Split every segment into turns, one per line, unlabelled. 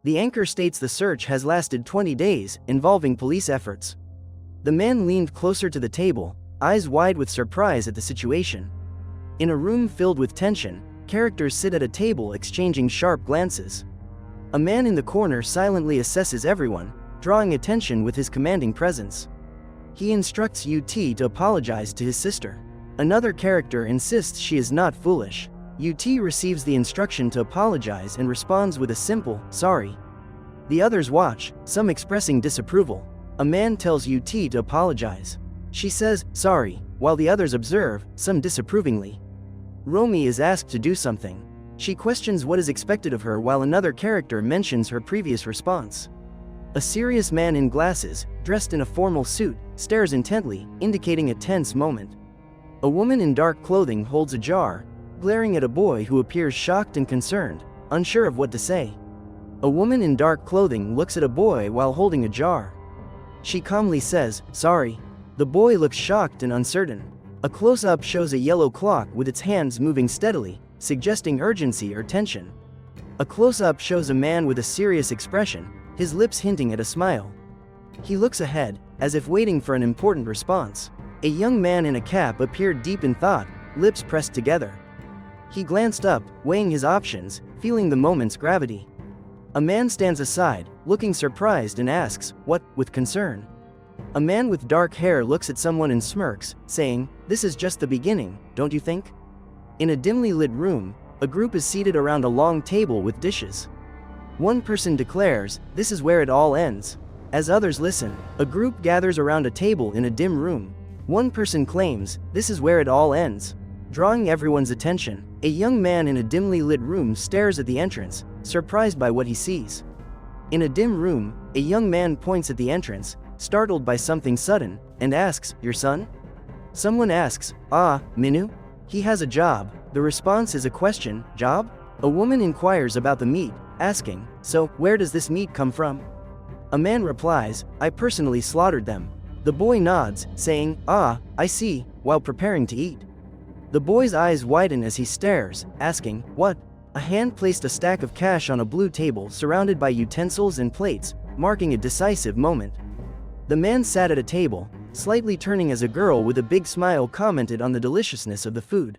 The anchor states the search has lasted 20 days, involving police efforts. The man leaned closer to the table, eyes wide with surprise at the situation. In a room filled with tension, characters sit at a table exchanging sharp glances. A man in the corner silently assesses everyone, drawing attention with his commanding presence. He instructs UT to apologize to his sister. Another character insists she is not foolish. UT receives the instruction to apologize and responds with a simple, "Sorry." The others watch, some expressing disapproval. A man tells UT to apologize. She says, "Sorry," while the others observe, some disapprovingly. Romy is asked to do something. She questions what is expected of her while another character mentions her previous response. A serious man in glasses, dressed in a formal suit, stares intently, indicating a tense moment. A woman in dark clothing holds a jar, glaring at a boy who appears shocked and concerned, unsure of what to say. A woman in dark clothing looks at a boy while holding a jar. She calmly says, "Sorry." The boy looks shocked and uncertain. A close-up shows a yellow clock with its hands moving steadily, suggesting urgency or tension. A close-up shows a man with a serious expression, his lips hinting at a smile. He looks ahead, as if waiting for an important response. A young man in a cap appeared deep in thought, lips pressed together. He glanced up, weighing his options, feeling the moment's gravity. A man stands aside, looking surprised and asks, "What?" with concern. A man with dark hair looks at someone and smirks, saying, "This is just the beginning, don't you think?" In a dimly lit room, a group is seated around a long table with dishes. One person declares, "This is where it all ends." As others listen, a group gathers around a table in a dim room. One person claims, "This is where it all ends." Drawing everyone's attention, a young man in a dimly lit room stares at the entrance, surprised by what he sees. In a dim room, a young man points at the entrance, startled by something sudden, and asks, "Your son?" Someone asks, "Ah, Minu? He has a job." The response is a question, "Job?" A woman inquires about the meat, asking, "So, where does this meat come from?" A man replies, "I personally slaughtered them." The boy nods, saying, "Ah, I see," while preparing to eat. The boy's eyes widen as he stares, asking, "What?" A hand placed a stack of cash on a blue table surrounded by utensils and plates, marking a decisive moment. The man sat at a table, slightly turning as a girl with a big smile commented on the deliciousness of the food.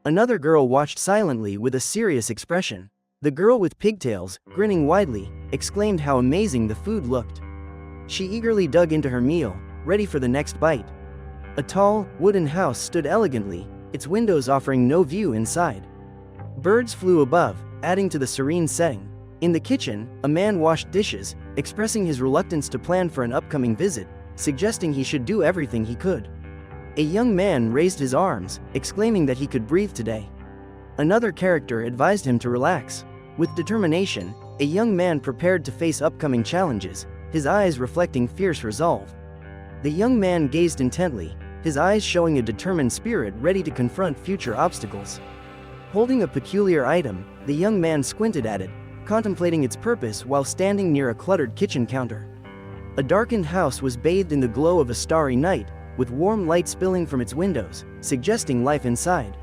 Another girl watched silently with a serious expression. The girl with pigtails, grinning widely, exclaimed how amazing the food looked. She eagerly dug into her meal, ready for the next bite. A tall, wooden house stood elegantly, its windows offering no view inside. Birds flew above, adding to the serene setting. In the kitchen, a man washed dishes, expressing his reluctance to plan for an upcoming visit, suggesting he should do everything he could. A young man raised his arms, exclaiming that he could breathe today. Another character advised him to relax. With determination, a young man prepared to face upcoming challenges, his eyes reflecting fierce resolve. The young man gazed intently, his eyes showing a determined spirit ready to confront future obstacles. Holding a peculiar item, the young man squinted at it, contemplating its purpose while standing near a cluttered kitchen counter. A darkened house was bathed in the glow of a starry night, with warm light spilling from its windows, suggesting life inside.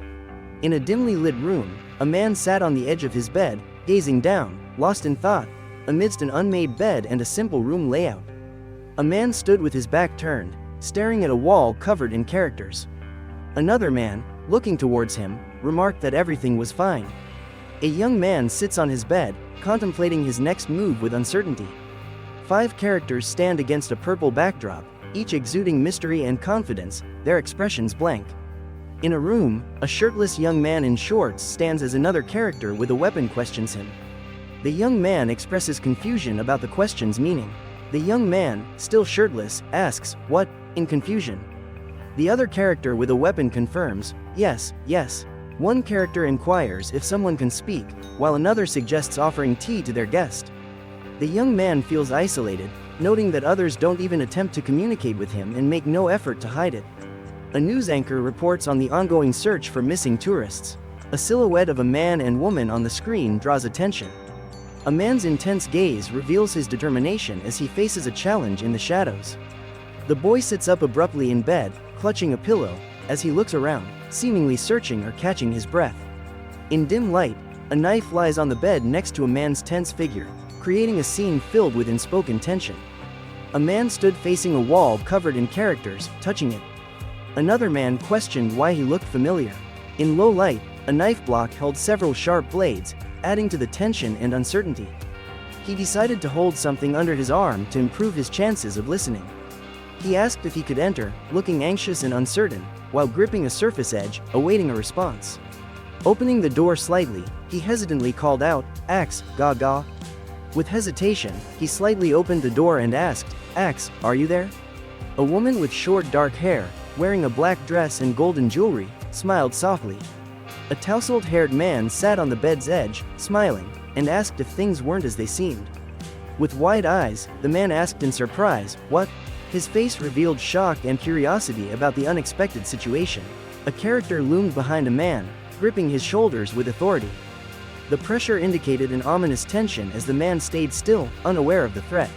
In a dimly lit room, a man sat on the edge of his bed, gazing down, lost in thought, amidst an unmade bed and a simple room layout. A man stood with his back turned, staring at a wall covered in characters. Another man, looking towards him, remarked that everything was fine. A young man sits on his bed, contemplating his next move with uncertainty. 5 characters stand against a purple backdrop, each exuding mystery and confidence, their expressions blank. In a room, a shirtless young man in shorts stands as another character with a weapon questions him. The young man expresses confusion about the question's meaning. The young man, still shirtless, asks, "What?" in confusion. The other character with a weapon confirms, "Yes, yes." One character inquires if someone can speak, while another suggests offering tea to their guest. The young man feels isolated, noting that others don't even attempt to communicate with him and make no effort to hide it. A news anchor reports on the ongoing search for missing tourists. A silhouette of a man and woman on the screen draws attention. A man's intense gaze reveals his determination as he faces a challenge in the shadows. The boy sits up abruptly in bed, clutching a pillow, as he looks around, seemingly searching or catching his breath. In dim light, a knife lies on the bed next to a man's tense figure, creating a scene filled with unspoken tension. A man stood facing a wall covered in characters, touching it. Another man questioned why he looked familiar. In low light, a knife block held several sharp blades, adding to the tension and uncertainty. He decided to hold something under his arm to improve his chances of listening. He asked if he could enter, looking anxious and uncertain, while gripping a surface edge, awaiting a response. Opening the door slightly, he hesitantly called out, "Axe, Gaga." With hesitation, he slightly opened the door and asked, "Axe, are you there?" A woman with short dark hair, wearing a black dress and golden jewelry, smiled softly. A tousled-haired man sat on the bed's edge, smiling, and asked if things weren't as they seemed. With wide eyes, the man asked in surprise, "What?" His face revealed shock and curiosity about the unexpected situation. A character loomed behind a man, gripping his shoulders with authority. The pressure indicated an ominous tension as the man stayed still, unaware of the threat.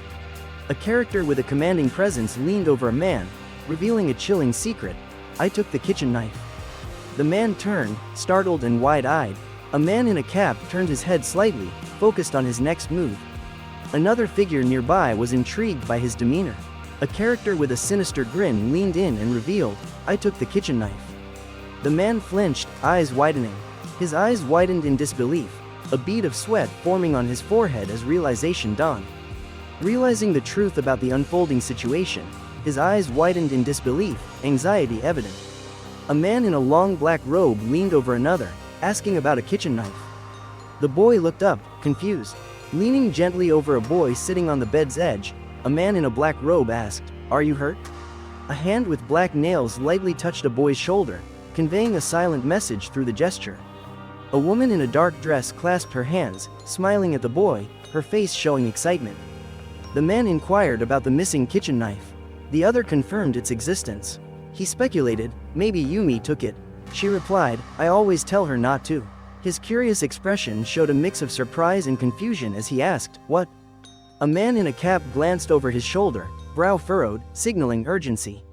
A character with a commanding presence leaned over a man, revealing a chilling secret. "I took the kitchen knife." The man turned, startled and wide-eyed. A man in a cap turned his head slightly, focused on his next move. Another figure nearby was intrigued by his demeanor. A character with a sinister grin leaned in and revealed, "I took the kitchen knife." The man flinched, eyes widening. His eyes widened in disbelief, a bead of sweat forming on his forehead as realization dawned. Realizing the truth about the unfolding situation, his eyes widened in disbelief, anxiety evident. A man in a long black robe leaned over another, asking about a kitchen knife. The boy looked up, confused. Leaning gently over a boy sitting on the bed's edge, a man in a black robe asked, "Are you hurt?" A hand with black nails lightly touched a boy's shoulder, conveying a silent message through the gesture. A woman in a dark dress clasped her hands, smiling at the boy, her face showing excitement. The man inquired about the missing kitchen knife. The other confirmed its existence. He speculated, "Maybe Yumi took it." She replied, "I always tell her not to." His curious expression showed a mix of surprise and confusion as he asked, "What?" A man in a cap glanced over his shoulder, brow furrowed, signaling urgency.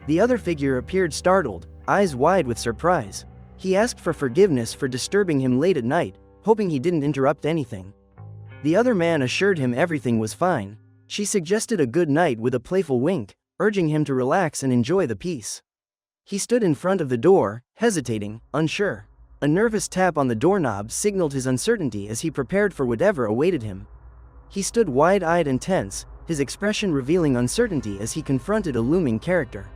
The other figure appeared startled, eyes wide with surprise. He asked for forgiveness for disturbing him late at night, hoping he didn't interrupt anything. The other man assured him everything was fine. She suggested a good night with a playful wink, urging him to relax and enjoy the peace. He stood in front of the door, hesitating, unsure. A nervous tap on the doorknob signaled his uncertainty as he prepared for whatever awaited him. He stood wide-eyed and tense, his expression revealing uncertainty as he confronted a looming character.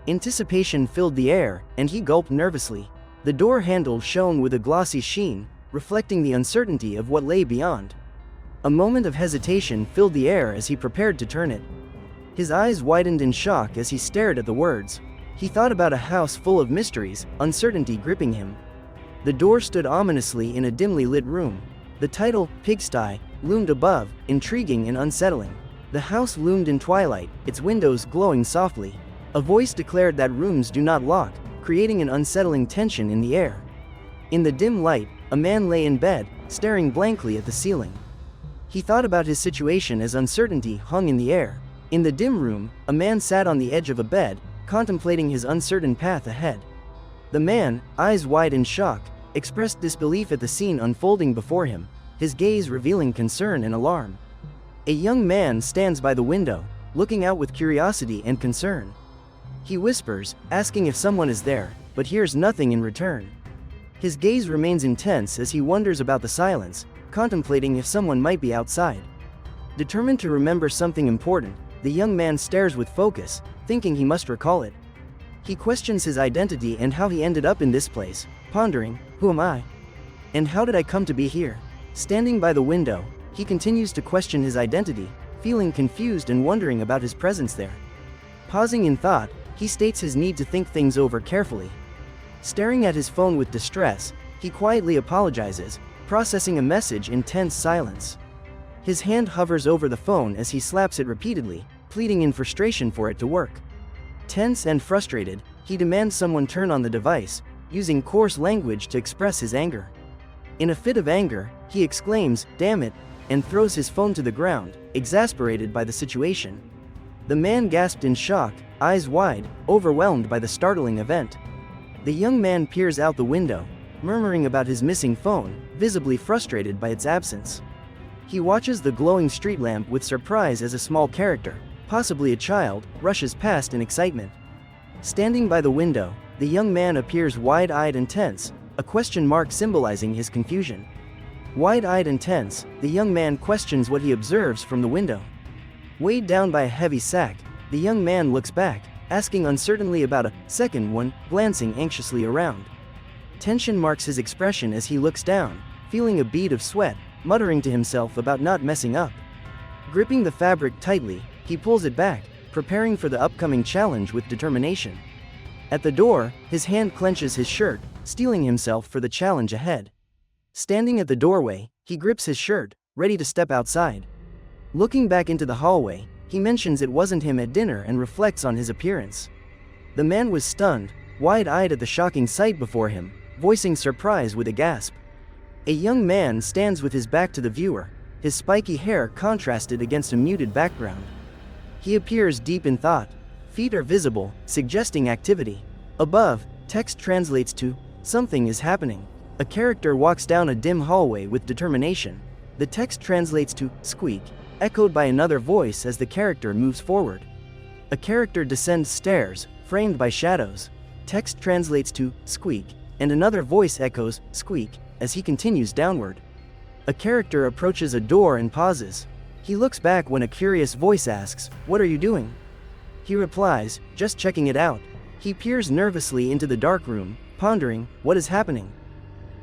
Anticipation filled the air, and he gulped nervously. The door handle shone with a glossy sheen, reflecting the uncertainty of what lay beyond. A moment of hesitation filled the air as he prepared to turn it. His eyes widened in shock as he stared at the words. He thought about a house full of mysteries, uncertainty gripping him. The door stood ominously in a dimly lit room. The title, Pigsty, loomed above, intriguing and unsettling. The house loomed in twilight, its windows glowing softly. A voice declared that rooms do not lock, creating an unsettling tension in the air. In the dim light, a man lay in bed, staring blankly at the ceiling. He thought about his situation as uncertainty hung in the air. In the dim room, a man sat on the edge of a bed, contemplating his uncertain path ahead. The man, eyes wide in shock, expressed disbelief at the scene unfolding before him, his gaze revealing concern and alarm. A young man stands by the window, looking out with curiosity and concern. He whispers, asking if someone is there, but hears nothing in return. His gaze remains intense as he wonders about the silence, contemplating if someone might be outside. Determined to remember something important, the young man stares with focus, thinking he must recall it. He questions his identity and how he ended up in this place, pondering, "Who am I? And how did I come to be here?" Standing by the window, he continues to question his identity, feeling confused and wondering about his presence there. Pausing in thought, he states his need to think things over carefully. Staring at his phone with distress, he quietly apologizes, processing a message in tense silence. His hand hovers over the phone as he slaps it repeatedly, pleading in frustration for it to work. Tense and frustrated, he demands someone turn on the device, using coarse language to express his anger. In a fit of anger, he exclaims, "Damn it," and throws his phone to the ground, exasperated by the situation. The man gasped in shock, eyes wide, overwhelmed by the startling event. The young man peers out the window, murmuring about his missing phone, visibly frustrated by its absence. He watches the glowing street lamp with surprise as a small character, possibly a child, rushes past in excitement. Standing by the window, the young man appears wide-eyed and tense, a question mark symbolizing his confusion. Wide-eyed and tense, the young man questions what he observes from the window. Weighed down by a heavy sack, the young man looks back, asking uncertainly about a second one, glancing anxiously around. Tension marks his expression as he looks down, feeling a bead of sweat, muttering to himself about not messing up. Gripping the fabric tightly, he pulls it back, preparing for the upcoming challenge with determination. At the door, his hand clenches his shirt, steeling himself for the challenge ahead. Standing at the doorway, he grips his shirt, ready to step outside. Looking back into the hallway, he mentions it wasn't him at dinner and reflects on his appearance. The man was stunned, wide-eyed at the shocking sight before him, voicing surprise with a gasp. A young man stands with his back to the viewer, his spiky hair contrasted against a muted background. He appears deep in thought. Feet are visible, suggesting activity. Above, text translates to, "Something is happening." A character walks down a dim hallway with determination. The text translates to, "Squeak," echoed by another voice as the character moves forward. A character descends stairs, framed by shadows. Text translates to, "Squeak," and another voice echoes, "Squeak," as he continues downward. A character approaches a door and pauses. He looks back when a curious voice asks, "What are you doing?" He replies, "Just checking it out." He peers nervously into the dark room, pondering, what is happening?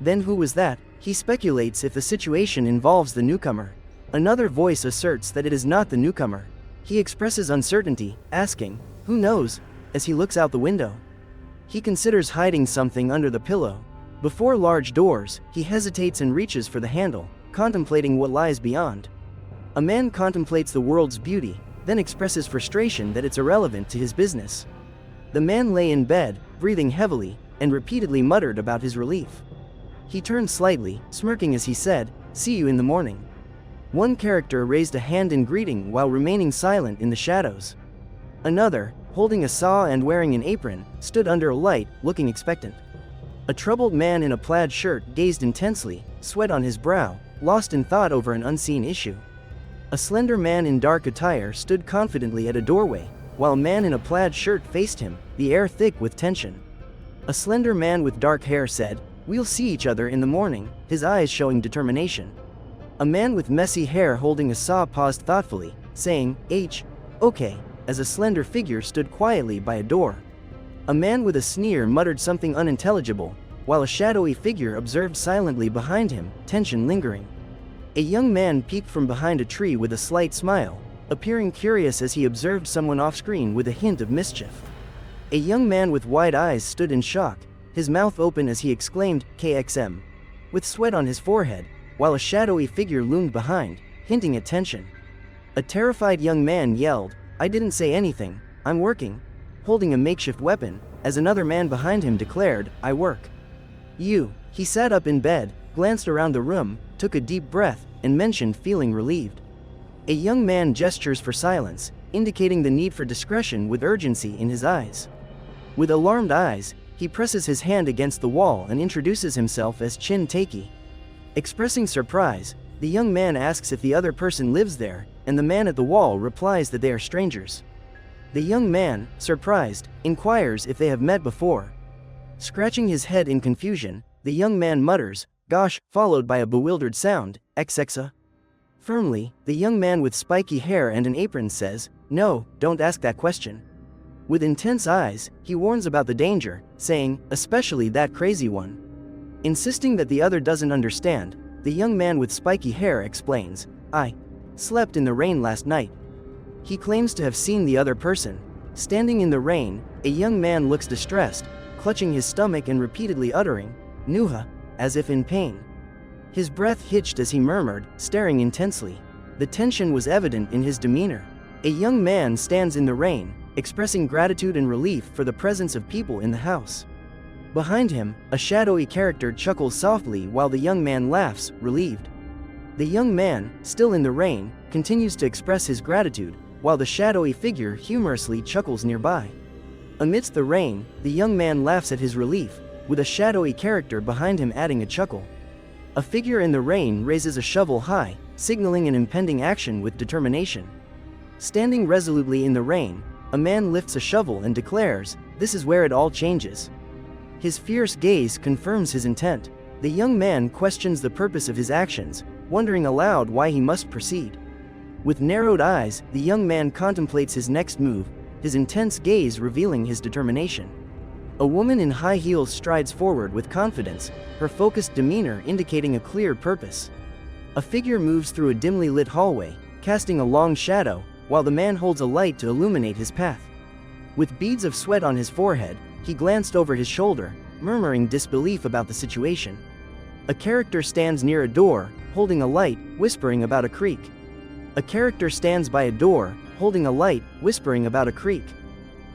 Then who was that? He speculates if the situation involves the newcomer. Another voice asserts that it is not the newcomer. He expresses uncertainty, asking, "Who knows?" as he looks out the window. He considers hiding something under the pillow. Before large doors, he hesitates and reaches for the handle, contemplating what lies beyond. A man contemplates the world's beauty, then expresses frustration that it's irrelevant to his business. The man lay in bed, breathing heavily, and repeatedly muttered about his relief. He turned slightly, smirking as he said, "See you in the morning." One character raised a hand in greeting while remaining silent in the shadows. Another, holding a saw and wearing an apron, stood under a light, looking expectant. A troubled man in a plaid shirt gazed intensely, sweat on his brow, lost in thought over an unseen issue. A slender man in dark attire stood confidently at a doorway, while a man in a plaid shirt faced him, the air thick with tension. A slender man with dark hair said, "We'll see each other in the morning," his eyes showing determination. A man with messy hair holding a saw paused thoughtfully, saying, "Okay," as a slender figure stood quietly by a door. A man with a sneer muttered something unintelligible, while a shadowy figure observed silently behind him, tension lingering. A young man peeked from behind a tree with a slight smile, appearing curious as he observed someone off-screen with a hint of mischief. A young man with wide eyes stood in shock, his mouth open as he exclaimed, "KXM," with sweat on his forehead, while a shadowy figure loomed behind, hinting at tension. A terrified young man yelled, "I didn't say anything, I'm working," holding a makeshift weapon, as another man behind him declared, "I work." He sat up in bed, glanced around the room, took a deep breath, and mentioned feeling relieved. A young man gestures for silence, indicating the need for discretion with urgency in his eyes. With alarmed eyes, he presses his hand against the wall and introduces himself as Chin Taiki. Expressing surprise, the young man asks if the other person lives there, and the man at the wall replies that they are strangers. The young man, surprised, inquires if they have met before. Scratching his head in confusion, the young man mutters, "Gosh," followed by a bewildered sound, "Xxa." Firmly, the young man with spiky hair and an apron says, "No, don't ask that question." With intense eyes, he warns about the danger, saying, "Especially that crazy one." Insisting that the other doesn't understand, the young man with spiky hair explains, "I slept in the rain last night." He claims to have seen the other person. Standing in the rain, a young man looks distressed, clutching his stomach and repeatedly uttering, "Nuha," as if in pain. His breath hitched as he murmured, staring intensely. The tension was evident in his demeanor. A young man stands in the rain, expressing gratitude and relief for the presence of people in the house. Behind him, a shadowy character chuckles softly while the young man laughs, relieved. The young man, still in the rain, continues to express his gratitude, while the shadowy figure humorously chuckles nearby. Amidst the rain, the young man laughs at his relief, with a shadowy character behind him adding a chuckle. A figure in the rain raises a shovel high, signaling an impending action with determination. Standing resolutely in the rain, a man lifts a shovel and declares, "This is where it all changes." His fierce gaze confirms his intent. The young man questions the purpose of his actions, wondering aloud why he must proceed. With narrowed eyes, the young man contemplates his next move, his intense gaze revealing his determination. A woman in high heels strides forward with confidence, her focused demeanor indicating a clear purpose. A figure moves through a dimly lit hallway, casting a long shadow, while the man holds a light to illuminate his path. With beads of sweat on his forehead, he glanced over his shoulder, murmuring disbelief about the situation. A character stands near a door, holding a light, whispering about a creek. A character stands by a door, holding a light, whispering about a creek.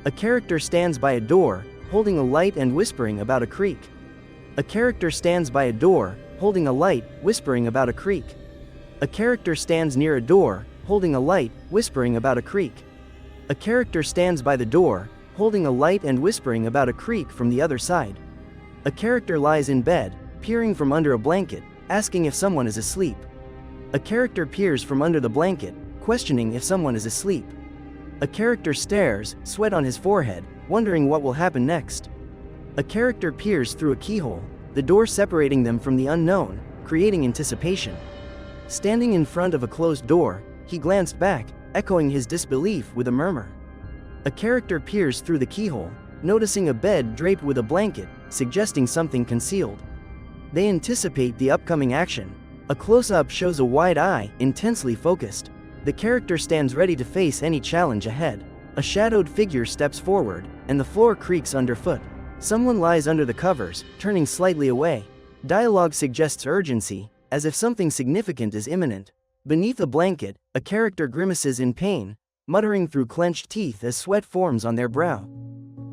A character stands by a door, holding a light and whispering about a creek. A character stands by a door, holding a light, whispering about a creek. A character stands near a door, holding a light, whispering about a creek. A character stands by the door, holding a light and whispering about a creek from the other side. A character lies in bed, peering from under a blanket, asking if someone is asleep. A character peers from under the blanket, questioning if someone is asleep. A character stares, sweat on his forehead, wondering what will happen next. A character peers through a keyhole, the door separating them from the unknown, creating anticipation. Standing in front of a closed door, he glanced back, echoing his disbelief with a murmur. A character peers through the keyhole, noticing a bed draped with a blanket, suggesting something concealed. They anticipate the upcoming action. A close-up shows a wide eye, intensely focused. The character stands ready to face any challenge ahead. A shadowed figure steps forward, and the floor creaks underfoot. Someone lies under the covers, turning slightly away. Dialogue suggests urgency, as if something significant is imminent. Beneath a blanket, a character grimaces in pain, muttering through clenched teeth as sweat forms on their brow.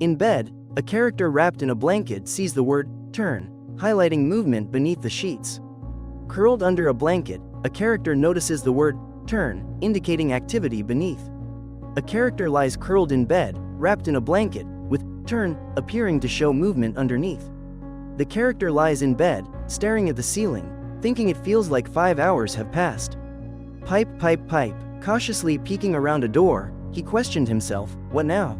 In bed, a character wrapped in a blanket sees the word "turn," highlighting movement beneath the sheets. Curled under a blanket, a character notices the word "turn," indicating activity beneath. A character lies curled in bed, wrapped in a blanket, with "turn" appearing to show movement underneath. The character lies in bed, staring at the ceiling, thinking it feels like 5 hours have passed. Pipe, pipe, pipe. Cautiously peeking around a door, he questioned himself, what now?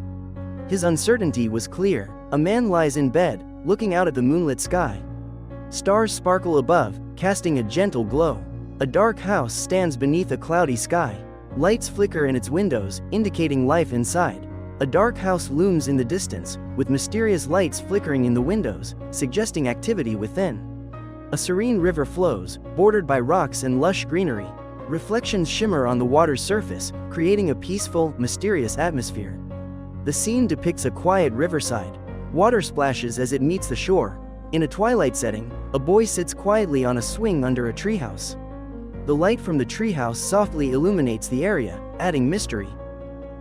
His uncertainty was clear. A man lies in bed, looking out at the moonlit sky. Stars sparkle above, casting a gentle glow. A dark house stands beneath a cloudy sky. Lights flicker in its windows, indicating life inside. A dark house looms in the distance, with mysterious lights flickering in the windows, suggesting activity within. A serene river flows, bordered by rocks and lush greenery. Reflections shimmer on the water's surface, creating a peaceful, mysterious atmosphere. The scene depicts a quiet riverside. Water splashes as it meets the shore. In a twilight setting, a boy sits quietly on a swing under a treehouse. The light from the treehouse softly illuminates the area, adding mystery.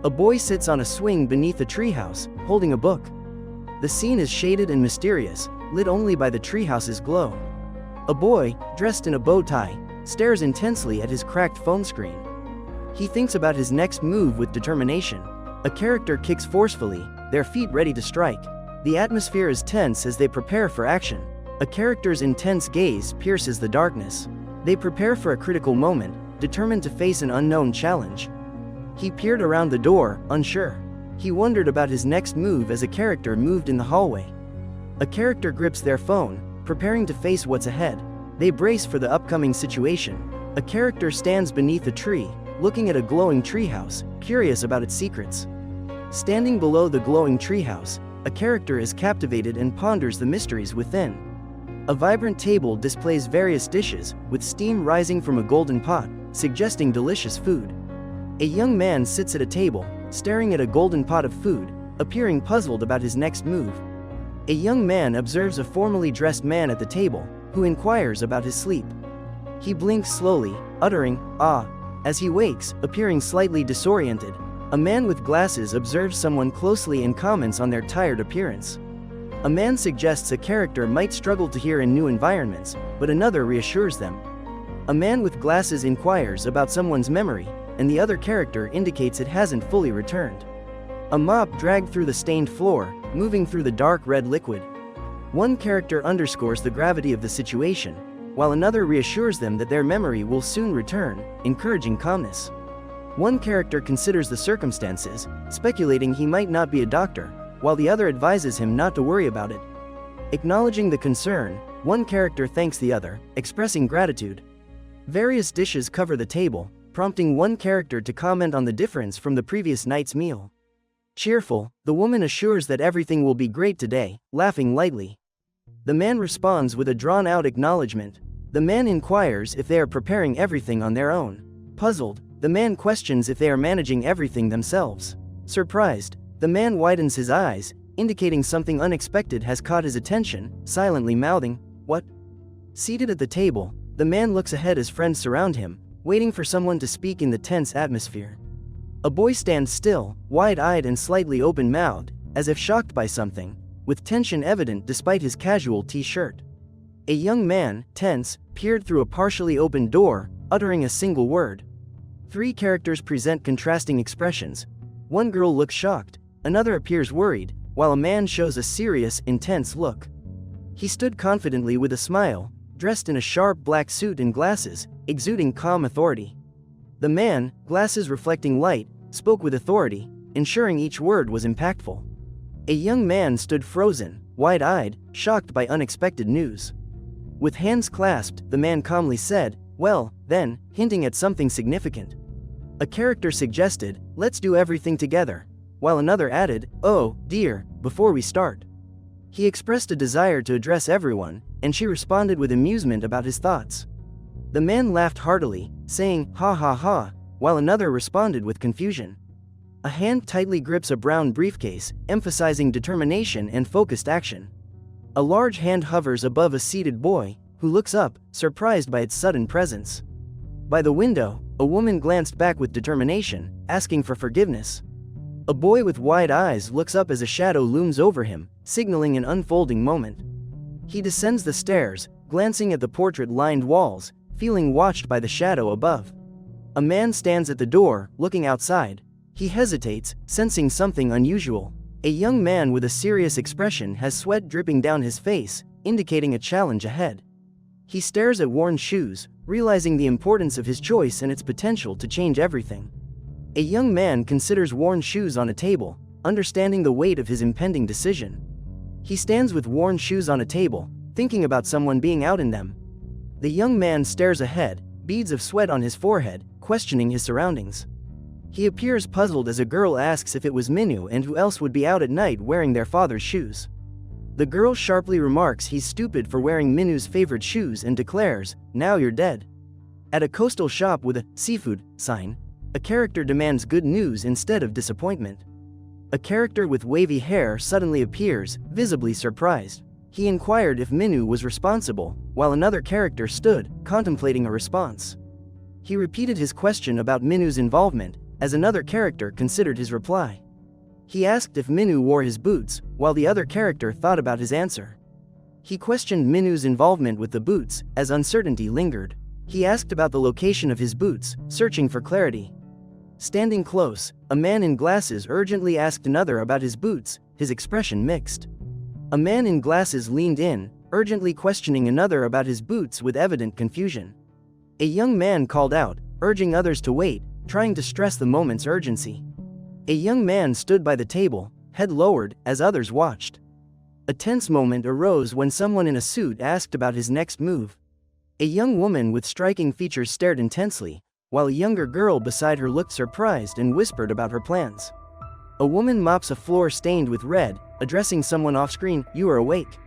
A boy sits on a swing beneath a treehouse, holding a book. The scene is shaded and mysterious, lit only by the treehouse's glow. A boy, dressed in a bow tie, stares intensely at his cracked phone screen. He thinks about his next move with determination. A character kicks forcefully, their feet ready to strike. The atmosphere is tense as they prepare for action. A character's intense gaze pierces the darkness. They prepare for a critical moment, determined to face an unknown challenge. He peered around the door, unsure. He wondered about his next move as a character moved in the hallway. A character grips their phone, preparing to face what's ahead. They brace for the upcoming situation. A character stands beneath a tree, looking at a glowing treehouse, curious about its secrets. Standing below the glowing treehouse, a character is captivated and ponders the mysteries within. A vibrant table displays various dishes, with steam rising from a golden pot, suggesting delicious food. A young man sits at a table, staring at a golden pot of food, appearing puzzled about his next move. A young man observes a formally dressed man at the table, who inquires about his sleep. He blinks slowly, uttering, "Ah," as he wakes, appearing slightly disoriented. A man with glasses observes someone closely and comments on their tired appearance. A man suggests a character might struggle to hear in new environments, but another reassures them. A man with glasses inquires about someone's memory, and the other character indicates it hasn't fully returned. A mop dragged through the stained floor, moving through the dark red liquid. One character underscores the gravity of the situation. while another reassures them that their memory will soon return, encouraging calmness. One character considers the circumstances, speculating he might not be a doctor, while the other advises him not to worry about it. Acknowledging the concern, one character thanks the other, expressing gratitude. Various dishes cover the table, prompting one character to comment on the difference from the previous night's meal. Cheerful, the woman assures that everything will be great today, laughing lightly. The man responds with a drawn-out acknowledgement. The man inquires if they are preparing everything on their own. Puzzled, the man questions if they are managing everything themselves. Surprised, the man widens his eyes, indicating something unexpected has caught his attention, silently mouthing, "What?" Seated at the table, the man looks ahead as friends surround him, waiting for someone to speak in the tense atmosphere. A boy stands still, wide-eyed and slightly open-mouthed, as if shocked by something, with tension evident despite his casual t-shirt. A young man, tense, peered through a partially opened door, uttering a single word. Three characters present contrasting expressions. One girl looks shocked, another appears worried, while a man shows a serious, intense look. He stood confidently with a smile, dressed in a sharp black suit and glasses, exuding calm authority. The man, glasses reflecting light, spoke with authority, ensuring each word was impactful. A young man stood frozen, wide-eyed, shocked by unexpected news. With hands clasped, the man calmly said, "Well, then," hinting at something significant. A character suggested, "Let's do everything together," while another added, "Oh, dear, before we start." He expressed a desire to address everyone, and she responded with amusement about his thoughts. The man laughed heartily, saying, "Ha ha ha," while another responded with confusion. A hand tightly grips a brown briefcase, emphasizing determination and focused action. A large hand hovers above a seated boy, who looks up, surprised by its sudden presence. By the window, a woman glanced back with determination, asking for forgiveness. A boy with wide eyes looks up as a shadow looms over him, signaling an unfolding moment. He descends the stairs, glancing at the portrait-lined walls, feeling watched by the shadow above. A man stands at the door, looking outside. He hesitates, sensing something unusual. A young man with a serious expression has sweat dripping down his face, indicating a challenge ahead. He stares at worn shoes, realizing the importance of his choice and its potential to change everything. A young man considers worn shoes on a table, understanding the weight of his impending decision. He stands with worn shoes on a table, thinking about someone being out in them. The young man stares ahead, beads of sweat on his forehead, questioning his surroundings. He appears puzzled as a girl asks if it was Minu and who else would be out at night wearing their father's shoes. The girl sharply remarks he's stupid for wearing Minu's favorite shoes and declares, "Now you're dead." At a coastal shop with a seafood sign, a character demands good news instead of disappointment. A character with wavy hair suddenly appears, visibly surprised. He inquired if Minu was responsible, while another character stood, contemplating a response. He repeated his question about Minu's involvement, as another character considered his reply. He asked if Minu wore his boots, while the other character thought about his answer. He questioned Minu's involvement with the boots, as uncertainty lingered. He asked about the location of his boots, searching for clarity. Standing close, a man in glasses urgently asked another about his boots, his expression mixed. A man in glasses leaned in, urgently questioning another about his boots with evident confusion. A young man called out, urging others to wait, trying to stress the moment's urgency. A young man stood by the table, head lowered, as others watched. A tense moment arose when someone in a suit asked about his next move. A young woman with striking features stared intensely, while a younger girl beside her looked surprised and whispered about her plans. A woman mops a floor stained with red, addressing someone off-screen, "You are awake."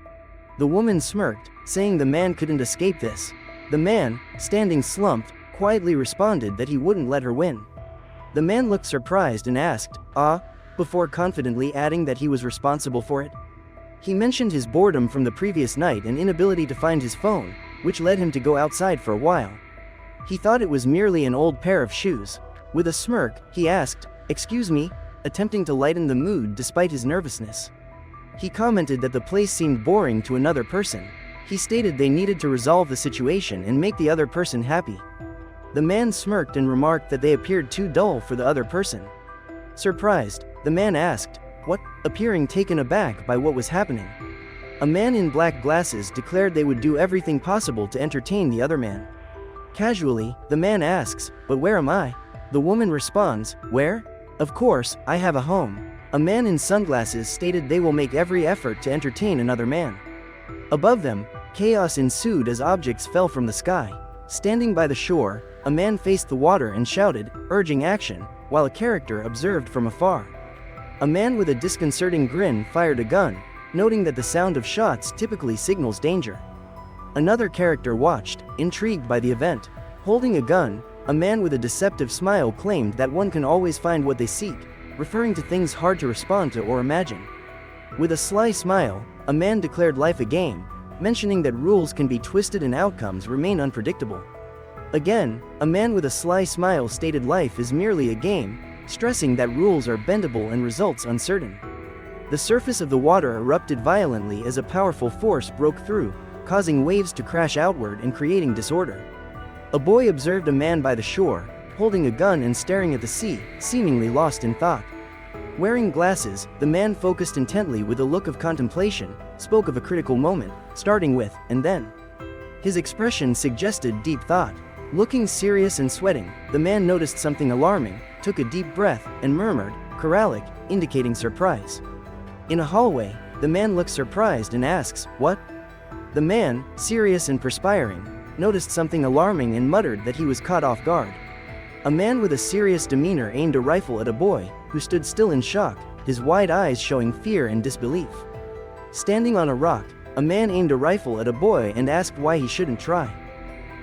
The woman smirked, saying the man couldn't escape this. The man, standing slumped, quietly responded that he wouldn't let her win. The man looked surprised and asked, "Ah?" before confidently adding that he was responsible for it. He mentioned his boredom from the previous night and inability to find his phone, which led him to go outside for a while. He thought it was merely an old pair of shoes. With a smirk, he asked, "Excuse me?" attempting to lighten the mood despite his nervousness. He commented that the place seemed boring to another person. He stated they needed to resolve the situation and make the other person happy. The man smirked and remarked that they appeared too dull for the other person. Surprised, the man asked, "What?" appearing taken aback by what was happening. A man in black glasses declared they would do everything possible to entertain the other man. Casually, the man asks, "But where am I?" The woman responds, "Where? Of course, I have a home." A man in sunglasses stated they will make every effort to entertain another man. Above them, chaos ensued as objects fell from the sky. Standing by the shore, a man faced the water and shouted, urging action, while a character observed from afar. A man with a disconcerting grin fired a gun, noting that the sound of shots typically signals danger. Another character watched, intrigued by the event. Holding a gun, a man with a deceptive smile claimed that one can always find what they seek, referring to things hard to respond to or imagine. With a sly smile, a man declared life a game, mentioning that rules can be twisted and outcomes remain unpredictable. Again, a man with a sly smile stated life is merely a game, stressing that rules are bendable and results uncertain. The surface of the water erupted violently as a powerful force broke through, causing waves to crash outward and creating disorder. A boy observed a man by the shore, holding a gun and staring at the sea, seemingly lost in thought. Wearing glasses, the man focused intently with a look of contemplation, spoke of a critical moment, starting with, and then. His expression suggested deep thought. Looking serious and sweating, the man noticed something alarming, took a deep breath, and murmured, "Koralik," indicating surprise. In a hallway, the man looks surprised and asks, "What?" The man, serious and perspiring, noticed something alarming and muttered that he was caught off guard. A man with a serious demeanor aimed a rifle at a boy, who stood still in shock, his wide eyes showing fear and disbelief. Standing on a rock, a man aimed a rifle at a boy and asked why he shouldn't try.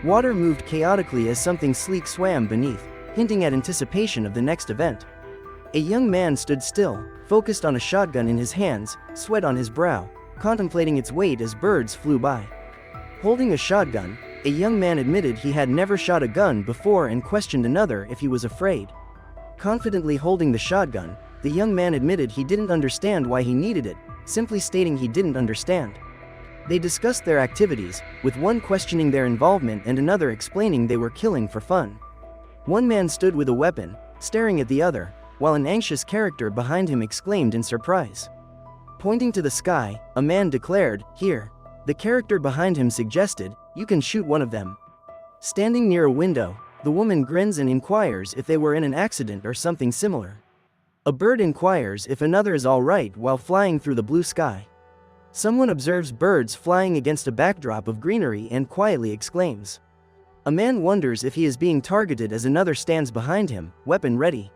Water moved chaotically as something sleek swam beneath, hinting at anticipation of the next event. A young man stood still, focused on a shotgun in his hands, sweat on his brow, contemplating its weight as birds flew by. Holding a shotgun, a young man admitted he had never shot a gun before and questioned another if he was afraid. Confidently holding the shotgun, the young man admitted he didn't understand why he needed it, simply stating he didn't understand. They discussed their activities, with one questioning their involvement and another explaining they were killing for fun. One man stood with a weapon, staring at the other, while an anxious character behind him exclaimed in surprise. Pointing to the sky, a man declared, "Here." The character behind him suggested, "You can shoot one of them." Standing near a window, the woman grins and inquires if they were in an accident or something similar. A bird inquires if another is all right while flying through the blue sky. Someone observes birds flying against a backdrop of greenery and quietly exclaims. A man wonders if he is being targeted as another stands behind him, weapon ready.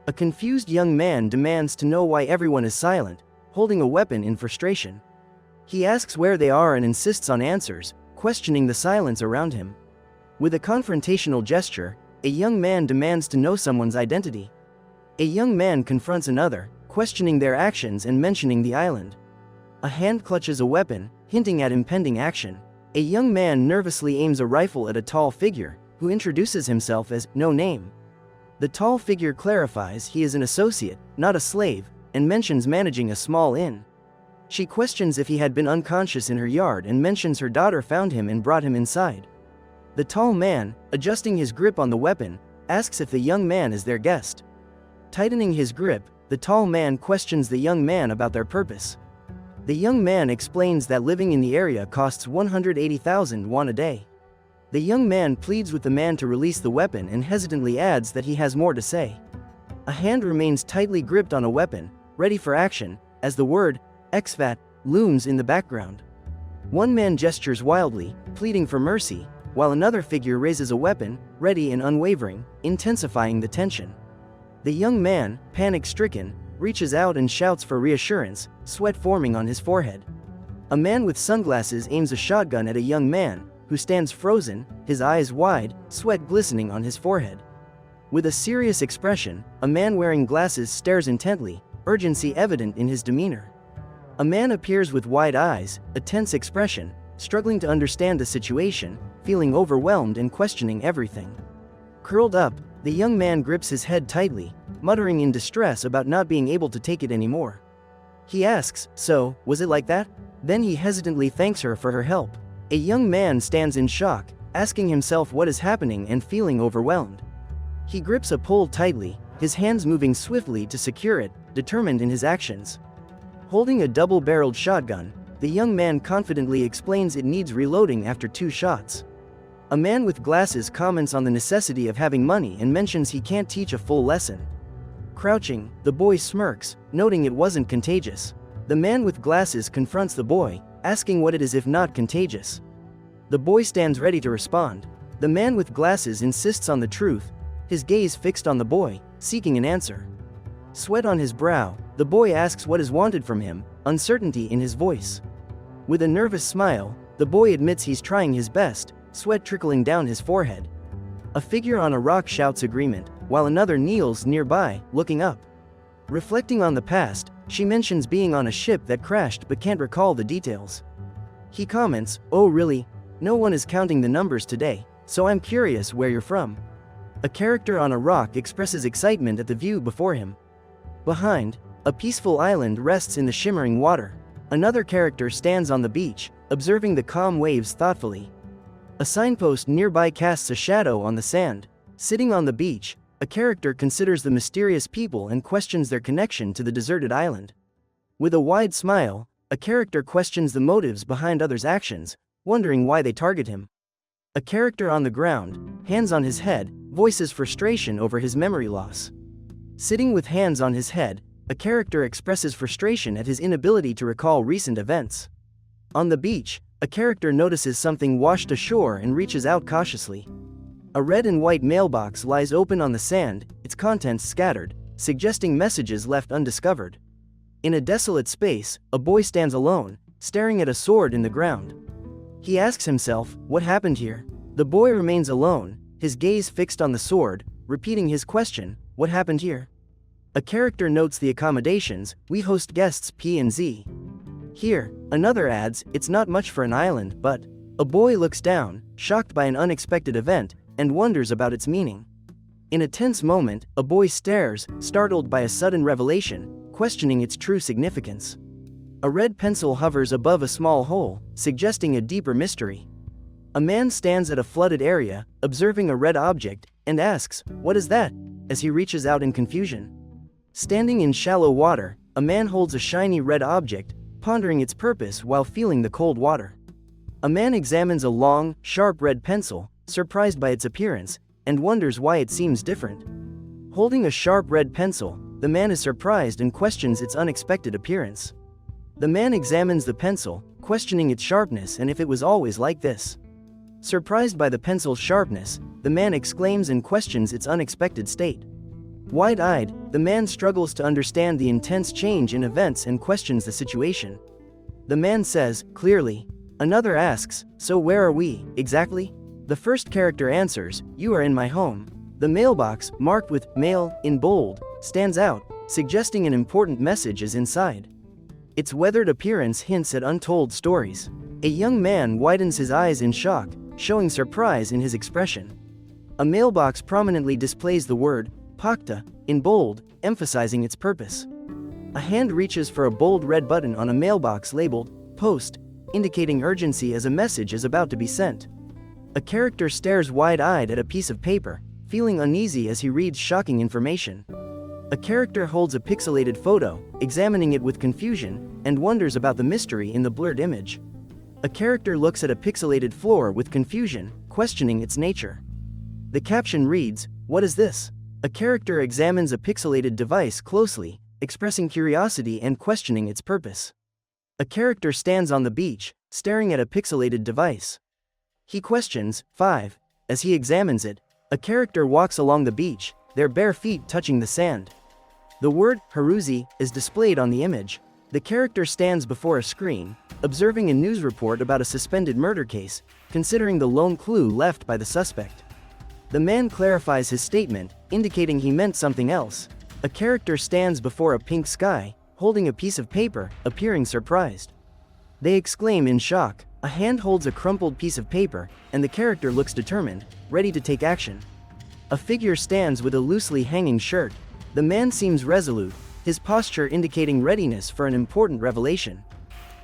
A confused young man demands to know why everyone is silent, holding a weapon in frustration. He asks where they are and insists on answers, questioning the silence around him. With a confrontational gesture, a young man demands to know someone's identity. A young man confronts another, questioning their actions and mentioning the island. A hand clutches a weapon, hinting at impending action. A young man nervously aims a rifle at a tall figure, who introduces himself as "No Name." The tall figure clarifies he is an associate, not a slave, and mentions managing a small inn. She questions if he had been unconscious in her yard and mentions her daughter found him and brought him inside. The tall man, adjusting his grip on the weapon, asks if the young man is their guest. Tightening his grip, the tall man questions the young man about their purpose. The young man explains that living in the area costs 180,000 won a day. The young man pleads with the man to release the weapon and hesitantly adds that he has more to say. A hand remains tightly gripped on a weapon, ready for action, as the word "exvat" looms in the background. One man gestures wildly, pleading for mercy, while another figure raises a weapon, ready and unwavering, intensifying the tension. The young man, panic-stricken, reaches out and shouts for reassurance, sweat forming on his forehead. A man with sunglasses aims a shotgun at a young man, who stands frozen, his eyes wide, sweat glistening on his forehead. With a serious expression, a man wearing glasses stares intently, urgency evident in his demeanor. A man appears with wide eyes, a tense expression, struggling to understand the situation, feeling overwhelmed and questioning everything. Curled up, the young man grips his head tightly, muttering in distress about not being able to take it anymore. He asks, "So, was it like that?" Then he hesitantly thanks her for her help. A young man stands in shock, asking himself what is happening and feeling overwhelmed. He grips a pole tightly, his hands moving swiftly to secure it, determined in his actions. Holding a double-barreled shotgun, The young man confidently explains it needs reloading after 2 shots. A man with glasses comments on the necessity of having money and mentions he can't teach a full lesson. Crouching, the boy smirks, noting it wasn't contagious. The man with glasses confronts the boy, asking what it is if not contagious. The boy stands ready to respond. The man with glasses insists on the truth, his gaze fixed on the boy, seeking an answer. Sweat on his brow, the boy asks what is wanted from him, uncertainty in his voice. With a nervous smile, the boy admits he's trying his best, sweat trickling down his forehead. A figure on a rock shouts agreement, while another kneels nearby, looking up. Reflecting on the past, she mentions being on a ship that crashed but can't recall the details. He comments, "Oh really? No one is counting the numbers today, so I'm curious where you're from." A character on a rock expresses excitement at the view before him. Behind, a peaceful island rests in the shimmering water. Another character stands on the beach, observing the calm waves thoughtfully. A signpost nearby casts a shadow on the sand. Sitting on the beach, a character considers the mysterious people and questions their connection to the deserted island. With a wide smile, a character questions the motives behind others' actions, wondering why they target him. A character on the ground, hands on his head, voices frustration over his memory loss. Sitting with hands on his head, a character expresses frustration at his inability to recall recent events. On the beach, a character notices something washed ashore and reaches out cautiously. A red and white mailbox lies open on the sand, its contents scattered, suggesting messages left undiscovered. In a desolate space, a boy stands alone, staring at a sword in the ground. He asks himself, what happened here? The boy remains alone, his gaze fixed on the sword, repeating his question, what happened here? A character notes the accommodations, we host guests P and Z. Here, another adds, it's not much for an island, but... A boy looks down, shocked by an unexpected event, and wonders about its meaning. In a tense moment, a boy stares, startled by a sudden revelation, questioning its true significance. A red pencil hovers above a small hole, suggesting a deeper mystery. A man stands at a flooded area, observing a red object, and asks, what is that? As he reaches out in confusion. Standing in shallow water, a man holds a shiny red object, pondering its purpose while feeling the cold water. A man examines a long, sharp red pencil, surprised by its appearance, and wonders why it seems different. Holding a sharp red pencil, the man is surprised and questions its unexpected appearance. The man examines the pencil, questioning its sharpness and if it was always like this. Surprised by the pencil's sharpness, the man exclaims and questions its unexpected state. Wide-eyed, the man struggles to understand the intense change in events and questions the situation. The man says, clearly. Another asks, so where are we, exactly? The first character answers, you are in my home. The mailbox, marked with mail in bold, stands out, suggesting an important message is inside. Its weathered appearance hints at untold stories. A young man widens his eyes in shock, showing surprise in his expression. A mailbox prominently displays the word, Pakta, in bold, emphasizing its purpose. A hand reaches for a bold red button on a mailbox labeled, Post, indicating urgency as a message is about to be sent. A character stares wide-eyed at a piece of paper, feeling uneasy as he reads shocking information. A character holds a pixelated photo, examining it with confusion, and wonders about the mystery in the blurred image. A character looks at a pixelated floor with confusion, questioning its nature. The caption reads, what is this? A character examines a pixelated device closely, expressing curiosity and questioning its purpose. A character stands on the beach, staring at a pixelated device. He questions, 5. As he examines it, a character walks along the beach, their bare feet touching the sand. The word, Haruzi, is displayed on the image. The character stands before a screen, observing a news report about a suspended murder case, considering the lone clue left by the suspect. The man clarifies his statement, indicating he meant something else. A character stands before a pink sky, holding a piece of paper, appearing surprised. They exclaim in shock. A hand holds a crumpled piece of paper, and the character looks determined, ready to take action. A figure stands with a loosely hanging shirt. The man seems resolute, his posture indicating readiness for an important revelation.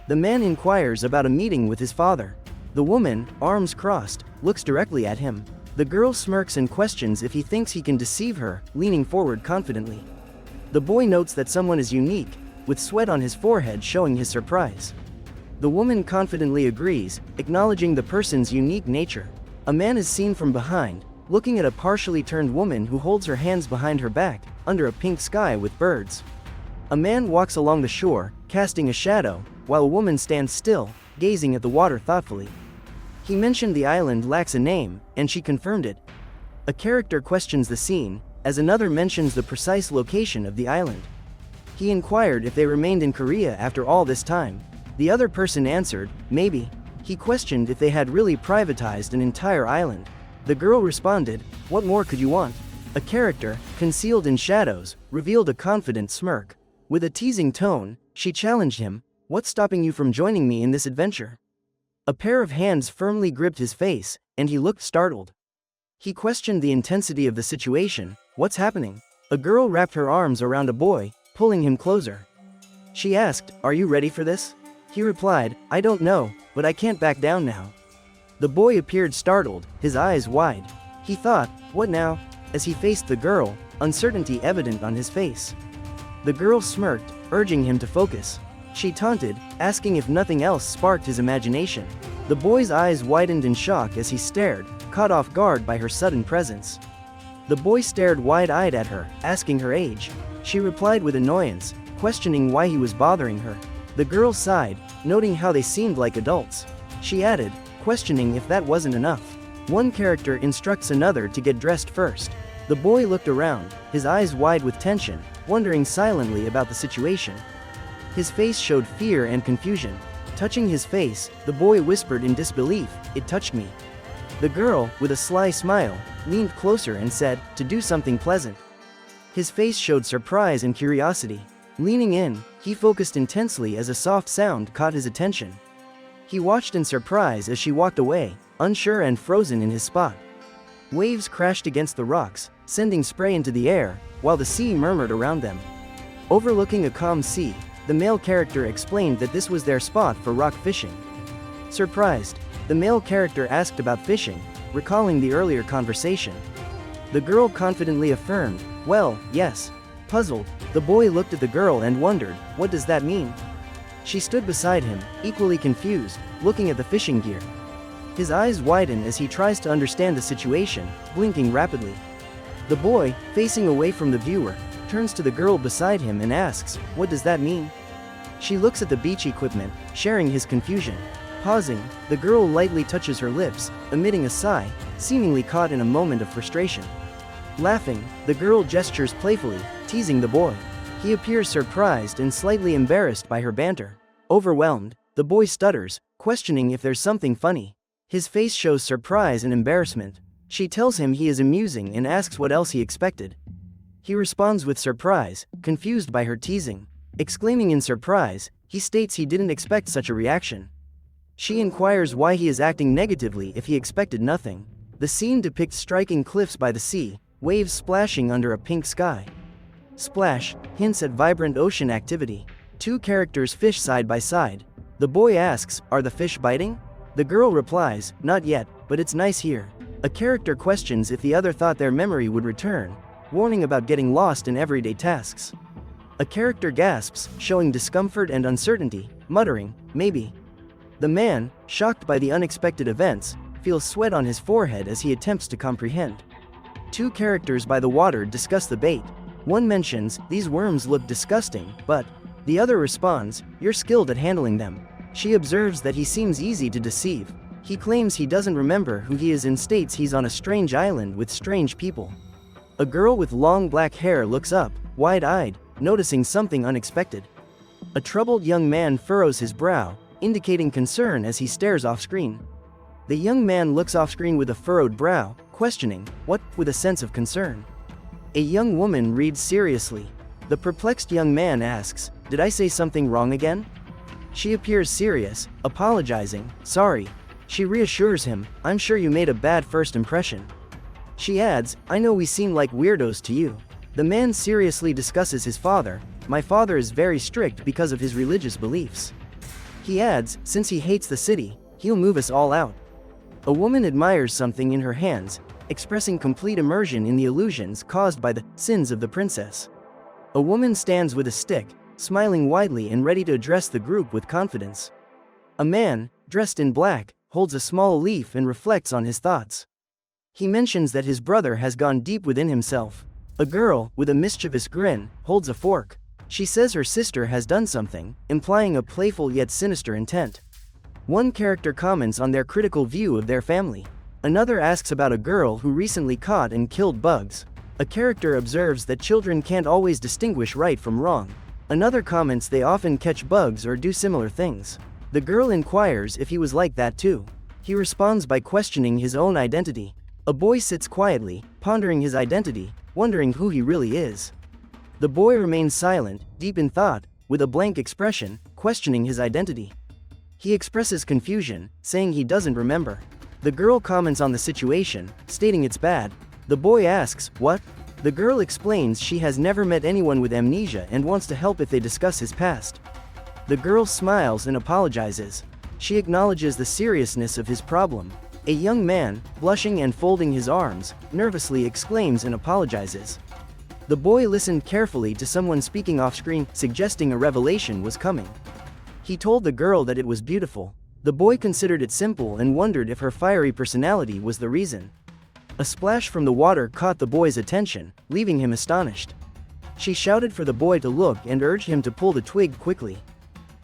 The man inquires about a meeting with his father. The woman, arms crossed, looks directly at him. The girl smirks and questions if he thinks he can deceive her, leaning forward confidently. The boy notes that someone is unique, with sweat on his forehead showing his surprise. The woman confidently agrees, acknowledging the person's unique nature. A man is seen from behind, looking at a partially turned woman who holds her hands behind her back, under a pink sky with birds. A man walks along the shore, casting a shadow, while a woman stands still, gazing at the water thoughtfully. He mentioned the island lacks a name, and she confirmed it. A character questions the scene, as another mentions the precise location of the island. He inquired if they remained in Korea after all this time. The other person answered, maybe. He questioned if they had really privatized an entire island. The girl responded, what more could you want? A character, concealed in shadows, revealed a confident smirk. With a teasing tone, she challenged him, what's stopping you from joining me in this adventure? A pair of hands firmly gripped his face, and he looked startled. He questioned the intensity of the situation, what's happening? A girl wrapped her arms around a boy, pulling him closer. She asked, are you ready for this? He replied, I don't know, but I can't back down now. The boy appeared startled, his eyes wide. He thought, what now? As he faced the girl, uncertainty evident on his face. The girl smirked, urging him to focus. She taunted, asking if nothing else sparked his imagination. The boy's eyes widened in shock as he stared, caught off guard by her sudden presence. The boy stared wide-eyed at her, asking her age. She replied with annoyance, questioning why he was bothering her. The girl sighed, noting how they seemed like adults. She added, questioning if that wasn't enough. One character instructs another to get dressed first. The boy looked around, his eyes wide with tension, wondering silently about the situation. His face showed fear and confusion. Touching his face, the boy whispered in disbelief, it touched me. The girl, with a sly smile, leaned closer and said, to do something pleasant. His face showed surprise and curiosity. Leaning in, he focused intensely as a soft sound caught his attention. He watched in surprise as she walked away, unsure and frozen in his spot. Waves crashed against the rocks, sending spray into the air, while the sea murmured around them. Overlooking a calm sea, the male character explained that this was their spot for rock fishing. Surprised, the male character asked about fishing, recalling the earlier conversation. The girl confidently affirmed, well, yes. Puzzled, the boy looked at the girl and wondered, what does that mean? She stood beside him, equally confused, looking at the fishing gear. His eyes widen as he tries to understand the situation, blinking rapidly. The boy, facing away from the viewer, turns to the girl beside him and asks, what does that mean? She looks at the beach equipment, sharing his confusion. Pausing, the girl lightly touches her lips, emitting a sigh, seemingly caught in a moment of frustration. Laughing, the girl gestures playfully, teasing the boy. He appears surprised and slightly embarrassed by her banter. Overwhelmed, the boy stutters, questioning if there's something funny. His face shows surprise and embarrassment. She tells him he is amusing and asks what else he expected. He responds with surprise, confused by her teasing. Exclaiming in surprise, he states he didn't expect such a reaction. She inquires why he is acting negatively if he expected nothing. The scene depicts striking cliffs by the sea, waves splashing under a pink sky. Splash hints at vibrant ocean activity. Two characters fish side by side. The boy asks, are the fish biting? The girl replies, not yet, but it's nice here. A character questions if the other thought their memory would return, warning about getting lost in everyday tasks. A character gasps, showing discomfort and uncertainty, muttering, maybe. The man, shocked by the unexpected events, feels sweat on his forehead as he attempts to comprehend. Two characters by the water discuss the bait. One mentions, these worms look disgusting, but the other responds, you're skilled at handling them. She observes that he seems easy to deceive. He claims he doesn't remember who he is and states he's on a strange island with strange people. A girl with long black hair looks up, wide-eyed, noticing something unexpected. A troubled young man furrows his brow, indicating concern as he stares off-screen. The young man looks off-screen with a furrowed brow, questioning, what, with a sense of concern. A young woman reads seriously. The perplexed young man asks, did I say something wrong again? She appears serious, apologizing, sorry. She reassures him, I'm sure you made a bad first impression. She adds, I know we seem like weirdos to you. The man seriously discusses his father. My father is very strict because of his religious beliefs. He adds, since he hates the city, he'll move us all out. A woman admires something in her hands, expressing complete immersion in the illusions caused by the sins of the princess. A woman stands with a stick, smiling widely and ready to address the group with confidence. A man, dressed in black, holds a small leaf and reflects on his thoughts. He mentions that his brother has gone deep within himself. A girl, with a mischievous grin, holds a fork. She says her sister has done something, implying a playful yet sinister intent. One character comments on their critical view of their family. Another asks about a girl who recently caught and killed bugs. A character observes that children can't always distinguish right from wrong. Another comments they often catch bugs or do similar things. The girl inquires if he was like that too. He responds by questioning his own identity. A boy sits quietly, pondering his identity, wondering who he really is. The boy remains silent, deep in thought, with a blank expression, questioning his identity. He expresses confusion, saying he doesn't remember. The girl comments on the situation, stating it's bad. The boy asks, "What?" The girl explains she has never met anyone with amnesia and wants to help if they discuss his past. The girl smiles and apologizes. She acknowledges the seriousness of his problem. A young man, blushing and folding his arms, nervously exclaims and apologizes. The boy listened carefully to someone speaking off-screen, suggesting a revelation was coming. He told the girl that it was beautiful. The boy considered it simple and wondered if her fiery personality was the reason. A splash from the water caught the boy's attention, leaving him astonished. She shouted for the boy to look and urged him to pull the twig quickly.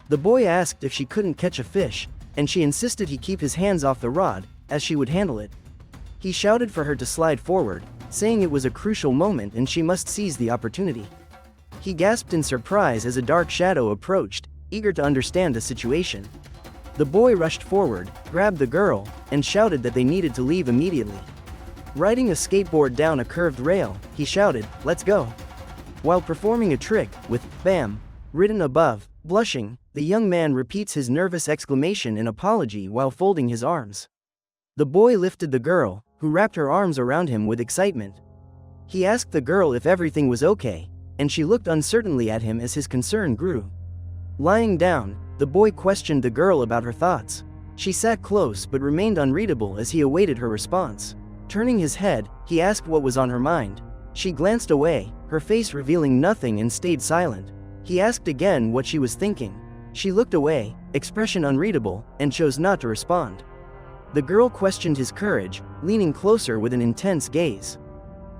The boy asked if she couldn't catch a fish, and she insisted he keep his hands off the rod, as she would handle it. He shouted for her to slide forward, saying it was a crucial moment and she must seize the opportunity. He gasped in surprise as a dark shadow approached, eager to understand the situation. The boy rushed forward, grabbed the girl, and shouted that they needed to leave immediately. Riding a skateboard down a curved rail, he shouted, "Let's go!" While performing a trick, with "BAM" written above, blushing, the young man repeats his nervous exclamation in apology while folding his arms. The boy lifted the girl, who wrapped her arms around him with excitement. He asked the girl if everything was okay, and she looked uncertainly at him as his concern grew. Lying down, the boy questioned the girl about her thoughts. She sat close but remained unreadable as he awaited her response. Turning his head, he asked what was on her mind. She glanced away, her face revealing nothing, and stayed silent. He asked again what she was thinking. She looked away, expression unreadable, and chose not to respond. The girl questioned his courage, leaning closer with an intense gaze.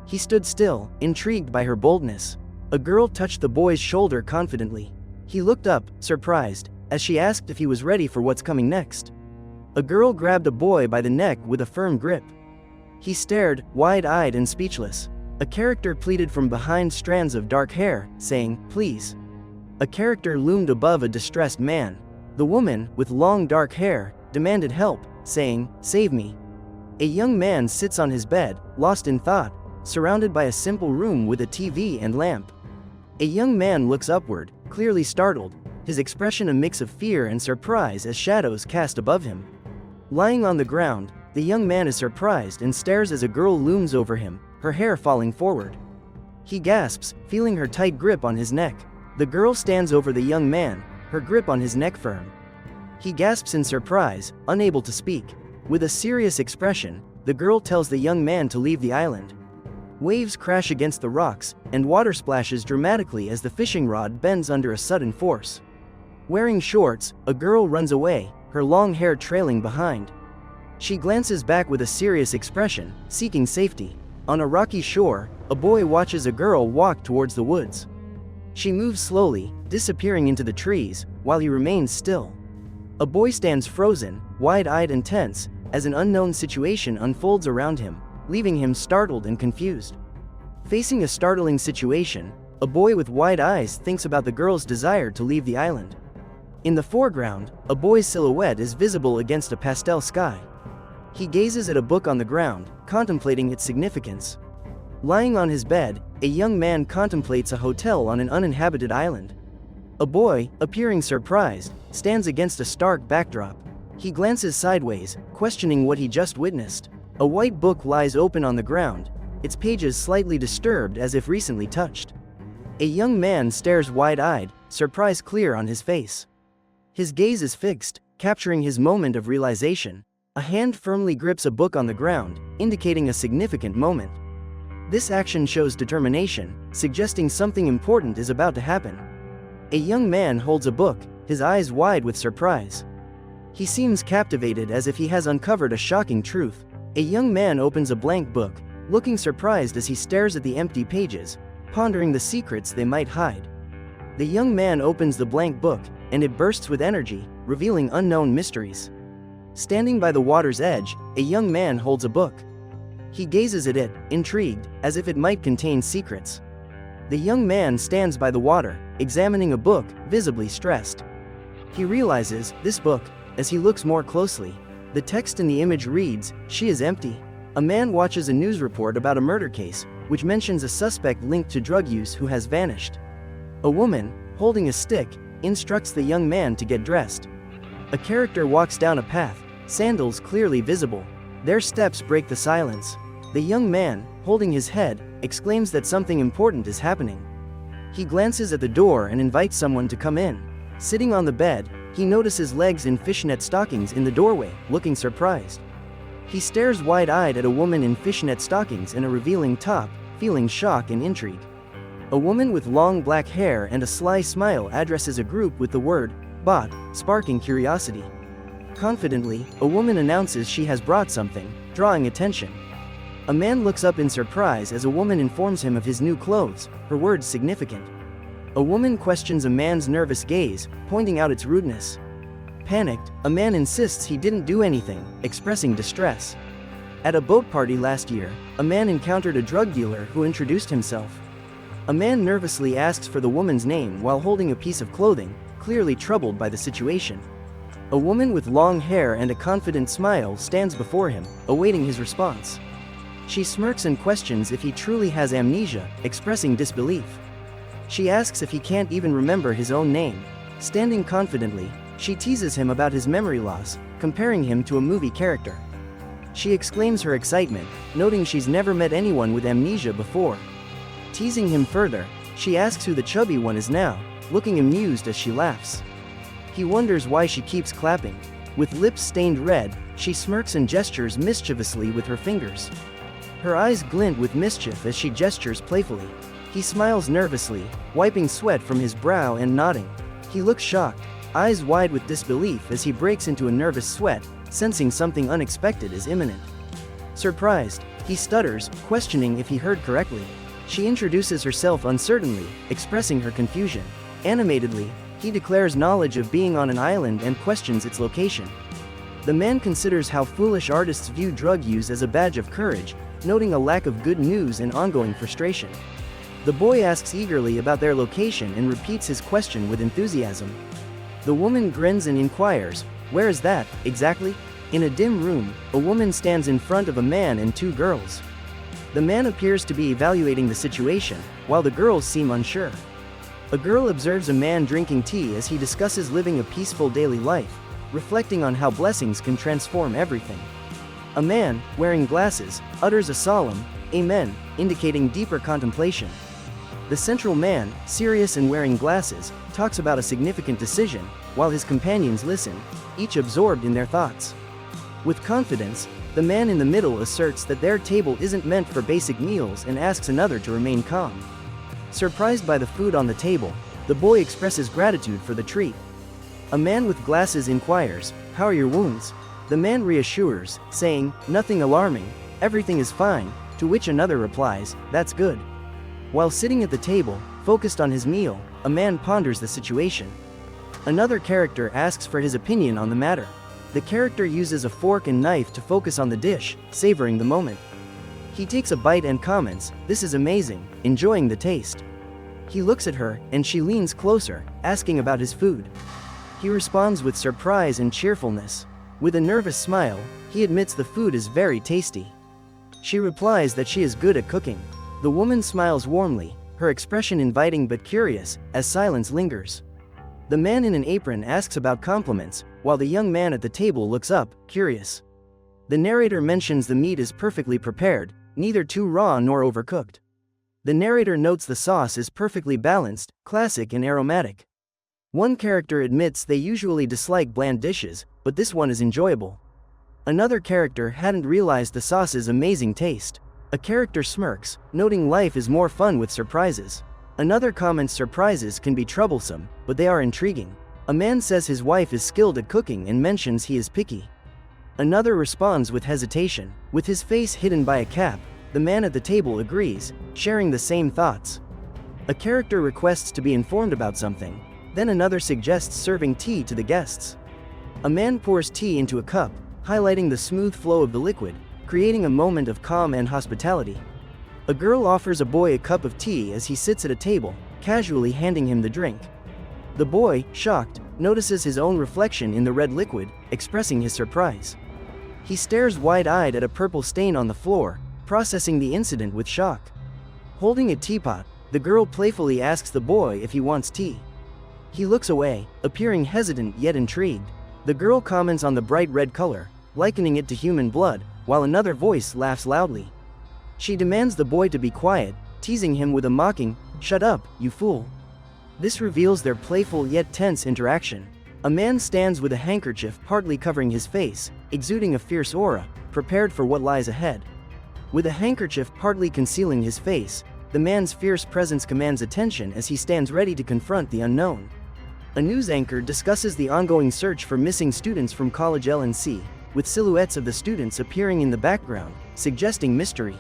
He stood still, intrigued by her boldness. A girl touched the boy's shoulder confidently. He looked up, surprised, as she asked if he was ready for what's coming next. A girl grabbed a boy by the neck with a firm grip. He stared, wide-eyed and speechless. A character pleaded from behind strands of dark hair, saying, "Please." A character loomed above a distressed man. The woman, with long dark hair, demanded help, saying, "Save me." A young man sits on his bed, lost in thought, surrounded by a simple room with a TV and lamp. A young man looks upward, clearly startled, his expression a mix of fear and surprise as shadows cast above him. Lying on the ground, the young man is surprised and stares as a girl looms over him, her hair falling forward. He gasps, feeling her tight grip on his neck. The girl stands over the young man, her grip on his neck firm. He gasps in surprise, unable to speak. With a serious expression, the girl tells the young man to leave the island. Waves crash against the rocks, and water splashes dramatically as the fishing rod bends under a sudden force. Wearing shorts, a girl runs away, her long hair trailing behind. She glances back with a serious expression, seeking safety. On a rocky shore, a boy watches a girl walk towards the woods. She moves slowly, disappearing into the trees, while he remains still. A boy stands frozen, wide-eyed and tense, as an unknown situation unfolds around him, leaving him startled and confused. Facing a startling situation, a boy with wide eyes thinks about the girl's desire to leave the island. In the foreground, a boy's silhouette is visible against a pastel sky. He gazes at a book on the ground, contemplating its significance. Lying on his bed, a young man contemplates a hotel on an uninhabited island. A boy, appearing surprised, stands against a stark backdrop. He glances sideways, questioning what he just witnessed. A white book lies open on the ground, its pages slightly disturbed as if recently touched. A young man stares wide-eyed, surprise clear on his face. His gaze is fixed, capturing his moment of realization. A hand firmly grips a book on the ground, indicating a significant moment. This action shows determination, suggesting something important is about to happen. A young man holds a book, his eyes wide with surprise. He seems captivated as if he has uncovered a shocking truth. A young man opens a blank book, looking surprised as he stares at the empty pages, pondering the secrets they might hide. The young man opens the blank book, and it bursts with energy, revealing unknown mysteries. Standing by the water's edge, a young man holds a book. He gazes at it, intrigued, as if it might contain secrets. The young man stands by the water, examining a book, visibly stressed. He realizes, this book, as he looks more closely. The text in the image reads, "She is empty." A man watches a news report about a murder case, which mentions a suspect linked to drug use who has vanished. A woman, holding a stick, instructs the young man to get dressed. A character walks down a path, sandals clearly visible. Their steps break the silence. The young man, holding his head, exclaims that something important is happening. He glances at the door and invites someone to come in. Sitting on the bed, he notices legs in fishnet stockings in the doorway, looking surprised. He stares wide-eyed at a woman in fishnet stockings and a revealing top, feeling shock and intrigue. A woman with long black hair and a sly smile addresses a group with the word, "bot," sparking curiosity. Confidently, a woman announces she has brought something, drawing attention. A man looks up in surprise as a woman informs him of his new clothes, her words significant. A woman questions a man's nervous gaze, pointing out its rudeness. Panicked, a man insists he didn't do anything, expressing distress. At a boat party last year, a man encountered a drug dealer who introduced himself. A man nervously asks for the woman's name while holding a piece of clothing, clearly troubled by the situation. A woman with long hair and a confident smile stands before him, awaiting his response. She smirks and questions if he truly has amnesia, expressing disbelief. She asks if he can't even remember his own name. Standing confidently, she teases him about his memory loss, comparing him to a movie character. She exclaims her excitement, noting she's never met anyone with amnesia before. Teasing him further, she asks who the chubby one is now, looking amused as she laughs. He wonders why she keeps clapping. With lips stained red, she smirks and gestures mischievously with her fingers. Her eyes glint with mischief as she gestures playfully. He smiles nervously, wiping sweat from his brow and nodding. He looks shocked, eyes wide with disbelief as he breaks into a nervous sweat, sensing something unexpected is imminent. Surprised, he stutters, questioning if he heard correctly. She introduces herself uncertainly, expressing her confusion. Animatedly, he declares knowledge of being on an island and questions its location. The man considers how foolish artists view drug use as a badge of courage, noting a lack of good news and ongoing frustration. The boy asks eagerly about their location and repeats his question with enthusiasm. The woman grins and inquires, "Where is that, exactly?" In a dim room, a woman stands in front of a man and two girls. The man appears to be evaluating the situation, while the girls seem unsure. A girl observes a man drinking tea as he discusses living a peaceful daily life, reflecting on how blessings can transform everything. A man, wearing glasses, utters a solemn, "Amen," indicating deeper contemplation. The central man, serious and wearing glasses, talks about a significant decision, while his companions listen, each absorbed in their thoughts. With confidence, the man in the middle asserts that their table isn't meant for basic meals and asks another to remain calm. Surprised by the food on the table, the boy expresses gratitude for the treat. A man with glasses inquires, "How are your wounds?" The man reassures, saying, "Nothing alarming, everything is fine," to which another replies, "That's good." While sitting at the table, focused on his meal, a man ponders the situation. Another character asks for his opinion on the matter. The character uses a fork and knife to focus on the dish, savoring the moment. He takes a bite and comments, "This is amazing," enjoying the taste. He looks at her, and she leans closer, asking about his food. He responds with surprise and cheerfulness. With a nervous smile, he admits the food is very tasty. She replies that she is good at cooking. The woman smiles warmly, her expression inviting but curious, as silence lingers. The man in an apron asks about compliments, while the young man at the table looks up, curious. The narrator mentions the meat is perfectly prepared, neither too raw nor overcooked. The narrator notes the sauce is perfectly balanced, classic and aromatic. One character admits they usually dislike bland dishes, but this one is enjoyable. Another character hadn't realized the sauce's amazing taste. A character smirks, noting life is more fun with surprises. Another comments surprises can be troublesome, but they are intriguing. A man says his wife is skilled at cooking and mentions he is picky. Another responds with hesitation. With his face hidden by a cap, the man at the table agrees, sharing the same thoughts. A character requests to be informed about something, then another suggests serving tea to the guests. A man pours tea into a cup, highlighting the smooth flow of the liquid, creating a moment of calm and hospitality. A girl offers a boy a cup of tea as he sits at a table, casually handing him the drink. The boy, shocked, notices his own reflection in the red liquid, expressing his surprise. He stares wide-eyed at a purple stain on the floor, processing the incident with shock. Holding a teapot, the girl playfully asks the boy if he wants tea. He looks away, appearing hesitant yet intrigued. The girl comments on the bright red color, likening it to human blood, while another voice laughs loudly. She demands the boy to be quiet, teasing him with a mocking, "Shut up, you fool." This reveals their playful yet tense interaction. A man stands with a handkerchief partly covering his face, exuding a fierce aura, prepared for what lies ahead. With a handkerchief partly concealing his face, the man's fierce presence commands attention as he stands ready to confront the unknown. A news anchor discusses the ongoing search for missing students from college L&C, with silhouettes of the students appearing in the background, suggesting mystery.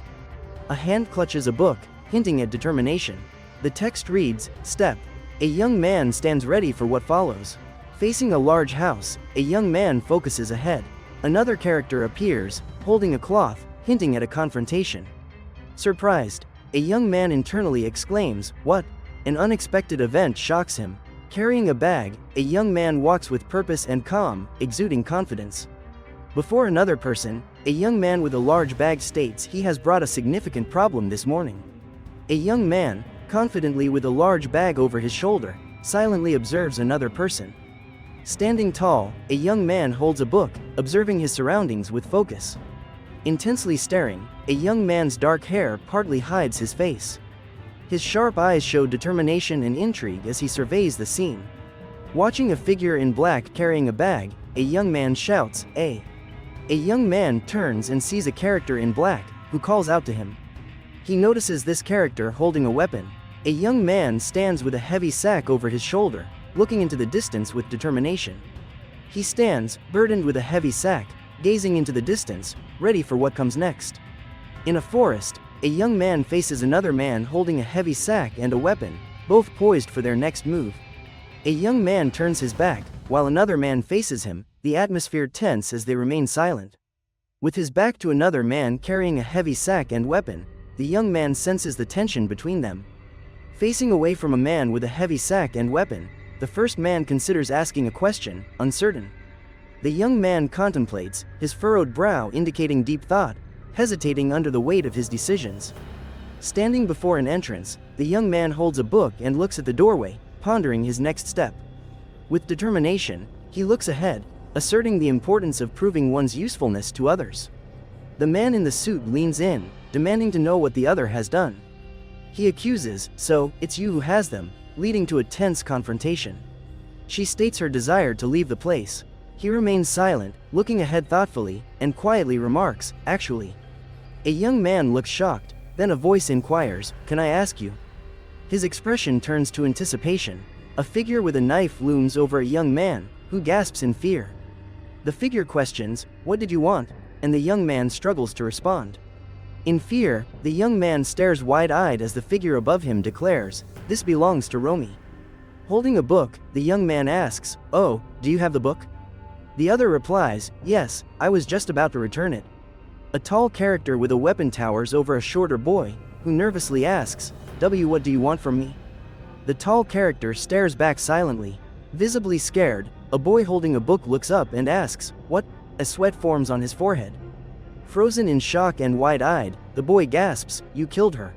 A hand clutches a book, hinting at determination. The text reads, "Step." A young man stands ready for what follows. Facing a large house, a young man focuses ahead. Another character appears, holding a cloth, hinting at a confrontation. Surprised, a young man internally exclaims, "What?" An unexpected event shocks him. Carrying a bag, a young man walks with purpose and calm, exuding confidence. Before another person, a young man with a large bag states he has brought a significant problem this morning. A young man, confidently with a large bag over his shoulder, silently observes another person. Standing tall, a young man holds a book, observing his surroundings with focus. Intensely staring, a young man's dark hair partly hides his face. His sharp eyes show determination and intrigue as he surveys the scene. Watching a figure in black carrying a bag, a young man shouts, "Hey!" A young man turns and sees a character in black, who calls out to him. He notices this character holding a weapon. A young man stands with a heavy sack over his shoulder, looking into the distance with determination. He stands, burdened with a heavy sack, gazing into the distance, ready for what comes next. In a forest, a young man faces another man holding a heavy sack and a weapon, both poised for their next move. A young man turns his back, while another man faces him, the atmosphere tense as they remain silent. With his back to another man carrying a heavy sack and weapon, the young man senses the tension between them. Facing away from a man with a heavy sack and weapon, the first man considers asking a question, uncertain. The young man contemplates, his furrowed brow indicating deep thought, hesitating under the weight of his decisions. Standing before an entrance, the young man holds a book and looks at the doorway, pondering his next step. With determination, he looks ahead, asserting the importance of proving one's usefulness to others. The man in the suit leans in, demanding to know what the other has done. He accuses, "So, it's you who has them," leading to a tense confrontation. She states her desire to leave the place. He remains silent, looking ahead thoughtfully, and quietly remarks, "Actually." A young man looks shocked, then a voice inquires, "Can I ask you?" His expression turns to anticipation. A figure with a knife looms over a young man, who gasps in fear. The figure questions, "What did you want?" and the young man struggles to respond. In fear, the young man stares wide-eyed as the figure above him declares, "This belongs to Romy." Holding a book, the young man asks, "Oh, do you have the book?" The other replies, "Yes, I was just about to return it." A tall character with a weapon towers over a shorter boy, who nervously asks, "What do you want from me?" The tall character stares back silently. Visibly scared, a boy holding a book looks up and asks, "What?" A sweat forms on his forehead. Frozen in shock and wide-eyed, the boy gasps, "You killed her."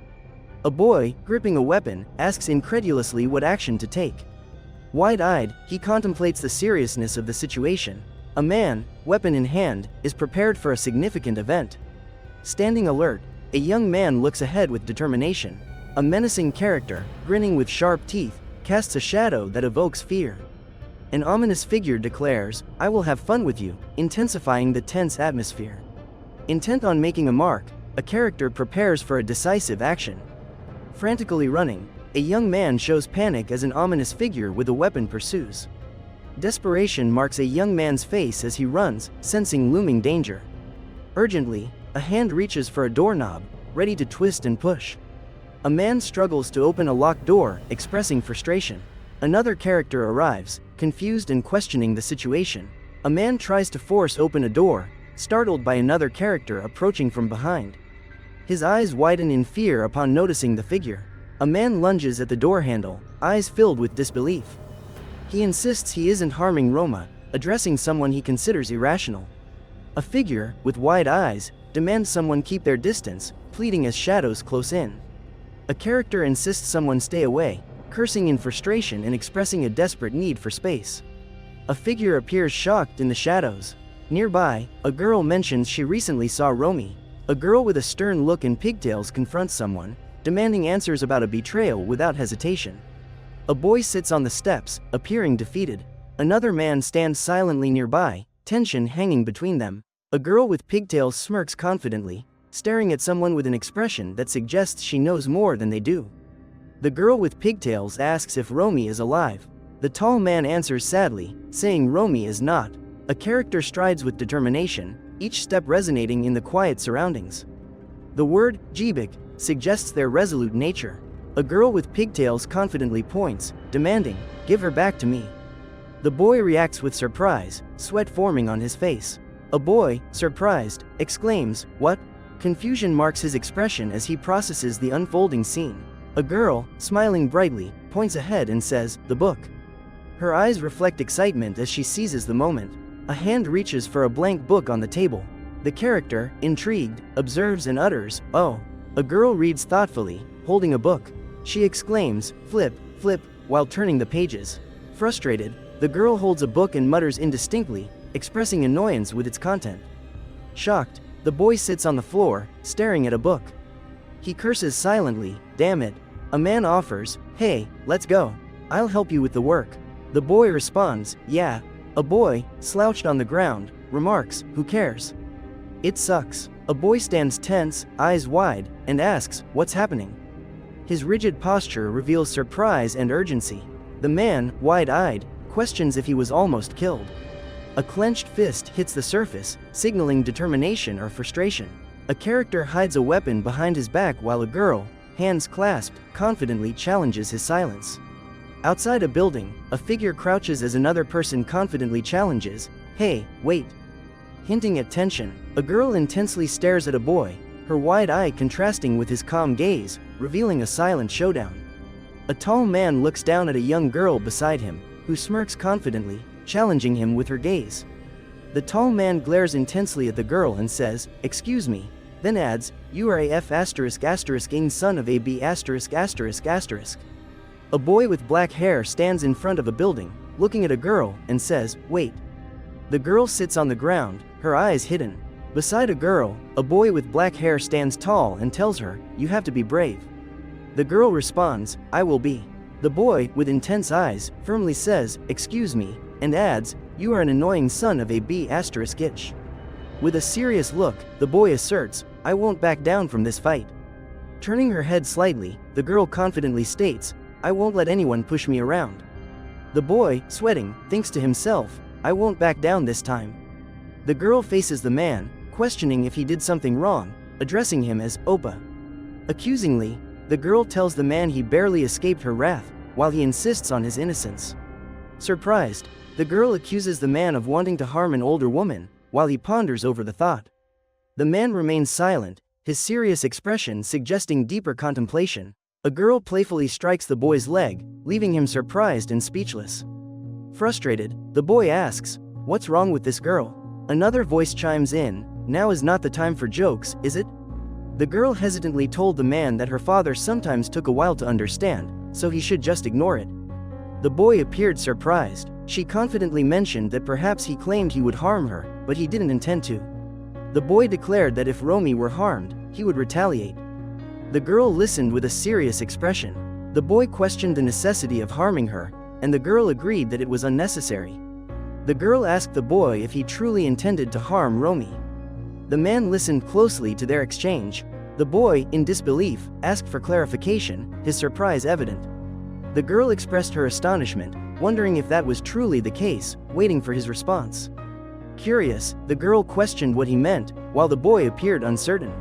A boy, gripping a weapon, asks incredulously what action to take. Wide-eyed, he contemplates the seriousness of the situation. A man, weapon in hand, is prepared for a significant event. Standing alert, a young man looks ahead with determination. A menacing character, grinning with sharp teeth, casts a shadow that evokes fear. An ominous figure declares, "I will have fun with you," intensifying the tense atmosphere. Intent on making a mark, a character prepares for a decisive action. Frantically running, a young man shows panic as an ominous figure with a weapon pursues. Desperation marks a young man's face as he runs, sensing looming danger. Urgently, a hand reaches for a doorknob, ready to twist and push. A man struggles to open a locked door, expressing frustration. Another character arrives, confused and questioning the situation. A man tries to force open a door, startled by another character approaching from behind. His eyes widen in fear upon noticing the figure. A man lunges at the door handle, eyes filled with disbelief. He insists he isn't harming Roma, addressing someone he considers irrational. A figure, with wide eyes, demands someone keep their distance, pleading as shadows close in. A character insists someone stay away, cursing in frustration and expressing a desperate need for space. A figure appears shocked in the shadows. Nearby, a girl mentions she recently saw Romy. A girl with a stern look and pigtails confronts someone, demanding answers about a betrayal without hesitation. A boy sits on the steps, appearing defeated. Another man stands silently nearby, tension hanging between them. A girl with pigtails smirks confidently, staring at someone with an expression that suggests she knows more than they do. The girl with pigtails asks if Romy is alive. The tall man answers sadly, saying Romy is not. A character strides with determination, each step resonating in the quiet surroundings. The word, jibik, suggests their resolute nature. A girl with pigtails confidently points, demanding, "Give her back to me." The boy reacts with surprise, sweat forming on his face. A boy, surprised, exclaims, "What?" Confusion marks his expression as he processes the unfolding scene. A girl, smiling brightly, points ahead and says, "The book." Her eyes reflect excitement as she seizes the moment. A hand reaches for a blank book on the table. The character, intrigued, observes and utters, "Oh." A girl reads thoughtfully, holding a book. She exclaims, "Flip, flip," while turning the pages. Frustrated, the girl holds a book and mutters indistinctly, expressing annoyance with its content. Shocked, the boy sits on the floor, staring at a book. He curses silently, "Damn it." A man offers, "Hey, let's go. I'll help you with the work." The boy responds, "Yeah." A boy, slouched on the ground, remarks, "Who cares? It sucks." A boy stands tense, eyes wide, and asks, "What's happening?" His rigid posture reveals surprise and urgency. The man, wide-eyed, questions if he was almost killed. A clenched fist hits the surface, signaling determination or frustration. A character hides a weapon behind his back while a girl, hands clasped, confidently challenges his silence. Outside a building, a figure crouches as another person confidently challenges, "Hey, wait." Hinting at tension, a girl intensely stares at a boy, her wide eye contrasting with his calm gaze, revealing a silent showdown. A tall man looks down at a young girl beside him, who smirks confidently, challenging him with her gaze. The tall man glares intensely at the girl and says, "Excuse me," then adds, "You are a F***ing son of a B*******. A boy with black hair stands in front of a building, looking at a girl, and says, "Wait." The girl sits on the ground, her eyes hidden. Beside a girl, a boy with black hair stands tall and tells her, "You have to be brave." The girl responds, "I will be." The boy, with intense eyes, firmly says, "Excuse me," and adds, "You are an annoying son of a B******. With a serious look, the boy asserts, "I won't back down from this fight." Turning her head slightly, the girl confidently states, "I won't let anyone push me around." The boy, sweating, thinks to himself, "I won't back down this time." The girl faces the man, questioning if he did something wrong, addressing him as Oppa. Accusingly, the girl tells the man he barely escaped her wrath, while he insists on his innocence. Surprised, the girl accuses the man of wanting to harm an older woman, while he ponders over the thought. The man remains silent, his serious expression suggesting deeper contemplation. A girl playfully strikes the boy's leg, leaving him surprised and speechless. Frustrated, the boy asks, "What's wrong with this girl?" Another voice chimes in, "Now is not the time for jokes, is it?" The girl hesitantly told the man that her father sometimes took a while to understand, so he should just ignore it. The boy appeared surprised. She confidently mentioned that perhaps he claimed he would harm her, but he didn't intend to. The boy declared that if Romy were harmed, he would retaliate. The girl listened with a serious expression. The boy questioned the necessity of harming her, and the girl agreed that it was unnecessary. The girl asked the boy if he truly intended to harm Romy. The man listened closely to their exchange. The boy, in disbelief, asked for clarification, his surprise evident. The girl expressed her astonishment, wondering if that was truly the case, waiting for his response. Curious, the girl questioned what he meant, while the boy appeared uncertain.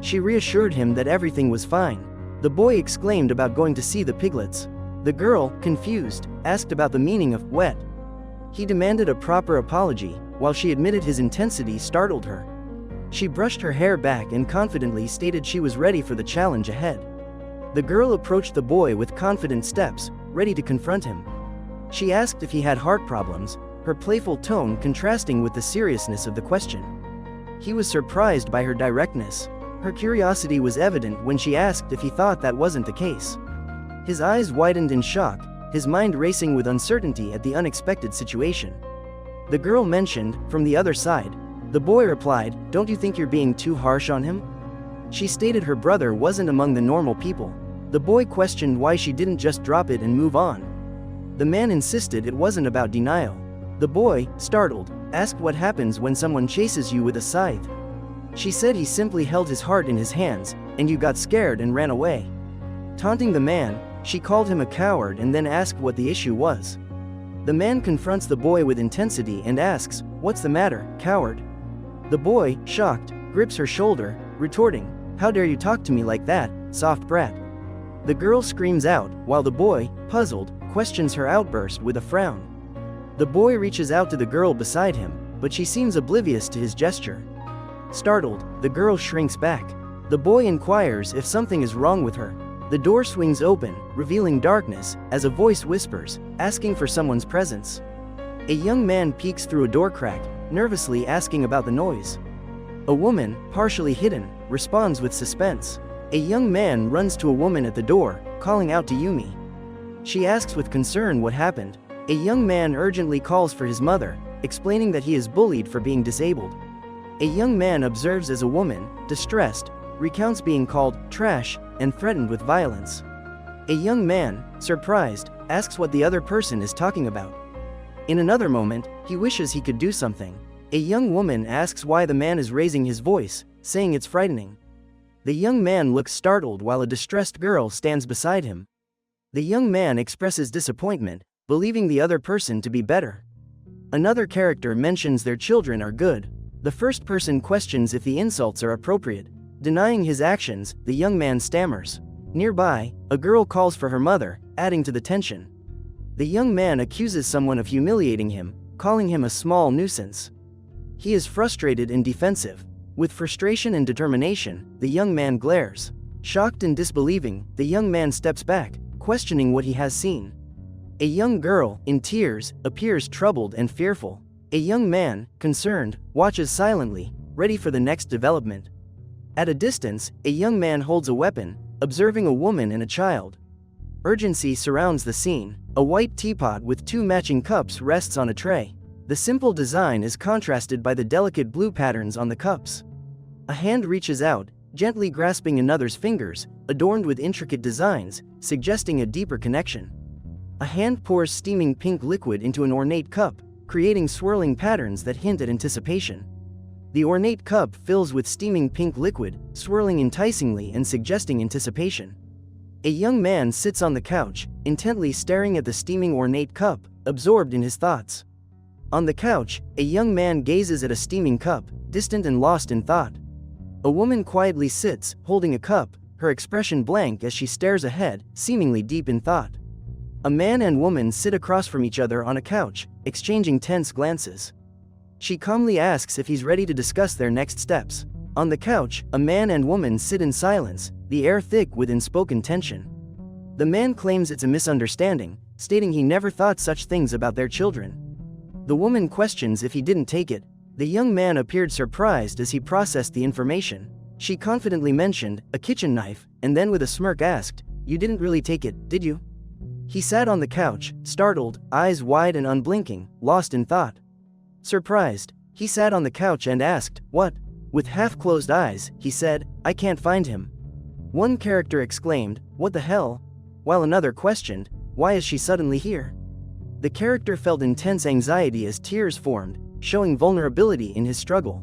She reassured him that everything was fine. The boy exclaimed about going to see the piglets. The girl, confused, asked about the meaning of wet. He demanded a proper apology, while she admitted his intensity startled her. She brushed her hair back and confidently stated she was ready for the challenge ahead. The girl approached the boy with confident steps, ready to confront him. She asked if he had heart problems, her playful tone contrasting with the seriousness of the question. He was surprised by her directness. Her curiosity was evident when she asked if he thought that wasn't the case. His eyes widened in shock, his mind racing with uncertainty at the unexpected situation. The girl mentioned, from the other side. The boy replied, "Don't you think you're being too harsh on him?" She stated her brother wasn't among the normal people. The boy questioned why she didn't just drop it and move on. The man insisted it wasn't about denial. The boy, startled, asked what happens when someone chases you with a scythe. She said he simply held his heart in his hands, and you got scared and ran away. Taunting the man, she called him a coward and then asked what the issue was. The man confronts the boy with intensity and asks, "What's the matter, coward?" The boy, shocked, grips her shoulder, retorting, "How dare you talk to me like that, soft brat?" The girl screams out, while the boy, puzzled, questions her outburst with a frown. The boy reaches out to the girl beside him, but she seems oblivious to his gesture. Startled, the girl shrinks back. The boy inquires if something is wrong with her. The door swings open, revealing darkness, as a voice whispers, asking for someone's presence. A young man peeks through a door crack, nervously asking about the noise. A woman, partially hidden, responds with suspense. A young man runs to a woman at the door, calling out to Yumi. She asks with concern what happened. A young man urgently calls for his mother, explaining that he is bullied for being disabled. A young man observes as a woman, distressed, recounts being called trash and threatened with violence. A young man, surprised, asks what the other person is talking about. In another moment, he wishes he could do something. A young woman asks why the man is raising his voice, saying it's frightening. The young man looks startled while a distressed girl stands beside him. The young man expresses disappointment, believing the other person to be better. Another character mentions their children are good. The first person questions if the insults are appropriate. Denying his actions, the young man stammers. Nearby, a girl calls for her mother, adding to the tension. The young man accuses someone of humiliating him, calling him a small nuisance. He is frustrated and defensive. With frustration and determination, the young man glares. Shocked and disbelieving, the young man steps back, questioning what he has seen. A young girl, in tears, appears troubled and fearful. A young man, concerned, watches silently, ready for the next development. At a distance, a young man holds a weapon, observing a woman and a child. Urgency surrounds the scene. A white teapot with two matching cups rests on a tray. The simple design is contrasted by the delicate blue patterns on the cups. A hand reaches out, gently grasping another's fingers, adorned with intricate designs, suggesting a deeper connection. A hand pours steaming pink liquid into an ornate cup, creating swirling patterns that hint at anticipation. The ornate cup fills with steaming pink liquid, swirling enticingly and suggesting anticipation. A young man sits on the couch, intently staring at the steaming ornate cup, absorbed in his thoughts. On the couch, a young man gazes at a steaming cup, distant and lost in thought. A woman quietly sits, holding a cup, her expression blank as she stares ahead, seemingly deep in thought. A man and woman sit across from each other on a couch, exchanging tense glances. She calmly asks if he's ready to discuss their next steps. On the couch, a man and woman sit in silence, the air thick with unspoken tension. The man claims it's a misunderstanding, stating he never thought such things about their children. The woman questions if he didn't take it. The young man appeared surprised as he processed the information. She confidently mentioned a kitchen knife, and then with a smirk asked, "You didn't really take it, did you?" He sat on the couch, startled, eyes wide and unblinking, lost in thought. Surprised, he sat on the couch and asked, "What?" With half-closed eyes, he said, "I can't find him." One character exclaimed, "What the hell?" While another questioned, "Why is she suddenly here?" The character felt intense anxiety as tears formed, showing vulnerability in his struggle.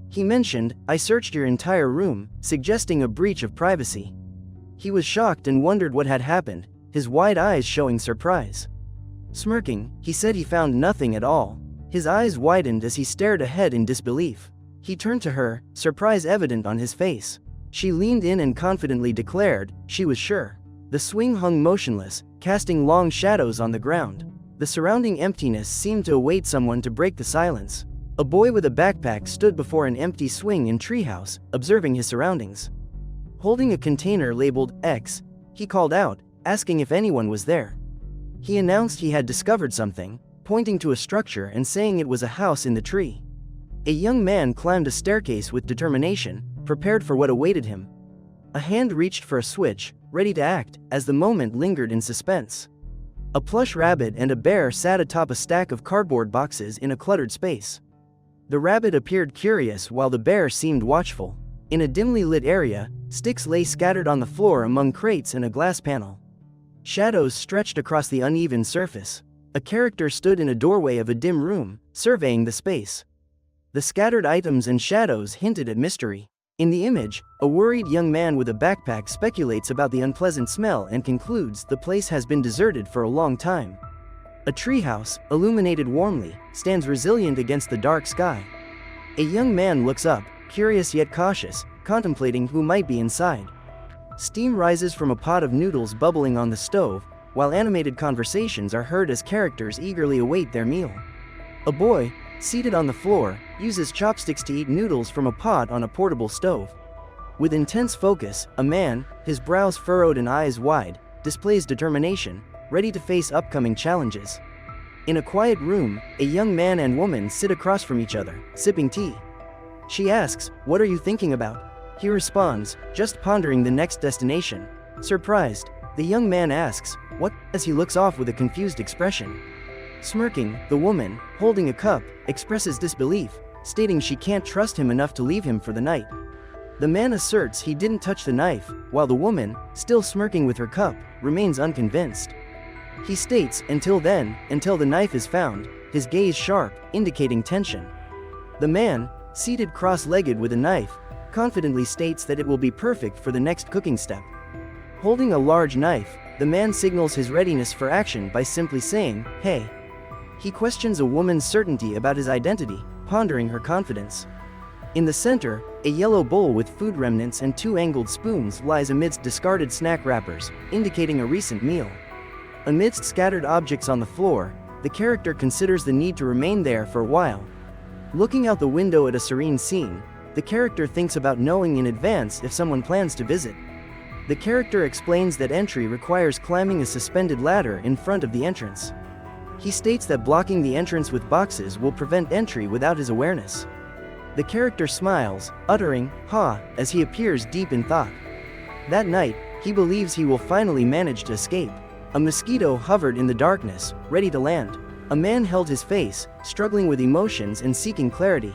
He mentioned, "I searched your entire room," suggesting a breach of privacy. He was shocked and wondered what had happened, his wide eyes showing surprise. Smirking, he said he found nothing at all. His eyes widened as he stared ahead in disbelief. He turned to her, surprise evident on his face. She leaned in and confidently declared she was sure. The swing hung motionless, casting long shadows on the ground. The surrounding emptiness seemed to await someone to break the silence. A boy with a backpack stood before an empty swing in treehouse, observing his surroundings. Holding a container labeled X, he called out, asking if anyone was there. He announced he had discovered something, pointing to a structure and saying it was a house in the tree. A young man climbed a staircase with determination, prepared for what awaited him. A hand reached for a switch, ready to act, as the moment lingered in suspense. A plush rabbit and a bear sat atop a stack of cardboard boxes in a cluttered space. The rabbit appeared curious while the bear seemed watchful. In a dimly lit area, sticks lay scattered on the floor among crates and a glass panel. Shadows stretched across the uneven surface. A character stood in a doorway of a dim room, surveying the space. The scattered items and shadows hinted at mystery. In the image, a worried young man with a backpack speculates about the unpleasant smell and concludes the place has been deserted for a long time. A treehouse, illuminated warmly, stands resilient against the dark sky. A young man looks up, curious yet cautious, contemplating who might be inside. Steam rises from a pot of noodles bubbling on the stove, while animated conversations are heard as characters eagerly await their meal. A boy, seated on the floor, uses chopsticks to eat noodles from a pot on a portable stove. With intense focus, a man, his brows furrowed and eyes wide, displays determination, ready to face upcoming challenges. In a quiet room, a young man and woman sit across from each other, sipping tea. She asks, "What are you thinking about?" He responds, "Just pondering the next destination." Surprised, the young man asks, "What?" as he looks off with a confused expression. Smirking, the woman, holding a cup, expresses disbelief, stating she can't trust him enough to leave him for the night. The man asserts he didn't touch the knife, while the woman, still smirking with her cup, remains unconvinced. He states, until then, until the knife is found, his gaze sharp, indicating tension. The man, seated cross-legged with a knife, confidently states that it will be perfect for the next cooking step. Holding a large knife, the man signals his readiness for action by simply saying, "Hey." He questions a woman's certainty about his identity, pondering her confidence. In the center, a yellow bowl with food remnants and two angled spoons lies amidst discarded snack wrappers, indicating a recent meal. Amidst scattered objects on the floor, the character considers the need to remain there for a while. Looking out the window at a serene scene, the character thinks about knowing in advance if someone plans to visit. The character explains that entry requires climbing a suspended ladder in front of the entrance. He states that blocking the entrance with boxes will prevent entry without his awareness. The character smiles, uttering, "Ha," as he appears deep in thought. That night, he believes he will finally manage to escape. A mosquito hovered in the darkness, ready to land. A man held his face, struggling with emotions and seeking clarity.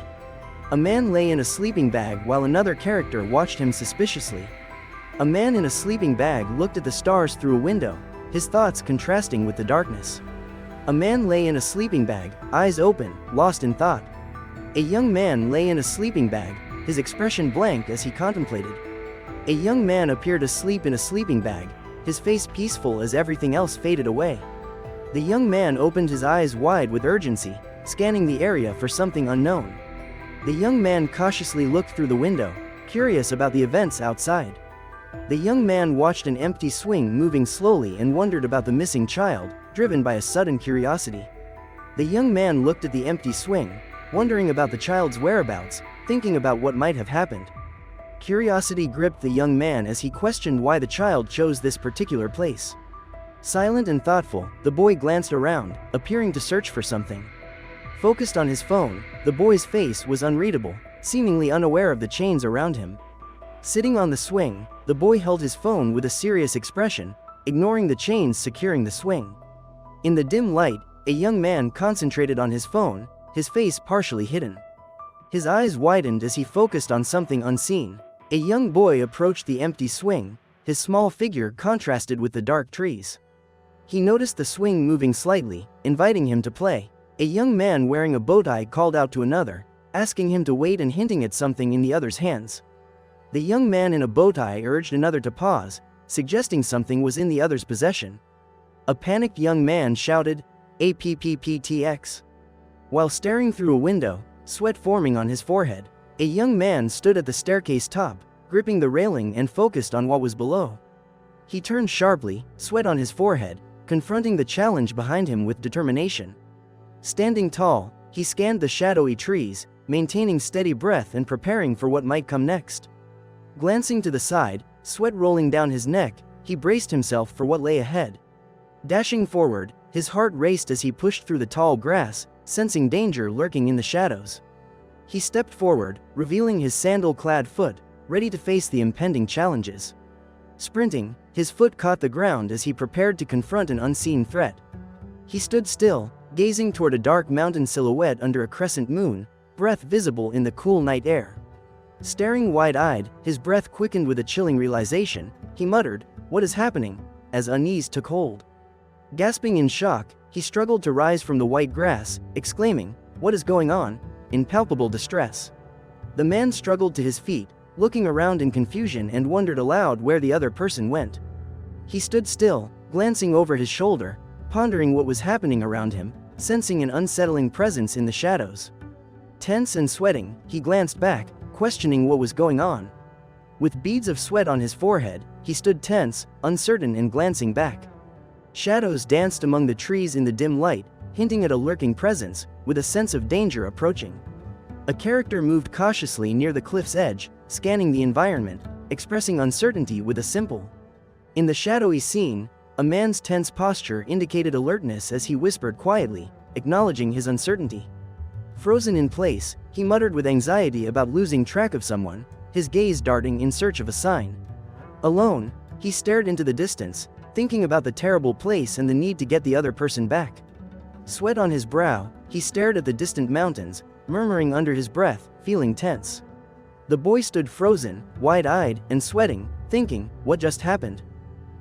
A man lay in a sleeping bag while another character watched him suspiciously. A man in a sleeping bag looked at the stars through a window, his thoughts contrasting with the darkness. A man lay in a sleeping bag, eyes open, lost in thought. A young man lay in a sleeping bag, his expression blank as he contemplated. A young man appeared asleep in a sleeping bag, his face peaceful as everything else faded away. The young man opened his eyes wide with urgency, scanning the area for something unknown. The young man cautiously looked through the window, curious about the events outside. The young man watched an empty swing moving slowly and wondered about the missing child, driven by a sudden curiosity. The young man looked at the empty swing, wondering about the child's whereabouts, thinking about what might have happened. Curiosity gripped the young man as he questioned why the child chose this particular place. Silent and thoughtful, the boy glanced around, appearing to search for something. Focused on his phone, the boy's face was unreadable, seemingly unaware of the chains around him. Sitting on the swing, the boy held his phone with a serious expression, ignoring the chains securing the swing. In the dim light, a young man concentrated on his phone, his face partially hidden. His eyes widened as he focused on something unseen. A young boy approached the empty swing, his small figure contrasted with the dark trees. He noticed the swing moving slightly, inviting him to play. A young man wearing a bow tie called out to another, asking him to wait and hinting at something in the other's hands. The young man in a bow tie urged another to pause, suggesting something was in the other's possession. A panicked young man shouted, APPPTX. While staring through a window, sweat forming on his forehead, a young man stood at the staircase top, gripping the railing and focused on what was below. He turned sharply, sweat on his forehead, confronting the challenge behind him with determination. Standing tall, he scanned the shadowy trees, maintaining steady breath and preparing for what might come next. Glancing to the side, sweat rolling down his neck, he braced himself for what lay ahead. Dashing forward, his heart raced as he pushed through the tall grass, sensing danger lurking in the shadows. He stepped forward, revealing his sandal-clad foot, ready to face the impending challenges. Sprinting, his foot caught the ground as he prepared to confront an unseen threat. He stood still, gazing toward a dark mountain silhouette under a crescent moon, breath visible in the cool night air. Staring wide-eyed, his breath quickened with a chilling realization. He muttered, "What is happening?" as unease took hold. Gasping in shock, he struggled to rise from the white grass, exclaiming, "What is going on?" in palpable distress. The man struggled to his feet, looking around in confusion and wondered aloud where the other person went. He stood still, glancing over his shoulder, pondering what was happening around him, sensing an unsettling presence in the shadows. Tense and sweating, he glanced back, questioning what was going on. With beads of sweat on his forehead, he stood tense, uncertain and glancing back. Shadows danced among the trees in the dim light, hinting at a lurking presence, with a sense of danger approaching. A character moved cautiously near the cliff's edge, scanning the environment, expressing uncertainty with a simple. In the shadowy scene, a man's tense posture indicated alertness as he whispered quietly, acknowledging his uncertainty. Frozen in place, he muttered with anxiety about losing track of someone, his gaze darting in search of a sign. Alone, he stared into the distance, thinking about the terrible place and the need to get the other person back. Sweat on his brow, he stared at the distant mountains, murmuring under his breath, feeling tense. The boy stood frozen, wide-eyed, and sweating, thinking, what just happened?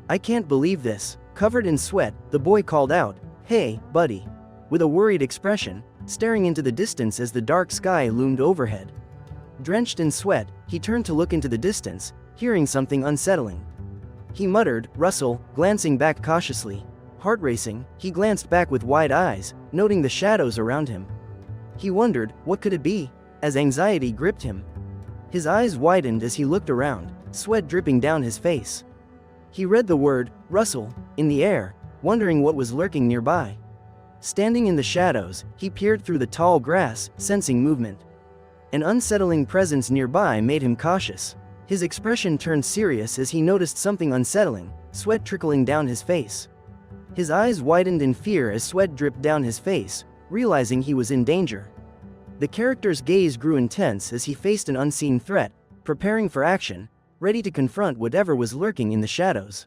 I can't believe this. Covered in sweat, the boy called out, "Hey, buddy," with a worried expression, staring into the distance as the dark sky loomed overhead. Drenched in sweat, he turned to look into the distance, hearing something unsettling. He muttered, "Russell," glancing back cautiously. Heart racing, he glanced back with wide eyes, noting the shadows around him. He wondered, what could it be, as anxiety gripped him. His eyes widened as he looked around, sweat dripping down his face. He read the word, "Russell," in the air, wondering what was lurking nearby. Standing in the shadows, he peered through the tall grass, sensing movement. An unsettling presence nearby made him cautious. His expression turned serious as he noticed something unsettling, sweat trickling down his face. His eyes widened in fear as sweat dripped down his face, realizing he was in danger. The character's gaze grew intense as he faced an unseen threat, preparing for action, ready to confront whatever was lurking in the shadows.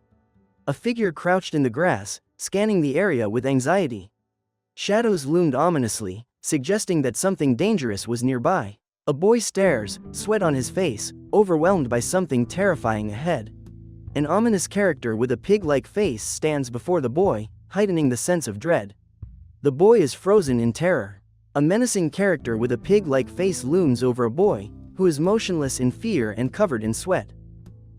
A figure crouched in the grass, scanning the area with anxiety. Shadows loomed ominously, suggesting that something dangerous was nearby. A boy stares, sweat on his face, overwhelmed by something terrifying ahead. An ominous character with a pig-like face stands before the boy, heightening the sense of dread. The boy is frozen in terror. A menacing character with a pig-like face looms over a boy, who is motionless in fear and covered in sweat.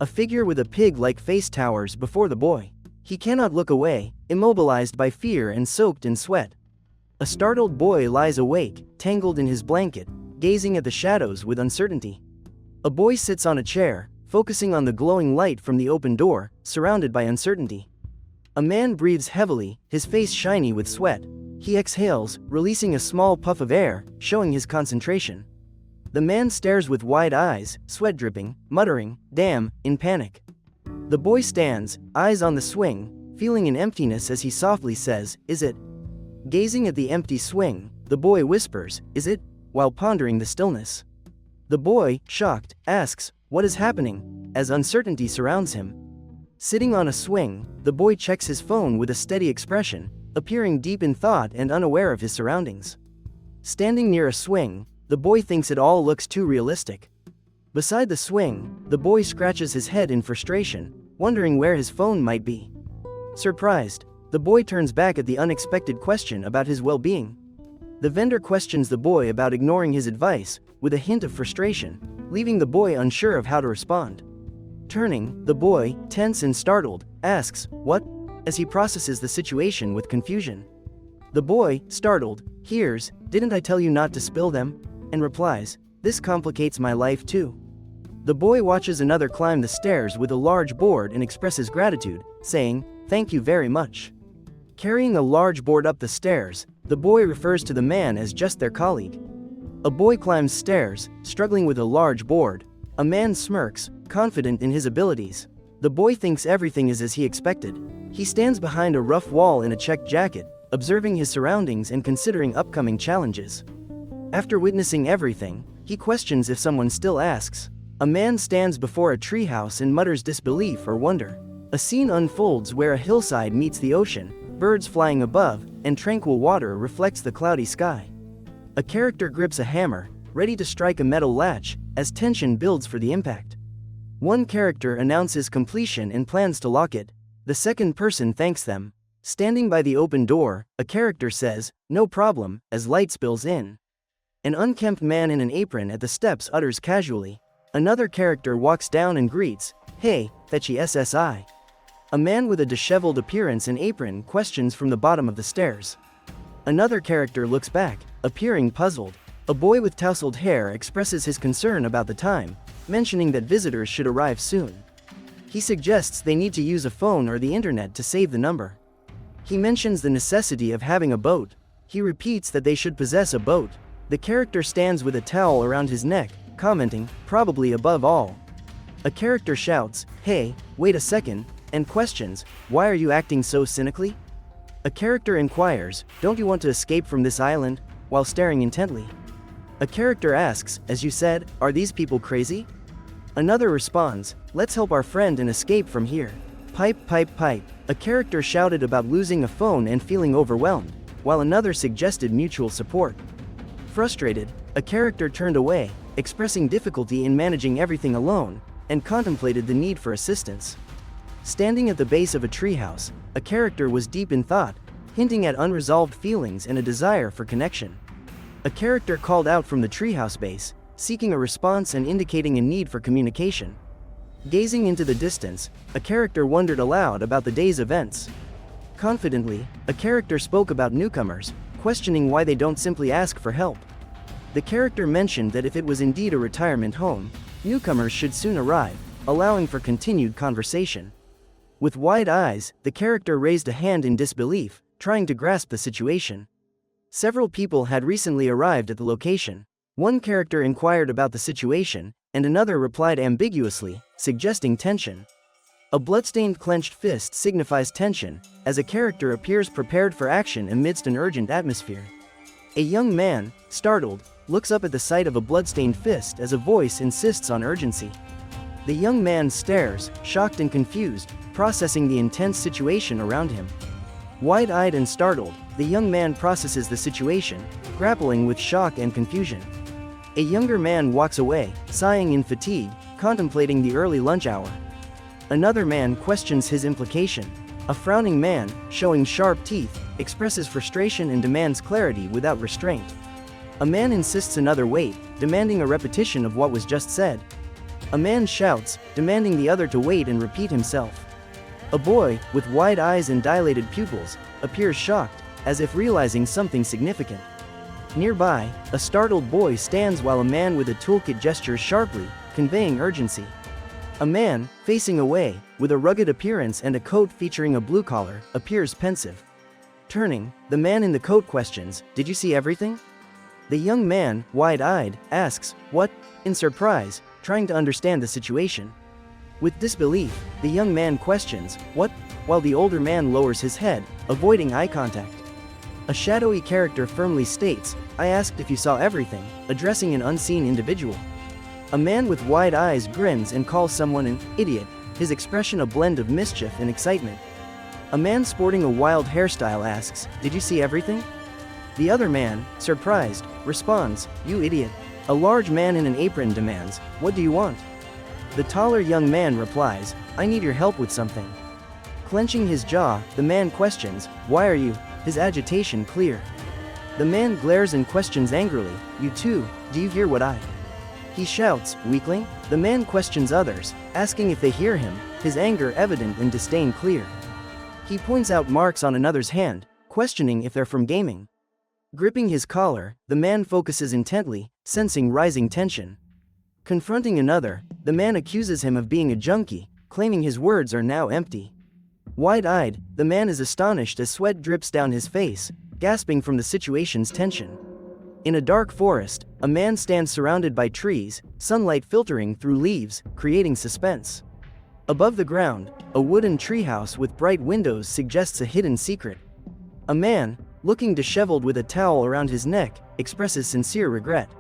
A figure with a pig-like face towers before the boy. He cannot look away, immobilized by fear and soaked in sweat. A startled boy lies awake, tangled in his blanket, gazing at the shadows with uncertainty. A boy sits on a chair, focusing on the glowing light from the open door, surrounded by uncertainty. A man breathes heavily, his face shiny with sweat. He exhales, releasing a small puff of air, showing his concentration. The man stares with wide eyes, sweat dripping, muttering, "Damn," in panic. The boy stands, eyes on the swing, feeling an emptiness as he softly says, "Is it?" Gazing at the empty swing, the boy whispers, "Is it?" while pondering the stillness. The boy, shocked, asks, "What is happening?" as uncertainty surrounds him. Sitting on a swing, the boy checks his phone with a steady expression, appearing deep in thought and unaware of his surroundings. Standing near a swing, the boy thinks it all looks too realistic. Beside the swing, the boy scratches his head in frustration, wondering where his phone might be. Surprised, the boy turns back at the unexpected question about his well-being. The vendor questions the boy about ignoring his advice, with a hint of frustration, leaving the boy unsure of how to respond. Turning, the boy, tense and startled, asks, "What?" as he processes the situation with confusion. The boy, startled, hears, "Didn't I tell you not to spill them?" and replies, "This complicates my life too." The boy watches another climb the stairs with a large board and expresses gratitude, saying, "Thank you very much." Carrying a large board up the stairs, the boy refers to the man as just their colleague. A boy climbs stairs, struggling with a large board. A man smirks, confident in his abilities. The boy thinks everything is as he expected. He stands behind a rough wall in a checked jacket, observing his surroundings and considering upcoming challenges. After witnessing everything, he questions if someone still asks. A man stands before a treehouse and mutters disbelief or wonder. A scene unfolds where a hillside meets the ocean, birds flying above, and tranquil water reflects the cloudy sky. A character grips a hammer, ready to strike a metal latch, as tension builds for the impact. One character announces completion and plans to lock it. The second person thanks them. Standing by the open door, a character says, "No problem," as light spills in. An unkempt man in an apron at the steps utters casually. Another character walks down and greets, "Hey, fetchy SSI." A man with a disheveled appearance and apron questions from the bottom of the stairs. Another character looks back, appearing puzzled. A boy with tousled hair expresses his concern about the time, mentioning that visitors should arrive soon. He suggests they need to use a phone or the internet to save the number. He mentions the necessity of having a boat. He repeats that they should possess a boat. The character stands with a towel around his neck, commenting, "Probably above all." A character shouts, "Hey, wait a second," and questions, "Why are you acting so cynically?" A character inquires, "Don't you want to escape from this island?" while staring intently. A character asks, "As you said, are these people crazy?" Another responds, "Let's help our friend and escape from here." Pipe, pipe, pipe. A character shouted about losing a phone and feeling overwhelmed, while another suggested mutual support. Frustrated, a character turned away, expressing difficulty in managing everything alone, and contemplated the need for assistance. Standing at the base of a treehouse, a character was deep in thought, hinting at unresolved feelings and a desire for connection. A character called out from the treehouse base, seeking a response and indicating a need for communication. Gazing into the distance, a character wondered aloud about the day's events. Confidently, a character spoke about newcomers, questioning why they don't simply ask for help. The character mentioned that if it was indeed a retirement home, newcomers should soon arrive, allowing for continued conversation. With wide eyes, the character raised a hand in disbelief, trying to grasp the situation. Several people had recently arrived at the location. One character inquired about the situation, and another replied ambiguously, suggesting tension. A bloodstained clenched fist signifies tension, as a character appears prepared for action amidst an urgent atmosphere. A young man, startled, looks up at the sight of a bloodstained fist as a voice insists on urgency. The young man stares, shocked and confused, processing the intense situation around him. Wide-eyed and startled, the young man processes the situation, grappling with shock and confusion. A younger man walks away, sighing in fatigue, contemplating the early lunch hour. Another man questions his implication. A frowning man, showing sharp teeth, expresses frustration and demands clarity without restraint. A man insists another wait, demanding a repetition of what was just said. A man shouts, demanding the other to wait and repeat himself. A boy, with wide eyes and dilated pupils, appears shocked, as if realizing something significant. Nearby, a startled boy stands while a man with a toolkit gestures sharply, conveying urgency. A man, facing away, with a rugged appearance and a coat featuring a blue collar, appears pensive. Turning, the man in the coat questions, "Did you see everything?" The young man, wide-eyed, asks, "What?" in surprise, trying to understand the situation. With disbelief, the young man questions, "What?" while the older man lowers his head, avoiding eye contact. A shadowy character firmly states, "I asked if you saw everything," addressing an unseen individual. A man with wide eyes grins and calls someone an idiot, his expression a blend of mischief and excitement. A man sporting a wild hairstyle asks, "Did you see everything?" The other man, surprised, responds, "You idiot." A large man in an apron demands, "What do you want?" The taller young man replies, "I need your help with something." Clenching his jaw, the man questions, "Why are you?" his agitation clear. The man glares and questions angrily, "You too, do you hear what I?" He shouts, "Weakling?" The man questions others, asking if they hear him, his anger evident and disdain clear. He points out marks on another's hand, questioning if they're from gaming. Gripping his collar, the man focuses intently, sensing rising tension. Confronting another, the man accuses him of being a junkie, claiming his words are now empty. Wide-eyed, the man is astonished as sweat drips down his face, gasping from the situation's tension. In a dark forest, a man stands surrounded by trees, sunlight filtering through leaves, creating suspense. Above the ground, a wooden treehouse with bright windows suggests a hidden secret. A man, looking disheveled with a towel around his neck, expresses sincere regret.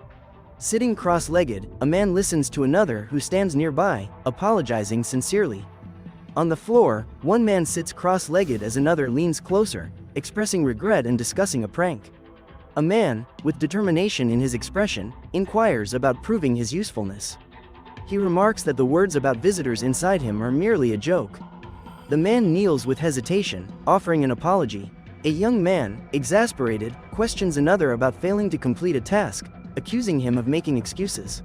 Sitting cross-legged, a man listens to another who stands nearby, apologizing sincerely. On the floor, one man sits cross-legged as another leans closer, expressing regret and discussing a prank. A man, with determination in his expression, inquires about proving his usefulness. He remarks that the words about visitors inside him are merely a joke. The man kneels with hesitation, offering an apology. A young man, exasperated, questions another about failing to complete a task, accusing him of making excuses.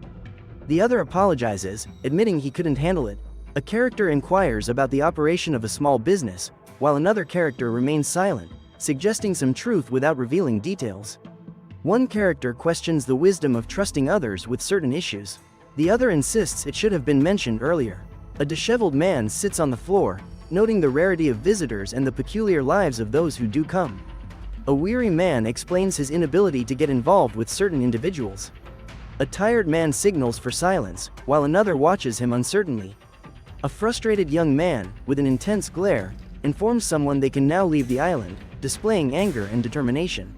The other apologizes, admitting he couldn't handle it. A character inquires about the operation of a small business, while another character remains silent, suggesting some truth without revealing details. One character questions the wisdom of trusting others with certain issues. The other insists it should have been mentioned earlier. A disheveled man sits on the floor, noting the rarity of visitors and the peculiar lives of those who do come. A weary man explains his inability to get involved with certain individuals. A tired man signals for silence, while another watches him uncertainly. A frustrated young man, with an intense glare, informs someone they can now leave the island, displaying anger and determination.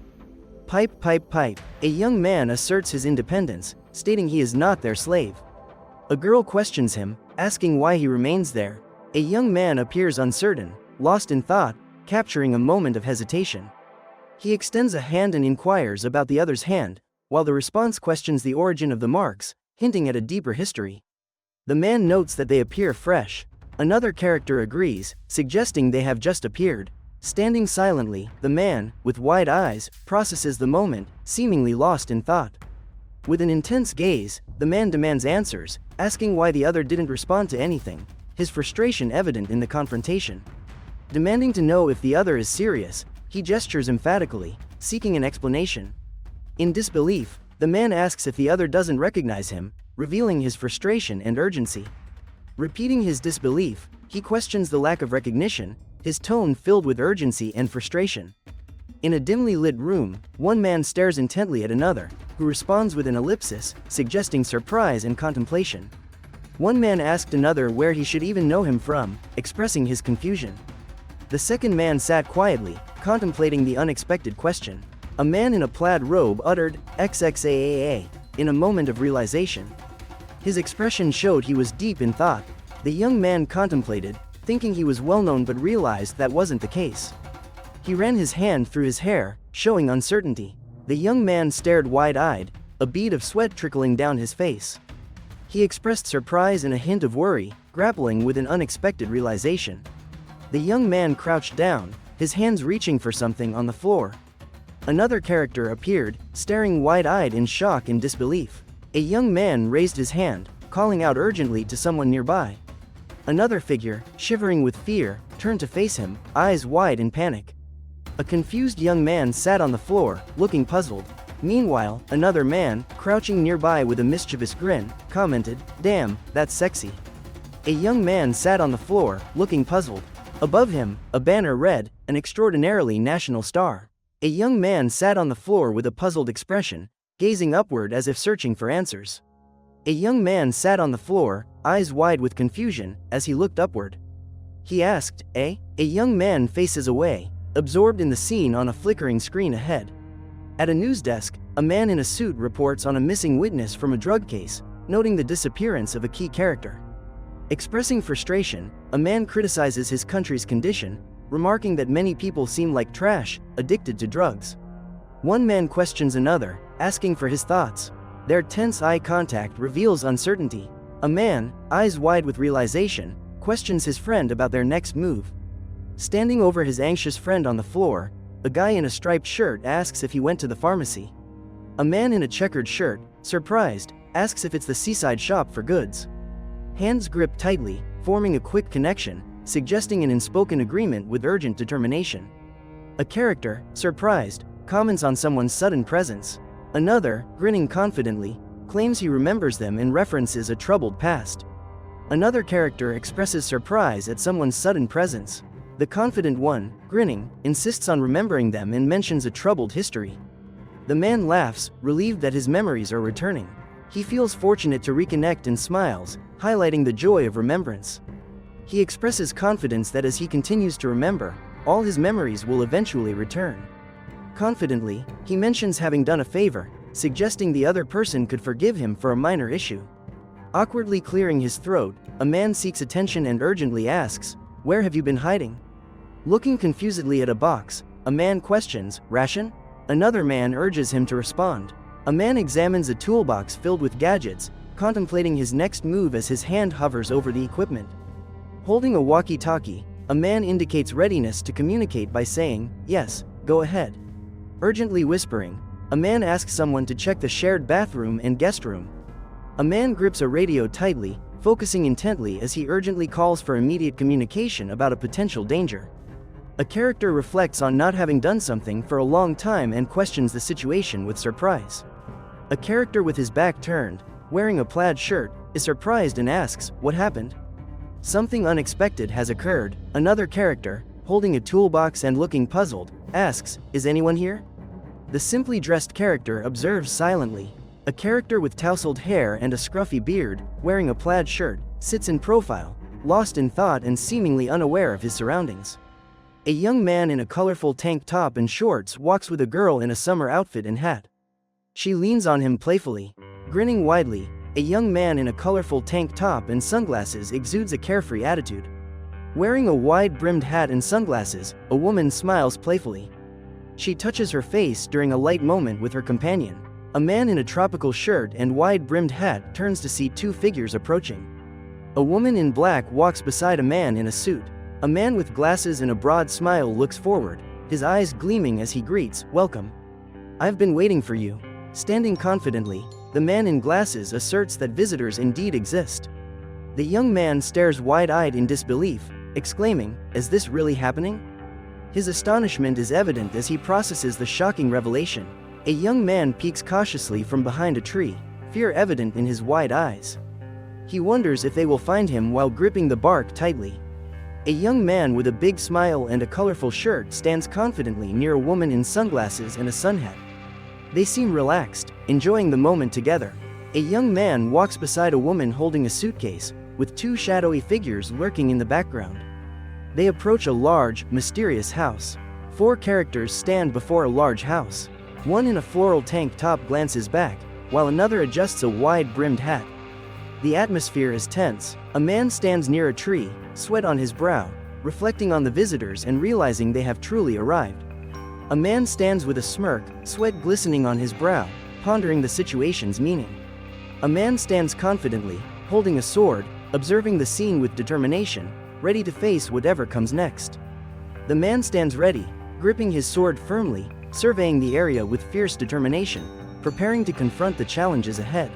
Pipe, pipe, pipe. A young man asserts his independence, stating he is not their slave. A girl questions him, asking why he remains there. A young man appears uncertain, lost in thought, capturing a moment of hesitation. He extends a hand and inquires about the other's hand, while the response questions the origin of the marks, hinting at a deeper history. The man notes that they appear fresh. Another character agrees, suggesting they have just appeared. Standing silently, the man, with wide eyes, processes the moment, seemingly lost in thought. With an intense gaze, the man demands answers, asking why the other didn't respond to anything, his frustration evident in the confrontation. Demanding to know if the other is serious, he gestures emphatically, seeking an explanation. In disbelief, the man asks if the other doesn't recognize him, revealing his frustration and urgency. Repeating his disbelief, he questions the lack of recognition, his tone filled with urgency and frustration. In a dimly lit room, one man stares intently at another, who responds with an ellipsis, suggesting surprise and contemplation. One man asked another where he should even know him from, expressing his confusion. The second man sat quietly, contemplating the unexpected question. A man in a plaid robe uttered, "XXAAA," in a moment of realization. His expression showed he was deep in thought. The young man contemplated, thinking he was well known but realized that wasn't the case. He ran his hand through his hair, showing uncertainty. The young man stared wide-eyed, a bead of sweat trickling down his face. He expressed surprise and a hint of worry, grappling with an unexpected realization. The young man crouched down, his hands reaching for something on the floor. Another character appeared, staring wide-eyed in shock and disbelief. A young man raised his hand, calling out urgently to someone nearby. Another figure, shivering with fear, turned to face him, eyes wide in panic. A confused young man sat on the floor, looking puzzled. Meanwhile, another man, crouching nearby with a mischievous grin, commented, "Damn, that's sexy." A young man sat on the floor, looking puzzled. Above him, a banner read, "An extraordinarily national star." A young man sat on the floor with a puzzled expression, gazing upward as if searching for answers. A young man sat on the floor, eyes wide with confusion, as he looked upward. He asked, "Eh?" A young man faces away, absorbed in the scene on a flickering screen ahead. At a news desk, a man in a suit reports on a missing witness from a drug case, noting the disappearance of a key character. Expressing frustration, a man criticizes his country's condition, remarking that many people seem like trash, addicted to drugs. One man questions another, asking for his thoughts. Their tense eye contact reveals uncertainty. A man, eyes wide with realization, questions his friend about their next move. Standing over his anxious friend on the floor, a guy in a striped shirt asks if he went to the pharmacy. A man in a checkered shirt, surprised, asks if it's the seaside shop for goods. Hands grip tightly, forming a quick connection, suggesting an unspoken agreement with urgent determination. A character, surprised, comments on someone's sudden presence. Another, grinning confidently, claims he remembers them and references a troubled past. Another character expresses surprise at someone's sudden presence. The confident one, grinning, insists on remembering them and mentions a troubled history. The man laughs, relieved that his memories are returning. He feels fortunate to reconnect and smiles, highlighting the joy of remembrance. He expresses confidence that as he continues to remember, all his memories will eventually return. Confidently, he mentions having done a favor, suggesting the other person could forgive him for a minor issue. Awkwardly clearing his throat, a man seeks attention and urgently asks, "Where have you been hiding?" Looking confusedly at a box, a man questions, "Ration?" Another man urges him to respond. A man examines a toolbox filled with gadgets, contemplating his next move as his hand hovers over the equipment. Holding a walkie-talkie, a man indicates readiness to communicate by saying, "Yes, go ahead." Urgently whispering, a man asks someone to check the shared bathroom and guest room. A man grips a radio tightly, focusing intently as he urgently calls for immediate communication about a potential danger. A character reflects on not having done something for a long time and questions the situation with surprise. A character with his back turned, wearing a plaid shirt, is surprised and asks, "What happened?" Something unexpected has occurred. Another character, holding a toolbox and looking puzzled, asks, "Is anyone here?" The simply dressed character observes silently. A character with tousled hair and a scruffy beard, wearing a plaid shirt, sits in profile, lost in thought and seemingly unaware of his surroundings. A young man in a colorful tank top and shorts walks with a girl in a summer outfit and hat. She leans on him playfully. Grinning widely, a young man in a colorful tank top and sunglasses exudes a carefree attitude. Wearing a wide-brimmed hat and sunglasses, a woman smiles playfully. She touches her face during a light moment with her companion. A man in a tropical shirt and wide-brimmed hat turns to see two figures approaching. A woman in black walks beside a man in a suit. A man with glasses and a broad smile looks forward, his eyes gleaming as he greets, "Welcome. I've been waiting for you." Standing confidently, the man in glasses asserts that visitors indeed exist. The young man stares wide-eyed in disbelief, exclaiming, "Is this really happening?" His astonishment is evident as he processes the shocking revelation. A young man peeks cautiously from behind a tree, fear evident in his wide eyes. He wonders if they will find him while gripping the bark tightly. A young man with a big smile and a colorful shirt stands confidently near a woman in sunglasses and a sun hat. They seem relaxed, enjoying the moment together. A young man walks beside a woman holding a suitcase, with two shadowy figures lurking in the background. They approach a large, mysterious house. Four characters stand before a large house. One in a floral tank top glances back, while another adjusts a wide-brimmed hat. The atmosphere is tense. A man stands near a tree, sweat on his brow, reflecting on the visitors and realizing they have truly arrived. A man stands with a smirk, sweat glistening on his brow, pondering the situation's meaning. A man stands confidently, holding a sword, observing the scene with determination, ready to face whatever comes next. The man stands ready, gripping his sword firmly, surveying the area with fierce determination, preparing to confront the challenges ahead.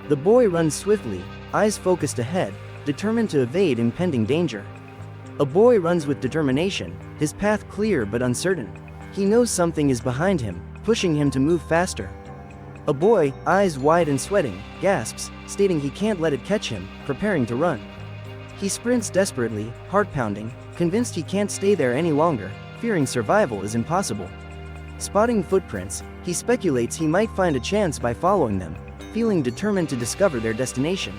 The boy runs swiftly, eyes focused ahead, determined to evade impending danger. A boy runs with determination, his path clear but uncertain. He knows something is behind him, pushing him to move faster. A boy, eyes wide and sweating, gasps, stating he can't let it catch him, preparing to run. He sprints desperately, heart pounding, convinced he can't stay there any longer, fearing survival is impossible. Spotting footprints, he speculates he might find a chance by following them, feeling determined to discover their destination.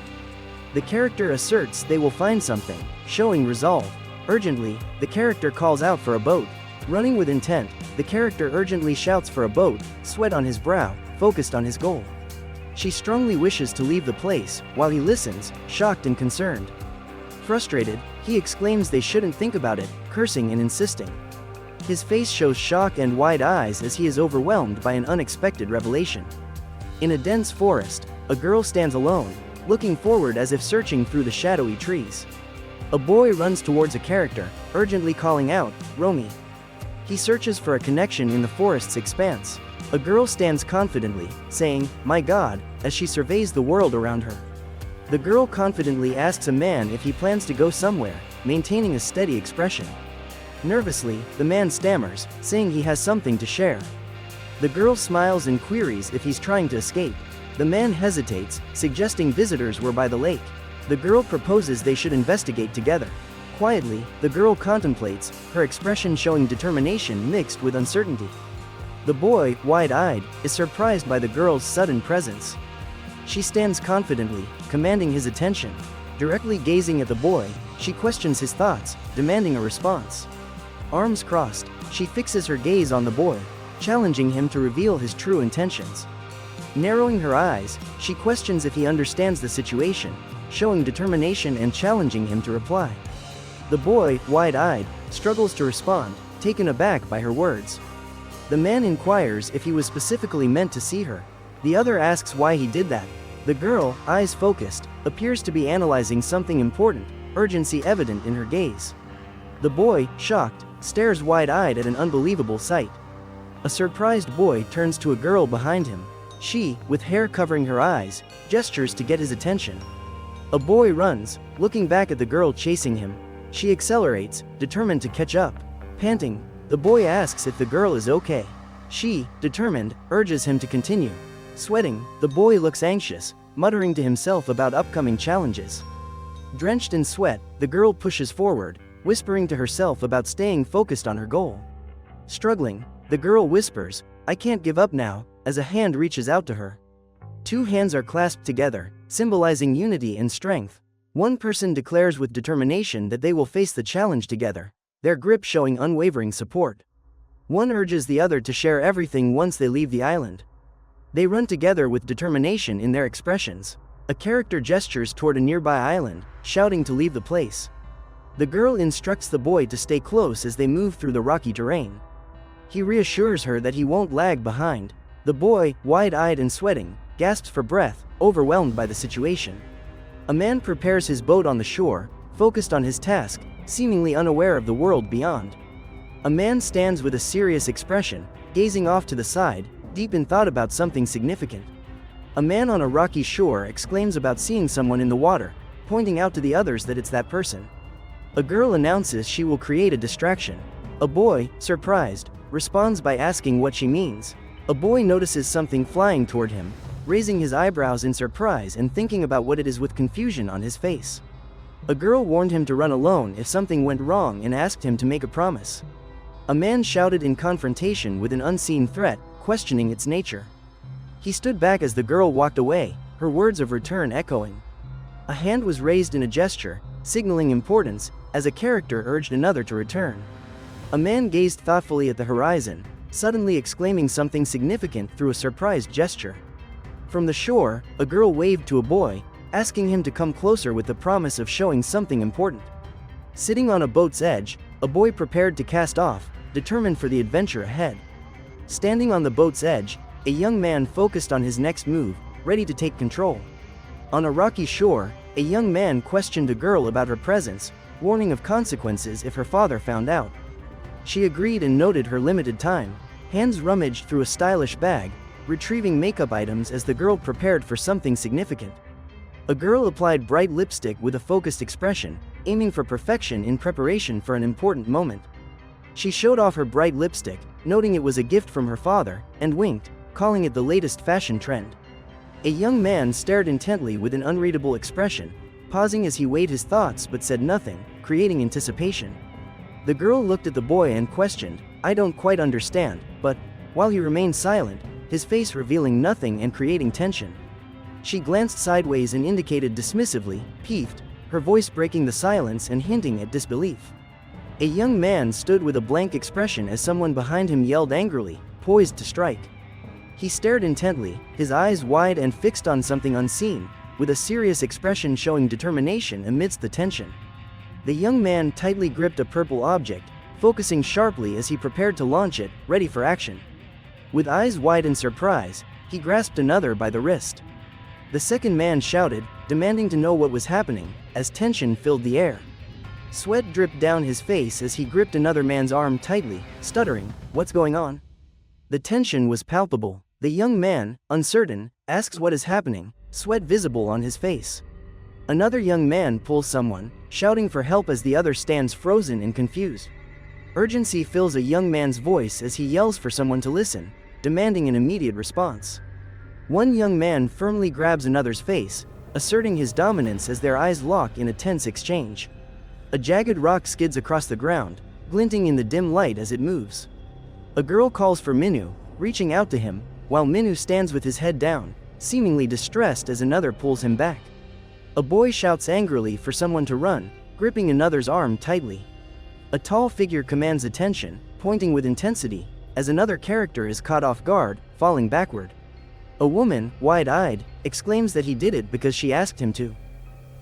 The character asserts they will find something, showing resolve. Urgently, the character calls out for a boat. Running with intent, the character urgently shouts for a boat, sweat on his brow, focused on his goal. She strongly wishes to leave the place, while he listens, shocked and concerned. Frustrated, he exclaims they shouldn't think about it, cursing and insisting. His face shows shock and wide eyes as he is overwhelmed by an unexpected revelation. In a dense forest, a girl stands alone, looking forward as if searching through the shadowy trees. A boy runs towards a character, urgently calling out, "Romy." He searches for a connection in the forest's expanse. A girl stands confidently, saying, "My God," as she surveys the world around her. The girl confidently asks a man if he plans to go somewhere, maintaining a steady expression. Nervously, the man stammers, saying he has something to share. The girl smiles and queries if he's trying to escape. The man hesitates, suggesting visitors were by the lake. The girl proposes they should investigate together. Quietly, the girl contemplates, her expression showing determination mixed with uncertainty. The boy, wide-eyed, is surprised by the girl's sudden presence. She stands confidently, commanding his attention. Directly gazing at the boy, she questions his thoughts, demanding a response. Arms crossed, she fixes her gaze on the boy, challenging him to reveal his true intentions. Narrowing her eyes, she questions if he understands the situation, showing determination and challenging him to reply. The boy, wide-eyed, struggles to respond, taken aback by her words. The man inquires if he was specifically meant to see her. The other asks why he did that. The girl, eyes focused, appears to be analyzing something important, urgency evident in her gaze. The boy, shocked, stares wide-eyed at an unbelievable sight. A surprised boy turns to a girl behind him. She, with hair covering her eyes, gestures to get his attention. A boy runs, looking back at the girl chasing him. She accelerates, determined to catch up. Panting, the boy asks if the girl is okay. She, determined, urges him to continue. Sweating, the boy looks anxious, muttering to himself about upcoming challenges. Drenched in sweat, the girl pushes forward, whispering to herself about staying focused on her goal. Struggling, the girl whispers, "I can't give up now," as a hand reaches out to her. Two hands are clasped together, symbolizing unity and strength. One person declares with determination that they will face the challenge together, their grip showing unwavering support. One urges the other to share everything once they leave the island. They run together with determination in their expressions. A character gestures toward a nearby island, shouting to leave the place. The girl instructs the boy to stay close as they move through the rocky terrain. He reassures her that he won't lag behind. The boy, wide-eyed and sweating, gasps for breath, overwhelmed by the situation. A man prepares his boat on the shore, focused on his task, seemingly unaware of the world beyond. A man stands with a serious expression, gazing off to the side, deep in thought about something significant. A man on a rocky shore exclaims about seeing someone in the water, pointing out to the others that it's that person. A girl announces she will create a distraction. A boy, surprised, responds by asking what she means. A boy notices something flying toward him, raising his eyebrows in surprise and thinking about what it is with confusion on his face. A girl warned him to run alone if something went wrong and asked him to make a promise. A man shouted in confrontation with an unseen threat, questioning its nature. He stood back as the girl walked away, her words of return echoing. A hand was raised in a gesture, signaling importance, as a character urged another to return. A man gazed thoughtfully at the horizon, suddenly exclaiming something significant through a surprised gesture. From the shore, a girl waved to a boy, asking him to come closer with the promise of showing something important. Sitting on a boat's edge, a boy prepared to cast off, determined for the adventure ahead. Standing on the boat's edge, a young man focused on his next move, ready to take control. On a rocky shore, a young man questioned a girl about her presence, warning of consequences if her father found out. She agreed and noted her limited time. Hands rummaged through a stylish bag, retrieving makeup items as the girl prepared for something significant. A girl applied bright lipstick with a focused expression, aiming for perfection in preparation for an important moment. She showed off her bright lipstick, noting it was a gift from her father, and winked, calling it the latest fashion trend. A young man stared intently with an unreadable expression, pausing as he weighed his thoughts but said nothing, creating anticipation. The girl looked at the boy and questioned, "I don't quite understand," but, while he remained silent, his face revealing nothing and creating tension. She glanced sideways and indicated dismissively, peeved, her voice breaking the silence and hinting at disbelief. A young man stood with a blank expression as someone behind him yelled angrily, poised to strike. He stared intently, his eyes wide and fixed on something unseen, with a serious expression showing determination amidst the tension. The young man tightly gripped a purple object, focusing sharply as he prepared to launch it, ready for action. With eyes wide in surprise, he grasped another by the wrist. The second man shouted, demanding to know what was happening, as tension filled the air. Sweat dripped down his face as he gripped another man's arm tightly, stuttering, "What's going on?" The tension was palpable. The young man, uncertain, asks what is happening, sweat visible on his face. Another young man pulls someone, shouting for help as the other stands frozen and confused. Urgency fills a young man's voice as he yells for someone to listen, demanding an immediate response. One young man firmly grabs another's face, asserting his dominance as their eyes lock in a tense exchange. A jagged rock skids across the ground, glinting in the dim light as it moves. A girl calls for Minu, reaching out to him, while Minu stands with his head down, seemingly distressed as another pulls him back. A boy shouts angrily for someone to run, gripping another's arm tightly. A tall figure commands attention, pointing with intensity, as another character is caught off guard, falling backward. A woman, wide-eyed, exclaims that he did it because she asked him to.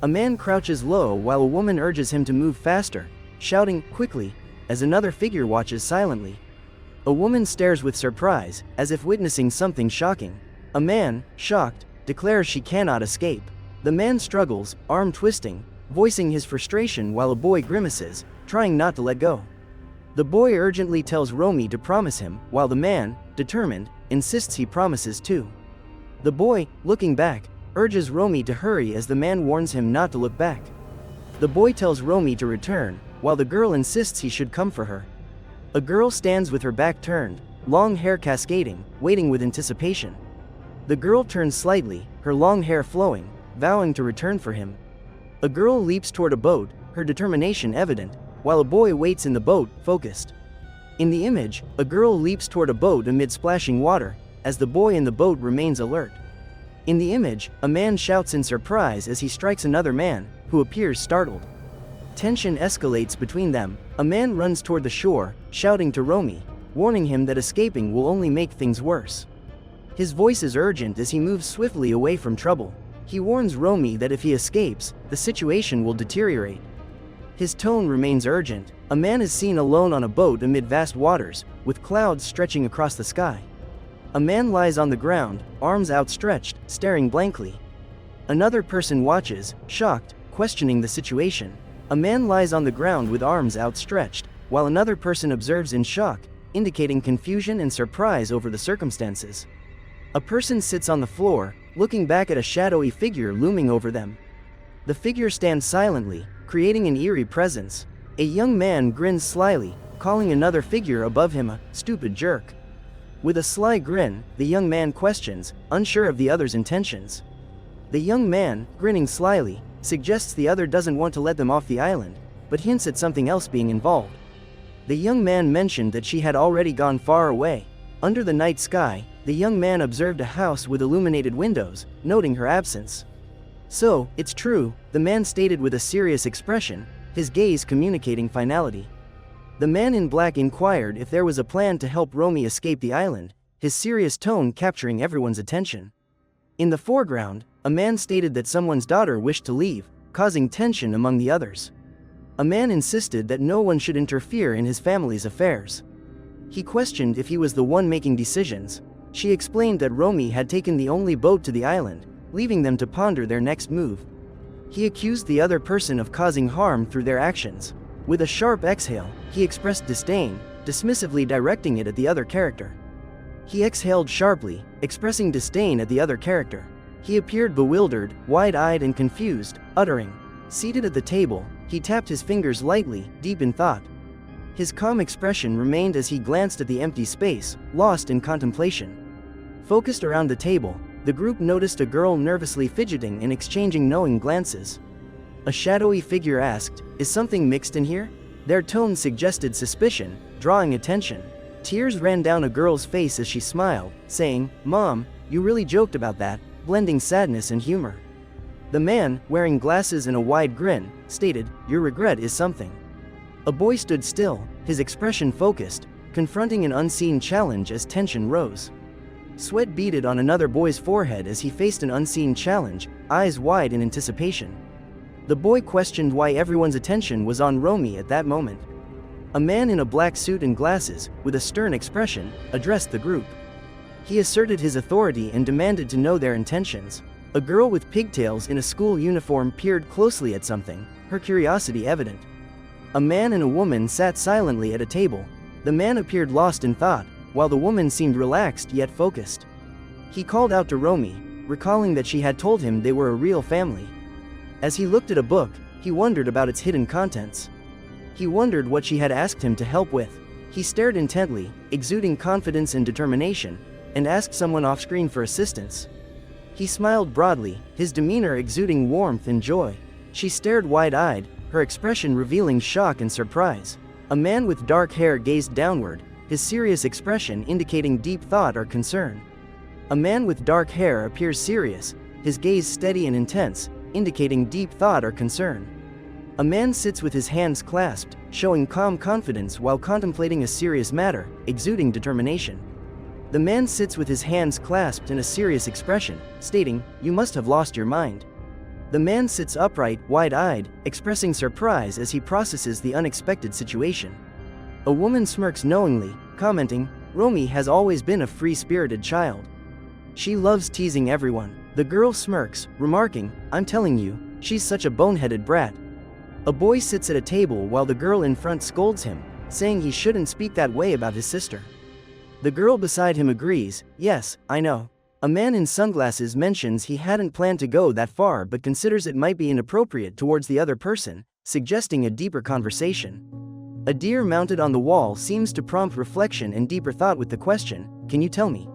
A man crouches low while a woman urges him to move faster, shouting, "Quickly," as another figure watches silently. A woman stares with surprise, as if witnessing something shocking. A man, shocked, declares she cannot escape. The man struggles, arm twisting, voicing his frustration while a boy grimaces, trying not to let go. The boy urgently tells Romy to promise him, while the man, determined, insists he promises too. The boy, looking back, urges Romy to hurry as the man warns him not to look back. The boy tells Romy to return, while the girl insists he should come for her. A girl stands with her back turned, long hair cascading, waiting with anticipation. The girl turns slightly, her long hair flowing, vowing to return for him. A girl leaps toward a boat, her determination evident, while a boy waits in the boat, focused. In the image, a girl leaps toward a boat amid splashing water, as the boy in the boat remains alert. In the image, a man shouts in surprise as he strikes another man, who appears startled. Tension escalates between them. A man runs toward the shore, shouting to Romy, warning him that escaping will only make things worse. His voice is urgent as he moves swiftly away from trouble. He warns Romy that if he escapes, the situation will deteriorate. His tone remains urgent. A man is seen alone on a boat amid vast waters, with clouds stretching across the sky. A man lies on the ground, arms outstretched, staring blankly. Another person watches, shocked, questioning the situation. A man lies on the ground with arms outstretched, while another person observes in shock, indicating confusion and surprise over the circumstances. A person sits on the floor, looking back at a shadowy figure looming over them. The figure stands silently, creating an eerie presence. A young man grins slyly, calling another figure above him a stupid jerk. With a sly grin, the young man questions, unsure of the other's intentions. The young man, grinning slyly, suggests the other doesn't want to let them off the island, but hints at something else being involved. The young man mentioned that she had already gone far away. Under the night sky, the young man observed a house with illuminated windows, noting her absence. "So, it's true," the man stated with a serious expression, his gaze communicating finality. The man in black inquired if there was a plan to help Romy escape the island, his serious tone capturing everyone's attention. In the foreground, a man stated that someone's daughter wished to leave, causing tension among the others. A man insisted that no one should interfere in his family's affairs. He questioned if he was the one making decisions. She explained that Romy had taken the only boat to the island, leaving them to ponder their next move. He accused the other person of causing harm through their actions. With a sharp exhale, he expressed disdain, dismissively directing it at the other character. He exhaled sharply, expressing disdain at the other character. He appeared bewildered, wide-eyed and confused, uttering, "Seated at the table," he tapped his fingers lightly, deep in thought. His calm expression remained as he glanced at the empty space, lost in contemplation. Focused around the table, the group noticed a girl nervously fidgeting and exchanging knowing glances. A shadowy figure asked, "Is something mixed in here?" Their tone suggested suspicion, drawing attention. Tears ran down a girl's face as she smiled, saying, "Mom, you really joked about that," blending sadness and humor. The man, wearing glasses and a wide grin, stated, "Your regret is something." A boy stood still, his expression focused, confronting an unseen challenge as tension rose. Sweat beaded on another boy's forehead as he faced an unseen challenge, eyes wide in anticipation. The boy questioned why everyone's attention was on Romy at that moment. A man in a black suit and glasses, with a stern expression, addressed the group. He asserted his authority and demanded to know their intentions. A girl with pigtails in a school uniform peered closely at something, her curiosity evident. A man and a woman sat silently at a table. The man appeared lost in thought, while the woman seemed relaxed yet focused. He called out to Romy, recalling that she had told him they were a real family. As he looked at a book, he wondered about its hidden contents. He wondered what she had asked him to help with. He stared intently, exuding confidence and determination, and asked someone off-screen for assistance. He smiled broadly, his demeanor exuding warmth and joy. She stared wide-eyed, her expression revealing shock and surprise. A man with dark hair gazed downward, his serious expression indicating deep thought or concern. A man with dark hair appears serious, his gaze steady and intense, indicating deep thought or concern. A man sits with his hands clasped, showing calm confidence while contemplating a serious matter, exuding determination. The man sits with his hands clasped in a serious expression, stating, "You must have lost your mind." The man sits upright, wide-eyed, expressing surprise as he processes the unexpected situation. A woman smirks knowingly, commenting, "Romy has always been a free-spirited child. She loves teasing everyone." The girl smirks, remarking, "I'm telling you, she's such a boneheaded brat." A boy sits at a table while the girl in front scolds him, saying he shouldn't speak that way about his sister. The girl beside him agrees, "Yes, I know." A man in sunglasses mentions he hadn't planned to go that far but considers it might be inappropriate towards the other person, suggesting a deeper conversation. A deer mounted on the wall seems to prompt reflection and deeper thought with the question, "Can you tell me?"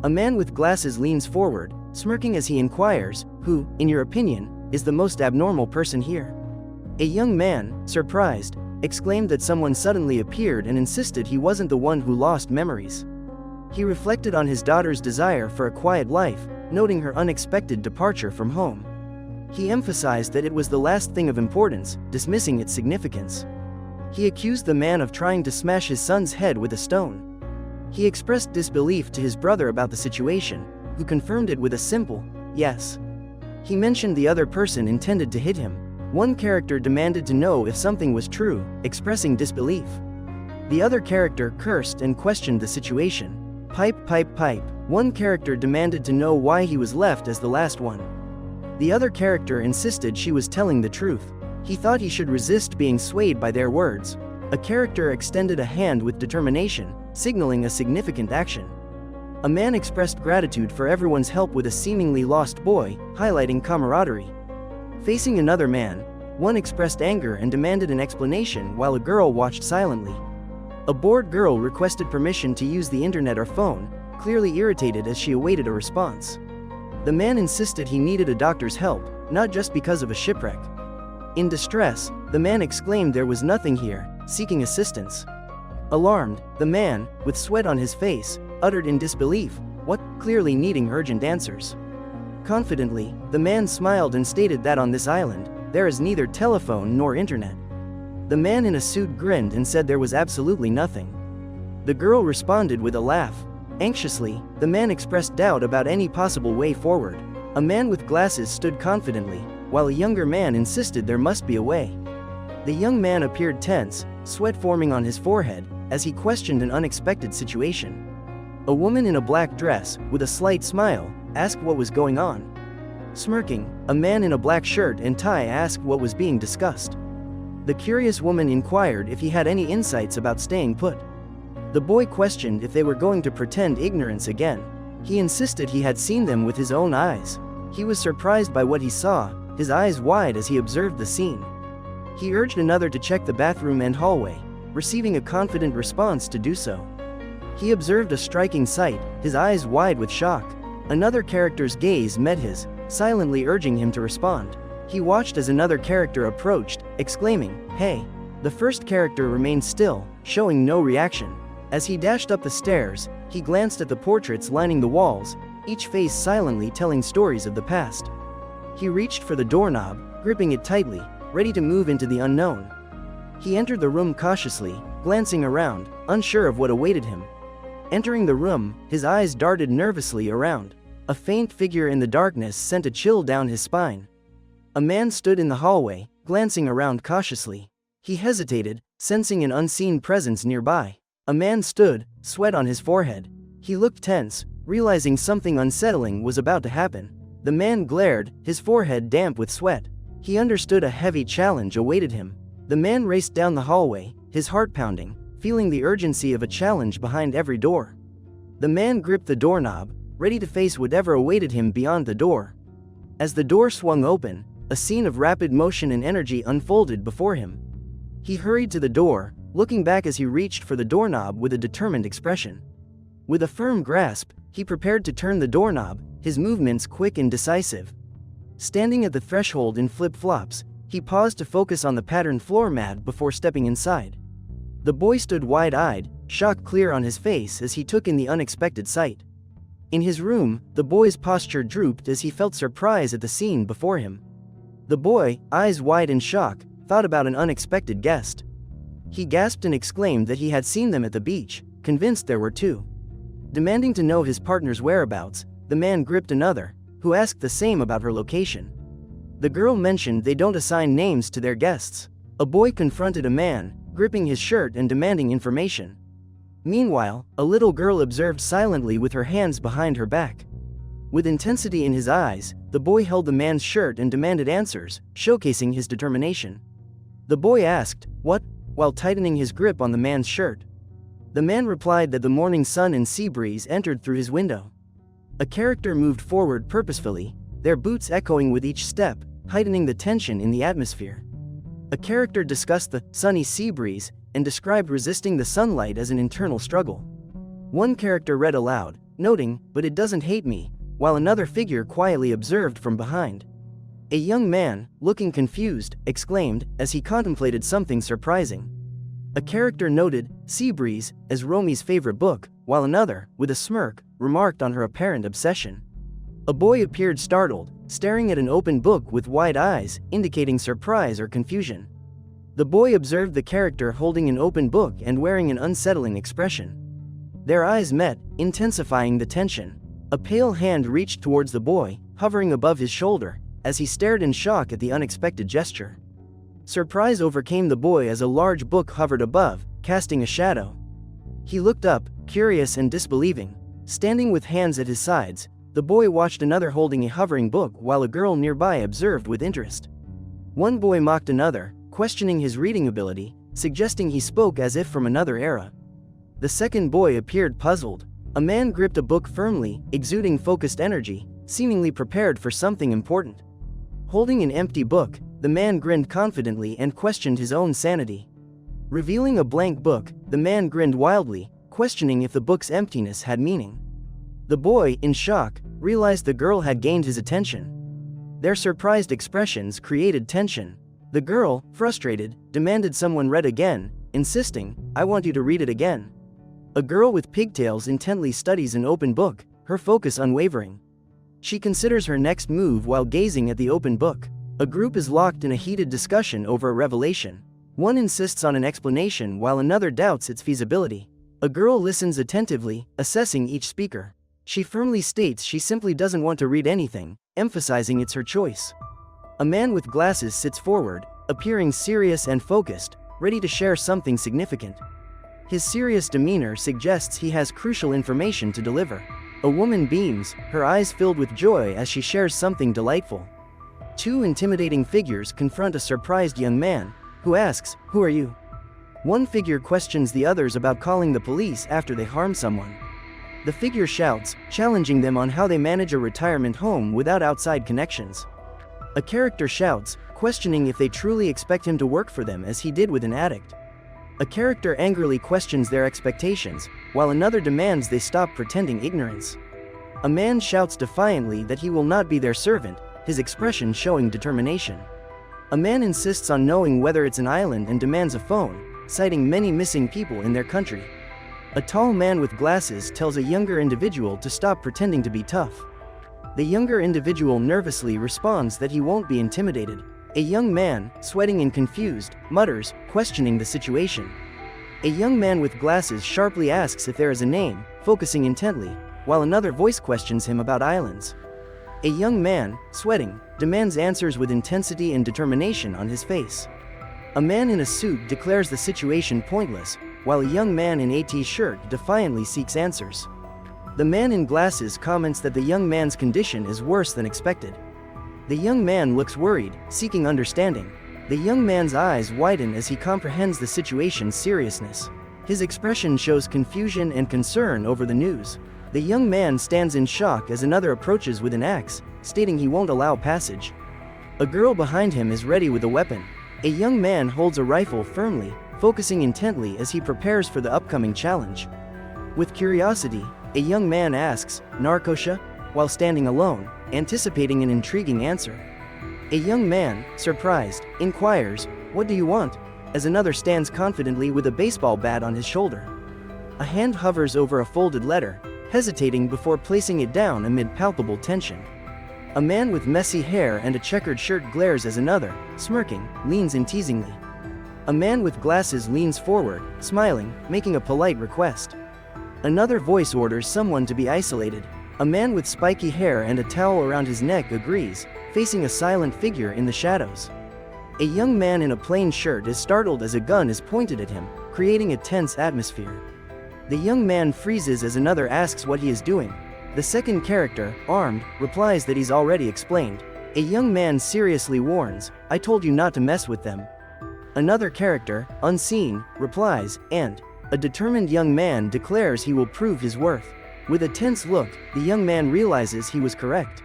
A man with glasses leans forward, smirking as he inquires, "Who, in your opinion, is the most abnormal person here?" A young man, surprised, exclaimed that someone suddenly appeared and insisted he wasn't the one who lost memories. He reflected on his daughter's desire for a quiet life, noting her unexpected departure from home. He emphasized that it was the last thing of importance, dismissing its significance. He accused the man of trying to smash his son's head with a stone. He expressed disbelief to his brother about the situation, who confirmed it with a simple, "Yes." He mentioned the other person intended to hit him. One character demanded to know if something was true, expressing disbelief. The other character cursed and questioned the situation. "Pipe, pipe, pipe." One character demanded to know why he was left as the last one. The other character insisted she was telling the truth. He thought he should resist being swayed by their words. A character extended a hand with determination, signaling a significant action. A man expressed gratitude for everyone's help with a seemingly lost boy, highlighting camaraderie. Facing another man, one expressed anger and demanded an explanation while a girl watched silently. A bored girl requested permission to use the internet or phone, clearly irritated as she awaited a response. The man insisted he needed a doctor's help, not just because of a shipwreck. In distress, the man exclaimed there was nothing here, seeking assistance. Alarmed, the man, with sweat on his face, uttered in disbelief, "What?" clearly needing urgent answers. Confidently, the man smiled and stated that on this island, there is neither telephone nor internet. The man in a suit grinned and said there was absolutely nothing. The girl responded with a laugh. Anxiously, the man expressed doubt about any possible way forward. A man with glasses stood confidently, while a younger man insisted there must be a way. The young man appeared tense, sweat forming on his forehead, as he questioned an unexpected situation. A woman in a black dress, with a slight smile, asked what was going on. Smirking, a man in a black shirt and tie asked what was being discussed. The curious woman inquired if he had any insights about staying put. The boy questioned if they were going to pretend ignorance again. He insisted he had seen them with his own eyes. He was surprised by what he saw, his eyes wide as he observed the scene. He urged another to check the bathroom and hallway, receiving a confident response to do so. He observed a striking sight, his eyes wide with shock. Another character's gaze met his, silently urging him to respond. He watched as another character approached, exclaiming, "Hey!" The first character remained still, showing no reaction. As he dashed up the stairs, he glanced at the portraits lining the walls, each face silently telling stories of the past. He reached for the doorknob, gripping it tightly, ready to move into the unknown. He entered the room cautiously, glancing around, unsure of what awaited him. Entering the room, his eyes darted nervously around. A faint figure in the darkness sent a chill down his spine. A man stood in the hallway, glancing around cautiously. He hesitated, sensing an unseen presence nearby. A man stood, sweat on his forehead. He looked tense, realizing something unsettling was about to happen. The man glared, his forehead damp with sweat. He understood a heavy challenge awaited him. The man raced down the hallway, his heart pounding, feeling the urgency of a challenge behind every door. The man gripped the doorknob, ready to face whatever awaited him beyond the door. As the door swung open, a scene of rapid motion and energy unfolded before him. He hurried to the door, looking back as he reached for the doorknob with a determined expression. With a firm grasp, he prepared to turn the doorknob, his movements quick and decisive. Standing at the threshold in flip-flops, he paused to focus on the patterned floor mat before stepping inside. The boy stood wide-eyed, shock clear on his face as he took in the unexpected sight. In his room, the boy's posture drooped as he felt surprise at the scene before him. The boy, eyes wide in shock, thought about an unexpected guest. He gasped and exclaimed that he had seen them at the beach, convinced there were two. Demanding to know his partner's whereabouts, the man gripped another, who asked the same about her location. The girl mentioned they don't assign names to their guests. A boy confronted a man, gripping his shirt and demanding information. Meanwhile, a little girl observed silently with her hands behind her back. With intensity in his eyes, the boy held the man's shirt and demanded answers, showcasing his determination. The boy asked, "What?" while tightening his grip on the man's shirt. The man replied that the morning sun and sea breeze entered through his window. A character moved forward purposefully, their boots echoing with each step, heightening the tension in the atmosphere. A character discussed the sunny sea breeze and described resisting the sunlight as an internal struggle. One character read aloud, noting, "But it doesn't hate me," while another figure quietly observed from behind. A young man, looking confused, exclaimed as he contemplated something surprising. A character noted Sea Breeze as Romi's favorite book, while another, with a smirk, remarked on her apparent obsession. A boy appeared startled, staring at an open book with wide eyes, indicating surprise or confusion. The boy observed the character holding an open book and wearing an unsettling expression. Their eyes met, intensifying the tension. A pale hand reached towards the boy, hovering above his shoulder, as he stared in shock at the unexpected gesture. Surprise overcame the boy as a large book hovered above, casting a shadow. He looked up, curious and disbelieving. Standing with hands at his sides, the boy watched another holding a hovering book while a girl nearby observed with interest. One boy mocked another, questioning his reading ability, suggesting he spoke as if from another era. The second boy appeared puzzled. A man gripped a book firmly, exuding focused energy, seemingly prepared for something important. Holding an empty book, the man grinned confidently and questioned his own sanity. Revealing a blank book, the man grinned wildly, questioning if the book's emptiness had meaning. The boy, in shock, realized the girl had gained his attention. Their surprised expressions created tension. The girl, frustrated, demanded someone read again, insisting, "I want you to read it again." A girl with pigtails intently studies an open book, her focus unwavering. She considers her next move while gazing at the open book. A group is locked in a heated discussion over a revelation. One insists on an explanation while another doubts its feasibility. A girl listens attentively, assessing each speaker. She firmly states she simply doesn't want to read anything, emphasizing it's her choice. A man with glasses sits forward, appearing serious and focused, ready to share something significant. His serious demeanor suggests he has crucial information to deliver. A woman beams, her eyes filled with joy as she shares something delightful. Two intimidating figures confront a surprised young man, who asks, "Who are you?" One figure questions the others about calling the police after they harm someone. The figure shouts, challenging them on how they manage a retirement home without outside connections. A character shouts, questioning if they truly expect him to work for them as he did with an addict. A character angrily questions their expectations, while another demands they stop pretending ignorance. A man shouts defiantly that he will not be their servant, his expression showing determination. A man insists on knowing whether it's an island and demands a phone, citing many missing people in their country. A tall man with glasses tells a younger individual to stop pretending to be tough. The younger individual nervously responds that he won't be intimidated. A young man, sweating and confused, mutters, questioning the situation. A young man with glasses sharply asks if there is a name, focusing intently, while another voice questions him about islands. A young man, sweating, demands answers with intensity and determination on his face. A man in a suit declares the situation pointless, while a young man in a t-shirt defiantly seeks answers. The man in glasses comments that the young man's condition is worse than expected. The young man looks worried, seeking understanding. The young man's eyes widen as he comprehends the situation's seriousness. His expression shows confusion and concern over the news. The young man stands in shock as another approaches with an axe, stating he won't allow passage. A girl behind him is ready with a weapon. A young man holds a rifle firmly, focusing intently as he prepares for the upcoming challenge. With curiosity, a young man asks, "Narkosha?" while standing alone, anticipating an intriguing answer. A young man, surprised, inquires, "What do you want?" as another stands confidently with a baseball bat on his shoulder. A hand hovers over a folded letter, hesitating before placing it down amid palpable tension. A man with messy hair and a checkered shirt glares as another, smirking, leans in teasingly. A man with glasses leans forward, smiling, making a polite request. Another voice orders someone to be isolated. A man with spiky hair and a towel around his neck agrees, facing a silent figure in the shadows. A young man in a plain shirt is startled as a gun is pointed at him, creating a tense atmosphere. The young man freezes as another asks what he is doing. The second character, armed, replies that he's already explained. A young man seriously warns, "I told you not to mess with them." Another character, unseen, replies, and a determined young man declares he will prove his worth. With a tense look, the young man realizes he was correct.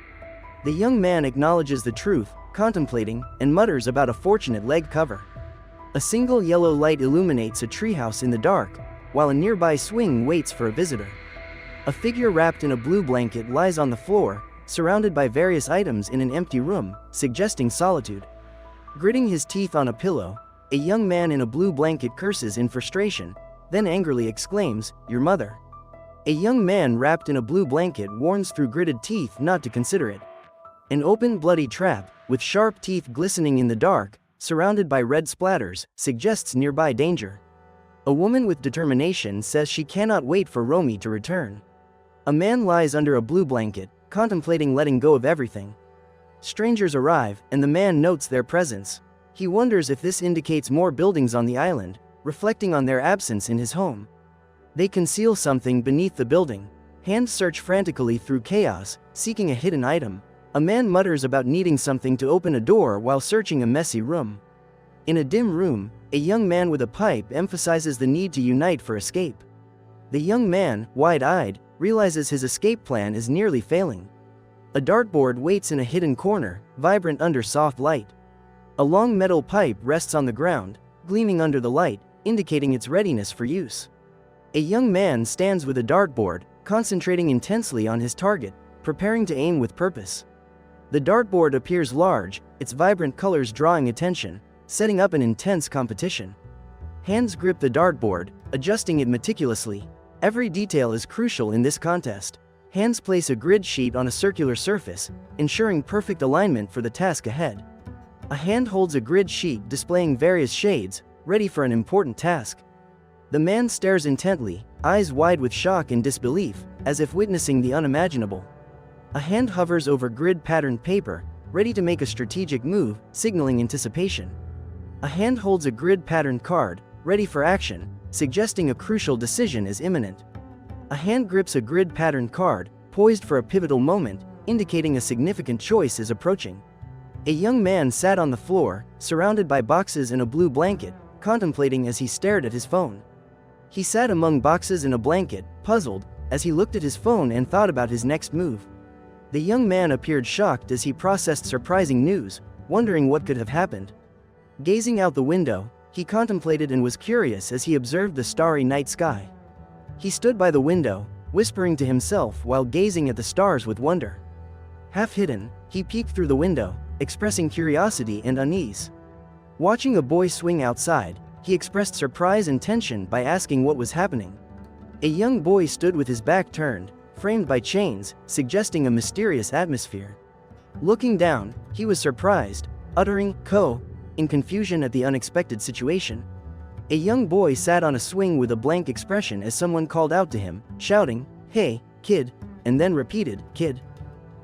The young man acknowledges the truth, contemplating, and mutters about a fortunate leg cover. A single yellow light illuminates a treehouse in the dark, while a nearby swing waits for a visitor. A figure wrapped in a blue blanket lies on the floor, surrounded by various items in an empty room, suggesting solitude. Gritting his teeth on a pillow, a young man in a blue blanket curses in frustration, then angrily exclaims, "Your mother." A young man wrapped in a blue blanket warns through gritted teeth not to consider it. An open bloody trap, with sharp teeth glistening in the dark, surrounded by red splatters, suggests nearby danger. A woman with determination says she cannot wait for Romy to return. A man lies under a blue blanket, contemplating letting go of everything. Strangers arrive, and the man notes their presence. He wonders if this indicates more buildings on the island, reflecting on their absence in his home. They conceal something beneath the building. Hands search frantically through chaos, seeking a hidden item. A man mutters about needing something to open a door while searching a messy room. In a dim room, a young man with a pipe emphasizes the need to unite for escape. The young man, wide-eyed, realizes his escape plan is nearly failing. A dartboard waits in a hidden corner, vibrant under soft light. A long metal pipe rests on the ground, gleaming under the light, indicating its readiness for use. A young man stands with a dartboard, concentrating intensely on his target, preparing to aim with purpose. The dartboard appears large, its vibrant colors drawing attention, setting up an intense competition. Hands grip the dartboard, adjusting it meticulously. Every detail is crucial in this contest. Hands place a grid sheet on a circular surface, ensuring perfect alignment for the task ahead. A hand holds a grid sheet displaying various shades, ready for an important task. The man stares intently, eyes wide with shock and disbelief, as if witnessing the unimaginable. A hand hovers over grid-patterned paper, ready to make a strategic move, signaling anticipation. A hand holds a grid-patterned card, ready for action, suggesting a crucial decision is imminent. A hand grips a grid-patterned card, poised for a pivotal moment, indicating a significant choice is approaching. A young man sat on the floor, surrounded by boxes and a blue blanket, contemplating as he stared at his phone. He sat among boxes and a blanket, puzzled, as he looked at his phone and thought about his next move. The young man appeared shocked as he processed surprising news, wondering what could have happened. Gazing out the window, he contemplated and was curious as he observed the starry night sky. He stood by the window, whispering to himself while gazing at the stars with wonder. Half hidden, he peeked through the window, expressing curiosity and unease. Watching a boy swing outside, he expressed surprise and tension by asking what was happening. A young boy stood with his back turned, framed by chains, suggesting a mysterious atmosphere. Looking down, he was surprised, uttering, "Ko," in confusion at the unexpected situation. A young boy sat on a swing with a blank expression as someone called out to him, shouting, "Hey, kid," and then repeated, "Kid."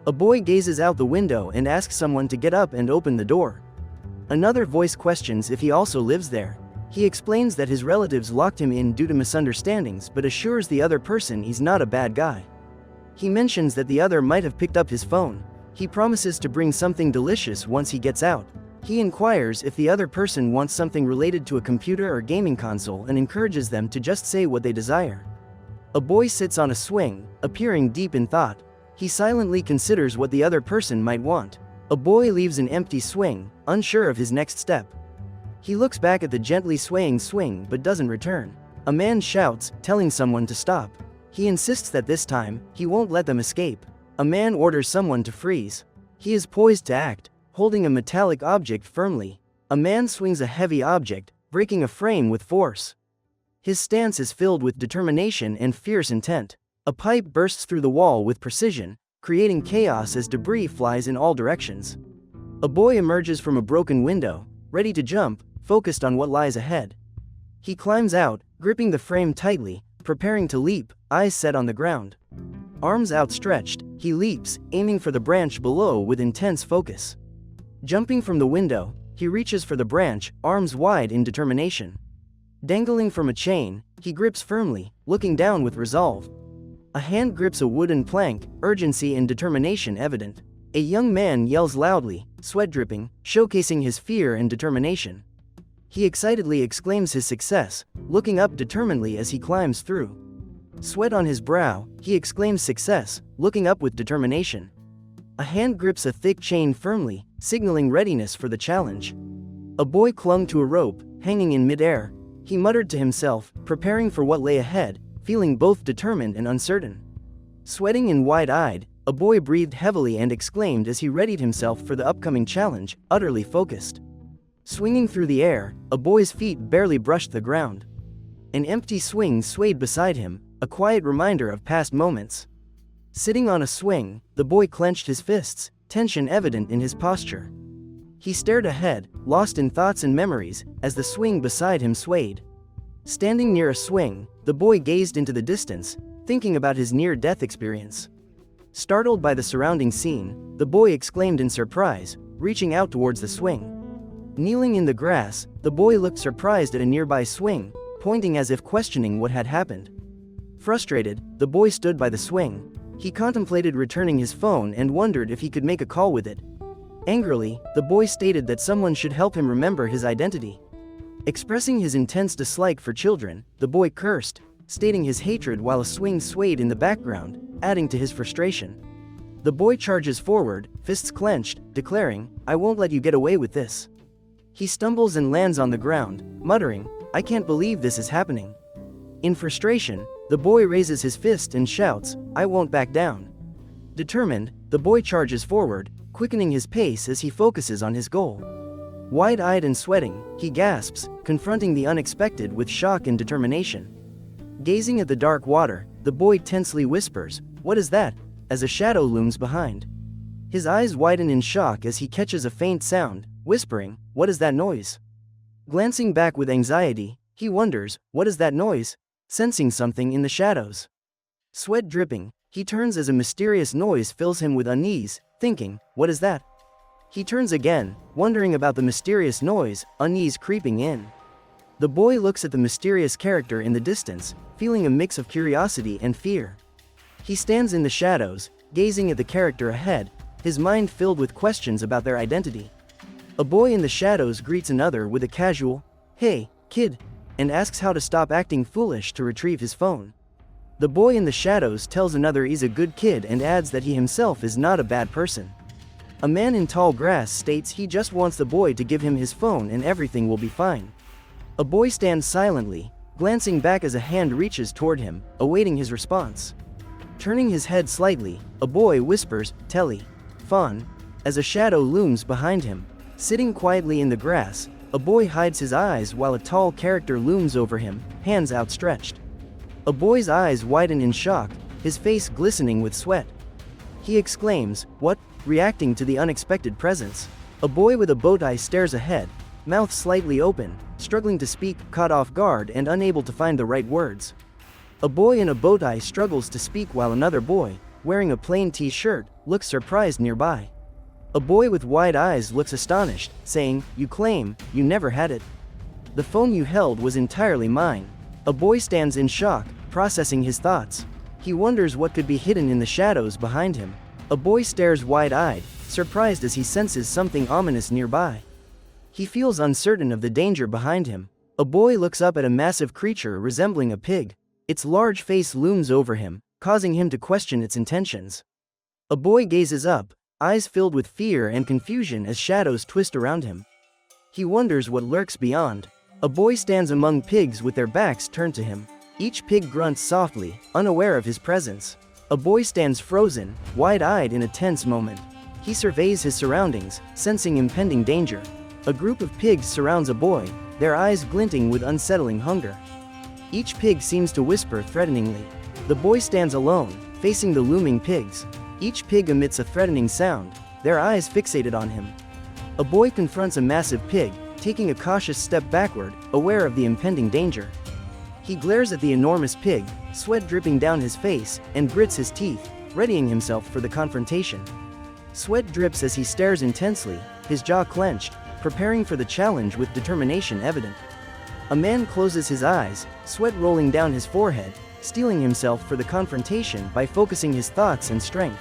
A boy gazes out the window and asks someone to get up and open the door. Another voice questions if he also lives there. He explains that his relatives locked him in due to misunderstandings but assures the other person he's not a bad guy. He mentions that the other might have picked up his phone. He promises to bring something delicious once he gets out. He inquires if the other person wants something related to a computer or gaming console and encourages them to just say what they desire. A boy sits on a swing, appearing deep in thought. He silently considers what the other person might want. A boy leaves an empty swing, unsure of his next step. He looks back at the gently swaying swing but doesn't return. A man shouts, telling someone to stop. He insists that this time, he won't let them escape. A man orders someone to freeze. He is poised to act, holding a metallic object firmly. A man swings a heavy object, breaking a frame with force. His stance is filled with determination and fierce intent. A pipe bursts through the wall with precision, creating chaos as debris flies in all directions. A boy emerges from a broken window, ready to jump, focused on what lies ahead. He climbs out, gripping the frame tightly, preparing to leap, eyes set on the ground. Arms outstretched, he leaps, aiming for the branch below with intense focus. Jumping from the window, he reaches for the branch, arms wide in determination. Dangling from a chain, he grips firmly, looking down with resolve. A hand grips a wooden plank, urgency and determination evident. A young man yells loudly, sweat dripping, showcasing his fear and determination. He excitedly exclaims his success, looking up determinedly as he climbs through. Sweat on his brow, he exclaims success, looking up with determination. A hand grips a thick chain firmly, signaling readiness for the challenge. A boy clung to a rope, hanging in midair. He muttered to himself, preparing for what lay ahead, feeling both determined and uncertain. Sweating and wide-eyed, a boy breathed heavily and exclaimed as he readied himself for the upcoming challenge, utterly focused. Swinging through the air, a boy's feet barely brushed the ground. An empty swing swayed beside him, a quiet reminder of past moments. Sitting on a swing, the boy clenched his fists, tension evident in his posture. He stared ahead, lost in thoughts and memories, as the swing beside him swayed. Standing near a swing, the boy gazed into the distance, thinking about his near-death experience. Startled by the surrounding scene, the boy exclaimed in surprise, reaching out towards the swing. Kneeling in the grass, the boy looked surprised at a nearby swing, pointing as if questioning what had happened. Frustrated, the boy stood by the swing. He contemplated returning his phone and wondered if he could make a call with it. Angrily, the boy stated that someone should help him remember his identity. Expressing his intense dislike for children, the boy cursed, stating his hatred while a swing swayed in the background, adding to his frustration. The boy charges forward, fists clenched, declaring, "I won't let you get away with this." He stumbles and lands on the ground, muttering, "I can't believe this is happening." In frustration, the boy raises his fist and shouts, "I won't back down." Determined, the boy charges forward, quickening his pace as he focuses on his goal. Wide-eyed and sweating, he gasps, confronting the unexpected with shock and determination. Gazing at the dark water, the boy tensely whispers, "What is that?" as a shadow looms behind. His eyes widen in shock as he catches a faint sound, whispering, "What is that noise?" Glancing back with anxiety, he wonders, "What is that noise?" Sensing something in the shadows. Sweat dripping, he turns as a mysterious noise fills him with unease, thinking, "What is that?" He turns again, wondering about the mysterious noise, unease creeping in. The boy looks at the mysterious character in the distance, feeling a mix of curiosity and fear. He stands in the shadows, gazing at the character ahead, his mind filled with questions about their identity. A boy in the shadows greets another with a casual, "Hey, kid," and asks how to stop acting foolish to retrieve his phone. The boy in the shadows tells another he's a good kid and adds that he himself is not a bad person. A man in tall grass states he just wants the boy to give him his phone and everything will be fine. A boy stands silently, glancing back as a hand reaches toward him, awaiting his response. Turning his head slightly, a boy whispers, "Telly. Fawn," as a shadow looms behind him. Sitting quietly in the grass, a boy hides his eyes while a tall character looms over him, hands outstretched. A boy's eyes widen in shock, his face glistening with sweat. He exclaims, "What?" reacting to the unexpected presence. A boy with a bow tie stares ahead, mouth slightly open, struggling to speak, caught off guard and unable to find the right words. A boy in a bow tie struggles to speak while another boy, wearing a plain t-shirt, looks surprised nearby. A boy with wide eyes looks astonished, saying, "You claim you never had it. The phone you held was entirely mine." A boy stands in shock, processing his thoughts. He wonders what could be hidden in the shadows behind him. A boy stares wide-eyed, surprised as he senses something ominous nearby. He feels uncertain of the danger behind him. A boy looks up at a massive creature resembling a pig. Its large face looms over him, causing him to question its intentions. A boy gazes up, eyes filled with fear and confusion as shadows twist around him. He wonders what lurks beyond. A boy stands among pigs with their backs turned to him. Each pig grunts softly, unaware of his presence. A boy stands frozen, wide-eyed in a tense moment. He surveys his surroundings, sensing impending danger. A group of pigs surrounds a boy, their eyes glinting with unsettling hunger. Each pig seems to whisper threateningly. The boy stands alone, facing the looming pigs. Each pig emits a threatening sound, their eyes fixated on him. A boy confronts a massive pig, taking a cautious step backward, aware of the impending danger. He glares at the enormous pig, sweat dripping down his face, and grits his teeth, readying himself for the confrontation. Sweat drips as he stares intensely, his jaw clenched, preparing for the challenge with determination evident. A man closes his eyes, sweat rolling down his forehead, steeling himself for the confrontation by focusing his thoughts and strength.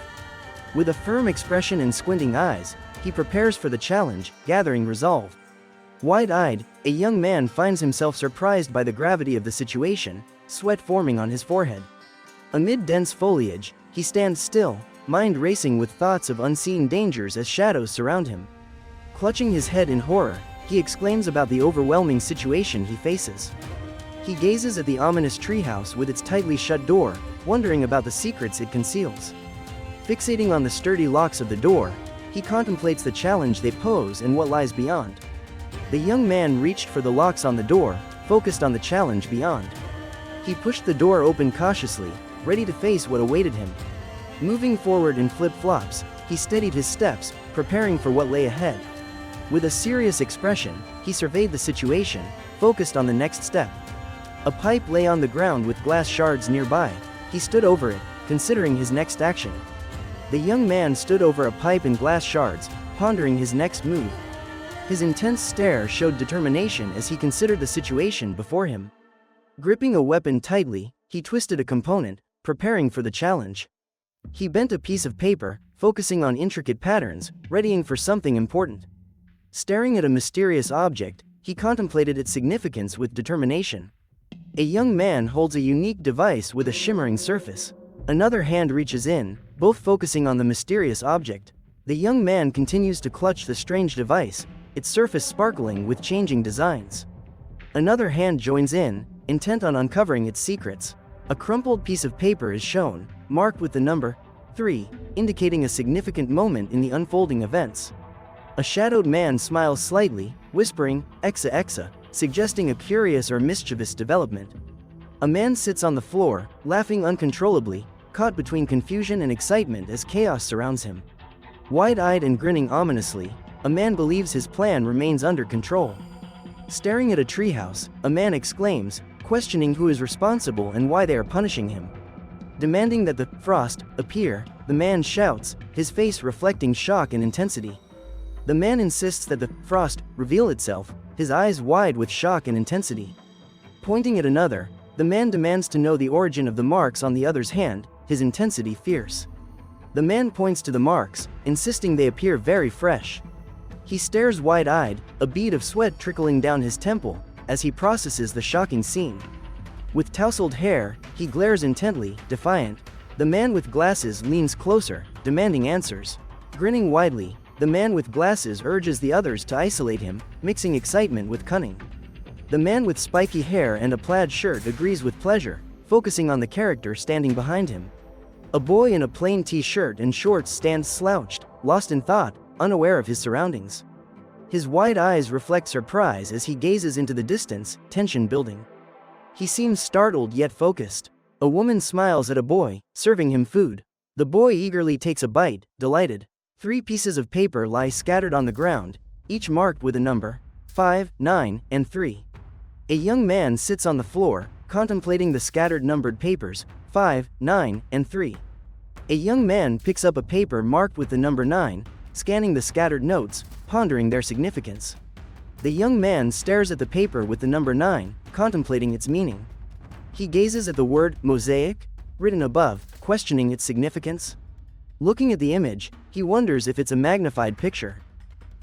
With a firm expression and squinting eyes, he prepares for the challenge, gathering resolve. Wide-eyed, a young man finds himself surprised by the gravity of the situation, sweat forming on his forehead. Amid dense foliage, he stands still, mind racing with thoughts of unseen dangers as shadows surround him. Clutching his head in horror, he exclaims about the overwhelming situation he faces. He gazes at the ominous treehouse with its tightly shut door, wondering about the secrets it conceals. Fixating on the sturdy locks of the door, he contemplates the challenge they pose and what lies beyond. The young man reached for the locks on the door, focused on the challenge beyond. He pushed the door open cautiously, ready to face what awaited him. Moving forward in flip-flops, he steadied his steps, preparing for what lay ahead. With a serious expression, he surveyed the situation, focused on the next step. A pipe lay on the ground with glass shards nearby. He stood over it, considering his next action. The young man stood over a pipe and glass shards, pondering his next move. His intense stare showed determination as he considered the situation before him. Gripping a weapon tightly, he twisted a component, preparing for the challenge. He bent a piece of paper, focusing on intricate patterns, readying for something important. Staring at a mysterious object, he contemplated its significance with determination. A young man holds a unique device with a shimmering surface. Another hand reaches in, both focusing on the mysterious object. The young man continues to clutch the strange device, its surface sparkling with changing designs. Another hand joins in, intent on uncovering its secrets. A crumpled piece of paper is shown, marked with the number 3, indicating a significant moment in the unfolding events. A shadowed man smiles slightly, whispering, "Exa exa," suggesting a curious or mischievous development. A man sits on the floor, laughing uncontrollably, caught between confusion and excitement as chaos surrounds him. Wide-eyed and grinning ominously, a man believes his plan remains under control. Staring at a treehouse, a man exclaims, questioning who is responsible and why they are punishing him. Demanding that the frost appear, the man shouts, his face reflecting shock and intensity. The man insists that the frost reveal itself, his eyes wide with shock and intensity. Pointing at another, the man demands to know the origin of the marks on the other's hand, his intensity fierce. The man points to the marks, insisting they appear very fresh. He stares wide-eyed, a bead of sweat trickling down his temple, as he processes the shocking scene. With tousled hair, he glares intently, defiant. The man with glasses leans closer, demanding answers. Grinning widely, the man with glasses urges the others to isolate him, mixing excitement with cunning. The man with spiky hair and a plaid shirt agrees with pleasure, focusing on the character standing behind him. A boy in a plain t-shirt and shorts stands slouched, lost in thought, unaware of his surroundings. His wide eyes reflect surprise as he gazes into the distance, tension building. He seems startled yet focused. A woman smiles at a boy, serving him food. The boy eagerly takes a bite, delighted. 3 pieces of paper lie scattered on the ground, each marked with a number, 5, 9, and 3. A young man sits on the floor, contemplating the scattered numbered papers, 5, 9, and 3. A young man picks up a paper marked with the number 9, scanning the scattered notes, pondering their significance. The young man stares at the paper with the number 9, contemplating its meaning. He gazes at the word mosaic, written above, questioning its significance. Looking at the image, he wonders if it's a magnified picture.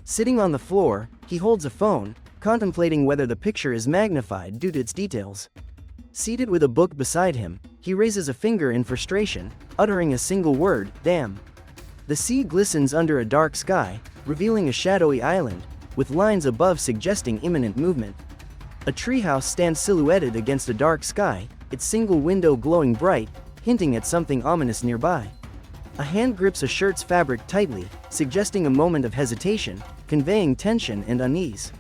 Sitting on the floor, he holds a phone, contemplating whether the picture is magnified due to its details. Seated with a book beside him, he raises a finger in frustration, uttering a single word, "Damn." The sea glistens under a dark sky, revealing a shadowy island, with lines above suggesting imminent movement. A treehouse stands silhouetted against a dark sky, its single window glowing bright, hinting at something ominous nearby. A hand grips a shirt's fabric tightly, suggesting a moment of hesitation, conveying tension and unease.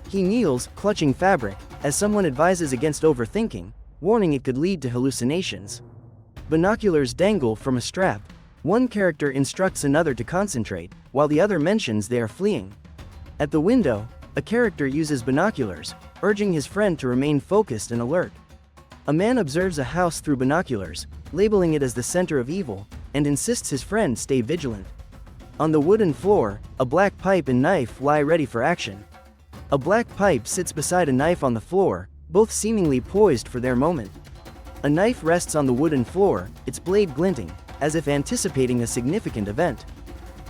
He kneels, clutching fabric, as someone advises against overthinking, warning it could lead to hallucinations. Binoculars dangle from a strap. One character instructs another to concentrate, while the other mentions they are fleeing. At the window, a character uses binoculars, urging his friend to remain focused and alert. A man observes a house through binoculars, labeling it as the center of evil, and insists his friend stay vigilant. On the wooden floor, a black pipe and knife lie ready for action. A black pipe sits beside a knife on the floor, both seemingly poised for their moment. A knife rests on the wooden floor, its blade glinting, as if anticipating a significant event.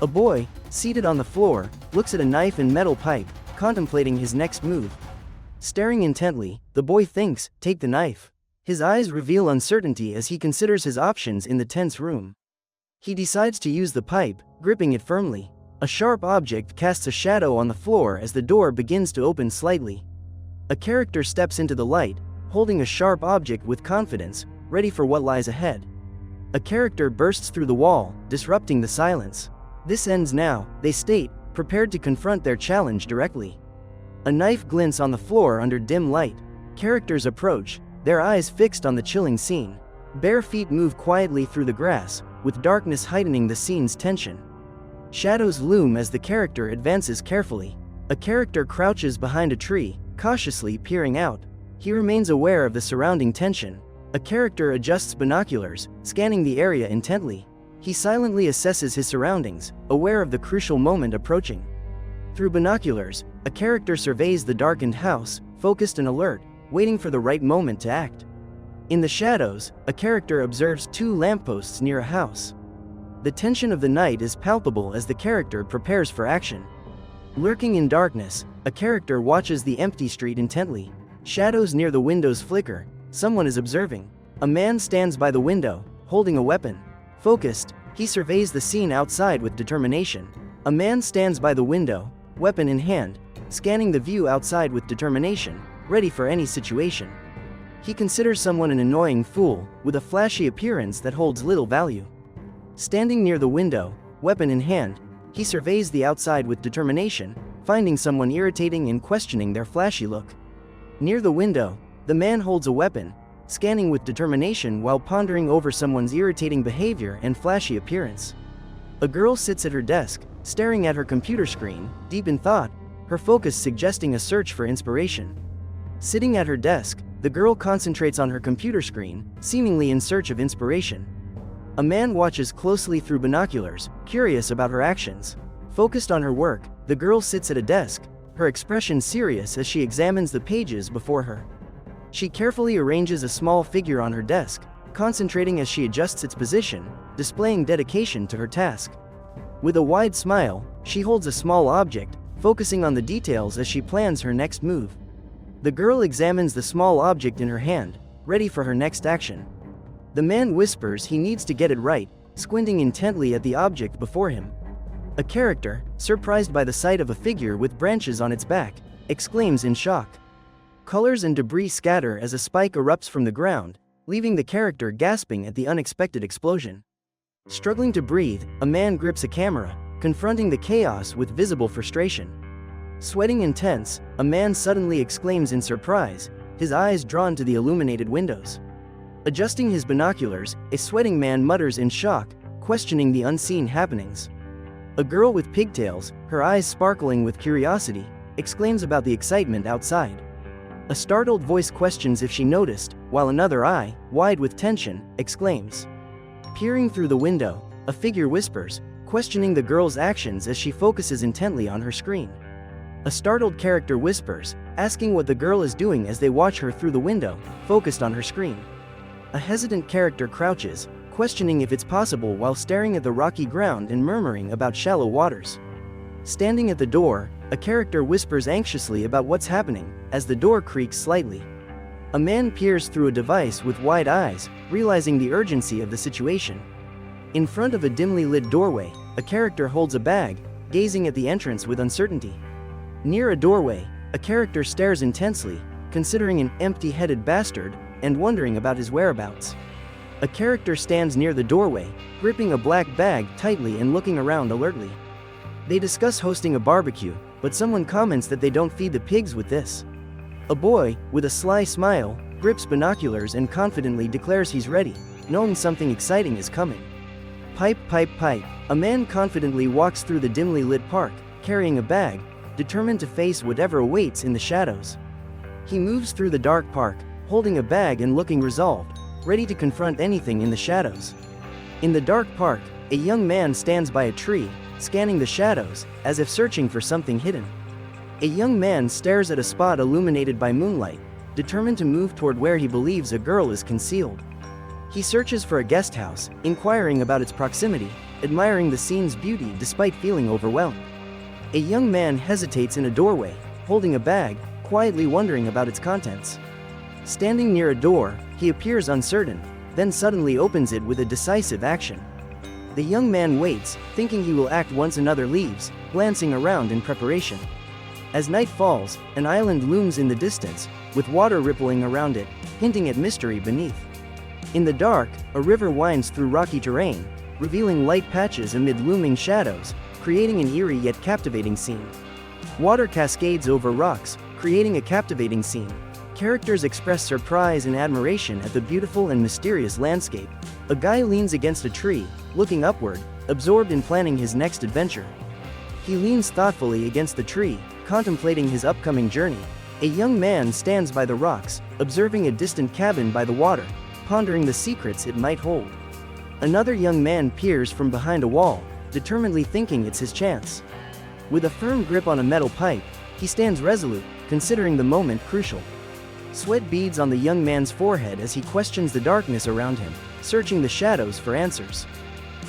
A boy, seated on the floor, looks at a knife and metal pipe, contemplating his next move. Staring intently, the boy thinks, "Take the knife." His eyes reveal uncertainty as he considers his options in the tense room. He decides to use the pipe, gripping it firmly. A sharp object casts a shadow on the floor as the door begins to open slightly. A character steps into the light, holding a sharp object with confidence, ready for what lies ahead. A character bursts through the wall, disrupting the silence. "This ends now," they state, prepared to confront their challenge directly. A knife glints on the floor under dim light. Characters approach, their eyes fixed on the chilling scene. Bare feet move quietly through the grass, with darkness heightening the scene's tension. Shadows loom as the character advances carefully. A character crouches behind a tree, cautiously peering out. He remains aware of the surrounding tension. A character adjusts binoculars, scanning the area intently. He silently assesses his surroundings, aware of the crucial moment approaching. Through binoculars, a character surveys the darkened house, focused and alert, waiting for the right moment to act. In the shadows, a character observes two lampposts near a house. The tension of the night is palpable as the character prepares for action. Lurking in darkness, a character watches the empty street intently. Shadows near the windows flicker. Someone is observing. A man stands by the window, holding a weapon. Focused, he surveys the scene outside with determination. A man stands by the window, weapon in hand, scanning the view outside with determination, ready for any situation. He considers someone an annoying fool, with a flashy appearance that holds little value. Standing near the window, weapon in hand, he surveys the outside with determination, finding someone irritating and questioning their flashy look. Near the window, the man holds a weapon, scanning with determination while pondering over someone's irritating behavior and flashy appearance. A girl sits at her desk, staring at her computer screen, deep in thought, her focus suggesting a search for inspiration. Sitting at her desk, the girl concentrates on her computer screen, seemingly in search of inspiration. A man watches closely through binoculars, curious about her actions. Focused on her work, the girl sits at a desk, her expression serious as she examines the pages before her. She carefully arranges a small figure on her desk, concentrating as she adjusts its position, displaying dedication to her task. With a wide smile, she holds a small object, focusing on the details as she plans her next move. The girl examines the small object in her hand, ready for her next action. The man whispers he needs to get it right, squinting intently at the object before him. A character, surprised by the sight of a figure with branches on its back, exclaims in shock. Colors and debris scatter as a spike erupts from the ground, leaving the character gasping at the unexpected explosion. Struggling to breathe, a man grips a camera, confronting the chaos with visible frustration. Sweating intense, a man suddenly exclaims in surprise, his eyes drawn to the illuminated windows. Adjusting his binoculars, a sweating man mutters in shock, questioning the unseen happenings. A girl with pigtails, her eyes sparkling with curiosity, exclaims about the excitement outside. A startled voice questions if she noticed, while another eye, wide with tension, exclaims. Peering through the window, a figure whispers, questioning the girl's actions as she focuses intently on her screen. A startled character whispers, asking what the girl is doing as they watch her through the window, focused on her screen. A hesitant character crouches, questioning if it's possible while staring at the rocky ground and murmuring about shallow waters. Standing at the door, a character whispers anxiously about what's happening, as the door creaks slightly. A man peers through a device with wide eyes, realizing the urgency of the situation. In front of a dimly lit doorway, a character holds a bag, gazing at the entrance with uncertainty. Near a doorway, a character stares intensely, considering an empty-headed bastard, and wondering about his whereabouts. A character stands near the doorway, gripping a black bag tightly and looking around alertly. They discuss hosting a barbecue, but someone comments that they don't feed the pigs with this. A boy, with a sly smile, grips binoculars and confidently declares he's ready, knowing something exciting is coming. Pipe, pipe, pipe. A man confidently walks through the dimly lit park, carrying a bag, determined to face whatever awaits in the shadows. He moves through the dark park, holding a bag and looking resolved, ready to confront anything in the shadows. In the dark park, a young man stands by a tree, scanning the shadows, as if searching for something hidden. A young man stares at a spot illuminated by moonlight, determined to move toward where he believes a girl is concealed. He searches for a guest house, inquiring about its proximity, admiring the scene's beauty despite feeling overwhelmed. A young man hesitates in a doorway, holding a bag, quietly wondering about its contents. Standing near a door, he appears uncertain, then suddenly opens it with a decisive action. The young man waits, thinking he will act once another leaves, glancing around in preparation. As night falls, an island looms in the distance, with water rippling around it, hinting at mystery beneath. In the dark, a river winds through rocky terrain, revealing light patches amid looming shadows, creating an eerie yet captivating scene. Water cascades over rocks, creating a captivating scene. Characters express surprise and admiration at the beautiful and mysterious landscape. A guy leans against a tree, looking upward, absorbed in planning his next adventure. He leans thoughtfully against the tree, contemplating his upcoming journey. A young man stands by the rocks, observing a distant cabin by the water, pondering the secrets it might hold. Another young man peers from behind a wall, determinedly thinking it's his chance. With a firm grip on a metal pipe, he stands resolute, considering the moment crucial. Sweat beads on the young man's forehead as he questions the darkness around him, searching the shadows for answers.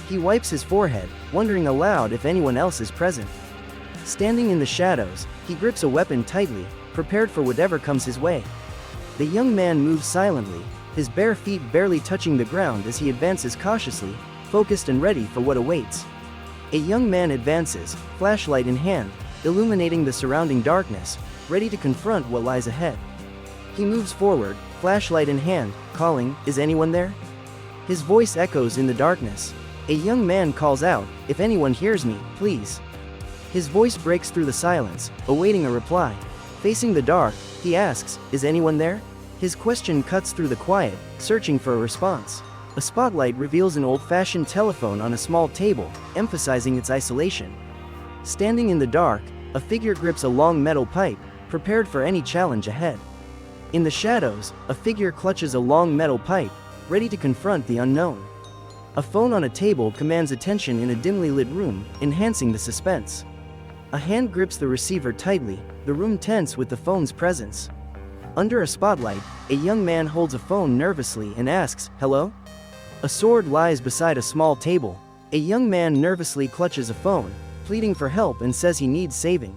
He wipes his forehead, wondering aloud if anyone else is present. Standing in the shadows, he grips a weapon tightly, prepared for whatever comes his way. The young man moves silently, his bare feet barely touching the ground as he advances cautiously, focused and ready for what awaits. A young man advances, flashlight in hand, illuminating the surrounding darkness, ready to confront what lies ahead. He moves forward, flashlight in hand, calling, "Is anyone there?" His voice echoes in the darkness. A young man calls out, "If anyone hears me, please." His voice breaks through the silence, awaiting a reply. Facing the dark, he asks, "Is anyone there?" His question cuts through the quiet, searching for a response. A spotlight reveals an old-fashioned telephone on a small table, emphasizing its isolation. Standing in the dark, a figure grips a long metal pipe, prepared for any challenge ahead. In the shadows, a figure clutches a long metal pipe, ready to confront the unknown. A phone on a table commands attention in a dimly lit room, enhancing the suspense. A hand grips the receiver tightly, the room tense with the phone's presence. Under a spotlight, a young man holds a phone nervously and asks, "Hello?" A sword lies beside a small table. A young man nervously clutches a phone, pleading for help and says he needs saving.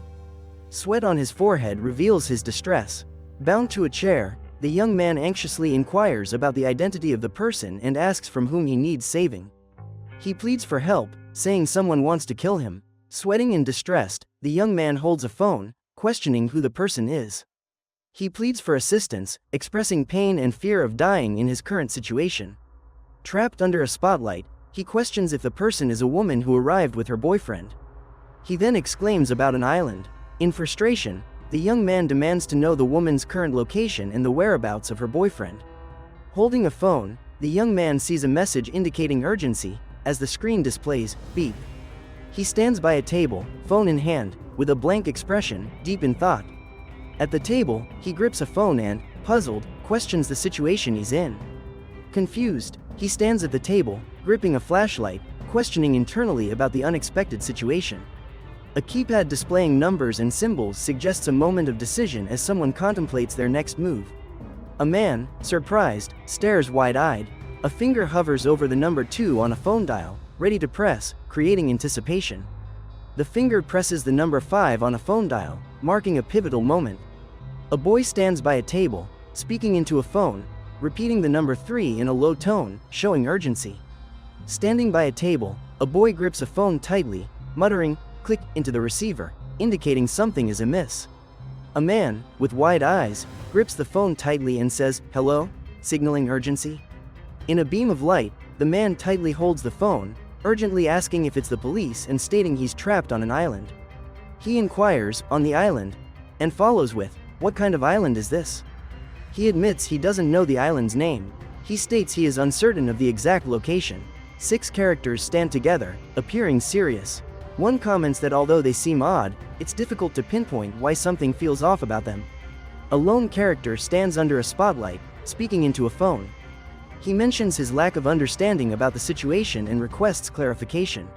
Sweat on his forehead reveals his distress. Bound to a chair, the young man anxiously inquires about the identity of the person and asks from whom he needs saving. He pleads for help, saying someone wants to kill him. Sweating and distressed, the young man holds a phone, questioning who the person is. He pleads for assistance, expressing pain and fear of dying in his current situation. Trapped under a spotlight, he questions if the person is a woman who arrived with her boyfriend. He then exclaims about an island. In frustration, the young man demands to know the woman's current location and the whereabouts of her boyfriend. Holding a phone, the young man sees a message indicating urgency, as the screen displays, "Beep." He stands by a table, phone in hand, with a blank expression, deep in thought. At the table, he grips a phone and, puzzled, questions the situation he's in. Confused, he stands at the table, gripping a flashlight, questioning internally about the unexpected situation. A keypad displaying numbers and symbols suggests a moment of decision as someone contemplates their next move. A man, surprised, stares wide-eyed. A finger hovers over the number 2 on a phone dial, ready to press, creating anticipation. The finger presses the number 5 on a phone dial, marking a pivotal moment. A boy stands by a table, speaking into a phone, repeating the number 3 in a low tone, showing urgency. Standing by a table, a boy grips a phone tightly, muttering, click into the receiver, indicating something is amiss. A man, with wide eyes, grips the phone tightly and says, "Hello?" signaling urgency. In a beam of light, the man tightly holds the phone, urgently asking if it's the police and stating he's trapped on an island. He inquires, "On the island?" and follows with, "What kind of island is this?" He admits he doesn't know the island's name. He states he is uncertain of the exact location. 6 characters stand together, appearing serious. One comments that although they seem odd, it's difficult to pinpoint why something feels off about them. A lone character stands under a spotlight, speaking into a phone. He mentions his lack of understanding about the situation and requests clarification.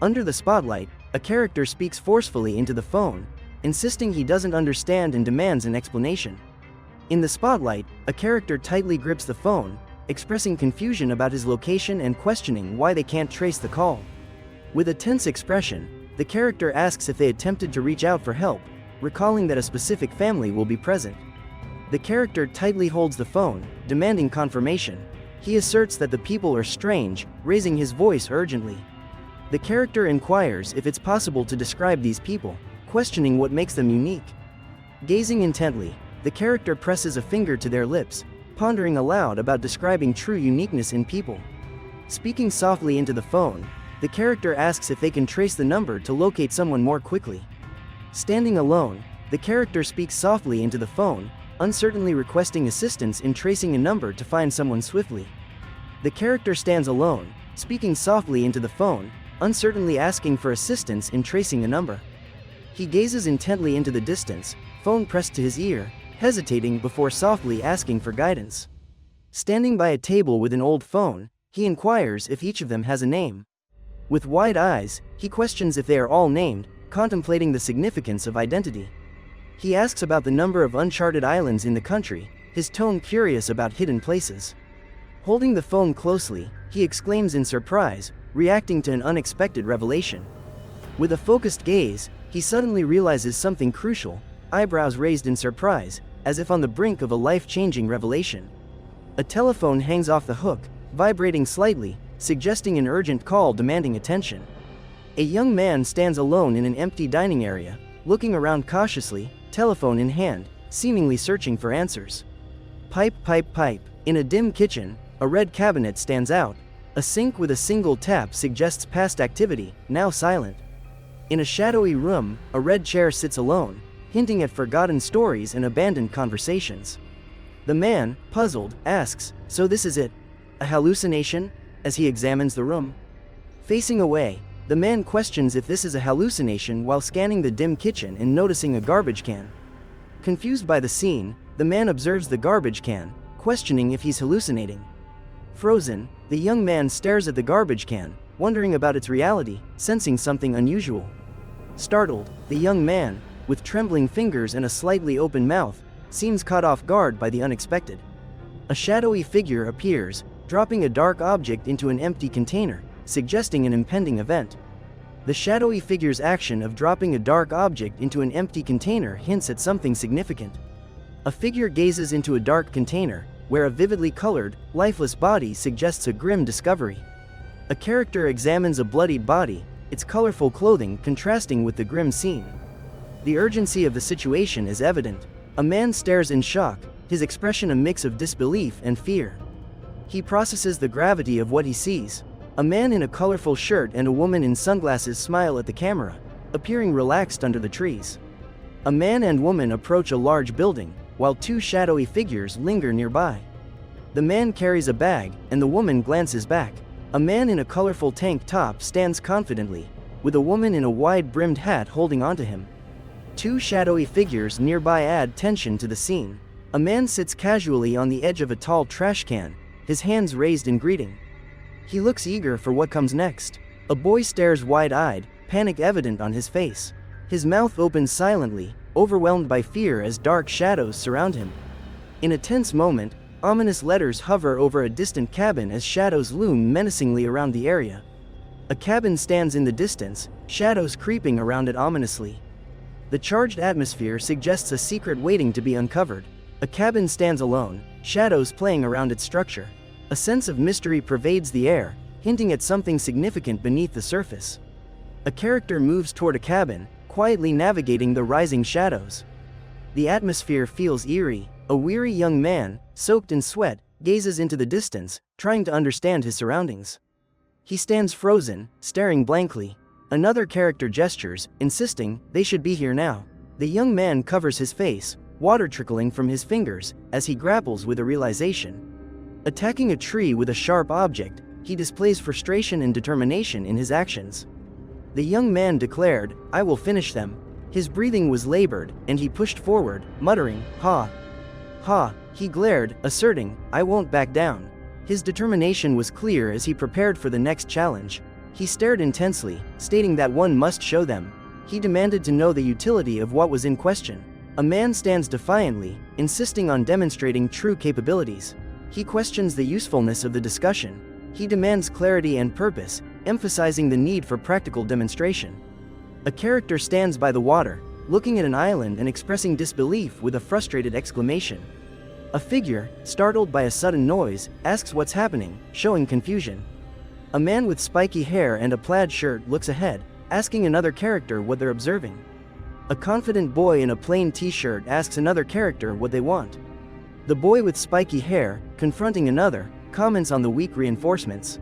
Under the spotlight, a character speaks forcefully into the phone, insisting he doesn't understand and demands an explanation. In the spotlight, a character tightly grips the phone, expressing confusion about his location and questioning why they can't trace the call. With a tense expression, the character asks if they attempted to reach out for help, recalling that a specific family will be present. The character tightly holds the phone, demanding confirmation. He asserts that the people are strange, raising his voice urgently. The character inquires if it's possible to describe these people, questioning what makes them unique. Gazing intently, the character presses a finger to their lips, pondering aloud about describing true uniqueness in people. Speaking softly into the phone, the character asks if they can trace the number to locate someone more quickly. Standing alone, the character speaks softly into the phone, uncertainly requesting assistance in tracing a number to find someone swiftly. The character stands alone, speaking softly into the phone, uncertainly asking for assistance in tracing a number. He gazes intently into the distance, phone pressed to his ear, hesitating before softly asking for guidance. Standing by a table with an old phone, he inquires if each of them has a name. With wide eyes, he questions if they are all named, contemplating the significance of identity. He asks about the number of uncharted islands in the country, his tone curious about hidden places. Holding the phone closely, he exclaims in surprise, reacting to an unexpected revelation. With a focused gaze, he suddenly realizes something crucial, eyebrows raised in surprise, as if on the brink of a life-changing revelation. A telephone hangs off the hook, vibrating slightly, suggesting an urgent call demanding attention. A young man stands alone in an empty dining area, looking around cautiously, telephone in hand, seemingly searching for answers. Pipe, pipe, pipe. In a dim kitchen, a red cabinet stands out. A sink with a single tap suggests past activity, now silent. In a shadowy room, a red chair sits alone, hinting at forgotten stories and abandoned conversations. The man, puzzled, asks, "So this is it? A hallucination?" as he examines the room. Facing away, the man questions if this is a hallucination while scanning the dim kitchen and noticing a garbage can. Confused by the scene, the man observes the garbage can, questioning if he's hallucinating. Frozen, the young man stares at the garbage can, wondering about its reality, sensing something unusual. Startled, the young man, with trembling fingers and a slightly open mouth, seems caught off guard by the unexpected. A shadowy figure appears, dropping a dark object into an empty container, suggesting an impending event. The shadowy figure's action of dropping a dark object into an empty container hints at something significant. A figure gazes into a dark container, where a vividly colored, lifeless body suggests a grim discovery. A character examines a bloodied body, its colorful clothing contrasting with the grim scene. The urgency of the situation is evident. A man stares in shock, his expression a mix of disbelief and fear. He processes the gravity of what he sees. A man in a colorful shirt and a woman in sunglasses smile at the camera, appearing relaxed under the trees. A man and woman approach a large building, while 2 shadowy figures linger nearby. The man carries a bag, and the woman glances back. A man in a colorful tank top stands confidently, with a woman in a wide-brimmed hat holding onto him. 2 shadowy figures nearby add tension to the scene. A man sits casually on the edge of a tall trash can, his hands raised in greeting. He looks eager for what comes next. A boy stares wide-eyed, panic evident on his face. His mouth opens silently, overwhelmed by fear as dark shadows surround him. In a tense moment, ominous letters hover over a distant cabin as shadows loom menacingly around the area. A cabin stands in the distance, shadows creeping around it ominously. The charged atmosphere suggests a secret waiting to be uncovered. A cabin stands alone, shadows playing around its structure. A sense of mystery pervades the air, hinting at something significant beneath the surface. A character moves toward a cabin, quietly navigating the rising shadows. The atmosphere feels eerie. A weary young man, soaked in sweat, gazes into the distance, trying to understand his surroundings. He stands frozen, staring blankly. Another character gestures, insisting they should be here now. The young man covers his face, water trickling from his fingers, as he grapples with a realization. Attacking a tree with a sharp object, he displays frustration and determination in his actions. The young man declared, "I will finish them." His breathing was labored, and he pushed forward, muttering, "Ha! Ha!" He glared, asserting, "I won't back down." His determination was clear as he prepared for the next challenge. He stared intensely, stating that one must show them. He demanded to know the utility of what was in question. A man stands defiantly, insisting on demonstrating true capabilities. He questions the usefulness of the discussion. He demands clarity and purpose, emphasizing the need for practical demonstration. A character stands by the water, looking at an island and expressing disbelief with a frustrated exclamation. A figure, startled by a sudden noise, asks what's happening, showing confusion. A man with spiky hair and a plaid shirt looks ahead, asking another character what they're observing. A confident boy in a plain t-shirt asks another character what they want. The boy with spiky hair, confronting another, comments on the weak reinforcements.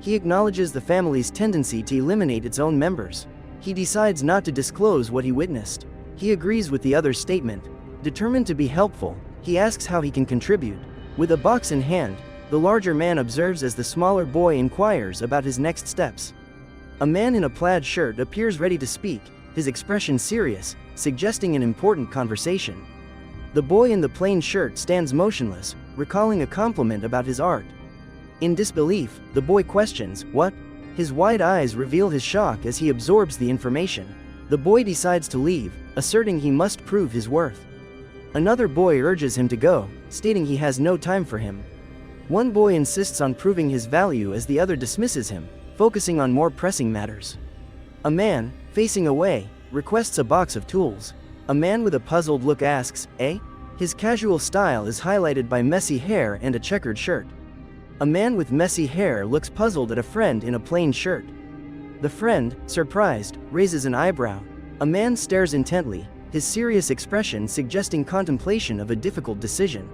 He acknowledges the family's tendency to eliminate its own members. He decides not to disclose what he witnessed. He agrees with the other's statement. Determined to be helpful, he asks how he can contribute. With a box in hand, the larger man observes as the smaller boy inquires about his next steps. A man in a plaid shirt appears ready to speak, his expression serious, suggesting an important conversation. The boy in the plain shirt stands motionless, recalling a compliment about his art. In disbelief, the boy questions, "What?" His wide eyes reveal his shock as he absorbs the information. The boy decides to leave, asserting he must prove his worth. Another boy urges him to go, stating he has no time for him. One boy insists on proving his value as the other dismisses him, focusing on more pressing matters. A man, facing away, requests a box of tools. A man with a puzzled look asks, "Eh?" His casual style is highlighted by messy hair and a checkered shirt. A man with messy hair looks puzzled at a friend in a plain shirt. The friend, surprised, raises an eyebrow. A man stares intently, his serious expression suggesting contemplation of a difficult decision.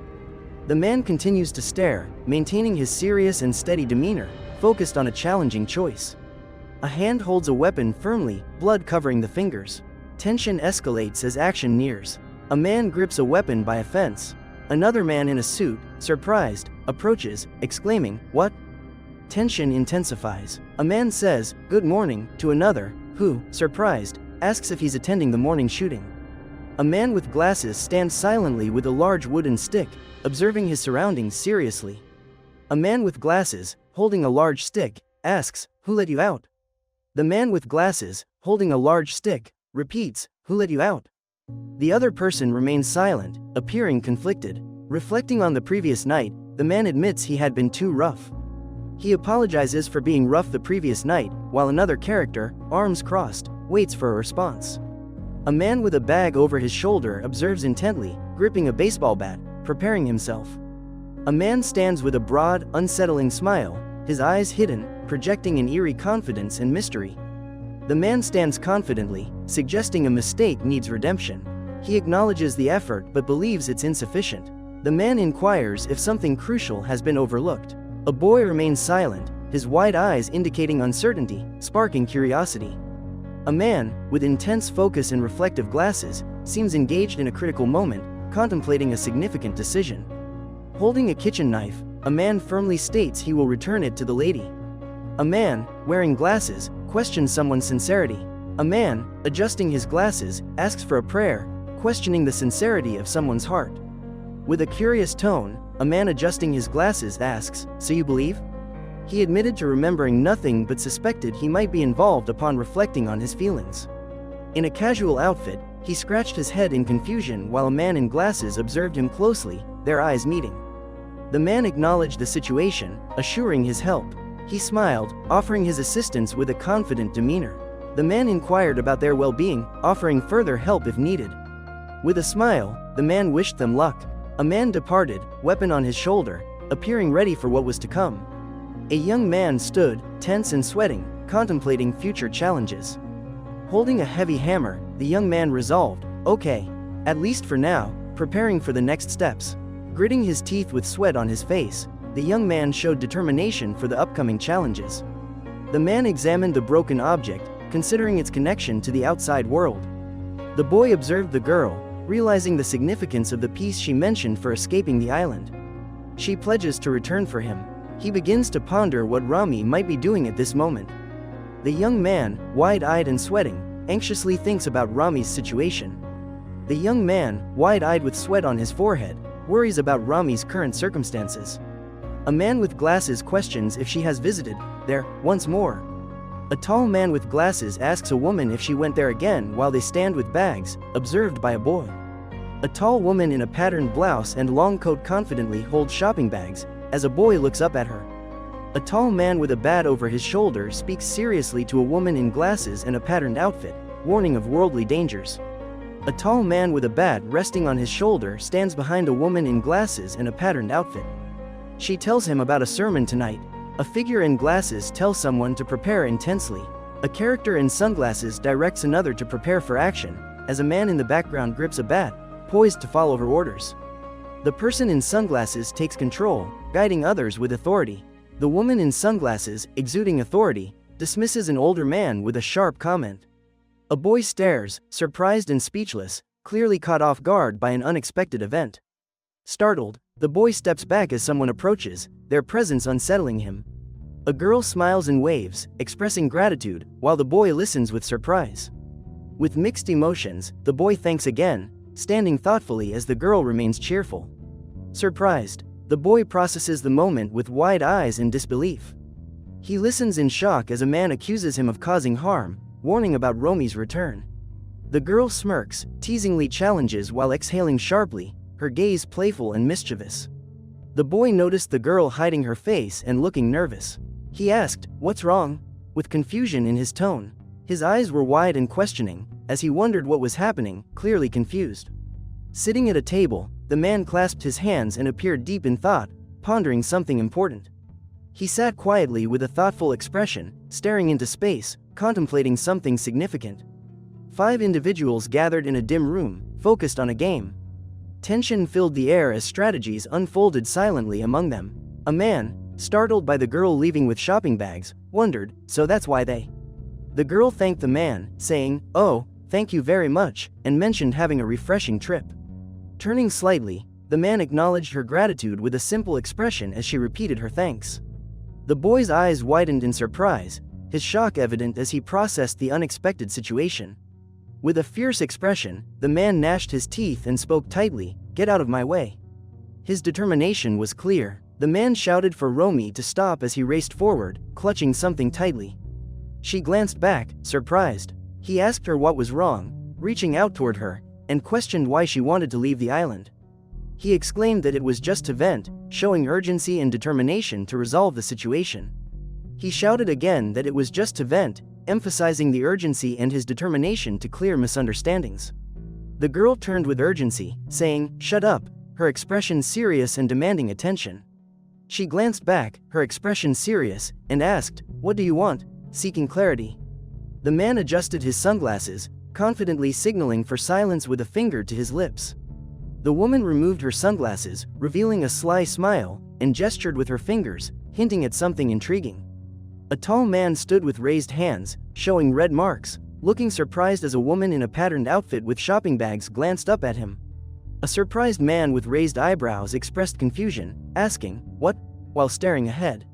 The man continues to stare, maintaining his serious and steady demeanor, focused on a challenging choice. A hand holds a weapon firmly, blood covering the fingers. Tension escalates as action nears. A man grips a weapon by a fence. Another man in a suit, surprised, approaches, exclaiming, "What?" Tension intensifies. A man says, "Good morning," to another, who, surprised, asks if he's attending the morning shooting. A man with glasses stands silently with a large wooden stick, observing his surroundings seriously. A man with glasses, holding a large stick, asks, "Who let you out?" The man with glasses, holding a large stick, repeats, "Who let you out?" The other person remains silent, appearing conflicted. Reflecting on the previous night, the man admits he had been too rough. He apologizes for being rough the previous night, while another character, arms crossed, waits for a response. A man with a bag over his shoulder observes intently, gripping a baseball bat, preparing himself. A man stands with a broad, unsettling smile, his eyes hidden, projecting an eerie confidence and mystery. The man stands confidently, suggesting a mistake needs redemption. He acknowledges the effort but believes it's insufficient. The man inquires if something crucial has been overlooked. A boy remains silent, his wide eyes indicating uncertainty, sparking curiosity. A man, with intense focus and reflective glasses, seems engaged in a critical moment, contemplating a significant decision. Holding a kitchen knife, a man firmly states he will return it to the lady. A man, wearing glasses, questions someone's sincerity. A man, adjusting his glasses, asks for a prayer, questioning the sincerity of someone's heart. With a curious tone, a man adjusting his glasses asks, "So you believe?" He admitted to remembering nothing but suspected he might be involved upon reflecting on his feelings. In a casual outfit, he scratched his head in confusion while a man in glasses observed him closely, their eyes meeting. The man acknowledged the situation, assuring his help. He smiled, offering his assistance with a confident demeanor. The man inquired about their well-being, offering further help if needed. With a smile, the man wished them luck. A man departed, weapon on his shoulder, appearing ready for what was to come. A young man stood, tense and sweating, contemplating future challenges. Holding a heavy hammer, the young man resolved, okay, at least for now, preparing for the next steps. Gritting his teeth with sweat on his face, the young man showed determination for the upcoming challenges. The man examined the broken object, considering its connection to the outside world. The boy observed the girl, realizing the significance of the piece she mentioned for escaping the island. She pledges to return for him. He begins to ponder what Rami might be doing at this moment. The young man, wide-eyed and sweating, anxiously thinks about Rami's situation. The young man, wide-eyed with sweat on his forehead, worries about Rami's current circumstances. A man with glasses questions if she has visited there once more. A tall man with glasses asks a woman if she went there again while they stand with bags, observed by a boy. A tall woman in a patterned blouse and long coat confidently holds shopping bags, as a boy looks up at her. A tall man with a bat over his shoulder speaks seriously to a woman in glasses and a patterned outfit, warning of worldly dangers. A tall man with a bat resting on his shoulder stands behind a woman in glasses and a patterned outfit. She tells him about a sermon tonight. A figure in glasses tells someone to prepare intensely. A character in sunglasses directs another to prepare for action, as a man in the background grips a bat, poised to follow her orders. The person in sunglasses takes control, guiding others with authority. The woman in sunglasses, exuding authority, dismisses an older man with a sharp comment. A boy stares, surprised and speechless, clearly caught off guard by an unexpected event. Startled, the boy steps back as someone approaches, their presence unsettling him. A girl smiles and waves, expressing gratitude, while the boy listens with surprise. With mixed emotions, the boy thanks again, standing thoughtfully as the girl remains cheerful. Surprised, the boy processes the moment with wide eyes and disbelief. He listens in shock as a man accuses him of causing harm, warning about Romi's return. The girl smirks, teasingly challenges while exhaling sharply, her gaze playful and mischievous. The boy noticed the girl hiding her face and looking nervous. He asked, "What's wrong?" with confusion in his tone. His eyes were wide and questioning, as he wondered what was happening, clearly confused. Sitting at a table, the man clasped his hands and appeared deep in thought, pondering something important. He sat quietly with a thoughtful expression, staring into space, contemplating something significant. 5 individuals gathered in a dim room, focused on a game. Tension filled the air as strategies unfolded silently among them. A man, startled by the girl leaving with shopping bags, wondered, so that's why they... The girl thanked the man, saying, "Oh, thank you very much," and mentioned having a refreshing trip. Turning slightly, the man acknowledged her gratitude with a simple expression as she repeated her thanks. The boy's eyes widened in surprise, his shock evident as he processed the unexpected situation. With a fierce expression, the man gnashed his teeth and spoke tightly, "Get out of my way." His determination was clear. The man shouted for Romi to stop as he raced forward, clutching something tightly. She glanced back, surprised. He asked her what was wrong, reaching out toward her, and questioned why she wanted to leave the island. He exclaimed that it was just to vent, showing urgency and determination to resolve the situation. He shouted again that it was just to vent, emphasizing the urgency and his determination to clear misunderstandings. The girl turned with urgency, saying, "Shut up," her expression serious and demanding attention. She glanced back, her expression serious, and asked, "What do you want?" seeking clarity. The man adjusted his sunglasses, confidently signaling for silence with a finger to his lips. The woman removed her sunglasses, revealing a sly smile, and gestured with her fingers, hinting at something intriguing. A tall man stood with raised hands, showing red marks, looking surprised as a woman in a patterned outfit with shopping bags glanced up at him. A surprised man with raised eyebrows expressed confusion, asking, "What?" while staring ahead.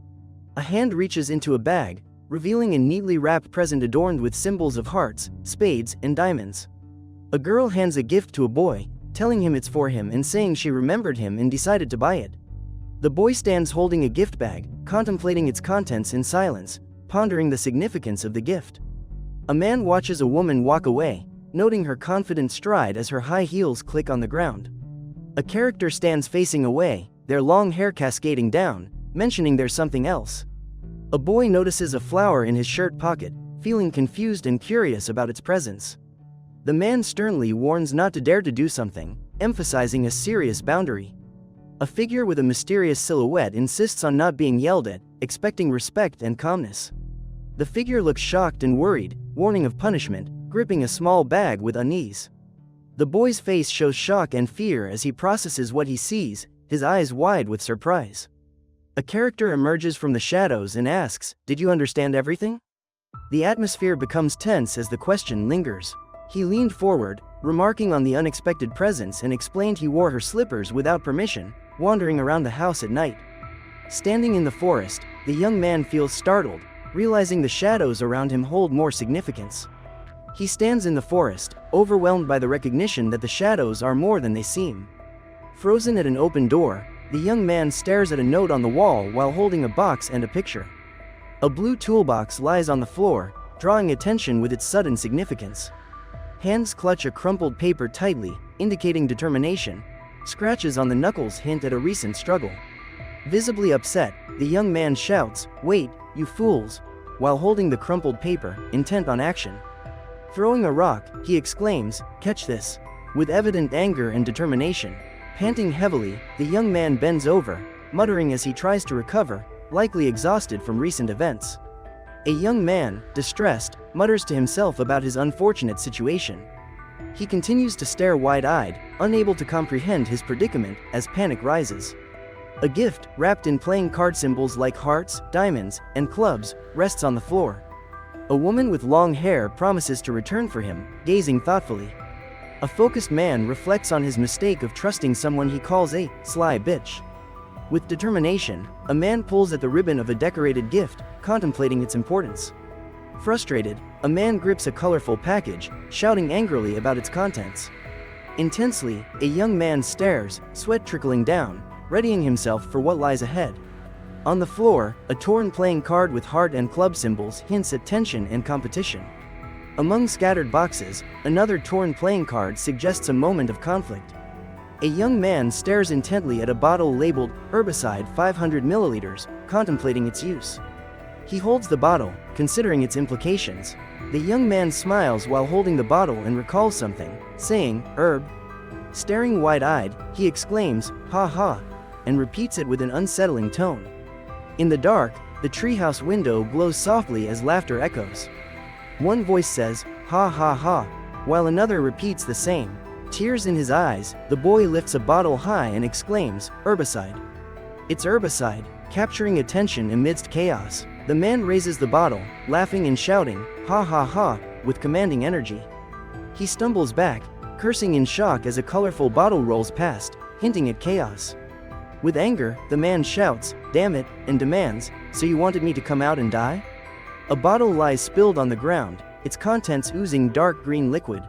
A hand reaches into a bag, revealing a neatly wrapped present adorned with symbols of hearts, spades, and diamonds. A girl hands a gift to a boy, telling him it's for him and saying she remembered him and decided to buy it. The boy stands holding a gift bag, contemplating its contents in silence, pondering the significance of the gift. A man watches a woman walk away, noting her confident stride as her high heels click on the ground. A character stands facing away, their long hair cascading down, mentioning there's something else. A boy notices a flower in his shirt pocket, feeling confused and curious about its presence. The man sternly warns not to dare to do something, emphasizing a serious boundary. A figure with a mysterious silhouette insists on not being yelled at, expecting respect and calmness. The figure looks shocked and worried, warning of punishment, gripping a small bag with unease. The boy's face shows shock and fear as he processes what he sees, his eyes wide with surprise. A character emerges from the shadows and asks, "Did you understand everything?" The atmosphere becomes tense as the question lingers. He leaned forward, remarking on the unexpected presence, and explained he wore her slippers without permission, wandering around the house at night. Standing in the forest, the young man feels startled, realizing the shadows around him hold more significance. He stands in the forest, overwhelmed by the recognition that the shadows are more than they seem. Frozen at an open door, the young man stares at a note on the wall while holding a box and a picture. A blue toolbox lies on the floor, drawing attention with its sudden significance. Hands clutch a crumpled paper tightly, indicating determination. Scratches on the knuckles hint at a recent struggle. Visibly upset, the young man shouts, "Wait, you fools!" while holding the crumpled paper, intent on action. Throwing a rock, he exclaims, "Catch this!" With evident anger and determination. Panting heavily, the young man bends over, muttering as he tries to recover, likely exhausted from recent events. A young man, distressed, mutters to himself about his unfortunate situation. He continues to stare wide-eyed, unable to comprehend his predicament as panic rises. A gift, wrapped in playing card symbols like hearts, diamonds, and clubs, rests on the floor. A woman with long hair promises to return for him, gazing thoughtfully. A focused man reflects on his mistake of trusting someone he calls a sly bitch. With determination, a man pulls at the ribbon of a decorated gift, contemplating its importance. Frustrated, a man grips a colorful package, shouting angrily about its contents. Intensely, a young man stares, sweat trickling down, readying himself for what lies ahead. On the floor, a torn playing card with heart and club symbols hints at tension and competition. Among scattered boxes, another torn playing card suggests a moment of conflict. A young man stares intently at a bottle labeled herbicide 500 milliliters, contemplating its use. He holds the bottle, considering its implications. The young man smiles while holding the bottle and recalls something, saying, "Herb." Staring wide-eyed, he exclaims, "Ha ha," and repeats it with an unsettling tone. In the dark, the treehouse window glows softly as laughter echoes. One voice says, "Ha ha ha," while another repeats the same. Tears in his eyes, the boy lifts a bottle high and exclaims, "Herbicide." It's herbicide, capturing attention amidst chaos. The man raises the bottle, laughing and shouting, "Ha ha ha," with commanding energy. He stumbles back, cursing in shock as a colorful bottle rolls past, hinting at chaos. With anger, the man shouts, "Damn it," and demands, "So you wanted me to come out and die?" A bottle lies spilled on the ground, its contents oozing dark green liquid.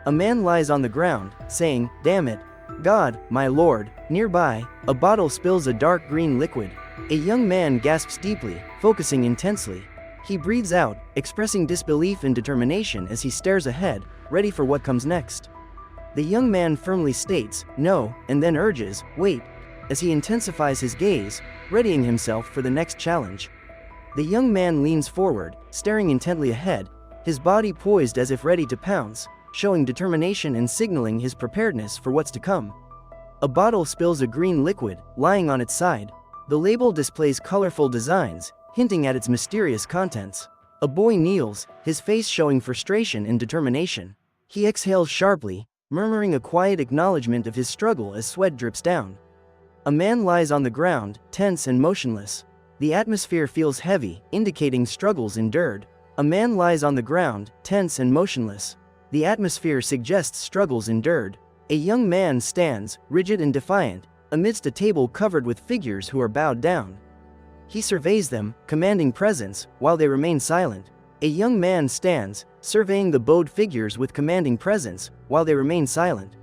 A man lies on the ground, saying, "Damn it, God, my lord." Nearby, a bottle spills a dark green liquid. A young man gasps deeply, focusing intensely. He breathes out, expressing disbelief and determination as he stares ahead, ready for what comes next. The young man firmly states, "No," and then urges, "Wait," as he intensifies his gaze, readying himself for the next challenge. The young man leans forward, staring intently ahead, his body poised as if ready to pounce, showing determination and signaling his preparedness for what's to come. A bottle spills a green liquid, lying on its side. The label displays colorful designs, hinting at its mysterious contents. A boy kneels, his face showing frustration and determination. He exhales sharply, murmuring a quiet acknowledgement of his struggle as sweat drips down. A man lies on the ground, tense and motionless. The atmosphere feels heavy, indicating struggles endured. A man lies on the ground, tense and motionless. The atmosphere suggests struggles endured. A young man stands, rigid and defiant, amidst a table covered with figures who are bowed down. He surveys them, commanding presence, while they remain silent. A young man stands, surveying the bowed figures with commanding presence, while they remain silent.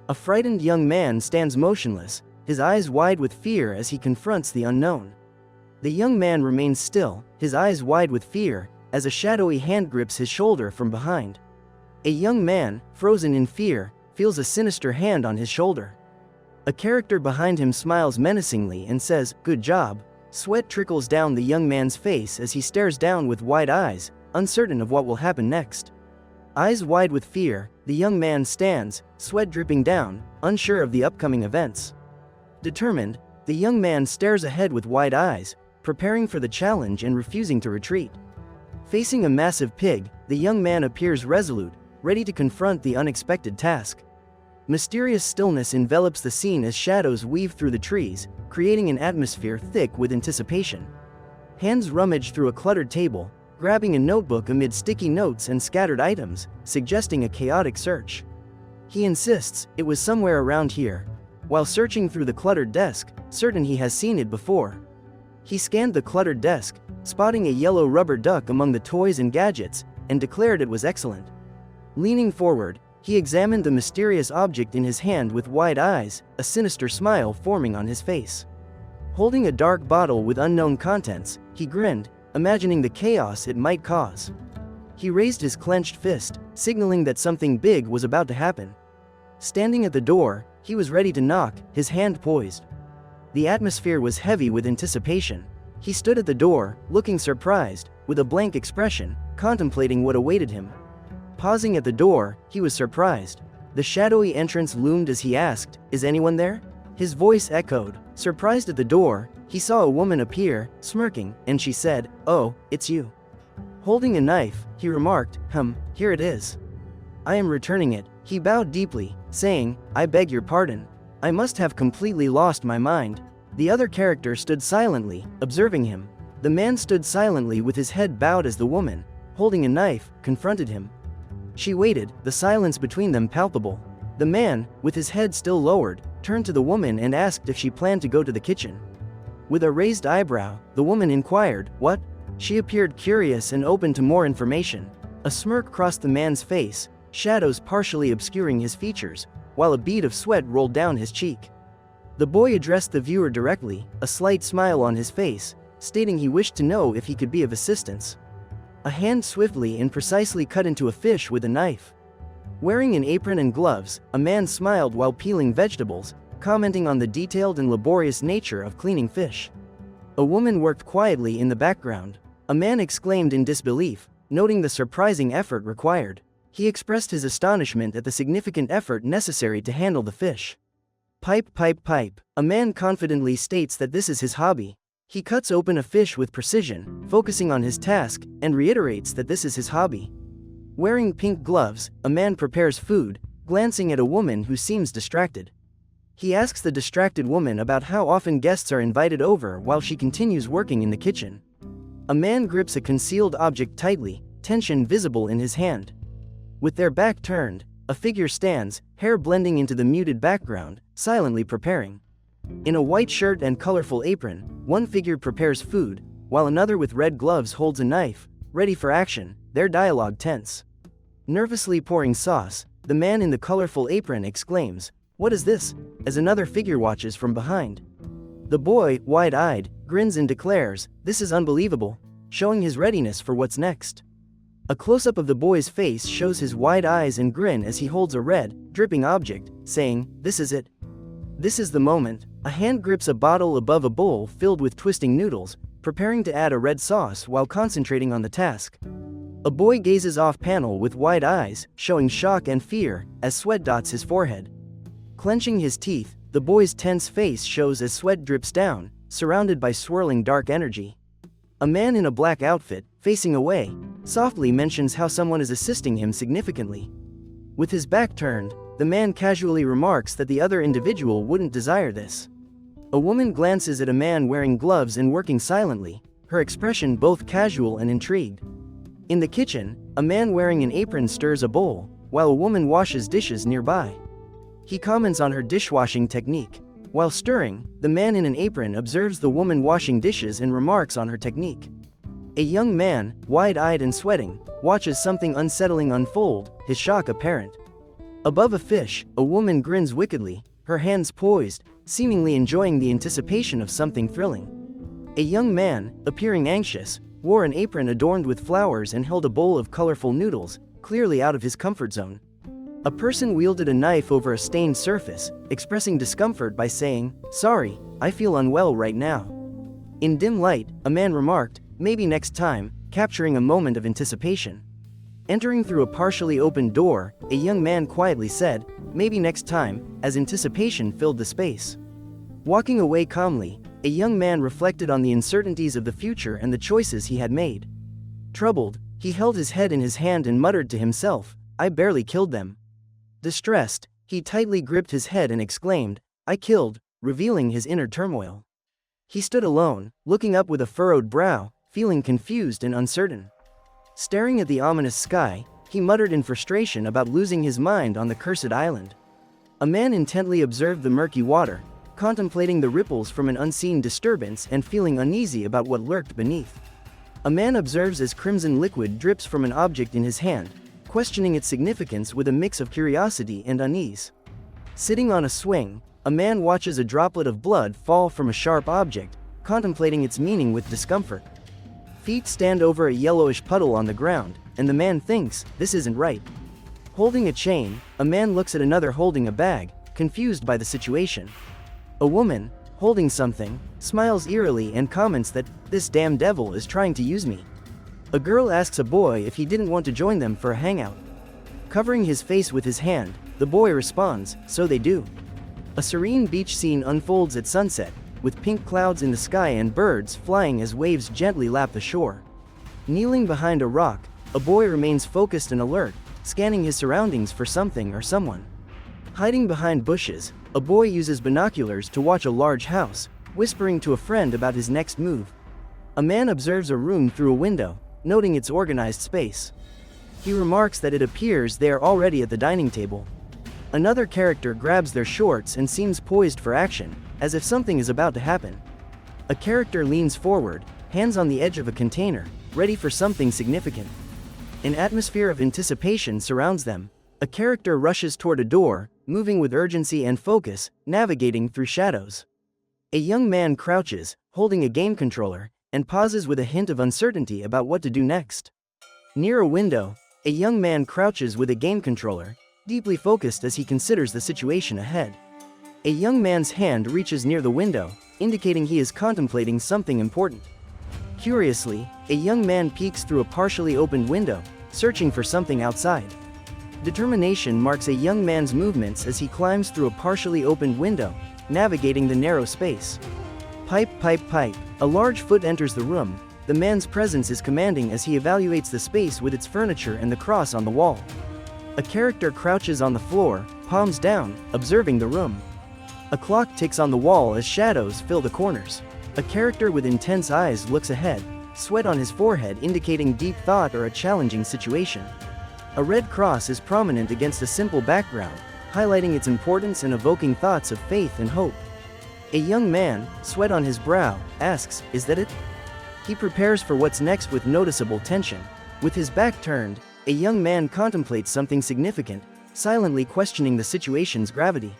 A frightened young man stands motionless, his eyes wide with fear as he confronts the unknown. The young man remains still, his eyes wide with fear, as a shadowy hand grips his shoulder from behind. A young man, frozen in fear, feels a sinister hand on his shoulder. A character behind him smiles menacingly and says, "Good job." Sweat trickles down the young man's face as he stares down with wide eyes, uncertain of what will happen next. Eyes wide with fear, the young man stands, sweat dripping down, unsure of the upcoming events. Determined, the young man stares ahead with wide eyes, preparing for the challenge and refusing to retreat. Facing a massive pig, the young man appears resolute, ready to confront the unexpected task. Mysterious stillness envelops the scene as shadows weave through the trees, creating an atmosphere thick with anticipation. Hands rummage through a cluttered table, grabbing a notebook amid sticky notes and scattered items, suggesting a chaotic search. He insists it was somewhere around here, while searching through the cluttered desk, certain he has seen it before. He scanned the cluttered desk, spotting a yellow rubber duck among the toys and gadgets, and declared it was excellent. Leaning forward, he examined the mysterious object in his hand with wide eyes, a sinister smile forming on his face. Holding a dark bottle with unknown contents, he grinned, imagining the chaos it might cause. He raised his clenched fist, signaling that something big was about to happen. Standing at the door, he was ready to knock, his hand poised. The atmosphere was heavy with anticipation. He stood at the door, looking surprised, with a blank expression, contemplating what awaited him. Pausing at the door, he was surprised. The shadowy entrance loomed as he asked, "Is anyone there?" His voice echoed. Surprised at the door, he saw a woman appear, smirking, and she said, "Oh, it's you." Holding a knife, he remarked, "Here it is. I am returning it." He bowed deeply, saying, "I beg your pardon. I must have completely lost my mind." The other character stood silently, observing him. The man stood silently with his head bowed as the woman, holding a knife, confronted him. She waited, the silence between them palpable. The man, with his head still lowered, turned to the woman and asked if she planned to go to the kitchen. With a raised eyebrow, the woman inquired, "What?" She appeared curious and open to more information. A smirk crossed the man's face, shadows partially obscuring his features, while a bead of sweat rolled down his cheek. The boy addressed the viewer directly, a slight smile on his face, stating he wished to know if he could be of assistance. A hand swiftly and precisely cut into a fish with a knife. Wearing an apron and gloves, a man smiled while peeling vegetables, commenting on the detailed and laborious nature of cleaning fish. A woman worked quietly in the background. A man exclaimed in disbelief, noting the surprising effort required. He expressed his astonishment at the significant effort necessary to handle the fish. Pipe, pipe, pipe. A man confidently states that this is his hobby. He cuts open a fish with precision, focusing on his task, and reiterates that this is his hobby. Wearing pink gloves, a man prepares food, glancing at a woman who seems distracted. He asks the distracted woman about how often guests are invited over while she continues working in the kitchen. A man grips a concealed object tightly, tension visible in his hand. With their back turned, a figure stands, hair blending into the muted background, silently preparing. In a white shirt and colorful apron, one figure prepares food, while another with red gloves holds a knife, ready for action, their dialogue tense. Nervously pouring sauce, the man in the colorful apron exclaims, "What is this?" as another figure watches from behind. The boy, wide-eyed, grins and declares, "This is unbelievable," showing his readiness for what's next. A close-up of the boy's face shows his wide eyes and grin as he holds a red, dripping object, saying, "This is it. This is the moment." A hand grips a bottle above a bowl filled with twisting noodles, preparing to add a red sauce while concentrating on the task. A boy gazes off-panel with wide eyes, showing shock and fear, as sweat dots his forehead. Clenching his teeth, the boy's tense face shows as sweat drips down, surrounded by swirling dark energy. A man in a black outfit, facing away, softly mentions how someone is assisting him significantly. With his back turned, the man casually remarks that the other individual wouldn't desire this. A woman glances at a man wearing gloves and working silently, her expression both casual and intrigued. In the kitchen, a man wearing an apron stirs a bowl, while a woman washes dishes nearby. He comments on her dishwashing technique. While stirring, the man in an apron observes the woman washing dishes and remarks on her technique. A young man, wide-eyed and sweating, watches something unsettling unfold, his shock apparent. Above a fish, a woman grins wickedly, her hands poised, seemingly enjoying the anticipation of something thrilling. A young man, appearing anxious, wore an apron adorned with flowers and held a bowl of colorful noodles, clearly out of his comfort zone. A person wielded a knife over a stained surface, expressing discomfort by saying, "Sorry, I feel unwell right now." In dim light, a man remarked, "Maybe next time," capturing a moment of anticipation. Entering through a partially opened door, a young man quietly said, "Maybe next time," as anticipation filled the space. Walking away calmly, a young man reflected on the uncertainties of the future and the choices he had made. Troubled, he held his head in his hand and muttered to himself, "I barely killed them." Distressed, he tightly gripped his head and exclaimed, "I killed," revealing his inner turmoil. He stood alone, looking up with a furrowed brow, feeling confused and uncertain. Staring at the ominous sky, he muttered in frustration about losing his mind on the cursed island. A man intently observed the murky water, contemplating the ripples from an unseen disturbance and feeling uneasy about what lurked beneath. A man observes as crimson liquid drips from an object in his hand, questioning its significance with a mix of curiosity and unease. Sitting on a swing, a man watches a droplet of blood fall from a sharp object, contemplating its meaning with discomfort. Feet stand over a yellowish puddle on the ground, and the man thinks, "This isn't right." Holding a chain, a man looks at another holding a bag, confused by the situation. A woman, holding something, smiles eerily and comments that, "This damn devil is trying to use me." A girl asks a boy if he didn't want to join them for a hangout. Covering his face with his hand, the boy responds, "So they do." A serene beach scene unfolds at sunset, with pink clouds in the sky and birds flying as waves gently lap the shore. Kneeling behind a rock, a boy remains focused and alert, scanning his surroundings for something or someone. Hiding behind bushes, a boy uses binoculars to watch a large house, whispering to a friend about his next move. A man observes a room through a window, noting its organized space. He remarks that it appears they are already at the dining table. Another character grabs their shorts and seems poised for action, as if something is about to happen. A character leans forward, hands on the edge of a container, ready for something significant. An atmosphere of anticipation surrounds them. A character rushes toward a door, moving with urgency and focus, navigating through shadows. A young man crouches, holding a game controller, and pauses with a hint of uncertainty about what to do next. Near a window, a young man crouches with a game controller, deeply focused as he considers the situation ahead. A young man's hand reaches near the window, indicating he is contemplating something important. Curiously, a young man peeks through a partially opened window, searching for something outside. Determination marks a young man's movements as he climbs through a partially opened window, navigating the narrow space. Pipe, pipe, pipe. A large foot enters the room. The man's presence is commanding as he evaluates the space with its furniture and the cross on the wall. A character crouches on the floor, palms down, observing the room. A clock ticks on the wall as shadows fill the corners. A character with intense eyes looks ahead, sweat on his forehead indicating deep thought or a challenging situation. A red cross is prominent against a simple background, highlighting its importance and evoking thoughts of faith and hope. A young man, sweat on his brow, asks, "Is that it?" He prepares for what's next with noticeable tension. With his back turned, a young man contemplates something significant, silently questioning the situation's gravity.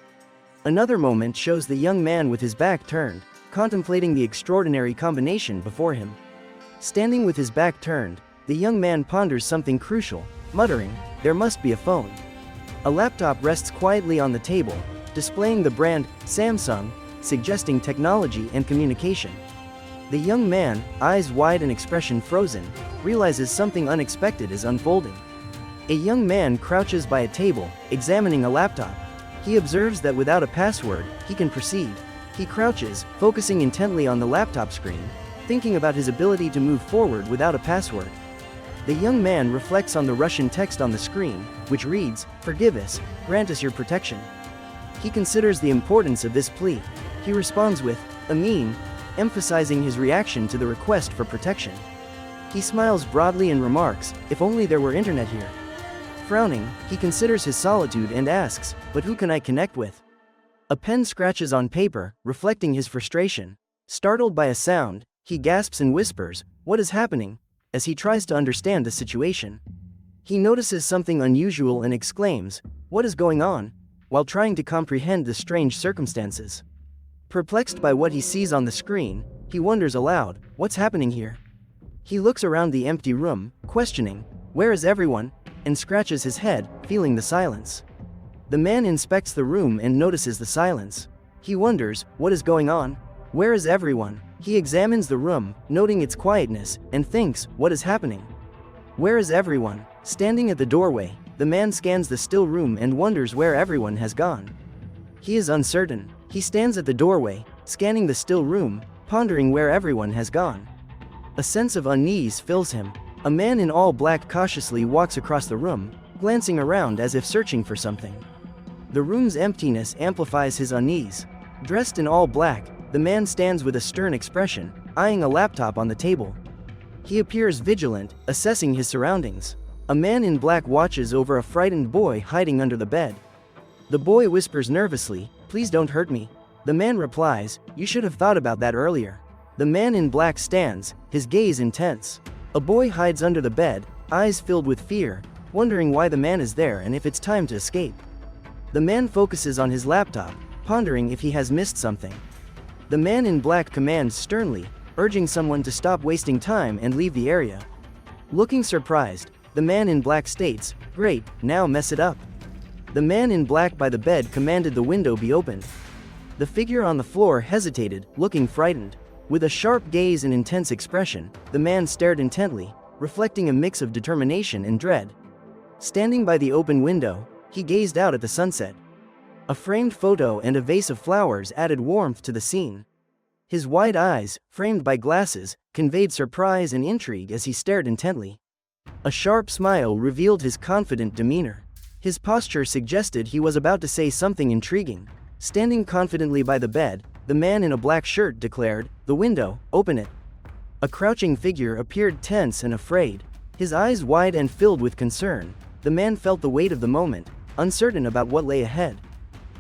Another moment shows the young man with his back turned, contemplating the extraordinary combination before him. Standing with his back turned, the young man ponders something crucial, muttering, "There must be a phone." A laptop rests quietly on the table, displaying the brand Samsung, suggesting technology and communication. The young man, eyes wide and expression frozen, realizes something unexpected is unfolding. A young man crouches by a table, examining a laptop. He observes that without a password, he can proceed. He crouches, focusing intently on the laptop screen, thinking about his ability to move forward without a password. The young man reflects on the Russian text on the screen, which reads, "Forgive us, grant us your protection." He considers the importance of this plea. He responds with, "Amin," emphasizing his reaction to the request for protection. He smiles broadly and remarks, "If only there were internet here." Frowning, he considers his solitude and asks, "But who can I connect with?" A pen scratches on paper, reflecting his frustration. Startled by a sound, he gasps and whispers, "What is happening?" as he tries to understand the situation. He notices something unusual and exclaims, "What is going on?" while trying to comprehend the strange circumstances. Perplexed by what he sees on the screen, he wonders aloud, "What's happening here?" He looks around the empty room, questioning, "Where is everyone?" and scratches his head, feeling the silence. The man inspects the room and notices the silence. He wonders, "What is going on? Where is everyone?" He examines the room, noting its quietness, and thinks, "What is happening? Where is everyone?" Standing at the doorway, the man scans the still room and wonders where everyone has gone. He is uncertain. He stands at the doorway, scanning the still room, pondering where everyone has gone. A sense of unease fills him. A man in all black cautiously walks across the room, glancing around as if searching for something. The room's emptiness amplifies his unease. Dressed in all black, the man stands with a stern expression, eyeing a laptop on the table. He appears vigilant, assessing his surroundings. A man in black watches over a frightened boy hiding under the bed. The boy whispers nervously, "Please don't hurt me." The man replies, "You should have thought about that earlier." The man in black stands, his gaze intense. A boy hides under the bed, eyes filled with fear, wondering why the man is there and if it's time to escape. The man focuses on his laptop, pondering if he has missed something. The man in black commands sternly, urging someone to stop wasting time and leave the area. Looking surprised, the man in black states, "Great, now mess it up." The man in black by the bed commanded the window be opened. The figure on the floor hesitated, looking frightened. With a sharp gaze and intense expression, the man stared intently, reflecting a mix of determination and dread. Standing by the open window, he gazed out at the sunset. A framed photo and a vase of flowers added warmth to the scene. His wide eyes, framed by glasses, conveyed surprise and intrigue as he stared intently. A sharp smile revealed his confident demeanor. His posture suggested he was about to say something intriguing. Standing confidently by the bed, the man in a black shirt declared, "The window, open it." A crouching figure appeared tense and afraid. His eyes wide and filled with concern, the man felt the weight of the moment, uncertain about what lay ahead.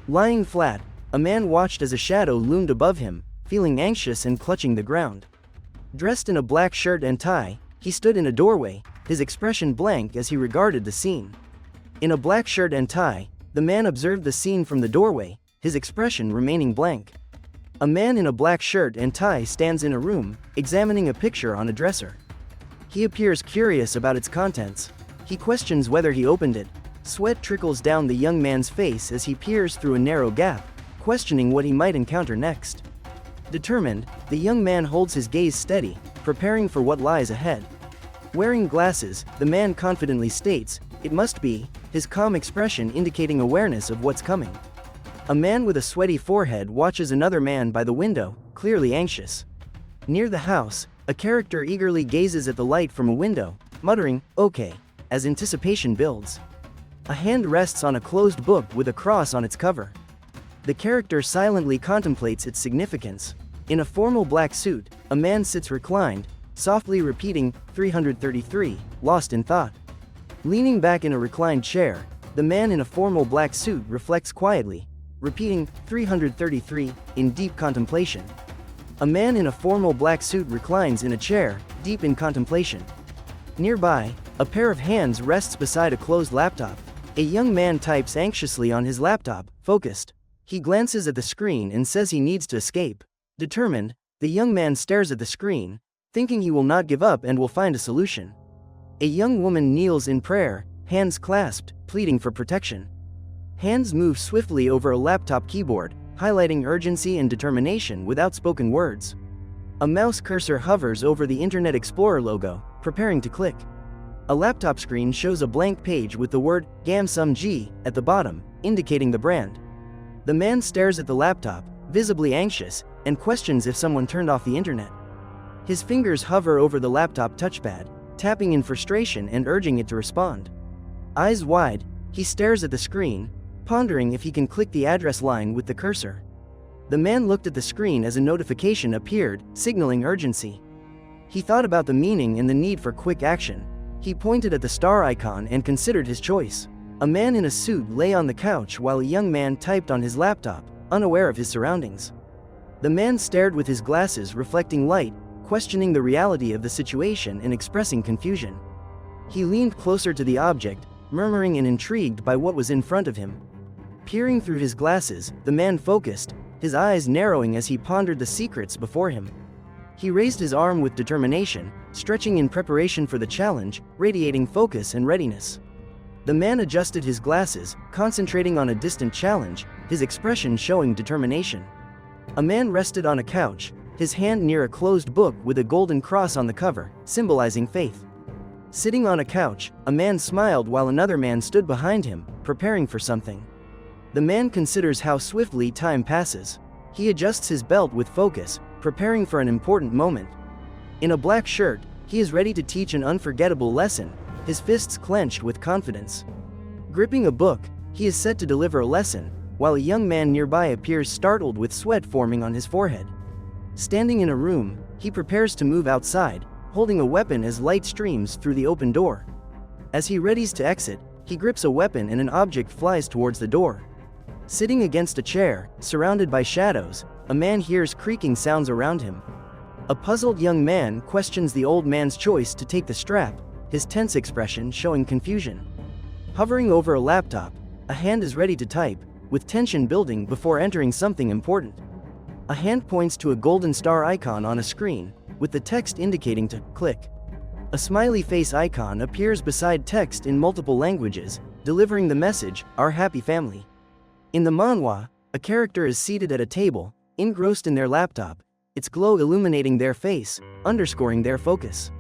Lying flat, a man watched as a shadow loomed above him, feeling anxious and clutching the ground. Dressed in a black shirt and tie, he stood in a doorway, his expression blank as he regarded the scene. In a black shirt and tie, the man observed the scene from the doorway, his expression remaining blank. A man in a black shirt and tie stands in a room, examining a picture on a dresser. He appears curious about its contents. He questions whether he opened it. Sweat trickles down the young man's face as he peers through a narrow gap, questioning what he might encounter next. Determined, the young man holds his gaze steady, preparing for what lies ahead. Wearing glasses, the man confidently states, "It must be," his calm expression indicating awareness of what's coming. A man with a sweaty forehead watches another man by the window, clearly anxious. Near the house, a character eagerly gazes at the light from a window, muttering, "Okay," as anticipation builds. A hand rests on a closed book with a cross on its cover. The character silently contemplates its significance. In a formal black suit, a man sits reclined, softly repeating, 333, lost in thought. Leaning back in a reclined chair, the man in a formal black suit reflects quietly, repeating, 333, in deep contemplation. A man in a formal black suit reclines in a chair, deep in contemplation. Nearby, a pair of hands rests beside a closed laptop. A young man types anxiously on his laptop, focused. He glances at the screen and says he needs to escape. Determined, the young man stares at the screen, thinking he will not give up and will find a solution. A young woman kneels in prayer, hands clasped, pleading for protection. Hands move swiftly over a laptop keyboard, highlighting urgency and determination without spoken words. A mouse cursor hovers over the Internet Explorer logo, preparing to click. A laptop screen shows a blank page with the word Gamsum G at the bottom, indicating the brand. The man stares at the laptop, visibly anxious, and questions if someone turned off the internet. His fingers hover over the laptop touchpad, tapping in frustration and urging it to respond. Eyes wide, he stares at the screen, pondering if he can click the address line with the cursor. The man looked at the screen as a notification appeared, signaling urgency. He thought about the meaning and the need for quick action. He pointed at the star icon and considered his choice. A man in a suit lay on the couch while a young man typed on his laptop, unaware of his surroundings. The man stared with his glasses reflecting light, questioning the reality of the situation and expressing confusion. He leaned closer to the object, murmuring and intrigued by what was in front of him. Peering through his glasses, the man focused, his eyes narrowing as he pondered the secrets before him. He raised his arm with determination, stretching in preparation for the challenge, radiating focus and readiness. The man adjusted his glasses, concentrating on a distant challenge, his expression showing determination. A man rested on a couch, his hand near a closed book with a golden cross on the cover, symbolizing faith. Sitting on a couch, a man smiled while another man stood behind him, preparing for something. The man considers how swiftly time passes. He adjusts his belt with focus, preparing for an important moment. In a black shirt, He is ready to teach an unforgettable lesson, his fists clenched with confidence. Gripping a book, he is set to deliver a lesson, while a young man nearby appears startled with sweat forming on his forehead. Standing in a room, he prepares to move outside, holding a weapon as light streams through the open door. As he readies to exit, he grips a weapon and an object flies towards the door. Sitting against a chair, surrounded by shadows, a man hears creaking sounds around him. A puzzled young man questions the old man's choice to take the strap, his tense expression showing confusion. Hovering over a laptop, a hand is ready to type, with tension building before entering something important. A hand points to a golden star icon on a screen, with the text indicating to click. A smiley face icon appears beside text in multiple languages, delivering the message, "Our happy family." In the manhwa, a character is seated at a table, engrossed in their laptop, its glow illuminating their face, underscoring their focus.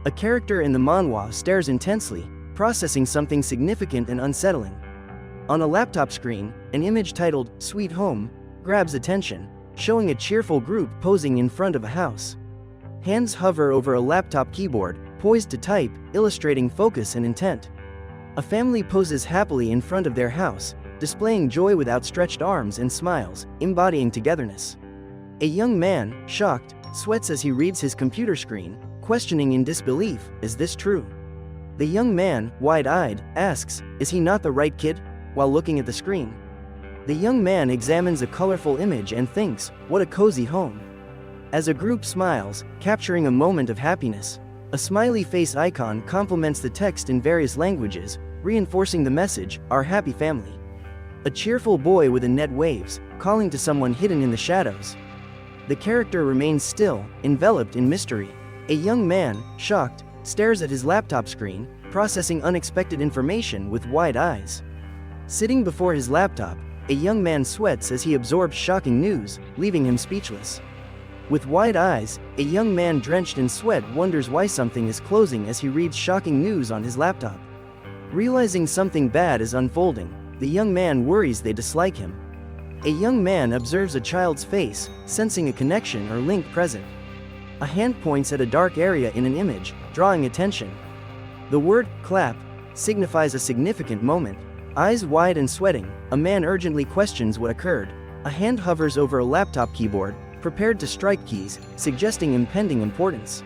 A character in the manhwa stares intensely, processing something significant and unsettling. On a laptop screen, an image titled, "Sweet Home," grabs attention, showing a cheerful group posing in front of a house. Hands hover over a laptop keyboard, poised to type, illustrating focus and intent. A family poses happily in front of their house, displaying joy with outstretched arms and smiles, embodying togetherness. A young man, shocked, sweats as he reads his computer screen, questioning in disbelief, "Is this true?" The young man, wide-eyed, asks, "Is he not the right kid?" while looking at the screen. The young man examines a colorful image and thinks, "What a cozy home." As a group smiles, capturing a moment of happiness, a smiley face icon complements the text in various languages, reinforcing the message, "Our happy family." A cheerful boy with a net waves, calling to someone hidden in the shadows. The character remains still, enveloped in mystery. A young man, shocked, stares at his laptop screen, processing unexpected information with wide eyes. Sitting before his laptop, a young man sweats as he absorbs shocking news, leaving him speechless. With wide eyes, a young man drenched in sweat wonders why something is closing as he reads shocking news on his laptop. Realizing something bad is unfolding, the young man worries they dislike him. A young man observes a child's face, sensing a connection or link present. A hand points at a dark area in an image, drawing attention. The word, "clap," signifies a significant moment. Eyes wide and sweating, a man urgently questions what occurred. A hand hovers over a laptop keyboard, prepared to strike keys, suggesting impending importance.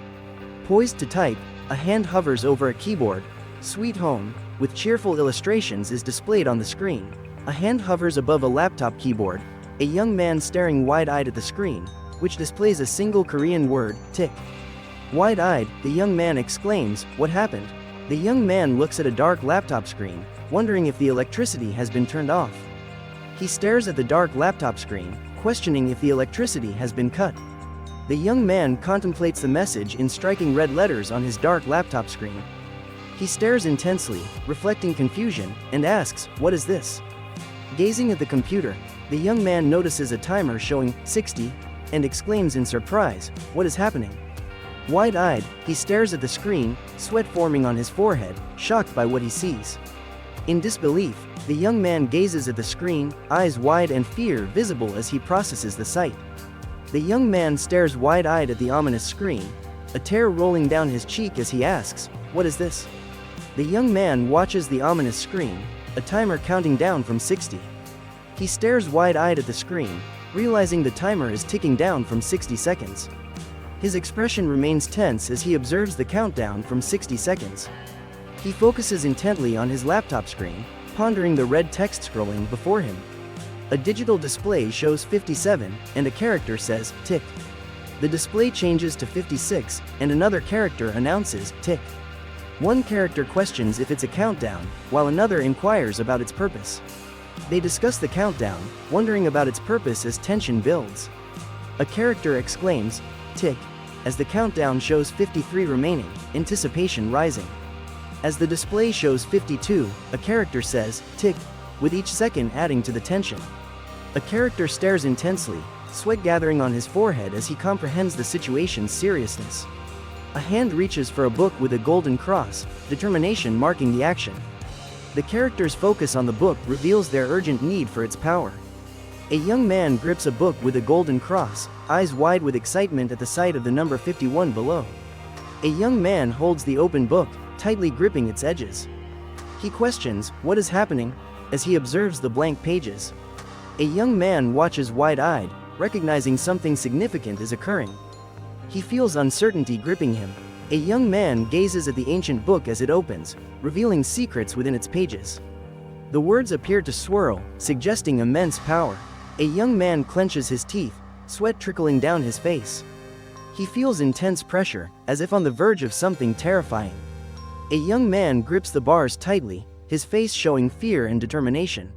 Poised to type, a hand hovers over a keyboard. "Sweet Home," with cheerful illustrations is displayed on the screen. A hand hovers above a laptop keyboard, a young man staring wide-eyed at the screen, which displays a single Korean word, "tick." Wide-eyed, the young man exclaims, "What happened?" The young man looks at a dark laptop screen, wondering if the electricity has been turned off. He stares at the dark laptop screen, questioning if the electricity has been cut. The young man contemplates the message in striking red letters on his dark laptop screen. He stares intensely, reflecting confusion, and asks, "What is this?" Gazing at the computer, the young man notices a timer showing 60 and exclaims in surprise, "What is happening?" Wide-eyed, he stares at the screen, sweat forming on his forehead, shocked by what he sees. In disbelief, the young man gazes at the screen, eyes wide and fear visible as he processes the sight. The young man stares wide-eyed at the ominous screen, a tear rolling down his cheek as he asks, "What is this?" The young man watches the ominous screen, a timer counting down from 60. He stares wide-eyed at the screen, realizing the timer is ticking down from 60 seconds. His expression remains tense as he observes the countdown from 60 seconds. He focuses intently on his laptop screen, pondering the red text scrolling before him. A digital display shows 57, and a character says, "tick." The display changes to 56, and another character announces, "tick." One character questions if it's a countdown, while another inquires about its purpose. They discuss the countdown, wondering about its purpose as tension builds. A character exclaims, "tick," as the countdown shows 53 remaining, anticipation rising. As the display shows 52, a character says, "tick," with each second adding to the tension. A character stares intensely, sweat gathering on his forehead as he comprehends the situation's seriousness. A hand reaches for a book with a golden cross, determination marking the action. The character's focus on the book reveals their urgent need for its power. A young man grips a book with a golden cross, eyes wide with excitement at the sight of the number 51 below. A young man holds the open book, tightly gripping its edges. He questions what is happening as he observes the blank pages. A young man watches wide-eyed, recognizing something significant is occurring. He feels uncertainty gripping him. A young man gazes at the ancient book as it opens, revealing secrets within its pages. The words appear to swirl, suggesting immense power. A young man clenches his teeth, sweat trickling down his face. He feels intense pressure, as if on the verge of something terrifying. A young man grips the bars tightly, his face showing fear and determination.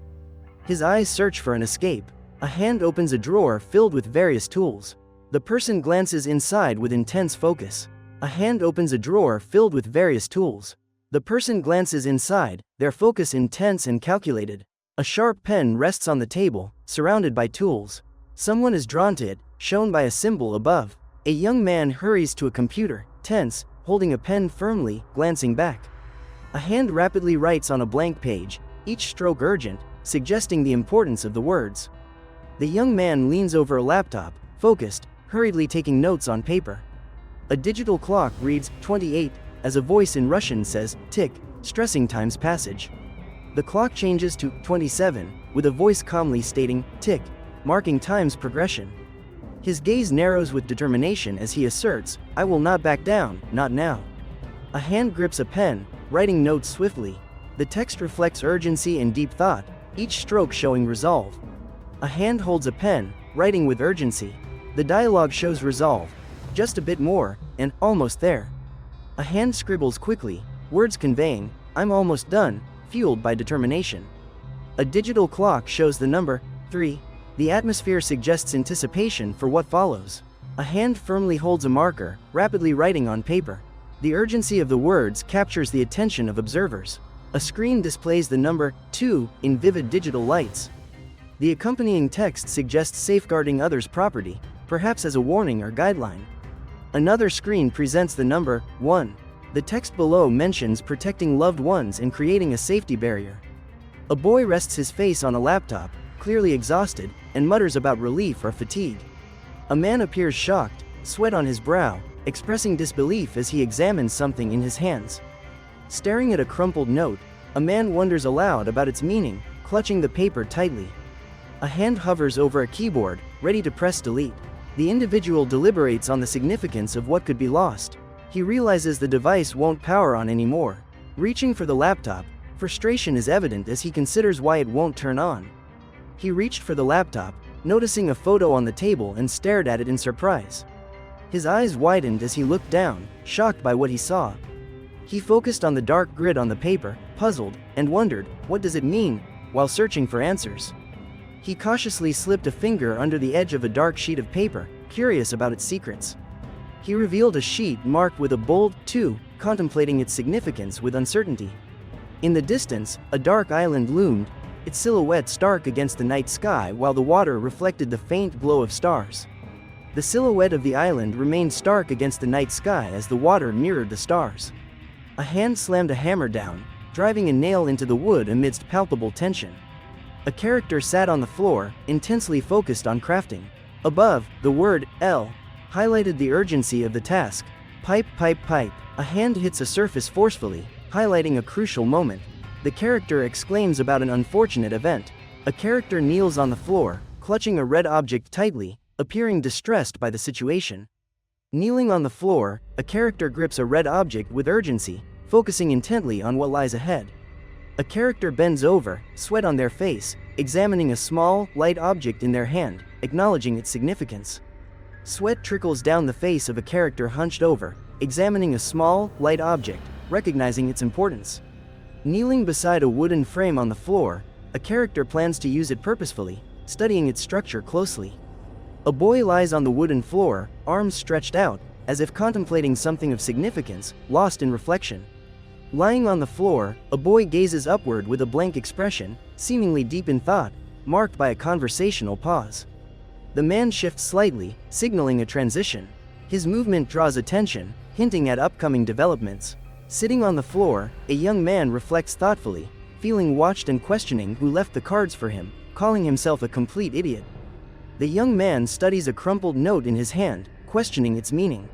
His eyes search for an escape. A hand opens a drawer filled with various tools. The person glances inside with intense focus. A hand opens a drawer filled with various tools. The person glances inside, their focus intense and calculated. A sharp pen rests on the table, surrounded by tools. Someone is drawn to it, shown by a symbol above. A young man hurries to a computer, tense, holding a pen firmly, glancing back. A hand rapidly writes on a blank page, each stroke urgent, suggesting the importance of the words. The young man leans over a laptop, focused, hurriedly taking notes on paper. A digital clock reads 28, as a voice in Russian says, tick, stressing time's passage. The clock changes to 27, with a voice calmly stating, tick, marking time's progression. His gaze narrows with determination as he asserts, I will not back down, not now. A hand grips a pen, writing notes swiftly. The text reflects urgency and deep thought, each stroke showing resolve. A hand holds a pen, writing with urgency. The dialogue shows resolve. Just a bit more, and almost there. A hand scribbles quickly, words conveying, I'm almost done, fueled by determination. A digital clock shows the number 3. The atmosphere suggests anticipation for what follows. A hand firmly holds a marker, rapidly writing on paper. The urgency of the words captures the attention of observers. A screen displays the number 2 in vivid digital lights. The accompanying text suggests safeguarding others' property, perhaps as a warning or guideline. Another screen presents the number 1. The text below mentions protecting loved ones and creating a safety barrier. A boy rests his face on a laptop, clearly exhausted, and mutters about relief or fatigue. A man appears shocked, sweat on his brow, expressing disbelief as he examines something in his hands. Staring at a crumpled note, a man wonders aloud about its meaning, clutching the paper tightly. A hand hovers over a keyboard, ready to press delete. The individual deliberates on the significance of what could be lost. He realizes the device won't power on anymore. Reaching for the laptop, frustration is evident as he considers why it won't turn on. He reached for the laptop, noticing a photo on the table and stared at it in surprise. His eyes widened as he looked down, shocked by what he saw. He focused on the dark grid on the paper, puzzled, and wondered, what does it mean, while searching for answers. He cautiously slipped a finger under the edge of a dark sheet of paper, curious about its secrets. He revealed a sheet marked with a bold 2, contemplating its significance with uncertainty. In the distance, a dark island loomed, its silhouette stark against the night sky while the water reflected the faint glow of stars. The silhouette of the island remained stark against the night sky as the water mirrored the stars. A hand slammed a hammer down, driving a nail into the wood amidst palpable tension. A character sat on the floor, intensely focused on crafting. Above, the word L highlighted the urgency of the task. Pipe, pipe, pipe. A hand hits a surface forcefully, highlighting a crucial moment. The character exclaims about an unfortunate event. A character kneels on the floor, clutching a red object tightly, appearing distressed by the situation. Kneeling on the floor, a character grips a red object with urgency, focusing intently on what lies ahead. A character bends over, sweat on their face, examining a small, light object in their hand, acknowledging its significance. Sweat trickles down the face of a character hunched over, examining a small, light object, recognizing its importance. Kneeling beside a wooden frame on the floor, a character plans to use it purposefully, studying its structure closely. A boy lies on the wooden floor, arms stretched out, as if contemplating something of significance, lost in reflection. Lying on the floor, a boy gazes upward with a blank expression, seemingly deep in thought, marked by a conversational pause. The man shifts slightly, signaling a transition. His movement draws attention, hinting at upcoming developments. Sitting on the floor, a young man reflects thoughtfully, feeling watched and questioning who left the cards for him, calling himself a complete idiot. The young man studies a crumpled note in his hand, questioning its meaning.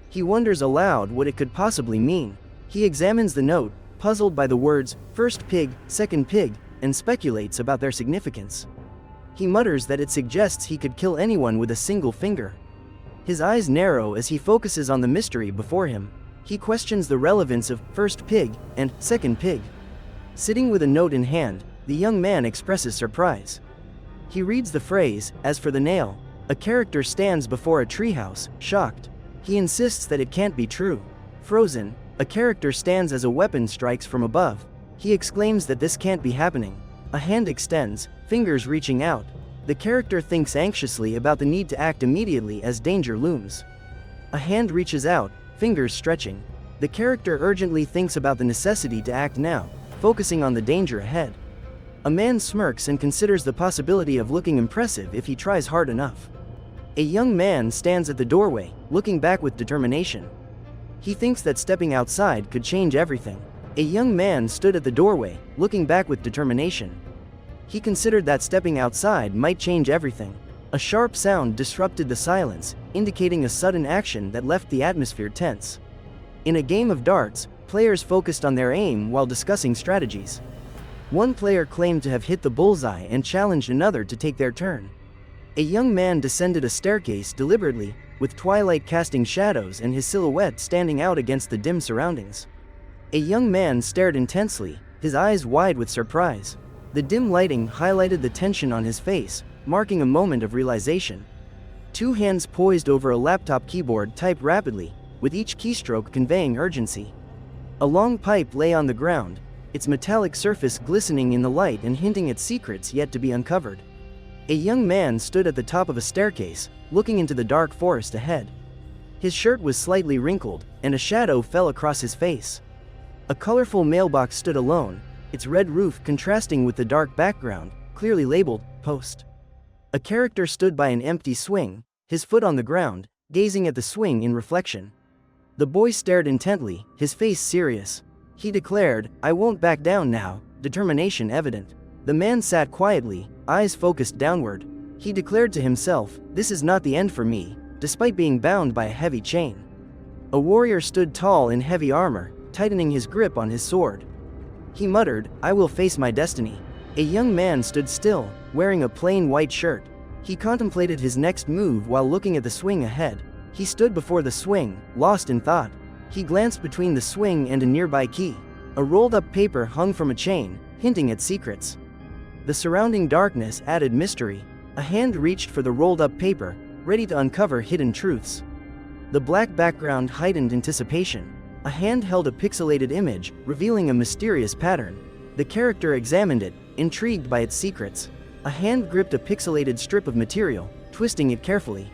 He wonders aloud what it could possibly mean. He examines the note, puzzled by the words, first pig, second pig, and speculates about their significance. He mutters that it suggests he could kill anyone with a single finger. His eyes narrow as he focuses on the mystery before him. He questions the relevance of first pig and second pig. Sitting with a note in hand, the young man expresses surprise. He reads the phrase, as for the nail. A character stands before a treehouse, shocked. He insists that it can't be true. Frozen, a character stands as a weapon strikes from above. He exclaims that this can't be happening. A hand extends, fingers reaching out. The character thinks anxiously about the need to act immediately as danger looms. A hand reaches out, fingers stretching. The character urgently thinks about the necessity to act now, focusing on the danger ahead. A man smirks and considers the possibility of looking impressive if he tries hard enough. A young man stands at the doorway, looking back with determination. He thinks that stepping outside could change everything. A young man stood at the doorway, looking back with determination. He considered that stepping outside might change everything. A sharp sound disrupted the silence, indicating a sudden action that left the atmosphere tense. In a game of darts, players focused on their aim while discussing strategies. One player claimed to have hit the bullseye and challenged another to take their turn. A young man descended a staircase deliberately, with twilight casting shadows and his silhouette standing out against the dim surroundings. A young man stared intensely, his eyes wide with surprise. The dim lighting highlighted the tension on his face, marking a moment of realization. Two hands poised over a laptop keyboard type rapidly, with each keystroke conveying urgency. A long pipe lay on the ground, its metallic surface glistening in the light and hinting at secrets yet to be uncovered. A young man stood at the top of a staircase, looking into the dark forest ahead. His shirt was slightly wrinkled, and a shadow fell across his face. A colorful mailbox stood alone, its red roof contrasting with the dark background, clearly labeled, Post. A character stood by an empty swing, his foot on the ground, gazing at the swing in reflection. The boy stared intently, his face serious. He declared, I won't back down now, determination evident. The man sat quietly, eyes focused downward. He declared to himself, this is not the end for me, despite being bound by a heavy chain. A warrior stood tall in heavy armor, tightening his grip on his sword. He muttered, I will face my destiny. A young man stood still, wearing a plain white shirt. He contemplated his next move while looking at the swing ahead. He stood before the swing, lost in thought. He glanced between the swing and a nearby key. A rolled-up paper hung from a chain, hinting at secrets. The surrounding darkness added mystery. A hand reached for the rolled-up paper, ready to uncover hidden truths. The black background heightened anticipation. A hand held a pixelated image, revealing a mysterious pattern. The character examined it, intrigued by its secrets. A hand gripped a pixelated strip of material, twisting it carefully.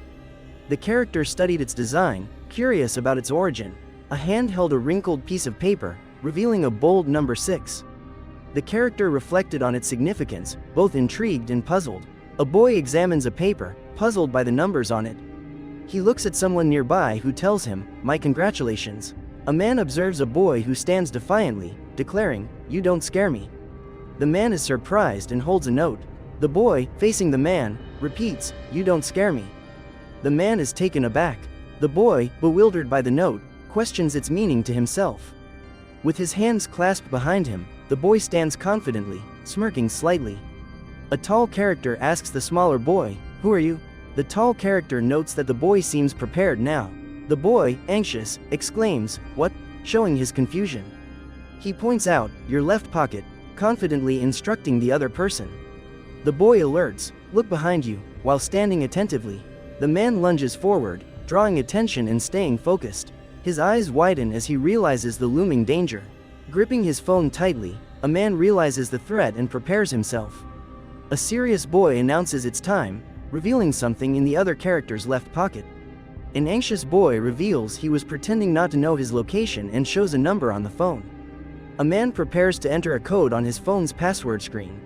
The character studied its design, curious about its origin. A hand held a wrinkled piece of paper, revealing a bold number 6. The character reflected on its significance, both intrigued and puzzled. A boy examines a paper, puzzled by the numbers on it. He looks at someone nearby who tells him, my congratulations. A man observes a boy who stands defiantly, declaring, you don't scare me. The man is surprised and holds a note. The boy, facing the man, repeats, you don't scare me. The man is taken aback. The boy, bewildered by the note, questions its meaning to himself. With his hands clasped behind him, the boy stands confidently, smirking slightly. A tall character asks the smaller boy, who are you? The tall character notes that the boy seems prepared now. The boy, anxious, exclaims, what? Showing his confusion. He points out, your left pocket, confidently instructing the other person. The boy alerts, look behind you, while standing attentively. The man lunges forward, drawing attention and staying focused. His eyes widen as he realizes the looming danger. Gripping his phone tightly, a man realizes the threat and prepares himself. A serious boy announces it's time, revealing something in the other character's left pocket. An anxious boy reveals he was pretending not to know his location and shows a number on the phone. A man prepares to enter a code on his phone's password screen.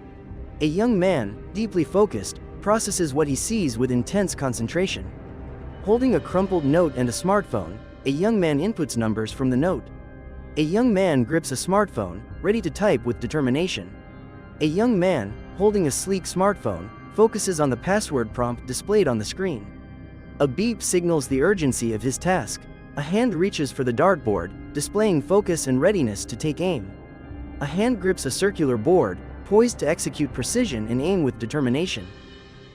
A young man, deeply focused, processes what he sees with intense concentration. Holding a crumpled note and a smartphone, a young man inputs numbers from the note. A young man grips a smartphone, ready to type with determination. A young man, holding a sleek smartphone, focuses on the password prompt displayed on the screen. A beep signals the urgency of his task. A hand reaches for the dartboard, displaying focus and readiness to take aim. A hand grips a circular board, poised to execute precision and aim with determination.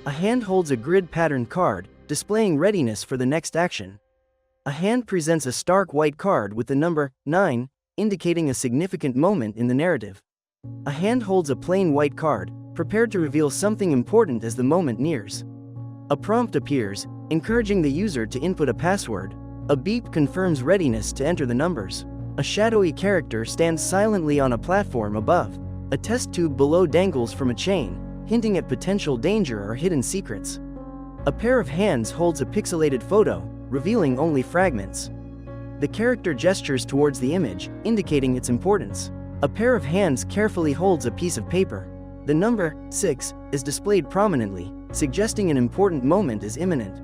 A hand holds a grid-patterned card, displaying readiness for the next action. A hand presents a stark white card with the number 9, indicating a significant moment in the narrative. A hand holds a plain white card, prepared to reveal something important as the moment nears. A prompt appears, encouraging the user to input a password. A beep confirms readiness to enter the numbers. A shadowy character stands silently on a platform above. A test tube below dangles from a chain, hinting at potential danger or hidden secrets. A pair of hands holds a pixelated photo, revealing only fragments. The character gestures towards the image, indicating its importance. A pair of hands carefully holds a piece of paper. The number 6 is displayed prominently, suggesting an important moment is imminent.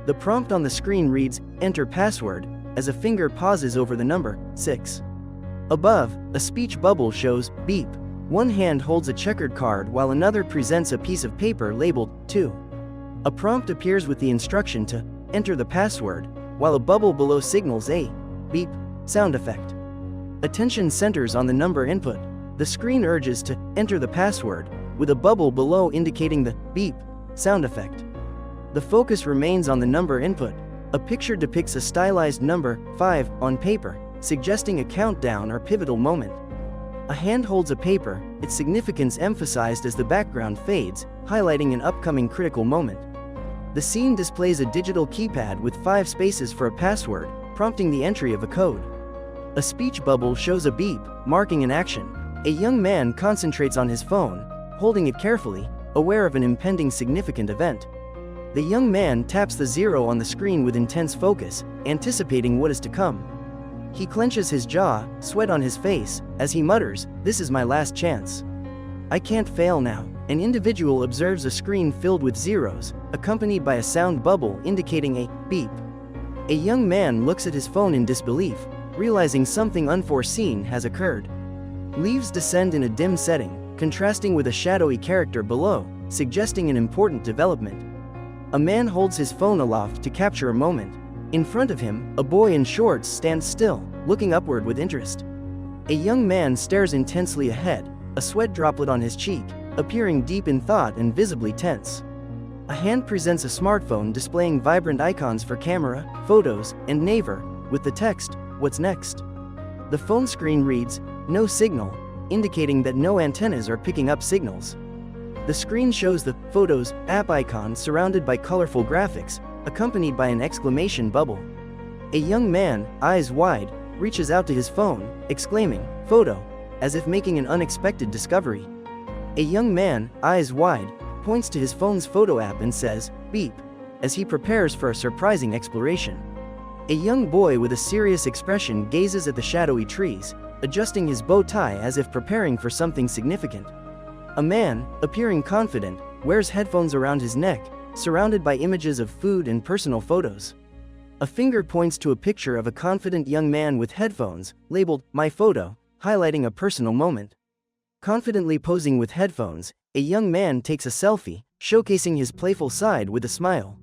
The prompt on the screen reads, "Enter password," as a finger pauses over the number 6. Above, a speech bubble shows, "Beep." One hand holds a checkered card while another presents a piece of paper labeled 2. A prompt appears with the instruction to enter the password, while a bubble below signals a beep sound effect. Attention centers on the number input. The screen urges to enter the password, with a bubble below indicating the beep sound effect. The focus remains on the number input. A picture depicts a stylized number 5 on paper, suggesting a countdown or pivotal moment. A hand holds a paper, its significance emphasized as the background fades, highlighting an upcoming critical moment. The scene displays a digital keypad with 5 spaces for a password, prompting the entry of a code. A speech bubble shows a beep, marking an action. A young man concentrates on his phone, holding it carefully, aware of an impending significant event. The young man taps the 0 on the screen with intense focus, anticipating what is to come. He clenches his jaw, sweat on his face, as he mutters, "This is my last chance. I can't fail now." An individual observes a screen filled with zeros, accompanied by a sound bubble indicating a beep. A young man looks at his phone in disbelief, realizing something unforeseen has occurred. Leaves descend in a dim setting, contrasting with a shadowy character below, suggesting an important development. A man holds his phone aloft to capture a moment. In front of him, a boy in shorts stands still, looking upward with interest. A young man stares intensely ahead, a sweat droplet on his cheek, appearing deep in thought and visibly tense. A hand presents a smartphone displaying vibrant icons for camera, photos, and Naver, with the text, "What's next?" The phone screen reads, "No signal," indicating that no antennas are picking up signals. The screen shows the Photos app icon surrounded by colorful graphics, accompanied by an exclamation bubble. A young man, eyes wide, reaches out to his phone, exclaiming, "Photo," as if making an unexpected discovery. A young man, eyes wide, points to his phone's photo app and says, "Beep," as he prepares for a surprising exploration. A young boy with a serious expression gazes at the shadowy trees, adjusting his bow tie as if preparing for something significant. A man, appearing confident, wears headphones around his neck, surrounded by images of food and personal photos. A finger points to a picture of a confident young man with headphones, labeled, "My Photo," highlighting a personal moment. Confidently posing with headphones, a young man takes a selfie, showcasing his playful side with a smile.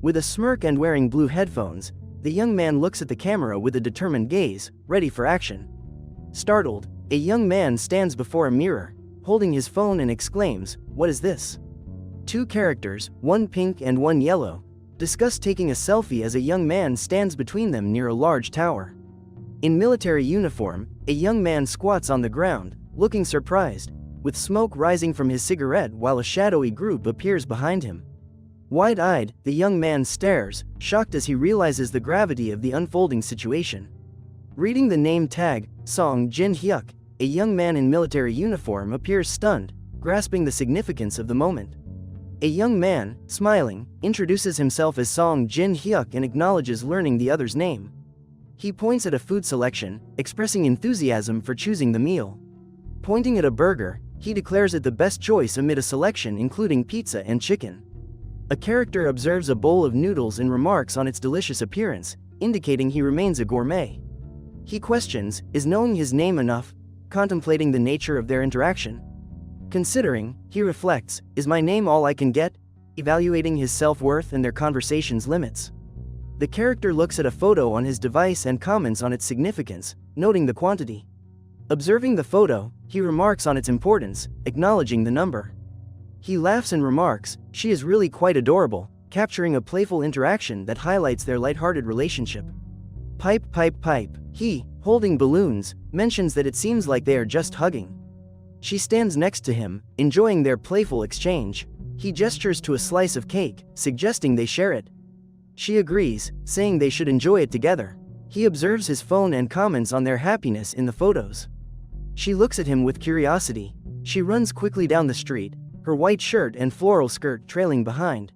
With a smirk and wearing blue headphones, the young man looks at the camera with a determined gaze, ready for action. Startled, a young man stands before a mirror, holding his phone and exclaims, "What is this?" 2 characters, one pink and one yellow, discuss taking a selfie as a young man stands between them near a large tower. In military uniform, a young man squats on the ground, looking surprised, with smoke rising from his cigarette while a shadowy group appears behind him. Wide-eyed, the young man stares, shocked as he realizes the gravity of the unfolding situation. Reading the name tag, Song Jin Hyuk, a young man in military uniform appears stunned, grasping the significance of the moment. A young man, smiling, introduces himself as Song Jin Hyuk and acknowledges learning the other's name. He points at a food selection, expressing enthusiasm for choosing the meal. Pointing at a burger, he declares it the best choice amid a selection including pizza and chicken. A character observes a bowl of noodles and remarks on its delicious appearance, indicating he remains a gourmet. He questions, is knowing his name enough? Contemplating the nature of their interaction. Considering, he reflects, is my name all I can get? Evaluating his self-worth and their conversation's limits. The character looks at a photo on his device and comments on its significance, noting the quantity. Observing the photo, he remarks on its importance, acknowledging the number. He laughs and remarks, "She is really quite adorable," capturing a playful interaction that highlights their lighthearted relationship. Pipe, pipe, pipe. He, holding balloons, mentions that it seems like they are just hugging. She stands next to him, enjoying their playful exchange. He gestures to a slice of cake, suggesting they share it. She agrees, saying they should enjoy it together. He observes his phone and comments on their happiness in the photos. She looks at him with curiosity. She runs quickly down the street, her white shirt and floral skirt trailing behind.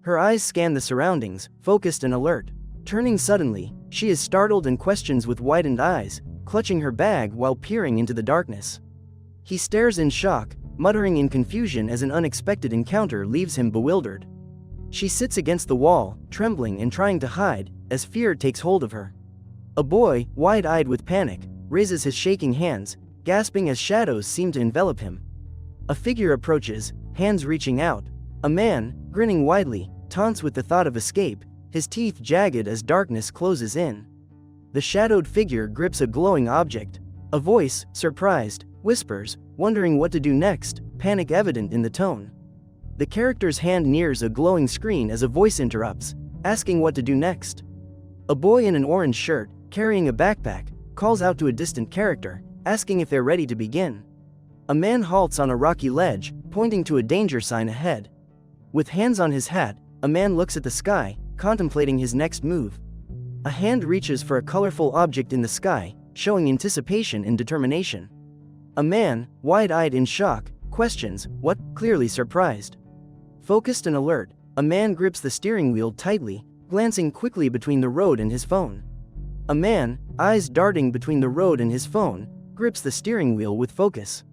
Her eyes scan the surroundings, focused and alert. Turning suddenly, she is startled and questions with widened eyes, clutching her bag while peering into the darkness. He stares in shock, muttering in confusion as an unexpected encounter leaves him bewildered. She sits against the wall, trembling and trying to hide, as fear takes hold of her. A boy, wide-eyed with panic, raises his shaking hands, gasping as shadows seem to envelop him. A figure approaches, hands reaching out. A man, grinning widely, taunts with the thought of escape, his teeth jagged as darkness closes in. The shadowed figure grips a glowing object. A voice, surprised, whispers, wondering what to do next, panic evident in the tone. The character's hand nears a glowing screen as a voice interrupts, asking what to do next. A boy in an orange shirt, carrying a backpack, calls out to a distant character, asking if they're ready to begin. A man halts on a rocky ledge, pointing to a danger sign ahead. With hands on his hat, a man looks at the sky, contemplating his next move. A hand reaches for a colorful object in the sky, showing anticipation and determination. A man, wide-eyed in shock, questions, "What?" clearly surprised. Focused and alert, a man grips the steering wheel tightly, glancing quickly between the road and his phone. A man, eyes darting between the road and his phone, grips the steering wheel with focus.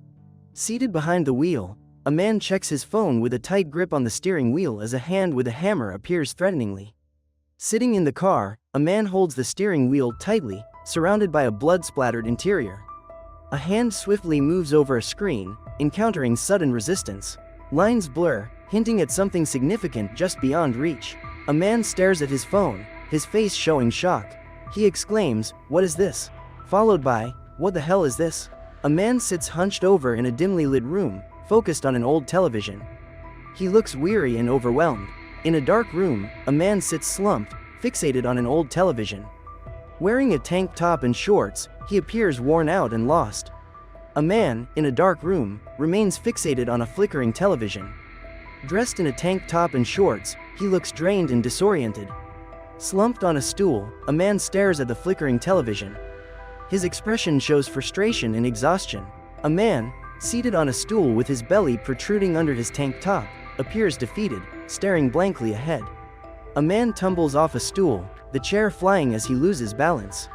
Seated behind the wheel, a man checks his phone with a tight grip on the steering wheel as a hand with a hammer appears threateningly. Sitting in the car, a man holds the steering wheel tightly, surrounded by a blood-splattered interior. A hand swiftly moves over a screen, encountering sudden resistance. Lines blur, hinting at something significant just beyond reach. A man stares at his phone, his face showing shock. He exclaims, "What is this?" Followed by, "What the hell is this?" A man sits hunched over in a dimly lit room, focused on an old television. He looks weary and overwhelmed. In a dark room, a man sits slumped, fixated on an old television. Wearing a tank top and shorts, he appears worn out and lost. A man, in a dark room, remains fixated on a flickering television. Dressed in a tank top and shorts, he looks drained and disoriented. Slumped on a stool, a man stares at the flickering television. His expression shows frustration and exhaustion. A man, seated on a stool with his belly protruding under his tank top, appears defeated, staring blankly ahead. A man tumbles off a stool, the chair flying as he loses balance.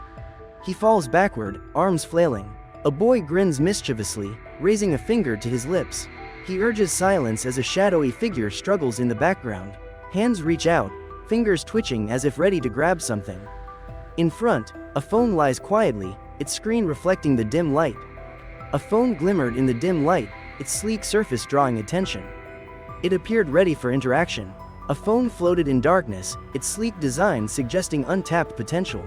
He falls backward, arms flailing. A boy grins mischievously, raising a finger to his lips. He urges silence as a shadowy figure struggles in the background. Hands reach out, fingers twitching as if ready to grab something. In front, a phone lies quietly, its screen reflecting the dim light. A phone glimmered in the dim light, its sleek surface drawing attention. It appeared ready for interaction. A phone floated in darkness, its sleek design suggesting untapped potential.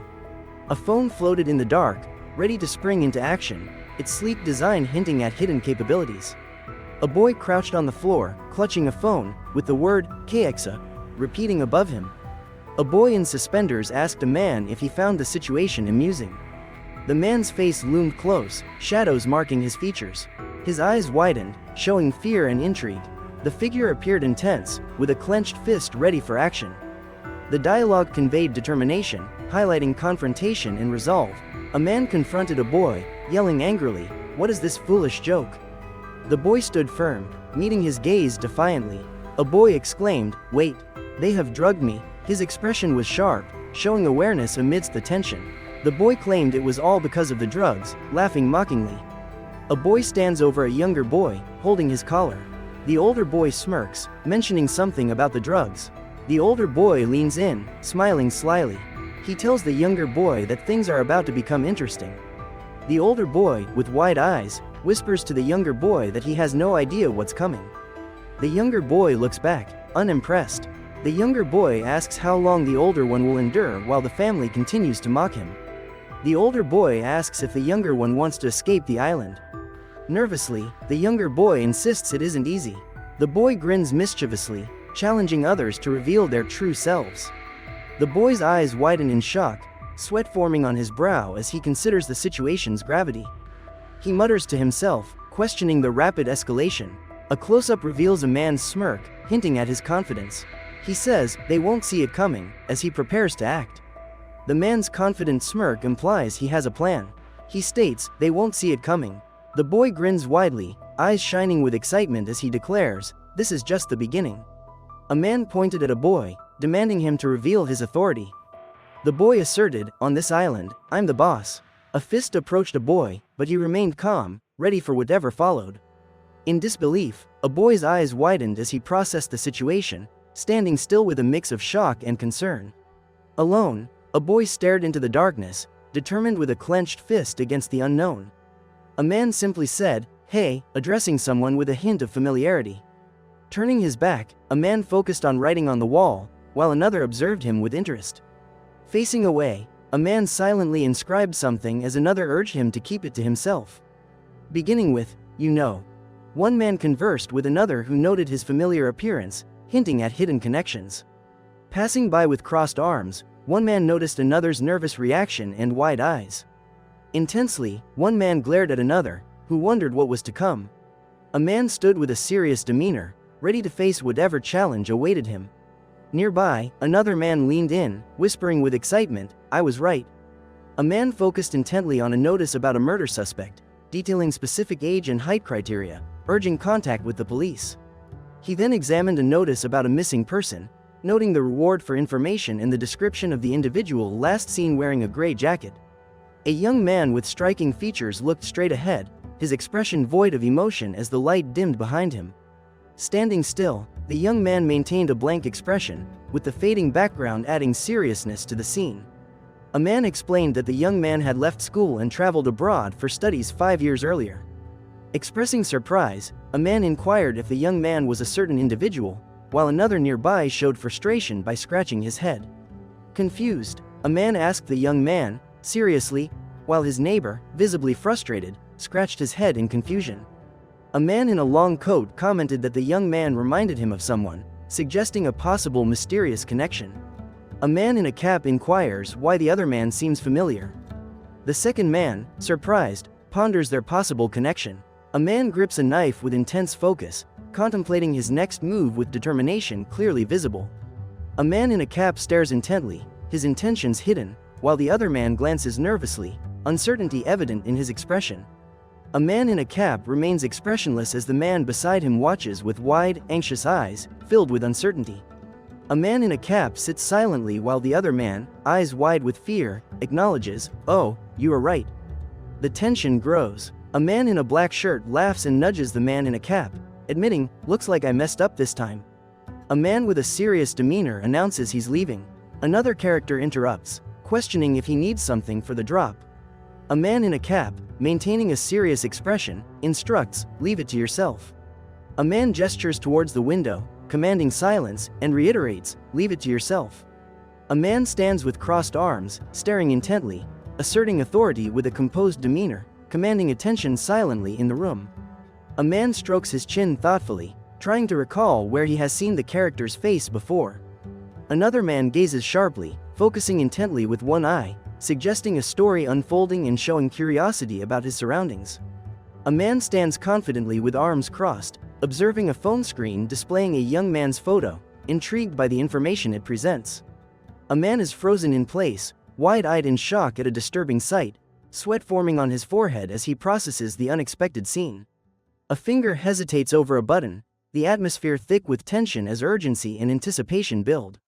A phone floated in the dark, ready to spring into action, its sleek design hinting at hidden capabilities. A boy crouched on the floor, clutching a phone, with the word "KXA" repeating above him. A boy in suspenders asked a man if he found the situation amusing. The man's face loomed close, shadows marking his features. His eyes widened, showing fear and intrigue. The figure appeared intense, with a clenched fist ready for action. The dialogue conveyed determination, highlighting confrontation and resolve. A man confronted a boy, yelling angrily, "What is this foolish joke?" The boy stood firm, meeting his gaze defiantly. A boy exclaimed, "Wait, they have drugged me." His expression was sharp, showing awareness amidst the tension. The boy claimed it was all because of the drugs, laughing mockingly. A boy stands over a younger boy, holding his collar. The older boy smirks, mentioning something about the drugs. The older boy leans in, smiling slyly. He tells the younger boy that things are about to become interesting. The older boy, with wide eyes, whispers to the younger boy that he has no idea what's coming. The younger boy looks back, unimpressed. The younger boy asks how long the older one will endure while the family continues to mock him. The older boy asks if the younger one wants to escape the island. Nervously, the younger boy insists it isn't easy. The boy grins mischievously, challenging others to reveal their true selves. The boy's eyes widen in shock, sweat forming on his brow as he considers the situation's gravity. He mutters to himself, questioning the rapid escalation. A close-up reveals a man's smirk, hinting at his confidence. He says, they won't see it coming, as he prepares to act. The man's confident smirk implies he has a plan. He states, they won't see it coming. The boy grins widely, eyes shining with excitement as he declares, this is just the beginning. A man pointed at a boy, demanding him to reveal his authority. The boy asserted, on this island, I'm the boss. A fist approached a boy, but he remained calm, ready for whatever followed. In disbelief, a boy's eyes widened as he processed the situation, standing still with a mix of shock and concern. Alone, a boy stared into the darkness, determined with a clenched fist against the unknown. A man simply said, hey, addressing someone with a hint of familiarity. Turning his back, a man focused on writing on the wall, while another observed him with interest. Facing away, a man silently inscribed something as another urged him to keep it to himself. Beginning with, you know. One man conversed with another who noted his familiar appearance, hinting at hidden connections. Passing by with crossed arms, one man noticed another's nervous reaction and wide eyes. Intensely, one man glared at another, who wondered what was to come. A man stood with a serious demeanor, ready to face whatever challenge awaited him. Nearby, another man leaned in, whispering with excitement, I was right. A man focused intently on a notice about a murder suspect, detailing specific age and height criteria, urging contact with the police. He then examined a notice about a missing person, noting the reward for information and the description of the individual last seen wearing a gray jacket. A young man with striking features looked straight ahead, his expression void of emotion as the light dimmed behind him. Standing still, the young man maintained a blank expression, with the fading background adding seriousness to the scene. A man explained that the young man had left school and traveled abroad for studies 5 years earlier. Expressing surprise, a man inquired if the young man was a certain individual, while another nearby showed frustration by scratching his head. Confused, a man asked the young man, seriously, while his neighbor, visibly frustrated, scratched his head in confusion. A man in a long coat commented that the young man reminded him of someone, suggesting a possible mysterious connection. A man in a cap inquires why the other man seems familiar. The second man, surprised, ponders their possible connection. A man grips a knife with intense focus, contemplating his next move with determination clearly visible. A man in a cap stares intently, his intentions hidden, while the other man glances nervously, uncertainty evident in his expression. A man in a cap remains expressionless as the man beside him watches with wide, anxious eyes, filled with uncertainty. A man in a cap sits silently while the other man, eyes wide with fear, acknowledges, oh, you are right. The tension grows. A man in a black shirt laughs and nudges the man in a cap, admitting, looks like I messed up this time. A man with a serious demeanor announces he's leaving. Another character interrupts, questioning if he needs something for the drop. A man in a cap, maintaining a serious expression, instructs, leave it to yourself. A man gestures towards the window, commanding silence, and reiterates, leave it to yourself. A man stands with crossed arms, staring intently, asserting authority with a composed demeanor, commanding attention silently in the room. A man strokes his chin thoughtfully, trying to recall where he has seen the character's face before. Another man gazes sharply, focusing intently with one eye, suggesting a story unfolding and showing curiosity about his surroundings. A man stands confidently with arms crossed, observing a phone screen displaying a young man's photo, intrigued by the information it presents. A man is frozen in place, wide-eyed in shock at a disturbing sight, sweat forming on his forehead as he processes the unexpected scene. A finger hesitates over a button, the atmosphere thick with tension as urgency and anticipation build.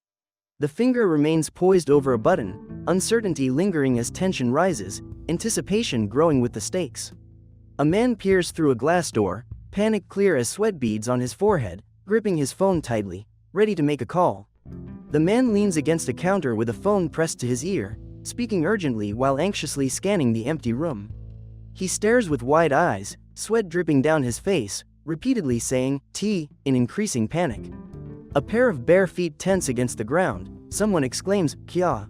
The finger remains poised over a button, uncertainty lingering as tension rises, anticipation growing with the stakes. A man peers through a glass door, panic clear as sweat beads on his forehead, gripping his phone tightly, ready to make a call. The man leans against a counter with a phone pressed to his ear, speaking urgently while anxiously scanning the empty room. He stares with wide eyes, sweat dripping down his face, repeatedly saying, T, in increasing panic. A pair of bare feet tense against the ground, someone exclaims, "Kya!"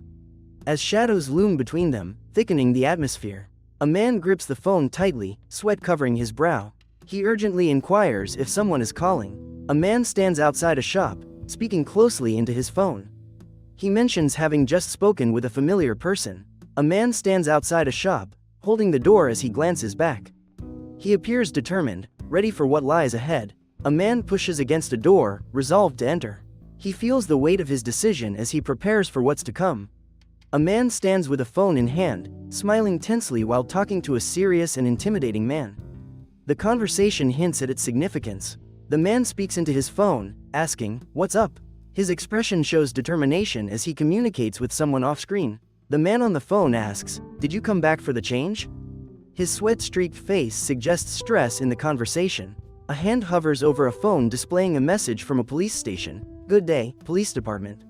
As shadows loom between them, thickening the atmosphere. A man grips the phone tightly, sweat covering his brow. He urgently inquires if someone is calling. A man stands outside a shop, speaking closely into his phone. He mentions having just spoken with a familiar person. A man stands outside a shop, holding the door as he glances back. He appears determined, ready for what lies ahead. A man pushes against a door, resolved to enter. He feels the weight of his decision as he prepares for what's to come. A man stands with a phone in hand, smiling tensely while talking to a serious and intimidating man. The conversation hints at its significance. The man speaks into his phone, asking, "What's up?" His expression shows determination as he communicates with someone off-screen. The man on the phone asks, "Did you come back for the change?" His sweat-streaked face suggests stress in the conversation. A hand hovers over a phone displaying a message from a police station. "Good day, police department.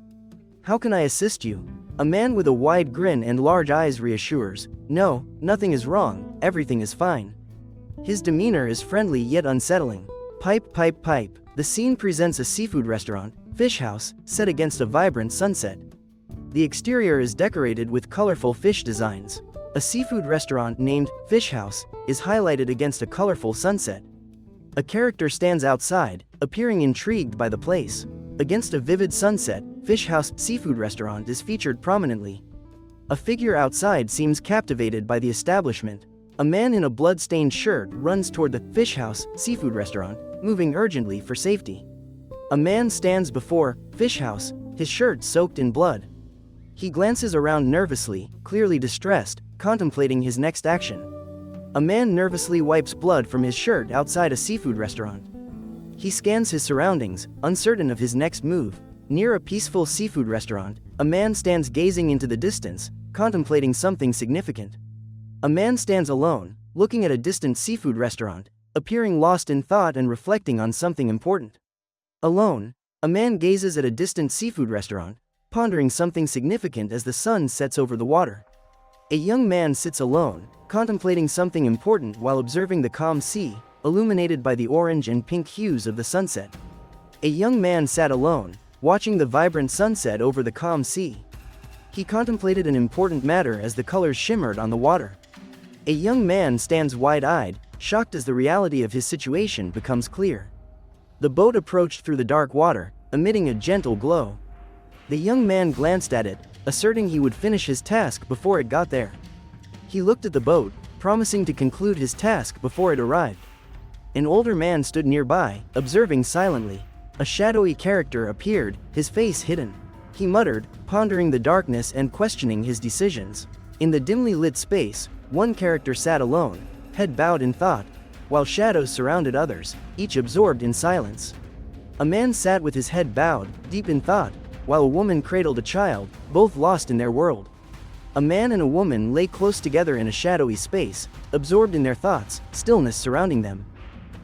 How can I assist you?" A man with a wide grin and large eyes reassures, "No, nothing is wrong, everything is fine." His demeanor is friendly yet unsettling. Pipe, pipe, pipe. The scene presents a seafood restaurant, Fish House, set against a vibrant sunset. The exterior is decorated with colorful fish designs. A seafood restaurant named Fish House is highlighted against a colorful sunset. A character stands outside, appearing intrigued by the place. Against a vivid sunset, Fish House Seafood Restaurant is featured prominently. A figure outside seems captivated by the establishment. A man in a blood-stained shirt runs toward the Fish House Seafood Restaurant, moving urgently for safety. A man stands before Fish House, his shirt soaked in blood. He glances around nervously, clearly distressed, contemplating his next action. A man nervously wipes blood from his shirt outside a seafood restaurant. He scans his surroundings, uncertain of his next move. Near a peaceful seafood restaurant, a man stands gazing into the distance, contemplating something significant. A man stands alone, looking at a distant seafood restaurant, appearing lost in thought and reflecting on something important. Alone, a man gazes at a distant seafood restaurant, pondering something significant as the sun sets over the water. A young man sits alone, contemplating something important while observing the calm sea, illuminated by the orange and pink hues of the sunset. A young man sat alone, watching the vibrant sunset over the calm sea. He contemplated an important matter as the colors shimmered on the water. A young man stands wide-eyed, shocked as the reality of his situation becomes clear. The boat approached through the dark water, emitting a gentle glow. The young man glanced at it, asserting he would finish his task before it got there. He looked at the boat, promising to conclude his task before it arrived. An older man stood nearby, observing silently. A shadowy character appeared, his face hidden. He muttered, pondering the darkness and questioning his decisions. In the dimly lit space, one character sat alone, head bowed in thought, while shadows surrounded others, each absorbed in silence. A man sat with his head bowed, deep in thought, while a woman cradled a child, both lost in their world. A man and a woman lay close together in a shadowy space, absorbed in their thoughts, stillness surrounding them.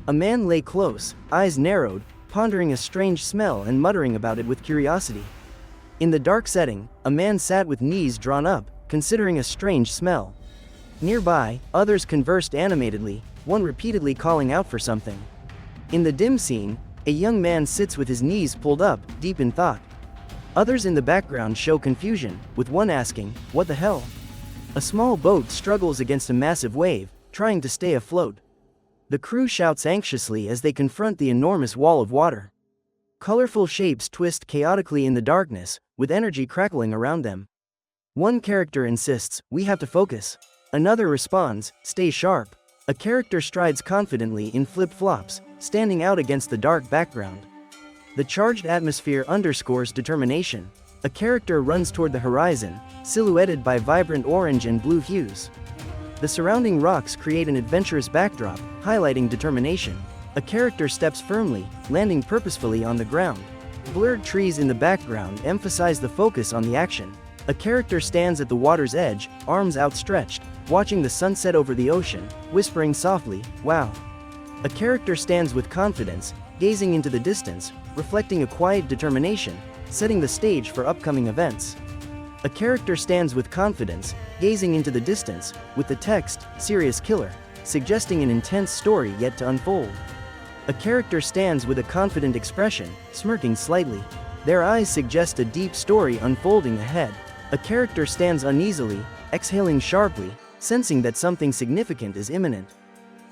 A man lay close, eyes narrowed, pondering a strange smell and muttering about it with curiosity. In the dark setting, a man sat with knees drawn up, considering a strange smell. Nearby, others conversed animatedly, one repeatedly calling out for something. In the dim scene, a young man sits with his knees pulled up, deep in thought. Others in the background show confusion, with one asking, "What the hell?" A small boat struggles against a massive wave, trying to stay afloat. The crew shouts anxiously as they confront the enormous wall of water. Colorful shapes twist chaotically in the darkness, with energy crackling around them. One character insists, "We have to focus." Another responds, "Stay sharp." A character strides confidently in flip-flops, standing out against the dark background. The charged atmosphere underscores determination. A character runs toward the horizon, silhouetted by vibrant orange and blue hues. The surrounding rocks create an adventurous backdrop, highlighting determination. A character steps firmly, landing purposefully on the ground. Blurred trees in the background emphasize the focus on the action. A character stands at the water's edge, arms outstretched, watching the sunset over the ocean, whispering softly, "Wow." A character stands with confidence, gazing into the distance, reflecting a quiet determination, setting the stage for upcoming events. A character stands with confidence, gazing into the distance, with the text, "Serious Killer," suggesting an intense story yet to unfold. A character stands with a confident expression, smirking slightly. Their eyes suggest a deep story unfolding ahead. A character stands uneasily, exhaling sharply, sensing that something significant is imminent.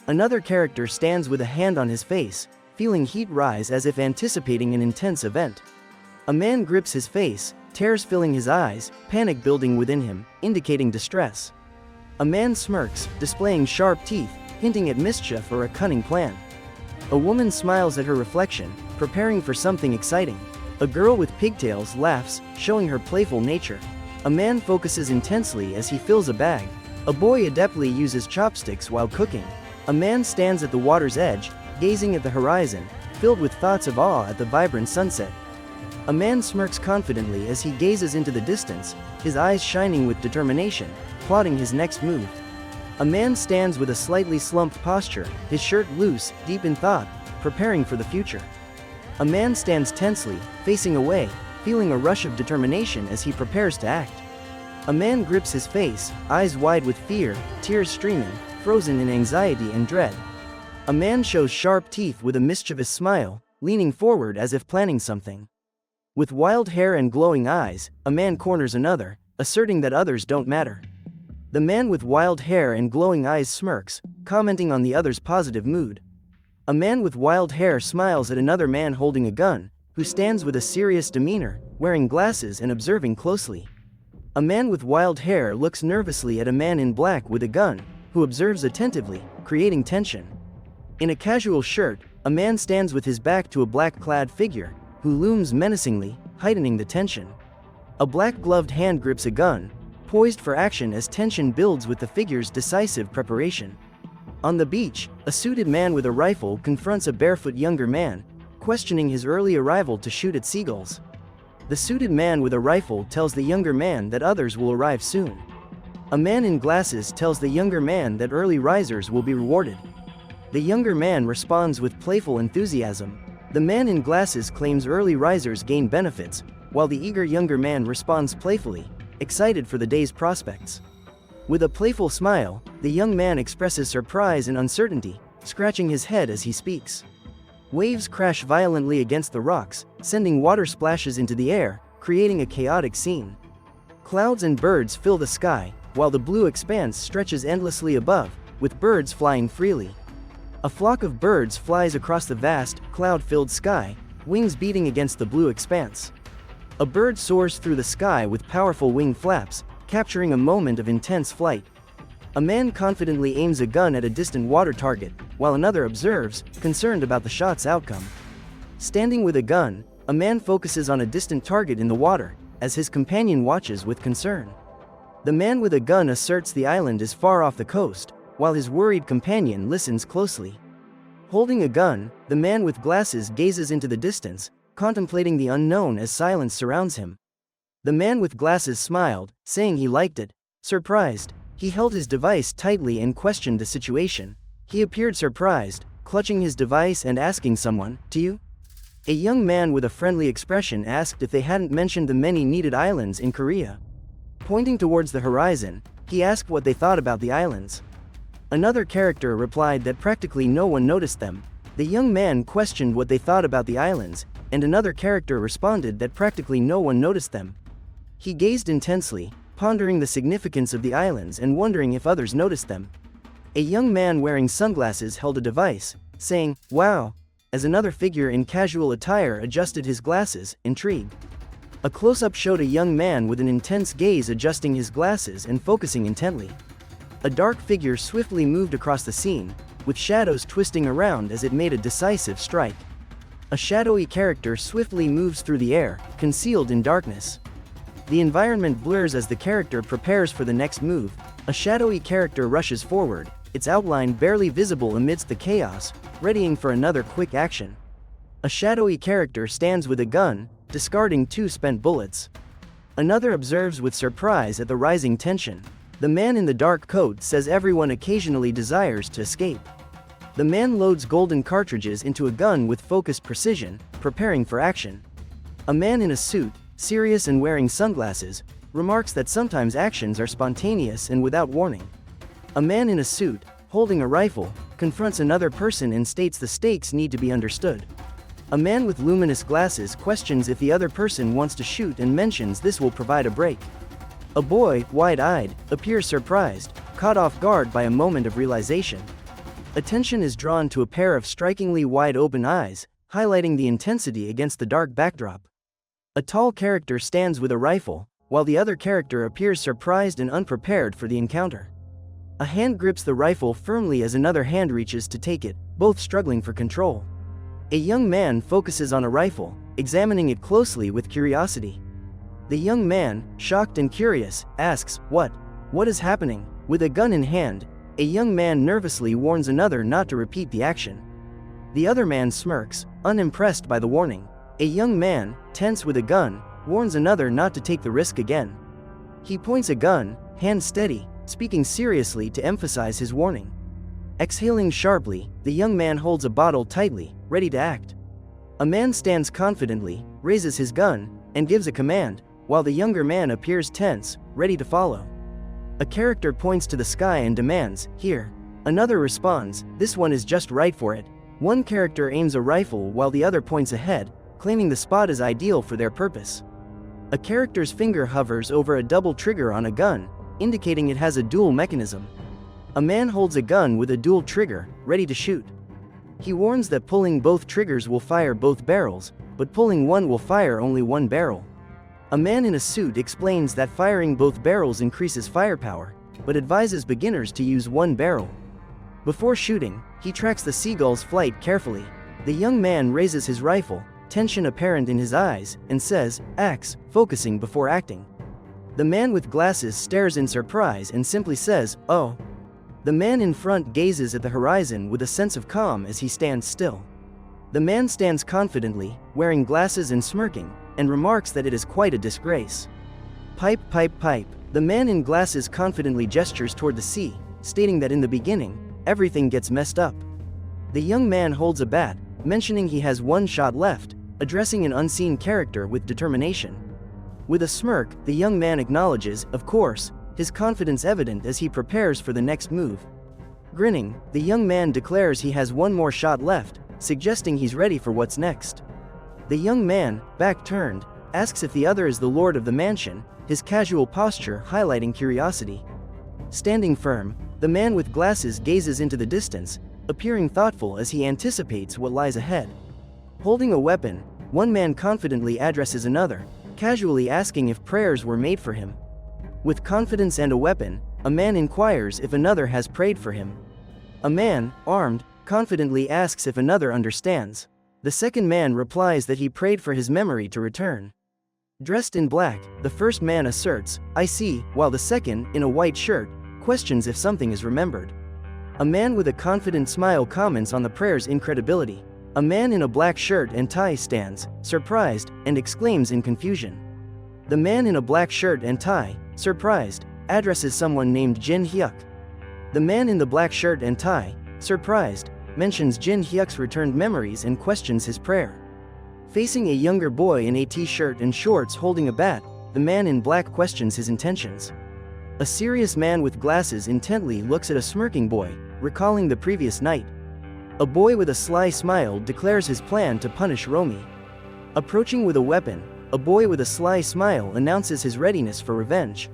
Another character stands with a hand on his face, feeling heat rise as if anticipating an intense event. A man grips his face, tears filling his eyes, panic building within him, indicating distress. A man smirks, displaying sharp teeth, hinting at mischief or a cunning plan. A woman smiles at her reflection, preparing for something exciting. A girl with pigtails laughs, showing her playful nature. A man focuses intensely as he fills a bag. A boy adeptly uses chopsticks while cooking. A man stands at the water's edge, gazing at the horizon, filled with thoughts of awe at the vibrant sunset. A man smirks confidently as he gazes into the distance, his eyes shining with determination, plotting his next move. A man stands with a slightly slumped posture, his shirt loose, deep in thought, preparing for the future. A man stands tensely, facing away, feeling a rush of determination as he prepares to act. A man grips his face, eyes wide with fear, tears streaming, frozen in anxiety and dread. A man shows sharp teeth with a mischievous smile, leaning forward as if planning something. With wild hair and glowing eyes, a man corners another, asserting that others don't matter. The man with wild hair and glowing eyes smirks, commenting on the other's positive mood. A man with wild hair smiles at another man holding a gun, who stands with a serious demeanor, wearing glasses and observing closely. A man with wild hair looks nervously at a man in black with a gun, who observes attentively, creating tension. In a casual shirt, a man stands with his back to a black-clad figure, who looms menacingly, heightening the tension. A black-gloved hand grips a gun, poised for action as tension builds with the figure's decisive preparation. On the beach, a suited man with a rifle confronts a barefoot younger man, questioning his early arrival to shoot at seagulls. The suited man with a rifle tells the younger man that others will arrive soon. A man in glasses tells the younger man that early risers will be rewarded. The younger man responds with playful enthusiasm. The man in glasses claims early risers gain benefits, while the eager younger man responds playfully, excited for the day's prospects. With a playful smile, the young man expresses surprise and uncertainty, scratching his head as he speaks. Waves crash violently against the rocks, sending water splashes into the air, creating a chaotic scene. Clouds and birds fill the sky, while the blue expanse stretches endlessly above, with birds flying freely. A flock of birds flies across the vast, cloud-filled sky, wings beating against the blue expanse. A bird soars through the sky with powerful wing flaps, capturing a moment of intense flight. A man confidently aims a gun at a distant water target, while another observes, concerned about the shot's outcome. Standing with a gun, a man focuses on a distant target in the water, as his companion watches with concern. The man with a gun asserts the island is far off the coast, while his worried companion listens closely. Holding a gun, the man with glasses gazes into the distance, contemplating the unknown as silence surrounds him. The man with glasses smiled, saying he liked it. Surprised, he held his device tightly and questioned the situation. He appeared surprised, clutching his device and asking someone, "To you?" A young man with a friendly expression asked if they hadn't mentioned the many needed islands in Korea. Pointing towards the horizon, he asked what they thought about the islands. Another character replied that practically no one noticed them. The young man questioned what they thought about the islands, and another character responded that practically no one noticed them. He gazed intensely, pondering the significance of the islands and wondering if others noticed them. A young man wearing sunglasses held a device, saying, "Wow," as another figure in casual attire adjusted his glasses, intrigued. A close-up showed a young man with an intense gaze adjusting his glasses and focusing intently. A dark figure swiftly moved across the scene, with shadows twisting around as it made a decisive strike. A shadowy character swiftly moves through the air, concealed in darkness. The environment blurs as the character prepares for the next move. A shadowy character rushes forward, its outline barely visible amidst the chaos, readying for another quick action. A shadowy character stands with a gun, discarding 2 spent bullets. Another observes with surprise at the rising tension. The man in the dark coat says everyone occasionally desires to escape. The man loads golden cartridges into a gun with focused precision, preparing for action. A man in a suit, serious and wearing sunglasses, remarks that sometimes actions are spontaneous and without warning. A man in a suit, holding a rifle, confronts another person and states the stakes need to be understood. A man with luminous glasses questions if the other person wants to shoot and mentions this will provide a break. A boy, wide-eyed, appears surprised, caught off guard by a moment of realization. Attention is drawn to a pair of strikingly wide-open eyes, highlighting the intensity against the dark backdrop. A tall character stands with a rifle, while the other character appears surprised and unprepared for the encounter. A hand grips the rifle firmly as another hand reaches to take it, both struggling for control. A young man focuses on a rifle, examining it closely with curiosity. The young man, shocked and curious, asks, What is happening?" With a gun in hand, a young man nervously warns another not to repeat the action. The other man smirks, unimpressed by the warning. A young man, tense with a gun, warns another not to take the risk again. He points a gun, hand steady, speaking seriously to emphasize his warning. Exhaling sharply, the young man holds a bottle tightly, ready to act. A man stands confidently, raises his gun, and gives a command, while the younger man appears tense, ready to follow. A character points to the sky and demands, "Here." Another responds, "This one is just right for it." One character aims a rifle while the other points ahead, claiming the spot is ideal for their purpose. A character's finger hovers over a double trigger on a gun, indicating it has a dual mechanism. A man holds a gun with a dual trigger, ready to shoot. He warns that pulling both triggers will fire both barrels, but pulling one will fire only one barrel. A man in a suit explains that firing both barrels increases firepower, but advises beginners to use one barrel. Before shooting, he tracks the seagull's flight carefully. The young man raises his rifle, tension apparent in his eyes, and says, "Axe," focusing before acting. The man with glasses stares in surprise and simply says, "Oh." The man in front gazes at the horizon with a sense of calm as he stands still. The man stands confidently, wearing glasses and smirking, and remarks that it is quite a disgrace. "Pipe, pipe, pipe." The man in glasses confidently gestures toward the sea, stating that in the beginning, everything gets messed up. The young man holds a bat, mentioning he has one shot left, addressing an unseen character with determination. With a smirk, the young man acknowledges, of course, his confidence evident as he prepares for the next move. Grinning, the young man declares he has one more shot left, suggesting he's ready for what's next. The young man, back turned, asks if the other is the lord of the mansion, his casual posture highlighting curiosity. Standing firm, the man with glasses gazes into the distance, appearing thoughtful as he anticipates what lies ahead. Holding a weapon, one man confidently addresses another, casually asking if prayers were made for him. With confidence and a weapon, a man inquires if another has prayed for him. A man, armed, confidently asks if another understands. The second man replies that he prayed for his memory to return. Dressed in black, the first man asserts, "I see," while the second, in a white shirt, questions if something is remembered. A man with a confident smile comments on the prayer's incredibility. A man in a black shirt and tie stands, surprised, and exclaims in confusion. The man in a black shirt and tie, surprised, addresses someone named Jin Hyuk. The man in the black shirt and tie, surprised, mentions Jin Hyuk's returned memories and questions his prayer. Facing a younger boy in a t-shirt and shorts holding a bat, the man in black questions his intentions. A serious man with glasses intently looks at a smirking boy, recalling the previous night. A boy with a sly smile declares his plan to punish Romy. Approaching with a weapon, a boy with a sly smile announces his readiness for revenge.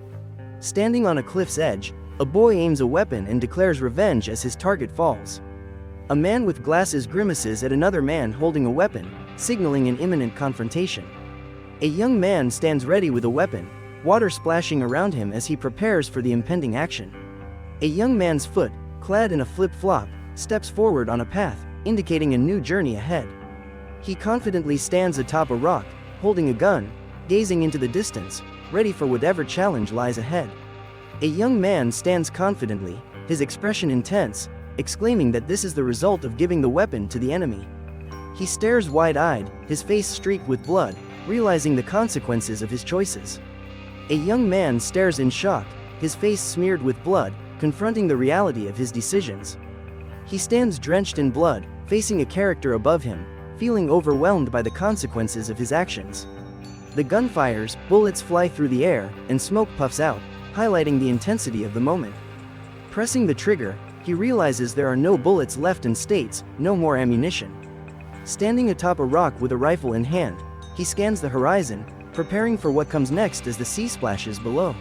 Standing on a cliff's edge, a boy aims a weapon and declares revenge as his target falls. A man with glasses grimaces at another man holding a weapon, signaling an imminent confrontation. A young man stands ready with a weapon, water splashing around him as he prepares for the impending action. A young man's foot, clad in a flip-flop, steps forward on a path, indicating a new journey ahead. He confidently stands atop a rock, holding a gun, gazing into the distance, ready for whatever challenge lies ahead. A young man stands confidently, his expression intense, exclaiming that this is the result of giving the weapon to the enemy. He stares wide-eyed, his face streaked with blood, realizing the consequences of his choices. A young man stares in shock, his face smeared with blood, confronting the reality of his decisions. He stands drenched in blood, facing a character above him, feeling overwhelmed by the consequences of his actions. The gun fires, bullets fly through the air, and smoke puffs out, highlighting the intensity of the moment. Pressing the trigger, He realizes there are no bullets left and states, "No more ammunition." Standing atop a rock with a rifle in hand, he scans the horizon, preparing for what comes next as the sea splashes below.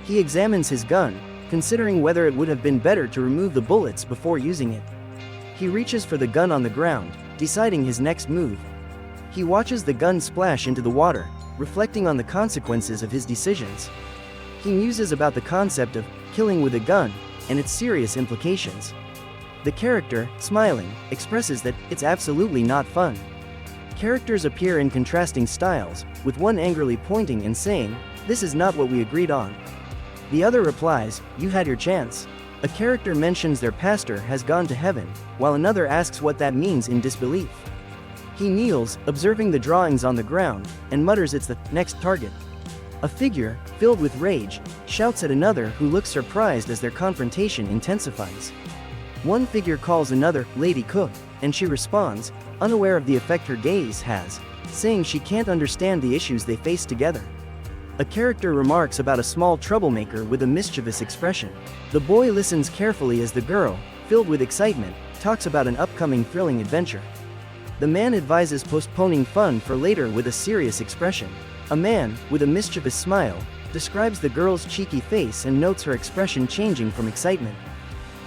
He examines his gun, considering whether it would have been better to remove the bullets before using it. He reaches for the gun on the ground, deciding his next move. He watches the gun splash into the water, reflecting on the consequences of his decisions. He muses about the concept of killing with a gun and its serious implications. The character, smiling, expresses that it's absolutely not fun. Characters appear in contrasting styles, with one angrily pointing and saying, "This is not what we agreed on." The other replies, "You had your chance." A character mentions their pastor has gone to heaven, while another asks what that means in disbelief. He kneels, observing the drawings on the ground, and mutters it's the next target. A figure, filled with rage, shouts at another who looks surprised as their confrontation intensifies. One figure calls another, "Lady Cook," and she responds, unaware of the effect her gaze has, saying she can't understand the issues they face together. A character remarks about a small troublemaker with a mischievous expression. The boy listens carefully as the girl, filled with excitement, talks about an upcoming thrilling adventure. The man advises postponing fun for later with a serious expression. A man, with a mischievous smile, describes the girl's cheeky face and notes her expression changing from excitement.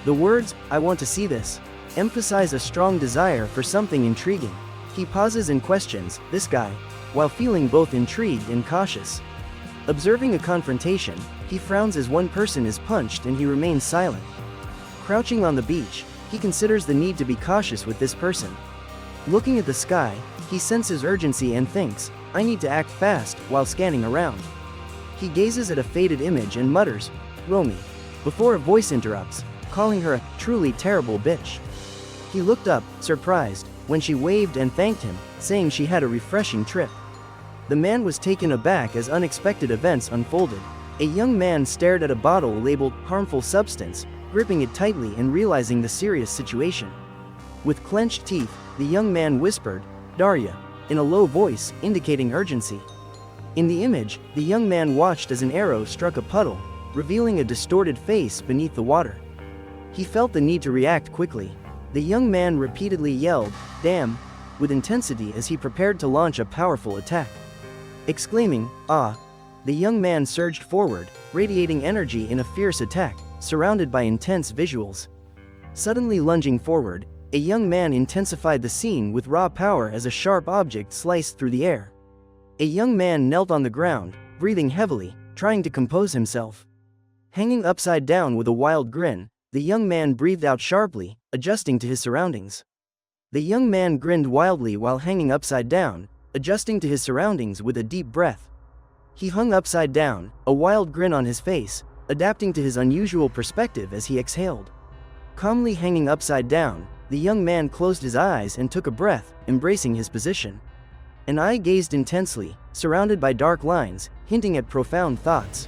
The words, "I want to see this," emphasize a strong desire for something intriguing. He pauses and questions, "This guy?" while feeling both intrigued and cautious. Observing a confrontation, he frowns as one person is punched and he remains silent. Crouching on the beach, he considers the need to be cautious with this person. Looking at the sky, he senses urgency and thinks, "I need to act fast," while scanning around. He gazes at a faded image and mutters, "Romy," before a voice interrupts, calling her a truly terrible bitch. He looked up, surprised, when she waved and thanked him, saying she had a refreshing trip. The man was taken aback as unexpected events unfolded. A young man stared at a bottle labeled "harmful substance," gripping it tightly and realizing the serious situation. With clenched teeth, the young man whispered, "Darya," in a low voice, indicating urgency. In the image, the young man watched as an arrow struck a puddle, revealing a distorted face beneath the water. He felt the need to react quickly. The young man repeatedly yelled, "Damn," with intensity as he prepared to launch a powerful attack. Exclaiming, "Ah!" the young man surged forward, radiating energy in a fierce attack, surrounded by intense visuals. Suddenly lunging forward, a young man intensified the scene with raw power as a sharp object sliced through the air. A young man knelt on the ground, breathing heavily, trying to compose himself. Hanging upside down with a wild grin, the young man breathed out sharply, adjusting to his surroundings. The young man grinned wildly while hanging upside down, adjusting to his surroundings with a deep breath. He hung upside down, a wild grin on his face, adapting to his unusual perspective as he exhaled. Calmly hanging upside down, the young man closed his eyes and took a breath, embracing his position. An eye gazed intensely, surrounded by dark lines, hinting at profound thoughts.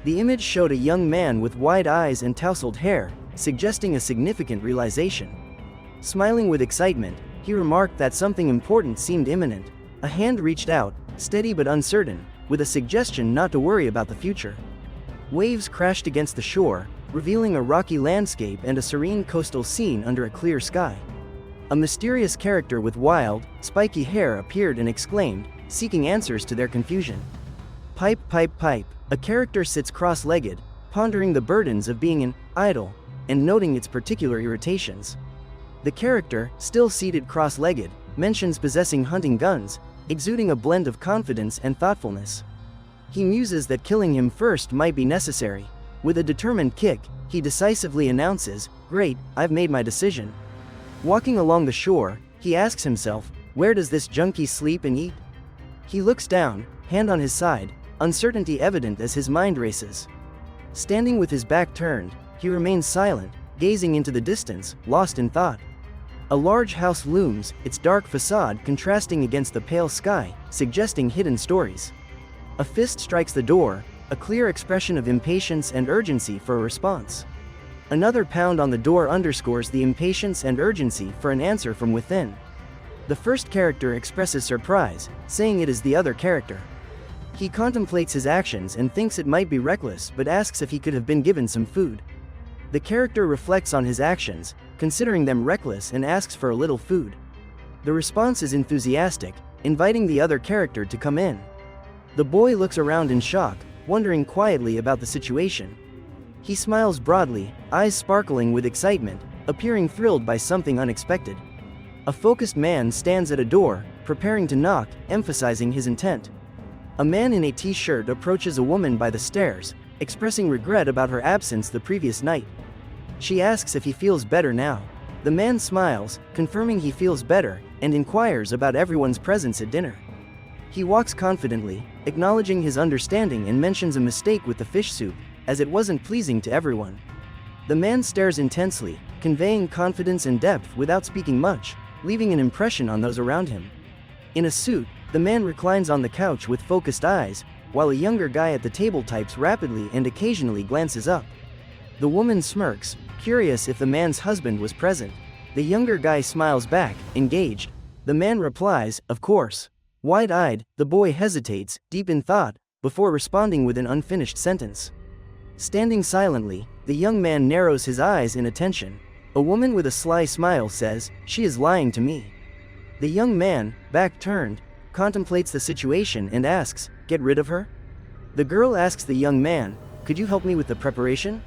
The image showed a young man with wide eyes and tousled hair, suggesting a significant realization. Smiling with excitement, he remarked that something important seemed imminent. A hand reached out, steady but uncertain, with a suggestion not to worry about the future. Waves crashed against the shore, revealing a rocky landscape and a serene coastal scene under a clear sky. A mysterious character with wild, spiky hair appeared and exclaimed, seeking answers to their confusion. "Pipe, pipe, pipe." A character sits cross-legged, pondering the burdens of being an idol, and noting its particular irritations. The character, still seated cross-legged, mentions possessing hunting guns, exuding a blend of confidence and thoughtfulness. He muses that killing him first might be necessary. With a determined kick, he decisively announces, "Great, I've made my decision." Walking along the shore, he asks himself, where does this junkie sleep and eat? He looks down, hand on his side, uncertainty evident as his mind races. Standing with his back turned, he remains silent, gazing into the distance, lost in thought. A large house looms, its dark facade contrasting against the pale sky, suggesting hidden stories. A fist strikes the door, a clear expression of impatience and urgency for a response. Another pound on the door underscores the impatience and urgency for an answer from within. The first character expresses surprise, saying it is the other character. He contemplates his actions and thinks it might be reckless but asks if he could have been given some food. The character reflects on his actions, considering them reckless, and asks for a little food. The response is enthusiastic, inviting the other character to come in. The boy looks around in shock, wondering quietly about the situation. He smiles broadly, eyes sparkling with excitement, appearing thrilled by something unexpected. A focused man stands at a door, preparing to knock, emphasizing his intent. A man in a t-shirt approaches a woman by the stairs, expressing regret about her absence the previous night. She asks if he feels better now. The man smiles, confirming he feels better, and inquires about everyone's presence at dinner. He walks confidently, acknowledging his understanding, and mentions a mistake with the fish soup, as it wasn't pleasing to everyone. The man stares intensely, conveying confidence and depth without speaking much, leaving an impression on those around him. In a suit, the man reclines on the couch with focused eyes, while a younger guy at the table types rapidly and occasionally glances up. The woman smirks, curious if the man's husband was present. The younger guy smiles back, engaged. The man replies, "Of course." Wide-eyed, the boy hesitates, deep in thought, before responding with an unfinished sentence. Standing silently, the young man narrows his eyes in attention. A woman with a sly smile says, "She is lying to me." The young man, back turned, contemplates the situation and asks, "Get rid of her?" The girl asks the young man, "Could you help me with the preparation?"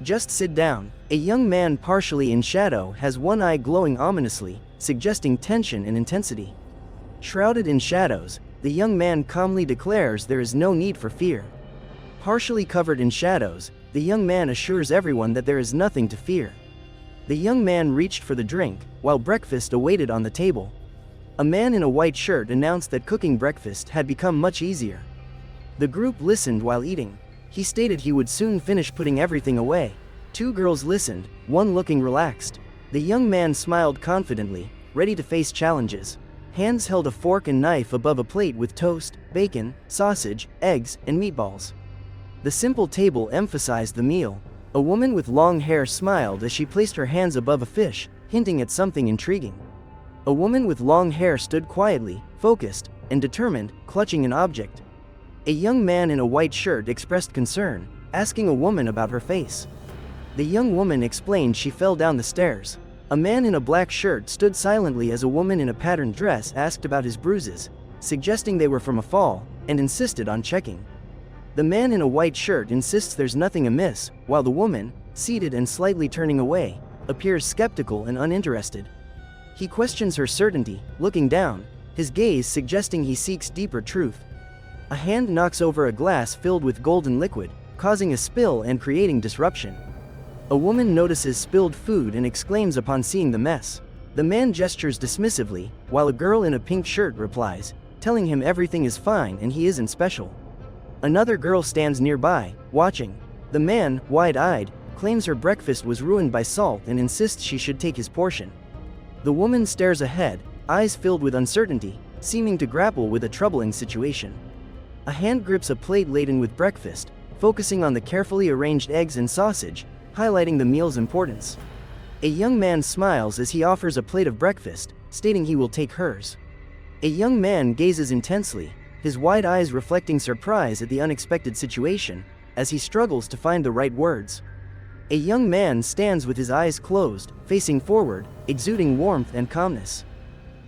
"Just sit down." A young man partially in shadow has one eye glowing ominously, suggesting tension and intensity. Shrouded in shadows, the young man calmly declares there is no need for fear. Partially covered in shadows, the young man assures everyone that there is nothing to fear. The young man reached for the drink, while breakfast awaited on the table. A man in a white shirt announced that cooking breakfast had become much easier. The group listened while eating. He stated he would soon finish putting everything away. Two girls listened, one looking relaxed. The young man smiled confidently, ready to face challenges. Hands held a fork and knife above a plate with toast, bacon, sausage, eggs, and meatballs. The simple table emphasized the meal. A woman with long hair smiled as she placed her hands above a fish, hinting at something intriguing. A woman with long hair stood quietly, focused, and determined, clutching an object. A young man in a white shirt expressed concern, asking a woman about her face. The young woman explained she fell down the stairs. A man in a black shirt stood silently as a woman in a patterned dress asked about his bruises, suggesting they were from a fall, and insisted on checking. The man in a white shirt insists there's nothing amiss, while the woman, seated and slightly turning away, appears skeptical and uninterested. He questions her certainty, looking down, his gaze suggesting he seeks deeper truth. A hand knocks over a glass filled with golden liquid, causing a spill and creating disruption. A woman notices spilled food and exclaims upon seeing the mess. The man gestures dismissively, while a girl in a pink shirt replies, telling him everything is fine and he isn't special. Another girl stands nearby, watching. The man, wide-eyed, claims her breakfast was ruined by salt and insists she should take his portion. The woman stares ahead, eyes filled with uncertainty, seeming to grapple with a troubling situation. A hand grips a plate laden with breakfast, focusing on the carefully arranged eggs and sausage, highlighting the meal's importance. A young man smiles as he offers a plate of breakfast, stating he will take hers. A young man gazes intensely, his wide eyes reflecting surprise at the unexpected situation, as he struggles to find the right words. A young man stands with his eyes closed, facing forward, exuding warmth and calmness.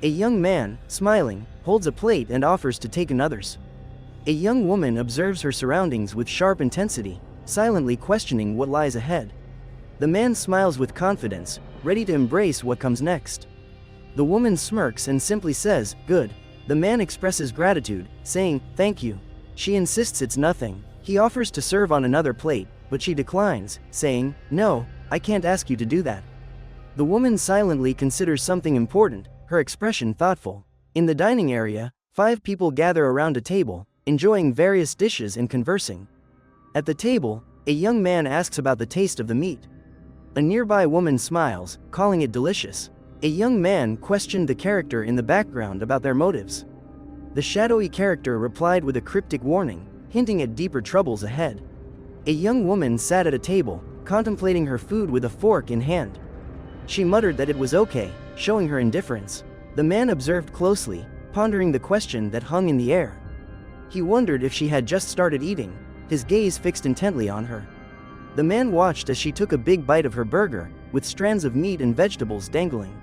A young man, smiling, holds a plate and offers to take another's. A young woman observes her surroundings with sharp intensity, silently questioning what lies ahead. The man smiles with confidence, ready to embrace what comes next. The woman smirks and simply says, "Good." The man expresses gratitude, saying, "Thank you." She insists it's nothing. He offers to serve on another plate, but she declines, saying, "No, I can't ask you to do that." The woman silently considers something important, her expression thoughtful. In the dining area, 5 people gather around a table, enjoying various dishes and conversing. At the table, a young man asks about the taste of the meat. A nearby woman smiles, calling it delicious. A young man questioned the character in the background about their motives. The shadowy character replied with a cryptic warning, hinting at deeper troubles ahead. A young woman sat at a table, contemplating her food with a fork in hand. She muttered that it was okay, showing her indifference. The man observed closely, pondering the question that hung in the air. He wondered if she had just started eating, his gaze fixed intently on her. The man watched as she took a big bite of her burger, with strands of meat and vegetables dangling.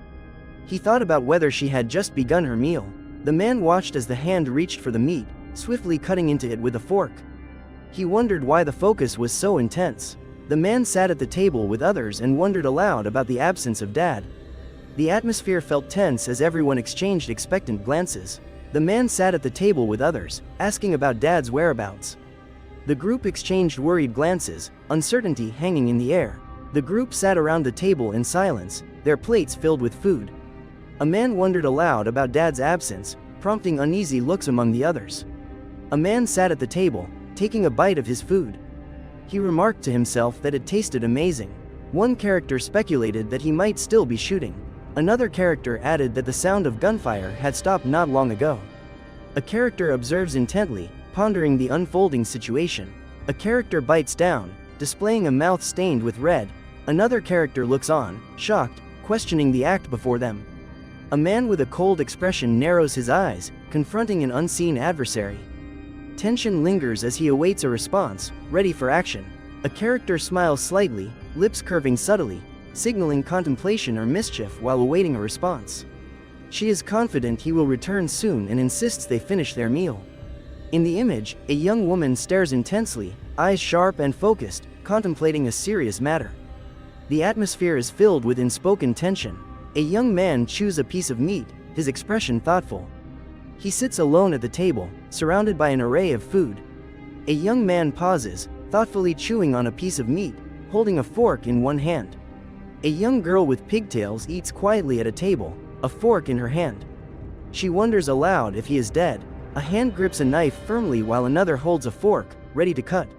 He thought about whether she had just begun her meal. The man watched as the hand reached for the meat, swiftly cutting into it with a fork. He wondered why the focus was so intense. The man sat at the table with others and wondered aloud about the absence of Dad. The atmosphere felt tense as everyone exchanged expectant glances. The man sat at the table with others, asking about Dad's whereabouts. The group exchanged worried glances, uncertainty hanging in the air. The group sat around the table in silence, their plates filled with food. A man wondered aloud about Dad's absence, prompting uneasy looks among the others. A man sat at the table, taking a bite of his food. He remarked to himself that it tasted amazing. One character speculated that he might still be shooting. Another character added that the sound of gunfire had stopped not long ago. A character observes intently, pondering the unfolding situation. A character bites down, displaying a mouth stained with red. Another character looks on, shocked, questioning the act before them. A man with a cold expression narrows his eyes, confronting an unseen adversary. Tension lingers as he awaits a response, ready for action. A character smiles slightly, lips curving subtly, signaling contemplation or mischief while awaiting a response. She is confident he will return soon and insists they finish their meal. In the image, a young woman stares intensely, eyes sharp and focused, contemplating a serious matter. The atmosphere is filled with unspoken tension. A young man chews a piece of meat, his expression thoughtful. He sits alone at the table, surrounded by an array of food. A young man pauses, thoughtfully chewing on a piece of meat, holding a fork in one hand. A young girl with pigtails eats quietly at a table, a fork in her hand. She wonders aloud if he is dead. A hand grips a knife firmly while another holds a fork, ready to cut.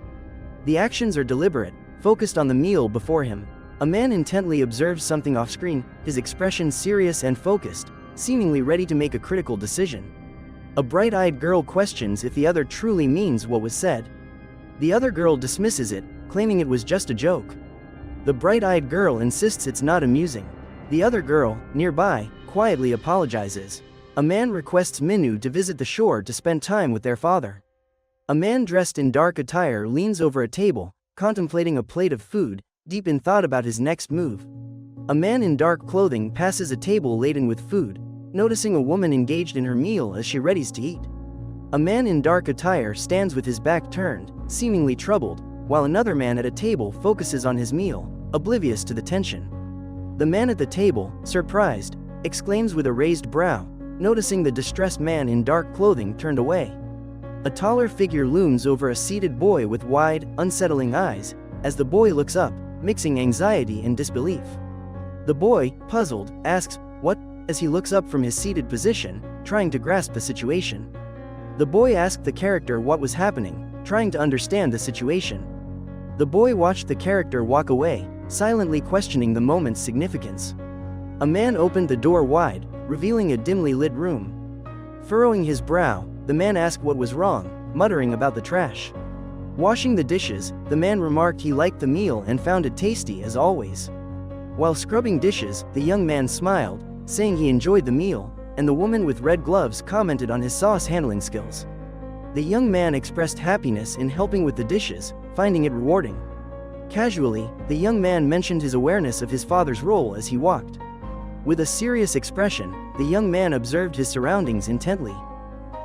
The actions are deliberate, focused on the meal before him. A man intently observes something off-screen, his expression serious and focused, seemingly ready to make a critical decision. A bright-eyed girl questions if the other truly means what was said. The other girl dismisses it, claiming it was just a joke. The bright-eyed girl insists it's not amusing. The other girl, nearby, quietly apologizes. A man requests Minu to visit the shore to spend time with their father. A man dressed in dark attire leans over a table, contemplating a plate of food, deep in thought about his next move. A man in dark clothing passes a table laden with food, noticing a woman engaged in her meal as she readies to eat. A man in dark attire stands with his back turned, seemingly troubled, while another man at a table focuses on his meal, oblivious to the tension. The man at the table, surprised, exclaims with a raised brow, noticing the distressed man in dark clothing turned away. A taller figure looms over a seated boy with wide, unsettling eyes, as the boy looks up, mixing anxiety and disbelief. The boy, puzzled, asks, "What?" as he looks up from his seated position, trying to grasp the situation. The boy asked the character what was happening, trying to understand the situation. The boy watched the character walk away, silently questioning the moment's significance. A man opened the door wide, revealing a dimly lit room. Furrowing his brow, the man asked what was wrong, muttering about the trash. Washing the dishes, the man remarked he liked the meal and found it tasty as always. While scrubbing dishes, the young man smiled, saying he enjoyed the meal, and the woman with red gloves commented on his sauce handling skills. The young man expressed happiness in helping with the dishes, finding it rewarding. Casually, the young man mentioned his awareness of his father's role as he walked. With a serious expression, the young man observed his surroundings intently.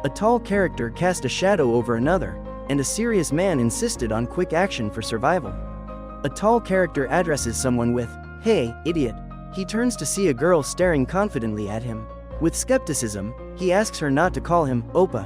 A tall character cast a shadow over another, and a serious man insisted on quick action for survival. A tall character addresses someone with, "Hey, idiot." He turns to see a girl staring confidently at him. With skepticism, he asks her not to call him Oppa.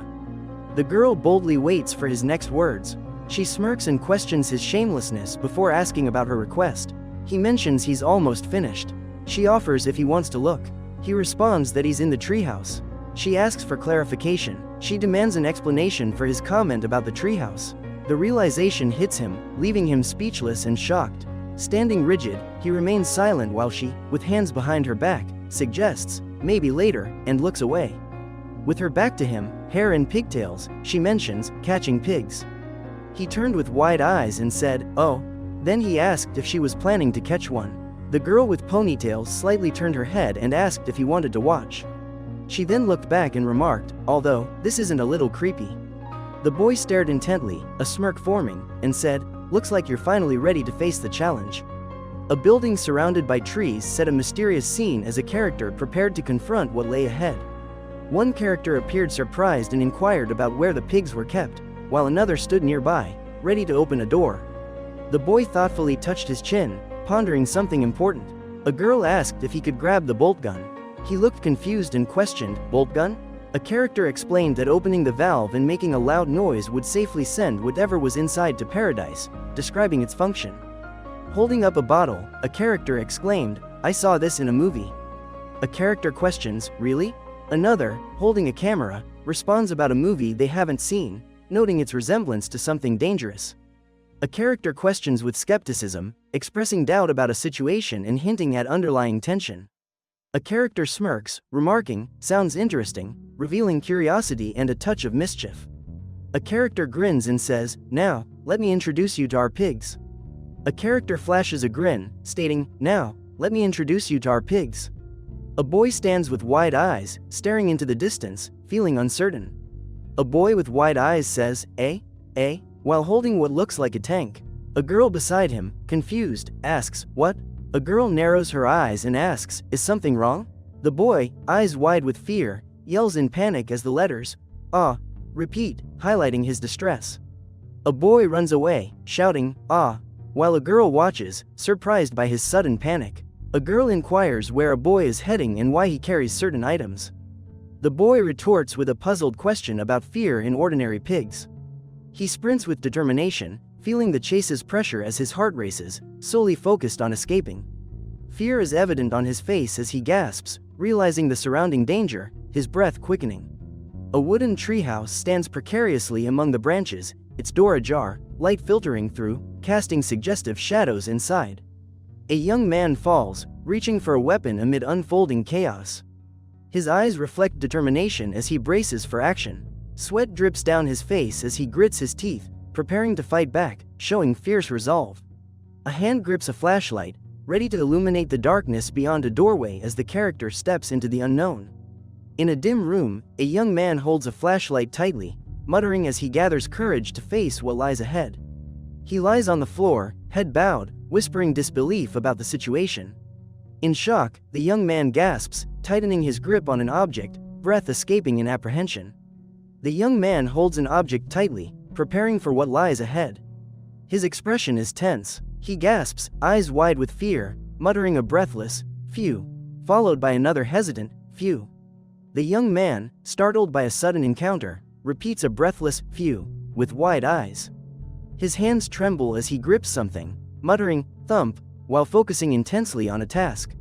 The girl boldly waits for his next words. She smirks and questions his shamelessness before asking about her request. He mentions he's almost finished. She offers if he wants to look. He responds that he's in the treehouse. She asks for clarification. She demands an explanation for his comment about the treehouse. The realization hits him, leaving him speechless and shocked. Standing rigid, he remains silent while she, with hands behind her back, suggests, "Maybe later," and looks away. With her back to him, hair in pigtails, she mentions, catching pigs. He turned with wide eyes and said, "Oh." Then he asked if she was planning to catch one. The girl with ponytails slightly turned her head and asked if he wanted to watch. She then looked back and remarked, "Although, this isn't a little creepy." The boy stared intently, a smirk forming, and said, looks like you're finally ready to face the challenge. A building surrounded by trees set a mysterious scene as a character prepared to confront what lay ahead. One character appeared surprised and inquired about where the pigs were kept, while another stood nearby, ready to open a door. The boy thoughtfully touched his chin, pondering something important. A girl asked if he could grab the bolt gun. He looked confused and questioned, "Bolt gun?" A character explained that opening the valve and making a loud noise would safely send whatever was inside to paradise, describing its function. Holding up a bottle, a character exclaimed, "I saw this in a movie." A character questions, "Really?" Another, holding a camera, responds about a movie they haven't seen, noting its resemblance to something dangerous. A character questions with skepticism, expressing doubt about a situation and hinting at underlying tension. A character smirks, remarking, "Sounds interesting," revealing curiosity and a touch of mischief. A character grins and says, "Now, let me introduce you to our pigs." A character flashes a grin, stating, "Now, let me introduce you to our pigs." A boy stands with wide eyes, staring into the distance, feeling uncertain. A boy with wide eyes says, "Eh? While holding what looks like a tank. A girl beside him, confused, asks, "What?" A girl narrows her eyes and asks, "Is something wrong?" The boy, eyes wide with fear, yells in panic as the letters, "Ah," repeat, highlighting his distress. A boy runs away, shouting, "Ah," while a girl watches, surprised by his sudden panic. A girl inquires where a boy is heading and why he carries certain items. The boy retorts with a puzzled question about fear in ordinary pigs. He sprints with determination, feeling the chase's pressure as his heart races, solely focused on escaping. Fear is evident on his face as he gasps, realizing the surrounding danger, his breath quickening. A wooden treehouse stands precariously among the branches, its door ajar, light filtering through, casting suggestive shadows inside. A young man falls, reaching for a weapon amid unfolding chaos. His eyes reflect determination as he braces for action. Sweat drips down his face as he grits his teeth, preparing to fight back, showing fierce resolve. A hand grips a flashlight, ready to illuminate the darkness beyond a doorway as the character steps into the unknown. In a dim room, a young man holds a flashlight tightly, muttering as he gathers courage to face what lies ahead. He lies on the floor, head bowed, whispering disbelief about the situation. In shock, the young man gasps, tightening his grip on an object, breath escaping in apprehension. The young man holds an object tightly, preparing for what lies ahead. His expression is tense. He gasps, eyes wide with fear, muttering a breathless, "Phew," followed by another hesitant, "Phew." The young man, startled by a sudden encounter, repeats a breathless, "Phew," with wide eyes. His hands tremble as he grips something, muttering, "Thump," while focusing intensely on a task.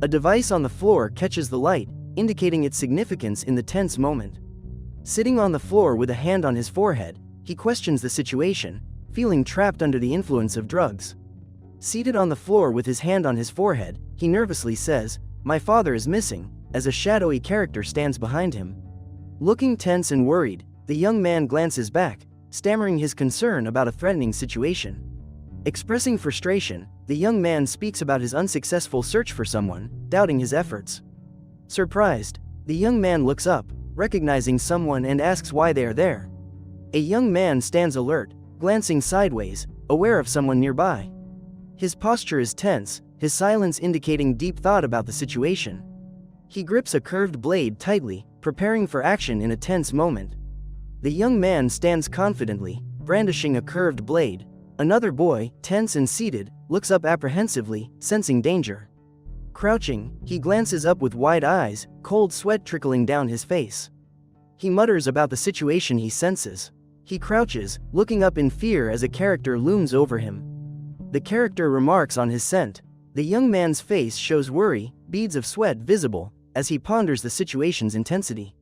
A device on the floor catches the light, indicating its significance in the tense moment. Sitting on the floor with a hand on his forehead, he questions the situation, feeling trapped under the influence of drugs. Seated on the floor with his hand on his forehead, he nervously says, "My father is missing," as a shadowy character stands behind him. Looking tense and worried, the young man glances back, stammering his concern about a threatening situation. Expressing frustration, the young man speaks about his unsuccessful search for someone, doubting his efforts. Surprised, the young man looks up, recognizing someone and asks why they are there. A young man stands alert, glancing sideways, aware of someone nearby. His posture is tense, his silence indicating deep thought about the situation. He grips a curved blade tightly, preparing for action in a tense moment. The young man stands confidently, brandishing a curved blade. Another boy, tense and seated, looks up apprehensively, sensing danger. Crouching, he glances up with wide eyes, cold sweat trickling down his face. He mutters about the situation he senses. He crouches, looking up in fear as a character looms over him. The character remarks on his scent. The young man's face shows worry, beads of sweat visible, as he ponders the situation's intensity.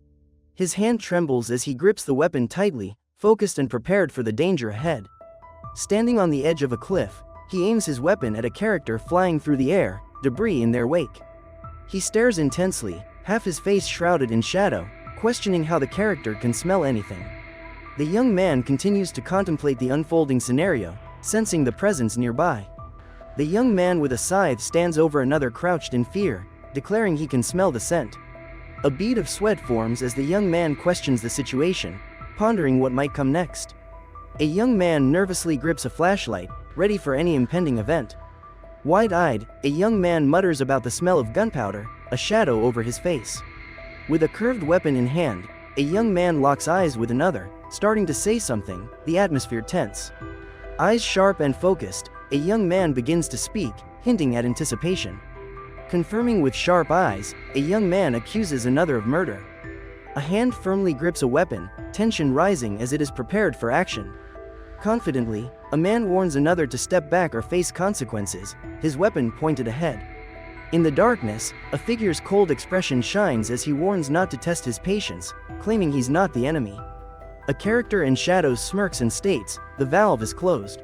His hand trembles as he grips the weapon tightly, focused and prepared for the danger ahead. Standing on the edge of a cliff, he aims his weapon at a character flying through the air, debris in their wake. He stares intensely, half his face shrouded in shadow, questioning how the character can smell anything. The young man continues to contemplate the unfolding scenario, sensing the presence nearby. The young man with a scythe stands over another crouched in fear, declaring he can smell the scent. A bead of sweat forms as the young man questions the situation, pondering what might come next. A young man nervously grips a flashlight, ready for any impending event. Wide-eyed, a young man mutters about the smell of gunpowder, a shadow over his face. With a curved weapon in hand, a young man locks eyes with another, starting to say something, the atmosphere tense. Eyes sharp and focused, a young man begins to speak, hinting at anticipation. Confirming with sharp eyes, a young man accuses another of murder. A hand firmly grips a weapon, tension rising as it is prepared for action. Confidently, a man warns another to step back or face consequences, his weapon pointed ahead. In the darkness, a figure's cold expression shines as he warns not to test his patience, claiming he's not the enemy. A character in shadows smirks and states, "The valve is closed.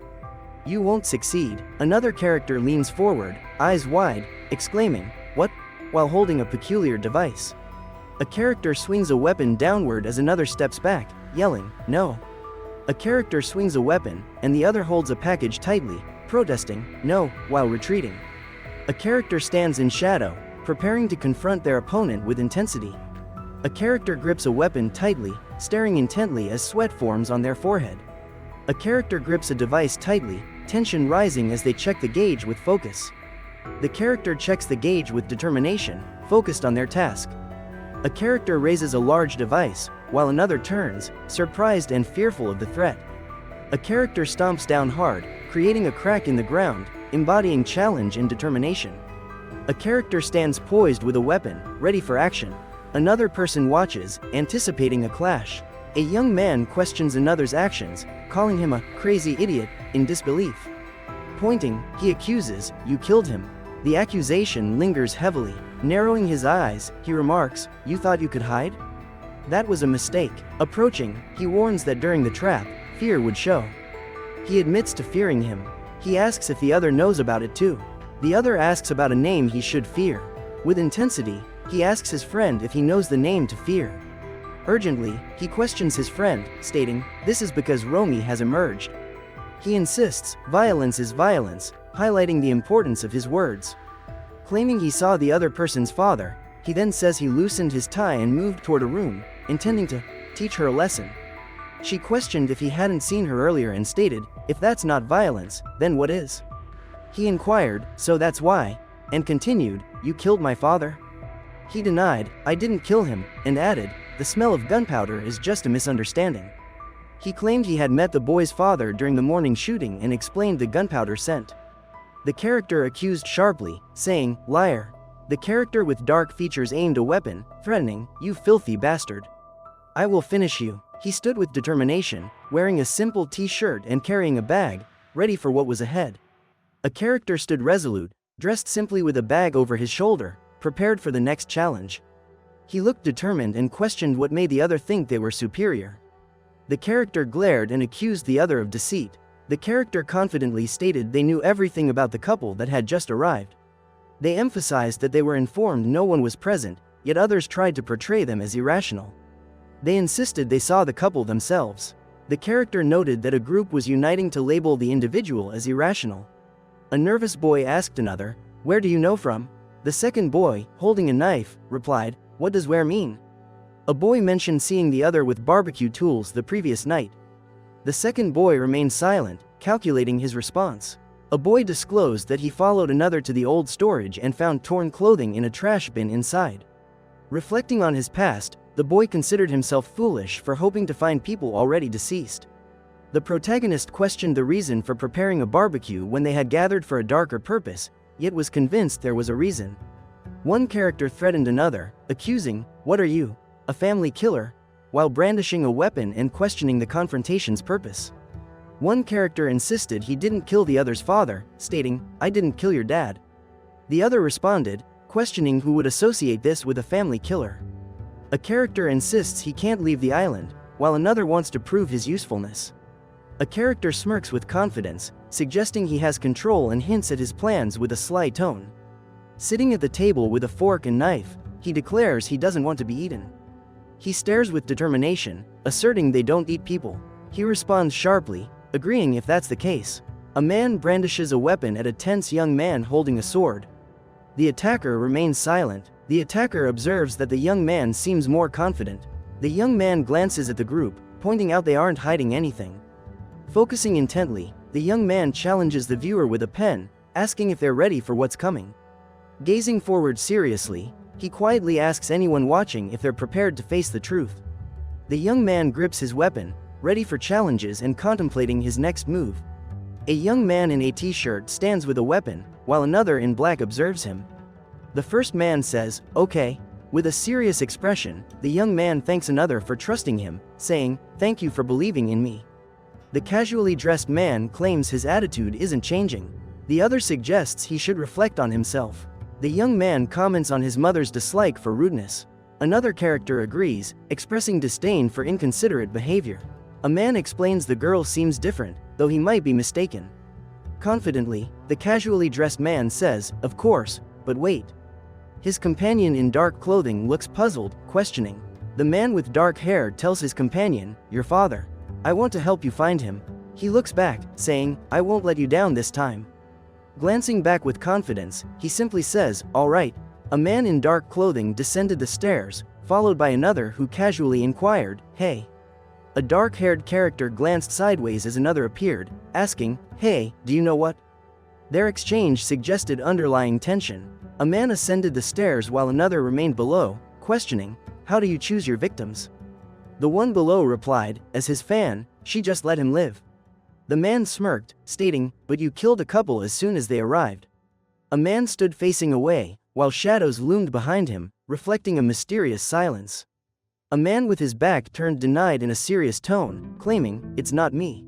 You won't succeed." Another character leans forward, eyes wide, exclaiming, "What?" while holding a peculiar device. A character swings a weapon downward as another steps back, yelling, "No." A character swings a weapon, and the other holds a package tightly, protesting, "No," while retreating. A character stands in shadow, preparing to confront their opponent with intensity. A character grips a weapon tightly, staring intently as sweat forms on their forehead. A character grips a device tightly, tension rising as they check the gauge with focus. The character checks the gauge with determination, focused on their task. A character raises a large device, while another turns, surprised and fearful of the threat. A character stomps down hard, creating a crack in the ground, embodying challenge and determination. A character stands poised with a weapon, ready for action. Another person watches, anticipating a clash. A young man questions another's actions, calling him a crazy idiot, in disbelief. Pointing, he accuses, "You killed him." The accusation lingers heavily. Narrowing his eyes, he remarks, "You thought you could hide? That was a mistake." Approaching, he warns that during the trap, fear would show. He admits to fearing him. He asks if the other knows about it too. The other asks about a name he should fear. With intensity, he asks his friend if he knows the name to fear. Urgently, he questions his friend, stating, "This is because Romy has emerged." He insists, "Violence is violence," highlighting the importance of his words. Claiming he saw the other person's father, he then says he loosened his tie and moved toward a room, intending to teach her a lesson. She questioned if he hadn't seen her earlier and stated, "If that's not violence, then what is?" He inquired, "So that's why?" and continued, "You killed my father?" He denied, "I didn't kill him," and added, "The smell of gunpowder is just a misunderstanding." He claimed he had met the boy's father during the morning shooting and explained the gunpowder scent. The character accused sharply, saying, "Liar." The character with dark features aimed a weapon, threatening, "You filthy bastard. I will finish you." He stood with determination, wearing a simple t-shirt and carrying a bag, ready for what was ahead. A character stood resolute, dressed simply with a bag over his shoulder, prepared for the next challenge. He looked determined and questioned what made the other think they were superior. The character glared and accused the other of deceit. The character confidently stated they knew everything about the couple that had just arrived. They emphasized that they were informed no one was present, yet others tried to portray them as irrational. They insisted they saw the couple themselves. The character noted that a group was uniting to label the individual as irrational. A nervous boy asked another, "Where do you know from?" The second boy, holding a knife, replied, "What does where mean?" A boy mentioned seeing the other with barbecue tools the previous night. The second boy remained silent, calculating his response. A boy disclosed that he followed another to the old storage and found torn clothing in a trash bin inside. Reflecting on his past, the boy considered himself foolish for hoping to find people already deceased. The protagonist questioned the reason for preparing a barbecue when they had gathered for a darker purpose, yet was convinced there was a reason. One character threatened another, accusing, "What are you, a family killer?" while brandishing a weapon and questioning the confrontation's purpose. One character insisted he didn't kill the other's father, stating, "I didn't kill your dad." The other responded, questioning who would associate this with a family killer. A character insists he can't leave the island, while another wants to prove his usefulness. A character smirks with confidence, suggesting he has control and hints at his plans with a sly tone. Sitting at the table with a fork and knife, he declares he doesn't want to be eaten. He stares with determination, asserting they don't eat people. He responds sharply, agreeing if that's the case. A man brandishes a weapon at a tense young man holding a sword. The attacker remains silent. The attacker observes that the young man seems more confident. The young man glances at the group, pointing out they aren't hiding anything. Focusing intently, the young man challenges the viewer with a pen, asking if they're ready for what's coming. Gazing forward seriously, he quietly asks anyone watching if they're prepared to face the truth. The young man grips his weapon, ready for challenges and contemplating his next move. A young man in a t-shirt stands with a weapon, while another in black observes him. The first man says, "Okay." With a serious expression, the young man thanks another for trusting him, saying, "Thank you for believing in me." The casually dressed man claims his attitude isn't changing. The other suggests he should reflect on himself. The young man comments on his mother's dislike for rudeness. Another character agrees, expressing disdain for inconsiderate behavior. A man explains the girl seems different, though he might be mistaken. Confidently, the casually dressed man says, "Of course, but wait." His companion in dark clothing looks puzzled, questioning. The man with dark hair tells his companion, "Your father. I want to help you find him." He looks back, saying, "I won't let you down this time." Glancing back with confidence, he simply says, "All right." A man in dark clothing descended the stairs, followed by another who casually inquired, "Hey." A dark-haired character glanced sideways as another appeared, asking, "Hey, do you know what?" Their exchange suggested underlying tension. A man ascended the stairs while another remained below, questioning, "How do you choose your victims?" The one below replied, "As his fan, she just let him live." The man smirked, stating, "But you killed a couple as soon as they arrived." A man stood facing away, while shadows loomed behind him, reflecting a mysterious silence. A man with his back turned denied in a serious tone, claiming, "It's not me.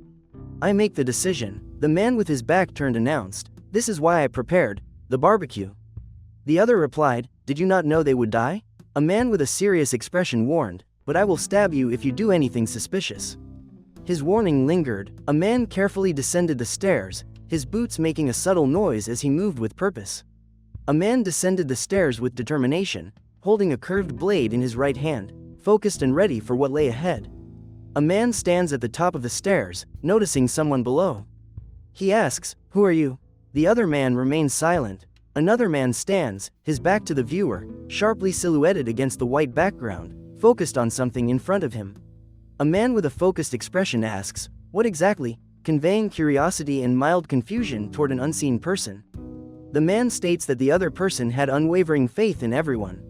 I make the decision." The man with his back turned announced, "This is why I prepared the barbecue." The other replied, "Did you not know they would die?" A man with a serious expression warned, "But I will stab you if you do anything suspicious." His warning lingered. A man carefully descended the stairs, his boots making a subtle noise as he moved with purpose. A man descended the stairs with determination, holding a curved blade in his right hand, focused and ready for what lay ahead. A man stands at the top of the stairs, noticing someone below. He asks, "Who are you?" The other man remains silent. Another man stands, his back to the viewer, sharply silhouetted against the white background, focused on something in front of him. A man with a focused expression asks, "What exactly?" conveying curiosity and mild confusion toward an unseen person. The man states that the other person had unwavering faith in everyone.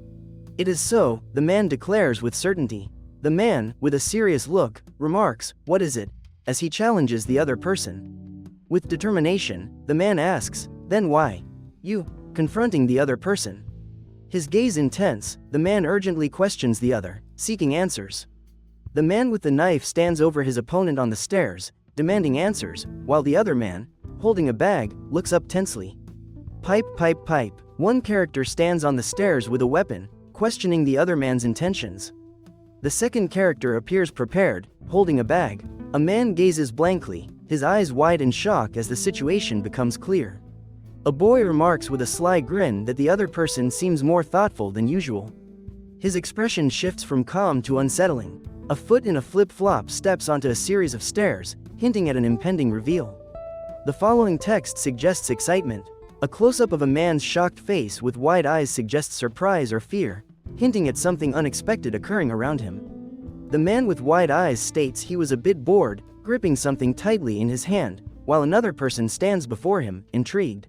"It is so," the man declares with certainty. The man, with a serious look, remarks, "What is it?" as he challenges the other person. With determination, the man asks, "Then why? You?" confronting the other person. His gaze intense, the man urgently questions the other, seeking answers. The man with the knife stands over his opponent on the stairs, demanding answers, while the other man, holding a bag, looks up tensely. "Pipe, pipe, pipe." One character stands on the stairs with a weapon, questioning the other man's intentions. The second character appears prepared, holding a bag. A man gazes blankly, his eyes wide in shock as the situation becomes clear. A boy remarks with a sly grin that the other person seems more thoughtful than usual. His expression shifts from calm to unsettling. A foot in a flip-flop steps onto a series of stairs, hinting at an impending reveal. The following text suggests excitement. A close-up of a man's shocked face with wide eyes suggests surprise or fear, hinting at something unexpected occurring around him. The man with wide eyes states he was a bit bored, gripping something tightly in his hand, while another person stands before him, intrigued.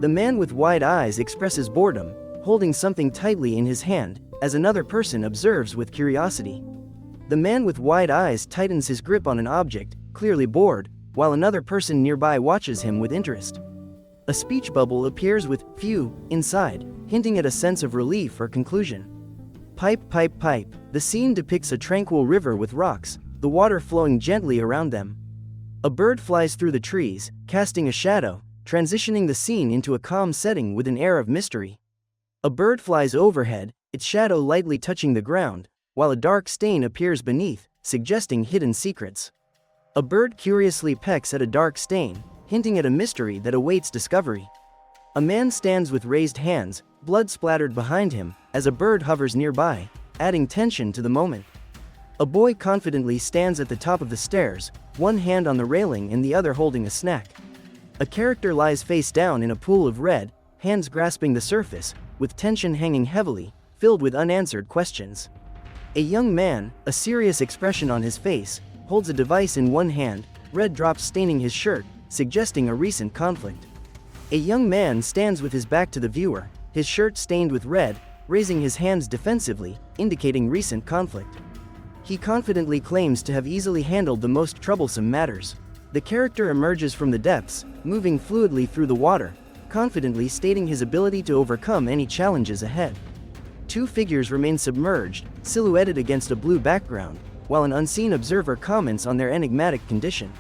The man with wide eyes expresses boredom, holding something tightly in his hand, as another person observes with curiosity. The man with wide eyes tightens his grip on an object, clearly bored, while another person nearby watches him with interest. A speech bubble appears with "phew" inside, hinting at a sense of relief or conclusion. Pipe, pipe, pipe. The scene depicts a tranquil river with rocks, the water flowing gently around them. A bird flies through the trees, casting a shadow, transitioning the scene into a calm setting with an air of mystery. A bird flies overhead, its shadow lightly touching the ground, while a dark stain appears beneath, suggesting hidden secrets. A bird curiously pecks at a dark stain, hinting at a mystery that awaits discovery. A man stands with raised hands, blood splattered behind him, as a bird hovers nearby, adding tension to the moment. A boy confidently stands at the top of the stairs, one hand on the railing and the other holding a snack. A character lies face down in a pool of red, hands grasping the surface, with tension hanging heavily, filled with unanswered questions. A young man, a serious expression on his face, holds a device in one hand, red drops staining his shirt, suggesting a recent conflict. A young man stands with his back to the viewer, his shirt stained with red, raising his hands defensively, indicating recent conflict. He confidently claims to have easily handled the most troublesome matters. The character emerges from the depths, moving fluidly through the water, confidently stating his ability to overcome any challenges ahead. Two figures remain submerged, silhouetted against a blue background, while an unseen observer comments on their enigmatic condition.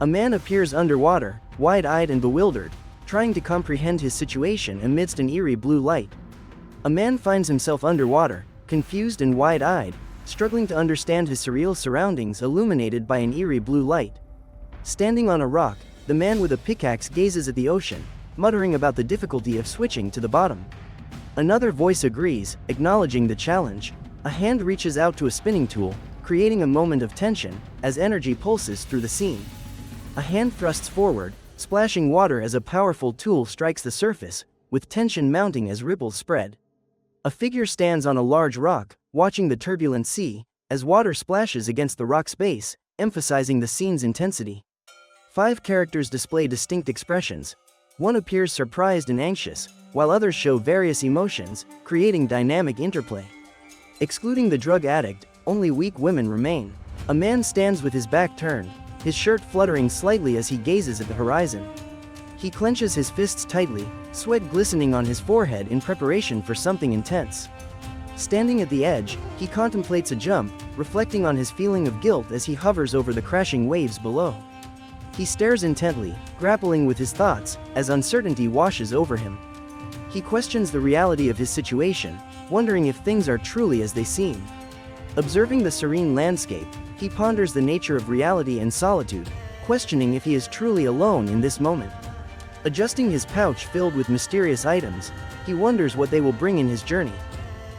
A man appears underwater, wide-eyed and bewildered, trying to comprehend his situation amidst an eerie blue light. A man finds himself underwater, confused and wide-eyed, struggling to understand his surreal surroundings illuminated by an eerie blue light. Standing on a rock, the man with a pickaxe gazes at the ocean, muttering about the difficulty of switching to the bottom. Another voice agrees, acknowledging the challenge. A hand reaches out to a spinning tool, creating a moment of tension, as energy pulses through the scene. A hand thrusts forward, splashing water as a powerful tool strikes the surface, with tension mounting as ripples spread. A figure stands on a large rock, watching the turbulent sea, as water splashes against the rock's base, emphasizing the scene's intensity. 5 characters display distinct expressions. One appears surprised and anxious, while others show various emotions, creating dynamic interplay. Excluding the drug addict, only weak women remain. A man stands with his back turned, his shirt fluttering slightly as he gazes at the horizon. He clenches his fists tightly, sweat glistening on his forehead in preparation for something intense. Standing at the edge, he contemplates a jump, reflecting on his feeling of guilt as he hovers over the crashing waves below. He stares intently, grappling with his thoughts, as uncertainty washes over him. He questions the reality of his situation, wondering if things are truly as they seem. Observing the serene landscape, he ponders the nature of reality and solitude, questioning if he is truly alone in this moment. Adjusting his pouch filled with mysterious items, he wonders what they will bring in his journey.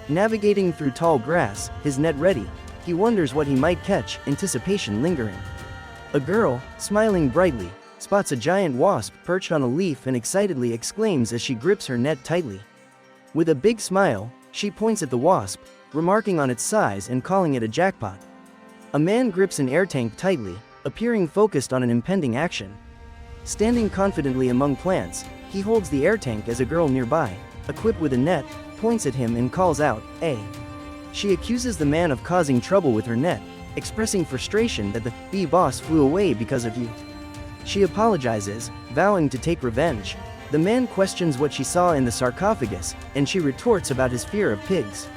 Navigating through tall grass, his net ready, he wonders what he might catch, anticipation lingering. A girl, smiling brightly, spots a giant wasp perched on a leaf and excitedly exclaims as she grips her net tightly. With a big smile, she points at the wasp, remarking on its size and calling it a jackpot. A man grips an air tank tightly, appearing focused on an impending action. Standing confidently among plants, he holds the air tank as a girl nearby, equipped with a net, points at him and calls out, "Hey." She accuses the man of causing trouble with her net, expressing frustration that the bee boss flew away because of you. She apologizes, vowing to take revenge. The man questions what she saw in the sarcophagus, and she retorts about his fear of pigs.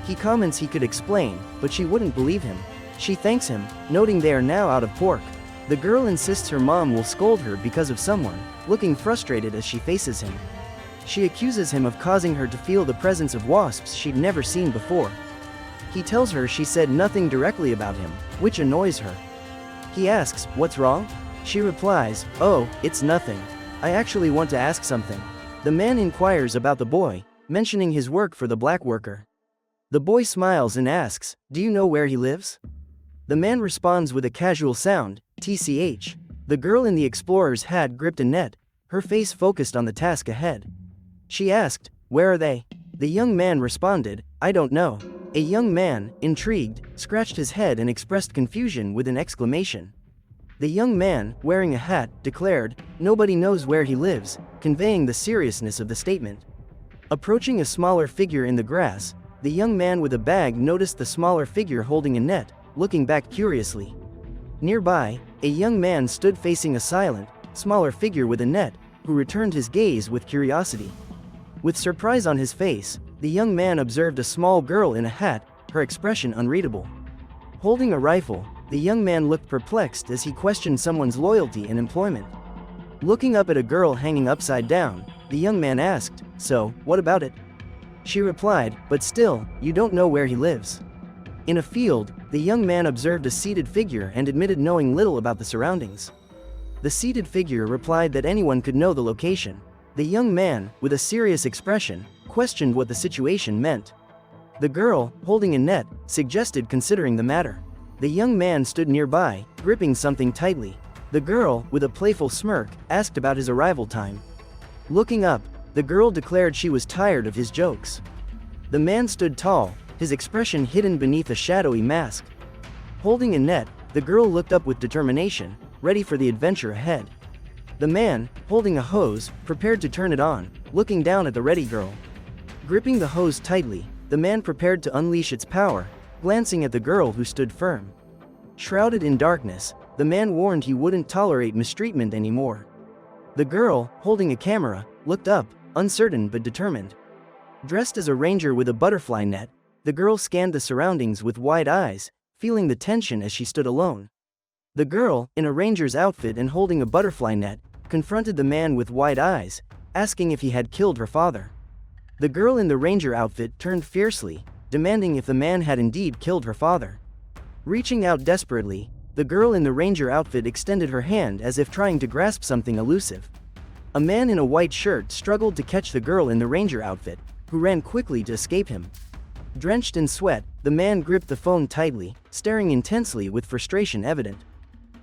He comments he could explain, but she wouldn't believe him. She thanks him, noting they are now out of pork. The girl insists her mom will scold her because of someone, looking frustrated as she faces him. She accuses him of causing her to feel the presence of wasps she'd never seen before. He tells her she said nothing directly about him, which annoys her. He asks, "What's wrong?" She replies, "Oh, it's nothing. I actually want to ask something." The man inquires about the boy, mentioning his work for the black worker. The boy smiles and asks, "Do you know where he lives?" The man responds with a casual sound, "TCH." The girl in the explorer's hat gripped a net, her face focused on the task ahead. She asked, "Where are they?" The young man responded, "I don't know." A young man, intrigued, scratched his head and expressed confusion with an exclamation. The young man, wearing a hat, declared, "Nobody knows where he lives," conveying the seriousness of the statement. Approaching a smaller figure in the grass, the young man with a bag noticed the smaller figure holding a net, looking back curiously. Nearby, a young man stood facing a silent, smaller figure with a net, who returned his gaze with curiosity. With surprise on his face, the young man observed a small girl in a hat, her expression unreadable. Holding a rifle, the young man looked perplexed as he questioned someone's loyalty and employment. Looking up at a girl hanging upside down, the young man asked, "So, what about it?" She replied, "But still, you don't know where he lives." In a field, the young man observed a seated figure and admitted knowing little about the surroundings. The seated figure replied that anyone could know the location. The young man, with a serious expression, questioned what the situation meant. The girl, holding a net, suggested considering the matter. The young man stood nearby, gripping something tightly. The girl, with a playful smirk, asked about his arrival time. Looking up, the girl declared she was tired of his jokes. The man stood tall, his expression hidden beneath a shadowy mask. Holding a net, the girl looked up with determination, ready for the adventure ahead. The man, holding a hose, prepared to turn it on, looking down at the ready girl. Gripping the hose tightly, the man prepared to unleash its power, glancing at the girl who stood firm. Shrouded in darkness, the man warned he wouldn't tolerate mistreatment anymore. The girl, holding a camera, looked up, uncertain but determined. Dressed as a ranger with a butterfly net, the girl scanned the surroundings with wide eyes, feeling the tension as she stood alone. The girl, in a ranger's outfit and holding a butterfly net, confronted the man with wide eyes, asking if he had killed her father. The girl in the ranger outfit turned fiercely, demanding if the man had indeed killed her father. Reaching out desperately, the girl in the ranger outfit extended her hand as if trying to grasp something elusive. A man in a white shirt struggled to catch the girl in the ranger outfit, who ran quickly to escape him. Drenched in sweat, the man gripped the phone tightly, staring intensely with frustration evident.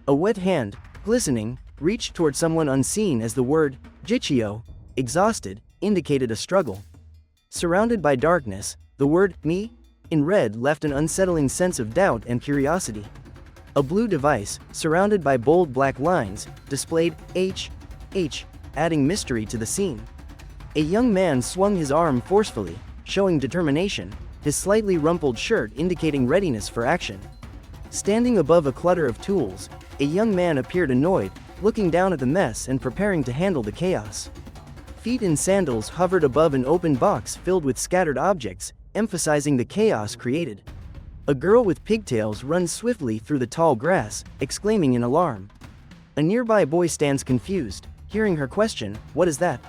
A wet hand, glistening, reached toward someone unseen as the word, Jichio, exhausted, indicated a struggle. Surrounded by darkness, the word, me, in red left an unsettling sense of doubt and curiosity. A blue device, surrounded by bold black lines, displayed, H, adding mystery to the scene. A young man swung his arm forcefully, showing determination, his slightly rumpled shirt indicating readiness for action. Standing above a clutter of tools, a young man appeared annoyed, looking down at the mess and preparing to handle the chaos. Feet in sandals hovered above an open box filled with scattered objects, emphasizing the chaos created. A girl with pigtails runs swiftly through the tall grass, exclaiming in alarm. A nearby boy stands confused, hearing her question, "What is that?"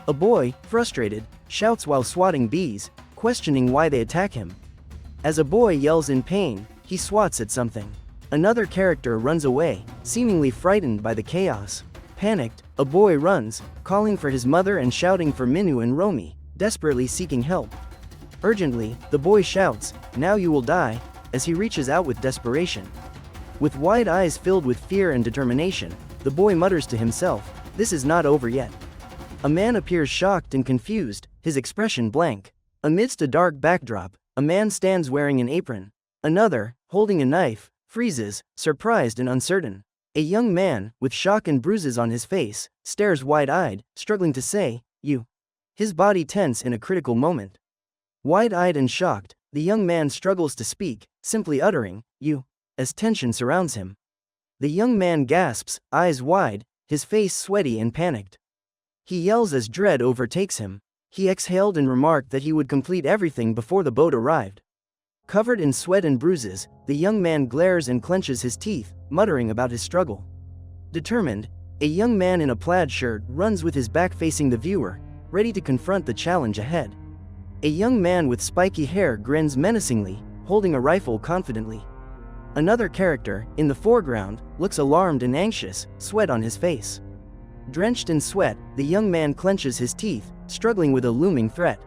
A boy, frustrated, shouts while swatting bees, questioning why they attack him. As a boy yells in pain, he swats at something. Another character runs away, seemingly frightened by the chaos. Panicked, a boy runs, calling for his mother and shouting for Minu and Romi, desperately seeking help. Urgently, the boy shouts, "Now you will die," as he reaches out with desperation. With wide eyes filled with fear and determination, the boy mutters to himself, "This is not over yet." A man appears shocked and confused, his expression blank. Amidst a dark backdrop, a man stands wearing an apron. Another, holding a knife, freezes, surprised and uncertain. A young man, with shock and bruises on his face, stares wide-eyed, struggling to say, "You." His body tense in a critical moment. Wide-eyed and shocked, the young man struggles to speak, simply uttering, "You," as tension surrounds him. The young man gasps, eyes wide, his face sweaty and panicked. He yells as dread overtakes him. He exhaled and remarked that he would complete everything before the boat arrived. Covered in sweat and bruises, the young man glares and clenches his teeth, muttering about his struggle. Determined, a young man in a plaid shirt runs with his back facing the viewer, ready to confront the challenge ahead. A young man with spiky hair grins menacingly, holding a rifle confidently. Another character, in the foreground, looks alarmed and anxious, sweat on his face. Drenched in sweat, the young man clenches his teeth, struggling with a looming threat.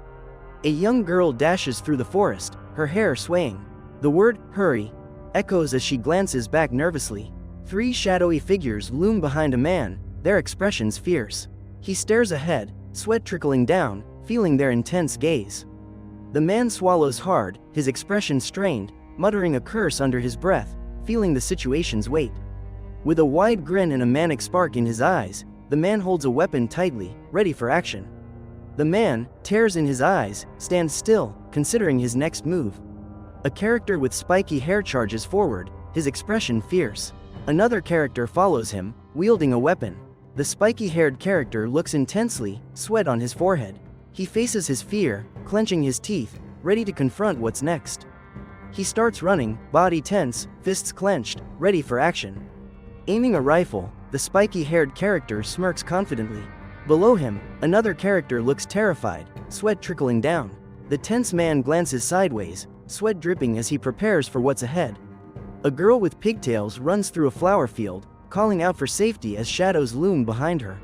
A young girl dashes through the forest, her hair swaying. The word, "hurry," echoes as she glances back nervously. Three shadowy figures loom behind a man, their expressions fierce. He stares ahead, sweat trickling down, feeling their intense gaze. The man swallows hard, his expression strained, muttering a curse under his breath, feeling the situation's weight. With a wide grin and a manic spark in his eyes, the man holds a weapon tightly, ready for action. The man, tears in his eyes, stands still, considering his next move. A character with spiky hair charges forward, his expression fierce. Another character follows him, wielding a weapon. The spiky-haired character looks intensely, sweat on his forehead. He faces his fear, clenching his teeth, ready to confront what's next. He starts running, body tense, fists clenched, ready for action. Aiming a rifle, the spiky-haired character smirks confidently. Below him, another character looks terrified, sweat trickling down. The tense man glances sideways, sweat dripping as he prepares for what's ahead. A girl with pigtails runs through a flower field, calling out for safety as shadows loom behind her.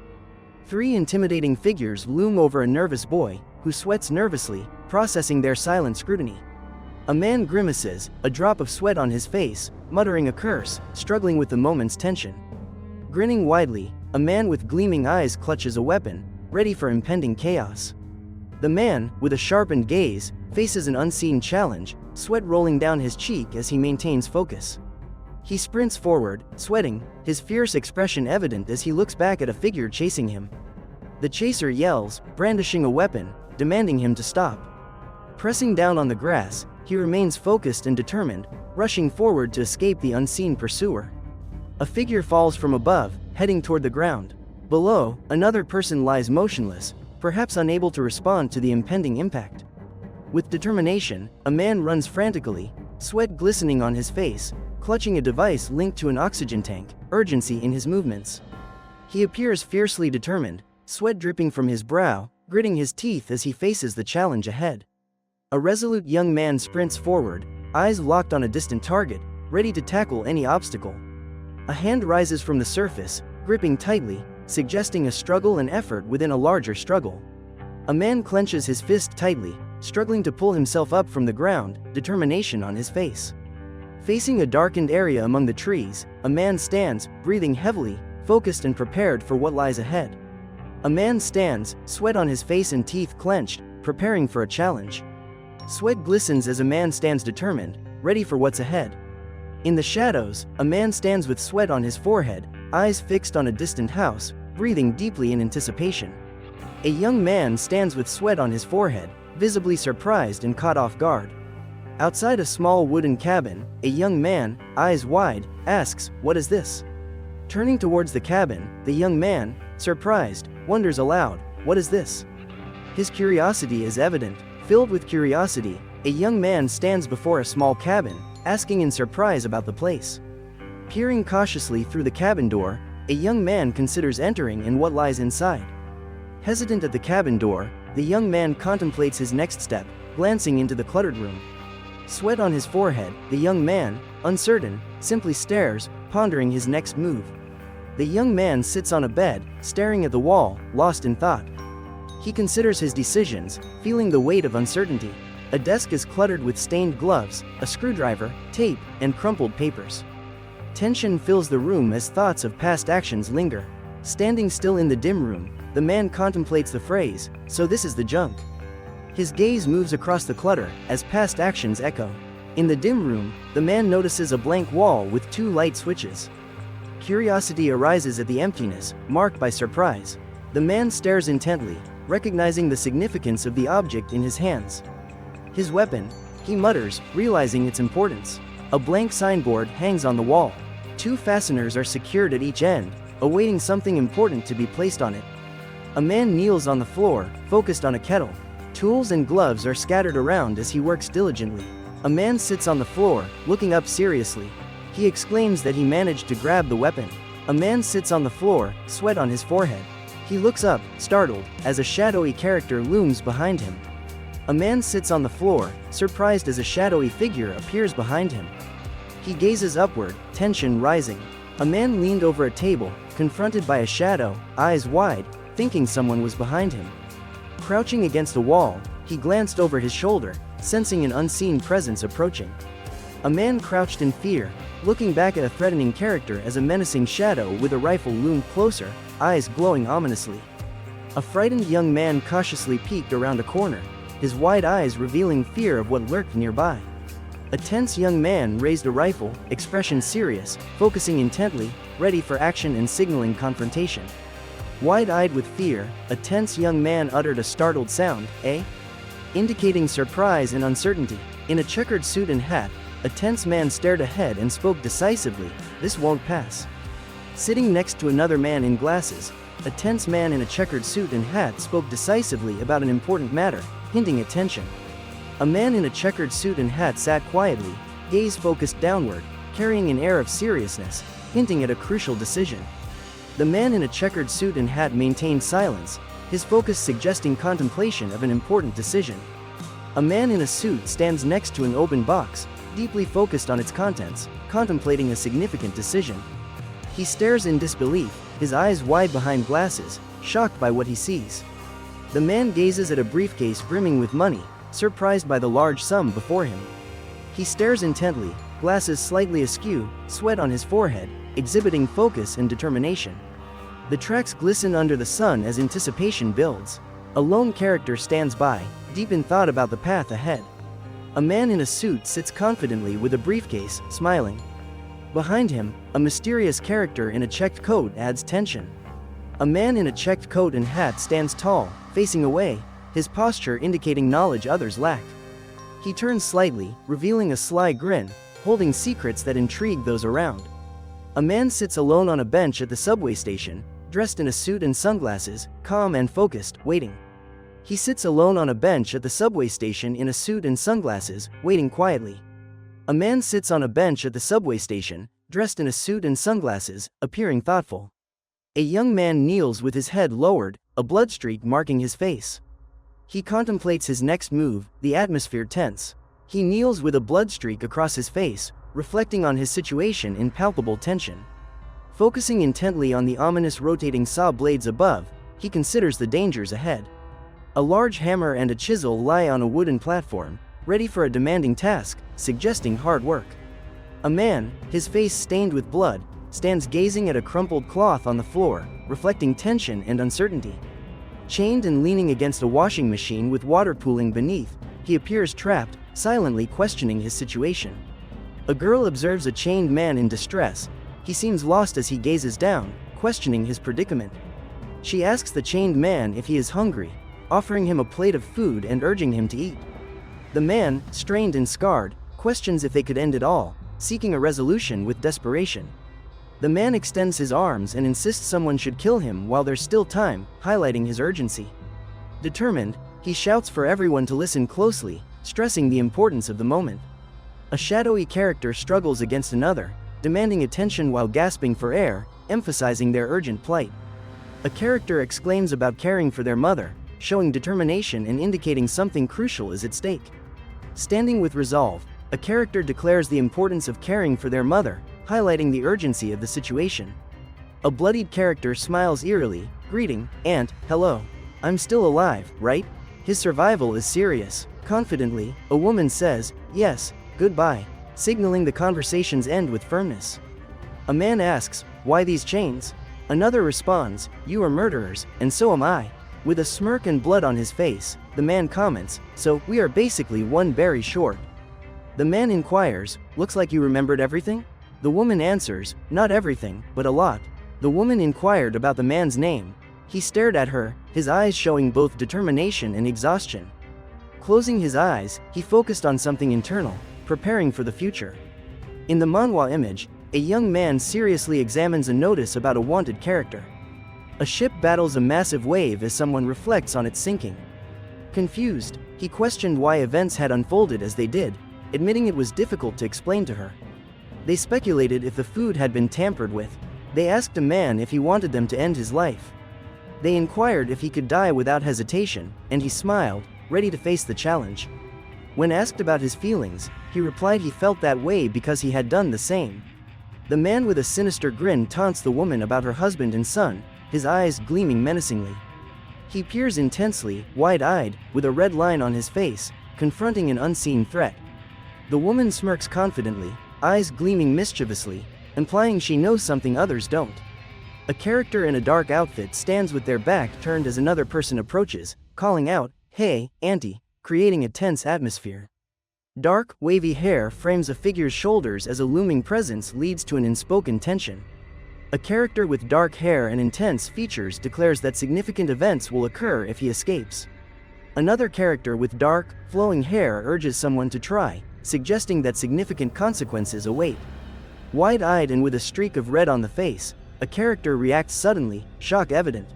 Three intimidating figures loom over a nervous boy, who sweats nervously, processing their silent scrutiny. A man grimaces, a drop of sweat on his face, muttering a curse, struggling with the moment's tension. Grinning widely, a man with gleaming eyes clutches a weapon, ready for impending chaos. The man, with a sharpened gaze, faces an unseen challenge, sweat rolling down his cheek as he maintains focus. He sprints forward, sweating, his fierce expression evident as he looks back at a figure chasing him. The chaser yells, brandishing a weapon, demanding him to stop. Pressing down on the grass, he remains focused and determined, rushing forward to escape the unseen pursuer. A figure falls from above, heading toward the ground. Below, another person lies motionless, perhaps unable to respond to the impending impact. With determination, a man runs frantically, sweat glistening on his face, clutching a device linked to an oxygen tank, urgency in his movements. He appears fiercely determined, sweat dripping from his brow, gritting his teeth as he faces the challenge ahead. A resolute young man sprints forward, eyes locked on a distant target, ready to tackle any obstacle. A hand rises from the surface, gripping tightly, suggesting a struggle and effort within a larger struggle. A man clenches his fist tightly, struggling to pull himself up from the ground, determination on his face. Facing a darkened area among the trees, a man stands, breathing heavily, focused and prepared for what lies ahead. A man stands, sweat on his face and teeth clenched, preparing for a challenge. Sweat glistens as a man stands determined, ready for what's ahead. In the shadows, a man stands with sweat on his forehead, eyes fixed on a distant house, breathing deeply in anticipation. A young man stands with sweat on his forehead, visibly surprised and caught off guard. Outside a small wooden cabin, a young man, eyes wide, asks, "What is this?" Turning towards the cabin, the young man, surprised, wonders aloud, "What is this?" His curiosity is evident. Filled with curiosity, a young man stands before a small cabin, asking in surprise about the place. Peering cautiously through the cabin door, a young man considers entering and what lies inside. Hesitant at the cabin door, the young man contemplates his next step, glancing into the cluttered room. Sweat on his forehead, the young man, uncertain, simply stares, pondering his next move. The young man sits on a bed, staring at the wall, lost in thought. He considers his decisions, feeling the weight of uncertainty. A desk is cluttered with stained gloves, a screwdriver, tape, and crumpled papers. Tension fills the room as thoughts of past actions linger. Standing still in the dim room, the man contemplates the phrase, "So this is the junk." His gaze moves across the clutter as past actions echo. In the dim room, the man notices a blank wall with 2 light switches. Curiosity arises at the emptiness, marked by surprise. The man stares intently, recognizing the significance of the object in his hands. His weapon, he mutters, realizing its importance. A blank signboard hangs on the wall. 2 fasteners are secured at each end, awaiting something important to be placed on it. A man kneels on the floor, focused on a kettle. Tools and gloves are scattered around as he works diligently. A man sits on the floor, looking up seriously. He exclaims that he managed to grab the weapon. A man sits on the floor, sweat on his forehead. He looks up, startled, as a shadowy character looms behind him. A man sits on the floor, surprised as a shadowy figure appears behind him. He gazes upward, tension rising. A man leaned over a table, confronted by a shadow, eyes wide, thinking someone was behind him. Crouching against a wall, he glanced over his shoulder, sensing an unseen presence approaching. A man crouched in fear, looking back at a threatening character as a menacing shadow with a rifle loomed closer, eyes glowing ominously. A frightened young man cautiously peeked around a corner, his wide eyes revealing fear of what lurked nearby. A tense young man raised a rifle, expression serious, focusing intently, ready for action and signaling confrontation. Wide-eyed with fear, a tense young man uttered a startled sound, "Eh?" indicating surprise and uncertainty. In a checkered suit and hat, a tense man stared ahead and spoke decisively, "This won't pass." Sitting next to another man in glasses, a tense man in a checkered suit and hat spoke decisively about an important matter, hinting at tension. A man in a checkered suit and hat sat quietly, gaze focused downward, carrying an air of seriousness, hinting at a crucial decision. The man in a checkered suit and hat maintained silence, his focus suggesting contemplation of an important decision. A man in a suit stands next to an open box, deeply focused on its contents, contemplating a significant decision. He stares in disbelief, his eyes wide behind glasses, shocked by what he sees. The man gazes at a briefcase brimming with money, surprised by the large sum before him. He stares intently, glasses slightly askew, sweat on his forehead, exhibiting focus and determination. The tracks glisten under the sun as anticipation builds. A lone character stands by, deep in thought about the path ahead. A man in a suit sits confidently with a briefcase, smiling. Behind him, a mysterious character in a checked coat adds tension. A man in a checked coat and hat stands tall, facing away, his posture indicating knowledge others lack. He turns slightly, revealing a sly grin, holding secrets that intrigue those around. A man sits alone on a bench at the subway station, dressed in a suit and sunglasses, calm and focused, waiting. He sits alone on a bench at the subway station in a suit and sunglasses, waiting quietly. A man sits on a bench at the subway station, dressed in a suit and sunglasses, appearing thoughtful. A young man kneels with his head lowered, a bloodstreak marking his face. He contemplates his next move, the atmosphere tense. He kneels with a bloodstreak across his face, reflecting on his situation in palpable tension. Focusing intently on the ominous rotating saw blades above, he considers the dangers ahead. A large hammer and a chisel lie on a wooden platform, ready for a demanding task, suggesting hard work. A man, his face stained with blood, stands gazing at a crumpled cloth on the floor, reflecting tension and uncertainty. Chained and leaning against a washing machine with water pooling beneath, he appears trapped, silently questioning his situation. A girl observes a chained man in distress. He seems lost as he gazes down, questioning his predicament. She asks the chained man if he is hungry, offering him a plate of food and urging him to eat. The man, strained and scarred, questions if they could end it all, seeking a resolution with desperation. The man extends his arms and insists someone should kill him while there's still time, highlighting his urgency. Determined, he shouts for everyone to listen closely, stressing the importance of the moment. A shadowy character struggles against another, demanding attention while gasping for air, emphasizing their urgent plight. A character exclaims about caring for their mother, showing determination and indicating something crucial is at stake. Standing with resolve, a character declares the importance of caring for their mother, highlighting the urgency of the situation. A bloodied character smiles eerily, greeting, "Aunt, hello. I'm still alive, right?" His survival is serious. Confidently, a woman says, "Yes, goodbye," signaling the conversation's end with firmness. A man asks, "Why these chains?" Another responds, "You are murderers, and so am I." With a smirk and blood on his face, the man comments, "So, we are basically one berry short." The man inquires, "Looks like you remembered everything?" The woman answers, "Not everything, but a lot." The woman inquired about the man's name. He stared at her, his eyes showing both determination and exhaustion. Closing his eyes, he focused on something internal, preparing for the future. In the manhwa image, a young man seriously examines a notice about a wanted character. A ship battles a massive wave as someone reflects on its sinking. Confused, he questioned why events had unfolded as they did, admitting it was difficult to explain to her. They speculated if the food had been tampered with. They asked a man if he wanted them to end his life. They inquired if he could die without hesitation, and he smiled, ready to face the challenge. When asked about his feelings, he replied he felt that way because he had done the same. The man with a sinister grin taunts the woman about her husband and son, his eyes gleaming menacingly. He peers intensely, wide-eyed, with a red line on his face, confronting an unseen threat. The woman smirks confidently, eyes gleaming mischievously, implying she knows something others don't. A character in a dark outfit stands with their back turned as another person approaches, calling out, "Hey, auntie," creating a tense atmosphere. Dark, wavy hair frames a figure's shoulders as a looming presence leads to an unspoken tension. A character with dark hair and intense features declares that significant events will occur if he escapes. Another character with dark, flowing hair urges someone to try, suggesting that significant consequences await. Wide-eyed and with a streak of red on the face, a character reacts suddenly, shock evident.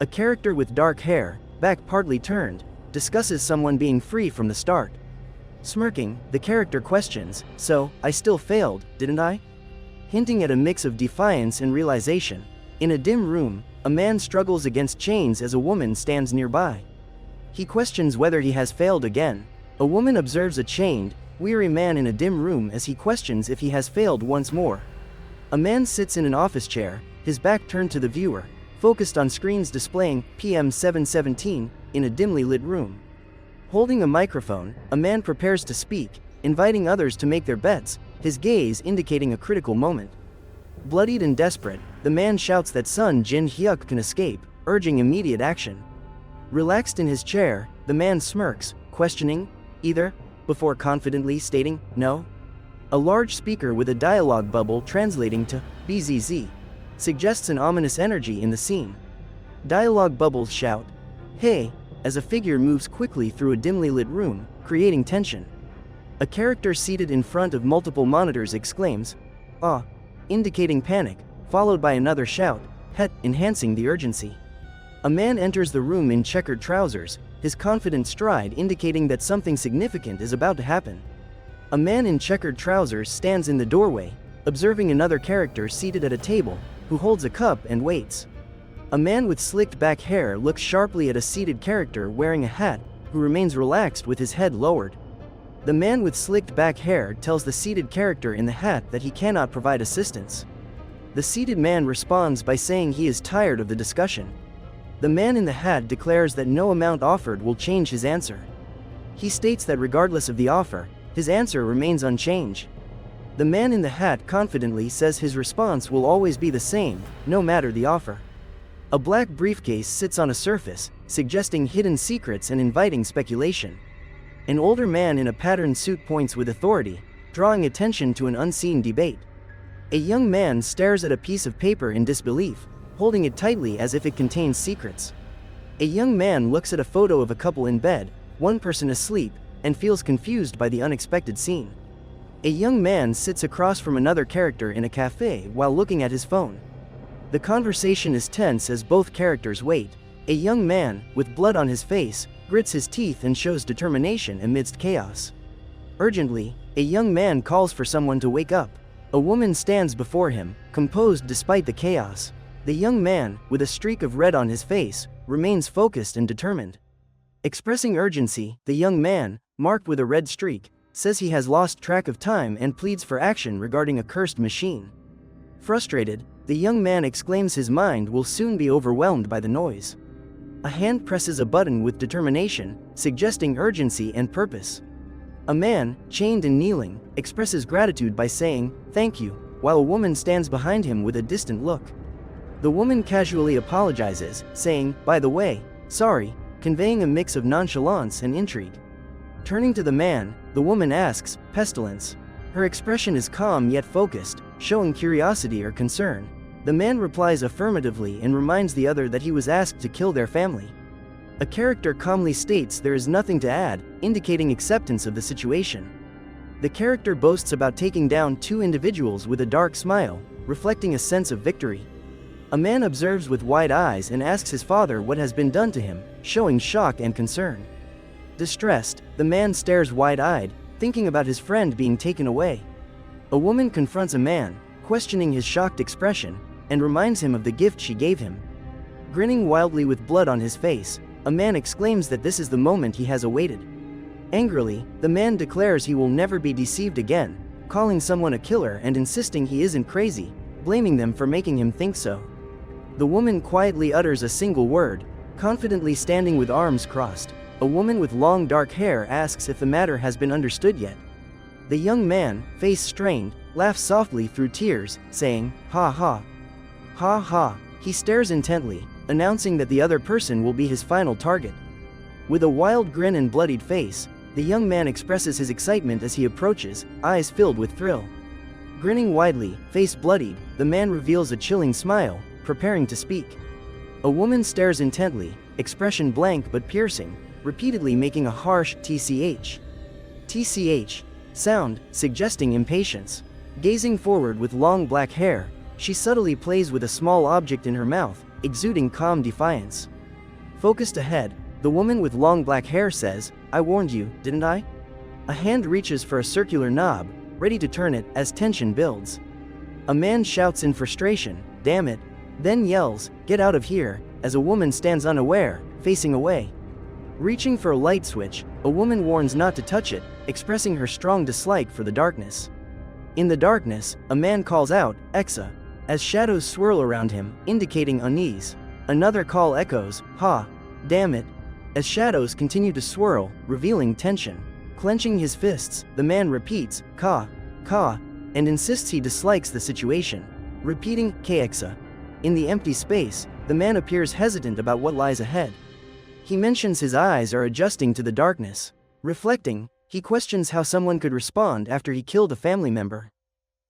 A character with dark hair, back partly turned, discusses someone being free from the start. Smirking, the character questions, "So, I still failed, didn't I?" Hinting at a mix of defiance and realization. In a dim room, a man struggles against chains as a woman stands nearby. He questions whether he has failed again. A woman observes a chained, weary man in a dim room as he questions if he has failed once more. A man sits in an office chair, his back turned to the viewer, focused on screens displaying PM 717 in a dimly lit room. Holding a microphone, a man prepares to speak, inviting others to make their bets, his gaze indicating a critical moment. Bloodied and desperate, the man shouts that son Jin Hyuk can escape, urging immediate action. Relaxed in his chair, the man smirks, questioning, "Either?" before confidently stating, "No." A large speaker with a dialogue bubble translating to BZZ suggests an ominous energy in the scene. Dialogue bubbles shout, "Hey," as a figure moves quickly through a dimly lit room, creating tension. A character seated in front of multiple monitors exclaims, "Ah," indicating panic, followed by another shout, "Het," enhancing the urgency. A man enters the room in checkered trousers, his confident stride indicating that something significant is about to happen. A man in checkered trousers stands in the doorway, observing another character seated at a table, who holds a cup and waits. A man with slicked back hair looks sharply at a seated character wearing a hat, who remains relaxed with his head lowered. The man with slicked back hair tells the seated character in the hat that he cannot provide assistance. The seated man responds by saying he is tired of the discussion. The man in the hat declares that no amount offered will change his answer. He states that regardless of the offer, his answer remains unchanged. The man in the hat confidently says his response will always be the same, no matter the offer. A black briefcase sits on a surface, suggesting hidden secrets and inviting speculation. An older man in a patterned suit points with authority, drawing attention to an unseen debate. A young man stares at a piece of paper in disbelief, holding it tightly as if it contains secrets. A young man looks at a photo of a couple in bed, one person asleep, and feels confused by the unexpected scene. A young man sits across from another character in a cafe while looking at his phone. The conversation is tense as both characters wait. A young man, with blood on his face, grits his teeth and shows determination amidst chaos. Urgently, a young man calls for someone to wake up. A woman stands before him, composed despite the chaos. The young man, with a streak of red on his face, remains focused and determined. Expressing urgency, the young man, marked with a red streak, says he has lost track of time and pleads for action regarding a cursed machine. Frustrated, the young man exclaims his mind will soon be overwhelmed by the noise. A hand presses a button with determination, suggesting urgency and purpose. A man, chained and kneeling, expresses gratitude by saying, "Thank you," while a woman stands behind him with a distant look. The woman casually apologizes, saying, "By the way, sorry," conveying a mix of nonchalance and intrigue. Turning to the man, the woman asks, "Pestilence?" Her expression is calm yet focused, showing curiosity or concern. The man replies affirmatively and reminds the other that he was asked to kill their family. A character calmly states there is nothing to add, indicating acceptance of the situation. The character boasts about taking down two individuals with a dark smile, reflecting a sense of victory. A man observes with wide eyes and asks his father what has been done to him, showing shock and concern. Distressed, the man stares wide-eyed, thinking about his friend being taken away. A woman confronts a man, questioning his shocked expression, and reminds him of the gift she gave him. Grinning wildly with blood on his face, a man exclaims that this is the moment he has awaited. Angrily, the man declares he will never be deceived again, calling someone a killer and insisting he isn't crazy, blaming them for making him think so. The woman quietly utters a single word, confidently standing with arms crossed. A woman with long dark hair asks if the matter has been understood yet. The young man, face strained, laughs softly through tears, saying, "Ha ha. Ha ha." He stares intently, announcing that the other person will be his final target. With a wild grin and bloodied face, the young man expresses his excitement as he approaches, eyes filled with thrill. Grinning widely, face bloodied, the man reveals a chilling smile, preparing to speak. A woman stares intently, expression blank but piercing, repeatedly making a harsh TCH. TCH sound, suggesting impatience. Gazing forward with long black hair, she subtly plays with a small object in her mouth, exuding calm defiance. Focused ahead, the woman with long black hair says, "I warned you, didn't I?" A hand reaches for a circular knob, ready to turn it as tension builds. A man shouts in frustration, "Damn it," then yells, "Get out of here," as a woman stands unaware, facing away. Reaching for a light switch, a woman warns not to touch it, expressing her strong dislike for the darkness. In the darkness, a man calls out, "Exa," as shadows swirl around him, indicating unease. Another call echoes, "Ha, damn it," as shadows continue to swirl, revealing tension. Clenching his fists, the man repeats, "Ka, ka," and insists he dislikes the situation. Repeating, "Kexa." In the empty space, the man appears hesitant about what lies ahead. He mentions his eyes are adjusting to the darkness. Reflecting, He questions how someone could respond after he killed a family member.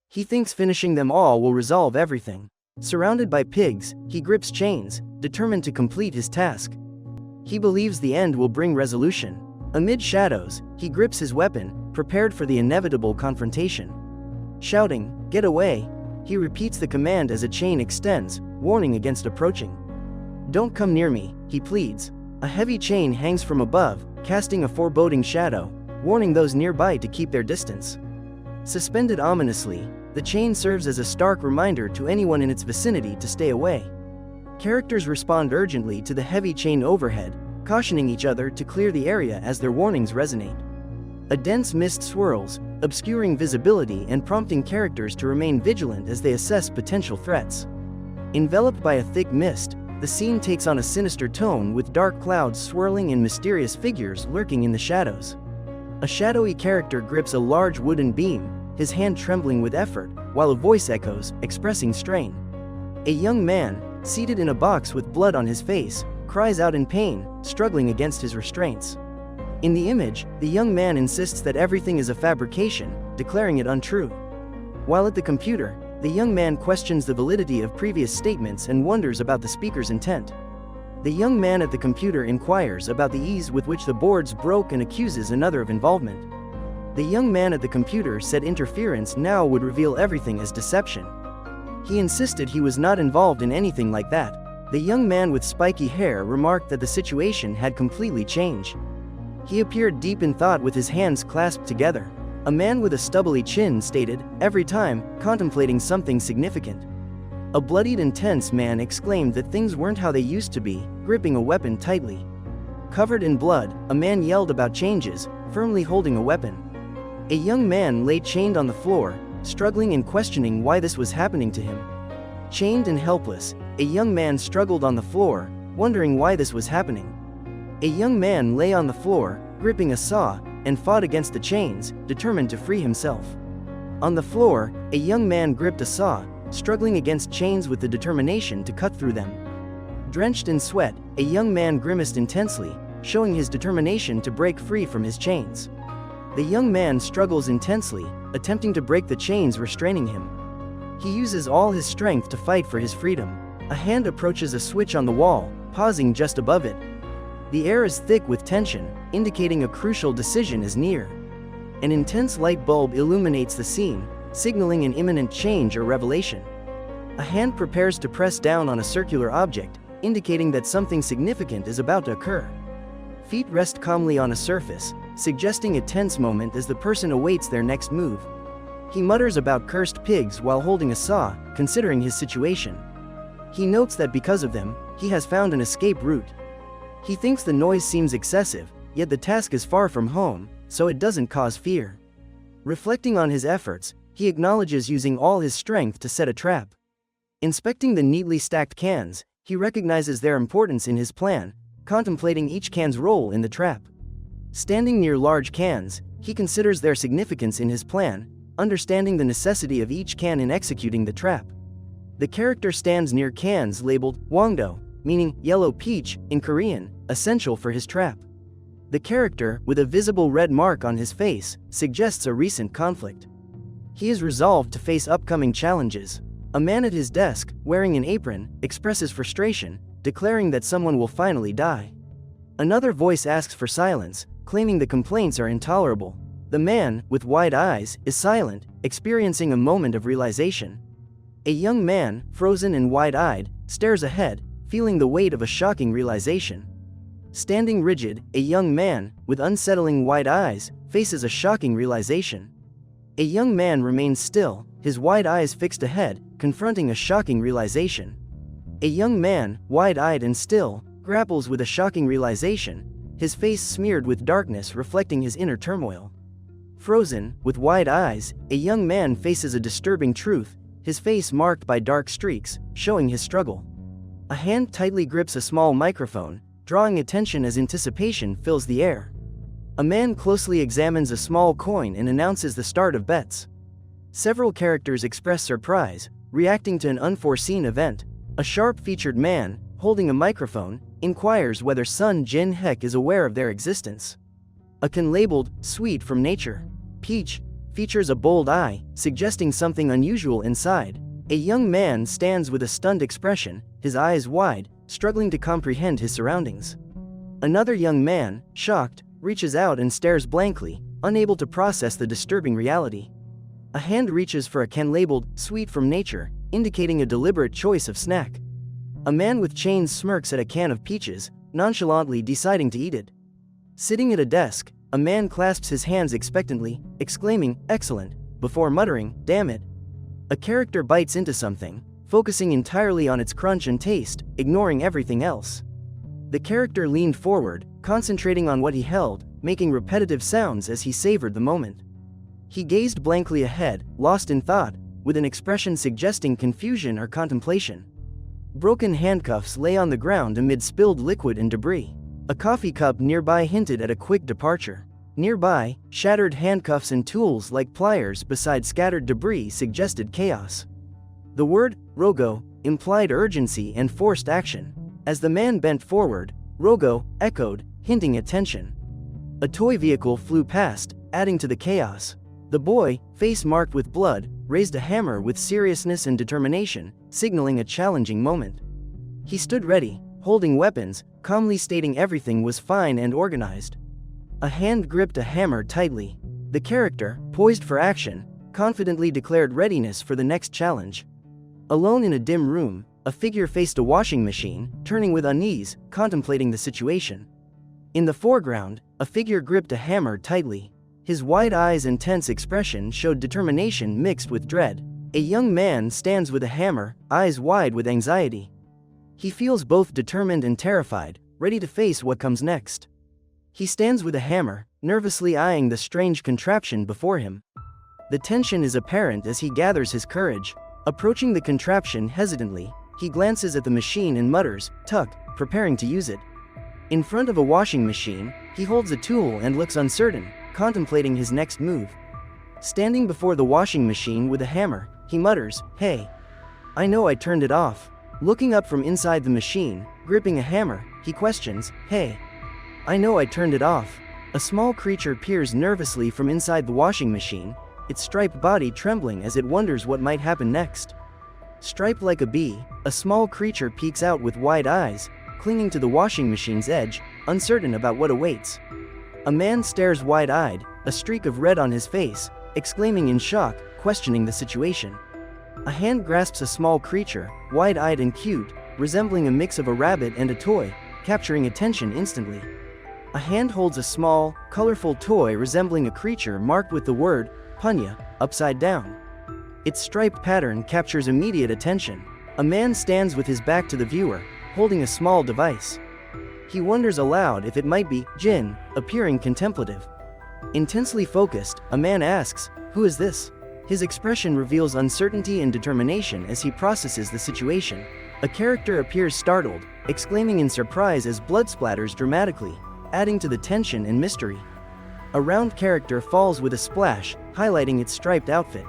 He thinks finishing them all will resolve everything. Surrounded by pigs, he grips chains, determined to complete his task. He believes the end will bring resolution. Amid shadows, he grips his weapon, prepared for the inevitable confrontation. Shouting, "Get away!" he repeats the command as a chain extends, warning against approaching. "Don't come near me," he pleads. A heavy chain hangs from above, casting a foreboding shadow, warning those nearby to keep their distance. Suspended ominously, the chain serves as a stark reminder to anyone in its vicinity to stay away. Characters respond urgently to the heavy chain overhead, cautioning each other to clear the area as their warnings resonate. A dense mist swirls, obscuring visibility and prompting characters to remain vigilant as they assess potential threats. Enveloped by a thick mist, the scene takes on a sinister tone with dark clouds swirling and mysterious figures lurking in the shadows. A shadowy character grips a large wooden beam, his hand trembling with effort, while a voice echoes, expressing strain. A young man, seated in a box with blood on his face, cries out in pain, struggling against his restraints. In the image, the young man insists that everything is a fabrication, declaring it untrue. While at the computer, the young man questions the validity of previous statements and wonders about the speaker's intent. The young man at the computer inquires about the ease with which the boards broke and accuses another of involvement. The young man at the computer said interference now would reveal everything as deception. He insisted he was not involved in anything like that. The young man with spiky hair remarked that the situation had completely changed. He appeared deep in thought with his hands clasped together. A man with a stubbly chin stated, every time, contemplating something significant. A bloodied and tense man exclaimed that things weren't how they used to be, gripping a weapon tightly. Covered in blood, a man yelled about changes, firmly holding a weapon. A young man lay chained on the floor, struggling and questioning why this was happening to him. Chained and helpless, a young man struggled on the floor, wondering why this was happening. A young man lay on the floor, gripping a saw, and fought against the chains, determined to free himself. On the floor, a young man gripped a saw, struggling against chains with the determination to cut through them. Drenched in sweat, a young man grimaced intensely, showing his determination to break free from his chains. The young man struggles intensely, attempting to break the chains restraining him. He uses all his strength to fight for his freedom. A hand approaches a switch on the wall, pausing just above it. The air is thick with tension, indicating a crucial decision is near. An intense light bulb illuminates the scene, signaling an imminent change or revelation. A hand prepares to press down on a circular object, indicating that something significant is about to occur. Feet rest calmly on a surface, suggesting a tense moment as the person awaits their next move. He mutters about cursed pigs while holding a saw, considering his situation. He notes that because of them, he has found an escape route. He thinks the noise seems excessive, yet the task is far from home, so it doesn't cause fear. Reflecting on his efforts, he acknowledges using all his strength to set a trap. Inspecting the neatly stacked cans, he recognizes their importance in his plan, contemplating each can's role in the trap. Standing near large cans, he considers their significance in his plan, understanding the necessity of each can in executing the trap. The character stands near cans labeled Wangdo, meaning yellow peach in Korean, essential for his trap. The character, with a visible red mark on his face, suggests a recent conflict. He is resolved to face upcoming challenges. A man at his desk, wearing an apron, expresses frustration, declaring that someone will finally die. Another voice asks for silence, claiming the complaints are intolerable. The man, with wide eyes, is silent, experiencing a moment of realization. A young man, frozen and wide-eyed, stares ahead, feeling the weight of a shocking realization. Standing rigid, a young man, with unsettling wide eyes, faces a shocking realization. A young man remains still, his wide eyes fixed ahead, confronting a shocking realization. A young man, wide-eyed and still, grapples with a shocking realization, his face smeared with darkness reflecting his inner turmoil. Frozen, with wide eyes, a young man faces a disturbing truth, his face marked by dark streaks, showing his struggle. A hand tightly grips a small microphone, drawing attention as anticipation fills the air. A man closely examines a small coin and announces the start of bets. Several characters express surprise, reacting to an unforeseen event. A sharp-featured man, holding a microphone, inquires whether Sun Jin Hek is aware of their existence. A can labeled, sweet from nature. Peach features a bold eye, suggesting something unusual inside. A young man stands with a stunned expression, his eyes wide, struggling to comprehend his surroundings. Another young man, shocked, reaches out and stares blankly, unable to process the disturbing reality. A hand reaches for a can labeled, sweet from nature, indicating a deliberate choice of snack. A man with chains smirks at a can of peaches, nonchalantly deciding to eat it. Sitting at a desk, a man clasps his hands expectantly, exclaiming, "Excellent," before muttering, "Damn it." A character bites into something, focusing entirely on its crunch and taste, ignoring everything else. The character leaned forward, concentrating on what he held, making repetitive sounds as he savored the moment. He gazed blankly ahead, lost in thought, with an expression suggesting confusion or contemplation. Broken handcuffs lay on the ground amid spilled liquid and debris. A coffee cup nearby hinted at a quick departure. Nearby, shattered handcuffs and tools like pliers beside scattered debris suggested chaos. The word, "rogo," implied urgency and forced action. As the man bent forward, "rogo," echoed, hinting at tension. A toy vehicle flew past, adding to the chaos. The boy, face marked with blood, raised a hammer with seriousness and determination, signaling a challenging moment. He stood ready, holding weapons, calmly stating everything was fine and organized. A hand gripped a hammer tightly. The character, poised for action, confidently declared readiness for the next challenge. Alone in a dim room, a figure faced a washing machine, turning with unease, contemplating the situation. In the foreground, a figure gripped a hammer tightly. His wide eyes and tense expression showed determination mixed with dread. A young man stands with a hammer, eyes wide with anxiety. He feels both determined and terrified, ready to face what comes next. He stands with a hammer, nervously eyeing the strange contraption before him. The tension is apparent as he gathers his courage. Approaching the contraption hesitantly, he glances at the machine and mutters, "Tuck," preparing to use it. In front of a washing machine, he holds a tool and looks uncertain, contemplating his next move. Standing before the washing machine with a hammer, he mutters, "Hey. I know I turned it off." Looking up from inside the machine, gripping a hammer, he questions, "Hey. I know I turned it off." A small creature peers nervously from inside the washing machine, its striped body trembling as it wonders what might happen next. Striped like a bee, a small creature peeks out with wide eyes, clinging to the washing machine's edge, uncertain about what awaits. A man stares wide-eyed, a streak of red on his face, exclaiming in shock, questioning the situation. A hand grasps a small creature, wide-eyed and cute, resembling a mix of a rabbit and a toy, capturing attention instantly. A hand holds a small, colorful toy resembling a creature marked with the word, "Punya," upside down. Its striped pattern captures immediate attention. A man stands with his back to the viewer, holding a small device. He wonders aloud if it might be Jinn, appearing contemplative. Intensely focused, a man asks, "Who is this?" His expression reveals uncertainty and determination as he processes the situation. A character appears startled, exclaiming in surprise as blood splatters dramatically, adding to the tension and mystery. A round character falls with a splash, highlighting its striped outfit.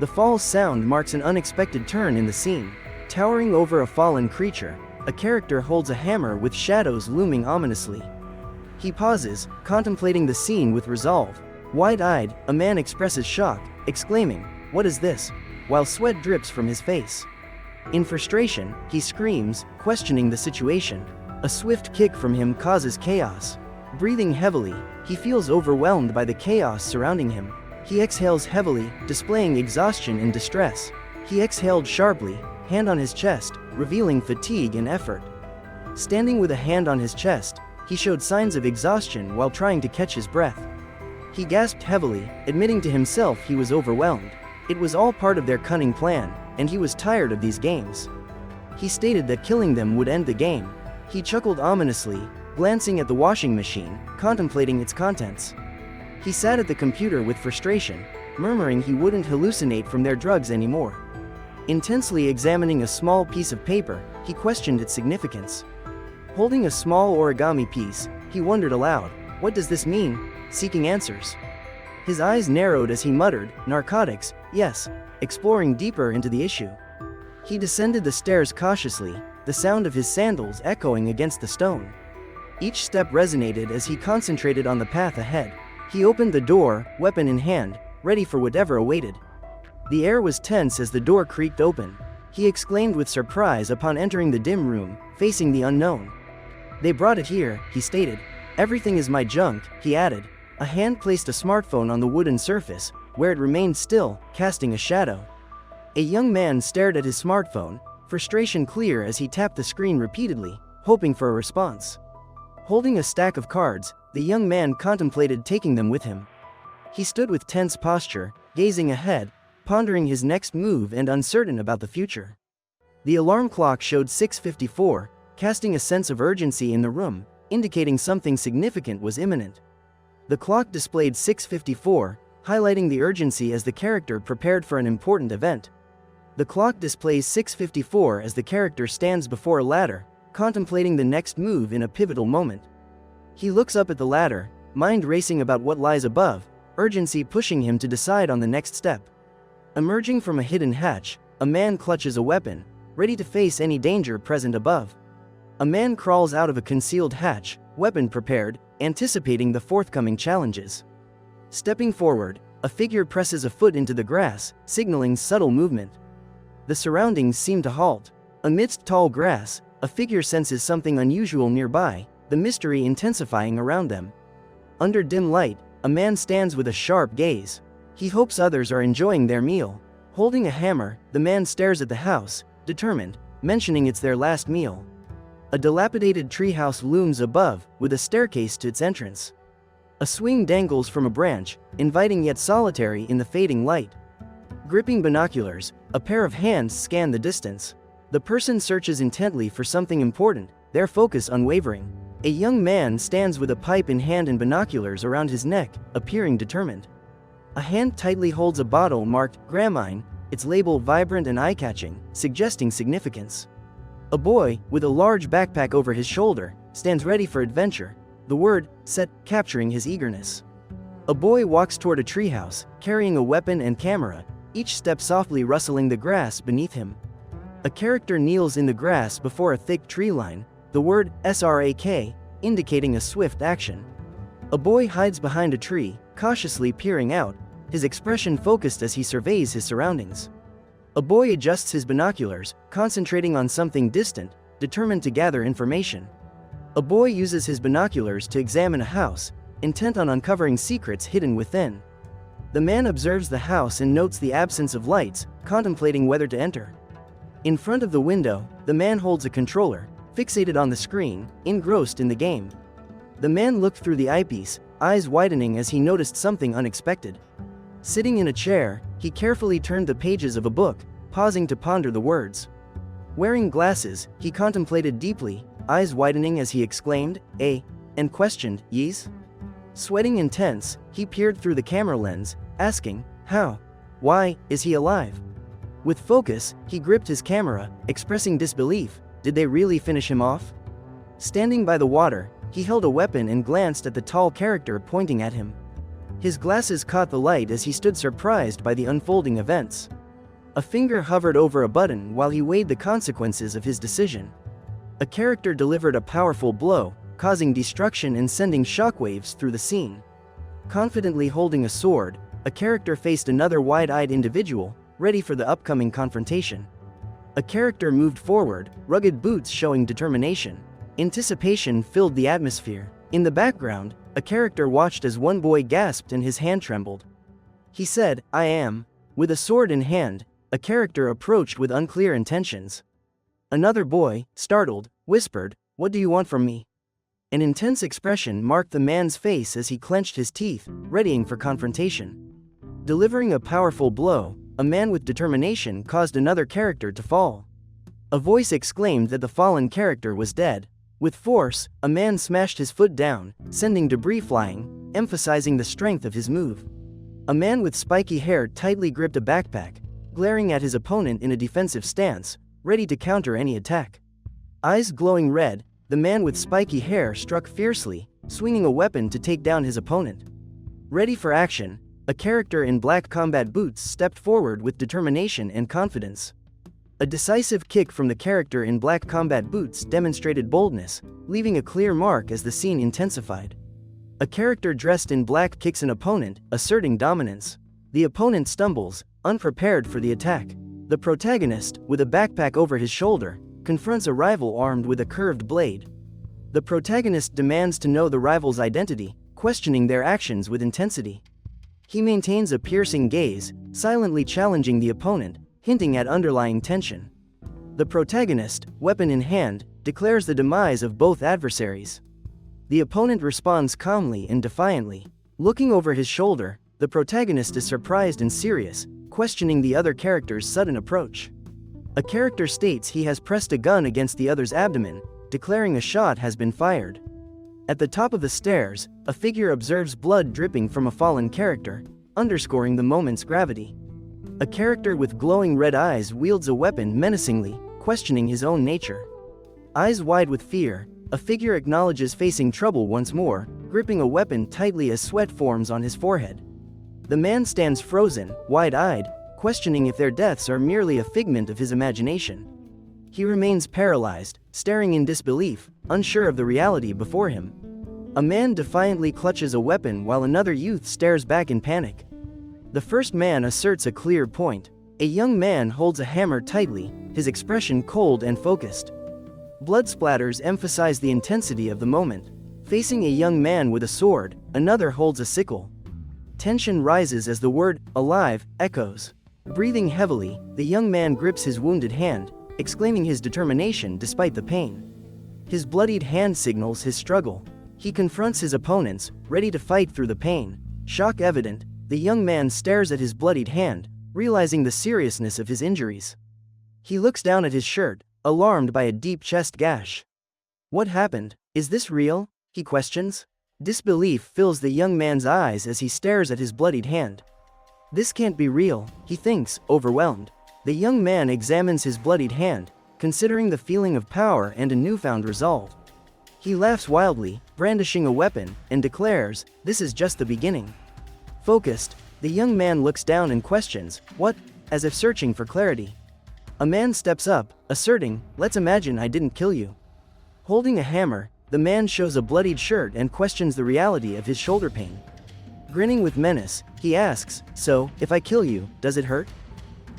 The fall's sound marks an unexpected turn in the scene. Towering over a fallen creature, a character holds a hammer with shadows looming ominously. He pauses, contemplating the scene with resolve. Wide-eyed, a man expresses shock, exclaiming, "What is this?" while sweat drips from his face. In frustration, he screams, questioning the situation. A swift kick from him causes chaos. Breathing heavily, he feels overwhelmed by the chaos surrounding him. He exhales heavily, displaying exhaustion and distress. He exhaled sharply, hand on his chest, revealing fatigue and effort. Standing with a hand on his chest, he showed signs of exhaustion while trying to catch his breath. He gasped heavily, admitting to himself he was overwhelmed. It was all part of their cunning plan, and he was tired of these games. He stated that killing them would end the game. He chuckled ominously, glancing at the washing machine, contemplating its contents. He sat at the computer with frustration, murmuring he wouldn't hallucinate from their drugs anymore. Intensely examining a small piece of paper, he questioned its significance. Holding a small origami piece, he wondered aloud, "What does this mean?" seeking answers. His eyes narrowed as he muttered, "Narcotics, yes," exploring deeper into the issue. He descended the stairs cautiously, the sound of his sandals echoing against the stone. Each step resonated as he concentrated on the path ahead. He opened the door, weapon in hand, ready for whatever awaited. The air was tense as the door creaked open. He exclaimed with surprise upon entering the dim room, facing the unknown. "They brought it here," he stated. "Everything is my junk," he added. A hand placed a smartphone on the wooden surface, where it remained still, casting a shadow. A young man stared at his smartphone, frustration clear as he tapped the screen repeatedly, hoping for a response. Holding a stack of cards, the young man contemplated taking them with him. He stood with tense posture, gazing ahead, pondering his next move and uncertain about the future. The alarm clock showed 6:54, casting a sense of urgency in the room, indicating something significant was imminent. The clock displayed 6:54, highlighting the urgency as the character prepared for an important event. The clock displays 6:54 as the character stands before a ladder, contemplating the next move in a pivotal moment. He looks up at the ladder, mind racing about what lies above, urgency pushing him to decide on the next step. Emerging from a hidden hatch, a man clutches a weapon, ready to face any danger present above. A man crawls out of a concealed hatch, weapon prepared, anticipating the forthcoming challenges. Stepping forward, a figure presses a foot into the grass, signaling subtle movement. The surroundings seem to halt. Amidst tall grass, a figure senses something unusual nearby, the mystery intensifying around them. Under dim light, a man stands with a sharp gaze. He hopes others are enjoying their meal. Holding a hammer, the man stares at the house, determined, mentioning it's their last meal. A dilapidated treehouse looms above, with a staircase to its entrance. A swing dangles from a branch, inviting yet solitary in the fading light. Gripping binoculars, a pair of hands scan the distance. The person searches intently for something important, their focus unwavering. A young man stands with a pipe in hand and binoculars around his neck, appearing determined. A hand tightly holds a bottle marked Gramine, its label vibrant and eye-catching, suggesting significance. A boy, with a large backpack over his shoulder, stands ready for adventure, the word set capturing his eagerness. A boy walks toward a treehouse, carrying a weapon and camera, each step softly rustling the grass beneath him. A character kneels in the grass before a thick tree line, the word SRAK, indicating a swift action. A boy hides behind a tree, cautiously peering out, his expression focused as he surveys his surroundings. A boy adjusts his binoculars, concentrating on something distant, determined to gather information. A boy uses his binoculars to examine a house, intent on uncovering secrets hidden within. The man observes the house and notes the absence of lights, contemplating whether to enter. In front of the window, the man holds a controller, fixated on the screen, engrossed in the game. The man looked through the eyepiece, eyes widening as he noticed something unexpected. Sitting in a chair, he carefully turned the pages of a book, pausing to ponder the words. Wearing glasses, he contemplated deeply, eyes widening as he exclaimed, and questioned, "Yes?" Sweating intense, he peered through the camera lens, asking, "How? Why is he alive?" With focus, he gripped his camera, expressing disbelief. Did they really finish him off? Standing by the water, he held a weapon and glanced at the tall character pointing at him. His glasses caught the light as he stood surprised by the unfolding events. A finger hovered over a button while he weighed the consequences of his decision. A character delivered a powerful blow, causing destruction and sending shockwaves through the scene. Confidently holding a sword, a character faced another wide-eyed individual, ready for the upcoming confrontation. A character moved forward, rugged boots showing determination. Anticipation filled the atmosphere. In the background, a character watched as one boy gasped and his hand trembled. He said, "I am." With a sword in hand, a character approached with unclear intentions. Another boy, startled, whispered, "What do you want from me?" An intense expression marked the man's face as he clenched his teeth, readying for confrontation. Delivering a powerful blow, a man with determination caused another character to fall. A voice exclaimed that the fallen character was dead. With force, a man smashed his foot down, sending debris flying, emphasizing the strength of his move. A man with spiky hair tightly gripped a backpack, glaring at his opponent in a defensive stance, ready to counter any attack. Eyes glowing red, the man with spiky hair struck fiercely, swinging a weapon to take down his opponent. Ready for action, a character in black combat boots stepped forward with determination and confidence. A decisive kick from the character in black combat boots demonstrated boldness, leaving a clear mark as the scene intensified. A character dressed in black kicks an opponent, asserting dominance. The opponent stumbles, unprepared for the attack. The protagonist, with a backpack over his shoulder, confronts a rival armed with a curved blade. The protagonist demands to know the rival's identity, questioning their actions with intensity. He maintains a piercing gaze, silently challenging the opponent, hinting at underlying tension. The protagonist, weapon in hand, declares the demise of both adversaries. The opponent responds calmly and defiantly. Looking over his shoulder, the protagonist is surprised and serious, questioning the other character's sudden approach. A character states he has pressed a gun against the other's abdomen, declaring a shot has been fired. At the top of the stairs, a figure observes blood dripping from a fallen character, underscoring the moment's gravity. A character with glowing red eyes wields a weapon menacingly, questioning his own nature. Eyes wide with fear, a figure acknowledges facing trouble once more, gripping a weapon tightly as sweat forms on his forehead. The man stands frozen, wide-eyed, questioning if their deaths are merely a figment of his imagination. He remains paralyzed, staring in disbelief, unsure of the reality before him. A man defiantly clutches a weapon while another youth stares back in panic. The first man asserts a clear point. A young man holds a hammer tightly, his expression cold and focused. Blood splatters emphasize the intensity of the moment. Facing a young man with a sword, another holds a sickle. Tension rises as the word, alive, echoes. Breathing heavily, the young man grips his wounded hand, exclaiming his determination despite the pain. His bloodied hand signals his struggle. He confronts his opponents, ready to fight through the pain. Shock evident, the young man stares at his bloodied hand, realizing the seriousness of his injuries. He looks down at his shirt, alarmed by a deep chest gash. What happened? Is this real? He questions. Disbelief fills the young man's eyes as he stares at his bloodied hand. This can't be real, he thinks, overwhelmed. The young man examines his bloodied hand, considering the feeling of power and a newfound resolve. He laughs wildly, brandishing a weapon, and declares, "This is just the beginning." Focused, the young man looks down and questions, "What?" as if searching for clarity. A man steps up, asserting, "Let's imagine I didn't kill you." Holding a hammer, the man shows a bloodied shirt and questions the reality of his shoulder pain. Grinning with menace, he asks, "So, if I kill you, does it hurt?"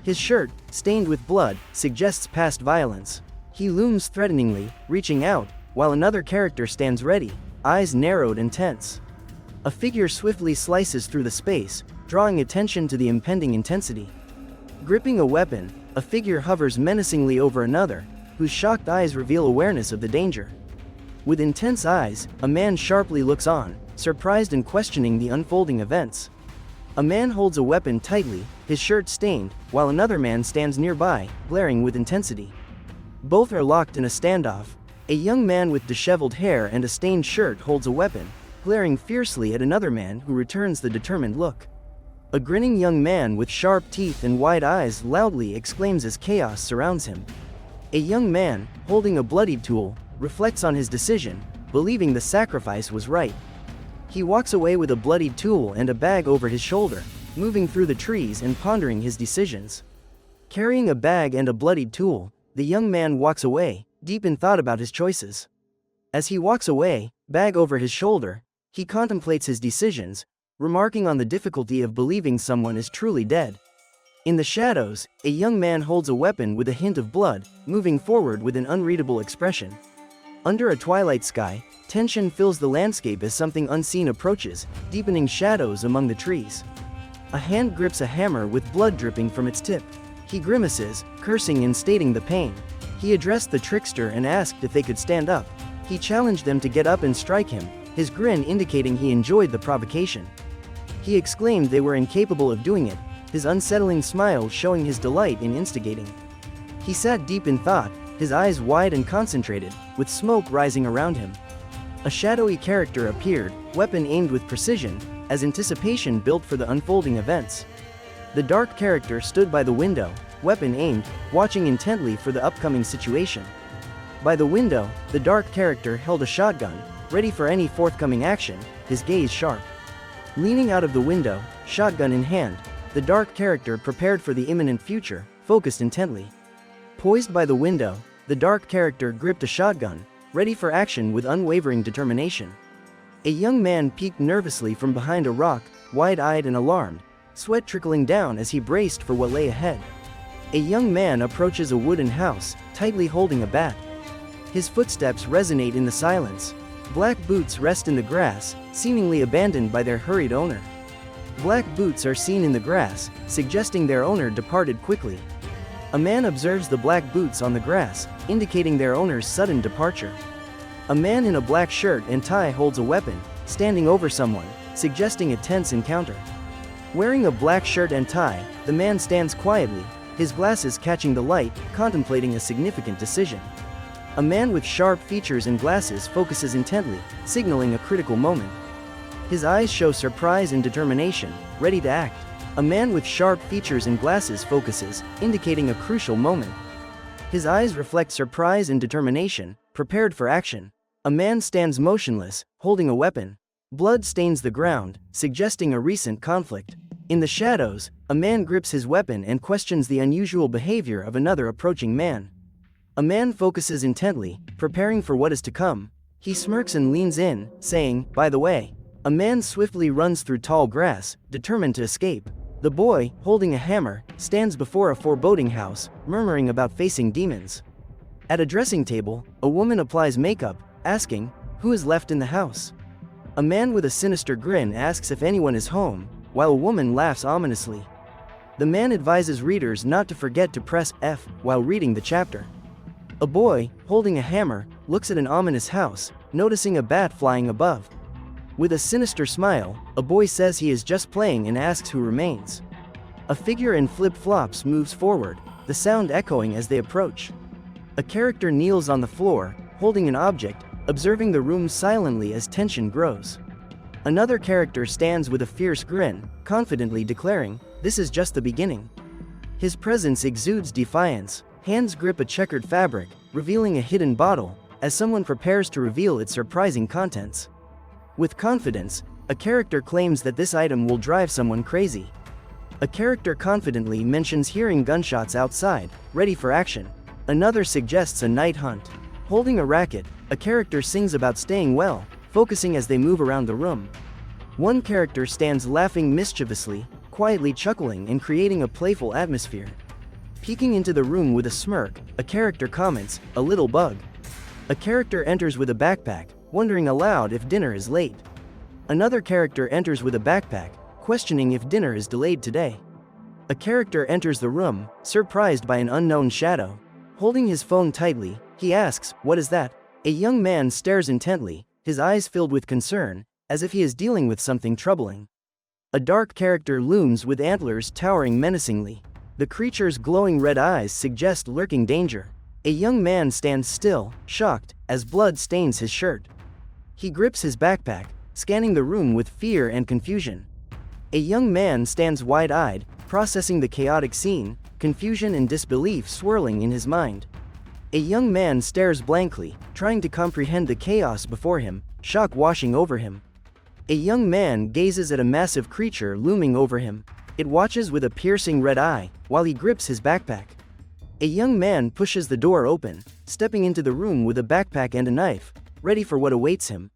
His shirt, stained with blood, suggests past violence. He looms threateningly, reaching out, while another character stands ready, eyes narrowed and tense. A figure swiftly slices through the space, drawing attention to the impending intensity. Gripping a weapon, a figure hovers menacingly over another, whose shocked eyes reveal awareness of the danger. With intense eyes, a man sharply looks on, surprised and questioning the unfolding events. A man holds a weapon tightly, his shirt stained, while another man stands nearby, glaring with intensity. Both are locked in a standoff. A young man with disheveled hair and a stained shirt holds a weapon, glaring fiercely at another man who returns the determined look. A grinning young man with sharp teeth and wide eyes loudly exclaims as chaos surrounds him. A young man, holding a bloodied tool, reflects on his decision, believing the sacrifice was right. He walks away with a bloodied tool and a bag over his shoulder, moving through the trees and pondering his decisions. Carrying a bag and a bloodied tool, the young man walks away, deep in thought about his choices. As he walks away, bag over his shoulder, he contemplates his decisions, remarking on the difficulty of believing someone is truly dead. In the shadows, a young man holds a weapon with a hint of blood, moving forward with an unreadable expression. Under a twilight sky, tension fills the landscape as something unseen approaches, deepening shadows among the trees. A hand grips a hammer with blood dripping from its tip. He grimaces, cursing and stating the pain. He addressed the trickster and asked if they could stand up. He challenged them to get up and strike him, his grin indicating he enjoyed the provocation. He exclaimed they were incapable of doing it, his unsettling smile showing his delight in instigating. He sat deep in thought, his eyes wide and concentrated, with smoke rising around him. A shadowy character appeared, weapon aimed with precision, as anticipation built for the unfolding events. The dark character stood by the window, weapon aimed, watching intently for the upcoming situation. By the window, the dark character held a shotgun, ready for any forthcoming action, his gaze sharp. Leaning out of the window, shotgun in hand, the dark character prepared for the imminent future, focused intently. Poised by the window, the dark character gripped a shotgun, ready for action with unwavering determination. A young man peeked nervously from behind a rock, wide-eyed and alarmed, sweat trickling down as he braced for what lay ahead. A young man approaches a wooden house, tightly holding a bat. His footsteps resonate in the silence. Black boots rest in the grass, seemingly abandoned by their hurried owner. Black boots are seen in the grass, suggesting their owner departed quickly. A man observes the black boots on the grass, indicating their owner's sudden departure. A man in a black shirt and tie holds a weapon, standing over someone, suggesting a tense encounter. Wearing a black shirt and tie, the man stands quietly, his glasses catching the light, contemplating a significant decision. A man with sharp features and glasses focuses intently, signaling a critical moment. His eyes show surprise and determination, ready to act. A man with sharp features and glasses focuses, indicating a crucial moment. His eyes reflect surprise and determination, prepared for action. A man stands motionless, holding a weapon. Blood stains the ground, suggesting a recent conflict. In the shadows, a man grips his weapon and questions the unusual behavior of another approaching man. A man focuses intently, preparing for what is to come. He smirks and leans in, saying, "By the way." A man swiftly runs through tall grass, determined to escape. The boy, holding a hammer, stands before a foreboding house, murmuring about facing demons. At a dressing table, a woman applies makeup, asking, "Who is left in the house?" A man with a sinister grin asks if anyone is home, while a woman laughs ominously. The man advises readers not to forget to press F while reading the chapter. A boy, holding a hammer, looks at an ominous house, noticing a bat flying above. With a sinister smile, a boy says he is just playing and asks who remains. A figure in flip-flops moves forward, the sound echoing as they approach. A character kneels on the floor, holding an object, observing the room silently as tension grows. Another character stands with a fierce grin, confidently declaring, "This is just the beginning." His presence exudes defiance. Hands grip a checkered fabric, revealing a hidden bottle, as someone prepares to reveal its surprising contents. With confidence, a character claims that this item will drive someone crazy. A character confidently mentions hearing gunshots outside, ready for action. Another suggests a night hunt. Holding a racket, a character sings about staying well, focusing as they move around the room. One character stands laughing mischievously, quietly chuckling and creating a playful atmosphere. Peeking into the room with a smirk, a character comments, "A little bug." A character enters with a backpack, wondering aloud if dinner is late. Another character enters with a backpack, questioning if dinner is delayed today. A character enters the room, surprised by an unknown shadow. Holding his phone tightly, he asks, "What is that?" A young man stares intently, his eyes filled with concern, as if he is dealing with something troubling. A dark character looms with antlers towering menacingly. The creature's glowing red eyes suggest lurking danger. A young man stands still, shocked, as blood stains his shirt. He grips his backpack, scanning the room with fear and confusion. A young man stands wide-eyed, processing the chaotic scene, confusion and disbelief swirling in his mind. A young man stares blankly, trying to comprehend the chaos before him, shock washing over him. A young man gazes at a massive creature looming over him. It watches with a piercing red eye, while he grips his backpack. A young man pushes the door open, stepping into the room with a backpack and a knife, ready for what awaits him.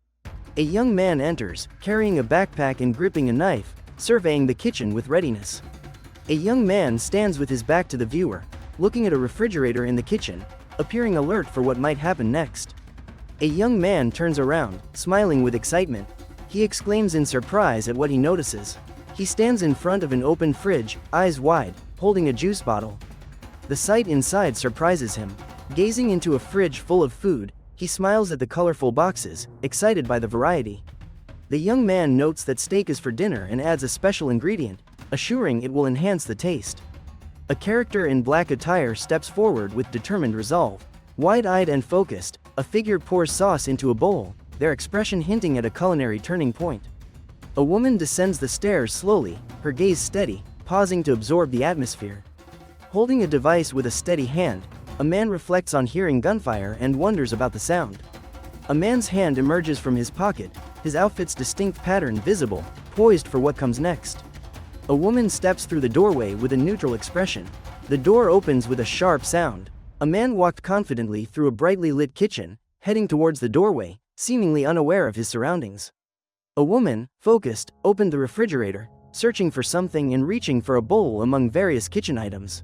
A young man enters, carrying a backpack and gripping a knife, surveying the kitchen with readiness. A young man stands with his back to the viewer, looking at a refrigerator in the kitchen, appearing alert for what might happen next. A young man turns around, smiling with excitement. He exclaims in surprise at what he notices. He stands in front of an open fridge, eyes wide, holding a juice bottle. The sight inside surprises him. Gazing into a fridge full of food, he smiles at the colorful boxes, excited by the variety. The young man notes that steak is for dinner and adds a special ingredient, assuring it will enhance the taste. A character in black attire steps forward with determined resolve. Wide-eyed and focused, a figure pours sauce into a bowl, their expression hinting at a culinary turning point. A woman descends the stairs slowly, her gaze steady, pausing to absorb the atmosphere. Holding a device with a steady hand, a man reflects on hearing gunfire and wonders about the sound. A man's hand emerges from his pocket, his outfit's distinct pattern visible, poised for what comes next. A woman steps through the doorway with a neutral expression. The door opens with a sharp sound. A man walked confidently through a brightly lit kitchen, heading towards the doorway, seemingly unaware of his surroundings. A woman, focused, opened the refrigerator, searching for something and reaching for a bowl among various kitchen items.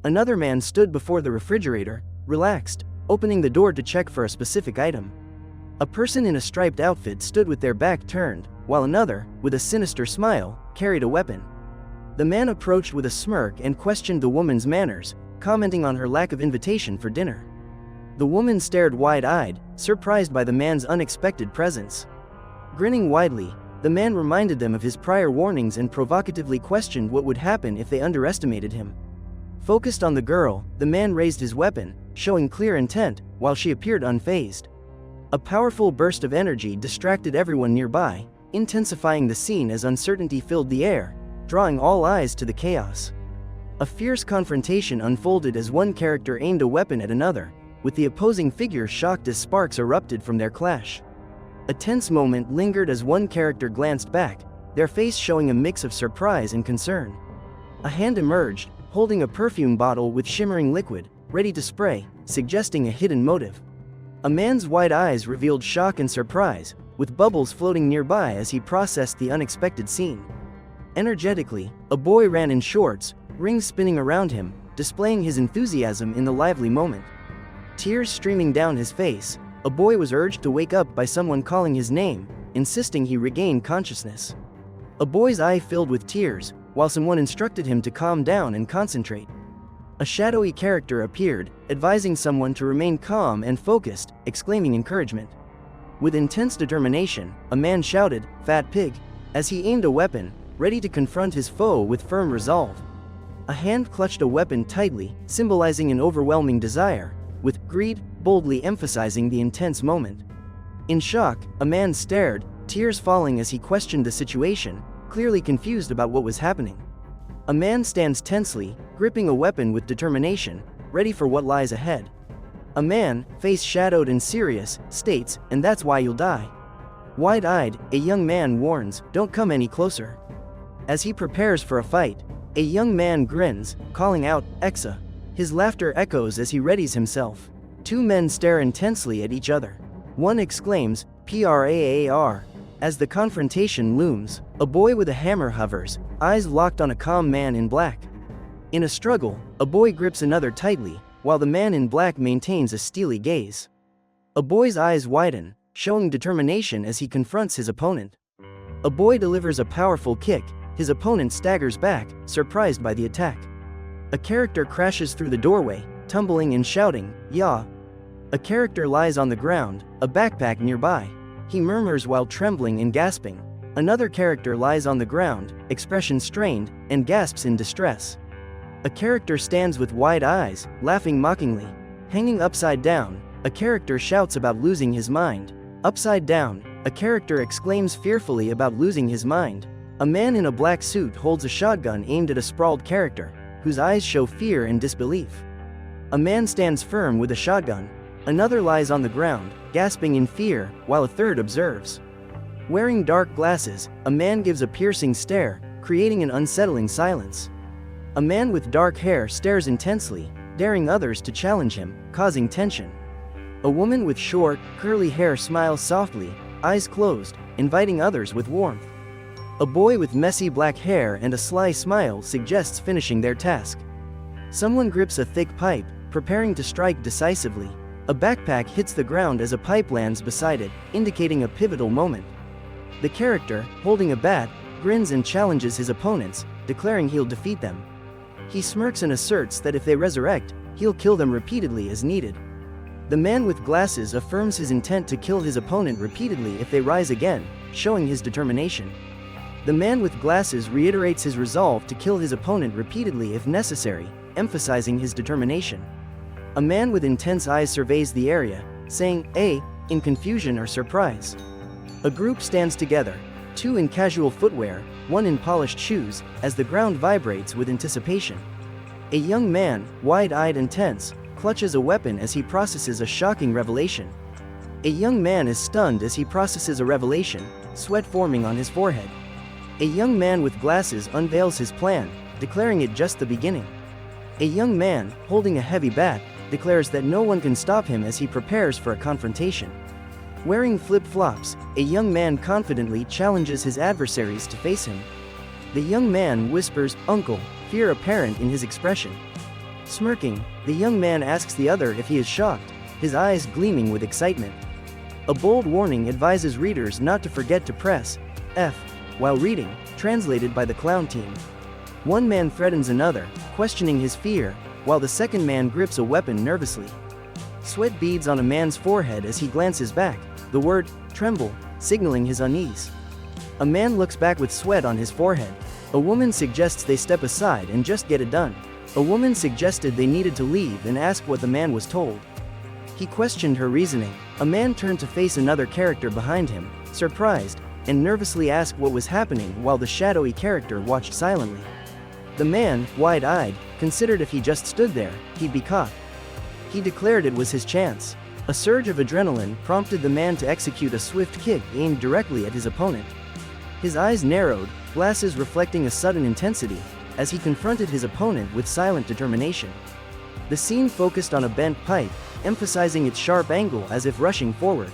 Another man stood before the refrigerator, relaxed, opening the door to check for a specific item. A person in a striped outfit stood with their back turned, while another, with a sinister smile, carried a weapon. The man approached with a smirk and questioned the woman's manners, commenting on her lack of invitation for dinner. The woman stared wide-eyed, surprised by the man's unexpected presence. Grinning widely, the man reminded them of his prior warnings and provocatively questioned what would happen if they underestimated him. Focused on the girl, the man raised his weapon, showing clear intent, while she appeared unfazed. A powerful burst of energy distracted everyone nearby, intensifying the scene as uncertainty filled the air, drawing all eyes to the chaos. A fierce confrontation unfolded as one character aimed a weapon at another, with the opposing figure shocked as sparks erupted from their clash. A tense moment lingered as one character glanced back, their face showing a mix of surprise and concern. A hand emerged, holding a perfume bottle with shimmering liquid, ready to spray, suggesting a hidden motive. A man's wide eyes revealed shock and surprise, with bubbles floating nearby as he processed the unexpected scene. Energetically, a boy ran in shorts, rings spinning around him, displaying his enthusiasm in the lively moment. Tears streaming down his face, a boy was urged to wake up by someone calling his name, insisting he regain consciousness. A boy's eye filled with tears, while someone instructed him to calm down and concentrate. A shadowy character appeared, advising someone to remain calm and focused, exclaiming encouragement. With intense determination, a man shouted, "Fat pig," as he aimed a weapon, ready to confront his foe with firm resolve. A hand clutched a weapon tightly, symbolizing an overwhelming desire, with greed boldly emphasizing the intense moment. In shock, a man stared, tears falling as he questioned the situation, clearly confused about what was happening. A man stands tensely, gripping a weapon with determination, ready for what lies ahead. A man, face shadowed and serious, states, "And that's why you'll die." Wide-eyed, a young man warns, "Don't come any closer." As he prepares for a fight, a young man grins, calling out, "Exa." His laughter echoes as he readies himself. Two men stare intensely at each other. One exclaims, "Praar," as the confrontation looms. A boy with a hammer hovers, eyes locked on a calm man in black. In a struggle, a boy grips another tightly, while the man in black maintains a steely gaze. A boy's eyes widen, showing determination as he confronts his opponent. A boy delivers a powerful kick, his opponent staggers back, surprised by the attack. A character crashes through the doorway, tumbling and shouting, "Yah!" A character lies on the ground, a backpack nearby. He murmurs while trembling and gasping. Another character lies on the ground, expression strained, and gasps in distress. A character stands with wide eyes, laughing mockingly. Hanging upside down, a character shouts about losing his mind. Upside down, a character exclaims fearfully about losing his mind. A man in a black suit holds a shotgun aimed at a sprawled character, whose eyes show fear and disbelief. A man stands firm with a shotgun. Another lies on the ground, gasping in fear, while a third observes. Wearing dark glasses, a man gives a piercing stare, creating an unsettling silence. A man with dark hair stares intensely, daring others to challenge him, causing tension. A woman with short, curly hair smiles softly, eyes closed, inviting others with warmth. A boy with messy black hair and a sly smile suggests finishing their task. Someone grips a thick pipe, preparing to strike decisively. A backpack hits the ground as a pipe lands beside it, indicating a pivotal moment. The character, holding a bat, grins and challenges his opponents, declaring he'll defeat them. He smirks and asserts that if they resurrect, he'll kill them repeatedly as needed. The man with glasses affirms his intent to kill his opponent repeatedly if they rise again, showing his determination. The man with glasses reiterates his resolve to kill his opponent repeatedly if necessary, emphasizing his determination. A man with intense eyes surveys the area, saying, "A," in confusion or surprise. A group stands together, two in casual footwear, one in polished shoes, as the ground vibrates with anticipation. A young man, wide-eyed and tense, clutches a weapon as he processes a shocking revelation. A young man is stunned as he processes a revelation, sweat forming on his forehead. A young man with glasses unveils his plan, declaring it just the beginning. A young man, holding a heavy bat, declares that no one can stop him as he prepares for a confrontation. Wearing flip-flops, a young man confidently challenges his adversaries to face him. The young man whispers, "Uncle," fear apparent in his expression. Smirking, the young man asks the other if he is shocked, his eyes gleaming with excitement. A bold warning advises readers not to forget to press F while reading, translated by the clown team. One man threatens another, questioning his fear, while the second man grips a weapon nervously. Sweat beads on a man's forehead as he glances back, the word "tremble" signaling his unease. A man looks back with sweat on his forehead. A woman suggests they step aside and just get it done. A woman suggested they needed to leave and ask what the man was told. He questioned her reasoning. A man turned to face another character behind him, surprised, and nervously asked what was happening while the shadowy character watched silently. The man, wide-eyed, considered if he just stood there, he'd be caught. He declared it was his chance. A surge of adrenaline prompted the man to execute a swift kick aimed directly at his opponent. His eyes narrowed, glasses reflecting a sudden intensity, as he confronted his opponent with silent determination. The scene focused on a bent pipe, emphasizing its sharp angle as if rushing forward.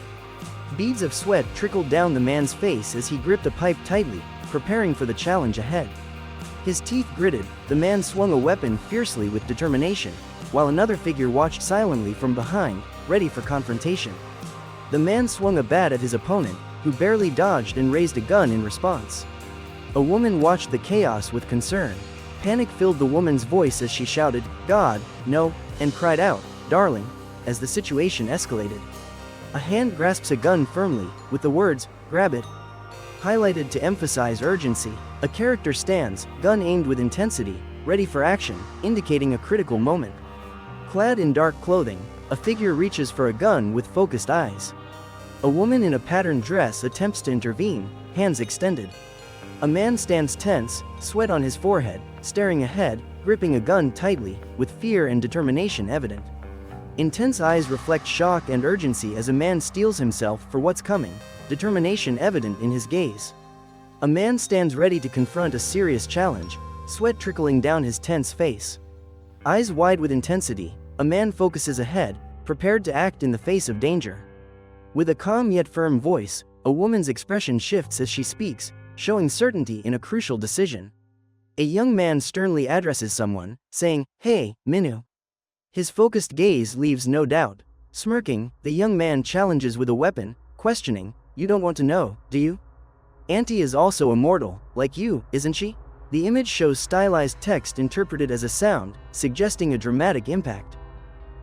Beads of sweat trickled down the man's face as he gripped a pipe tightly, preparing for the challenge ahead. His teeth gritted, the man swung a weapon fiercely with determination, while another figure watched silently from behind, ready for confrontation. The man swung a bat at his opponent, who barely dodged and raised a gun in response. A woman watched the chaos with concern. Panic filled the woman's voice as she shouted, "God, no," and cried out, "Darling," as the situation escalated. A hand grasps a gun firmly, with the words, "Grab it," highlighted to emphasize urgency. A character stands, gun aimed with intensity, ready for action, indicating a critical moment. Clad in dark clothing, a figure reaches for a gun with focused eyes. A woman in a patterned dress attempts to intervene, hands extended. A man stands tense, sweat on his forehead, staring ahead, gripping a gun tightly, with fear and determination evident. Intense eyes reflect shock and urgency as a man steels himself for what's coming, determination evident in his gaze. A man stands ready to confront a serious challenge, sweat trickling down his tense face. Eyes wide with intensity, a man focuses ahead, prepared to act in the face of danger. With a calm yet firm voice, a woman's expression shifts as she speaks, showing certainty in a crucial decision. A young man sternly addresses someone, saying, "Hey, Minu." His focused gaze leaves no doubt. Smirking, the young man challenges with a weapon, questioning, "You don't want to know, do you? Auntie is also immortal, like you, isn't she?" The image shows stylized text interpreted as a sound, suggesting a dramatic impact.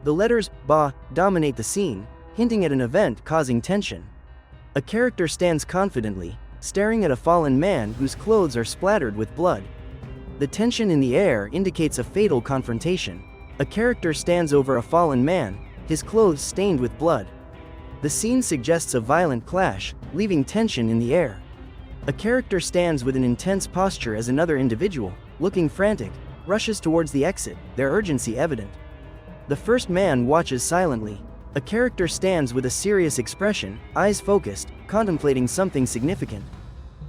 The letters "ba" dominate the scene, hinting at an event causing tension. A character stands confidently, staring at a fallen man whose clothes are splattered with blood. The tension in the air indicates a fatal confrontation. A character stands over a fallen man, his clothes stained with blood. The scene suggests a violent clash, leaving tension in the air. A character stands with an intense posture as another individual, looking frantic, rushes towards the exit, their urgency evident. The first man watches silently. A character stands with a serious expression, eyes focused, contemplating something significant.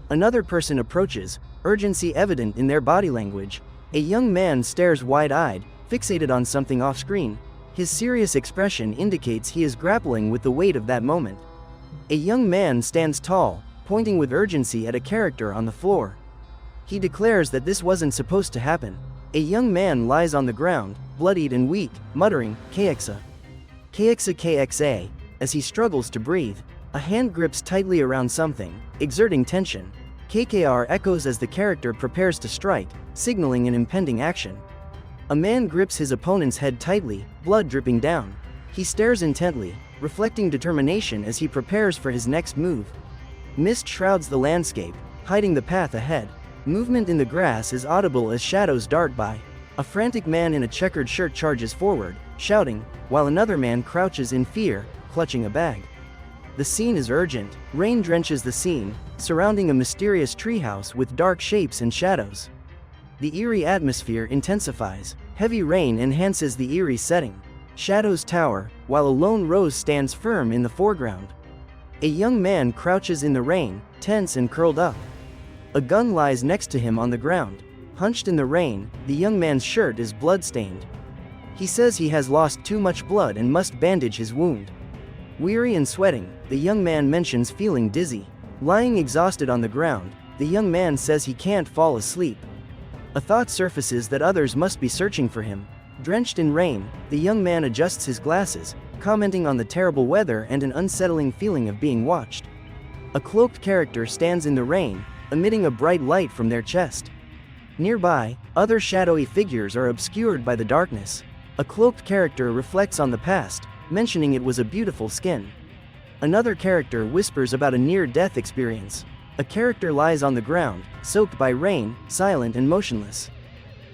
Another person approaches, urgency evident in their body language. A young man stares wide-eyed, fixated on something off-screen. His serious expression indicates he is grappling with the weight of that moment. A young man stands tall, pointing with urgency at a character on the floor. He declares that this wasn't supposed to happen. A young man lies on the ground, bloodied and weak, muttering, "KXA. KXA KXA," as he struggles to breathe. A hand grips tightly around something, exerting tension. KKR echoes as the character prepares to strike, signaling an impending action. A man grips his opponent's head tightly, blood dripping down. He stares intently, reflecting determination as he prepares for his next move. Mist shrouds the landscape, hiding the path ahead. Movement in the grass is audible as shadows dart by. A frantic man in a checkered shirt charges forward, shouting, while another man crouches in fear, clutching a bag. The scene is urgent. Rain drenches the scene, surrounding a mysterious treehouse with dark shapes and shadows. The eerie atmosphere intensifies. Heavy rain enhances the eerie setting. Shadows tower, while a lone rose stands firm in the foreground. A young man crouches in the rain, tense and curled up. A gun lies next to him on the ground. Hunched in the rain, the young man's shirt is blood-stained. He says he has lost too much blood and must bandage his wound. Weary and sweating, the young man mentions feeling dizzy. Lying exhausted on the ground, the young man says he can't fall asleep. A thought surfaces that others must be searching for him. Drenched in rain, the young man adjusts his glasses, commenting on the terrible weather and an unsettling feeling of being watched. A cloaked character stands in the rain, emitting a bright light from their chest. Nearby, other shadowy figures are obscured by the darkness. A cloaked character reflects on the past, mentioning it was a beautiful skin. Another character whispers about a near-death experience. A character lies on the ground, soaked by rain, silent and motionless.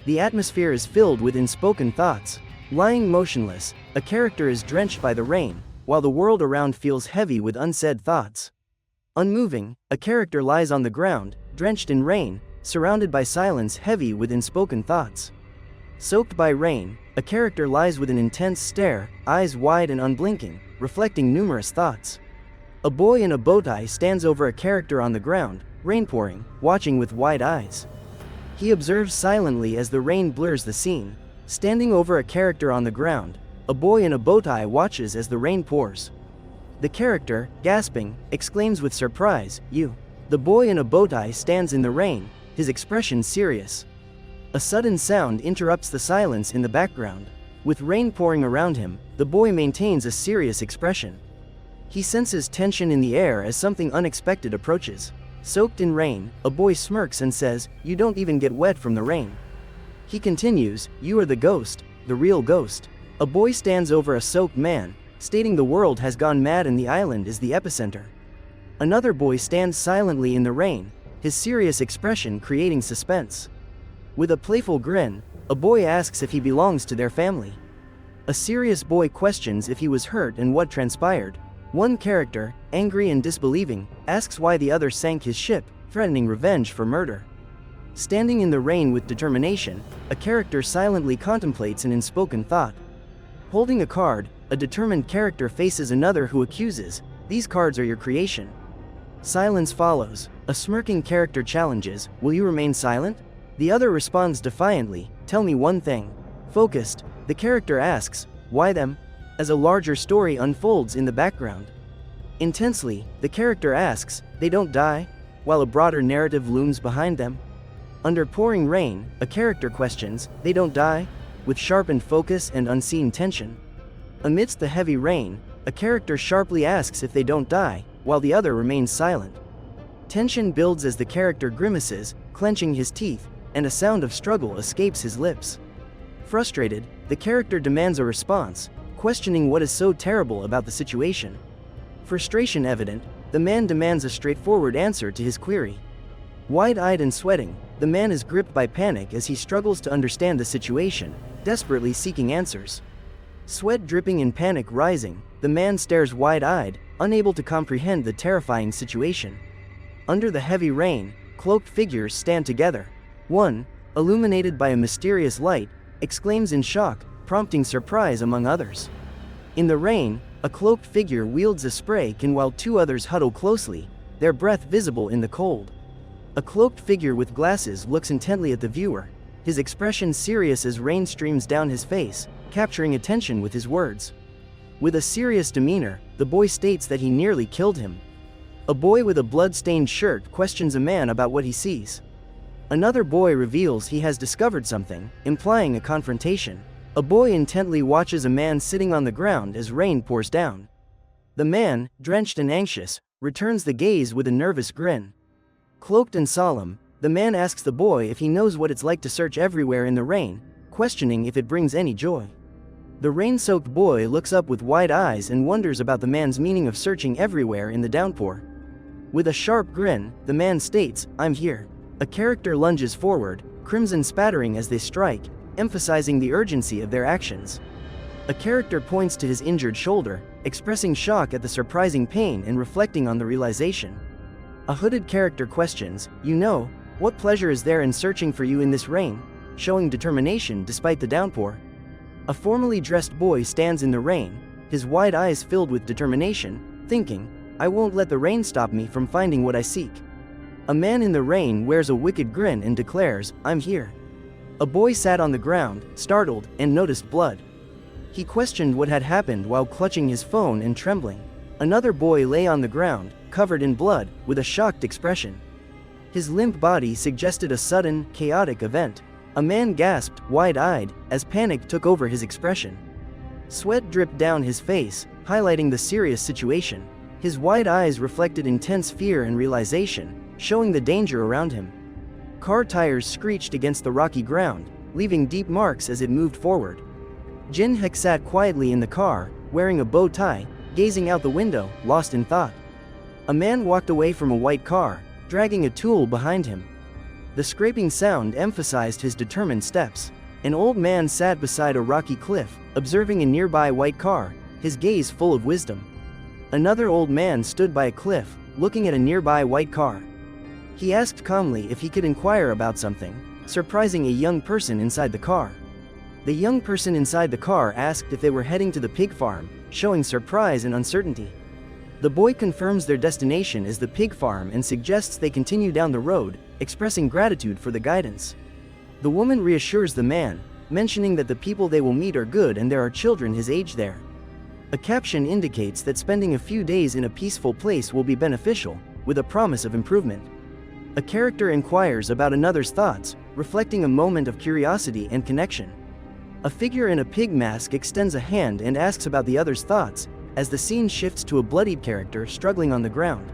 The atmosphere is filled with unspoken thoughts. Lying motionless, a character is drenched by the rain, while the world around feels heavy with unsaid thoughts. Unmoving, a character lies on the ground, drenched in rain, surrounded by silence heavy with unspoken thoughts. Soaked by rain, a character lies with an intense stare, eyes wide and unblinking, reflecting numerous thoughts. A boy in a bow tie stands over a character on the ground, rain pouring, watching with wide eyes. He observes silently as the rain blurs the scene. Standing over a character on the ground, a boy in a bow tie watches as the rain pours. The character, gasping, exclaims with surprise, "You!" The boy in a bow tie stands in the rain, his expression serious. A sudden sound interrupts the silence in the background. With rain pouring around him, the boy maintains a serious expression. He senses tension in the air as something unexpected approaches. Soaked in rain, a boy smirks and says, "You don't even get wet from the rain." He continues, "You are the ghost, the real ghost." A boy stands over a soaked man, stating the world has gone mad and the island is the epicenter. Another boy stands silently in the rain, his serious expression creating suspense. With a playful grin, a boy asks if he belongs to their family. A serious boy questions if he was hurt and what transpired. One character, angry and disbelieving, asks why the other sank his ship, threatening revenge for murder. Standing in the rain with determination, a character silently contemplates an unspoken thought. Holding a card, a determined character faces another who accuses, "These cards are your creation." Silence follows. A smirking character challenges, "Will you remain silent?" The other responds defiantly, "Tell me one thing." Focused, the character asks, "Why them?" as a larger story unfolds in the background. Intensely, the character asks, "They don't die?" while a broader narrative looms behind them. Under pouring rain, a character questions, "They don't die?" with sharpened focus and unseen tension. Amidst the heavy rain, a character sharply asks if they don't die, while the other remains silent. Tension builds as the character grimaces, clenching his teeth, and a sound of struggle escapes his lips. Frustrated, the character demands a response, questioning what is so terrible about the situation. Frustration evident, the man demands a straightforward answer to his query. Wide-eyed and sweating, the man is gripped by panic as he struggles to understand the situation, desperately seeking answers. Sweat dripping and panic rising, the man stares wide-eyed, unable to comprehend the terrifying situation. Under the heavy rain, cloaked figures stand together. One, illuminated by a mysterious light, exclaims in shock, prompting surprise among others. In the rain, a cloaked figure wields a spray can while two others huddle closely, their breath visible in the cold. A cloaked figure with glasses looks intently at the viewer, his expression serious as rain streams down his face, capturing attention with his words. With a serious demeanor, the boy states that he nearly killed him. A boy with a blood-stained shirt questions a man about what he sees. Another boy reveals he has discovered something, implying a confrontation. A boy intently watches a man sitting on the ground as rain pours down. The man, drenched and anxious, returns the gaze with a nervous grin. Cloaked and solemn, the man asks the boy if he knows what it's like to search everywhere in the rain, questioning if it brings any joy. The rain-soaked boy looks up with wide eyes and wonders about the man's meaning of searching everywhere in the downpour. With a sharp grin, the man states, "I'm here." A character lunges forward, crimson spattering as they strike, emphasizing the urgency of their actions. A character points to his injured shoulder, expressing shock at the surprising pain and reflecting on the realization. A hooded character questions, "You know, what pleasure is there in searching for you in this rain?" showing determination despite the downpour. A formally dressed boy stands in the rain, his wide eyes filled with determination, thinking, "I won't let the rain stop me from finding what I seek." A man in the rain wears a wicked grin and declares, "I'm here." A boy sat on the ground, startled, and noticed blood. He questioned what had happened while clutching his phone and trembling. Another boy lay on the ground, covered in blood, with a shocked expression. His limp body suggested a sudden, chaotic event. A man gasped, wide-eyed, as panic took over his expression. Sweat dripped down his face, highlighting the serious situation. His wide eyes reflected intense fear and realization, showing the danger around him. Car tires screeched against the rocky ground, leaving deep marks as it moved forward. Jin Hek sat quietly in the car, wearing a bow tie, gazing out the window, lost in thought. A man walked away from a white car, dragging a tool behind him. The scraping sound emphasized his determined steps. An old man sat beside a rocky cliff, observing a nearby white car, his gaze full of wisdom. Another old man stood by a cliff, looking at a nearby white car. He asked calmly if he could inquire about something, surprising a young person inside the car. The young person inside the car asked if they were heading to the pig farm, showing surprise and uncertainty. The boy confirms their destination is the pig farm and suggests they continue down the road, expressing gratitude for the guidance. The woman reassures the man, mentioning that the people they will meet are good and there are children his age there. A caption indicates that spending a few days in a peaceful place will be beneficial, with a promise of improvement. A character inquires about another's thoughts, reflecting a moment of curiosity and connection. A figure in a pig mask extends a hand and asks about the other's thoughts, as the scene shifts to a bloodied character struggling on the ground.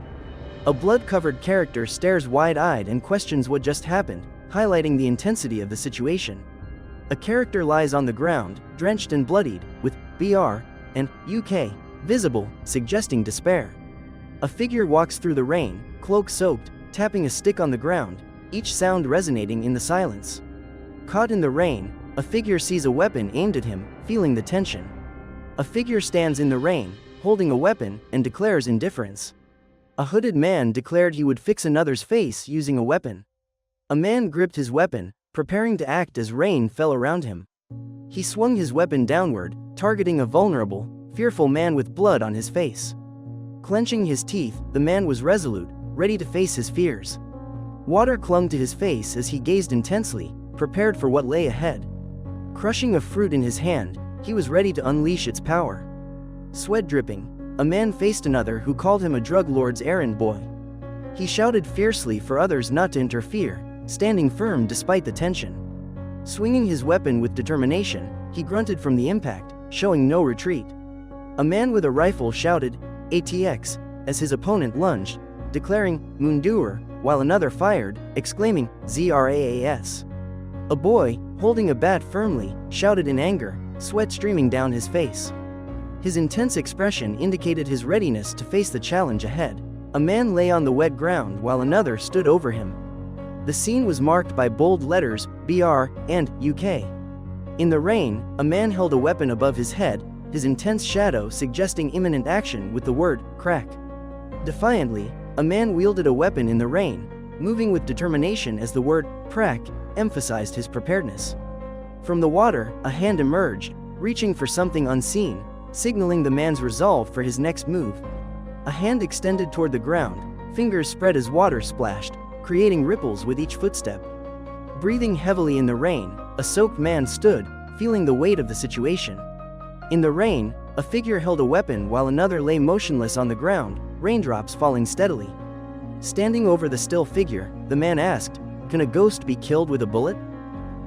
A blood-covered character stares wide-eyed and questions what just happened, highlighting the intensity of the situation. A character lies on the ground, drenched and bloodied, with BR and UK visible, suggesting despair. A figure walks through the rain, cloak soaked, tapping a stick on the ground, each sound resonating in the silence. Caught in the rain, a figure sees a weapon aimed at him, feeling the tension. A figure stands in the rain, holding a weapon, and declares indifference. A hooded man declared he would fix another's face using a weapon. A man gripped his weapon, preparing to act as rain fell around him. He swung his weapon downward, targeting a vulnerable, fearful man with blood on his face. Clenching his teeth, the man was resolute, ready to face his fears. Water clung to his face as he gazed intensely, prepared for what lay ahead. Crushing a fruit in his hand, he was ready to unleash its power. Sweat dripping, a man faced another who called him a drug lord's errand boy. He shouted fiercely for others not to interfere, standing firm despite the tension. Swinging his weapon with determination, he grunted from the impact, showing no retreat. A man with a rifle shouted, ATX, as his opponent lunged, declaring, Mundur, while another fired, exclaiming, ZRAAS. A boy, holding a bat firmly, shouted in anger, sweat streaming down his face. His intense expression indicated his readiness to face the challenge ahead. A man lay on the wet ground while another stood over him. The scene was marked by bold letters, BR and UK. In the rain, a man held a weapon above his head, his intense shadow suggesting imminent action with the word, crack. Defiantly, a man wielded a weapon in the rain, moving with determination as the word, prack, emphasized his preparedness. From the water, a hand emerged, reaching for something unseen, signaling the man's resolve for his next move. A hand extended toward the ground, fingers spread as water splashed, creating ripples with each footstep. Breathing heavily in the rain, a soaked man stood, feeling the weight of the situation. In the rain, a figure held a weapon while another lay motionless on the ground, raindrops falling steadily. Standing over the still figure, the man asked, "Can a ghost be killed with a bullet?"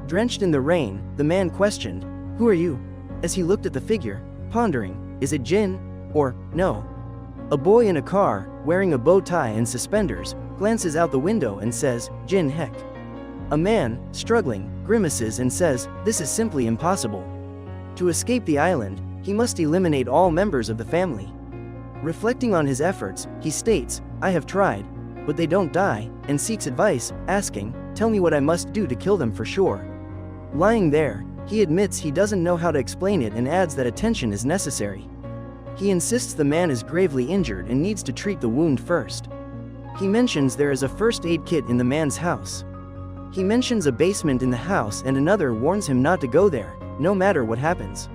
Drenched in the rain, the man questioned, "Who are you?" as he looked at the figure, pondering, is it Jin? Or, no? A boy in a car, wearing a bow tie and suspenders, glances out the window and says, Jin Hek. A man, struggling, grimaces and says, this is simply impossible. To escape the island, he must eliminate all members of the family. Reflecting on his efforts, he states, I have tried, but they don't die, and seeks advice, asking, tell me what I must do to kill them for sure. Lying there, he admits he doesn't know how to explain it and adds that attention is necessary. He insists the man is gravely injured and needs to treat the wound first. He mentions there is a first aid kit in the man's house. He mentions a basement in the house and another warns him not to go there, no matter what happens.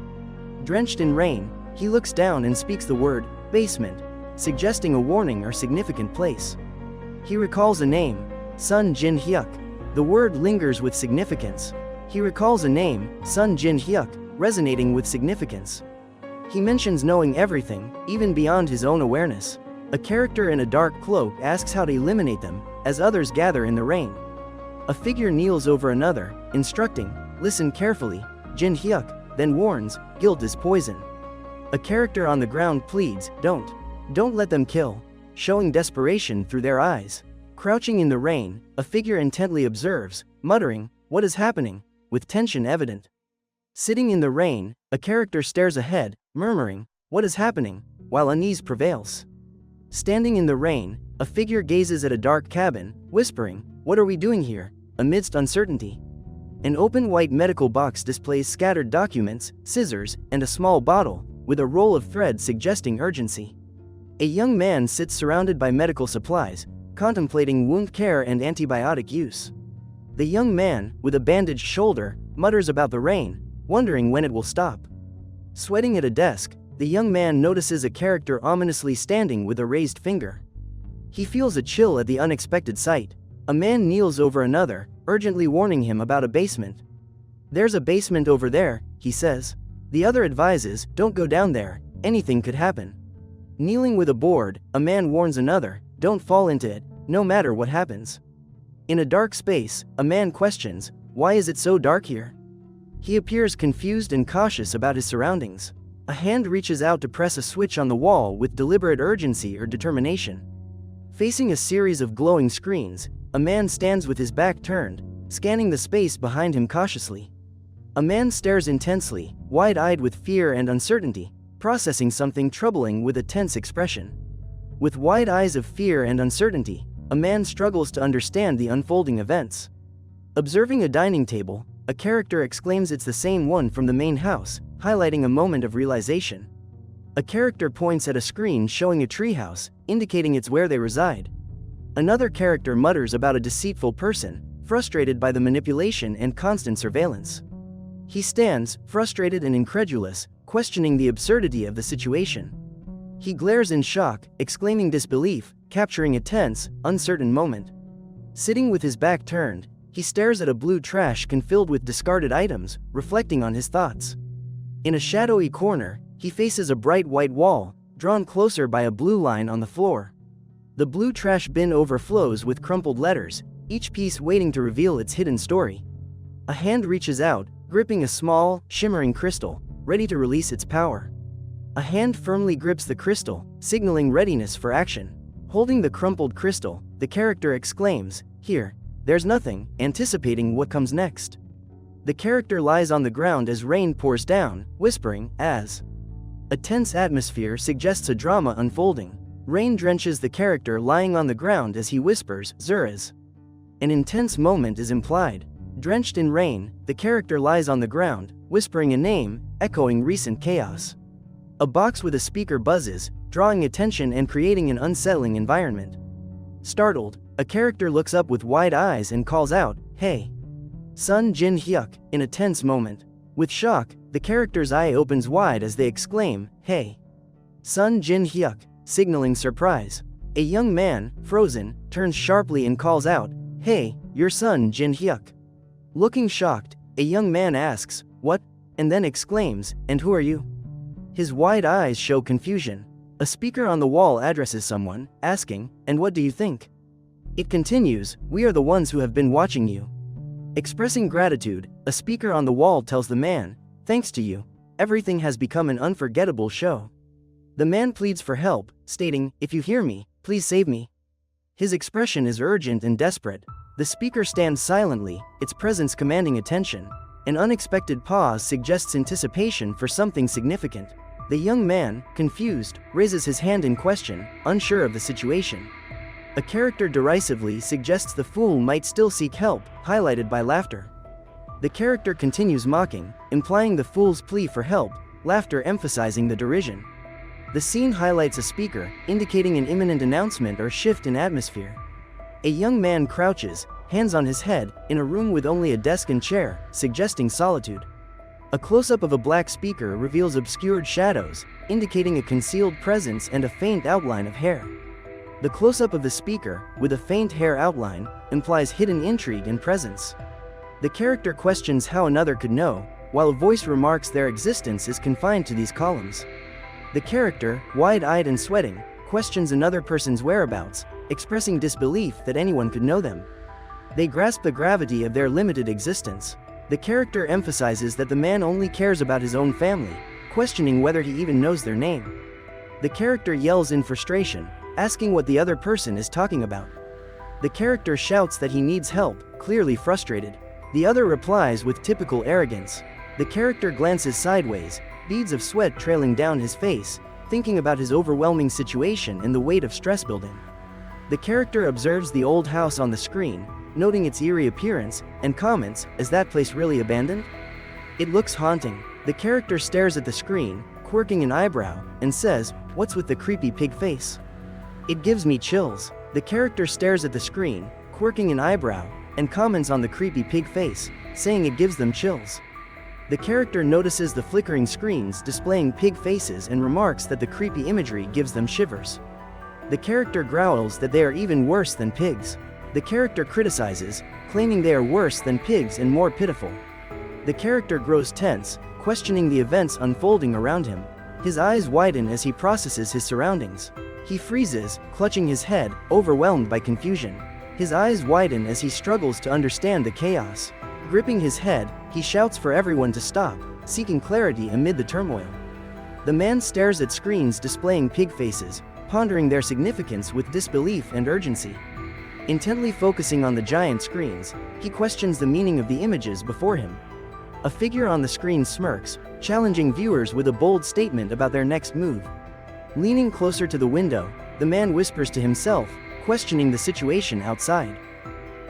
Drenched in rain, he looks down and speaks the word, basement, suggesting a warning or significant place. He recalls a name, Sun Jin Hyuk. The word lingers with significance. He recalls a name, Sun Jin Hyuk, resonating with significance. He mentions knowing everything, even beyond his own awareness. A character in a dark cloak asks how to eliminate them, as others gather in the rain. A figure kneels over another, instructing, "Listen carefully." Jin Hyuk then warns, "Guilt is poison." A character on the ground pleads, Don't let them kill," showing desperation through their eyes. Crouching in the rain, a figure intently observes, muttering, "What is happening?" with tension evident. Sitting in the rain, a character stares ahead, murmuring, "What is happening?" while unease prevails. Standing in the rain, a figure gazes at a dark cabin, whispering, "What are we doing here?" amidst uncertainty. An open white medical box displays scattered documents, scissors, and a small bottle, with a roll of thread suggesting urgency. A young man sits surrounded by medical supplies, contemplating wound care and antibiotic use. The young man, with a bandaged shoulder, mutters about the rain, wondering when it will stop. Sweating at a desk, the young man notices a character ominously standing with a raised finger. He feels a chill at the unexpected sight. A man kneels over another, urgently warning him about a basement. "There's a basement over there," he says. The other advises, "Don't go down there, anything could happen." Kneeling with a board, a man warns another, "Don't fall into it, no matter what happens." In a dark space, a man questions, "Why is it so dark here?" He appears confused and cautious about his surroundings. A hand reaches out to press a switch on the wall with deliberate urgency or determination. Facing a series of glowing screens, a man stands with his back turned, scanning the space behind him cautiously. A man stares intensely, wide-eyed with fear and uncertainty, processing something troubling with a tense expression. With wide eyes of fear and uncertainty, a man struggles to understand the unfolding events. Observing a dining table, a character exclaims it's the same one from the main house, highlighting a moment of realization. A character points at a screen showing a treehouse, indicating it's where they reside. Another character mutters about a deceitful person, frustrated by the manipulation and constant surveillance. He stands, frustrated and incredulous, questioning the absurdity of the situation. He glares in shock, exclaiming disbelief, capturing a tense, uncertain moment. Sitting with his back turned, he stares at a blue trash can filled with discarded items, reflecting on his thoughts. In a shadowy corner, he faces a bright white wall, drawn closer by a blue line on the floor. The blue trash bin overflows with crumpled letters, each piece waiting to reveal its hidden story. A hand reaches out, gripping a small, shimmering crystal, ready to release its power. A hand firmly grips the crystal, signaling readiness for action. Holding the crumpled crystal, the character exclaims, "Here, there's nothing," anticipating what comes next. The character lies on the ground as rain pours down, whispering, "As." A tense atmosphere suggests a drama unfolding. Rain drenches the character lying on the ground as he whispers, "Zuraz." An intense moment is implied. Drenched in rain, the character lies on the ground, whispering a name, echoing recent chaos. A box with a speaker buzzes, drawing attention and creating an unsettling environment. Startled, a character looks up with wide eyes and calls out, "Hey." Sun Jin Hyuk, in a tense moment. With shock, the character's eye opens wide as they exclaim, "Hey." Sun Jin Hyuk, signaling surprise. A young man, frozen, turns sharply and calls out, "Hey, you're Sun Jin Hyuk." Looking shocked, a young man asks, "What?" and then exclaims, "And who are you?" His wide eyes show confusion. A speaker on the wall addresses someone, asking, "And what do you think?" It continues, "We are the ones who have been watching you." Expressing gratitude, a speaker on the wall tells the man, "Thanks to you, everything has become an unforgettable show." The man pleads for help, stating, "If you hear me, please save me." His expression is urgent and desperate. The speaker stands silently, its presence commanding attention. An unexpected pause suggests anticipation for something significant. The young man, confused, raises his hand in question, unsure of the situation. A character derisively suggests the fool might still seek help, highlighted by laughter. The character continues mocking, implying the fool's plea for help, laughter emphasizing the derision. The scene highlights a speaker, indicating an imminent announcement or shift in atmosphere. A young man crouches, hands on his head, in a room with only a desk and chair, suggesting solitude. A close-up of a black speaker reveals obscured shadows, indicating a concealed presence and a faint outline of hair. The close-up of the speaker, with a faint hair outline, implies hidden intrigue and presence. The character questions how another could know, while a voice remarks their existence is confined to these columns. The character, wide-eyed and sweating, questions another person's whereabouts, expressing disbelief that anyone could know them. They grasp the gravity of their limited existence. The character emphasizes that the man only cares about his own family, questioning whether he even knows their name. The character yells in frustration, asking what the other person is talking about. The character shouts that he needs help, clearly frustrated. The other replies with typical arrogance. The character glances sideways, beads of sweat trailing down his face, thinking about his overwhelming situation and the weight of stress building. The character observes the old house on the screen, noting its eerie appearance, and comments, "Is that place really abandoned? It looks haunting." The character stares at the screen, quirking an eyebrow, and says, "What's with the creepy pig face? It gives me chills." The character stares at the screen, quirking an eyebrow, and comments on the creepy pig face, saying it gives them chills. The character notices the flickering screens displaying pig faces and remarks that the creepy imagery gives them shivers. The character growls that they are even worse than pigs. The character criticizes, claiming they are worse than pigs and more pitiful. The character grows tense, questioning the events unfolding around him. His eyes widen as he processes his surroundings. He freezes, clutching his head, overwhelmed by confusion. His eyes widen as he struggles to understand the chaos. Gripping his head, he shouts for everyone to stop, seeking clarity amid the turmoil. The man stares at screens displaying pig faces, pondering their significance with disbelief and urgency. Intently focusing on the giant screens, he questions the meaning of the images before him. A figure on the screen smirks, challenging viewers with a bold statement about their next move. Leaning closer to the window, the man whispers to himself, questioning the situation outside.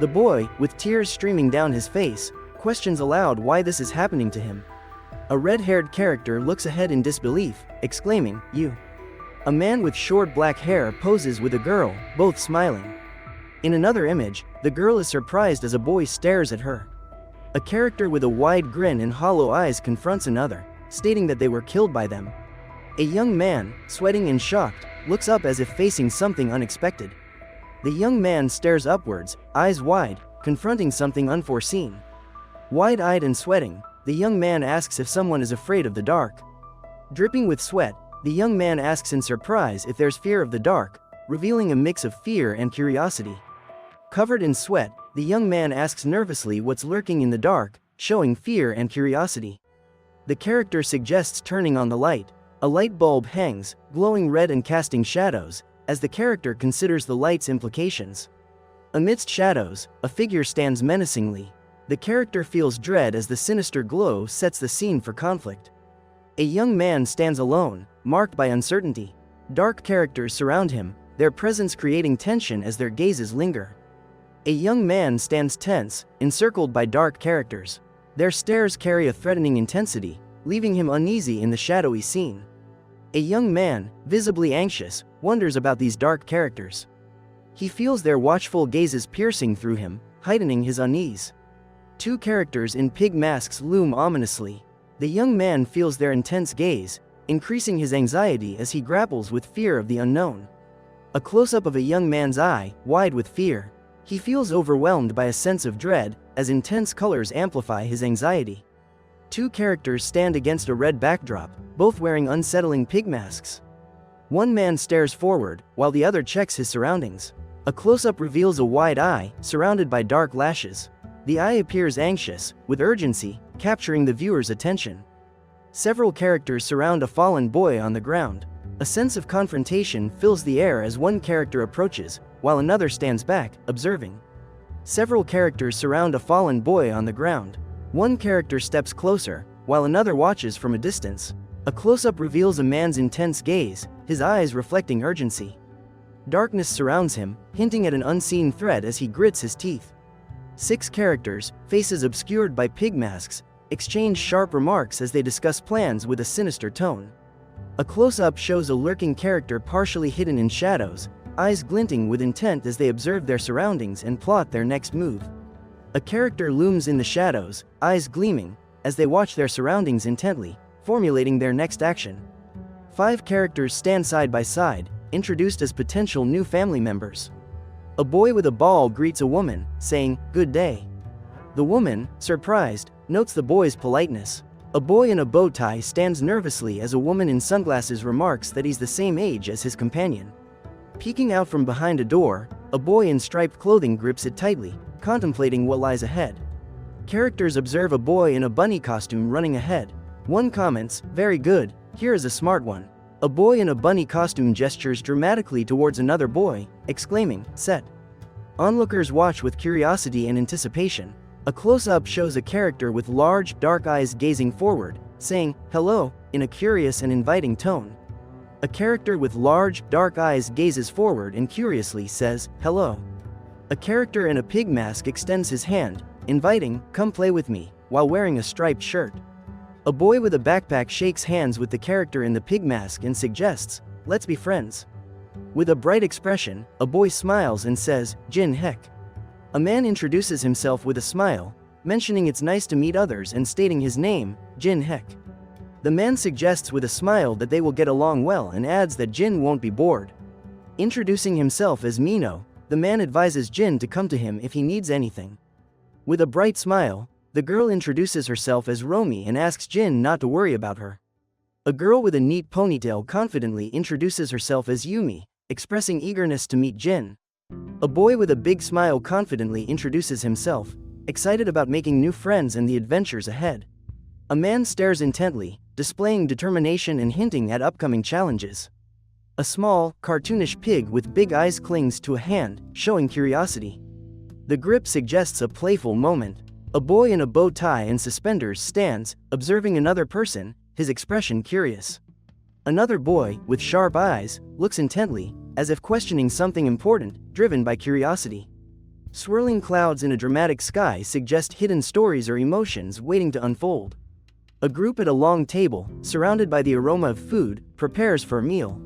The boy, with tears streaming down his face, questions aloud why this is happening to him. A red-haired character looks ahead in disbelief, exclaiming, "You." A man with short black hair poses with a girl, both smiling. In another image, the girl is surprised as a boy stares at her. A character with a wide grin and hollow eyes confronts another, stating that they were killed by them. A young man, sweating and shocked, looks up as if facing something unexpected. The young man stares upwards, eyes wide, confronting something unforeseen. Wide-eyed and sweating, the young man asks if someone is afraid of the dark. Dripping with sweat, the young man asks in surprise if there's fear of the dark, revealing a mix of fear and curiosity. Covered in sweat, the young man asks nervously what's lurking in the dark, showing fear and curiosity. The character suggests turning on the light. A light bulb hangs, glowing red and casting shadows, as the character considers the light's implications. Amidst shadows, a figure stands menacingly. The character feels dread as the sinister glow sets the scene for conflict. A young man stands alone, marked by uncertainty. Dark characters surround him, their presence creating tension as their gazes linger. A young man stands tense, encircled by dark characters. Their stares carry a threatening intensity, leaving him uneasy in the shadowy scene. A young man, visibly anxious, wonders about these dark characters. He feels their watchful gazes piercing through him, heightening his unease. Two characters in pig masks loom ominously. The young man feels their intense gaze, increasing his anxiety as he grapples with fear of the unknown. A close-up of a young man's eye, wide with fear. He feels overwhelmed by a sense of dread, as intense colors amplify his anxiety. Two characters stand against a red backdrop, both wearing unsettling pig masks. One man stares forward, while the other checks his surroundings. A close-up reveals a wide eye, surrounded by dark lashes. The eye appears anxious, with urgency, capturing the viewer's attention. Several characters surround a fallen boy on the ground. A sense of confrontation fills the air as one character approaches, while another stands back, observing. Several characters surround a fallen boy on the ground. One character steps closer, while another watches from a distance. A close-up reveals a man's intense gaze, his eyes reflecting urgency. Darkness surrounds him, hinting at an unseen threat as he grits his teeth. Six characters, faces obscured by pig masks, exchange sharp remarks as they discuss plans with a sinister tone. A close-up shows a lurking character partially hidden in shadows, eyes glinting with intent as they observe their surroundings and plot their next move. A character looms in the shadows, eyes gleaming, as they watch their surroundings intently, formulating their next action. Five characters stand side by side, introduced as potential new family members. A boy with a ball greets a woman, saying, "Good day." The woman, surprised, notes the boy's politeness. A boy in a bow tie stands nervously as a woman in sunglasses remarks that he's the same age as his companion. Peeking out from behind a door, a boy in striped clothing grips it tightly, contemplating what lies ahead. Characters observe a boy in a bunny costume running ahead. One comments, "Very good, here is a smart one." A boy in a bunny costume gestures dramatically towards another boy, exclaiming, "Set." Onlookers watch with curiosity and anticipation. A close-up shows a character with large, dark eyes gazing forward, saying, "Hello," in a curious and inviting tone. A character with large, dark eyes gazes forward and curiously says, "Hello." A character in a pig mask extends his hand, inviting, "Come play with me," while wearing a striped shirt. A boy with a backpack shakes hands with the character in the pig mask and suggests, "Let's be friends." With a bright expression, a boy smiles and says, "Jin heck." A man introduces himself with a smile, mentioning it's nice to meet others and stating his name, Jin heck. The man suggests with a smile that they will get along well and adds that Jin won't be bored. Introducing himself as Mino, the man advises Jin to come to him if he needs anything. With a bright smile, the girl introduces herself as Romy and asks Jin not to worry about her. A girl with a neat ponytail confidently introduces herself as Yumi, expressing eagerness to meet Jin. A boy with a big smile confidently introduces himself, excited about making new friends and the adventures ahead. A man stares intently, displaying determination and hinting at upcoming challenges. A small, cartoonish pig with big eyes clings to a hand, showing curiosity. The grip suggests a playful moment. A boy in a bow tie and suspenders stands, observing another person, his expression curious. Another boy, with sharp eyes, looks intently, as if questioning something important, driven by curiosity. Swirling clouds in a dramatic sky suggest hidden stories or emotions waiting to unfold. A group at a long table, surrounded by the aroma of food, prepares for a meal.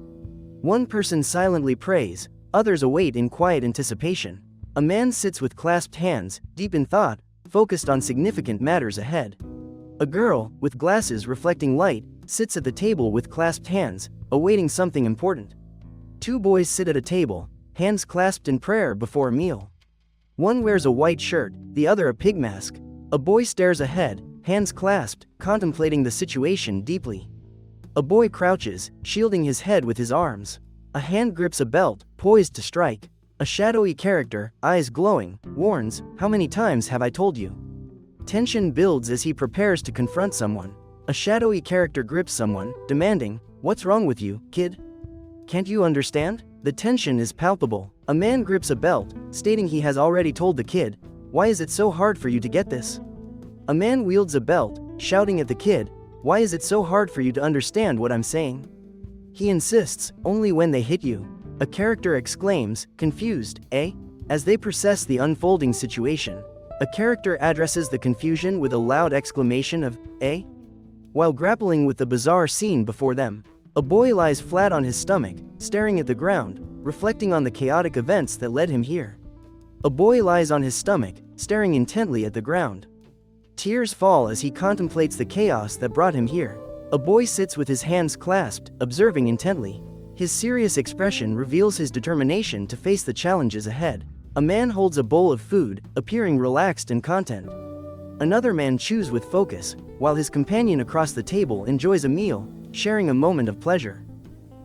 One person silently prays, others await in quiet anticipation. A man sits with clasped hands, deep in thought, focused on significant matters ahead. A girl, with glasses reflecting light, sits at the table with clasped hands, awaiting something important. Two boys sit at a table, hands clasped in prayer before a meal. One wears a white shirt, the other a pig mask. A boy stares ahead, hands clasped, contemplating the situation deeply. A boy crouches, shielding his head with his arms. A hand grips a belt, poised to strike. A shadowy character, eyes glowing, warns, "How many times have I told you?" Tension builds as he prepares to confront someone. A shadowy character grips someone, demanding, "What's wrong with you, kid? Can't you understand?" The tension is palpable. A man grips a belt, stating he has already told the kid, "Why is it so hard for you to get this?" A man wields a belt, shouting at the kid, "Why is it so hard for you to understand what I'm saying?" He insists, "Only when they hit you." A character exclaims, confused, "Eh?" As they process the unfolding situation. A character addresses the confusion with a loud exclamation of, "Eh?" while grappling with the bizarre scene before them. A boy lies flat on his stomach, staring at the ground, reflecting on the chaotic events that led him here. A boy lies on his stomach, staring intently at the ground. Tears fall as he contemplates the chaos that brought him here. A boy sits with his hands clasped, observing intently. His serious expression reveals his determination to face the challenges ahead. A man holds a bowl of food, appearing relaxed and content. Another man chews with focus, while his companion across the table enjoys a meal, sharing a moment of pleasure.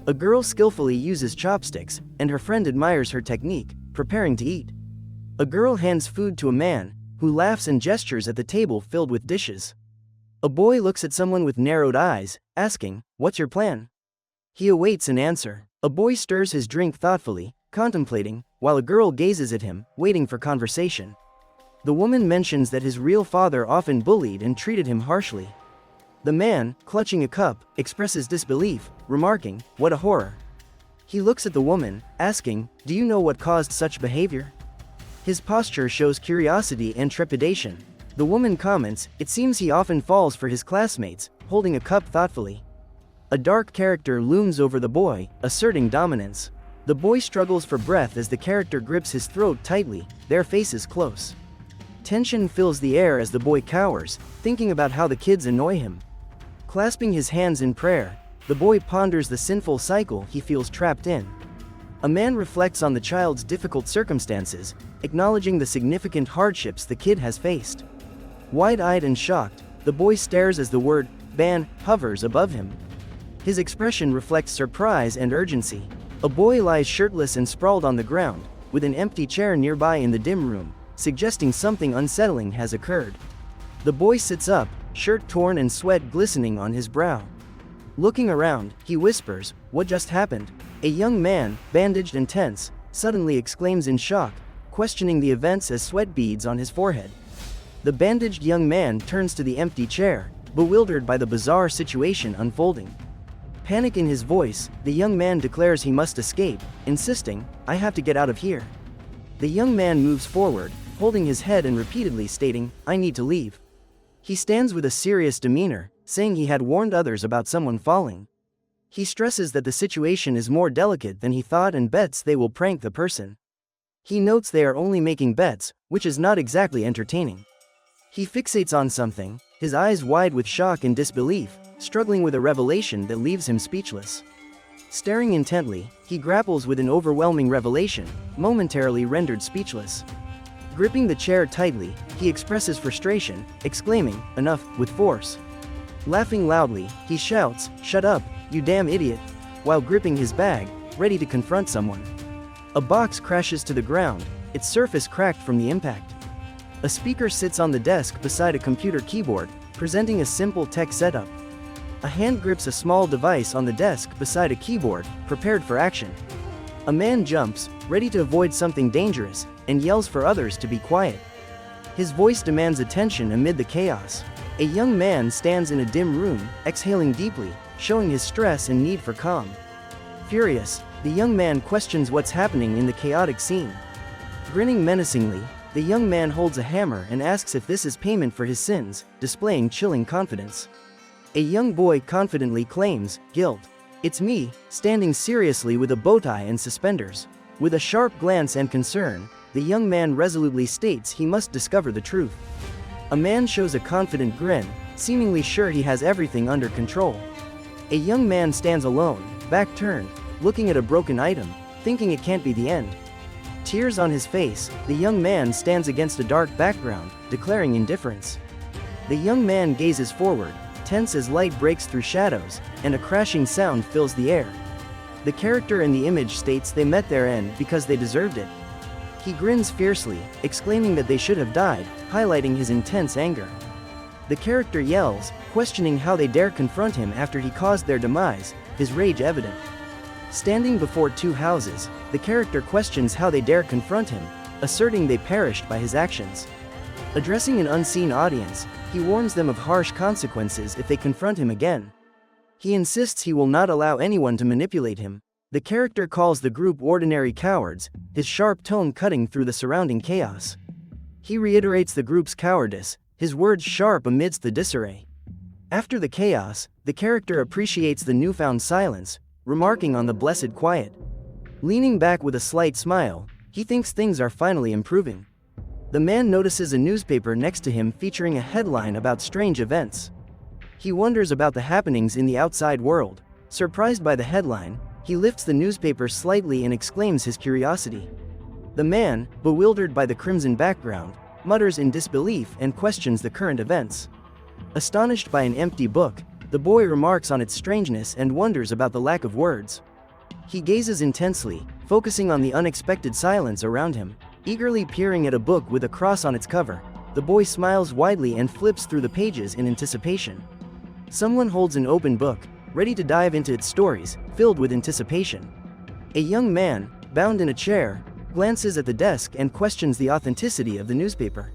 A girl skillfully uses chopsticks, and her friend admires her technique, preparing to eat. A girl hands food to a man, who laughs and gestures at the table filled with dishes. A boy looks at someone with narrowed eyes, asking, "What's your plan?" He awaits an answer. A boy stirs his drink thoughtfully, contemplating, while a girl gazes at him, waiting for conversation. The woman mentions that his real father often bullied and treated him harshly. The man, clutching a cup, expresses disbelief, remarking, "What a horror." He looks at the woman, asking, "Do you know what caused such behavior?" His posture shows curiosity and trepidation. The woman comments, "It seems he often falls for his classmates," holding a cup thoughtfully. A dark character looms over the boy, asserting dominance. The boy struggles for breath as the character grips his throat tightly, their faces close. Tension fills the air as the boy cowers, thinking about how the kids annoy him. Clasping his hands in prayer, the boy ponders the sinful cycle he feels trapped in. A man reflects on the child's difficult circumstances, acknowledging the significant hardships the kid has faced. Wide-eyed and shocked, The boy stares as the word, ban, hovers above him. His expression reflects surprise and urgency. A boy lies shirtless and sprawled on the ground, with an empty chair nearby in the dim room, suggesting something unsettling has occurred. The boy sits up, shirt torn and sweat glistening on his brow. Looking around, he whispers, "What just happened?" A young man, bandaged and tense, suddenly exclaims in shock, questioning the events as sweat beads on his forehead. The bandaged young man turns to the empty chair, bewildered by the bizarre situation unfolding. Panic in his voice, the young man declares he must escape, insisting, "I have to get out of here." The young man moves forward, holding his head and repeatedly stating, "I need to leave." He stands with a serious demeanor, saying he had warned others about someone falling. He stresses that the situation is more delicate than he thought and bets they will prank the person. He notes they are only making bets, which is not exactly entertaining. He fixates on something, his eyes wide with shock and disbelief, struggling with a revelation that leaves him speechless. Staring intently, he grapples with an overwhelming revelation, momentarily rendered speechless. Gripping the chair tightly, he expresses frustration, exclaiming, "Enough," with force. Laughing loudly, he shouts, "Shut up, you damn idiot," while gripping his bag, ready to confront someone. A box crashes to the ground, its surface cracked from the impact. A speaker sits on the desk beside a computer keyboard, presenting a simple tech setup. A hand grips a small device on the desk beside a keyboard, prepared for action. A man jumps, ready to avoid something dangerous, and yells for others to be quiet. His voice demands attention amid the chaos. A young man stands in a dim room, exhaling deeply, showing his stress and need for calm. Furious, the young man questions what's happening in the chaotic scene. Grinning menacingly, the young man holds a hammer and asks if this is payment for his sins, displaying chilling confidence. A young boy confidently claims, "Guilt. It's me," standing seriously with a bow tie and suspenders. With a sharp glance and concern, the young man resolutely states he must discover the truth. A man shows a confident grin, seemingly sure he has everything under control. A young man stands alone, back turned, looking at a broken item, thinking it can't be the end. Tears on his face, the young man stands against a dark background, declaring indifference. The young man gazes forward, tense as light breaks through shadows, and a crashing sound fills the air. The character in the image states they met their end because they deserved it. He grins fiercely, exclaiming that they should have died, highlighting his intense anger. The character yells, questioning how they dare confront him after he caused their demise, his rage evident. Standing before two houses, the character questions how they dare confront him, asserting they perished by his actions. Addressing an unseen audience, he warns them of harsh consequences if they confront him again. He insists he will not allow anyone to manipulate him. The character calls the group ordinary cowards, his sharp tone cutting through the surrounding chaos. He reiterates the group's cowardice, his words sharp amidst the disarray. After the chaos, the character appreciates the newfound silence, remarking on the blessed quiet. Leaning back with a slight smile, he thinks things are finally improving. The man notices a newspaper next to him featuring a headline about strange events. He wonders about the happenings in the outside world. Surprised by the headline, he lifts the newspaper slightly and exclaims his curiosity. The man, bewildered by the crimson background, mutters in disbelief and questions the current events. Astonished by an empty book, the boy remarks on its strangeness and wonders about the lack of words. He gazes intensely, focusing on the unexpected silence around him. Eagerly peering at a book with a cross on its cover, the boy smiles widely and flips through the pages in anticipation. Someone holds an open book, ready to dive into its stories, filled with anticipation. A young man, bound in a chair, glances at the desk and questions the authenticity of the newspaper.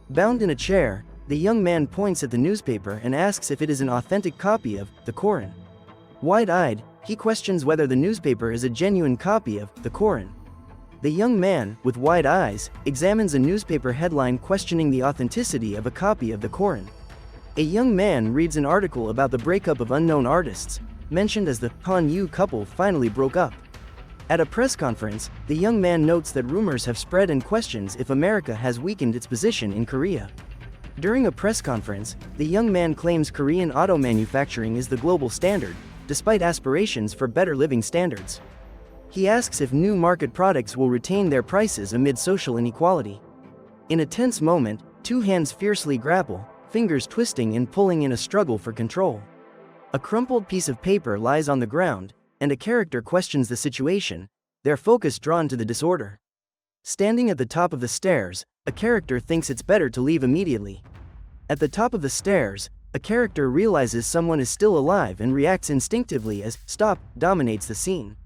Bound in a chair, the young man points at the newspaper and asks if it is an authentic copy of the Koran. Wide-eyed, he questions whether the newspaper is a genuine copy of the Koran. The young man, with wide eyes, examines a newspaper headline questioning the authenticity of a copy of the Koran. A young man reads an article about the breakup of unknown artists, mentioned as the Hanyu couple finally broke up. At a press conference, the young man notes that rumors have spread and questions if America has weakened its position in Korea. During a press conference, the young man claims Korean auto manufacturing is the global standard, despite aspirations for better living standards. He asks if new market products will retain their prices amid social inequality. In a tense moment, two hands fiercely grapple, fingers twisting and pulling in a struggle for control. A crumpled piece of paper lies on the ground, and a character questions the situation, their focus drawn to the disorder. Standing at the top of the stairs, a character thinks it's better to leave immediately. At the top of the stairs, a character realizes someone is still alive and reacts instinctively as "stop" dominates the scene.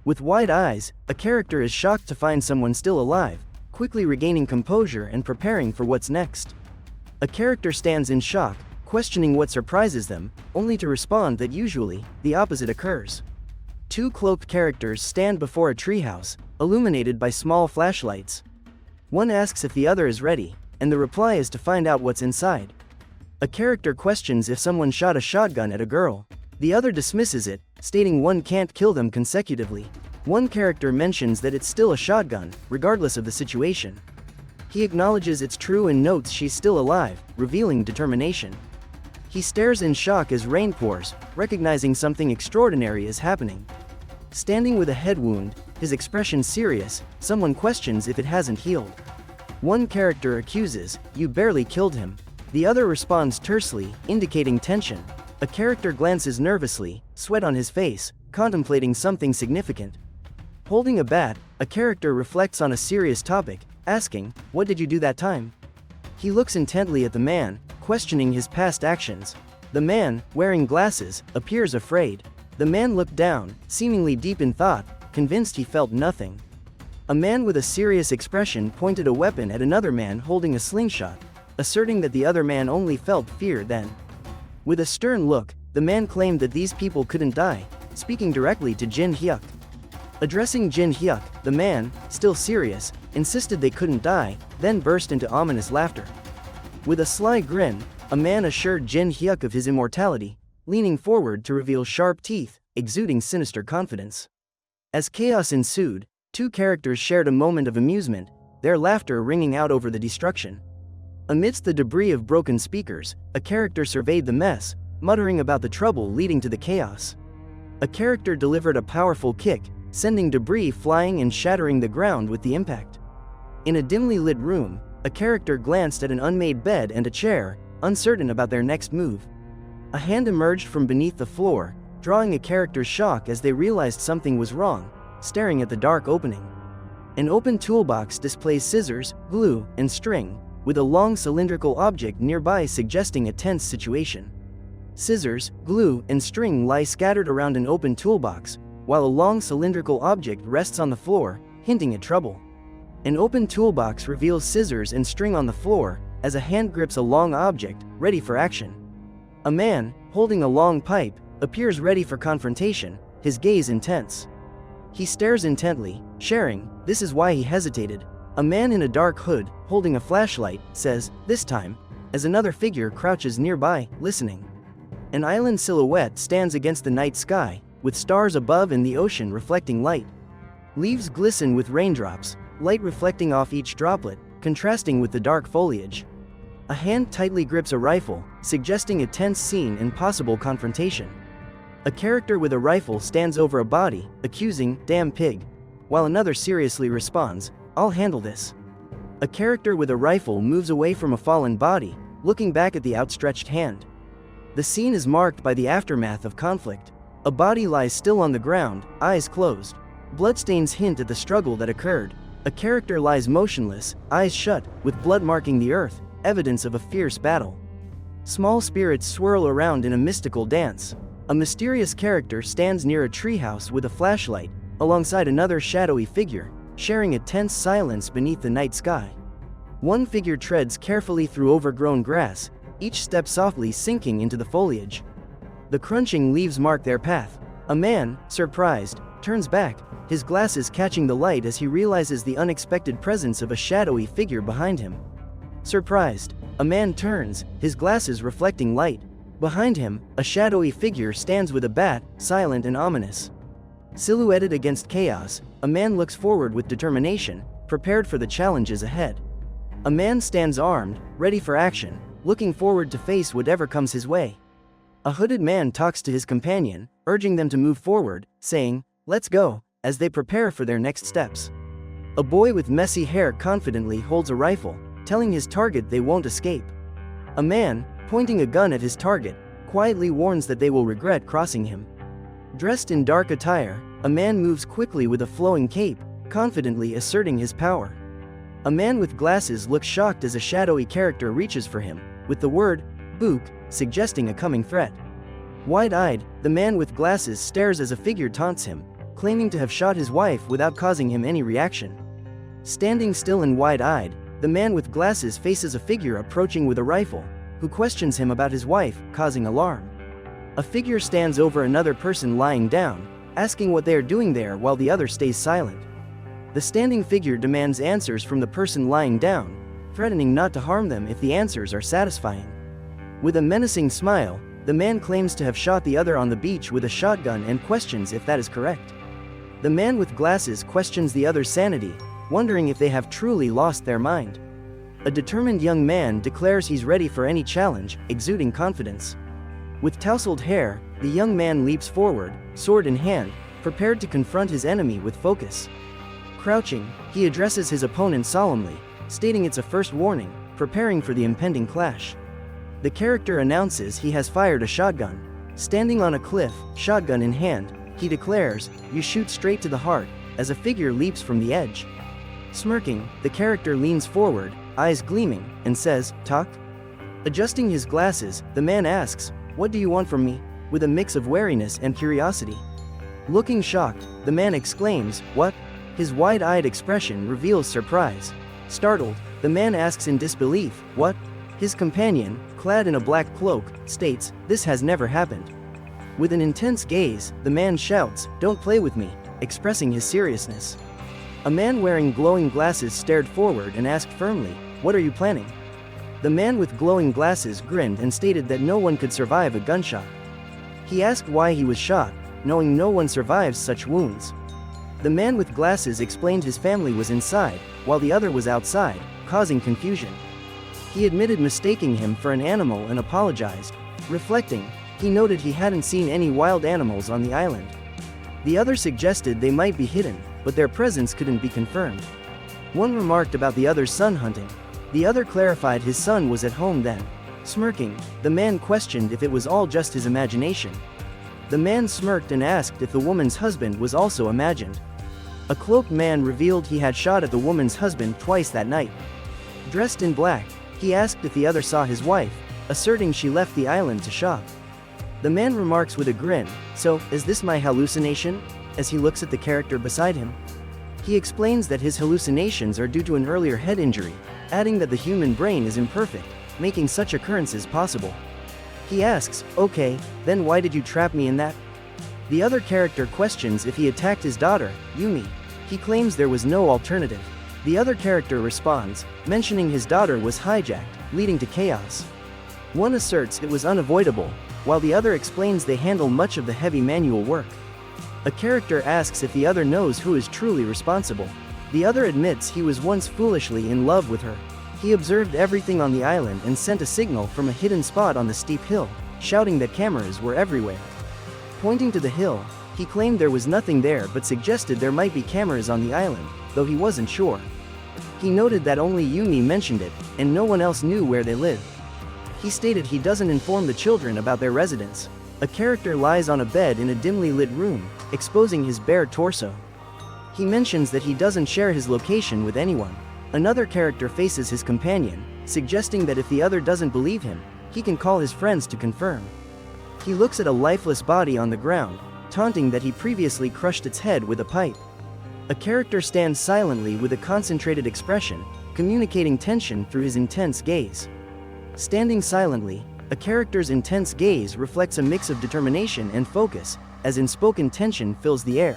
With wide eyes, a character is shocked to find someone still alive, quickly regaining composure and preparing for what's next. A character stands in shock, questioning what surprises them, only to respond that usually, the opposite occurs. Two cloaked characters stand before a treehouse, illuminated by small flashlights. One asks if the other is ready, and the reply is to find out what's inside. A character questions if someone shot a shotgun at a girl. The other dismisses it, stating one can't kill them consecutively. One character mentions that it's still a shotgun, regardless of the situation. He acknowledges it's true and notes she's still alive, revealing determination. He stares in shock as rain pours, recognizing something extraordinary is happening. Standing with a head wound, his expression serious, someone questions if it hasn't healed. One character accuses, "You barely killed him." The other responds tersely, indicating tension. A character glances nervously, sweat on his face, contemplating something significant. Holding a bat, a character reflects on a serious topic, asking, "What did you do that time?" He looks intently at the man, questioning his past actions. The man, wearing glasses, appears afraid. The man looked down, seemingly deep in thought, convinced he felt nothing. A man with a serious expression pointed a weapon at another man holding a slingshot, asserting that the other man only felt fear then. With a stern look, the man claimed that these people couldn't die, speaking directly to Jin Hyuk. Addressing Jin Hyuk, the man, still serious, insisted they couldn't die, then burst into ominous laughter. With a sly grin, a man assured Jin Hyuk of his immortality, leaning forward to reveal sharp teeth, exuding sinister confidence. As chaos ensued, two characters shared a moment of amusement, their laughter ringing out over the destruction. Amidst the debris of broken speakers, a character surveyed the mess, muttering about the trouble leading to the chaos. A character delivered a powerful kick, sending debris flying and shattering the ground with the impact. In a dimly lit room, a character glanced at an unmade bed and a chair, uncertain about their next move. A hand emerged from beneath the floor, drawing a character's shock as they realized something was wrong, staring at the dark opening. An open toolbox displays scissors, glue, and string, with a long cylindrical object nearby suggesting a tense situation. Scissors, glue, and string lie scattered around an open toolbox, while a long cylindrical object rests on the floor, hinting at trouble. An open toolbox reveals scissors and string on the floor, as a hand grips a long object, ready for action. A man, holding a long pipe, appears ready for confrontation, his gaze intense. He stares intently, sharing, this is why he hesitated. A man in a dark hood, holding a flashlight, says, this time, as another figure crouches nearby, listening. An island silhouette stands against the night sky, with stars above and the ocean reflecting light. Leaves glisten with raindrops, light reflecting off each droplet, contrasting with the dark foliage. A hand tightly grips a rifle, suggesting a tense scene and possible confrontation. A character with a rifle stands over a body, accusing, damn pig, while another seriously responds, I'll handle this. A character with a rifle moves away from a fallen body, looking back at the outstretched hand. The scene is marked by the aftermath of conflict. A body lies still on the ground, eyes closed. Bloodstains hint at the struggle that occurred. A character lies motionless, eyes shut, with blood marking the earth, evidence of a fierce battle. Small spirits swirl around in a mystical dance. A mysterious character stands near a treehouse with a flashlight, alongside another shadowy figure, sharing a tense silence beneath the night sky. One figure treads carefully through overgrown grass, each step softly sinking into the foliage. The crunching leaves mark their path. A man, surprised, turns back, his glasses catching the light as he realizes the unexpected presence of a shadowy figure behind him. Surprised, a man turns, his glasses reflecting light. Behind him, a shadowy figure stands with a bat, silent and ominous. Silhouetted against chaos, a man looks forward with determination, prepared for the challenges ahead. A man stands armed, ready for action, looking forward to face whatever comes his way. A hooded man talks to his companion, urging them to move forward, saying, let's go, as they prepare for their next steps. A boy with messy hair confidently holds a rifle, telling his target they won't escape. A man, pointing a gun at his target, quietly warns that they will regret crossing him. Dressed in dark attire, a man moves quickly with a flowing cape, confidently asserting his power. A man with glasses looks shocked as a shadowy character reaches for him, with the word, "Book," suggesting a coming threat. Wide-eyed, the man with glasses stares as a figure taunts him, claiming to have shot his wife without causing him any reaction. Standing still and wide-eyed, the man with glasses faces a figure approaching with a rifle, who questions him about his wife, causing alarm. A figure stands over another person lying down, asking what they are doing there while the other stays silent. The standing figure demands answers from the person lying down, threatening not to harm them if the answers are satisfying. With a menacing smile, the man claims to have shot the other on the beach with a shotgun and questions if that is correct. The man with glasses questions the other's sanity, wondering if they have truly lost their mind. A determined young man declares he's ready for any challenge, exuding confidence. With tousled hair, the young man leaps forward, sword in hand, prepared to confront his enemy with focus. Crouching, he addresses his opponent solemnly, stating it's a first warning, preparing for the impending clash. The character announces he has fired a shotgun. Standing on a cliff, shotgun in hand, he declares, "You shoot straight to the heart," as a figure leaps from the edge. Smirking, the character leans forward, eyes gleaming, and says, "Talk?" Adjusting his glasses, the man asks, "What do you want from me?" with a mix of wariness and curiosity. Looking shocked, the man exclaims, "What?" His wide-eyed expression reveals surprise. Startled, the man asks in disbelief, "What?" His companion, clad in a black cloak, states, "This has never happened." With an intense gaze, the man shouts, "Don't play with me," expressing his seriousness. A man wearing glowing glasses stared forward and asked firmly, "What are you planning?" The man with glowing glasses grinned and stated that no one could survive a gunshot. He asked why he was shot, knowing no one survives such wounds. The man with glasses explained his family was inside, while the other was outside, causing confusion. He admitted mistaking him for an animal and apologized. Reflecting, he noted he hadn't seen any wild animals on the island. The other suggested they might be hidden, but their presence couldn't be confirmed. One remarked about the other's son hunting. The other clarified his son was at home then. Smirking, the man questioned if it was all just his imagination. The man smirked and asked if the woman's husband was also imagined. A cloaked man revealed he had shot at the woman's husband twice that night. Dressed in black, he asked if the other saw his wife, asserting she left the island to shop. The man remarks with a grin, "So, is this my hallucination?" as he looks at the character beside him. He explains that his hallucinations are due to an earlier head injury, adding that the human brain is imperfect, making such occurrences possible. He asks, "Okay, then why did you trap me in that?" The other character questions if he attacked his daughter, Yumi. He claims there was no alternative. The other character responds, mentioning his daughter was hijacked, leading to chaos. One asserts it was unavoidable, while the other explains they handle much of the heavy manual work. A character asks if the other knows who is truly responsible. The other admits he was once foolishly in love with her. He observed everything on the island and sent a signal from a hidden spot on the steep hill, shouting that cameras were everywhere. Pointing to the hill, he claimed there was nothing there but suggested there might be cameras on the island, though he wasn't sure. He noted that only Yumi mentioned it, and no one else knew where they lived. He stated he doesn't inform the children about their residence. A character lies on a bed in a dimly lit room, exposing his bare torso. He mentions that he doesn't share his location with anyone. Another character faces his companion, suggesting that if the other doesn't believe him, he can call his friends to confirm. He looks at a lifeless body on the ground, taunting that he previously crushed its head with a pipe. A character stands silently with a concentrated expression, communicating tension through his intense gaze. Standing silently, a character's intense gaze reflects a mix of determination and focus, as unspoken tension fills the air.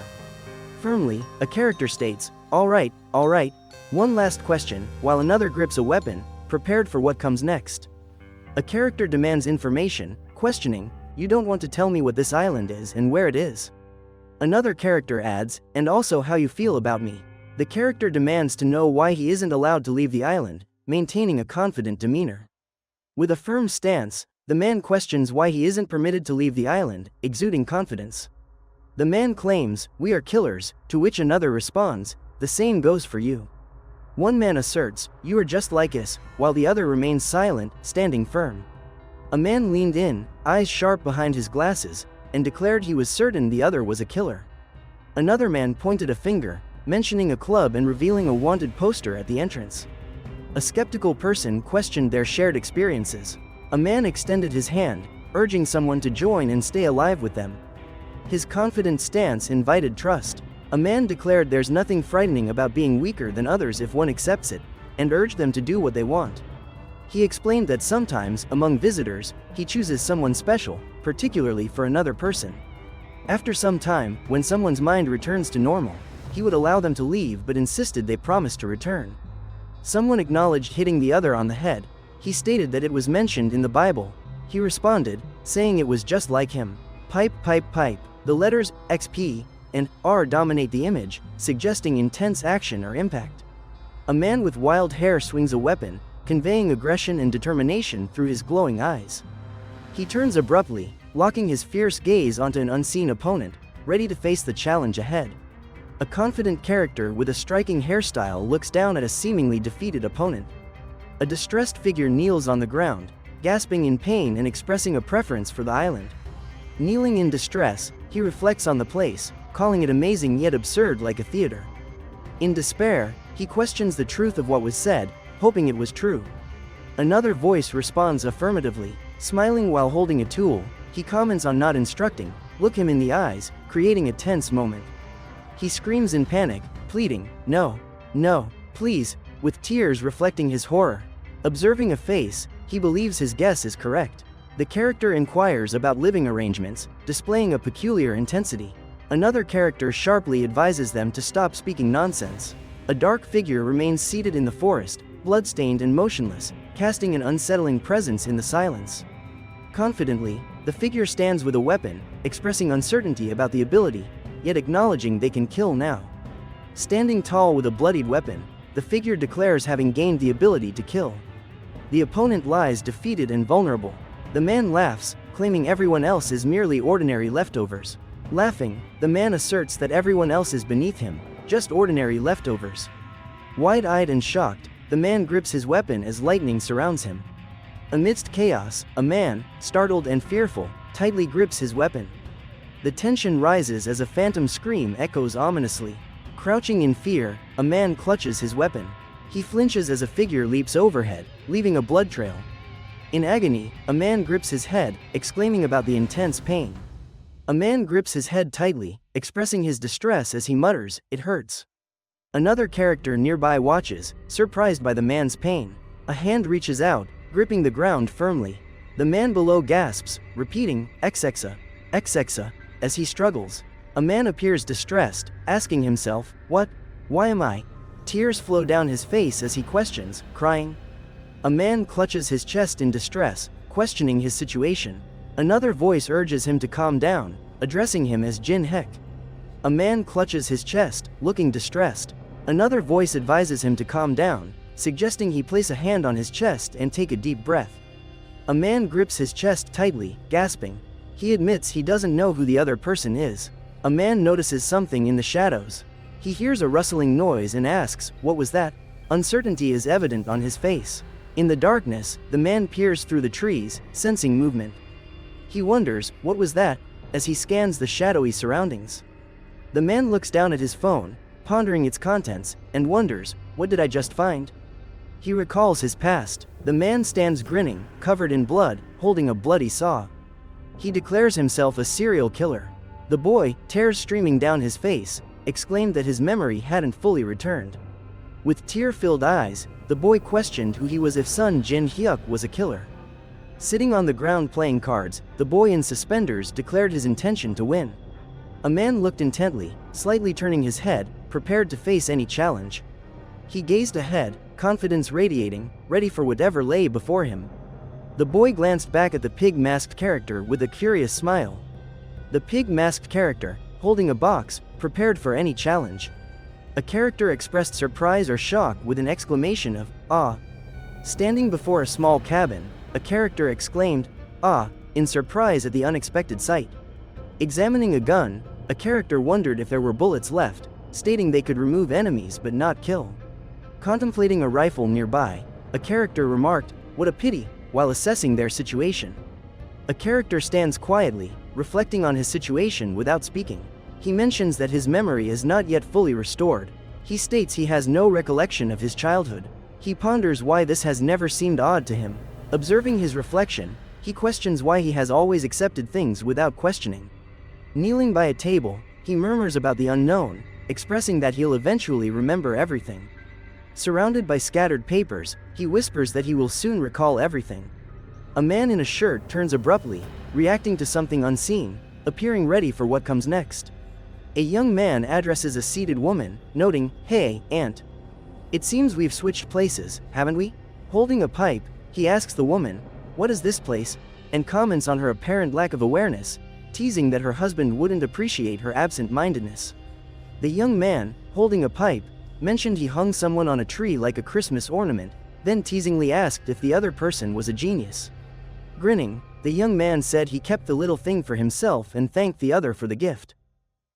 Firmly, a character states, all right, one last question," while another grips a weapon, prepared for what comes next. A character demands information, questioning, "You don't want to tell me what this island is and where it is?" Another character adds, "And also how you feel about me." The character demands to know why he isn't allowed to leave the island, maintaining a confident demeanor. With a firm stance, the man questions why he isn't permitted to leave the island, exuding confidence. The man claims, "We are killers," to which another responds, "The same goes for you." One man asserts, "You are just like us," while the other remains silent, standing firm. A man leaned in, eyes sharp behind his glasses, and declared he was certain the other was a killer. Another man pointed a finger, mentioning a club and revealing a wanted poster at the entrance. A skeptical person questioned their shared experiences. A man extended his hand, urging someone to join and stay alive with them. His confident stance invited trust. A man declared there's nothing frightening about being weaker than others if one accepts it, and urged them to do what they want. He explained that sometimes, among visitors, he chooses someone special, particularly for another person. After some time, when someone's mind returns to normal, he would allow them to leave but insisted they promise to return. Someone acknowledged hitting the other on the head. He stated that it was mentioned in the Bible. He responded, saying it was just like him. Pipe, pipe, pipe. The letters XP and R dominate the image, suggesting intense action or impact. A man with wild hair swings a weapon, conveying aggression and determination through his glowing eyes. He turns abruptly, locking his fierce gaze onto an unseen opponent, ready to face the challenge ahead. A confident character with a striking hairstyle looks down at a seemingly defeated opponent. A distressed figure kneels on the ground, gasping in pain and expressing a preference for the island. Kneeling in distress, he reflects on the place, calling it amazing yet absurd, like a theater. In despair, he questions the truth of what was said, hoping it was true. Another voice responds affirmatively. Smiling while holding a tool, he comments on not instructing, look him in the eyes, creating a tense moment. He screams in panic, pleading, "No, no, please," with tears reflecting his horror. Observing a face, he believes his guess is correct. The character inquires about living arrangements, displaying a peculiar intensity. Another character sharply advises them to stop speaking nonsense. A dark figure remains seated in the forest, bloodstained and motionless, casting an unsettling presence in the silence. Confidently, the figure stands with a weapon, expressing uncertainty about the ability, yet acknowledging they can kill now. Standing tall with a bloodied weapon, the figure declares having gained the ability to kill. The opponent lies defeated and vulnerable. The man laughs, claiming everyone else is merely ordinary leftovers. Laughing, the man asserts that everyone else is beneath him, just ordinary leftovers. Wide-eyed and shocked, the man grips his weapon as lightning surrounds him. Amidst chaos, a man, startled and fearful, tightly grips his weapon. The tension rises as a phantom scream echoes ominously. Crouching in fear, a man clutches his weapon. He flinches as a figure leaps overhead, leaving a blood trail. In agony, a man grips his head, exclaiming about the intense pain. A man grips his head tightly, expressing his distress as he mutters, "It hurts." Another character nearby watches, surprised by the man's pain. A hand reaches out, gripping the ground firmly. The man below gasps, repeating, "Exexa, Exexa," as he struggles. A man appears distressed, asking himself, "What? Why am I?" Tears flow down his face as he questions, crying. A man clutches his chest in distress, questioning his situation. Another voice urges him to calm down, addressing him as Jin Hek. A man clutches his chest, looking distressed. Another voice advises him to calm down, suggesting he place a hand on his chest and take a deep breath. A man grips his chest tightly, gasping. He admits he doesn't know who the other person is. A man notices something in the shadows. He hears a rustling noise and asks, "What was that?" Uncertainty is evident on his face. In the darkness, the man peers through the trees, sensing movement. He wonders, "What was that?" as he scans the shadowy surroundings. The man looks down at his phone, pondering its contents, and wonders, "What did I just find?" He recalls his past. The man stands grinning, covered in blood, holding a bloody saw. He declares himself a serial killer. The boy, tears streaming down his face, exclaimed that his memory hadn't fully returned. With tear-filled eyes, the boy questioned who he was if son Jin Hyuk was a killer. Sitting on the ground playing cards, the boy in suspenders declared his intention to win. A man looked intently, slightly turning his head, prepared to face any challenge. He gazed ahead, confidence radiating, ready for whatever lay before him. The boy glanced back at the pig-masked character with a curious smile. The pig-masked character, holding a box, prepared for any challenge. A character expressed surprise or shock with an exclamation of, "Ah!" Standing before a small cabin, a character exclaimed, "Ah!" in surprise at the unexpected sight. Examining a gun, a character wondered if there were bullets left, stating they could remove enemies but not kill. Contemplating a rifle nearby, a character remarked, "What a pity," while assessing their situation. A character stands quietly, reflecting on his situation without speaking. He mentions that his memory is not yet fully restored. He states he has no recollection of his childhood. He ponders why this has never seemed odd to him. Observing his reflection, he questions why he has always accepted things without questioning. Kneeling by a table, he murmurs about the unknown, expressing that he'll eventually remember everything. Surrounded by scattered papers, he whispers that he will soon recall everything. A man in a shirt turns abruptly, reacting to something unseen, appearing ready for what comes next. A young man addresses a seated woman, noting, "Hey, Aunt. It seems we've switched places, haven't we?" Holding a pipe, he asks the woman, "What is this place?" and comments on her apparent lack of awareness, teasing that her husband wouldn't appreciate her absent-mindedness. The young man, holding a pipe, mentioned he hung someone on a tree like a Christmas ornament, then teasingly asked if the other person was a genius. Grinning, the young man said he kept the little thing for himself and thanked the other for the gift.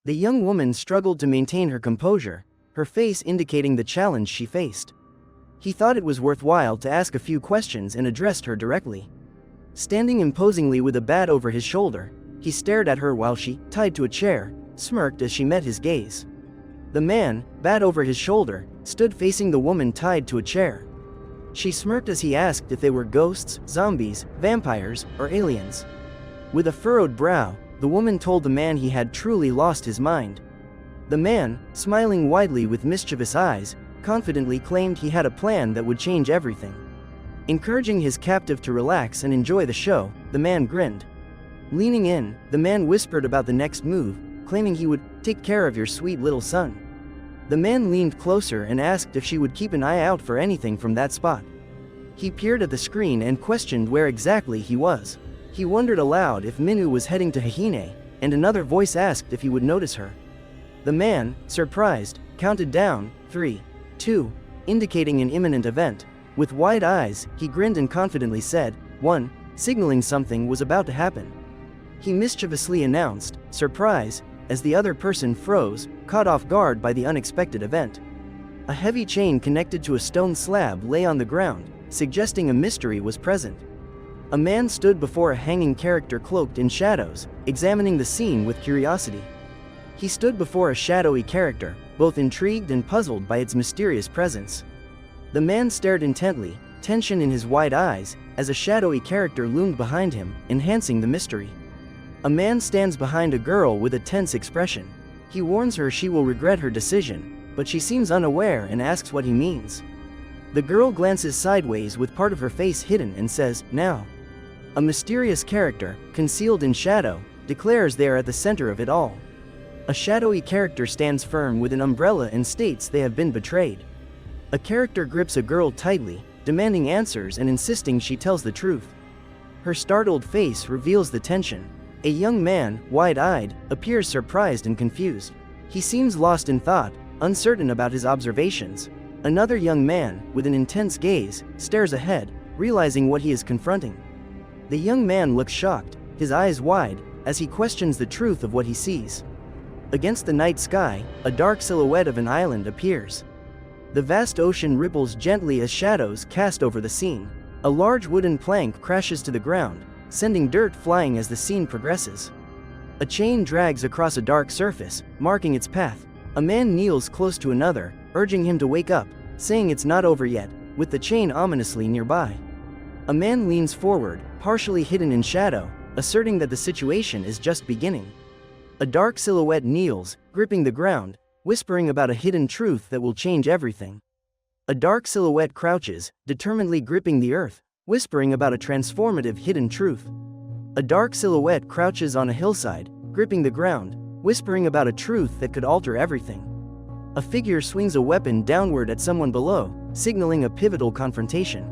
The young woman struggled to maintain her composure, her face indicating the challenge she faced. He thought it was worthwhile to ask a few questions and addressed her directly. Standing imposingly with a bat over his shoulder, he stared at her while she, tied to a chair, smirked as she met his gaze. The man, bat over his shoulder, stood facing the woman tied to a chair. She smirked as he asked if they were ghosts, zombies, vampires, or aliens. With a furrowed brow, the woman told the man he had truly lost his mind. The man, smiling widely with mischievous eyes, confidently claimed he had a plan that would change everything. Encouraging his captive to relax and enjoy the show, the man grinned. Leaning in, the man whispered about the next move, claiming he would take care of your sweet little son. The man leaned closer and asked if she would keep an eye out for anything from that spot. He peered at the screen and questioned where exactly he was. He wondered aloud if Minu was heading to Hihine, and another voice asked if he would notice her. The man, surprised, counted down, 3, 2, indicating an imminent event. With wide eyes, he grinned and confidently said, 1, signaling something was about to happen. He mischievously announced, surprise, as the other person froze, caught off guard by the unexpected event. A heavy chain connected to a stone slab lay on the ground, suggesting a mystery was present. A man stood before a hanging character cloaked in shadows, examining the scene with curiosity. He stood before a shadowy character, both intrigued and puzzled by its mysterious presence. The man stared intently, tension in his wide eyes, as a shadowy character loomed behind him, enhancing the mystery. A man stands behind a girl with a tense expression. He warns her she will regret her decision, but she seems unaware and asks what he means. The girl glances sideways with part of her face hidden and says, "Now." A mysterious character, concealed in shadow, declares they are at the center of it all. A shadowy character stands firm with an umbrella and states they have been betrayed. A character grips a girl tightly, demanding answers and insisting she tells the truth. Her startled face reveals the tension. A young man, wide-eyed, appears surprised and confused. He seems lost in thought, uncertain about his observations. Another young man, with an intense gaze, stares ahead, realizing what he is confronting. The young man looks shocked, his eyes wide, as he questions the truth of what he sees. Against the night sky, a dark silhouette of an island appears. The vast ocean ripples gently as shadows cast over the scene. A large wooden plank crashes to the ground, sending dirt flying as the scene progresses. A chain drags across a dark surface, marking its path. A man kneels close to another, urging him to wake up, saying it's not over yet, with the chain ominously nearby. A man leans forward, partially hidden in shadow, asserting that the situation is just beginning. A dark silhouette kneels, gripping the ground, whispering about a hidden truth that will change everything. A dark silhouette crouches, determinedly gripping the earth, whispering about a transformative hidden truth. A dark silhouette crouches on a hillside, gripping the ground, whispering about a truth that could alter everything. A figure swings a weapon downward at someone below, signaling a pivotal confrontation.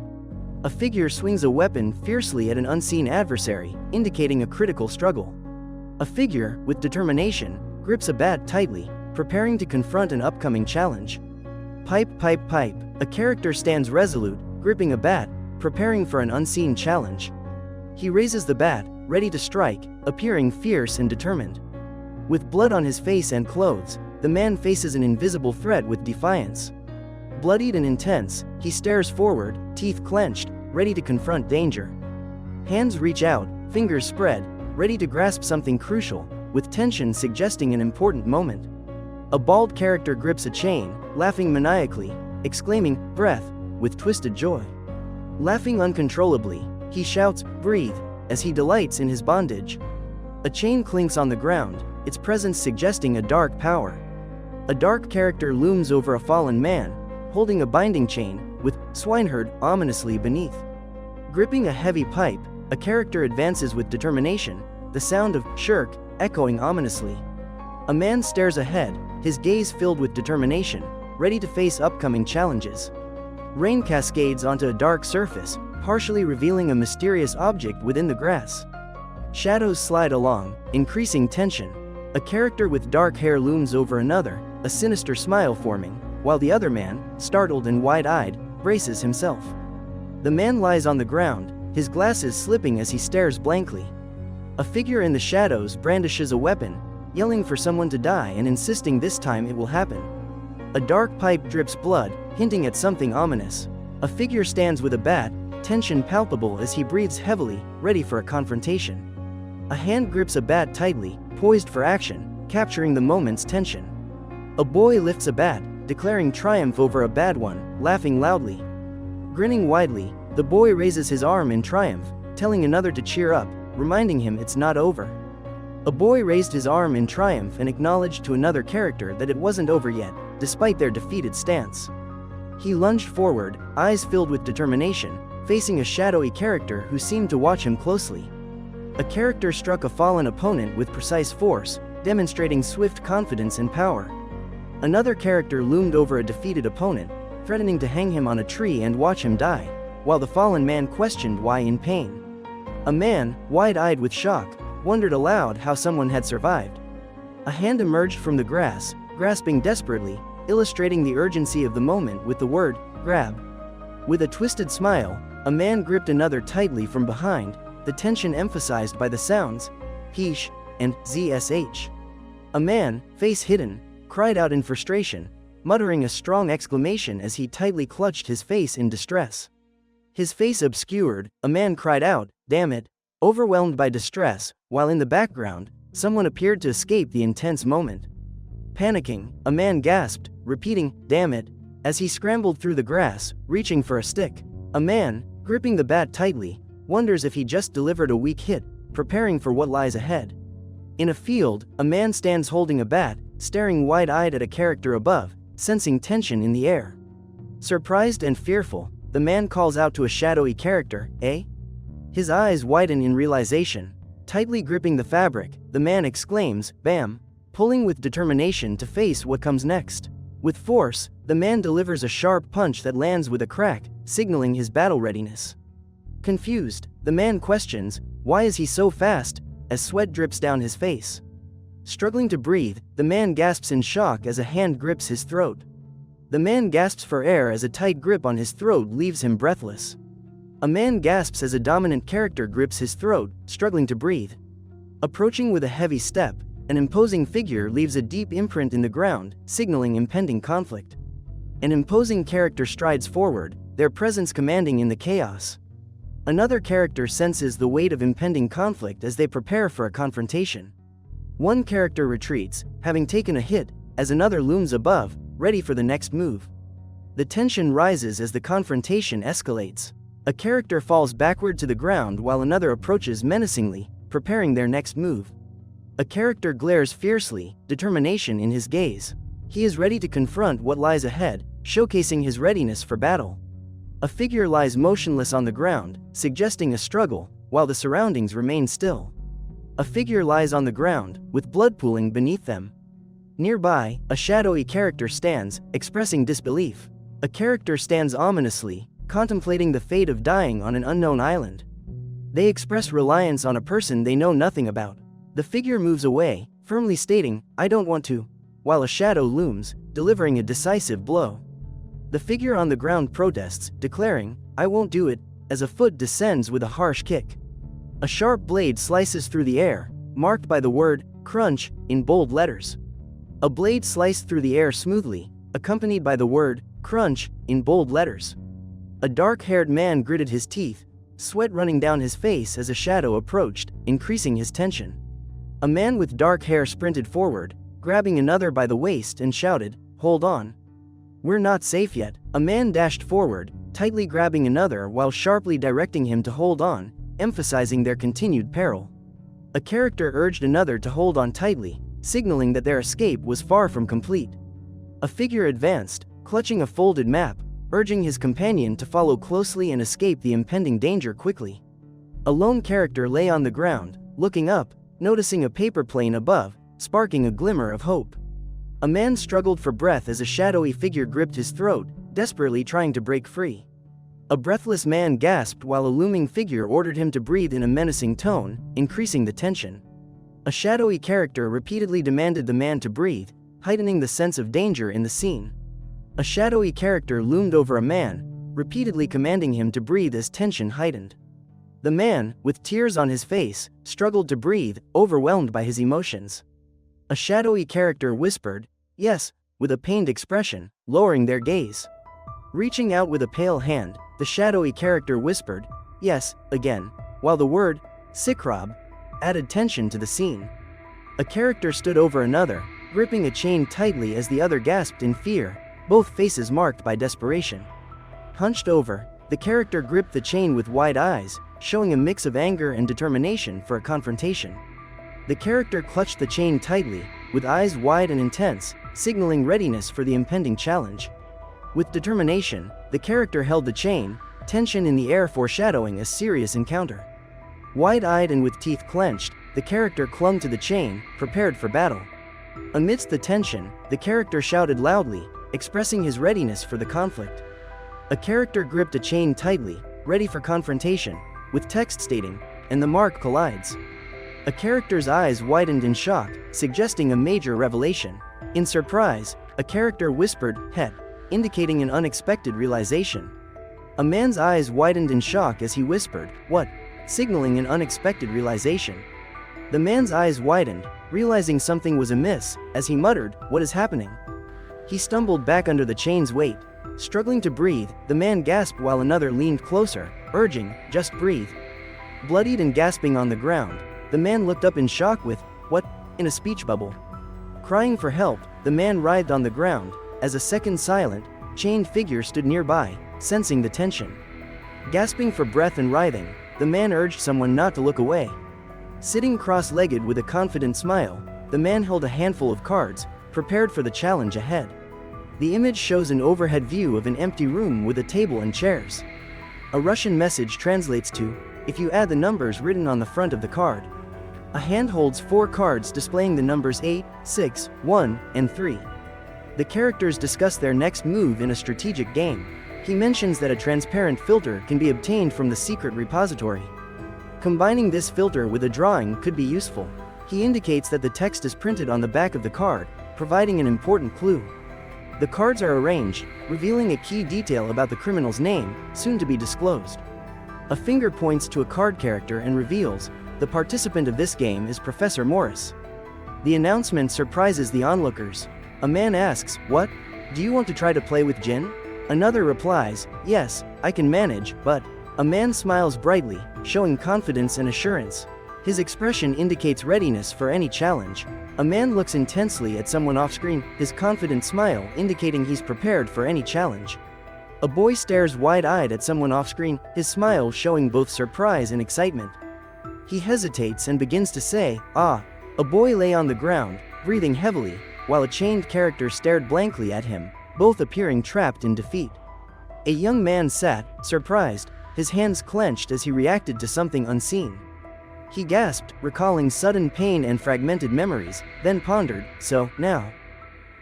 A figure swings a weapon fiercely at an unseen adversary, indicating a critical struggle. A figure, with determination, grips a bat tightly, preparing to confront an upcoming challenge. Pipe, pipe, pipe. A character stands resolute, gripping a bat, preparing for an unseen challenge. He raises the bat, ready to strike, appearing fierce and determined. With blood on his face and clothes, the man faces an invisible threat with defiance. Bloodied and intense, he stares forward, teeth clenched, ready to confront danger. Hands reach out, fingers spread, ready to grasp something crucial, with tension suggesting an important moment. A bald character grips a chain, laughing maniacally, exclaiming, "Breath," with twisted joy. Laughing uncontrollably, he shouts, "Breathe," as he delights in his bondage. A chain clinks on the ground, its presence suggesting a dark power. A dark character looms over a fallen man, holding a binding chain, with "Swineherd" ominously beneath. Gripping a heavy pipe, a character advances with determination, the sound of "shirk" echoing ominously. A man stares ahead, his gaze filled with determination, ready to face upcoming challenges. Rain cascades onto a dark surface, partially revealing a mysterious object within the grass. Shadows slide along, increasing tension. A character with dark hair looms over another, a sinister smile forming, while the other man, startled and wide-eyed, braces himself. The man lies on the ground, his glasses slipping as he stares blankly. A figure in the shadows brandishes a weapon, yelling for someone to die and insisting this time it will happen. A dark pipe drips blood, hinting at something ominous. A figure stands with a bat, tension palpable as he breathes heavily, ready for a confrontation. A hand grips a bat tightly, poised for action, capturing the moment's tension. A boy lifts a bat, declaring triumph over a bad one, laughing loudly. Grinning widely, the boy raises his arm in triumph, telling another to cheer up, reminding him it's not over. A boy raised his arm in triumph and acknowledged to another character that it wasn't over yet, despite their defeated stance. He lunged forward, eyes filled with determination, facing a shadowy character who seemed to watch him closely. A character struck a fallen opponent with precise force, demonstrating swift confidence and power. Another character loomed over a defeated opponent, threatening to hang him on a tree and watch him die, while the fallen man questioned why in pain. A man, wide-eyed with shock, wondered aloud how someone had survived. A hand emerged from the grass, grasping desperately, illustrating the urgency of the moment with the word, "grab." With a twisted smile, a man gripped another tightly from behind, the tension emphasized by the sounds, "heesh" and "zsh." A man, face hidden, cried out in frustration, muttering a strong exclamation as he tightly clutched his face in distress. His face obscured, a man cried out, "Damn it," overwhelmed by distress, while in the background, someone appeared to escape the intense moment. Panicking, a man gasped, repeating, "Damn it," as he scrambled through the grass, reaching for a stick. A man, gripping the bat tightly, wonders if he just delivered a weak hit, preparing for what lies ahead. In a field, a man stands holding a bat, staring wide-eyed at a character above, sensing tension in the air. Surprised and fearful, the man calls out to a shadowy character, "Eh?" His eyes widen in realization. Tightly gripping the fabric, the man exclaims, "Bam!" pulling with determination to face what comes next. With force, the man delivers a sharp punch that lands with a crack, signaling his battle readiness. Confused, the man questions, "Why is he so fast?" as sweat drips down his face. Struggling to breathe, the man gasps in shock as a hand grips his throat. The man gasps for air as a tight grip on his throat leaves him breathless. A man gasps as a dominant character grips his throat, struggling to breathe. Approaching with a heavy step, an imposing figure leaves a deep imprint in the ground, signaling impending conflict. An imposing character strides forward, their presence commanding in the chaos. Another character senses the weight of impending conflict as they prepare for a confrontation. One character retreats, having taken a hit, as another looms above, ready for the next move. The tension rises as the confrontation escalates. A character falls backward to the ground while another approaches menacingly, preparing their next move. A character glares fiercely, determination in his gaze. He is ready to confront what lies ahead, showcasing his readiness for battle. A figure lies motionless on the ground, suggesting a struggle, while the surroundings remain still. A figure lies on the ground, with blood pooling beneath them. Nearby, a shadowy character stands, expressing disbelief. A character stands ominously, contemplating the fate of dying on an unknown island. They express reliance on a person they know nothing about. The figure moves away, firmly stating, "I don't want to," while a shadow looms, delivering a decisive blow. The figure on the ground protests, declaring, "I won't do it," as a foot descends with a harsh kick. A sharp blade slices through the air, marked by the word, "crunch," in bold letters. A blade sliced through the air smoothly, accompanied by the word, Crunch, in bold letters. A dark-haired man gritted his teeth, sweat running down his face as a shadow approached, increasing his tension. A man with dark hair sprinted forward, grabbing another by the waist and shouted, "Hold on. We're not safe yet." A man dashed forward, tightly grabbing another while sharply directing him to hold on, emphasizing their continued peril. A character urged another to hold on tightly, signaling that their escape was far from complete. A figure advanced, clutching a folded map, urging his companion to follow closely and escape the impending danger quickly. A lone character lay on the ground, looking up, noticing a paper plane above, sparking a glimmer of hope. A man struggled for breath as a shadowy figure gripped his throat, desperately trying to break free. A breathless man gasped while a looming figure ordered him to breathe in a menacing tone, increasing the tension. A shadowy character repeatedly demanded the man to breathe, heightening the sense of danger in the scene. A shadowy character loomed over a man, repeatedly commanding him to breathe as tension heightened. The man, with tears on his face, struggled to breathe, overwhelmed by his emotions. A shadowy character whispered, "Yes," with a pained expression, lowering their gaze. Reaching out with a pale hand, the shadowy character whispered, "Yes," again, while the word, "Sikrob," added tension to the scene. A character stood over another, gripping a chain tightly as the other gasped in fear, both faces marked by desperation. Hunched over, the character gripped the chain with wide eyes, showing a mix of anger and determination for a confrontation. The character clutched the chain tightly, with eyes wide and intense, signaling readiness for the impending challenge. With determination, the character held the chain, tension in the air foreshadowing a serious encounter. Wide-eyed and with teeth clenched, the character clung to the chain, prepared for battle. Amidst the tension, the character shouted loudly, expressing his readiness for the conflict. A character gripped a chain tightly, ready for confrontation, with text stating, "And the mark collides." A character's eyes widened in shock, suggesting a major revelation. In surprise, a character whispered, "Het," indicating an unexpected realization. A man's eyes widened in shock as he whispered, "What?" signaling an unexpected realization. The man's eyes widened, realizing something was amiss, as he muttered, "What is happening?" He stumbled back under the chain's weight. Struggling to breathe, the man gasped while another leaned closer, urging, "Just breathe." Bloodied and gasping on the ground, the man looked up in shock with, "What?" in a speech bubble. Crying for help, the man writhed on the ground, as a second silent, chained figure stood nearby, sensing the tension. Gasping for breath and writhing, the man urged someone not to look away. Sitting cross-legged with a confident smile, the man held a handful of cards, prepared for the challenge ahead. The image shows an overhead view of an empty room with a table and chairs. A Russian message translates to, "If you add the numbers written on the front of the card." A hand holds 4 cards displaying the numbers 8, 6, 1, and 3. The characters discuss their next move in a strategic game. He mentions that a transparent filter can be obtained from the secret repository. Combining this filter with a drawing could be useful. He indicates that the text is printed on the back of the card, providing an important clue. The cards are arranged, revealing a key detail about the criminal's name, soon to be disclosed. A finger points to a card character and reveals, the participant of this game is Professor Morris. The announcement surprises the onlookers. A man asks, "What? Do you want to try to play with Jin?" Another replies, "Yes, I can manage, but..." A man smiles brightly, showing confidence and assurance. His expression indicates readiness for any challenge. A man looks intensely at someone off-screen, his confident smile indicating he's prepared for any challenge. A boy stares wide-eyed at someone off-screen, his smile showing both surprise and excitement. He hesitates and begins to say, "Ah." A boy lay on the ground, breathing heavily, while a chained character stared blankly at him, both appearing trapped in defeat. A young man sat, surprised, his hands clenched as he reacted to something unseen. He gasped, recalling sudden pain and fragmented memories, then pondered, "So, now?"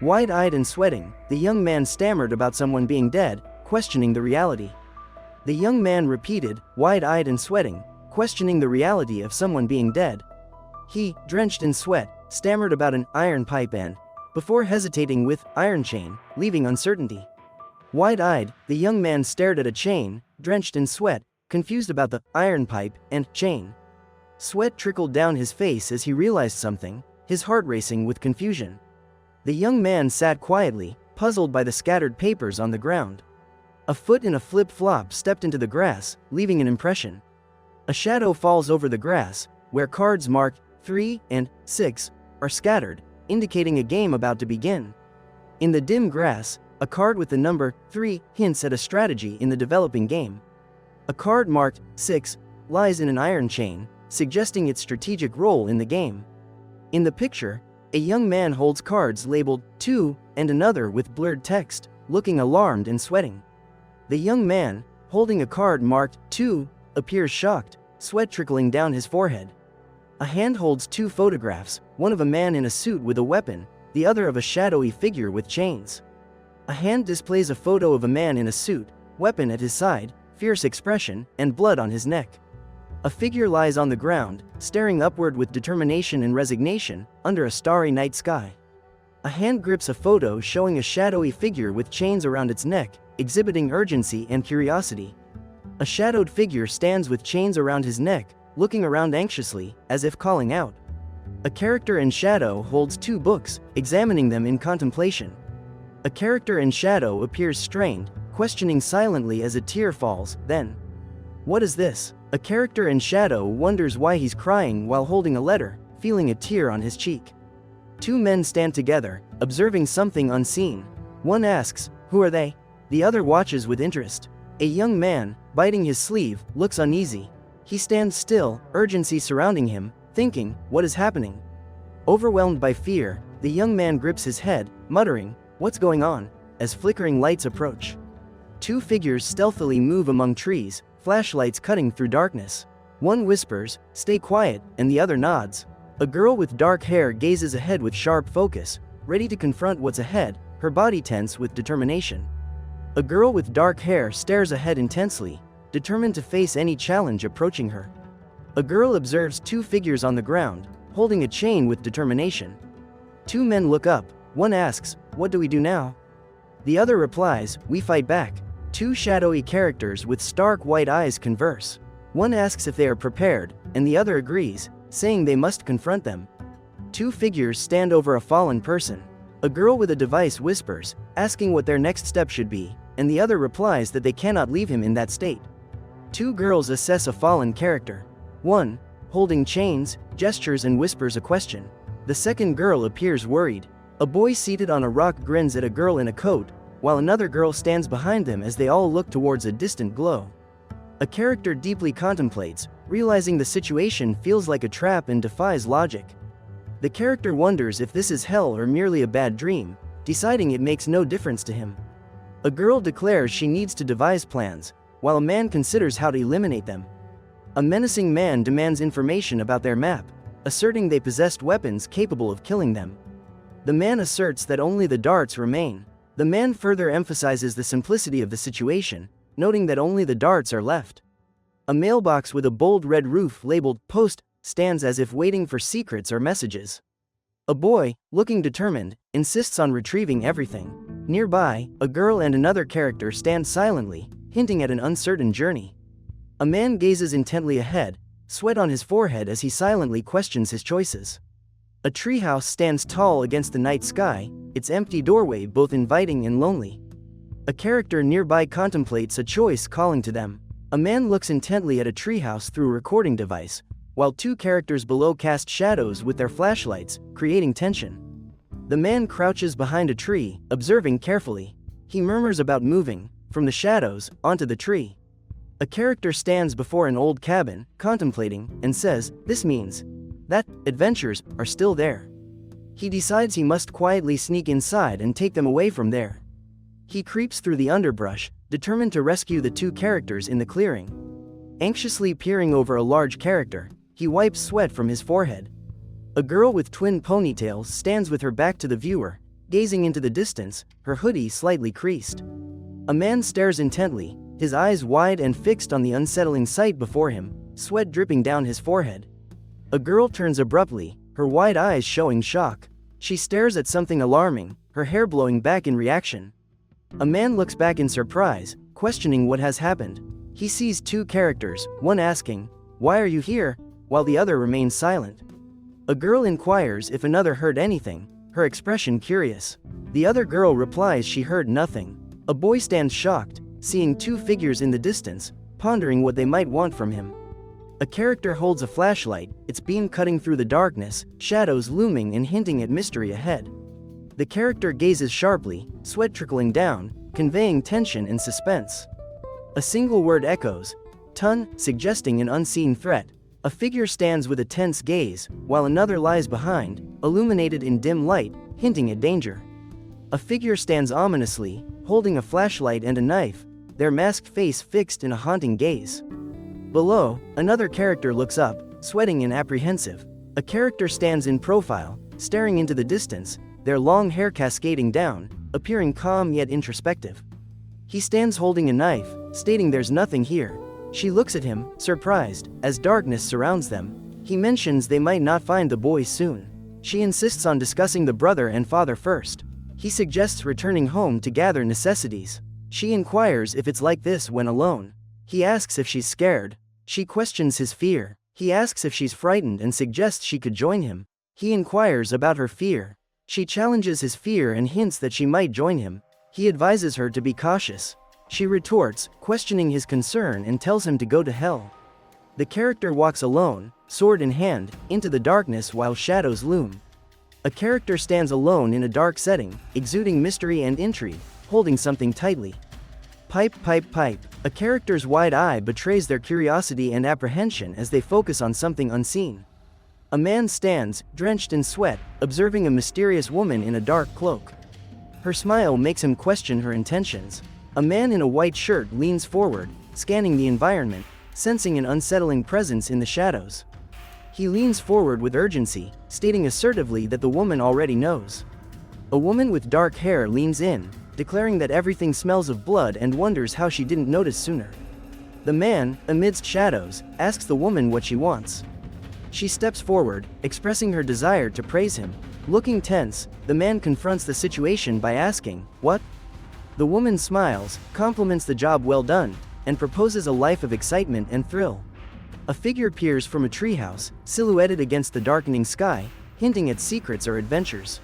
Wide-eyed and sweating, the young man stammered about someone being dead, questioning the reality. The young man repeated, wide-eyed and sweating, questioning the reality of someone being dead. He, drenched in sweat, stammered about an iron pipe and, before hesitating with iron chain, leaving uncertainty. Wide-eyed, the young man stared at a chain, drenched in sweat, confused about the iron pipe and chain. Sweat trickled down his face as he realized something, his heart racing with confusion. The young man sat quietly, puzzled by the scattered papers on the ground. A foot in a flip-flop stepped into the grass, leaving an impression. A shadow falls over the grass, where cards marked 3 and 6 are scattered, indicating a game about to begin. In the dim grass, a card with the number 3 hints at a strategy in the developing game. A card marked 6 lies in an iron chain, suggesting its strategic role in the game. In the picture, a young man holds cards labeled 2 and another with blurred text, looking alarmed and sweating. The young man, holding a card marked 2, appears shocked, sweat trickling down his forehead. A hand holds 2 photographs, one of a man in a suit with a weapon, the other of a shadowy figure with chains. A hand displays a photo of a man in a suit, weapon at his side, fierce expression, and blood on his neck. A figure lies on the ground, staring upward with determination and resignation, under a starry night sky. A hand grips a photo showing a shadowy figure with chains around its neck, exhibiting urgency and curiosity. A shadowed figure stands with chains around his neck, looking around anxiously, as if calling out. A character in shadow holds 2 books, examining them in contemplation. A character in shadow appears strained, questioning silently as a tear falls, then, "What is this?" A character in shadow wonders why he's crying while holding a letter, feeling a tear on his cheek. 2 men stand together, observing something unseen. One asks, "Who are they?" The other watches with interest. A young man, biting his sleeve, looks uneasy. He stands still, urgency surrounding him, thinking, what is happening? Overwhelmed by fear, the young man grips his head, muttering, "What's going on?" as flickering lights approach. 2 figures stealthily move among trees, flashlights cutting through darkness. One whispers, "Stay quiet," and the other nods. A girl with dark hair gazes ahead with sharp focus, ready to confront what's ahead, her body tense with determination. A girl with dark hair stares ahead intensely, determined to face any challenge approaching her. A girl observes 2 figures on the ground, holding a chain with determination. 2 men look up, one asks, "What do we do now?" The other replies, "We fight back." 2 shadowy characters with stark white eyes converse. One asks if they are prepared, and the other agrees, saying they must confront them. 2 figures stand over a fallen person. A girl with a device whispers, asking what their next step should be, and the other replies that they cannot leave him in that state. 2 girls assess a fallen character. One, holding chains, gestures and whispers a question. The second girl appears worried. A boy seated on a rock grins at a girl in a coat, while another girl stands behind them as they all look towards a distant glow. A character deeply contemplates, realizing the situation feels like a trap and defies logic. The character wonders if this is hell or merely a bad dream, deciding it makes no difference to him. A girl declares she needs to devise plans, while a man considers how to eliminate them. A menacing man demands information about their map, asserting they possessed weapons capable of killing them. The man asserts that only the darts remain. The man further emphasizes the simplicity of the situation, noting that only the darts are left. A mailbox with a bold red roof labeled "Post" stands as if waiting for secrets or messages. A boy, looking determined, insists on retrieving everything. Nearby, a girl and another character stand silently, hinting at an uncertain journey. A man gazes intently ahead, sweat on his forehead as he silently questions his choices. A treehouse stands tall against the night sky, its empty doorway both inviting and lonely. A character nearby contemplates a choice calling to them. A man looks intently at a treehouse through a recording device, while 2 characters below cast shadows with their flashlights, creating tension. The man crouches behind a tree, observing carefully. He murmurs about moving, from the shadows, onto the tree. A character stands before an old cabin, contemplating, and says, "This means that adventures are still there." He decides he must quietly sneak inside and take them away from there. He creeps through the underbrush, determined to rescue the 2 characters in the clearing. Anxiously peering over a large character, he wipes sweat from his forehead. A girl with twin ponytails stands with her back to the viewer, gazing into the distance, her hoodie slightly creased. A man stares intently, his eyes wide and fixed on the unsettling sight before him, sweat dripping down his forehead. A girl turns abruptly, her wide eyes showing shock. She stares at something alarming, her hair blowing back in reaction. A man looks back in surprise, questioning what has happened. He sees 2 characters, one asking, "Why are you here?" while the other remains silent. A girl inquires if another heard anything, her expression curious. The other girl replies she heard nothing. A boy stands shocked, seeing two figures in the distance, pondering what they might want from him. A character holds a flashlight, its beam cutting through the darkness, shadows looming and hinting at mystery ahead. The character gazes sharply, sweat trickling down, conveying tension and suspense. A single word echoes, "Tun," suggesting an unseen threat. A figure stands with a tense gaze, while another lies behind, illuminated in dim light, hinting at danger. A figure stands ominously, holding a flashlight and a knife, their masked face fixed in a haunting gaze. Below, another character looks up, sweating and apprehensive. A character stands in profile, staring into the distance, their long hair cascading down, appearing calm yet introspective. He stands holding a knife, stating there's nothing here. She looks at him, surprised, as darkness surrounds them. He mentions they might not find the boy soon. She insists on discussing the brother and father first. He suggests returning home to gather necessities. She inquires if it's like this when alone. He asks if she's scared. She questions his fear. He asks if she's frightened and suggests she could join him. He inquires about her fear. She challenges his fear and hints that she might join him. He advises her to be cautious. She retorts, questioning his concern, and tells him to go to hell. The character walks alone, sword in hand, into the darkness while shadows loom. A character stands alone in a dark setting, exuding mystery and intrigue, holding something tightly. Pipe, pipe, pipe. A character's wide eye betrays their curiosity and apprehension as they focus on something unseen. A man stands, drenched in sweat, observing a mysterious woman in a dark cloak. Her smile makes him question her intentions. A man in a white shirt leans forward, scanning the environment, sensing an unsettling presence in the shadows. He leans forward with urgency, stating assertively that the woman already knows. A woman with dark hair leans in, declaring that everything smells of blood and wonders how she didn't notice sooner. The man, amidst shadows, asks the woman what she wants. She steps forward, expressing her desire to praise him. Looking tense, the man confronts the situation by asking, "What?" The woman smiles, compliments the job well done, and proposes a life of excitement and thrill. A figure peers from a treehouse, silhouetted against the darkening sky, hinting at secrets or adventures.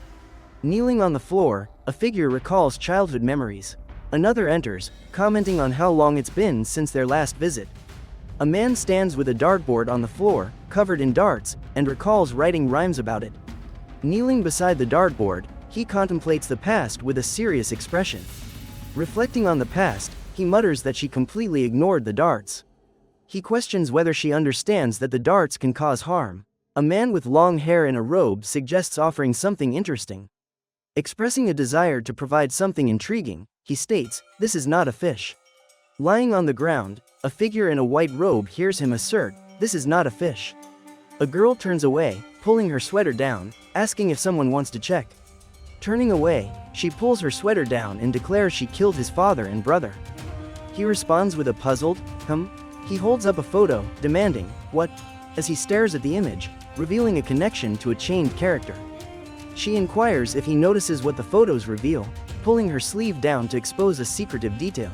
Kneeling on the floor, a figure recalls childhood memories. Another enters, commenting on how long it's been since their last visit. A man stands with a dartboard on the floor, covered in darts, and recalls writing rhymes about it. Kneeling beside the dartboard, he contemplates the past with a serious expression. Reflecting on the past, he mutters that she completely ignored the darts. He questions whether she understands that the darts can cause harm. A man with long hair in a robe suggests offering something interesting. Expressing a desire to provide something intriguing, he states, "This is not a fish." Lying on the ground, a figure in a white robe hears him assert, "This is not a fish." A girl turns away, pulling her sweater down, asking if someone wants to check. Turning away, she pulls her sweater down and declares she killed his father and brother. He responds with a puzzled, He holds up a photo, demanding, "What?" as he stares at the image, revealing a connection to a chained character. She inquires if he notices what the photos reveal, pulling her sleeve down to expose a secretive detail.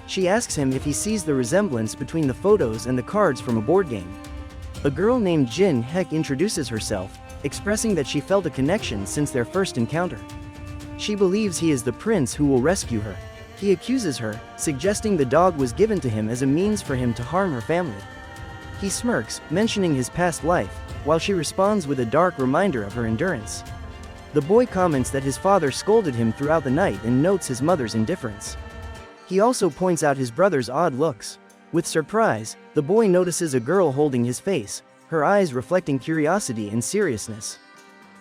She asks him if he sees the resemblance between the photos and the cards from a board game. A girl named Jin Heck introduces herself, expressing that she felt a connection since their first encounter. She believes he is the prince who will rescue her. He accuses her, suggesting the dog was given to him as a means for him to harm her family. He smirks, mentioning his past life, while she responds with a dark reminder of her endurance. The boy comments that his father scolded him throughout the night and notes his mother's indifference. He also points out his brother's odd looks. With surprise, the boy notices a girl holding his face, her eyes reflecting curiosity and seriousness.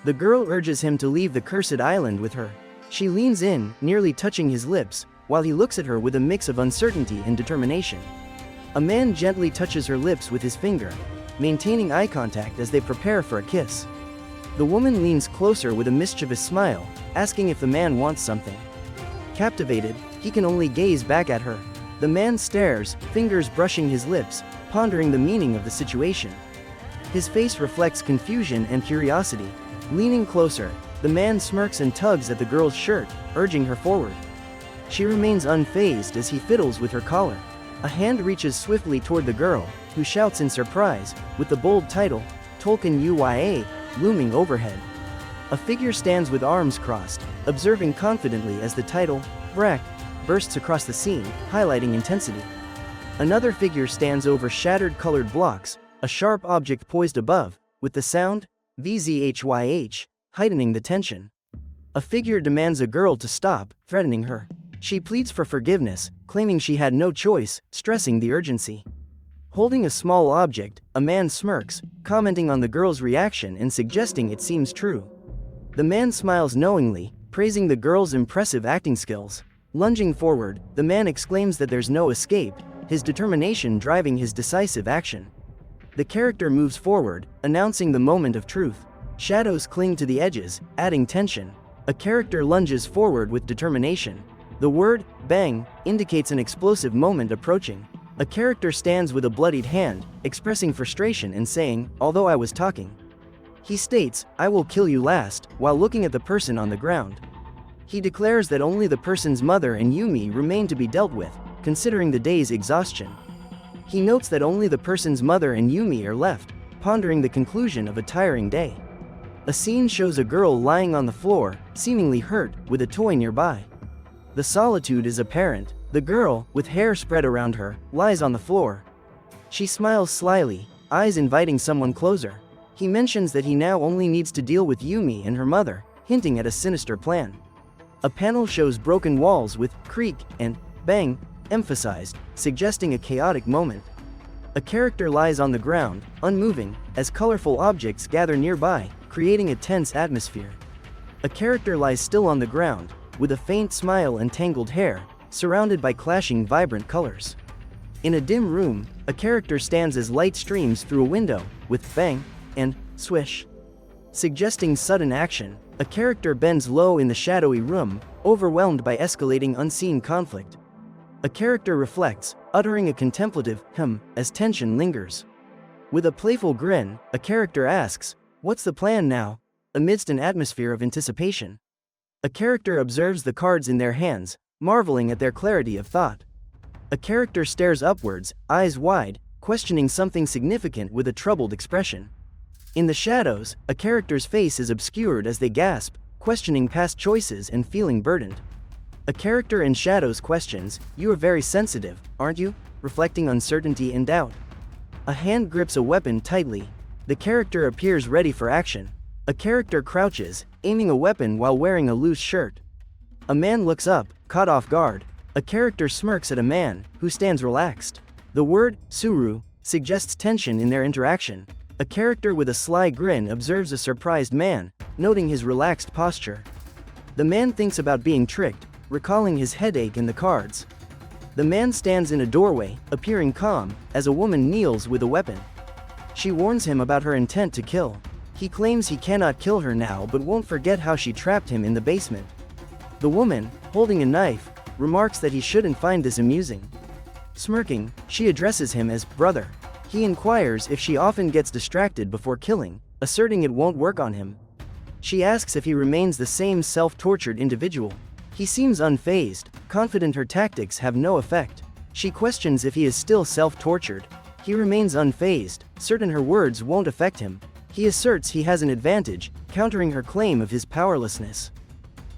The girl urges him to leave the cursed island with her. She leans in, nearly touching his lips, while he looks at her with a mix of uncertainty and determination. A man gently touches her lips with his finger, maintaining eye contact as they prepare for a kiss. The woman leans closer with a mischievous smile, asking if the man wants something. Captivated, he can only gaze back at her. The man stares, fingers brushing his lips, pondering the meaning of the situation. His face reflects confusion and curiosity. Leaning closer, the man smirks and tugs at the girl's shirt, urging her forward. She remains unfazed as he fiddles with her collar. A hand reaches swiftly toward the girl, who shouts in surprise, with the bold title, Tolkien UYA, looming overhead. A figure stands with arms crossed, observing confidently as the title, Brack, bursts across the scene, highlighting intensity. Another figure stands over shattered colored blocks, a sharp object poised above, with the sound, VZHYH, heightening the tension. A figure demands a girl to stop, threatening her. She pleads for forgiveness, claiming she had no choice, stressing the urgency. Holding a small object, a man smirks, commenting on the girl's reaction and suggesting it seems true. The man smiles knowingly, praising the girl's impressive acting skills. Lunging forward, the man exclaims that there's no escape, his determination driving his decisive action. The character moves forward, announcing the moment of truth. Shadows cling to the edges, adding tension. A character lunges forward with determination. The word, bang, indicates an explosive moment approaching. A character stands with a bloodied hand, expressing frustration and saying, although I was talking. He states, I will kill you last, while looking at the person on the ground. He declares that only the person's mother and Yumi remain to be dealt with, considering the day's exhaustion. He notes that only the person's mother and Yumi are left, pondering the conclusion of a tiring day. A scene shows a girl lying on the floor, seemingly hurt, with a toy nearby. The solitude is apparent. The girl, with hair spread around her, lies on the floor. She smiles slyly, eyes inviting someone closer. He mentions that he now only needs to deal with Yumi and her mother, hinting at a sinister plan. A panel shows broken walls with creak and bang emphasized, suggesting a chaotic moment. A character lies on the ground, unmoving, as colorful objects gather nearby, creating a tense atmosphere. A character lies still on the ground, with a faint smile and tangled hair, surrounded by clashing vibrant colors. In a dim room, a character stands as light streams through a window, with bang and swish, suggesting sudden action. A character bends low in the shadowy room, overwhelmed by escalating unseen conflict. A character reflects, uttering a contemplative as tension lingers. With a playful grin, a character asks, "What's the plan now?" amidst an atmosphere of anticipation. A character observes the cards in their hands, marveling at their clarity of thought. A character stares upwards, eyes wide, questioning something significant with a troubled expression. In the shadows, a character's face is obscured as they gasp, questioning past choices and feeling burdened. A character in shadows questions, "You are very sensitive, aren't you?" reflecting uncertainty and doubt. A hand grips a weapon tightly. The character appears ready for action. A character crouches, aiming a weapon while wearing a loose shirt. A man looks up, caught off guard. A character smirks at a man, who stands relaxed. The word, suru, suggests tension in their interaction. A character with a sly grin observes a surprised man, noting his relaxed posture. The man thinks about being tricked, recalling his headache and the cards. The man stands in a doorway, appearing calm, as a woman kneels with a weapon. She warns him about her intent to kill. He claims he cannot kill her now but won't forget how she trapped him in the basement. The woman, holding a knife, remarks that he shouldn't find this amusing. Smirking, she addresses him as brother. He inquires if she often gets distracted before killing, asserting it won't work on him. She asks if he remains the same self-tortured individual. He seems unfazed, confident her tactics have no effect. She questions if he is still self-tortured. He remains unfazed, certain her words won't affect him. He asserts he has an advantage, countering her claim of his powerlessness.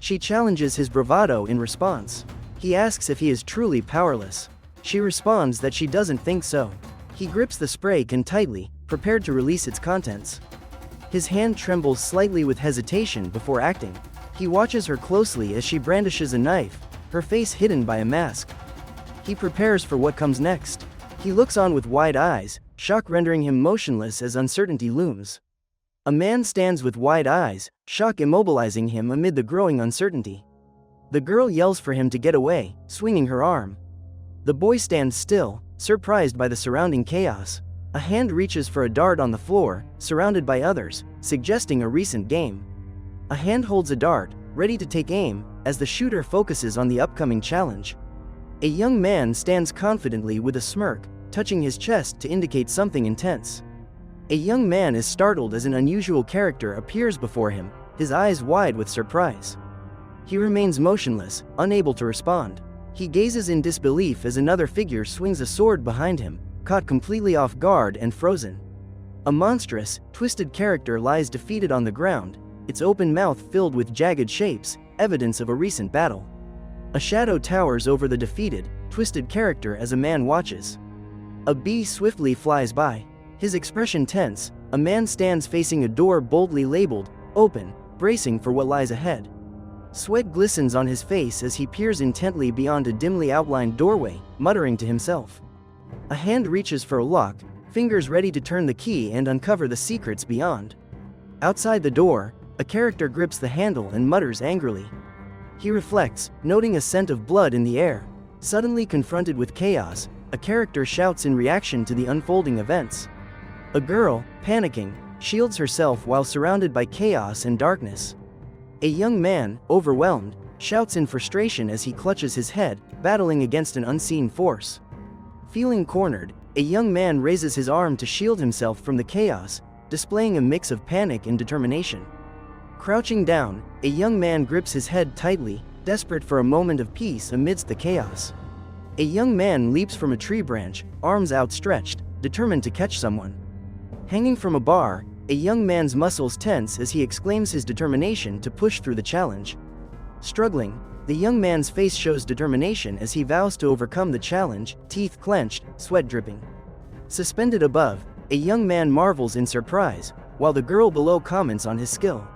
She challenges his bravado in response. He asks if he is truly powerless. She responds that she doesn't think so. He grips the spray can tightly, prepared to release its contents. His hand trembles slightly with hesitation before acting. He watches her closely as she brandishes a knife, her face hidden by a mask. He prepares for what comes next. He looks on with wide eyes, shock rendering him motionless as uncertainty looms. A man stands with wide eyes, shock immobilizing him amid the growing uncertainty. The girl yells for him to get away, swinging her arm. The boy stands still, surprised by the surrounding chaos. A hand reaches for a dart on the floor, surrounded by others, suggesting a recent game. A hand holds a dart, ready to take aim, as the shooter focuses on the upcoming challenge. A young man stands confidently with a smirk, touching his chest to indicate something intense. A young man is startled as an unusual character appears before him, his eyes wide with surprise. He remains motionless, unable to respond. He gazes in disbelief as another figure swings a sword behind him, caught completely off guard and frozen. A monstrous, twisted character lies defeated on the ground, its open mouth filled with jagged shapes, evidence of a recent battle. A shadow towers over the defeated, twisted character as a man watches. A bee swiftly flies by. His expression tense. A man stands facing a door boldly labeled, "Open," bracing for what lies ahead. Sweat glistens on his face as he peers intently beyond a dimly outlined doorway, muttering to himself. A hand reaches for a lock, fingers ready to turn the key and uncover the secrets beyond. Outside the door, a character grips the handle and mutters angrily. He reflects, noting a scent of blood in the air. Suddenly confronted with chaos, a character shouts in reaction to the unfolding events. A girl, panicking, shields herself while surrounded by chaos and darkness. A young man, overwhelmed, shouts in frustration as he clutches his head, battling against an unseen force. Feeling cornered, a young man raises his arm to shield himself from the chaos, displaying a mix of panic and determination. Crouching down, a young man grips his head tightly, desperate for a moment of peace amidst the chaos. A young man leaps from a tree branch, arms outstretched, determined to catch someone. Hanging from a bar, a young man's muscles tense as he exclaims his determination to push through the challenge. Struggling, the young man's face shows determination as he vows to overcome the challenge, teeth clenched, sweat dripping. Suspended above, a young man marvels in surprise, while the girl below comments on his skill.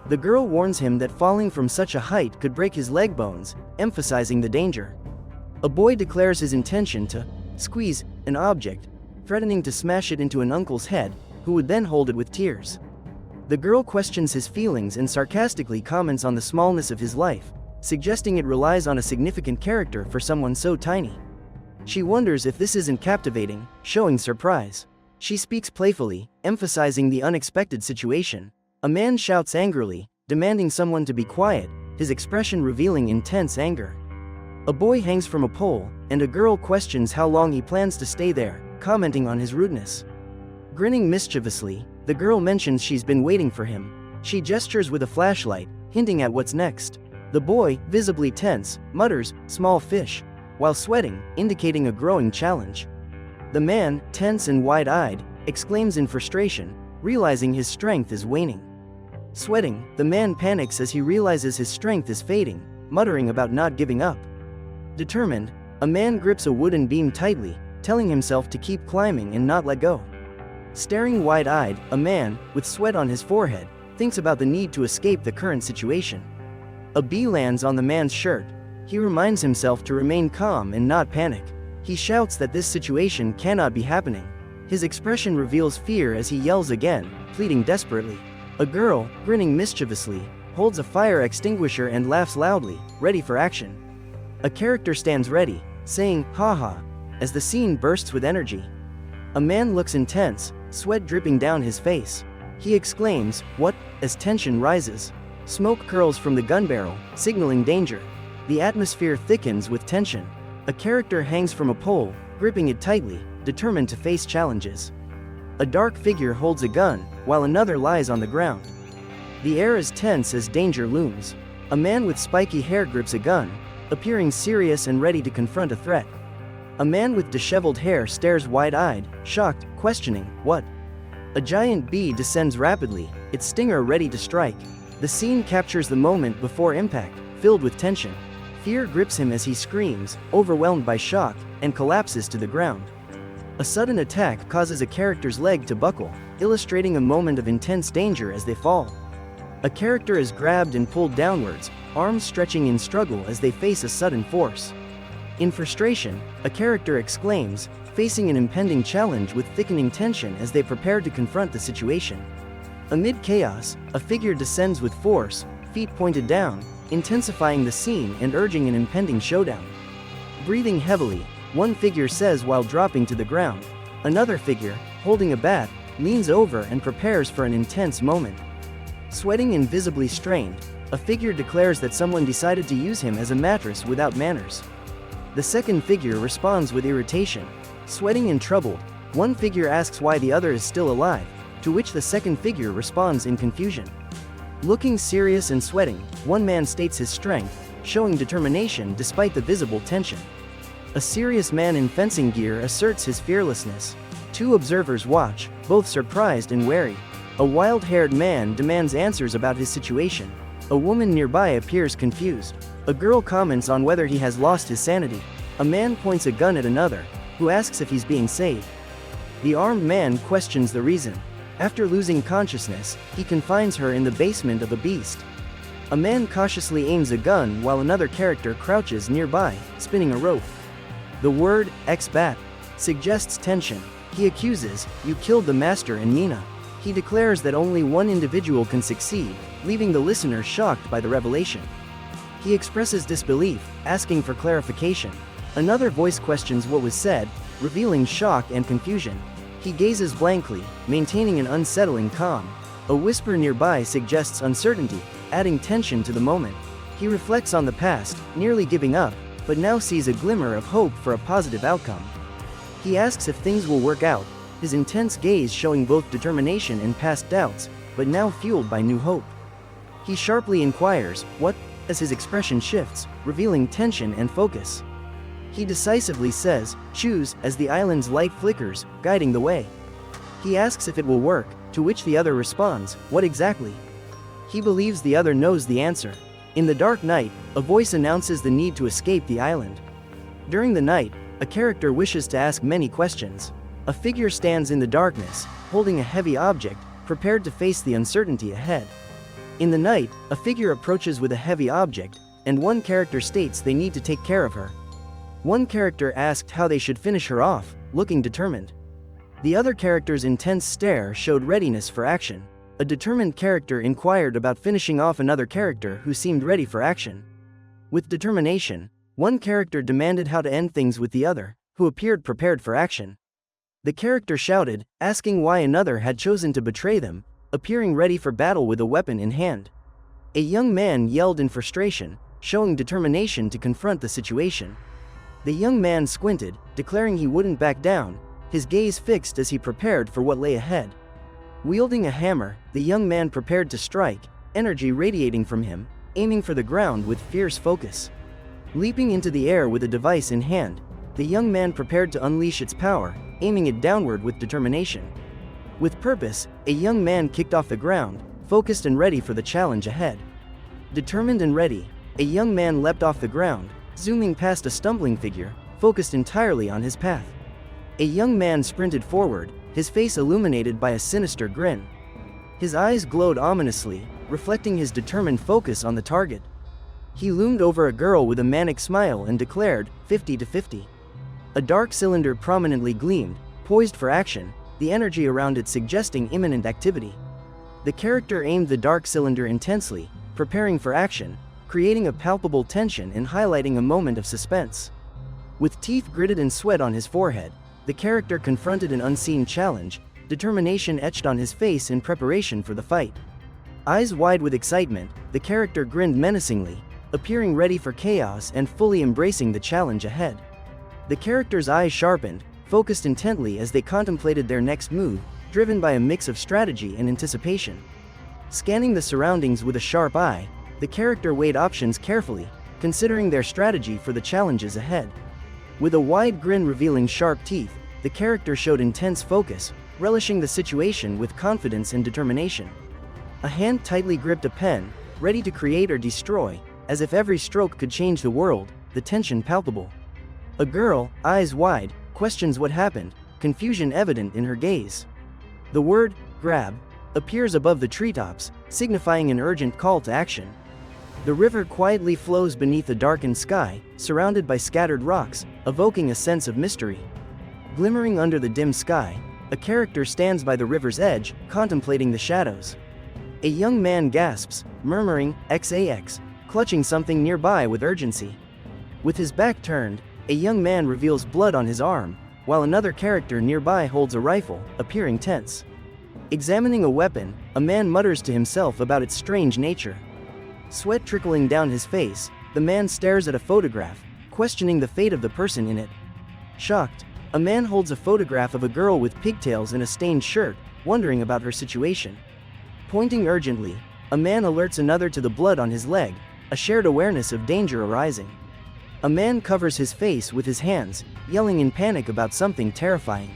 The girl warns him that falling from such a height could break his leg bones, emphasizing the danger. A boy declares his intention to squeeze an object, threatening to smash it into an uncle's head, who would then hold it with tears. The girl questions his feelings and sarcastically comments on the smallness of his life, suggesting it relies on a significant character for someone so tiny. She wonders if this isn't captivating, showing surprise. She speaks playfully, emphasizing the unexpected situation. A man shouts angrily, demanding someone to be quiet, his expression revealing intense anger. A boy hangs from a pole, and a girl questions how long he plans to stay there, commenting on his rudeness. Grinning mischievously, the girl mentions she's been waiting for him. She gestures with a flashlight, hinting at what's next. The boy, visibly tense, mutters, "Small fish," while sweating, indicating a growing challenge. The man, tense and wide-eyed, exclaims in frustration, realizing his strength is waning. Sweating, the man panics as he realizes his strength is fading, muttering about not giving up. Determined, a man grips a wooden beam tightly, telling himself to keep climbing and not let go. Staring wide-eyed, a man, with sweat on his forehead, thinks about the need to escape the current situation. A bee lands on the man's shirt. He reminds himself to remain calm and not panic. He shouts that this situation cannot be happening. His expression reveals fear as he yells again, pleading desperately. A girl, grinning mischievously, holds a fire extinguisher and laughs loudly, ready for action. A character stands ready, saying, "Haha," as the scene bursts with energy. A man looks intense, sweat dripping down his face. He exclaims, "What?" as tension rises. Smoke curls from the gun barrel, signaling danger. The atmosphere thickens with tension. A character hangs from a pole, gripping it tightly, determined to face challenges. A dark figure holds a gun, while another lies on the ground. The air is tense as danger looms. A man with spiky hair grips a gun, appearing serious and ready to confront a threat. A man with disheveled hair stares wide-eyed, shocked, questioning, "What?" A giant bee descends rapidly, its stinger ready to strike. The scene captures the moment before impact, filled with tension. Fear grips him as he screams, overwhelmed by shock, and collapses to the ground. A sudden attack causes a character's leg to buckle, illustrating a moment of intense danger as they fall. A character is grabbed and pulled downwards, arms stretching in struggle as they face a sudden force. In frustration, a character exclaims, facing an impending challenge with thickening tension as they prepare to confront the situation. Amid chaos, a figure descends with force, feet pointed down, intensifying the scene and urging an impending showdown. Breathing heavily, one figure says while dropping to the ground. Another figure, holding a bat, leans over and prepares for an intense moment. Sweating and visibly strained, a figure declares that someone decided to use him as a mattress without manners. The second figure responds with irritation. Sweating and troubled, one figure asks why the other is still alive, to which the second figure responds in confusion. Looking serious and sweating, one man states his strength, showing determination despite the visible tension. A serious man in fencing gear asserts his fearlessness. Two observers watch, both surprised and wary. A wild-haired man demands answers about his situation. A woman nearby appears confused. A girl comments on whether he has lost his sanity. A man points a gun at another, who asks if he's being saved. The armed man questions the reason. After losing consciousness, he confines her in the basement of a beast. A man cautiously aims a gun while another character crouches nearby, spinning a rope. The word, "X-Bat," suggests tension. He accuses, "You killed the master and Nina." He declares that only one individual can succeed, leaving the listener shocked by the revelation. He expresses disbelief, asking for clarification. Another voice questions what was said, revealing shock and confusion. He gazes blankly, maintaining an unsettling calm. A whisper nearby suggests uncertainty, adding tension to the moment. He reflects on the past, nearly giving up, but now sees a glimmer of hope for a positive outcome. He asks if things will work out, his intense gaze showing both determination and past doubts, but now fueled by new hope. He sharply inquires, "What?" as his expression shifts, revealing tension and focus. He decisively says, "Choose," as the island's light flickers, guiding the way. He asks if it will work, to which the other responds, "What exactly?" He believes the other knows the answer. In the dark night, a voice announces the need to escape the island. During the night, a character wishes to ask many questions. A figure stands in the darkness, holding a heavy object, prepared to face the uncertainty ahead. In the night, a figure approaches with a heavy object, and one character states they need to take care of her. One character asked how they should finish her off, looking determined. The other character's intense stare showed readiness for action. A determined character inquired about finishing off another character who seemed ready for action. With determination, one character demanded how to end things with the other, who appeared prepared for action. The character shouted, asking why another had chosen to betray them, appearing ready for battle with a weapon in hand. A young man yelled in frustration, showing determination to confront the situation. The young man squinted, declaring he wouldn't back down, his gaze fixed as he prepared for what lay ahead. Wielding a hammer, the young man prepared to strike, energy radiating from him, aiming for the ground with fierce focus. Leaping into the air with a device in hand, the young man prepared to unleash its power, aiming it downward with determination. With purpose, a young man kicked off the ground, focused and ready for the challenge ahead. Determined and ready, a young man leapt off the ground, zooming past a stumbling figure, focused entirely on his path. A young man sprinted forward, his face illuminated by a sinister grin. His eyes glowed ominously, reflecting his determined focus on the target. He loomed over a girl with a manic smile and declared, 50 to 50. A dark cylinder prominently gleamed, poised for action, the energy around it suggesting imminent activity. The character aimed the dark cylinder intensely, preparing for action, creating a palpable tension and highlighting a moment of suspense. With teeth gritted and sweat on his forehead, the character confronted an unseen challenge, determination etched on his face in preparation for the fight. Eyes wide with excitement, the character grinned menacingly, appearing ready for chaos and fully embracing the challenge ahead. The character's eyes sharpened, focused intently as they contemplated their next move, driven by a mix of strategy and anticipation. Scanning the surroundings with a sharp eye, the character weighed options carefully, considering their strategy for the challenges ahead. With a wide grin revealing sharp teeth, the character showed intense focus, relishing the situation with confidence and determination. A hand tightly gripped a pen, ready to create or destroy, as if every stroke could change the world, the tension palpable. A girl, eyes wide, questions what happened, confusion evident in her gaze. The word, grab, appears above the treetops, signifying an urgent call to action. The river quietly flows beneath a darkened sky, surrounded by scattered rocks, evoking a sense of mystery. Glimmering under the dim sky, a character stands by the river's edge, contemplating the shadows. A young man gasps, murmuring, "XAX," clutching something nearby with urgency. With his back turned, a young man reveals blood on his arm, while another character nearby holds a rifle, appearing tense. Examining a weapon, a man mutters to himself about its strange nature. Sweat trickling down his face, the man stares at a photograph, questioning the fate of the person in it. Shocked, a man holds a photograph of a girl with pigtails and a stained shirt, wondering about her situation. Pointing urgently, a man alerts another to the blood on his leg, a shared awareness of danger arising. A man covers his face with his hands, yelling in panic about something terrifying.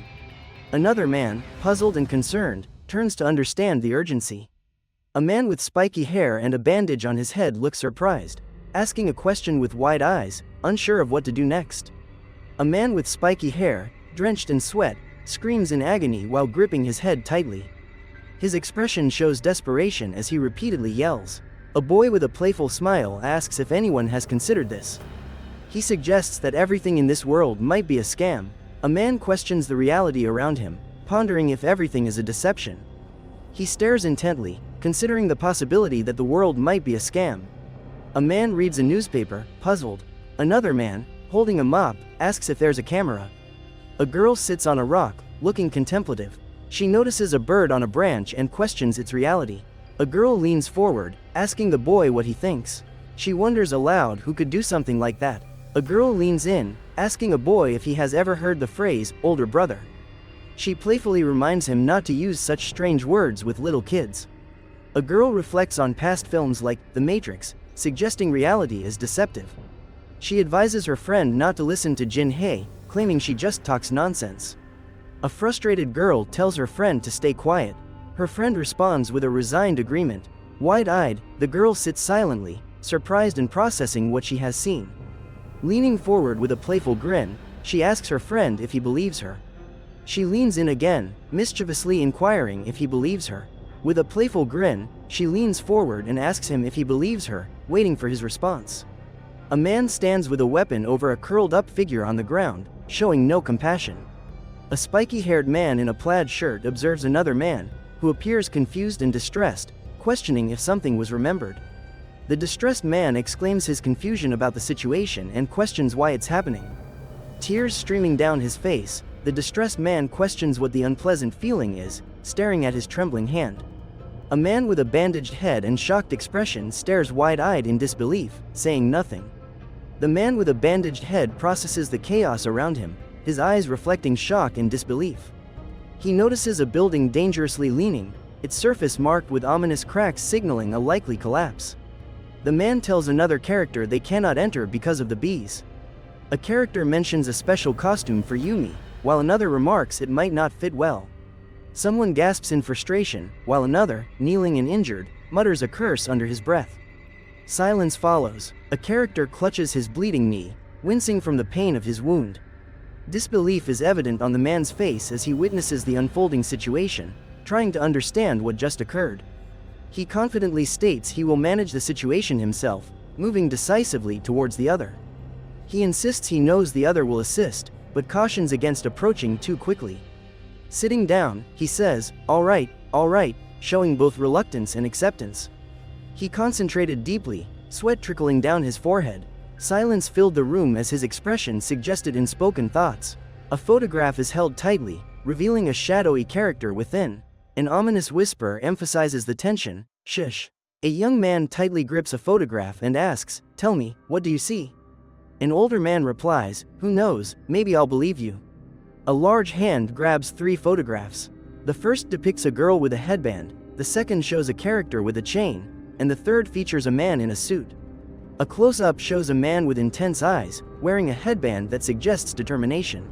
Another man, puzzled and concerned, turns to understand the urgency. A man with spiky hair and a bandage on his head looks surprised, asking a question with wide eyes, unsure of what to do next. A man with spiky hair, drenched in sweat, screams in agony while gripping his head tightly. His expression shows desperation as he repeatedly yells. A boy with a playful smile asks if anyone has considered this. He suggests that everything in this world might be a scam. A man questions the reality around him, pondering if everything is a deception. He stares intently, considering the possibility that the world might be a scam. A man reads a newspaper, puzzled. Another man, holding a mop, asks if there's a camera. A girl sits on a rock, looking contemplative. She notices a bird on a branch and questions its reality. A girl leans forward, asking the boy what he thinks. She wonders aloud who could do something like that. A girl leans in, asking a boy if he has ever heard the phrase, older brother. She playfully reminds him not to use such strange words with little kids. A girl reflects on past films like The Matrix, suggesting reality is deceptive. She advises her friend not to listen to Jin Hei, claiming she just talks nonsense. A frustrated girl tells her friend to stay quiet. Her friend responds with a resigned agreement. Wide-eyed, the girl sits silently, surprised and processing what she has seen. Leaning forward with a playful grin, she asks her friend if he believes her. She leans in again, mischievously inquiring if he believes her. With a playful grin, she leans forward and asks him if he believes her, waiting for his response. A man stands with a weapon over a curled-up figure on the ground, showing no compassion. A spiky-haired man in a plaid shirt observes another man, who appears confused and distressed, questioning if something was remembered. The distressed man exclaims his confusion about the situation and questions why it's happening. Tears streaming down his face, the distressed man questions what the unpleasant feeling is, staring at his trembling hand. A man with a bandaged head and shocked expression stares wide-eyed in disbelief, saying nothing. The man with a bandaged head processes the chaos around him, his eyes reflecting shock and disbelief. He notices a building dangerously leaning, its surface marked with ominous cracks signaling a likely collapse. The man tells another character they cannot enter because of the bees. A character mentions a special costume for Yumi, while another remarks it might not fit well. Someone gasps in frustration, while another, kneeling and injured, mutters a curse under his breath. Silence follows. A character clutches his bleeding knee, wincing from the pain of his wound. Disbelief is evident on the man's face as he witnesses the unfolding situation, trying to understand what just occurred. He confidently states he will manage the situation himself, moving decisively towards the other. He insists he knows the other will assist, but cautions against approaching too quickly. Sitting down, he says, all right, showing both reluctance and acceptance. He concentrated deeply, sweat trickling down his forehead. Silence filled the room as his expression suggested unspoken thoughts. A photograph is held tightly, revealing a shadowy character within. An ominous whisper emphasizes the tension. Shush. A young man tightly grips a photograph and asks, tell me, what do you see? An older man replies, who knows, maybe I'll believe you. A large hand grabs 3 photographs. The first depicts a girl with a headband, the second shows a character with a chain, and the third features a man in a suit. A close-up shows a man with intense eyes, wearing a headband that suggests determination.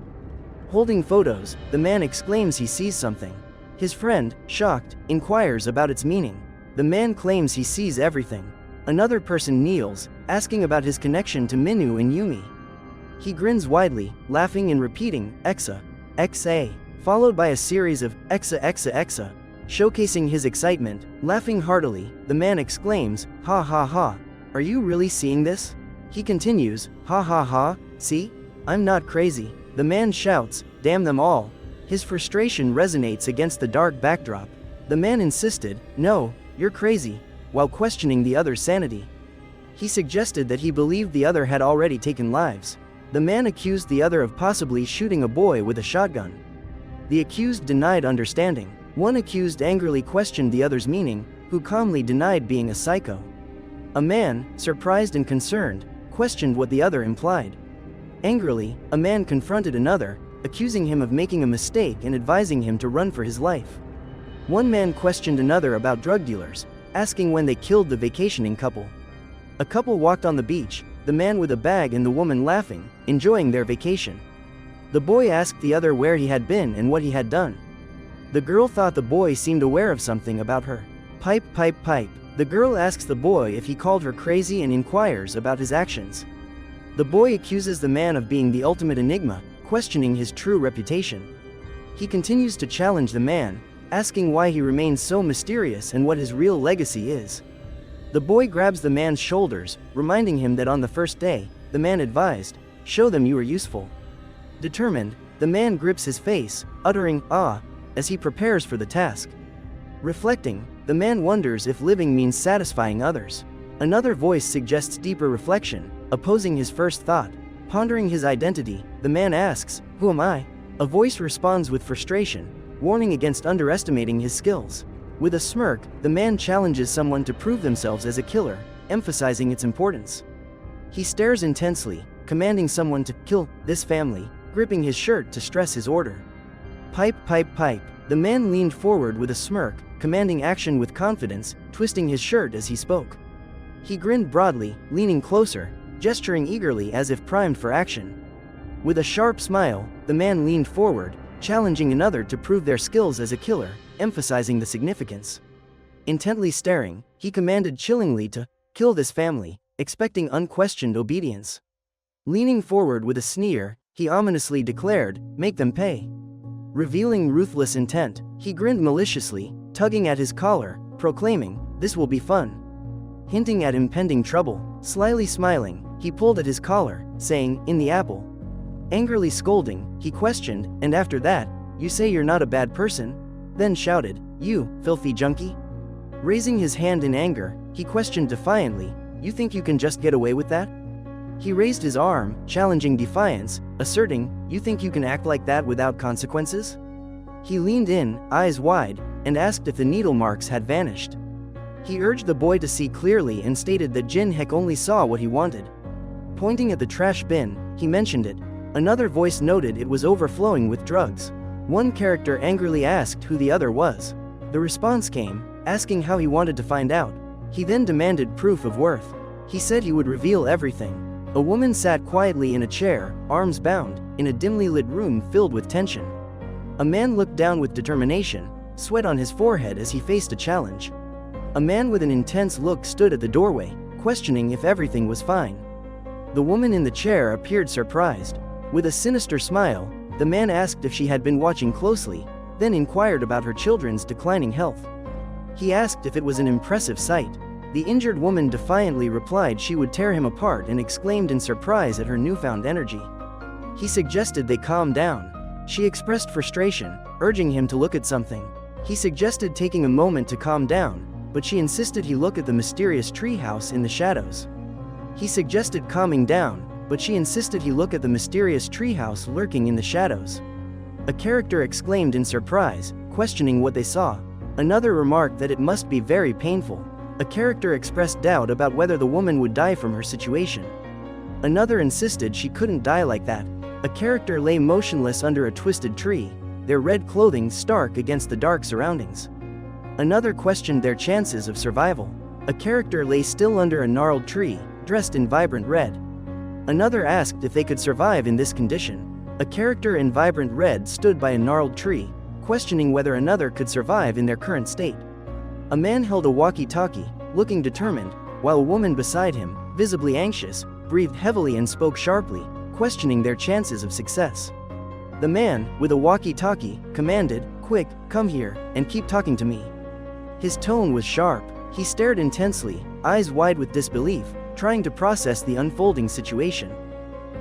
Holding photos, the man exclaims he sees something. His friend, shocked, inquires about its meaning. The man claims he sees everything. Another person kneels, asking about his connection to Minu and Yumi. He grins widely, laughing and repeating, Exa, Xa, followed by a series of Exa Exa Exa. Showcasing his excitement, laughing heartily, the man exclaims, ha ha ha, are you really seeing this? He continues, ha ha ha, see? I'm not crazy. The man shouts, damn them all. His frustration resonates against the dark backdrop. The man insisted, no, you're crazy, while questioning the other's sanity. He suggested that he believed the other had already taken lives. The man accused the other of possibly shooting a boy with a shotgun. The accused denied understanding. One accused angrily questioned the other's meaning, who calmly denied being a psycho. A man, surprised and concerned, questioned what the other implied. Angrily, a man confronted another, accusing him of making a mistake and advising him to run for his life. One man questioned another about drug dealers, asking when they killed the vacationing couple. A couple walked on the beach, the man with a bag and the woman laughing, enjoying their vacation. The boy asked the other where he had been and what he had done. The girl thought the boy seemed aware of something about her. Pipe, pipe, pipe. The girl asks the boy if he called her crazy and inquires about his actions. The boy accuses the man of being the ultimate enigma, questioning his true reputation. He continues to challenge the man, asking why he remains so mysterious and what his real legacy is. The boy grabs the man's shoulders, reminding him that on the first day, the man advised, "Show them you are useful." Determined, the man grips his face, uttering, "Ah," as he prepares for the task. Reflecting, the man wonders if living means satisfying others. Another voice suggests deeper reflection, opposing his first thought. Pondering his identity, the man asks, "Who am I?" A voice responds with frustration, warning against underestimating his skills. With a smirk, the man challenges someone to prove themselves as a killer, emphasizing its importance. He stares intensely, commanding someone to kill this family, gripping his shirt to stress his order. Pipe, pipe, pipe. The man leaned forward with a smirk, commanding action with confidence, twisting his shirt as he spoke. He grinned broadly, leaning closer, gesturing eagerly as if primed for action. With a sharp smile, the man leaned forward, challenging another to prove their skills as a killer, emphasizing the significance. Intently staring, he commanded chillingly to kill this family, expecting unquestioned obedience. Leaning forward with a sneer, he ominously declared, "Make them pay." Revealing ruthless intent, he grinned maliciously, tugging at his collar, proclaiming, "This will be fun." Hinting at impending trouble, slyly smiling, he pulled at his collar, saying, "In the apple." Angrily scolding, he questioned, "And after that, you say you're not a bad person?" Then shouted, "You, filthy junkie?" Raising his hand in anger, he questioned defiantly, "You think you can just get away with that?" He raised his arm, challenging defiance, asserting, "You think you can act like that without consequences?" He leaned in, eyes wide, and asked if the needle marks had vanished. He urged the boy to see clearly and stated that Jin Hek only saw what he wanted. Pointing at the trash bin, he mentioned it. Another voice noted it was overflowing with drugs. One character angrily asked who the other was. The response came, asking how he wanted to find out. He then demanded proof of worth. He said he would reveal everything. A woman sat quietly in a chair, arms bound, in a dimly lit room filled with tension. A man looked down with determination, sweat on his forehead as he faced a challenge. A man with an intense look stood at the doorway, questioning if everything was fine. The woman in the chair appeared surprised. With a sinister smile, the man asked if she had been watching closely, then inquired about her children's declining health. He asked if it was an impressive sight. The injured woman defiantly replied she would tear him apart and exclaimed in surprise at her newfound energy. He suggested they calm down. She expressed frustration, urging him to look at something. He suggested taking a moment to calm down, but she insisted he look at the mysterious treehouse in the shadows. He suggested calming down, but she insisted he look at the mysterious treehouse lurking in the shadows. A character exclaimed in surprise, questioning what they saw. Another remarked that it must be very painful. A character expressed doubt about whether the woman would die from her situation. Another insisted she couldn't die like that. A character lay motionless under a twisted tree, their red clothing stark against the dark surroundings. Another questioned their chances of survival. A character lay still under a gnarled tree, dressed in vibrant red. Another asked if they could survive in this condition. A character in vibrant red stood by a gnarled tree, questioning whether another could survive in their current state. A man held a walkie-talkie, looking determined, while a woman beside him, visibly anxious, breathed heavily and spoke sharply, questioning their chances of success. The man, with a walkie-talkie, commanded, "Quick, come here, and keep talking to me." His tone was sharp. He stared intensely, eyes wide with disbelief, trying to process the unfolding situation.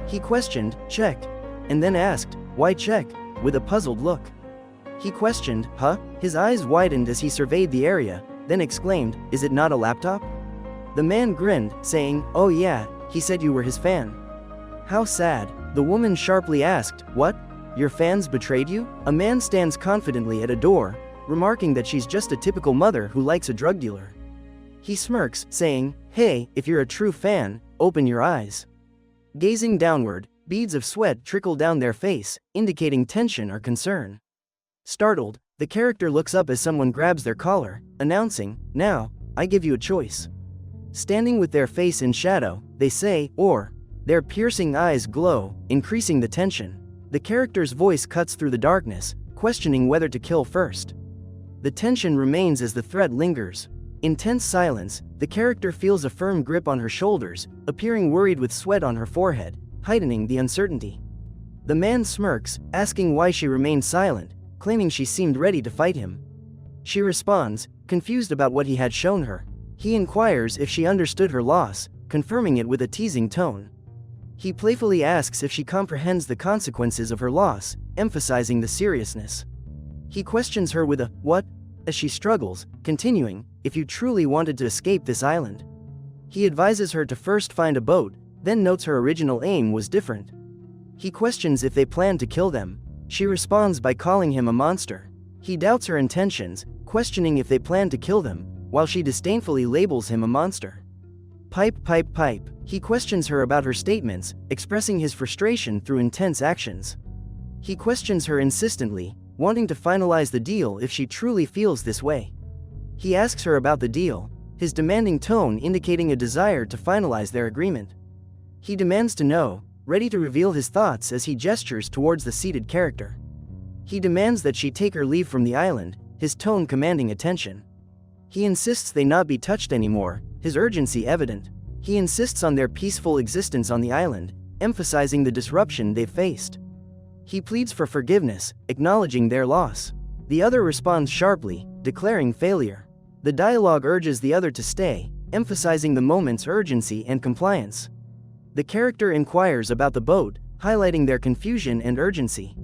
He questioned, "Check," and then asked, "Why check?" with a puzzled look. He questioned, "Huh?" His eyes widened as he surveyed the area, then exclaimed, "Is it not a laptop?" The man grinned, saying, "Oh yeah, he said you were his fan." "How sad." The woman sharply asked, "What? Your fans betrayed you?" A man stands confidently at a door, remarking that she's just a typical mother who likes a drug dealer. He smirks, saying, "Hey, if you're a true fan, open your eyes." Gazing downward, beads of sweat trickle down their face, indicating tension or concern. Startled, the character looks up as someone grabs their collar, announcing, "Now, I give you a choice." Standing with their face in shadow, they say, "Or." Their piercing eyes glow, increasing the tension. The character's voice cuts through the darkness, questioning whether to kill first. The tension remains as the threat lingers. In tense silence, the character feels a firm grip on her shoulders, appearing worried with sweat on her forehead, heightening the uncertainty. The man smirks, asking why she remained silent, claiming she seemed ready to fight him. She responds, confused about what he had shown her. He inquires if she understood her loss, confirming it with a teasing tone. He playfully asks if she comprehends the consequences of her loss, emphasizing the seriousness. He questions her with a "what?" as she struggles, continuing, "If you truly wanted to escape this island." He advises her to first find a boat, then notes her original aim was different. He questions if they plan to kill them. She responds by calling him a monster. He doubts her intentions, questioning if they plan to kill them, while she disdainfully labels him a monster. Pipe, pipe, pipe. He questions her about her statements, expressing his frustration through intense actions. He questions her insistently, wanting to finalize the deal if she truly feels this way. He asks her about the deal, his demanding tone indicating a desire to finalize their agreement. He demands to know, ready to reveal his thoughts as he gestures towards the seated character. He demands that she take her leave from the island, his tone commanding attention. He insists they not be touched anymore, his urgency evident. He insists on their peaceful existence on the island, emphasizing the disruption they've faced. He pleads for forgiveness, acknowledging their loss. The other responds sharply, declaring failure. The dialogue urges the other to stay, emphasizing the moment's urgency and compliance. The character inquires about the boat, highlighting their confusion and urgency.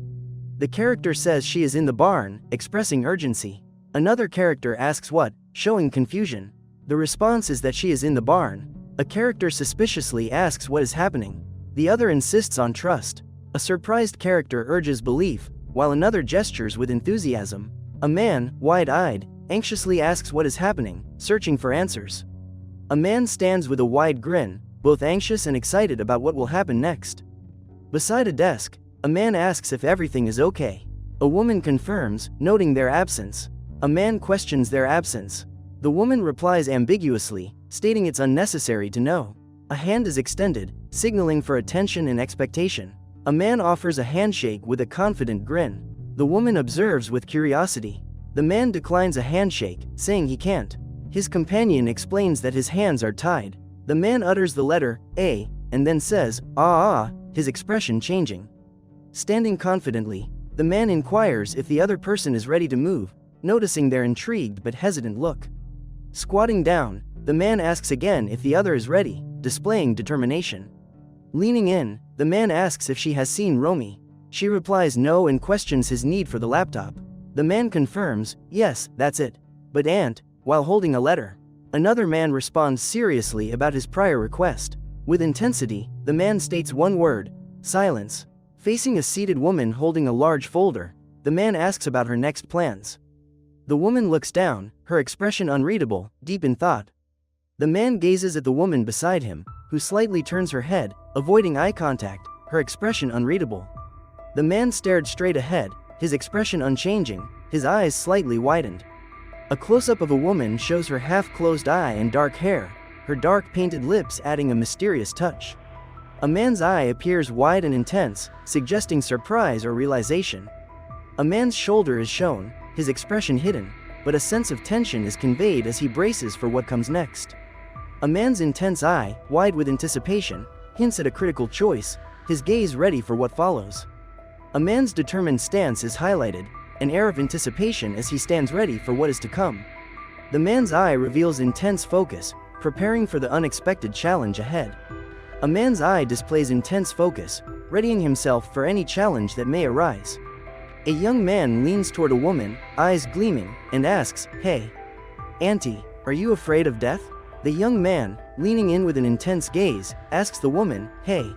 The character says she is in the barn, expressing urgency. Another character asks what, showing confusion. The response is that she is in the barn. A character suspiciously asks what is happening. The other insists on trust. A surprised character urges belief, while another gestures with enthusiasm. A man, wide-eyed, anxiously asks what is happening, searching for answers. A man stands with a wide grin, both anxious and excited about what will happen next. Beside a desk, a man asks if everything is okay. A woman confirms, noting their absence. A man questions their absence. The woman replies ambiguously, stating it's unnecessary to know. A hand is extended, signaling for attention and expectation. A man offers a handshake with a confident grin. The woman observes with curiosity. The man declines a handshake, saying he can't. His companion explains that his hands are tied. The man utters the letter A, and then says, "Ah," his expression changing. Standing confidently, the man inquires if the other person is ready to move, noticing their intrigued but hesitant look. Squatting down, the man asks again if the other is ready, displaying determination. Leaning in, the man asks if she has seen Romy. She replies no and questions his need for the laptop. The man confirms, yes, that's it. But and, while holding a letter. Another man responds seriously about his prior request. With intensity, the man states one word, silence. Facing a seated woman holding a large folder, the man asks about her next plans. The woman looks down, her expression unreadable, deep in thought. The man gazes at the woman beside him, who slightly turns her head, avoiding eye contact, her expression unreadable. The man stared straight ahead, his expression unchanging, his eyes slightly widened. A close-up of a woman shows her half-closed eye and dark hair, her dark painted lips adding a mysterious touch. A man's eye appears wide and intense, suggesting surprise or realization. A man's shoulder is shown, his expression hidden, but a sense of tension is conveyed as he braces for what comes next. A man's intense eye, wide with anticipation, hints at a critical choice, his gaze ready for what follows. A man's determined stance is highlighted, an air of anticipation as he stands ready for what is to come. The man's eye reveals intense focus, preparing for the unexpected challenge ahead. A man's eye displays intense focus, readying himself for any challenge that may arise. A young man leans toward a woman, eyes gleaming, and asks, "Hey, Auntie, are you afraid of death?" The young man, leaning in with an intense gaze, asks the woman, "Hey,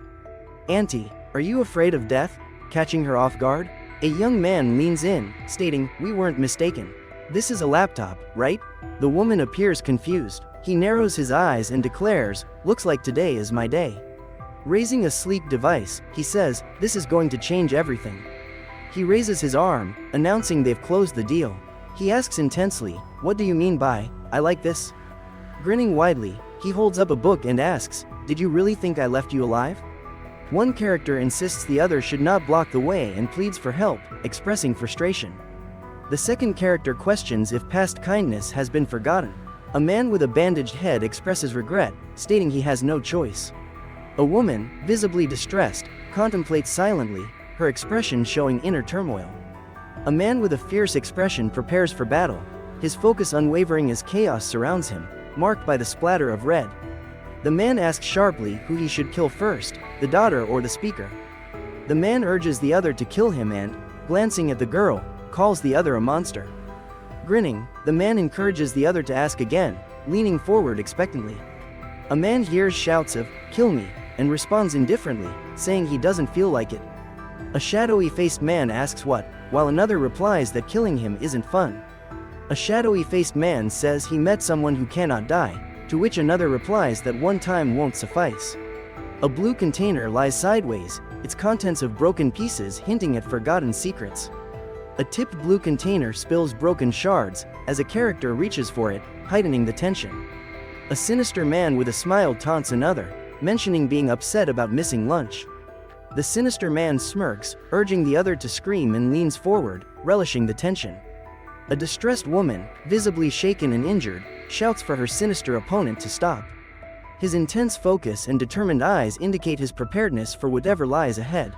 Auntie, are you afraid of death?" catching her off guard. A young man leans in, stating, "We weren't mistaken. This is a laptop, right?" The woman appears confused. He narrows his eyes and declares, "Looks like today is my day." Raising a sleek device, he says, "This is going to change everything." He raises his arm, announcing they've closed the deal. He asks intensely, "What do you mean by, I like this?" Grinning widely, he holds up a book and asks, "Did you really think I left you alive?" One character insists the other should not block the way and pleads for help, expressing frustration. The second character questions if past kindness has been forgotten. A man with a bandaged head expresses regret, stating he has no choice. A woman, visibly distressed, contemplates silently, her expression showing inner turmoil. A man with a fierce expression prepares for battle, his focus unwavering as chaos surrounds him, marked by the splatter of red. The man asks sharply who he should kill first, the daughter or the speaker. The man urges the other to kill him and, glancing at the girl, calls the other a monster. Grinning, the man encourages the other to ask again, leaning forward expectantly. A man hears shouts of, "Kill me," and responds indifferently, saying he doesn't feel like it. A shadowy-faced man asks what, while another replies that killing him isn't fun. A shadowy-faced man says he met someone who cannot die, to which another replies that one time won't suffice. A blue container lies sideways, its contents of broken pieces hinting at forgotten secrets. A tipped blue container spills broken shards, as a character reaches for it, heightening the tension. A sinister man with a smile taunts another, mentioning being upset about missing lunch. The sinister man smirks, urging the other to scream and leans forward, relishing the tension. A distressed woman, visibly shaken and injured, shouts for her sinister opponent to stop. His intense focus and determined eyes indicate his preparedness for whatever lies ahead.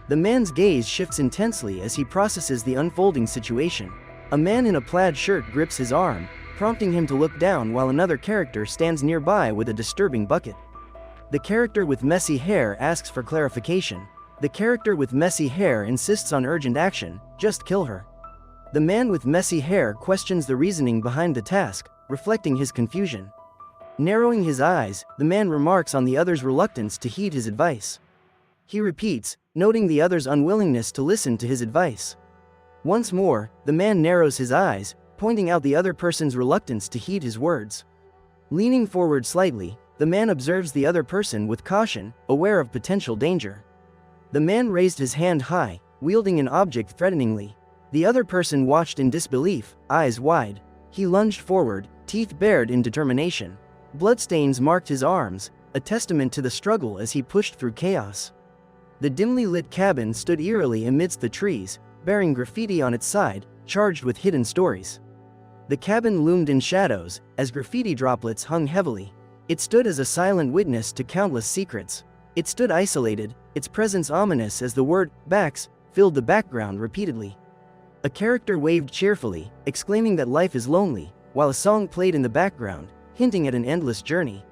The man's gaze shifts intensely as he processes the unfolding situation. A man in a plaid shirt grips his arm, prompting him to look down while another character stands nearby with a disturbing bucket. The character with messy hair asks for clarification. The character with messy hair insists on urgent action, just kill her. The man with messy hair questions the reasoning behind the task, reflecting his confusion. Narrowing his eyes, the man remarks on the other's reluctance to heed his advice. He repeats, noting the other's unwillingness to listen to his advice. Once more, the man narrows his eyes, pointing out the other person's reluctance to heed his words. Leaning forward slightly, the man observes the other person with caution, aware of potential danger. The man raised his hand high, wielding an object threateningly. The other person watched in disbelief, eyes wide. He lunged forward, teeth bared in determination. Bloodstains marked his arms, a testament to the struggle as he pushed through chaos. The dimly lit cabin stood eerily amidst the trees, bearing graffiti on its side, charged with hidden stories. The cabin loomed in shadows, as graffiti droplets hung heavily. It stood as a silent witness to countless secrets. It stood isolated, its presence ominous as the word, "Backs," filled the background repeatedly. A character waved cheerfully, exclaiming that life is lonely, while a song played in the background, hinting at an endless journey.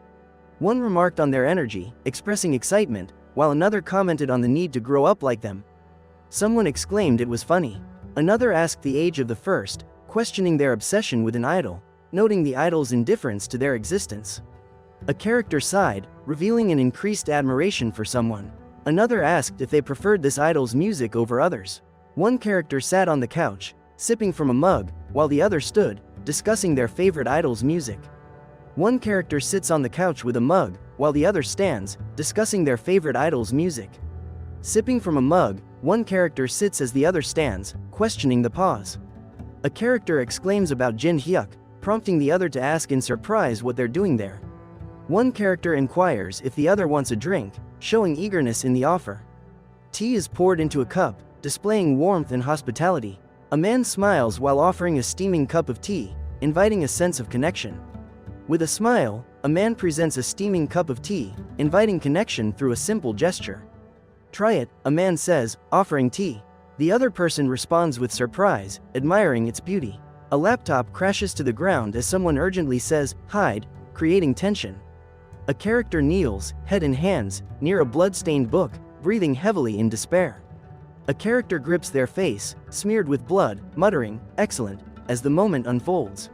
One remarked on their energy, expressing excitement, while another commented on the need to grow up like them. Someone exclaimed it was funny. Another asked the age of the first, questioning their obsession with an idol, noting the idol's indifference to their existence. A character sighed, revealing an increased admiration for someone. Another asked if they preferred this idol's music over others. One character sat on the couch, sipping from a mug, while the other stood, discussing their favorite idol's music. One character sits on the couch with a mug, while the other stands, discussing their favorite idol's music. Sipping from a mug, one character sits as the other stands, questioning the pause. A character exclaims about Jin Hyuk, prompting the other to ask in surprise what they're doing there. One character inquires if the other wants a drink, showing eagerness in the offer. Tea is poured into a cup, displaying warmth and hospitality. A man smiles while offering a steaming cup of tea, inviting a sense of connection. With a smile, a man presents a steaming cup of tea, inviting connection through a simple gesture. "Try it," a man says, offering tea. The other person responds with surprise, admiring its beauty. A laptop crashes to the ground as someone urgently says, "Hide," creating tension. A character kneels, head in hands, near a blood-stained book, breathing heavily in despair. A character grips their face, smeared with blood, muttering, "Excellent," as the moment unfolds.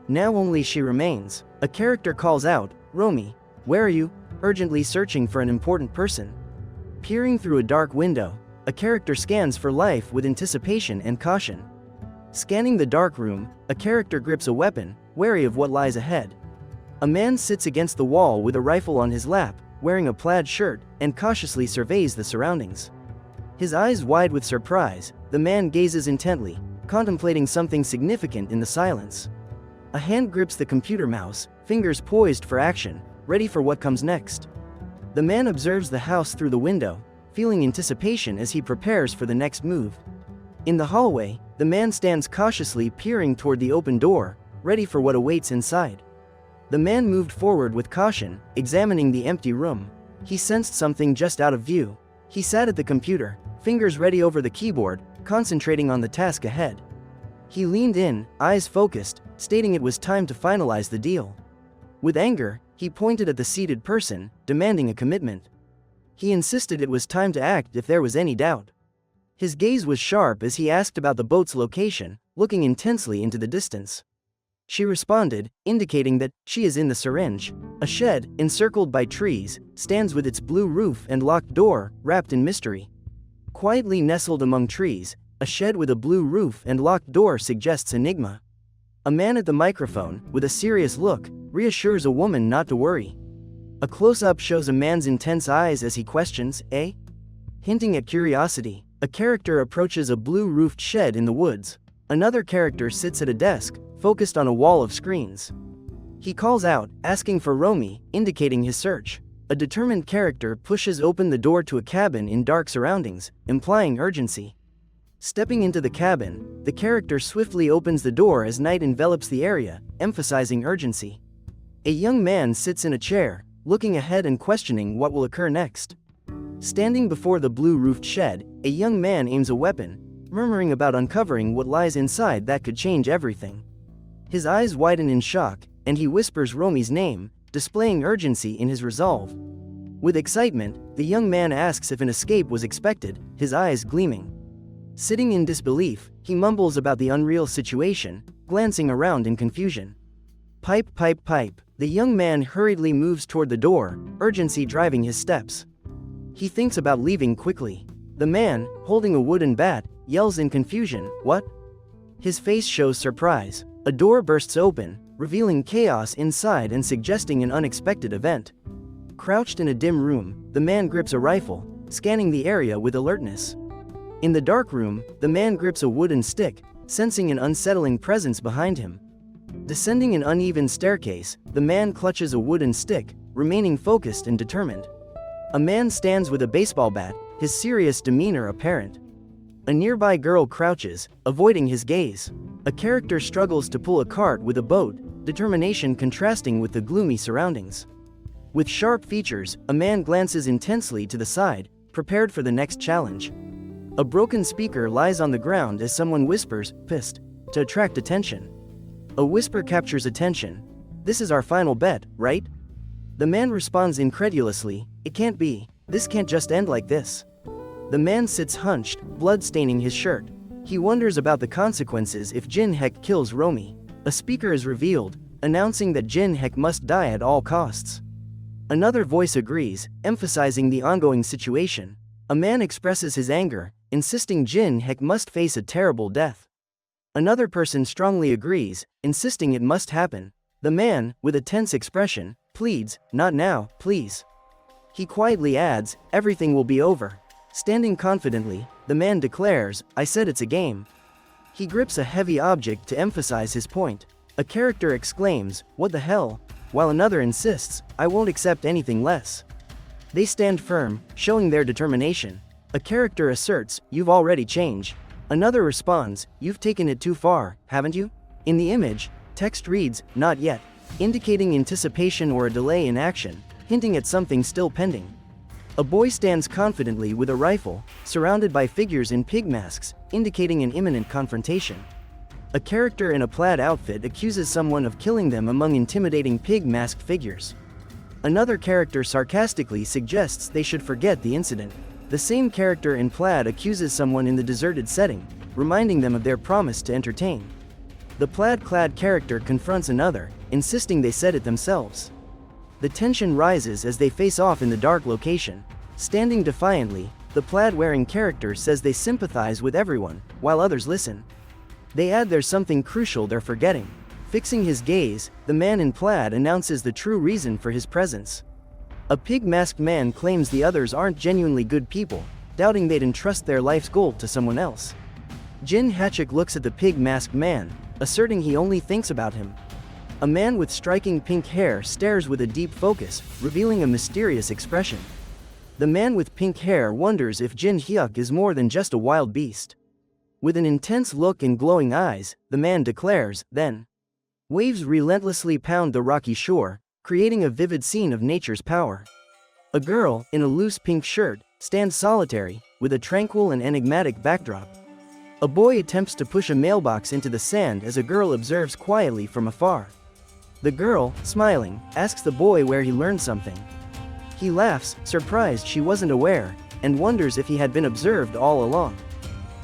Now only she remains. A character calls out, "Romy, where are you?" urgently searching for an important person. Peering through a dark window, a character scans for life with anticipation and caution. Scanning the dark room, a character grips a weapon, wary of what lies ahead. A man sits against the wall with a rifle on his lap, wearing a plaid shirt, and cautiously surveys the surroundings. His eyes wide with surprise, the man gazes intently, contemplating something significant in the silence. A hand grips the computer mouse, fingers poised for action, ready for what comes next. The man observes the house through the window, feeling anticipation as he prepares for the next move. In the hallway, the man stands cautiously peering toward the open door, ready for what awaits inside. The man moved forward with caution, examining the empty room. He sensed something just out of view. He sat at the computer, fingers ready over the keyboard, concentrating on the task ahead. He leaned in, eyes focused, stating it was time to finalize the deal. With anger, he pointed at the seated person, demanding a commitment. He insisted it was time to act if there was any doubt. His gaze was sharp as he asked about the boat's location, looking intensely into the distance. She responded, indicating that she is in the syringe. A shed, encircled by trees, stands with its blue roof and locked door, wrapped in mystery. Quietly nestled among trees, a shed with a blue roof and locked door suggests enigma. A man at the microphone, with a serious look, reassures a woman not to worry. A close-up shows a man's intense eyes as he questions, eh? Hinting at curiosity. A character approaches a blue-roofed shed in the woods. Another character sits at a desk, focused on a wall of screens. He calls out, asking for Romy, indicating his search. A determined character pushes open the door to a cabin in dark surroundings, implying urgency. Stepping into the cabin, the character swiftly opens the door as night envelops the area, emphasizing urgency. A young man sits in a chair, looking ahead and questioning what will occur next. Standing before the blue-roofed shed, a young man aims a weapon, murmuring about uncovering what lies inside that could change everything. His eyes widen in shock, and he whispers Romy's name, displaying urgency in his resolve. With excitement, the young man asks if an escape was expected, his eyes gleaming. Sitting in disbelief, he mumbles about the unreal situation, glancing around in confusion. Pipe, pipe, pipe. The young man hurriedly moves toward the door, urgency driving his steps. He thinks about leaving quickly. The man, holding a wooden bat, yells in confusion, "What?" His face shows surprise. A door bursts open, revealing chaos inside and suggesting an unexpected event. Crouched in a dim room, the man grips a rifle, scanning the area with alertness. In the dark room, the man grips a wooden stick, sensing an unsettling presence behind him. Descending an uneven staircase, the man clutches a wooden stick, remaining focused and determined. A man stands with a baseball bat, his serious demeanor apparent. A nearby girl crouches, avoiding his gaze. A character struggles to pull a cart with a boat, determination contrasting with the gloomy surroundings. With sharp features, a man glances intensely to the side, prepared for the next challenge. A broken speaker lies on the ground as someone whispers, "Pissed," to attract attention. A whisper captures attention. "This is our final bet, right?" The man responds incredulously, "It can't be. This can't just end like this." The man sits hunched, blood staining his shirt. He wonders about the consequences if Jin Hek kills Romy. A speaker is revealed, announcing that Jin Hek must die at all costs. Another voice agrees, emphasizing the ongoing situation. A man expresses his anger, insisting Jin Hek must face a terrible death. Another person strongly agrees, insisting it must happen. The man, with a tense expression, pleads, "Not now, please." He quietly adds, "Everything will be over." Standing confidently, the man declares, "I said it's a game." He grips a heavy object to emphasize his point. A character exclaims, "What the hell?" while another insists, "I won't accept anything less." They stand firm, showing their determination. A character asserts, "You've already changed." Another responds, "You've taken it too far, haven't you?" In the image, text reads, "Not yet," indicating anticipation or a delay in action, hinting at something still pending. A boy stands confidently with a rifle, surrounded by figures in pig masks, indicating an imminent confrontation. A character in a plaid outfit accuses someone of killing them among intimidating pig-masked figures. Another character sarcastically suggests they should forget the incident. The same character in plaid accuses someone in the deserted setting, reminding them of their promise to entertain. The plaid-clad character confronts another, insisting they said it themselves. The tension rises as they face off in the dark location. Standing defiantly, the plaid-wearing character says they sympathize with everyone, while others listen. They add there's something crucial they're forgetting. Fixing his gaze, the man in plaid announces the true reason for his presence. A pig-masked man claims the others aren't genuinely good people, doubting they'd entrust their life's goal to someone else. Jin Hachik looks at the pig-masked man, asserting he only thinks about him. A man with striking pink hair stares with a deep focus, revealing a mysterious expression. The man with pink hair wonders if Jin Hyuk is more than just a wild beast. With an intense look and glowing eyes, the man declares, then. Waves relentlessly pound the rocky shore, creating a vivid scene of nature's power. A girl, in a loose pink shirt, stands solitary, with a tranquil and enigmatic backdrop. A boy attempts to push a mailbox into the sand as a girl observes quietly from afar. The girl, smiling, asks the boy where he learned something. He laughs, surprised she wasn't aware, and wonders if he had been observed all along.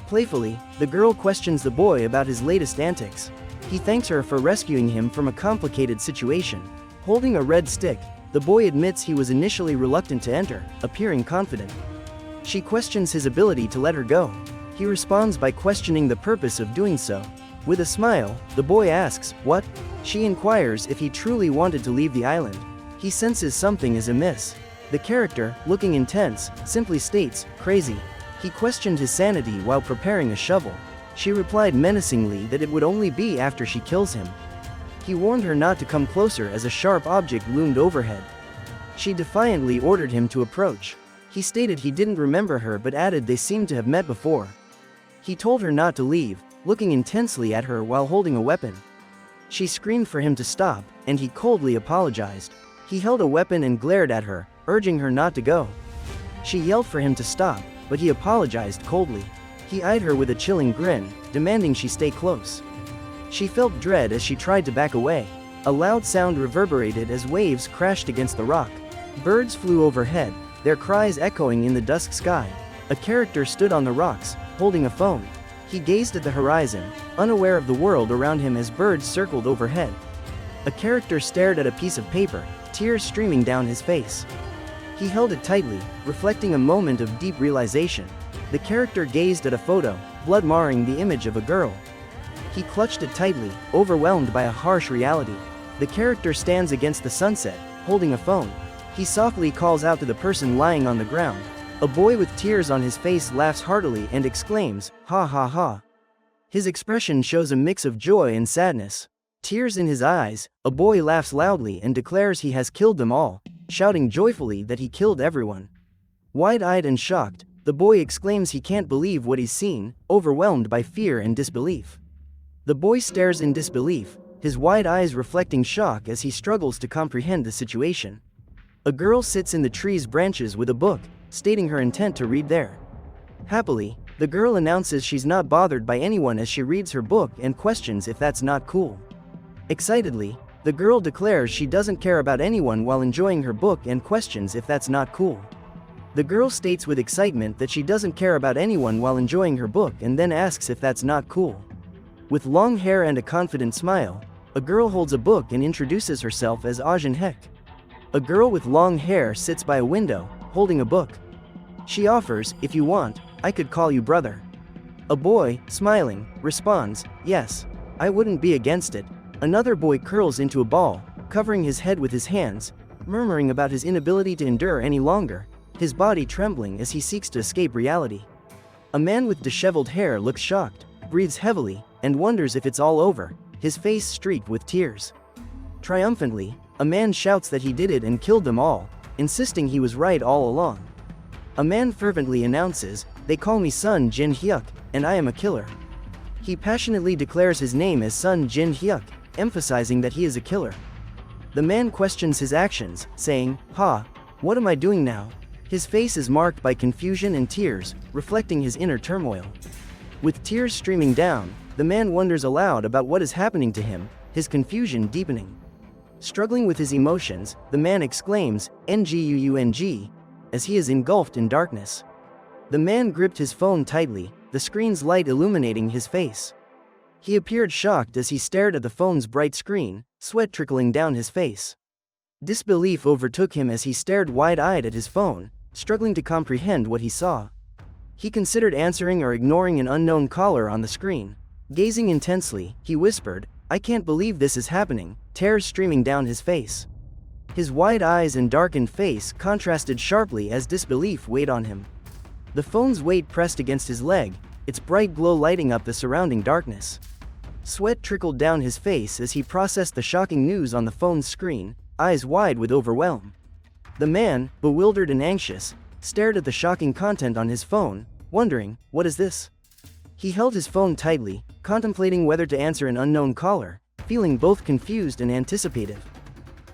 Playfully, the girl questions the boy about his latest antics. He thanks her for rescuing him from a complicated situation. Holding a red stick, the boy admits he was initially reluctant to enter, appearing confident. She questions his ability to let her go. He responds by questioning the purpose of doing so. With a smile, the boy asks, "What?" She inquires if he truly wanted to leave the island. He senses something is amiss. The character, looking intense, simply states, "Crazy." He questioned his sanity while preparing a shovel. She replied menacingly that it would only be after she kills him. He warned her not to come closer as a sharp object loomed overhead. She defiantly ordered him to approach. He stated he didn't remember her but added they seemed to have met before. He told her not to leave, looking intensely at her while holding a weapon. She screamed for him to stop, and he coldly apologized. He held a weapon and glared at her, urging her not to go. She yelled for him to stop, but he apologized coldly. He eyed her with a chilling grin, demanding she stay close. She felt dread as she tried to back away. A loud sound reverberated as waves crashed against the rock. Birds flew overhead, their cries echoing in the dusk sky. A character stood on the rocks, holding a phone. He gazed at the horizon, unaware of the world around him as birds circled overhead. A character stared at a piece of paper, tears streaming down his face. He held it tightly, reflecting a moment of deep realization. The character gazed at a photo, blood marring the image of a girl. He clutched it tightly, overwhelmed by a harsh reality. The character stands against the sunset, holding a phone. He softly calls out to the person lying on the ground. A boy with tears on his face laughs heartily and exclaims, "Ha ha ha." His expression shows a mix of joy and sadness. Tears in his eyes, a boy laughs loudly and declares he has killed them all, shouting joyfully that he killed everyone. Wide-eyed and shocked, the boy exclaims he can't believe what he's seen, overwhelmed by fear and disbelief. The boy stares in disbelief, his wide eyes reflecting shock as he struggles to comprehend the situation. A girl sits in the tree's branches with a book, stating her intent to read there. Happily, the girl announces she's not bothered by anyone as she reads her book and questions if that's not cool. Excitedly, the girl declares she doesn't care about anyone while enjoying her book and questions if that's not cool. The girl states with excitement that she doesn't care about anyone while enjoying her book and then asks if that's not cool. With long hair and a confident smile, a girl holds a book and introduces herself as Ajin Hek. A girl with long hair sits by a window, holding a book. She offers, "If you want, I could call you brother." A boy, smiling, responds, "Yes, I wouldn't be against it." Another boy curls into a ball, covering his head with his hands, murmuring about his inability to endure any longer, his body trembling as he seeks to escape reality. A man with disheveled hair looks shocked, breathes heavily, and wonders if it's all over, his face streaked with tears. Triumphantly, a man shouts that he did it and killed them all, insisting he was right all along. A man fervently announces, "They call me Son Jin Hyuk, and I am a killer." He passionately declares his name as Son Jin Hyuk, emphasizing that he is a killer. The man questions his actions, saying, "Ha, what am I doing now?" His face is marked by confusion and tears, reflecting his inner turmoil. With tears streaming down, the man wonders aloud about what is happening to him, his confusion deepening. Struggling with his emotions, the man exclaims, "Nguung," as he is engulfed in darkness. The man gripped his phone tightly, the screen's light illuminating his face. He appeared shocked as he stared at the phone's bright screen, sweat trickling down his face. Disbelief overtook him as he stared wide-eyed at his phone, struggling to comprehend what he saw. He considered answering or ignoring an unknown caller on the screen. Gazing intensely, he whispered, "I can't believe this is happening," tears streaming down his face. His wide eyes and darkened face contrasted sharply as disbelief weighed on him. The phone's weight pressed against his leg, its bright glow lighting up the surrounding darkness. Sweat trickled down his face as he processed the shocking news on the phone's screen, eyes wide with overwhelm. The man, bewildered and anxious, stared at the shocking content on his phone, wondering, what is this? He held his phone tightly, contemplating whether to answer an unknown caller, feeling both confused and anticipative.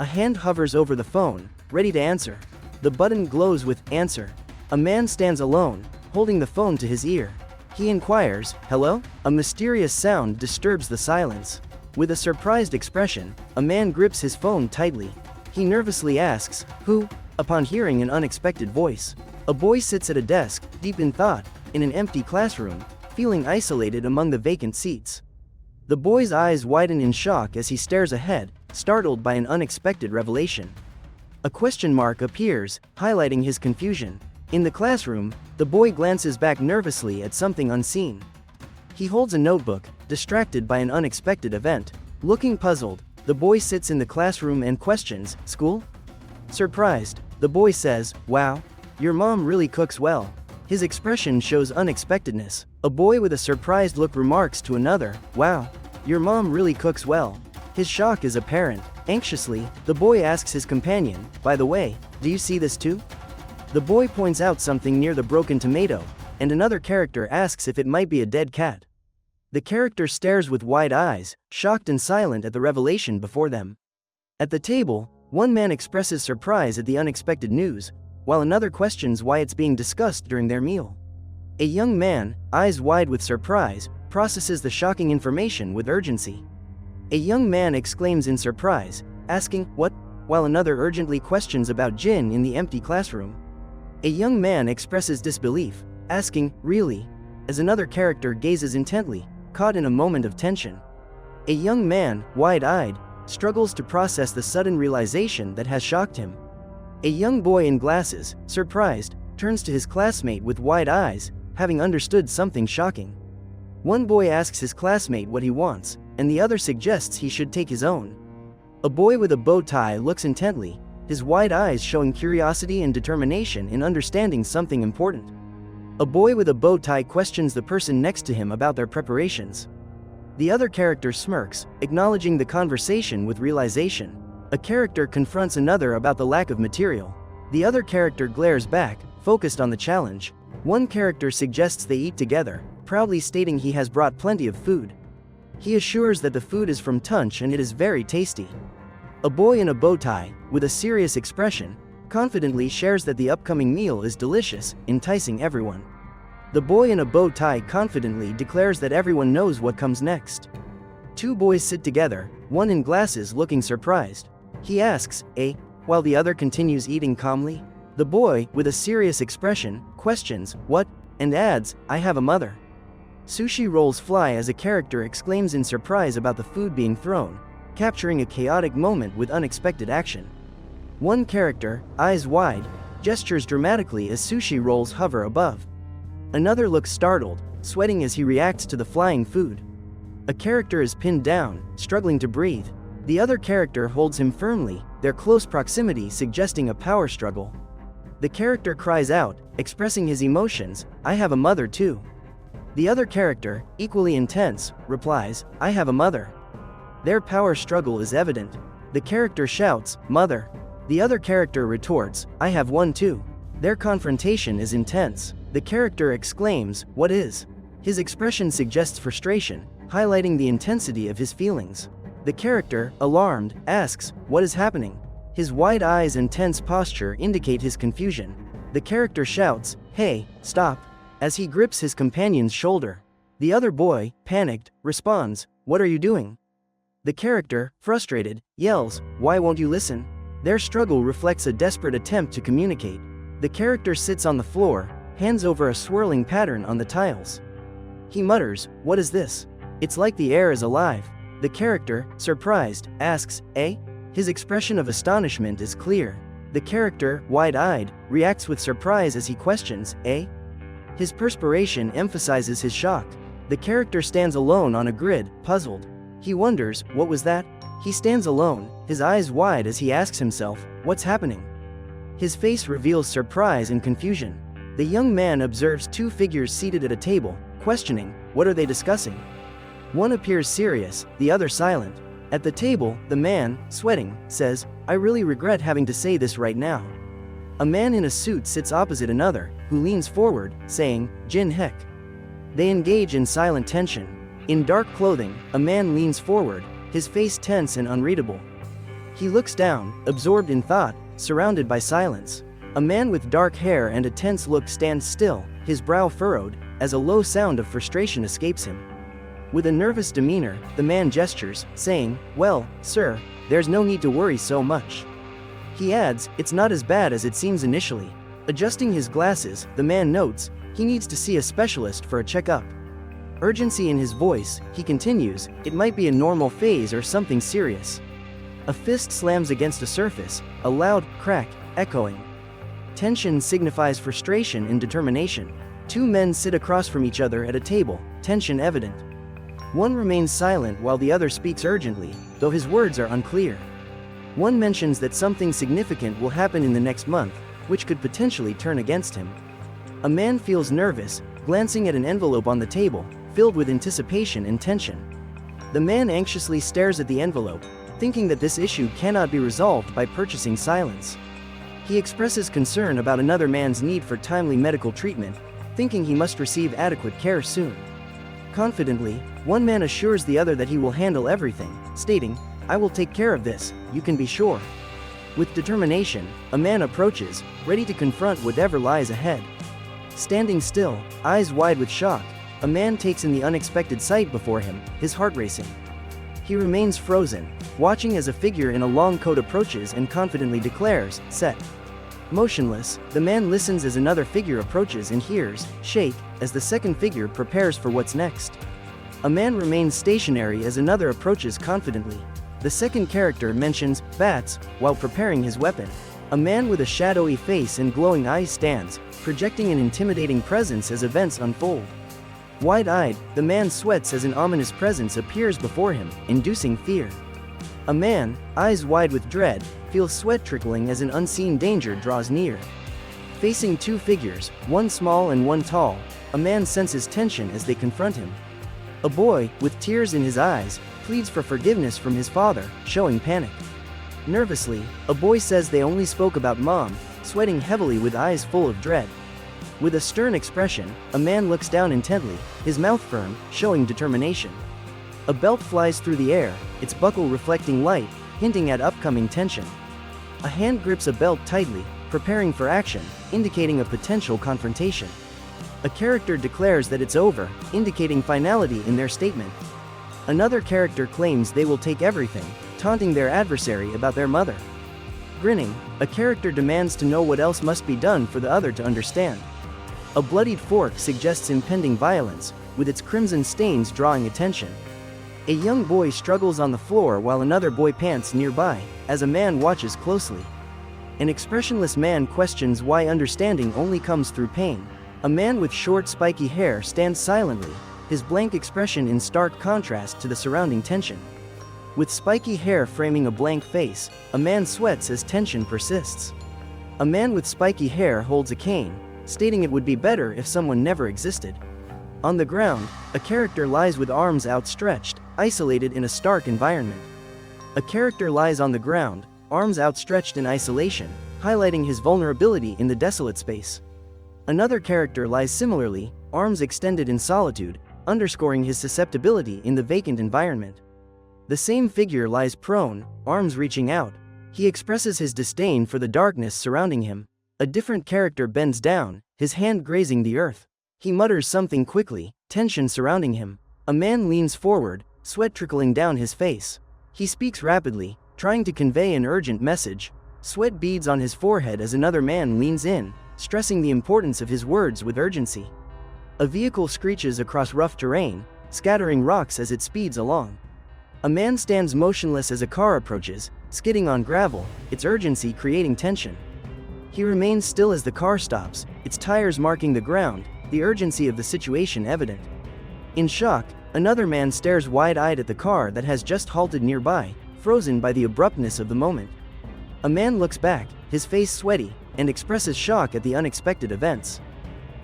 A hand hovers over the phone, ready to answer. The button glows with answer. A man stands alone, holding the phone to his ear. He inquires, hello? A mysterious sound disturbs the silence. With a surprised expression, a man grips his phone tightly. He nervously asks, who? Upon hearing an unexpected voice. A boy sits at a desk, deep in thought, in an empty classroom, feeling isolated among the vacant seats. The boy's eyes widen in shock as he stares ahead, startled by an unexpected revelation. A question mark appears, highlighting his confusion. In the classroom, the boy glances back nervously at something unseen. He holds a notebook, distracted by an unexpected event. Looking puzzled, the boy sits in the classroom and questions, school? Surprised, the boy says, wow, your mom really cooks well. His expression shows unexpectedness. A boy with a surprised look remarks to another, wow, your mom really cooks well. His shock is apparent. Anxiously, the boy asks his companion, by the way, do you see this too? The boy points out something near the broken tomato, and another character asks if it might be a dead cat. The character stares with wide eyes, shocked and silent at the revelation before them. At the table, one man expresses surprise at the unexpected news, while another questions why it's being discussed during their meal. A young man, eyes wide with surprise, processes the shocking information with urgency. A young man exclaims in surprise, asking, what? While another urgently questions about Jin in the empty classroom. A young man expresses disbelief, asking, really? As another character gazes intently, caught in a moment of tension. A young man, wide-eyed, struggles to process the sudden realization that has shocked him. A young boy in glasses, surprised, turns to his classmate with wide eyes, having understood something shocking. One boy asks his classmate what he wants, and the other suggests he should take his own. A boy with a bow tie looks intently, his wide eyes showing curiosity and determination in understanding something important. A boy with a bow tie questions the person next to him about their preparations. The other character smirks, acknowledging the conversation with realization. A character confronts another about the lack of material. The other character glares back, focused on the challenge. One character suggests they eat together, proudly stating he has brought plenty of food. He assures that the food is from Tunch and it is very tasty. A boy in a bow tie, with a serious expression, confidently shares that the upcoming meal is delicious, enticing everyone. The boy in a bow tie confidently declares that everyone knows what comes next. Two boys sit together, one in glasses looking surprised. He asks, while the other continues eating calmly. The boy, with a serious expression, questions, what? And adds, I have a mother. Sushi rolls fly as a character exclaims in surprise about the food being thrown, capturing a chaotic moment with unexpected action. One character, eyes wide, gestures dramatically as sushi rolls hover above. Another looks startled, sweating as he reacts to the flying food. A character is pinned down, struggling to breathe. The other character holds him firmly, their close proximity suggesting a power struggle. The character cries out, expressing his emotions, I have a mother too. The other character, equally intense, replies, I have a mother. Their power struggle is evident. The character shouts, mother. The other character retorts, I have one too. Their confrontation is intense. The character exclaims, what is? His expression suggests frustration, highlighting the intensity of his feelings. The character, alarmed, asks, what is happening? His wide eyes and tense posture indicate his confusion. The character shouts, hey, stop, as he grips his companion's shoulder. The other boy, panicked, responds, what are you doing? The character, frustrated, yells, why won't you listen? Their struggle reflects a desperate attempt to communicate. The character sits on the floor, hands over a swirling pattern on the tiles. He mutters, what is this? It's like the air is alive. The character, surprised, asks, eh? His expression of astonishment is clear. The character, wide-eyed, reacts with surprise as he questions, eh? His perspiration emphasizes his shock. The character stands alone on a grid, puzzled. He wonders, what was that? He stands alone, his eyes wide as he asks himself, what's happening? His face reveals surprise and confusion. The young man observes two figures seated at a table, questioning, what are they discussing? One appears serious, the other silent. At the table, the man, sweating, says, "I really regret having to say this right now." A man in a suit sits opposite another, who leans forward, saying, "Jin heck." They engage in silent tension. In dark clothing, a man leans forward, his face tense and unreadable. He looks down, absorbed in thought, surrounded by silence. A man with dark hair and a tense look stands still, his brow furrowed, as a low sound of frustration escapes him. With a nervous demeanor, the man gestures, saying, "Well, sir, there's no need to worry so much." He adds, "It's not as bad as it seems initially." Adjusting his glasses, the man notes, he needs to see a specialist for a checkup. Urgency in his voice, he continues, "It might be a normal phase or something serious." A fist slams against a surface, a loud crack, echoing. Tension signifies frustration and determination. Two men sit across from each other at a table, tension evident. One remains silent while the other speaks urgently, though his words are unclear. One mentions that something significant will happen in the next month, which could potentially turn against him. A man feels nervous, glancing at an envelope on the table, filled with anticipation and tension. The man anxiously stares at the envelope, thinking that this issue cannot be resolved by purchasing silence. He expresses concern about another man's need for timely medical treatment, thinking he must receive adequate care soon. Confidently, one man assures the other that he will handle everything, stating, "I will take care of this, you can be sure." With determination, a man approaches, ready to confront whatever lies ahead. Standing still, eyes wide with shock, a man takes in the unexpected sight before him, his heart racing. He remains frozen, watching as a figure in a long coat approaches and confidently declares, "Set." Motionless, the man listens as another figure approaches and hears, "Shake," as the second figure prepares for what's next. A man remains stationary as another approaches confidently. The second character mentions "bats" while preparing his weapon. A man with a shadowy face and glowing eyes stands, projecting an intimidating presence as events unfold. Wide-eyed, the man sweats as an ominous presence appears before him, inducing fear. A man, eyes wide with dread, feels sweat trickling as an unseen danger draws near. Facing two figures, one small and one tall, a man senses tension as they confront him. A boy, with tears in his eyes, pleads for forgiveness from his father, showing panic. Nervously, a boy says they only spoke about mom, sweating heavily with eyes full of dread. With a stern expression, a man looks down intently, his mouth firm, showing determination. A belt flies through the air, its buckle reflecting light, hinting at upcoming tension. A hand grips a belt tightly, preparing for action, indicating a potential confrontation. A character declares that it's over, indicating finality in their statement. Another character claims they will take everything, taunting their adversary about their mother. Grinning, a character demands to know what else must be done for the other to understand. A bloodied fork suggests impending violence, with its crimson stains drawing attention. A young boy struggles on the floor while another boy pants nearby, as a man watches closely. An expressionless man questions why understanding only comes through pain. A man with short spiky hair stands silently, his blank expression in stark contrast to the surrounding tension. With spiky hair framing a blank face, a man sweats as tension persists. A man with spiky hair holds a cane, stating it would be better if someone never existed. On the ground, a character lies with arms outstretched, isolated in a stark environment. A character lies on the ground, arms outstretched in isolation, highlighting his vulnerability in the desolate space. Another character lies similarly, arms extended in solitude, underscoring his susceptibility in the vacant environment. The same figure lies prone, arms reaching out. He expresses his disdain for the darkness surrounding him. A different character bends down, his hand grazing the earth. He mutters something quickly, tension surrounding him. A man leans forward, sweat trickling down his face. He speaks rapidly, trying to convey an urgent message. Sweat beads on his forehead as another man leans in, stressing the importance of his words with urgency. A vehicle screeches across rough terrain, scattering rocks as it speeds along. A man stands motionless as a car approaches, skidding on gravel, its urgency creating tension. He remains still as the car stops, its tires marking the ground, the urgency of the situation evident. In shock, another man stares wide-eyed at the car that has just halted nearby, frozen by the abruptness of the moment. A man looks back, his face sweaty, and expresses shock at the unexpected events.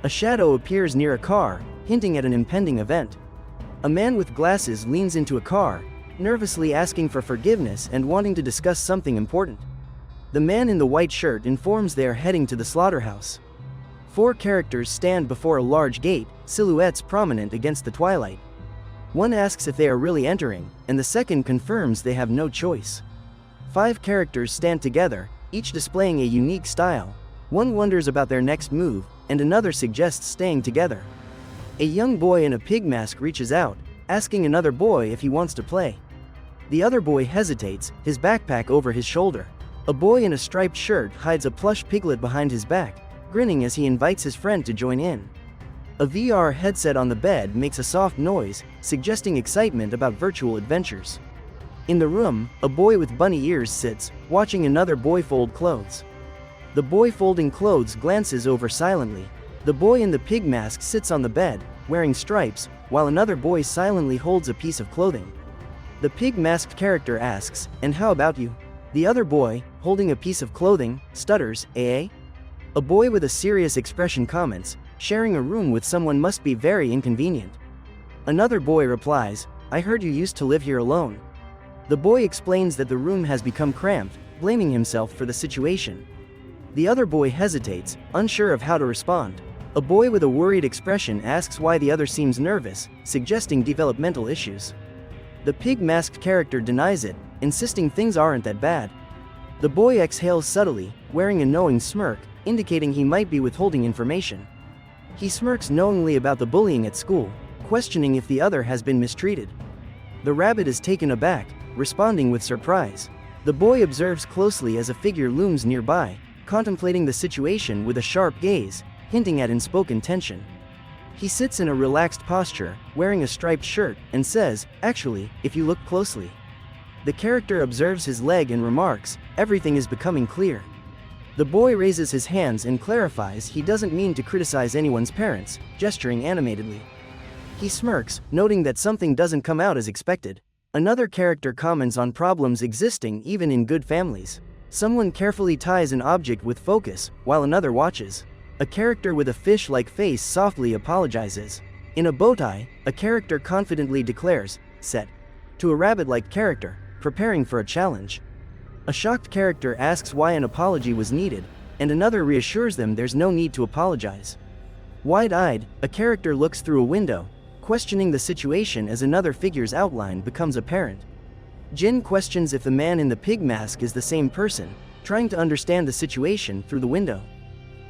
A shadow appears near a car, hinting at an impending event. A man with glasses leans into a car, nervously asking for forgiveness and wanting to discuss something important. The man in the white shirt informs they are heading to the slaughterhouse. 4 characters stand before a large gate, silhouettes prominent against the twilight. One asks if they are really entering, and the second confirms they have no choice. 5 characters stand together, each displaying a unique style. One wonders about their next move, and another suggests staying together. A young boy in a pig mask reaches out, asking another boy if he wants to play. The other boy hesitates, his backpack over his shoulder. A boy in a striped shirt hides a plush piglet behind his back, grinning as he invites his friend to join in. A VR headset on the bed makes a soft noise, suggesting excitement about virtual adventures. In the room, a boy with bunny ears sits, watching another boy fold clothes. The boy folding clothes glances over silently. The boy in the pig mask sits on the bed, wearing stripes, while another boy silently holds a piece of clothing. The pig-masked character asks, "And how about you?" The other boy, holding a piece of clothing, stutters, "AA?" A boy with a serious expression comments, "Sharing a room with someone must be very inconvenient." Another boy replies, "I heard you used to live here alone." The boy explains that the room has become cramped, blaming himself for the situation. The other boy hesitates, unsure of how to respond. A boy with a worried expression asks why the other seems nervous, suggesting developmental issues. The pig-masked character denies it, insisting things aren't that bad. The boy exhales subtly, wearing a knowing smirk, indicating he might be withholding information. He smirks knowingly about the bullying at school, questioning if the other has been mistreated. The rabbit is taken aback, responding with surprise. The boy observes closely as a figure looms nearby, contemplating the situation with a sharp gaze, hinting at unspoken tension. He sits in a relaxed posture, wearing a striped shirt, and says, "Actually, if you look closely." The character observes his leg and remarks, "Everything is becoming clear." The boy raises his hands and clarifies he doesn't mean to criticize anyone's parents, gesturing animatedly. He smirks, noting that something doesn't come out as expected. Another character comments on problems existing even in good families. Someone carefully ties an object with focus, while another watches. A character with a fish-like face softly apologizes. In a bowtie, a character confidently declares, "Set," to a rabbit-like character, preparing for a challenge. A shocked character asks why an apology was needed, and another reassures them there's no need to apologize. Wide-eyed, a character looks through a window, questioning the situation as another figure's outline becomes apparent. Jin questions if the man in the pig mask is the same person, trying to understand the situation through the window.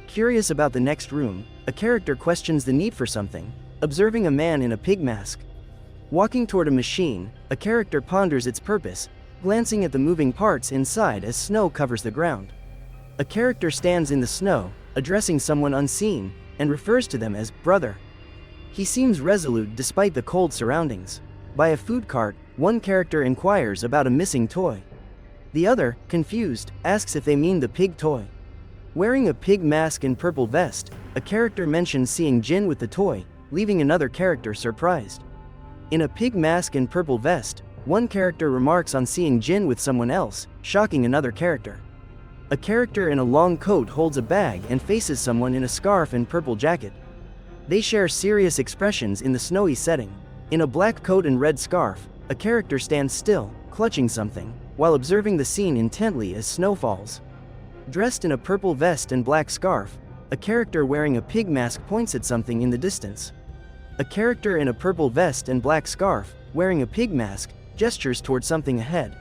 Curious about the next room, a character questions the need for something, observing a man in a pig mask. Walking toward a machine, a character ponders its purpose, glancing at the moving parts inside as snow covers the ground. A character stands in the snow, addressing someone unseen, and refers to them as "brother." He seems resolute despite the cold surroundings. By a food cart, one character inquires about a missing toy. The other, confused, asks if they mean the pig toy. Wearing a pig mask and purple vest, a character mentions seeing Jin with the toy, leaving another character surprised. In a pig mask and purple vest, one character remarks on seeing Jin with someone else, shocking another character. A character in a long coat holds a bag and faces someone in a scarf and purple jacket. They share serious expressions in the snowy setting. In a black coat and red scarf, a character stands still, clutching something, while observing the scene intently as snow falls. Dressed in a purple vest and black scarf, a character wearing a pig mask points at something in the distance. A character in a purple vest and black scarf, wearing a pig mask, gestures toward something ahead.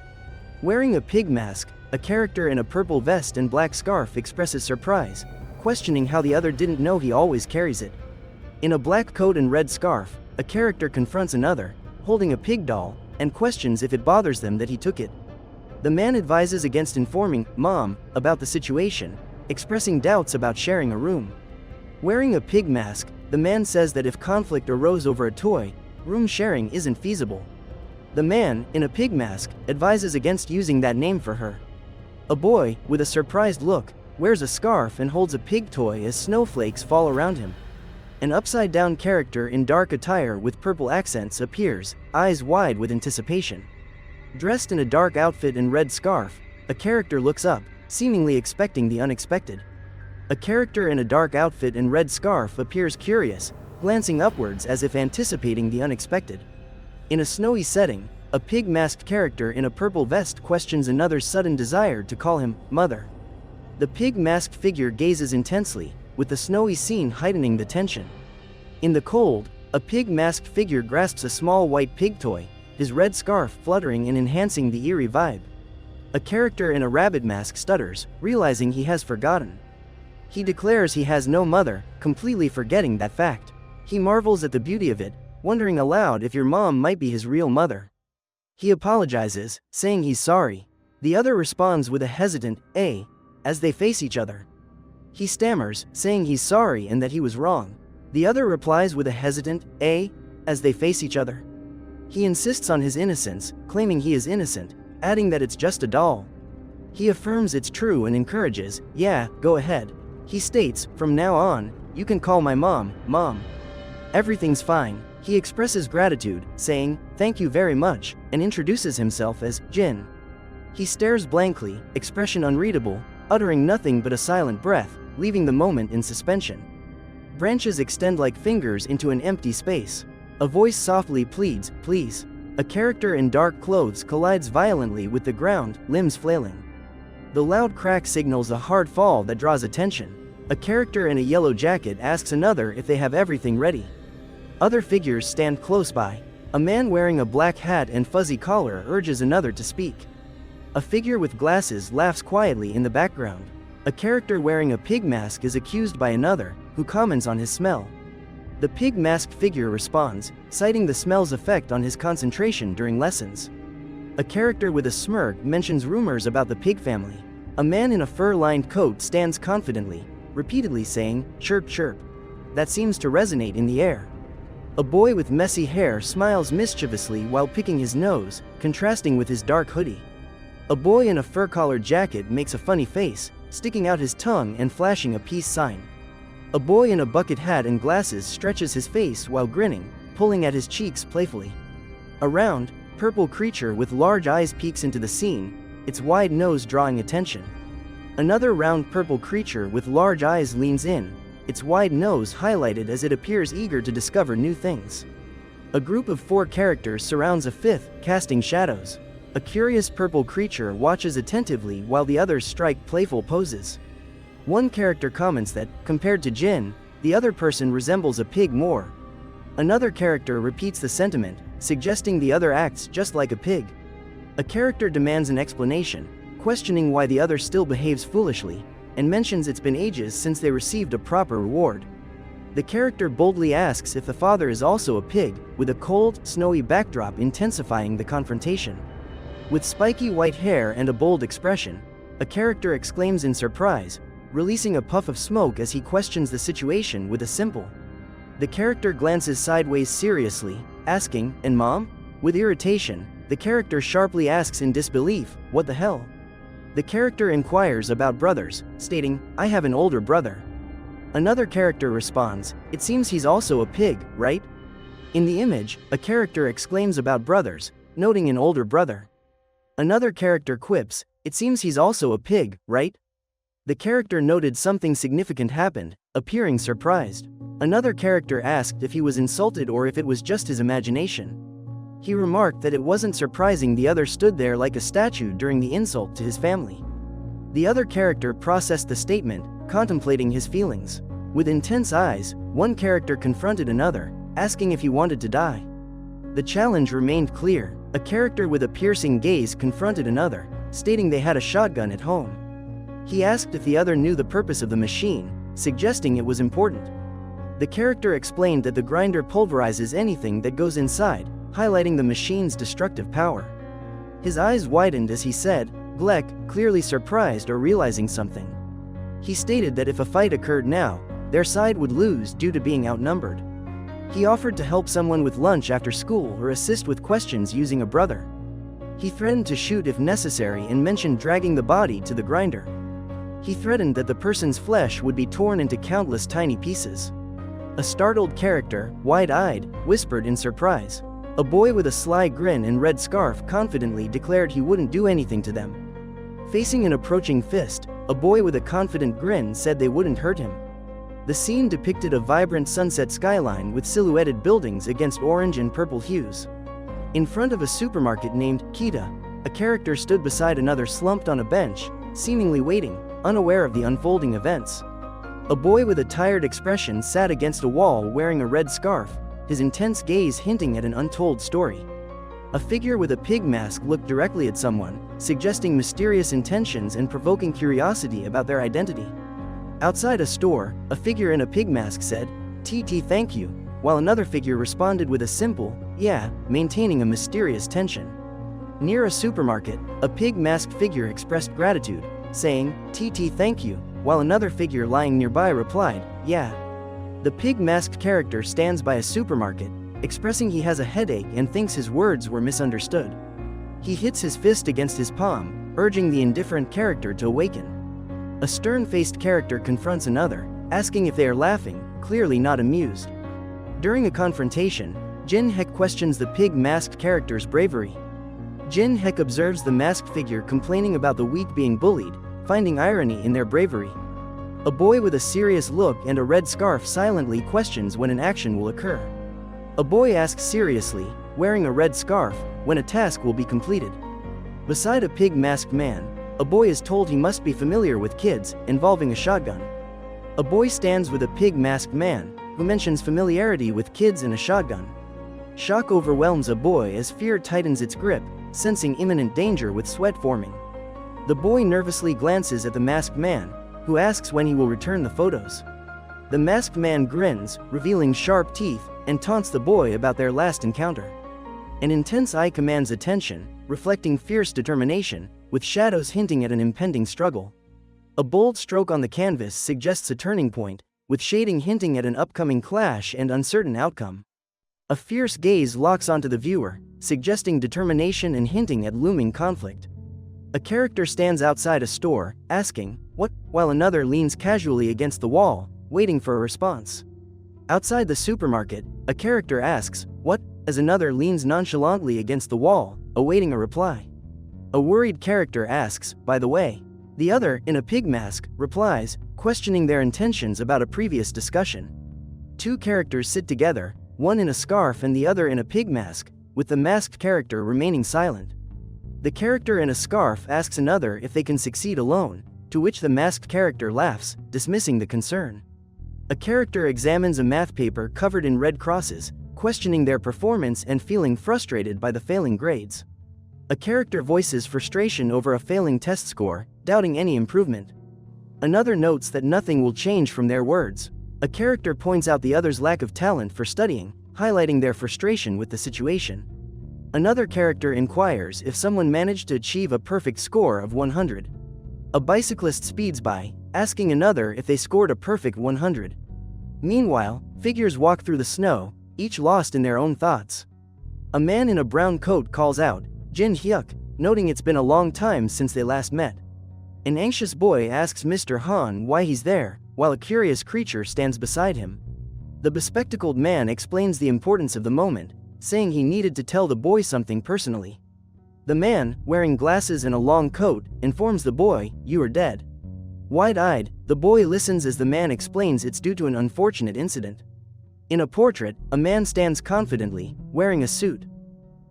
Wearing a pig mask, a character in a purple vest and black scarf expresses surprise, questioning how the other didn't know he always carries it. In a black coat and red scarf, a character confronts another, holding a pig doll, and questions if it bothers them that he took it. The man advises against informing Mom about the situation, expressing doubts about sharing a room. Wearing a pig mask, the man says that if conflict arose over a toy, room sharing isn't feasible. The man, in a pig mask, advises against using that name for her. A boy, with a surprised look, wears a scarf and holds a pig toy as snowflakes fall around him. An upside-down character in dark attire with purple accents appears, eyes wide with anticipation. Dressed in a dark outfit and red scarf, a character looks up, seemingly expecting the unexpected. A character in a dark outfit and red scarf appears curious, glancing upwards as if anticipating the unexpected. In a snowy setting, a pig-masked character in a purple vest questions another's sudden desire to call him mother. The pig-masked figure gazes intensely, with the snowy scene heightening the tension. In the cold, a pig-masked figure grasps a small white pig toy, his red scarf fluttering and enhancing the eerie vibe. A character in a rabbit mask stutters, realizing he has forgotten. He declares he has no mother, completely forgetting that fact. He marvels at the beauty of it, wondering aloud if your mom might be his real mother. He apologizes, saying he's sorry. The other responds with a hesitant, as they face each other. He stammers, saying he's sorry and that he was wrong. The other replies with a hesitant, as they face each other. He insists on his innocence, claiming he is innocent, adding that it's just a doll. He affirms it's true and encourages, yeah, go ahead. He states, from now on, you can call my mom, Mom. Everything's fine. He expresses gratitude, saying, thank you very much, and introduces himself as Jin. He stares blankly, expression unreadable, uttering nothing but a silent breath, leaving the moment in suspension. Branches extend like fingers into an empty space. A voice softly pleads, please. A character in dark clothes collides violently with the ground, limbs flailing. The loud crack signals a hard fall that draws attention. A character in a yellow jacket asks another if they have everything ready. Other figures stand close by. A man wearing a black hat and fuzzy collar urges another to speak. A figure with glasses laughs quietly in the background. A character wearing a pig mask is accused by another, who comments on his smell. The pig-masked figure responds, citing the smell's effect on his concentration during lessons. A character with a smirk mentions rumors about the pig family. A man in a fur-lined coat stands confidently, repeatedly saying, chirp chirp. That seems to resonate in the air. A boy with messy hair smiles mischievously while picking his nose, contrasting with his dark hoodie. A boy in a fur-collared jacket makes a funny face, sticking out his tongue and flashing a peace sign. A boy in a bucket hat and glasses stretches his face while grinning, pulling at his cheeks playfully. A round, purple creature with large eyes peeks into the scene, its wide nose drawing attention. Another round purple creature with large eyes leans in, its wide nose highlighted as it appears eager to discover new things. A group of 4 characters surrounds a 5th, casting shadows. A curious purple creature watches attentively while the others strike playful poses. One character comments that, compared to Jin, the other person resembles a pig more. Another character repeats the sentiment, suggesting the other acts just like a pig. A character demands an explanation, questioning why the other still behaves foolishly, and mentions it's been ages since they received a proper reward. The character boldly asks if the father is also a pig, with a cold, snowy backdrop intensifying the confrontation. With spiky white hair and a bold expression, a character exclaims in surprise, releasing a puff of smoke as he questions the situation with a simple. The character glances sideways seriously, asking, and Mom? With irritation, the character sharply asks in disbelief, what the hell? The character inquires about brothers, stating, I have an older brother. Another character responds, it seems he's also a pig, right? In the image, a character exclaims about brothers, noting an older brother. Another character quips, it seems he's also a pig, right? The character noted something significant happened, appearing surprised. Another character asked if he was insulted or if it was just his imagination. He remarked that it wasn't surprising the other stood there like a statue during the insult to his family. The other character processed the statement, contemplating his feelings. With intense eyes, one character confronted another, asking if he wanted to die. The challenge remained clear. A character with a piercing gaze confronted another, stating they had a shotgun at home. He asked if the other knew the purpose of the machine, suggesting it was important. The character explained that the grinder pulverizes anything that goes inside, highlighting the machine's destructive power. His eyes widened as he said, Gleck, clearly surprised or realizing something. He stated that if a fight occurred now, their side would lose due to being outnumbered. He offered to help someone with lunch after school or assist with questions using a brother. He threatened to shoot if necessary and mentioned dragging the body to the grinder. He threatened that the person's flesh would be torn into countless tiny pieces. A startled character, wide-eyed, whispered in surprise. A boy with a sly grin and red scarf confidently declared he wouldn't do anything to them. Facing an approaching fist, a boy with a confident grin said they wouldn't hurt him. The scene depicted a vibrant sunset skyline with silhouetted buildings against orange and purple hues. In front of a supermarket named Kita, a character stood beside another slumped on a bench, seemingly waiting, unaware of the unfolding events. A boy with a tired expression sat against a wall wearing a red scarf, his intense gaze hinting at an untold story. A figure with a pig mask looked directly at someone, suggesting mysterious intentions and provoking curiosity about their identity. Outside a store, a figure in a pig mask said, "TT thank you," while another figure responded with a simple, "Yeah," maintaining a mysterious tension. Near a supermarket, a pig-masked figure expressed gratitude, saying, "TT thank you," while another figure lying nearby replied, "Yeah." The pig-masked character stands by a supermarket, expressing he has a headache and thinks his words were misunderstood. He hits his fist against his palm, urging the indifferent character to awaken. A stern-faced character confronts another, asking if they are laughing, clearly not amused. During a confrontation, Jin Hek questions the pig-masked character's bravery. Jin Hek observes the masked figure complaining about the weak being bullied, finding irony in their bravery. A boy with a serious look and a red scarf silently questions when an action will occur. A boy asks seriously, wearing a red scarf, when a task will be completed. Beside a pig-masked man, a boy is told he must be familiar with kids, involving a shotgun. A boy stands with a pig-masked man, who mentions familiarity with kids and a shotgun. Shock overwhelms a boy as fear tightens its grip, sensing imminent danger with sweat forming. The boy nervously glances at the masked man, who asks when he will return the photos. The masked man grins, revealing sharp teeth, and taunts the boy about their last encounter. An intense eye commands attention, reflecting fierce determination, with shadows hinting at an impending struggle. A bold stroke on the canvas suggests a turning point, with shading hinting at an upcoming clash and uncertain outcome. A fierce gaze locks onto the viewer, suggesting determination and hinting at looming conflict. A character stands outside a store, asking, "What?" while another leans casually against the wall, waiting for a response. Outside the supermarket, a character asks, "What?" as another leans nonchalantly against the wall, awaiting a reply. A worried character asks, "By the way?" The other, in a pig mask, replies, questioning their intentions about a previous discussion. Two characters sit together, one in a scarf and the other in a pig mask, with the masked character remaining silent. The character in a scarf asks another if they can succeed alone, to which the masked character laughs, dismissing the concern. A character examines a math paper covered in red crosses, questioning their performance and feeling frustrated by the failing grades. A character voices frustration over a failing test score, doubting any improvement. Another notes that nothing will change from their words. A character points out the other's lack of talent for studying, highlighting their frustration with the situation. Another character inquires if someone managed to achieve a perfect score of 100. A bicyclist speeds by, asking another if they scored a perfect 100. Meanwhile, figures walk through the snow, each lost in their own thoughts. A man in a brown coat calls out, "Jin Hyuk," noting it's been a long time since they last met. An anxious boy asks Mr. Han why he's there, while a curious creature stands beside him. The bespectacled man explains the importance of the moment, saying he needed to tell the boy something personally. The man, wearing glasses and a long coat, informs the boy, "You are dead." Wide-eyed, the boy listens as the man explains it's due to an unfortunate incident. In a portrait, a man stands confidently, wearing a suit.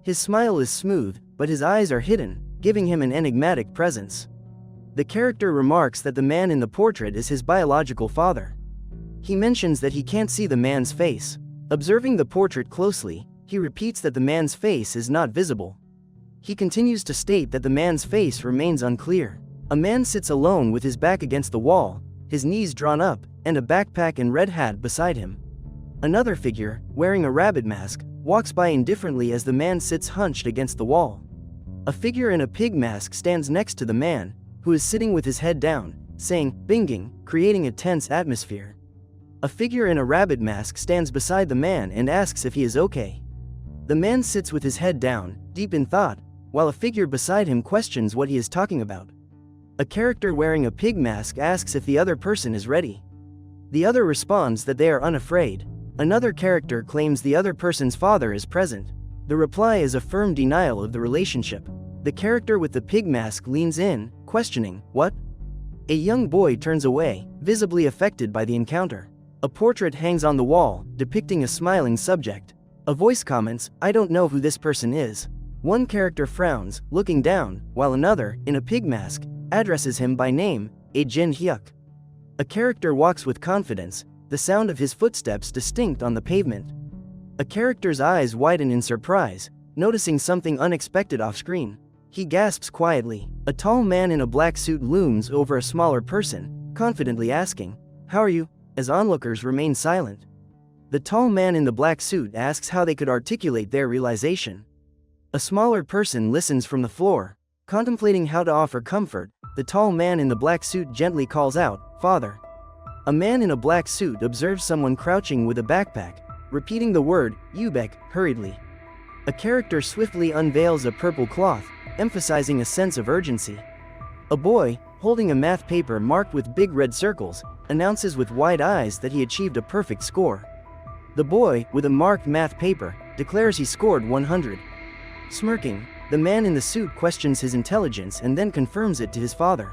His smile is smooth, but his eyes are hidden, giving him an enigmatic presence. The character remarks that the man in the portrait is his biological father. He mentions that he can't see the man's face. Observing the portrait closely, he repeats that the man's face is not visible. He continues to state that the man's face remains unclear. A man sits alone with his back against the wall, his knees drawn up, and a backpack and red hat beside him. Another figure, wearing a rabbit mask, walks by indifferently as the man sits hunched against the wall. A figure in a pig mask stands next to the man, who is sitting with his head down, saying, "Binging," creating a tense atmosphere. A figure in a rabbit mask stands beside the man and asks if he is okay. The man sits with his head down, deep in thought, while a figure beside him questions what he is talking about. A character wearing a pig mask asks if the other person is ready. The other responds that they are unafraid. Another character claims the other person's father is present. The reply is a firm denial of the relationship. The character with the pig mask leans in, questioning, "What?" A young boy turns away, visibly affected by the encounter. A portrait hangs on the wall, depicting a smiling subject. A voice comments, I don't know who this person is. One character frowns, looking down, while another, in a pig mask, addresses him by name, Jin Hyuk. A character walks with confidence, the sound of his footsteps distinct on the pavement. A character's eyes widen in surprise, noticing something unexpected off-screen. He gasps quietly. A tall man in a black suit looms over a smaller person, confidently asking, How are you? As onlookers remain silent. The tall man in the black suit asks how they could articulate their realization. A smaller person listens from the floor, contemplating how to offer comfort. The tall man in the black suit gently calls out, Father. A man in a black suit observes someone crouching with a backpack, repeating the word, Ubek, hurriedly. A character swiftly unveils a purple cloth, emphasizing a sense of urgency. A boy, holding a math paper marked with big red circles, announces with wide eyes that he achieved a perfect score. The boy, with a marked math paper, declares he scored 100. Smirking, the man in the suit questions his intelligence and then confirms it to his father.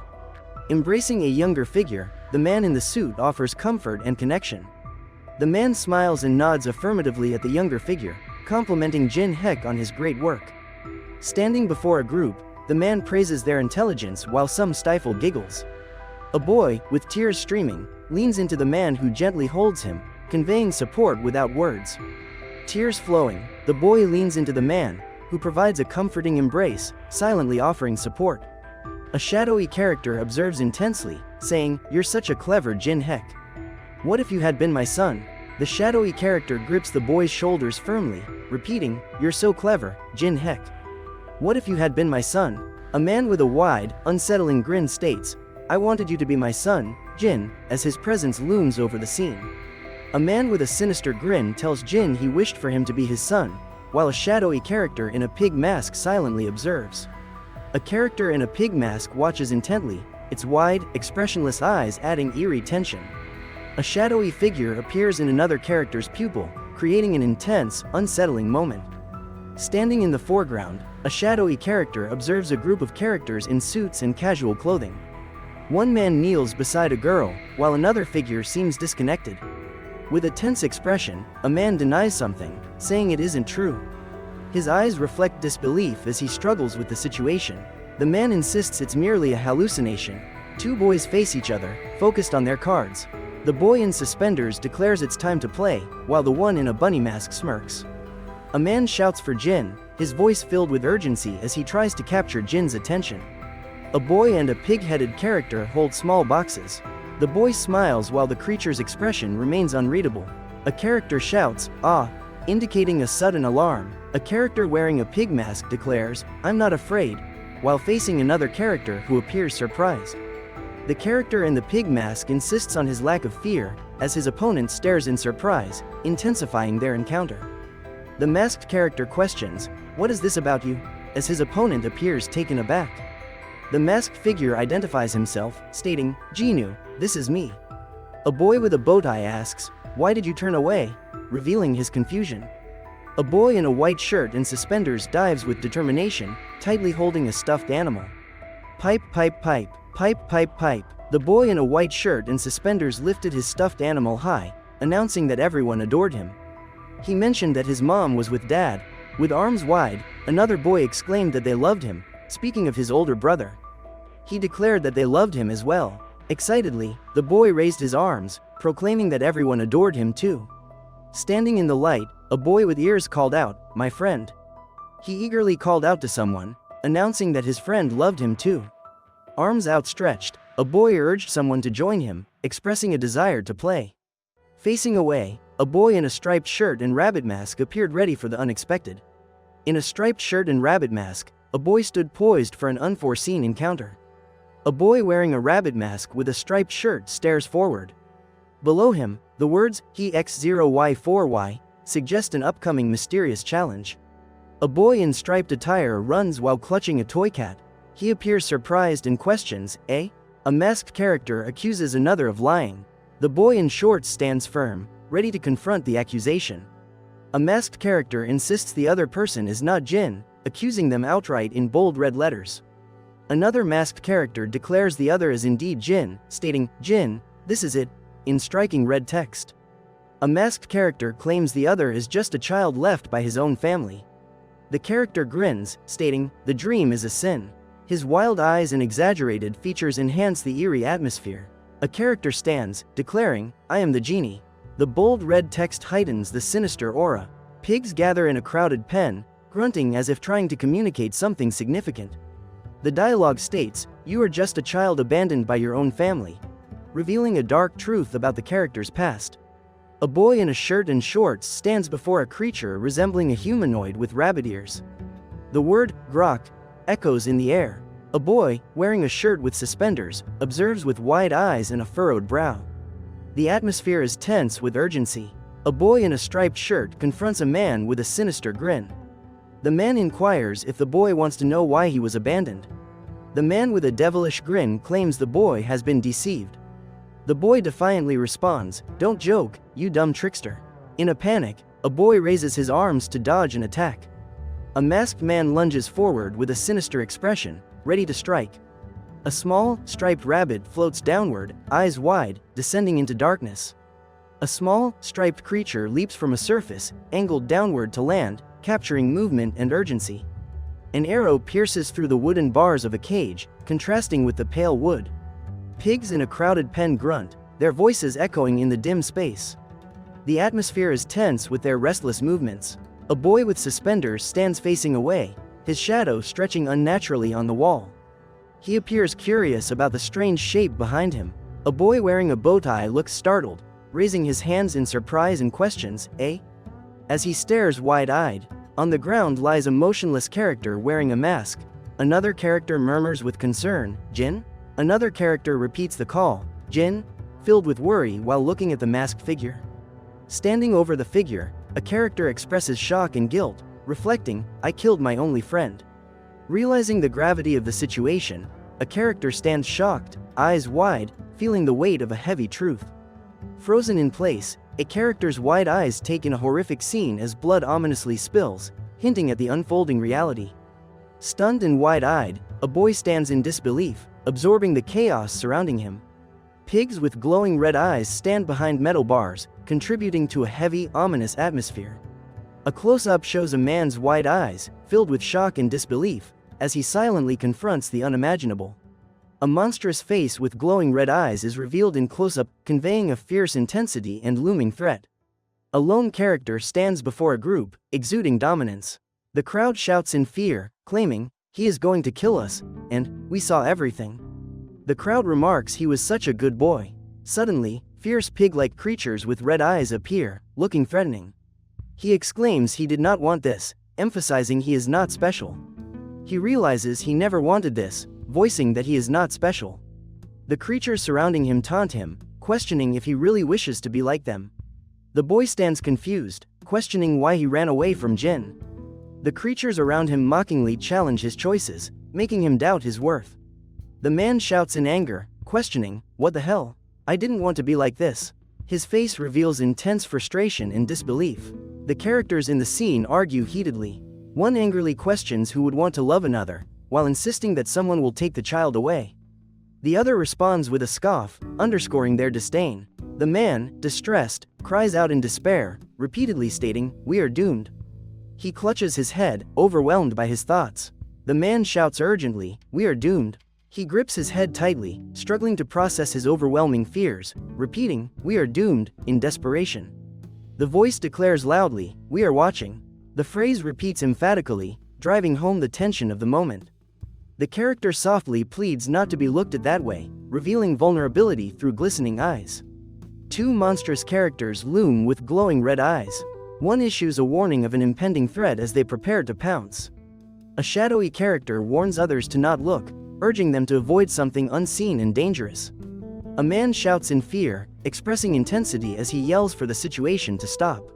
Embracing a younger figure, the man in the suit offers comfort and connection. The man smiles and nods affirmatively at the younger figure, complimenting Jin Hyuk on his great work. Standing before a group, the man praises their intelligence while some stifle giggles. A boy, with tears streaming, leans into the man who gently holds him, conveying support without words. Tears flowing, the boy leans into the man, who provides a comforting embrace, silently offering support. A shadowy character observes intensely, saying, You're such a clever Jin Hyuk. What if you had been my son? The shadowy character grips the boy's shoulders firmly, repeating, You're so clever, Jin Hyuk. What if you had been my son? A man with a wide, unsettling grin states, I wanted you to be my son, Jin, as his presence looms over the scene. A man with a sinister grin tells Jin he wished for him to be his son, while a shadowy character in a pig mask silently observes. A character in a pig mask watches intently, its wide, expressionless eyes adding eerie tension. A shadowy figure appears in another character's pupil, creating an intense, unsettling moment. Standing in the foreground, a shadowy character observes a group of characters in suits and casual clothing. One man kneels beside a girl, while another figure seems disconnected. With a tense expression, a man denies something, saying it isn't true. His eyes reflect disbelief as he struggles with the situation. The man insists it's merely a hallucination. Two boys face each other, focused on their cards. The boy in suspenders declares it's time to play, while the one in a bunny mask smirks. A man shouts for Jin, his voice filled with urgency as he tries to capture Jin's attention. A boy and a pig-headed character hold small boxes. The boy smiles while the creature's expression remains unreadable. A character shouts, Ah, indicating a sudden alarm. A character wearing a pig mask declares, I'm not afraid, while facing another character who appears surprised. The character in the pig mask insists on his lack of fear, as his opponent stares in surprise, intensifying their encounter. The masked character questions, What is this about you? As his opponent appears taken aback. The masked figure identifies himself, stating, Jinu, this is me. A boy with a bow tie asks, Why did you turn away? Revealing his confusion. A boy in a white shirt and suspenders dives with determination, tightly holding a stuffed animal. Pipe, pipe, pipe, pipe, pipe, pipe. The boy in a white shirt and suspenders lifted his stuffed animal high, announcing that everyone adored him. He mentioned that his mom was with Dad. With arms wide, another boy exclaimed that they loved him, speaking of his older brother. He declared that they loved him as well. Excitedly, the boy raised his arms, proclaiming that everyone adored him too. Standing in the light, a boy with ears called out, My friend. He eagerly called out to someone, announcing that his friend loved him too. Arms outstretched, a boy urged someone to join him, expressing a desire to play. Facing away, a boy in a striped shirt and rabbit mask appeared ready for the unexpected. In a striped shirt and rabbit mask, a boy stood poised for an unforeseen encounter. A boy wearing a rabbit mask with a striped shirt stares forward. Below him, the words, He X0Y4Y, suggest an upcoming mysterious challenge. A boy in striped attire runs while clutching a toy cat. He appears surprised and questions, A masked character accuses another of lying. The boy in shorts stands firm, ready to confront the accusation. A masked character insists the other person is not Jin, accusing them outright in bold red letters. Another masked character declares the other is indeed Jin, stating, Jin, this is it, in striking red text. A masked character claims the other is just a child left by his own family. The character grins, stating, "The dream is a sin." His wild eyes and exaggerated features enhance the eerie atmosphere. A character stands, declaring, "I am the genie." The bold red text heightens the sinister aura. Pigs gather in a crowded pen, grunting as if trying to communicate something significant. The dialogue states, "You are just a child abandoned by your own family," revealing a dark truth about the character's past. A boy in a shirt and shorts stands before a creature resembling a humanoid with rabbit ears. The word, grok, echoes in the air. A boy, wearing a shirt with suspenders, observes with wide eyes and a furrowed brow. The atmosphere is tense with urgency. A boy in a striped shirt confronts a man with a sinister grin. The man inquires if the boy wants to know why he was abandoned. The man with a devilish grin claims the boy has been deceived. The boy defiantly responds, "Don't joke, you dumb trickster." In a panic, a boy raises his arms to dodge an attack. A masked man lunges forward with a sinister expression, ready to strike. A small, striped rabbit floats downward, eyes wide, descending into darkness. A small, striped creature leaps from a surface, angled downward to land, capturing movement and urgency. An arrow pierces through the wooden bars of a cage, contrasting with the pale wood. Pigs in a crowded pen grunt, their voices echoing in the dim space. The atmosphere is tense with their restless movements. A boy with suspenders stands facing away, his shadow stretching unnaturally on the wall. He appears curious about the strange shape behind him. A boy wearing a bow tie looks startled, raising his hands in surprise and questions, "Eh?" As he stares wide-eyed. On the ground lies a motionless character wearing a mask. Another character murmurs with concern, "Jin?" Another character repeats the call, "Jin?" filled with worry while looking at the masked figure. Standing over the figure, a character expresses shock and guilt, reflecting, "I killed my only friend." Realizing the gravity of the situation, a character stands shocked, eyes wide, feeling the weight of a heavy truth. Frozen in place, a character's wide eyes take in a horrific scene as blood ominously spills, hinting at the unfolding reality. Stunned and wide-eyed, a boy stands in disbelief, absorbing the chaos surrounding him. Pigs with glowing red eyes stand behind metal bars, contributing to a heavy, ominous atmosphere. A close-up shows a man's wide eyes, filled with shock and disbelief, as he silently confronts the unimaginable. A monstrous face with glowing red eyes is revealed in close-up, conveying a fierce intensity and looming threat. A lone character stands before a group, exuding dominance. The crowd shouts in fear, claiming, "He is going to kill us," and "We saw everything." The crowd remarks he was such a good boy. Suddenly, fierce pig-like creatures with red eyes appear, looking threatening. He exclaims he did not want this, emphasizing he is not special. He realizes he never wanted this, voicing that he is not special. The creatures surrounding him taunt him, questioning if he really wishes to be like them. The boy stands confused, questioning why he ran away from Jin. The creatures around him mockingly challenge his choices, making him doubt his worth. The man shouts in anger, questioning, "What the hell? I didn't want to be like this." His face reveals intense frustration and disbelief. The characters in the scene argue heatedly. One angrily questions who would want to love another, while insisting that someone will take the child away. The other responds with a scoff, underscoring their disdain. The man, distressed, cries out in despair, repeatedly stating, "We are doomed." He clutches his head, overwhelmed by his thoughts. The man shouts urgently, "We are doomed." He grips his head tightly, struggling to process his overwhelming fears, repeating, "We are doomed," in desperation. The voice declares loudly, "We are watching." The phrase repeats emphatically, driving home the tension of the moment. The character softly pleads not to be looked at that way, revealing vulnerability through glistening eyes. Two monstrous characters loom with glowing red eyes. One issues a warning of an impending threat as they prepare to pounce. A shadowy character warns others to not look, urging them to avoid something unseen and dangerous. A man shouts in fear, expressing intensity as he yells for the situation to stop.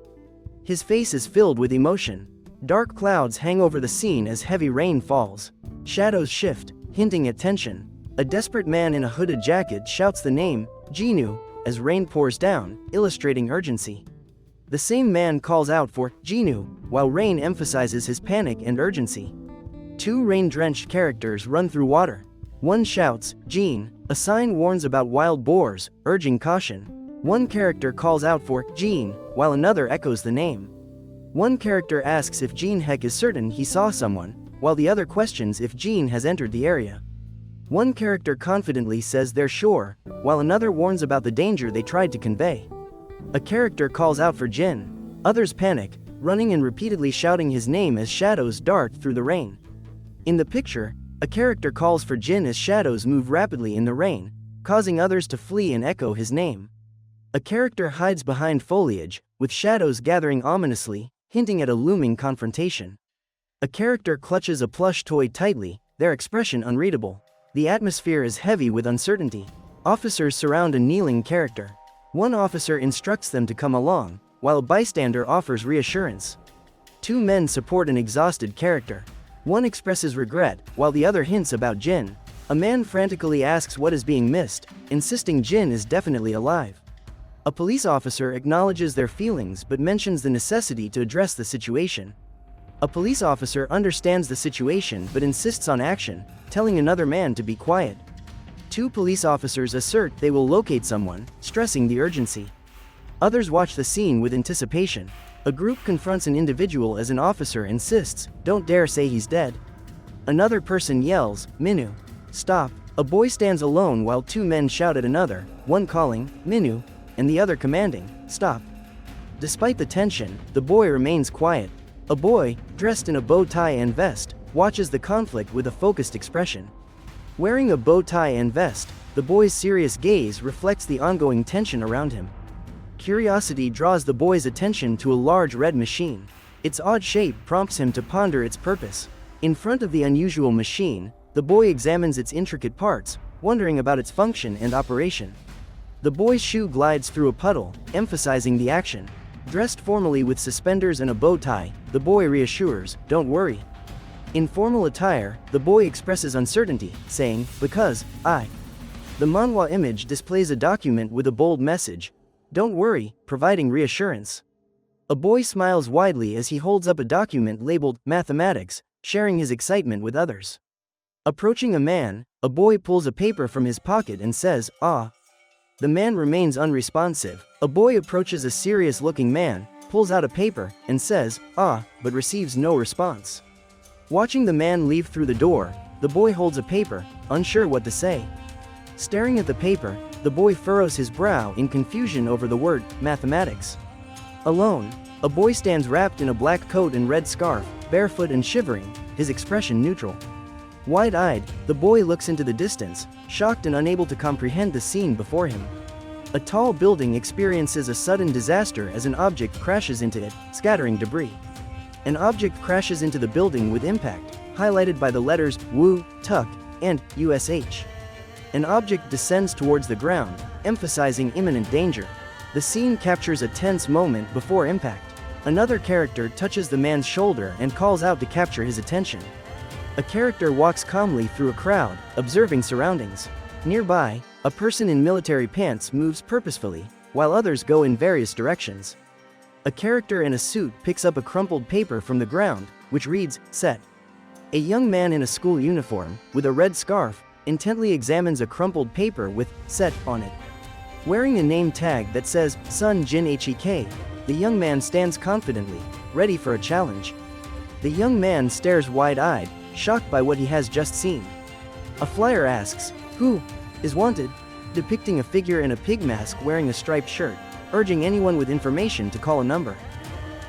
His face is filled with emotion. Dark clouds hang over the scene as heavy rain falls. Shadows shift, hinting at tension. A desperate man in a hooded jacket shouts the name, Jinu, as rain pours down, illustrating urgency. The same man calls out for Jinu, while rain emphasizes his panic and urgency. Two rain-drenched characters run through water. One shouts, "Jean," a sign warns about wild boars, urging caution. One character calls out for Jean, while another echoes the name. One character asks if Jean Heck is certain he saw someone, while the other questions if Jean has entered the area. One character confidently says they're sure, while another warns about the danger they tried to convey. A character calls out for Jin. Others panic, running and repeatedly shouting his name as shadows dart through the rain. In the picture, a character calls for Jin as shadows move rapidly in the rain, causing others to flee and echo his name. A character hides behind foliage, with shadows gathering ominously, hinting at a looming confrontation. A character clutches a plush toy tightly, their expression unreadable. The atmosphere is heavy with uncertainty. Officers surround a kneeling character. One officer instructs them to come along, while a bystander offers reassurance. Two men support an exhausted character. One expresses regret, while the other hints about Jin. A man frantically asks what is being missed, insisting Jin is definitely alive. A police officer acknowledges their feelings but mentions the necessity to address the situation. A police officer understands the situation but insists on action, telling another man to be quiet. Two police officers assert they will locate someone, stressing the urgency. Others watch the scene with anticipation. A group confronts an individual as an officer insists, "Don't dare say he's dead." Another person yells, "Minu, stop." A boy stands alone while two men shout at another, one calling, "Minu," and the other commanding, "Stop." Despite the tension, the boy remains quiet. A boy, dressed in a bow tie and vest, watches the conflict with a focused expression. Wearing a bow tie and vest, the boy's serious gaze reflects the ongoing tension around him. Curiosity draws the boy's attention to a large red machine. Its odd shape prompts him to ponder its purpose. In front of the unusual machine, the boy examines its intricate parts, wondering about its function and operation. The boy's shoe glides through a puddle, emphasizing the action. Dressed formally with suspenders and a bow tie, the boy reassures, "Don't worry." In formal attire, the boy expresses uncertainty, saying, "Because, I." The manhwa image displays a document with a bold message, "Don't worry," providing reassurance. A boy smiles widely as he holds up a document labeled Mathematics, sharing his excitement with others. Approaching a man, a boy pulls a paper from his pocket and says, "Ah." The man remains unresponsive. A boy approaches a serious-looking man, pulls out a paper, and says, "Ah," but receives no response. Watching the man leave through the door, the boy holds a paper, unsure what to say. Staring at the paper, the boy furrows his brow in confusion over the word, mathematics. Alone, a boy stands wrapped in a black coat and red scarf, barefoot and shivering, his expression neutral. Wide-eyed, the boy looks into the distance, shocked and unable to comprehend the scene before him. A tall building experiences a sudden disaster as an object crashes into it, scattering debris. An object crashes into the building with impact, highlighted by the letters Wu, Tuk, and USH. An object descends towards the ground, emphasizing imminent danger. The scene captures a tense moment before impact. Another character touches the man's shoulder and calls out to capture his attention. A character walks calmly through a crowd, observing surroundings. Nearby, a person in military pants moves purposefully, while others go in various directions. A character in a suit picks up a crumpled paper from the ground, which reads, "Set." A young man in a school uniform, with a red scarf, intently examines a crumpled paper with "Set" on it. Wearing a name tag that says, Sun Jin Hek, the young man stands confidently, ready for a challenge. The young man stares wide-eyed, shocked by what he has just seen. A flyer asks, "Who is wanted?" depicting a figure in a pig mask wearing a striped shirt, urging anyone with information to call a number.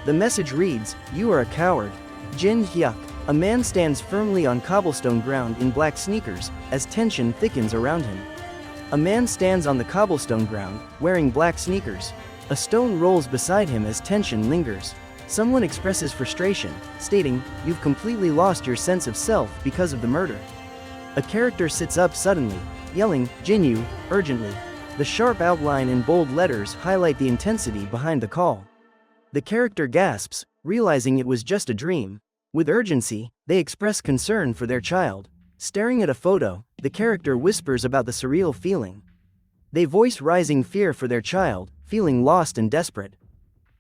The message reads, "You are a coward. Jin Hyuk." A man stands firmly on cobblestone ground in black sneakers, as tension thickens around him. A man stands on the cobblestone ground, wearing black sneakers. A stone rolls beside him as tension lingers. Someone expresses frustration, stating, "You've completely lost your sense of self because of the murder." A character sits up suddenly, yelling, "Jinyu," urgently. The sharp outline and bold letters highlight the intensity behind the call. The character gasps, realizing it was just a dream. With urgency, they express concern for their child. Staring at a photo, the character whispers about the surreal feeling. They voice rising fear for their child, feeling lost and desperate.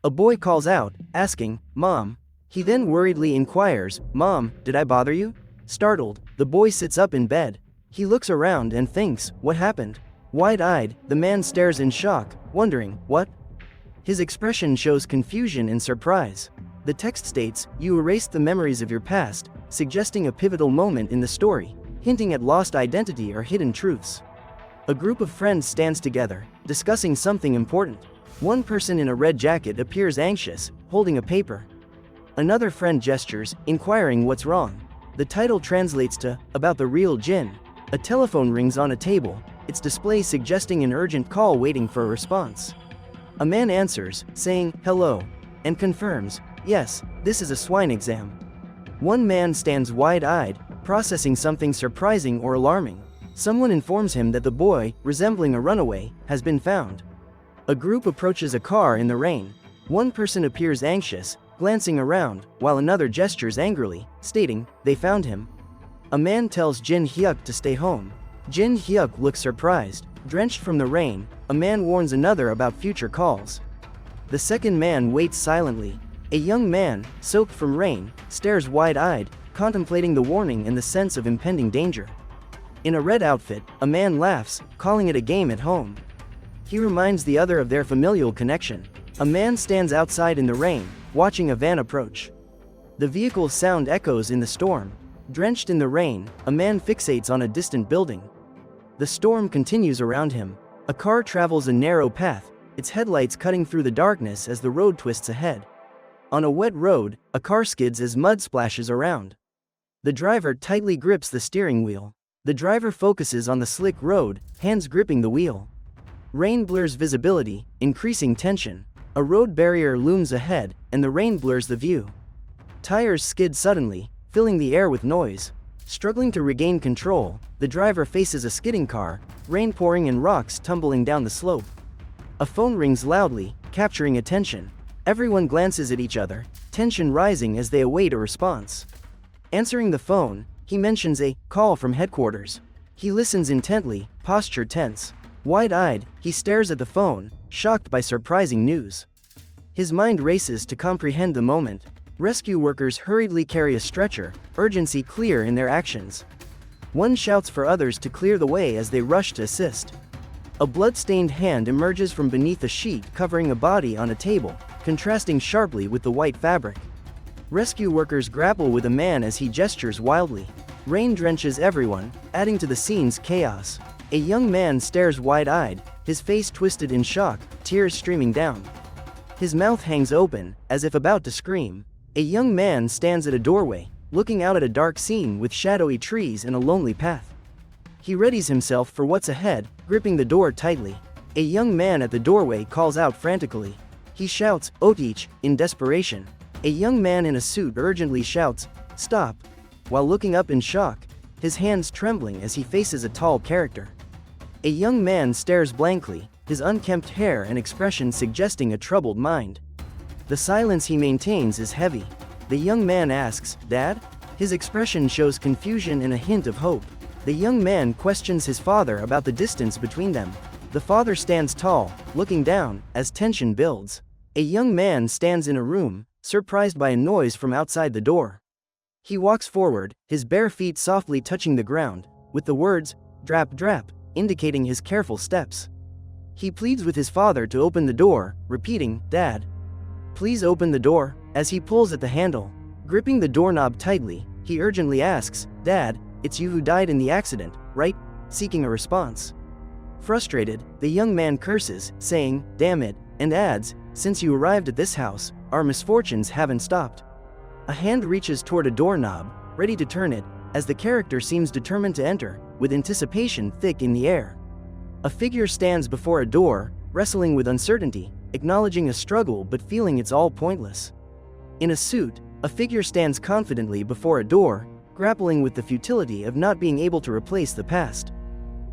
A boy calls out, asking, "Mom?" He then worriedly inquires, "Mom, did I bother you?" Startled, the boy sits up in bed. He looks around and thinks, "What happened?" Wide-eyed, the man stares in shock, wondering, what? His expression shows confusion and surprise. The text states, "You erased the memories of your past," suggesting a pivotal moment in the story, hinting at lost identity or hidden truths. A group of friends stands together, discussing something important. One person in a red jacket appears anxious, holding a paper. Another friend gestures, inquiring what's wrong. The title translates to, "About the Real Jinn." A telephone rings on a table, its display suggesting an urgent call waiting for a response. A man answers, saying, "Hello," and confirms, "Yes, this is a swine exam." One man stands wide-eyed, processing something surprising or alarming. Someone informs him that the boy, resembling a runaway, has been found. A group approaches a car in the rain. One person appears anxious, glancing around, while another gestures angrily, stating, "They found him." A man tells Jin Hyuk to stay home. Jin Hyuk looks surprised. Drenched from the rain, a man warns another about future calls. The second man waits silently. A young man, soaked from rain, stares wide-eyed, contemplating the warning and the sense of impending danger. In a red outfit, a man laughs, calling it a game at home. He reminds the other of their familial connection. A man stands outside in the rain, watching a van approach. The vehicle's sound echoes in the storm. Drenched in the rain, a man fixates on a distant building. The storm continues around him. A car travels a narrow path, its headlights cutting through the darkness as the road twists ahead. On a wet road, a car skids as mud splashes around. The driver tightly grips the steering wheel. The driver focuses on the slick road, hands gripping the wheel. Rain blurs visibility, increasing tension. A road barrier looms ahead, and the rain blurs the view. Tires skid suddenly, filling the air with noise. Struggling to regain control, the driver faces a skidding car, rain pouring and rocks tumbling down the slope. A phone rings loudly, capturing attention. Everyone glances at each other, tension rising as they await a response. Answering the phone, he mentions a call from headquarters. He listens intently, posture tense. Wide-eyed, he stares at the phone, shocked by surprising news. His mind races to comprehend the moment. Rescue workers hurriedly carry a stretcher, urgency clear in their actions. One shouts for others to clear the way as they rush to assist. A blood-stained hand emerges from beneath a sheet covering a body on a table, contrasting sharply with the white fabric. Rescue workers grapple with a man as he gestures wildly. Rain drenches everyone, adding to the scene's chaos. A young man stares wide-eyed, his face twisted in shock, tears streaming down. His mouth hangs open, as if about to scream. A young man stands at a doorway, looking out at a dark scene with shadowy trees and a lonely path. He readies himself for what's ahead, gripping the door tightly. A young man at the doorway calls out frantically. He shouts, "Otich," in desperation. A young man in a suit urgently shouts, "Stop," while looking up in shock, his hands trembling as he faces a tall character. A young man stares blankly, his unkempt hair and expression suggesting a troubled mind. The silence he maintains is heavy. The young man asks, "Dad?" His expression shows confusion and a hint of hope. The young man questions his father about the distance between them. The father stands tall, looking down, as tension builds. A young man stands in a room, surprised by a noise from outside the door. He walks forward, his bare feet softly touching the ground, with the words, "Drap drap," indicating his careful steps. He pleads with his father to open the door, repeating, "Dad, please open the door," as he pulls at the handle. Gripping the doorknob tightly, he urgently asks, "Dad, it's you who died in the accident, right?" seeking a response. Frustrated, the young man curses, saying, "Damn it," and adds, "Since you arrived at this house, our misfortunes haven't stopped." A hand reaches toward a doorknob, ready to turn it, as the character seems determined to enter, with anticipation thick in the air. A figure stands before a door, wrestling with uncertainty, acknowledging a struggle but feeling it's all pointless. In a suit, a figure stands confidently before a door, grappling with the futility of not being able to replace the past.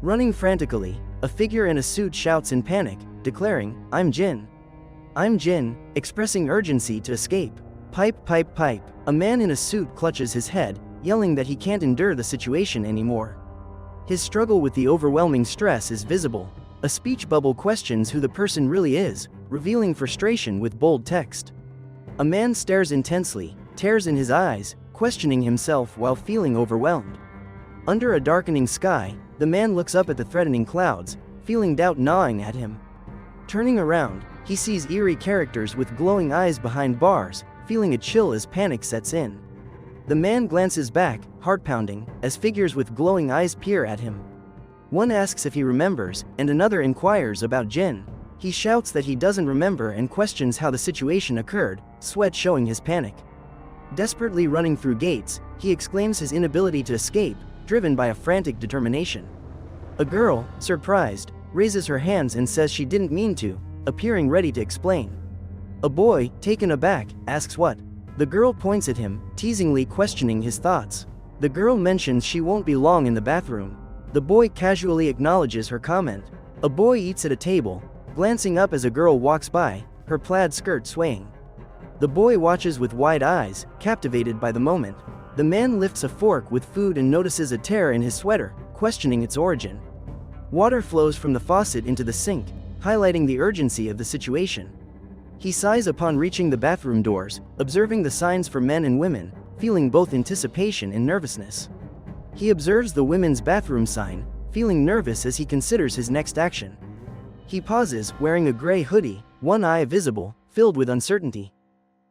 Running frantically, a figure in a suit shouts in panic, declaring, "I'm Jin. I'm Jin," expressing urgency to escape. Pipe, pipe, pipe. A man in a suit clutches his head, yelling that he can't endure the situation anymore. His struggle with the overwhelming stress is visible. A speech bubble questions who the person really is, revealing frustration with bold text. A man stares intensely, tears in his eyes, questioning himself while feeling overwhelmed. Under a darkening sky, the man looks up at the threatening clouds, feeling doubt gnawing at him. Turning around, he sees eerie characters with glowing eyes behind bars, feeling a chill as panic sets in. The man glances back, heart pounding, as figures with glowing eyes peer at him. One asks if he remembers, and another inquires about Jin. He shouts that he doesn't remember and questions how the situation occurred, sweat showing his panic. Desperately running through gates, he exclaims his inability to escape, driven by a frantic determination. A girl, surprised, raises her hands and says she didn't mean to, appearing ready to explain. A boy, taken aback, asks what. The girl points at him, teasingly questioning his thoughts. The girl mentions she won't be long in the bathroom. The boy casually acknowledges her comment. A boy eats at a table, glancing up as a girl walks by, her plaid skirt swaying. The boy watches with wide eyes, captivated by the moment. The man lifts a fork with food and notices a tear in his sweater, questioning its origin. Water flows from the faucet into the sink, highlighting the urgency of the situation. He sighs upon reaching the bathroom doors, observing the signs for men and women, feeling both anticipation and nervousness. He observes the women's bathroom sign, feeling nervous as he considers his next action. He pauses, wearing a gray hoodie, one eye visible, filled with uncertainty.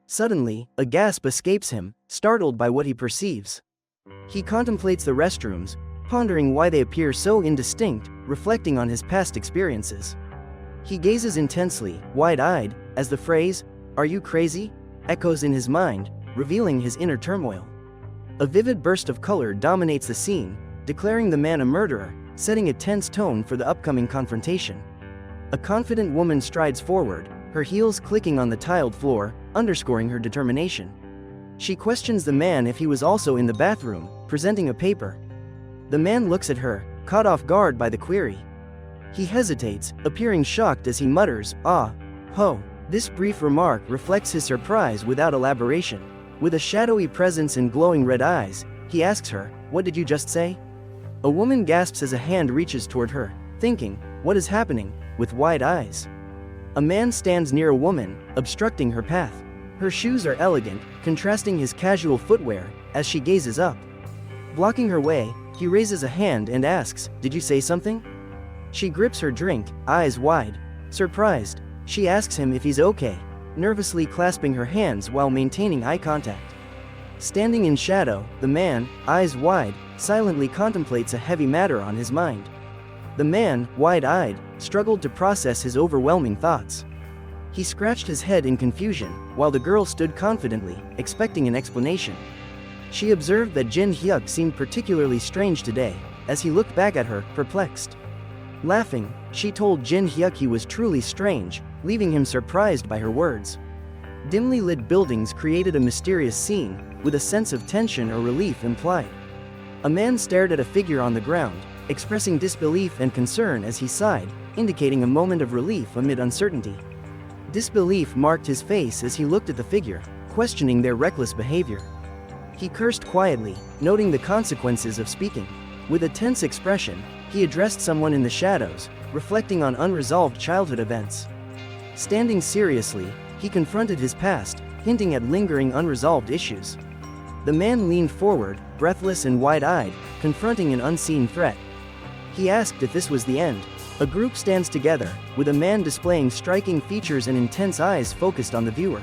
Suddenly, a gasp escapes him, startled by what he perceives. He contemplates the restrooms, pondering why they appear so indistinct, reflecting on his past experiences. He gazes intensely, wide-eyed, as the phrase, "Are you crazy?" echoes in his mind, revealing his inner turmoil. A vivid burst of color dominates the scene, declaring the man a murderer, setting a tense tone for the upcoming confrontation. A confident woman strides forward, her heels clicking on the tiled floor, underscoring her determination. She questions the man if he was also in the bathroom, presenting a paper. The man looks at her, caught off guard by the query. He hesitates, appearing shocked as he mutters, "Ah, ho." This brief remark reflects his surprise without elaboration. With a shadowy presence and glowing red eyes, he asks her, "What did you just say?" A woman gasps as a hand reaches toward her, thinking, "What is happening?" with wide eyes. A man stands near a woman, obstructing her path. Her shoes are elegant, contrasting his casual footwear, as she gazes up. Blocking her way, he raises a hand and asks, "Did you say something?" She grips her drink, eyes wide. Surprised, she asks him if he's okay, nervously clasping her hands while maintaining eye contact. Standing in shadow, the man, eyes wide, silently contemplates a heavy matter on his mind. The man, wide-eyed, struggled to process his overwhelming thoughts. He scratched his head in confusion, while the girl stood confidently, expecting an explanation. She observed that Jin Hyuk seemed particularly strange today, as he looked back at her, perplexed. Laughing, she told Jin Hyuk he was truly strange, leaving him surprised by her words. Dimly lit buildings created a mysterious scene, with a sense of tension or relief implied. A man stared at a figure on the ground, expressing disbelief and concern as he sighed, indicating a moment of relief amid uncertainty. Disbelief marked his face as he looked at the figure, questioning their reckless behavior. He cursed quietly, noting the consequences of speaking. With a tense expression, he addressed someone in the shadows, reflecting on unresolved childhood events. Standing seriously, he confronted his past, hinting at lingering unresolved issues. The man leaned forward, breathless and wide-eyed, confronting an unseen threat. He asked if this was the end. A group stands together, with a man displaying striking features and intense eyes focused on the viewer.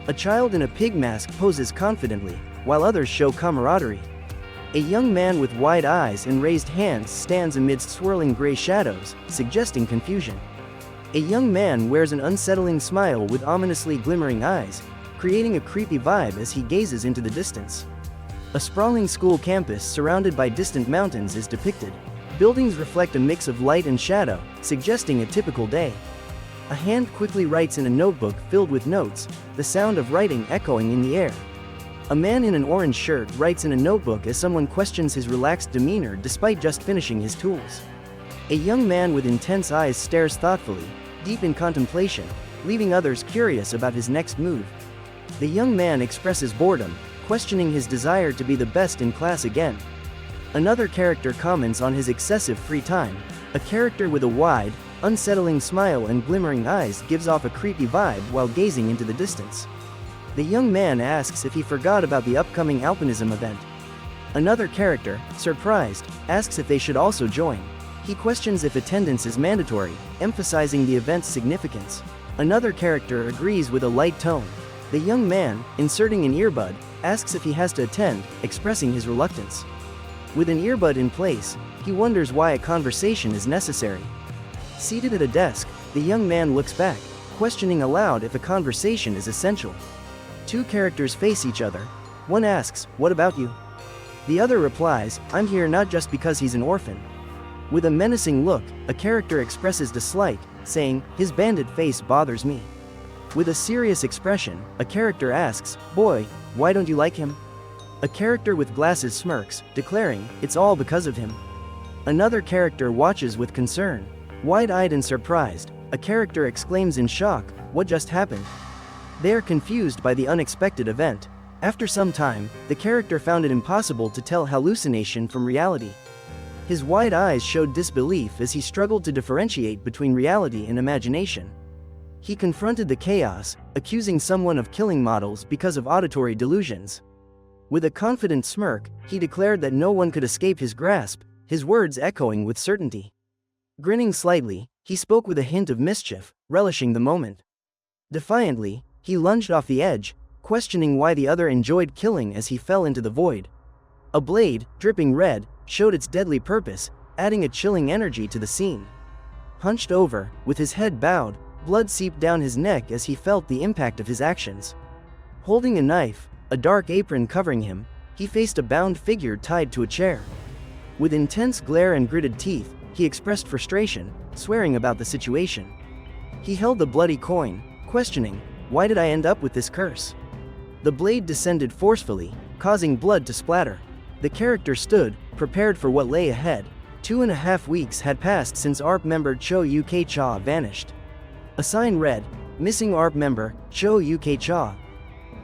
A child in a pig mask poses confidently, while others show camaraderie. A young man with wide eyes and raised hands stands amidst swirling gray shadows, suggesting confusion. A young man wears an unsettling smile with ominously glimmering eyes, creating a creepy vibe as he gazes into the distance. A sprawling school campus surrounded by distant mountains is depicted. Buildings reflect a mix of light and shadow, suggesting a typical day. A hand quickly writes in a notebook filled with notes, the sound of writing echoing in the air. A man in an orange shirt writes in a notebook as someone questions his relaxed demeanor despite just finishing his tools. A young man with intense eyes stares thoughtfully, deep in contemplation, leaving others curious about his next move. The young man expresses boredom, questioning his desire to be the best in class again. Another character comments on his excessive free time. A character with a wide, unsettling smile and glimmering eyes gives off a creepy vibe while gazing into the distance. The young man asks if he forgot about the upcoming alpinism event. Another character, surprised, asks if they should also join. He questions if attendance is mandatory, emphasizing the event's significance. Another character agrees with a light tone. The young man, inserting an earbud, asks if he has to attend, expressing his reluctance. With an earbud in place, he wonders why a conversation is necessary. Seated at a desk, the young man looks back, questioning aloud if a conversation is essential. Two characters face each other. One asks, "What about you?" The other replies, "I'm here not just because he's an orphan." With a menacing look, a character expresses dislike, saying, "His bandit face bothers me." With a serious expression, a character asks, "Boy, why don't you like him?" A character with glasses smirks, declaring, "It's all because of him." Another character watches with concern. Wide-eyed and surprised, a character exclaims in shock, "What just happened?" They are confused by the unexpected event. After some time, the character found it impossible to tell hallucination from reality. His wide eyes showed disbelief as he struggled to differentiate between reality and imagination. He confronted the chaos, accusing someone of killing models because of auditory delusions. With a confident smirk, he declared that no one could escape his grasp, his words echoing with certainty. Grinning slightly, he spoke with a hint of mischief, relishing the moment. Defiantly, he lunged off the edge, questioning why the other enjoyed killing as he fell into the void. A blade, dripping red, showed its deadly purpose, adding a chilling energy to the scene. Hunched over, with his head bowed, blood seeped down his neck as he felt the impact of his actions. Holding a knife, a dark apron covering him, he faced a bound figure tied to a chair. With intense glare and gritted teeth, he expressed frustration, swearing about the situation. He held the bloody coin, questioning, "Why did I end up with this curse?" The blade descended forcefully, causing blood to splatter. The character stood, prepared for what lay ahead. 2.5 weeks had passed since ARP member Cho Uk Cha vanished. A sign read, "Missing ARP member, Cho Uk Cha.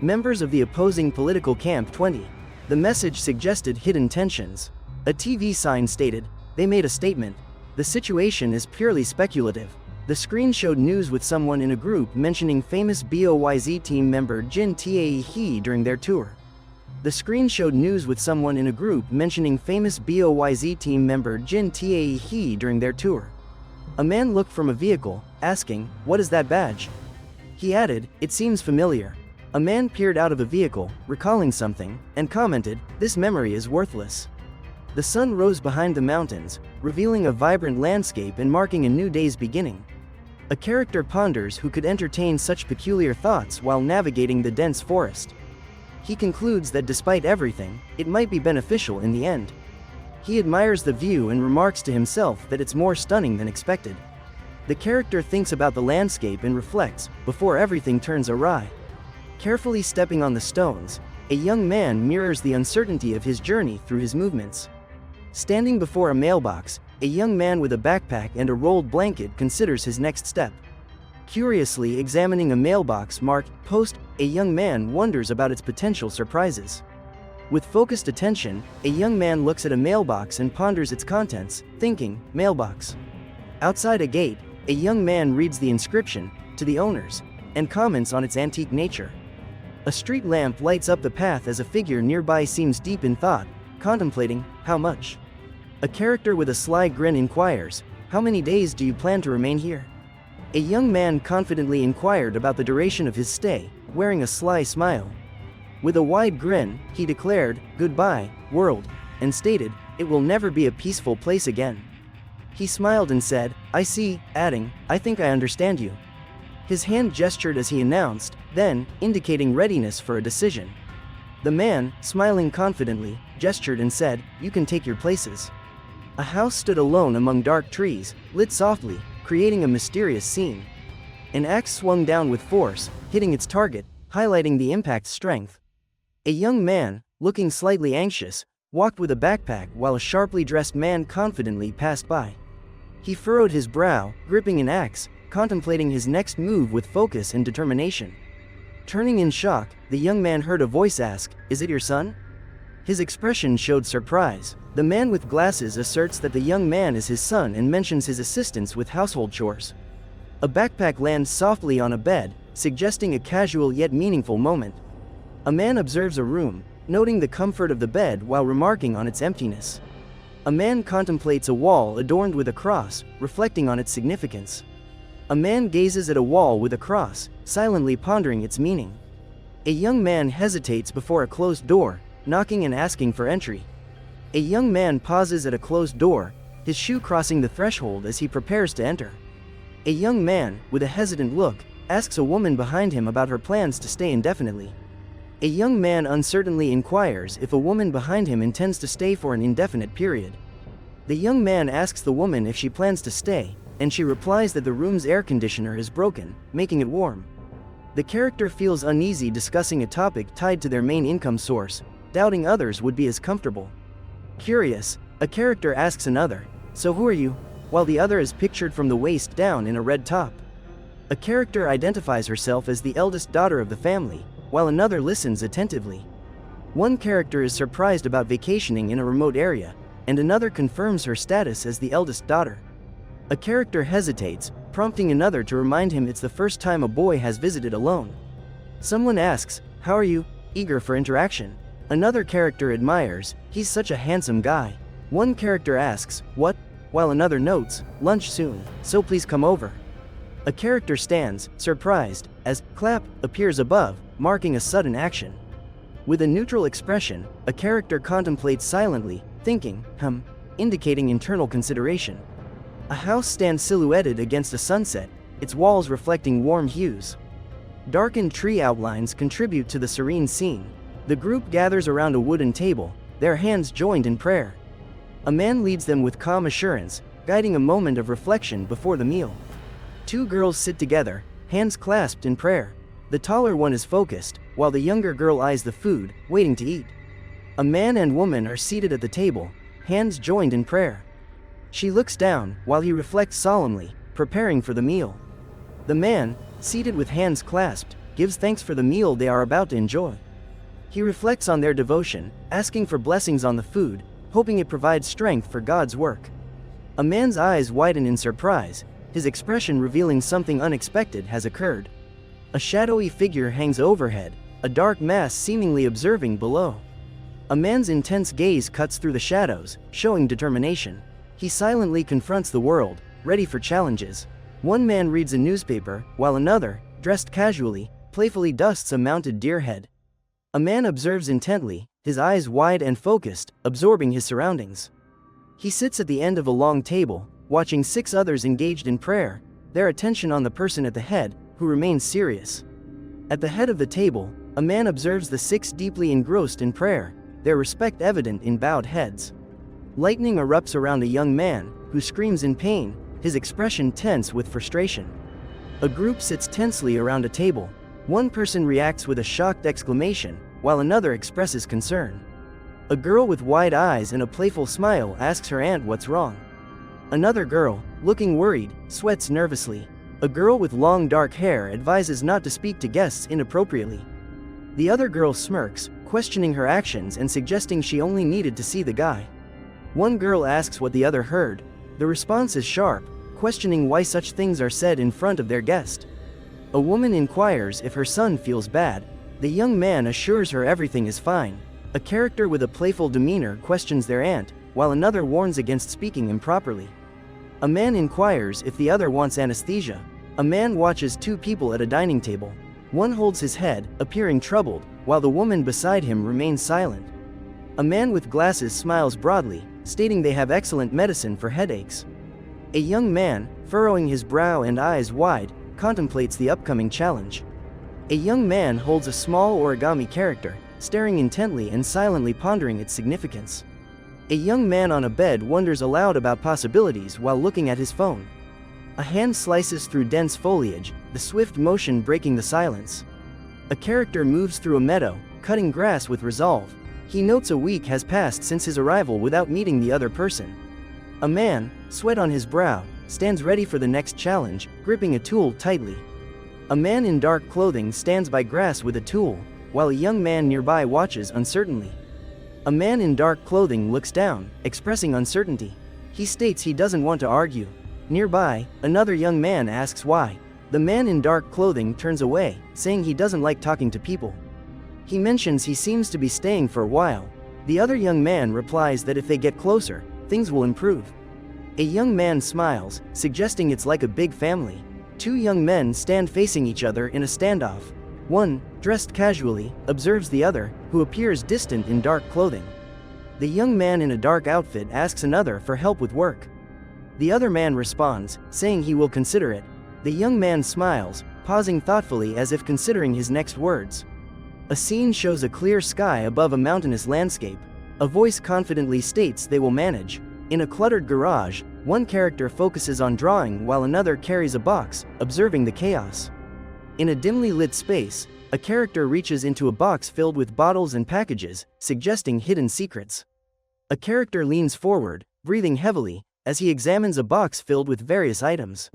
Members of the opposing political camp 20. The message suggested hidden tensions. A TV sign stated, "They made a statement. The situation is purely speculative." The screen showed news with someone in a group mentioning famous BOYZ team member Jin Tae Hee during their tour. The screen showed news with someone in a group mentioning famous BOYZ team member Jin Tae Hee during their tour. A man looked from a vehicle, asking, "What is that badge?" He added, "It seems familiar." A man peered out of a vehicle, recalling something, and commented, "This memory is worthless." The sun rose behind the mountains, revealing a vibrant landscape and marking a new day's beginning. A character ponders who could entertain such peculiar thoughts while navigating the dense forest. He concludes that despite everything, it might be beneficial in the end. He admires the view and remarks to himself that it's more stunning than expected. The character thinks about the landscape and reflects, before everything turns awry. Carefully stepping on the stones, a young man mirrors the uncertainty of his journey through his movements. Standing before a mailbox, a young man with a backpack and a rolled blanket considers his next step. Curiously examining a mailbox marked "Post," a young man wonders about its potential surprises. With focused attention, a young man looks at a mailbox and ponders its contents, thinking, "Mailbox." Outside a gate, a young man reads the inscription, "To the owners," and comments on its antique nature. A street lamp lights up the path as a figure nearby seems deep in thought, contemplating, "How much?" A character with a sly grin inquires, "How many days do you plan to remain here?" A young man confidently inquired about the duration of his stay, wearing a sly smile. With a wide grin, he declared, "Goodbye, world," and stated, "It will never be a peaceful place again." He smiled and said, "I see," adding, "I think I understand you." His hand gestured as he announced, then, indicating readiness for a decision. The man, smiling confidently, gestured and said, "You can take your places." A house stood alone among dark trees, lit softly, creating a mysterious scene. An axe swung down with force, hitting its target, highlighting the impact's strength. A young man, looking slightly anxious, walked with a backpack while a sharply dressed man confidently passed by. He furrowed his brow, gripping an axe, contemplating his next move with focus and determination. Turning in shock, the young man heard a voice ask, "Is it your son?" His expression showed surprise. The man with glasses asserts that the young man is his son and mentions his assistance with household chores. A backpack lands softly on a bed, suggesting a casual yet meaningful moment. A man observes a room, noting the comfort of the bed while remarking on its emptiness. A man contemplates a wall adorned with a cross, reflecting on its significance. A man gazes at a wall with a cross, silently pondering its meaning. A young man hesitates before a closed door, knocking and asking for entry. A young man pauses at a closed door, his shoe crossing the threshold as he prepares to enter. A young man, with a hesitant look, asks a woman behind him about her plans to stay indefinitely. A young man uncertainly inquires if a woman behind him intends to stay for an indefinite period. The young man asks the woman if she plans to stay, and she replies that the room's air conditioner is broken, making it warm. The character feels uneasy discussing a topic tied to their main income source, doubting others would be as comfortable. Curious, a character asks another, "So who are you?" while the other is pictured from the waist down in a red top. A character identifies herself as the eldest daughter of the family, while another listens attentively. One character is surprised about vacationing in a remote area, and another confirms her status as the eldest daughter. A character hesitates, prompting another to remind him it's the first time a boy has visited alone. Someone asks, "How are you?" eager for interaction. Another character admires, "He's such a handsome guy." One character asks, "What?" while another notes, "Lunch soon, so please come over." A character stands, surprised, as "clap" appears above, marking a sudden action. With a neutral expression, a character contemplates silently, thinking, indicating internal consideration. A house stands silhouetted against a sunset, its walls reflecting warm hues. Darkened tree outlines contribute to the serene scene. The group gathers around a wooden table, their hands joined in prayer. A man leads them with calm assurance, guiding a moment of reflection before the meal. Two girls sit together, hands clasped in prayer. The taller one is focused, while the younger girl eyes the food, waiting to eat. A man and woman are seated at the table, hands joined in prayer. She looks down, while he reflects solemnly, preparing for the meal. The man, seated with hands clasped, gives thanks for the meal they are about to enjoy. He reflects on their devotion, asking for blessings on the food, hoping it provides strength for God's work. A man's eyes widen in surprise, his expression revealing something unexpected has occurred. A shadowy figure hangs overhead, a dark mass seemingly observing below. A man's intense gaze cuts through the shadows, showing determination. He silently confronts the world, ready for challenges. One man reads a newspaper, while another, dressed casually, playfully dusts a mounted deer head. A man observes intently, his eyes wide and focused, absorbing his surroundings. He sits at the end of a long table, watching 6 others engaged in prayer, their attention on the person at the head, who remains serious. At the head of the table, a man observes the 6 deeply engrossed in prayer, their respect evident in bowed heads. Lightning erupts around a young man, who screams in pain, his expression tense with frustration. A group sits tensely around a table. One person reacts with a shocked exclamation, while another expresses concern. A girl with wide eyes and a playful smile asks her aunt what's wrong. Another girl, looking worried, sweats nervously. A girl with long dark hair advises not to speak to guests inappropriately. The other girl smirks, questioning her actions and suggesting she only needed to see the guy. One girl asks what the other heard. The response is sharp, questioning why such things are said in front of their guest. A woman inquires if her son feels bad. The young man assures her everything is fine. A character with a playful demeanor questions their aunt, while another warns against speaking improperly. A man inquires if the other wants anesthesia. A man watches 2 people at a dining table. One holds his head, appearing troubled, while the woman beside him remains silent. A man with glasses smiles broadly, stating they have excellent medicine for headaches. A young man, furrowing his brow and eyes wide, contemplates the upcoming challenge. A young man holds a small origami character, staring intently and silently pondering its significance. A young man on a bed wonders aloud about possibilities while looking at his phone. A hand slices through dense foliage, the swift motion breaking the silence. A character moves through a meadow, cutting grass with resolve. He notes a week has passed since his arrival without meeting the other person. A man, sweat on his brow, stands ready for the next challenge, gripping a tool tightly. A man in dark clothing stands by grass with a tool, while a young man nearby watches uncertainly. A man in dark clothing looks down, expressing uncertainty. He states he doesn't want to argue. Nearby, another young man asks why. The man in dark clothing turns away, saying he doesn't like talking to people. He mentions he seems to be staying for a while. The other young man replies that if they get closer, things will improve. A young man smiles, suggesting it's like a big family. Two young men stand facing each other in a standoff. One, dressed casually, observes the other, who appears distant in dark clothing. The young man in a dark outfit asks another for help with work. The other man responds, saying he will consider it. The young man smiles, pausing thoughtfully as if considering his next words. A scene shows a clear sky above a mountainous landscape. A voice confidently states they will manage. In a cluttered garage, one character focuses on drawing while another carries a box, observing the chaos. In a dimly lit space, a character reaches into a box filled with bottles and packages, suggesting hidden secrets. A character leans forward, breathing heavily, as he examines a box filled with various items.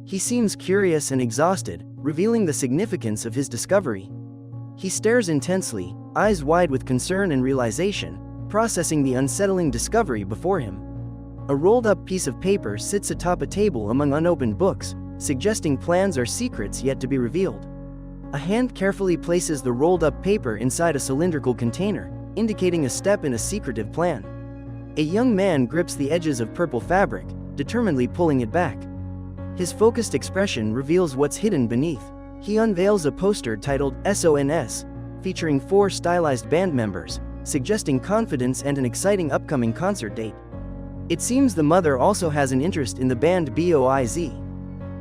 He seems curious and exhausted, revealing the significance of his discovery. He stares intensely, eyes wide with concern and realization, processing the unsettling discovery before him. A rolled-up piece of paper sits atop a table among unopened books, suggesting plans or secrets yet to be revealed. A hand carefully places the rolled-up paper inside a cylindrical container, indicating a step in a secretive plan. A young man grips the edges of purple fabric, determinedly pulling it back. His focused expression reveals what's hidden beneath. He unveils a poster titled SONS, featuring 4 stylized band members, suggesting confidence and an exciting upcoming concert date. It seems the mother also has an interest in the band BOIZ.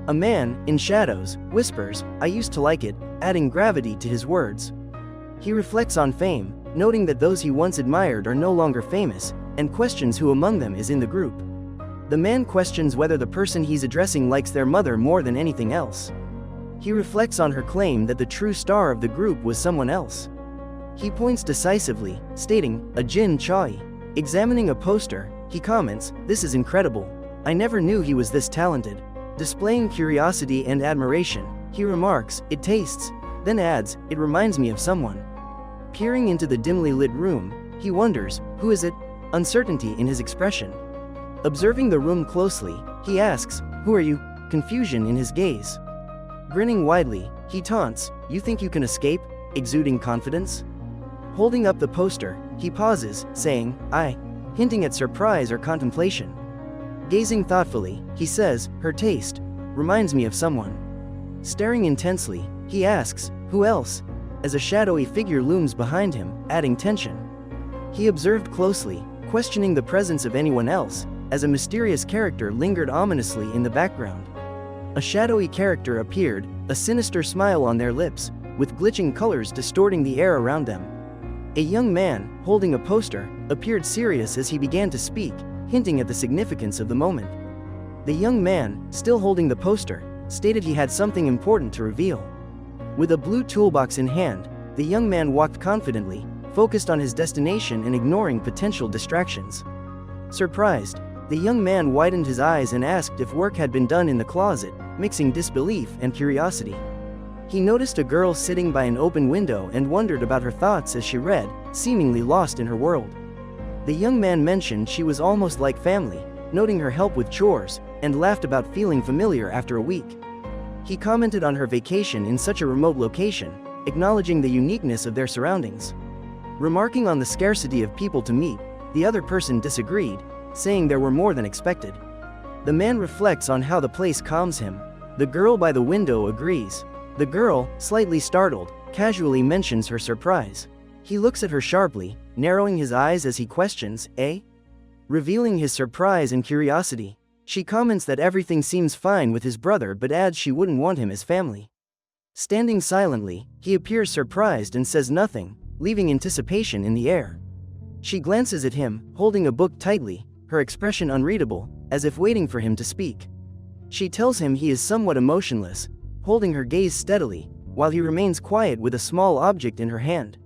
A man, in shadows, whispers, "I used to like it," adding gravity to his words. He reflects on fame, noting that those he once admired are no longer famous, and questions who among them is in the group. The man questions whether the person he's addressing likes their mother more than anything else. He reflects on her claim that the true star of the group was someone else. He points decisively, stating, "A Jin Chai." Examining a poster, he comments, "This is incredible. I never knew he was this talented." Displaying curiosity and admiration, he remarks, "It tastes," then adds, "It reminds me of someone." Peering into the dimly lit room, he wonders, "Who is it?" Uncertainty in his expression. Observing the room closely, he asks, "Who are you?" Confusion in his gaze. Grinning widely, he taunts, "You think you can escape?" exuding confidence. Holding up the poster, he pauses, saying, "I," hinting at surprise or contemplation. Gazing thoughtfully, he says, "Her taste reminds me of someone." Staring intensely, he asks, "Who else?" as a shadowy figure looms behind him, adding tension. He observed closely, questioning the presence of anyone else, as a mysterious character lingered ominously in the background. A shadowy character appeared, a sinister smile on their lips, with glitching colors distorting the air around them. A young man, holding a poster, appeared serious as he began to speak, hinting at the significance of the moment. The young man, still holding the poster, stated he had something important to reveal. With a blue toolbox in hand, the young man walked confidently, focused on his destination and ignoring potential distractions. Surprised, the young man widened his eyes and asked if work had been done in the closet, mixing disbelief and curiosity. He noticed a girl sitting by an open window and wondered about her thoughts as she read, seemingly lost in her world. The young man mentioned she was almost like family, noting her help with chores, and laughed about feeling familiar after a week. He commented on her vacation in such a remote location, acknowledging the uniqueness of their surroundings. Remarking on the scarcity of people to meet, the other person disagreed, saying there were more than expected. The man reflects on how the place calms him. The girl by the window agrees. The girl, slightly startled, casually mentions her surprise. He looks at her sharply, narrowing his eyes as he questions, "Eh?" Revealing his surprise and curiosity. She comments that everything seems fine with his brother but adds she wouldn't want him as family. Standing silently, he appears surprised and says nothing, leaving anticipation in the air. She glances at him, holding a book tightly, her expression unreadable, as if waiting for him to speak. She tells him he is somewhat emotionless, holding her gaze steadily, while he remains quiet with a small object in her hand.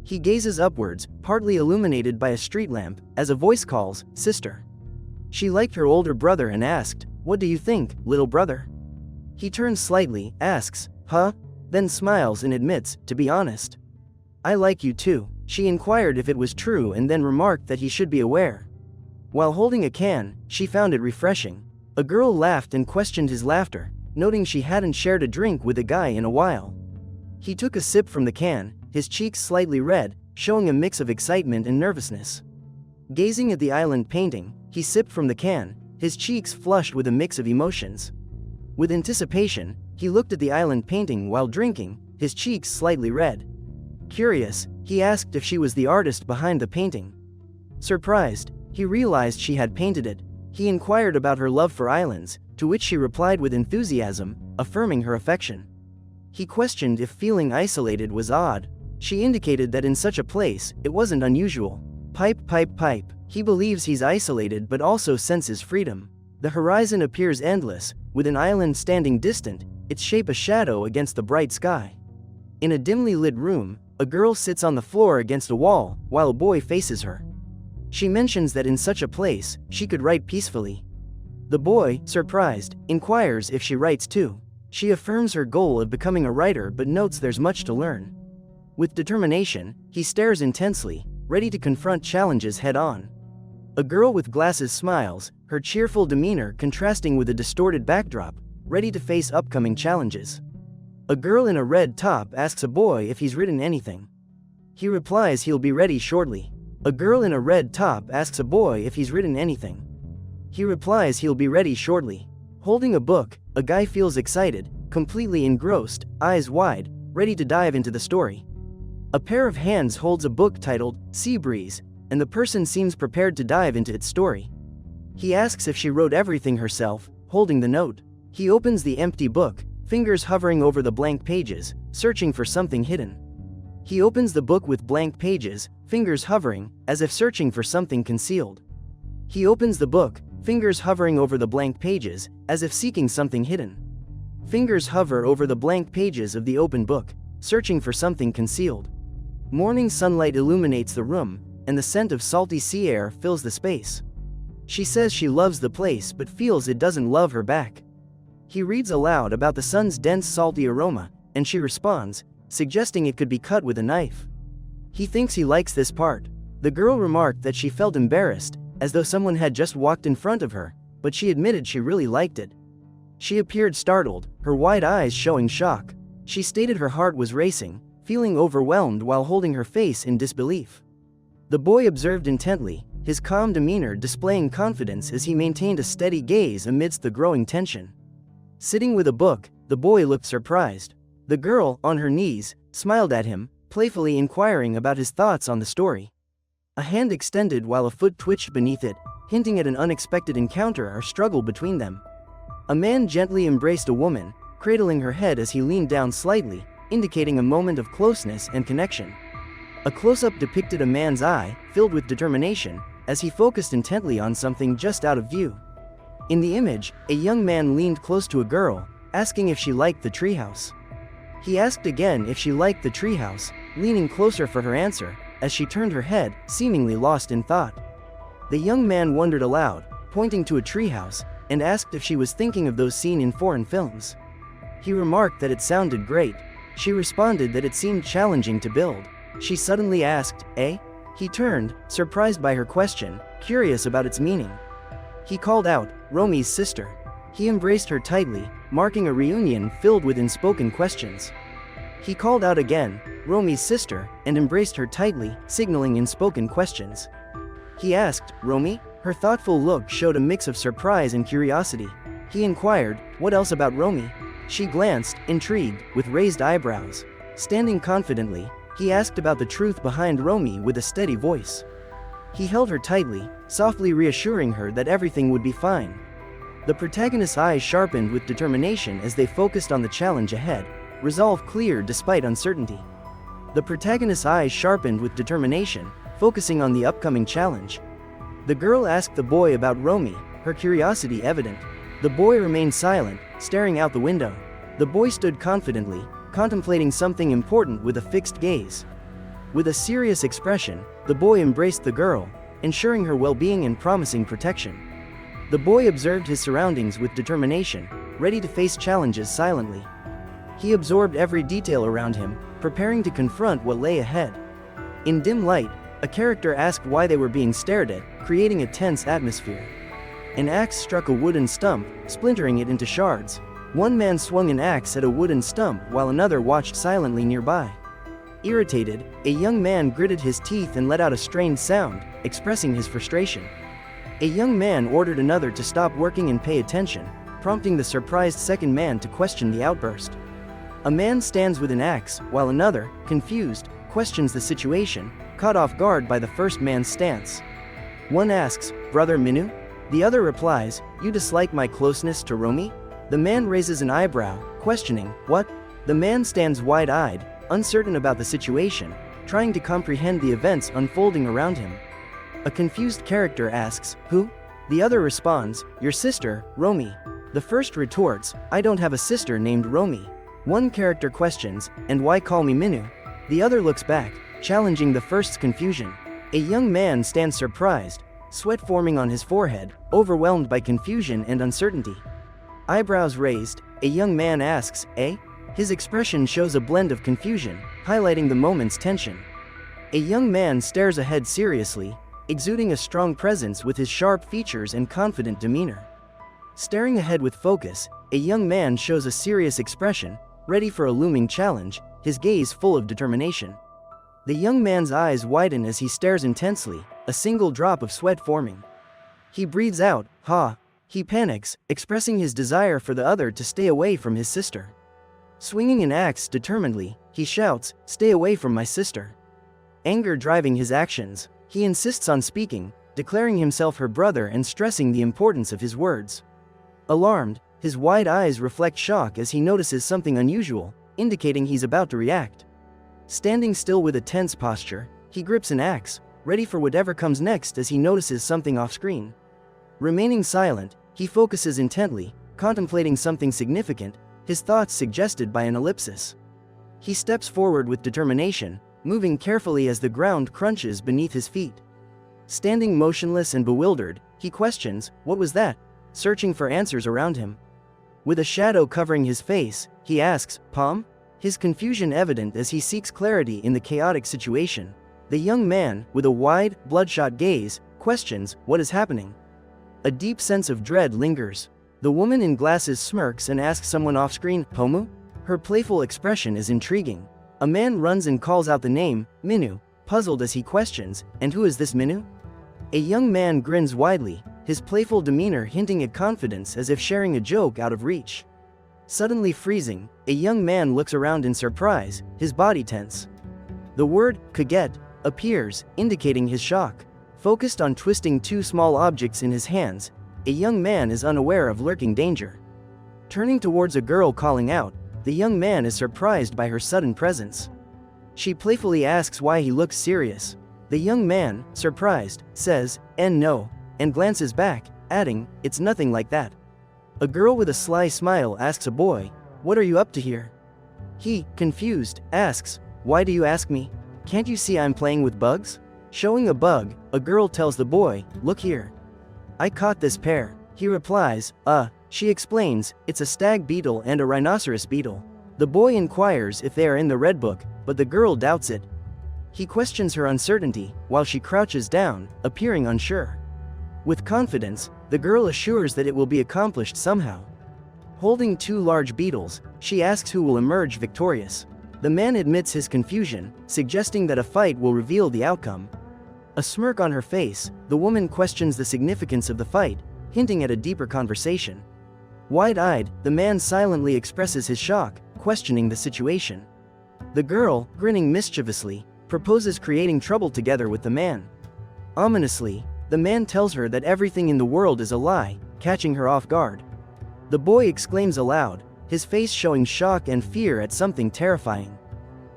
He gazes upwards, partly illuminated by a street lamp, as a voice calls, "Sister." She liked her older brother and asked, "What do you think, little brother?" He turns slightly, asks, "Huh?" then smiles and admits, "To be honest, I like you too." She inquired if it was true and then remarked that he should be aware. While holding a can, she found it refreshing. A girl laughed and questioned his laughter, noting she hadn't shared a drink with a guy in a while. He took a sip from the can, his cheeks slightly red, showing a mix of excitement and nervousness. Gazing at the island painting, he sipped from the can, his cheeks flushed with a mix of emotions. With anticipation, he looked at the island painting while drinking, his cheeks slightly red. Curious, he asked if she was the artist behind the painting. Surprised, he realized she had painted it. He inquired about her love for islands, to which she replied with enthusiasm, affirming her affection. He questioned if feeling isolated was odd. She indicated that in such a place, it wasn't unusual. Pipe. He believes he's isolated but also senses freedom. The horizon appears endless, with an island standing distant, its shape a shadow against the bright sky. In a dimly lit room, a girl sits on the floor against a wall, while a boy faces her. She mentions that in such a place, she could write peacefully. The boy, surprised, inquires if she writes too. She affirms her goal of becoming a writer but notes there's much to learn. With determination, he stares intensely, ready to confront challenges head-on. A girl with glasses smiles, her cheerful demeanor contrasting with a distorted backdrop, ready to face upcoming challenges. A girl in a red top asks a boy if he's written anything. He replies he'll be ready shortly. A girl in a red top asks a boy if he's written anything. He replies he'll be ready shortly. Holding a book, a guy feels excited, completely engrossed, eyes wide, ready to dive into the story. A pair of hands holds a book titled Sea Breeze, and the person seems prepared to dive into its story. He asks if she wrote everything herself, holding the note. He opens the empty book, fingers hovering over the blank pages, searching for something hidden. He opens the book with blank pages, fingers hovering, as if searching for something concealed. He opens the book, fingers hovering over the blank pages, as if seeking something hidden. Fingers hover over the blank pages of the open book, searching for something concealed. Morning sunlight illuminates the room, and the scent of salty sea air fills the space. She says she loves the place but feels it doesn't love her back. He reads aloud about the sun's dense salty aroma, and she responds, suggesting it could be cut with a knife. He thinks he likes this part. The girl remarked that she felt embarrassed, as though someone had just walked in front of her, but she admitted she really liked it. She appeared startled, her wide eyes showing shock. She stated her heart was racing, feeling overwhelmed while holding her face in disbelief. The boy observed intently, his calm demeanor displaying confidence as he maintained a steady gaze amidst the growing tension. Sitting with a book, the boy looked surprised. The girl, on her knees, smiled at him, playfully inquiring about his thoughts on the story. A hand extended while a foot twitched beneath it, hinting at an unexpected encounter or struggle between them. A man gently embraced a woman, cradling her head as he leaned down slightly, indicating a moment of closeness and connection. A close-up depicted a man's eye, filled with determination, as he focused intently on something just out of view. In the image, a young man leaned close to a girl, asking if she liked the treehouse. He asked again if she liked the treehouse, leaning closer for her answer, as she turned her head, seemingly lost in thought. The young man wondered aloud, pointing to a treehouse, and asked if she was thinking of those seen in foreign films. He remarked that it sounded great. She responded that it seemed challenging to build. She suddenly asked, "Eh?" He turned, surprised by her question, curious about its meaning. He called out, "Romi's sister." He embraced her tightly, marking a reunion filled with unspoken questions. He called out again, "Romi's sister," and embraced her tightly, signaling unspoken questions. He asked, "Romi?" Her thoughtful look showed a mix of surprise and curiosity. He inquired, "What else about Romi?" She glanced, intrigued, with raised eyebrows. Standing confidently, he asked about the truth behind Romi with a steady voice. He held her tightly, softly reassuring her that everything would be fine. The protagonist's eyes sharpened with determination as they focused on the challenge ahead, resolve clear despite uncertainty. The protagonist's eyes sharpened with determination, focusing on the upcoming challenge. The girl asked the boy about Romi, her curiosity evident. The boy remained silent, staring out the window. The boy stood confidently, contemplating something important with a fixed gaze. With a serious expression, the boy embraced the girl, ensuring her well-being and promising protection. The boy observed his surroundings with determination, ready to face challenges silently. He absorbed every detail around him, preparing to confront what lay ahead. In dim light, a character asked why they were being stared at, creating a tense atmosphere. An axe struck a wooden stump, splintering it into shards. One man swung an axe at a wooden stump while another watched silently nearby. Irritated, a young man gritted his teeth and let out a strained sound, expressing his frustration. A young man ordered another to stop working and pay attention, prompting the surprised second man to question the outburst. A man stands with an axe, while another, confused, questions the situation, caught off guard by the first man's stance. One asks, "Brother Minu?" The other replies, "You dislike my closeness to Romi?" The man raises an eyebrow, questioning, "What?" The man stands wide-eyed, uncertain about the situation, trying to comprehend the events unfolding around him. A confused character asks, "Who?" The other responds, "Your sister, Romi." The first retorts, "I don't have a sister named Romi." One character questions, "And why call me Minu?" The other looks back, challenging the first's confusion. A young man stands surprised, sweat forming on his forehead, overwhelmed by confusion and uncertainty. Eyebrows raised, a young man asks, "Eh?" His expression shows a blend of confusion, highlighting the moment's tension. A young man stares ahead seriously, exuding a strong presence with his sharp features and confident demeanor. Staring ahead with focus, a young man shows a serious expression, ready for a looming challenge, his gaze full of determination. The young man's eyes widen as he stares intensely, a single drop of sweat forming. He breathes out, "Ha!" He panics, expressing his desire for the other to stay away from his sister. Swinging an axe determinedly, he shouts, "Stay away from my sister." Anger driving his actions, he insists on speaking, declaring himself her brother and stressing the importance of his words. Alarmed, his wide eyes reflect shock as he notices something unusual, indicating he's about to react. Standing still with a tense posture, he grips an axe, ready for whatever comes next as he notices something off-screen. Remaining silent, he focuses intently, contemplating something significant, his thoughts suggested by an ellipsis. He steps forward with determination, moving carefully as the ground crunches beneath his feet. Standing motionless and bewildered, he questions, "What was that?" searching for answers around him. With a shadow covering his face, he asks, "Palm?" His confusion evident as he seeks clarity in the chaotic situation. The young man, with a wide, bloodshot gaze, questions, "What is happening?" A deep sense of dread lingers. The woman in glasses smirks and asks someone off-screen, "Homu?" Her playful expression is intriguing. A man runs and calls out the name, "Minu," puzzled as he questions, "And who is this Minu?" A young man grins widely, his playful demeanor hinting at confidence as if sharing a joke out of reach. Suddenly freezing, a young man looks around in surprise, his body tense. The word, "Kaget," appears, indicating his shock. Focused on twisting two small objects in his hands, a young man is unaware of lurking danger. Turning towards a girl calling out, the young man is surprised by her sudden presence. She playfully asks why he looks serious. The young man, surprised, says, "No," and glances back, adding, "It's nothing like that." A girl with a sly smile asks a boy, "What are you up to here?" He, confused, asks, "Why do you ask me? Can't you see I'm playing with bugs?" Showing a bug, a girl tells the boy, "Look here. I caught this pair." He replies, She explains, "It's a stag beetle and a rhinoceros beetle." The boy inquires if they are in the red book, but the girl doubts it. He questions her uncertainty, while she crouches down, appearing unsure. With confidence, the girl assures that it will be accomplished somehow. Holding two large beetles, she asks who will emerge victorious. The man admits his confusion, suggesting that a fight will reveal the outcome. A smirk on her face, the woman questions the significance of the fight, hinting at a deeper conversation. Wide-eyed, the man silently expresses his shock, questioning the situation. The girl, grinning mischievously, proposes creating trouble together with the man. Ominously, the man tells her that everything in the world is a lie, catching her off guard. The boy exclaims aloud, his face showing shock and fear at something terrifying.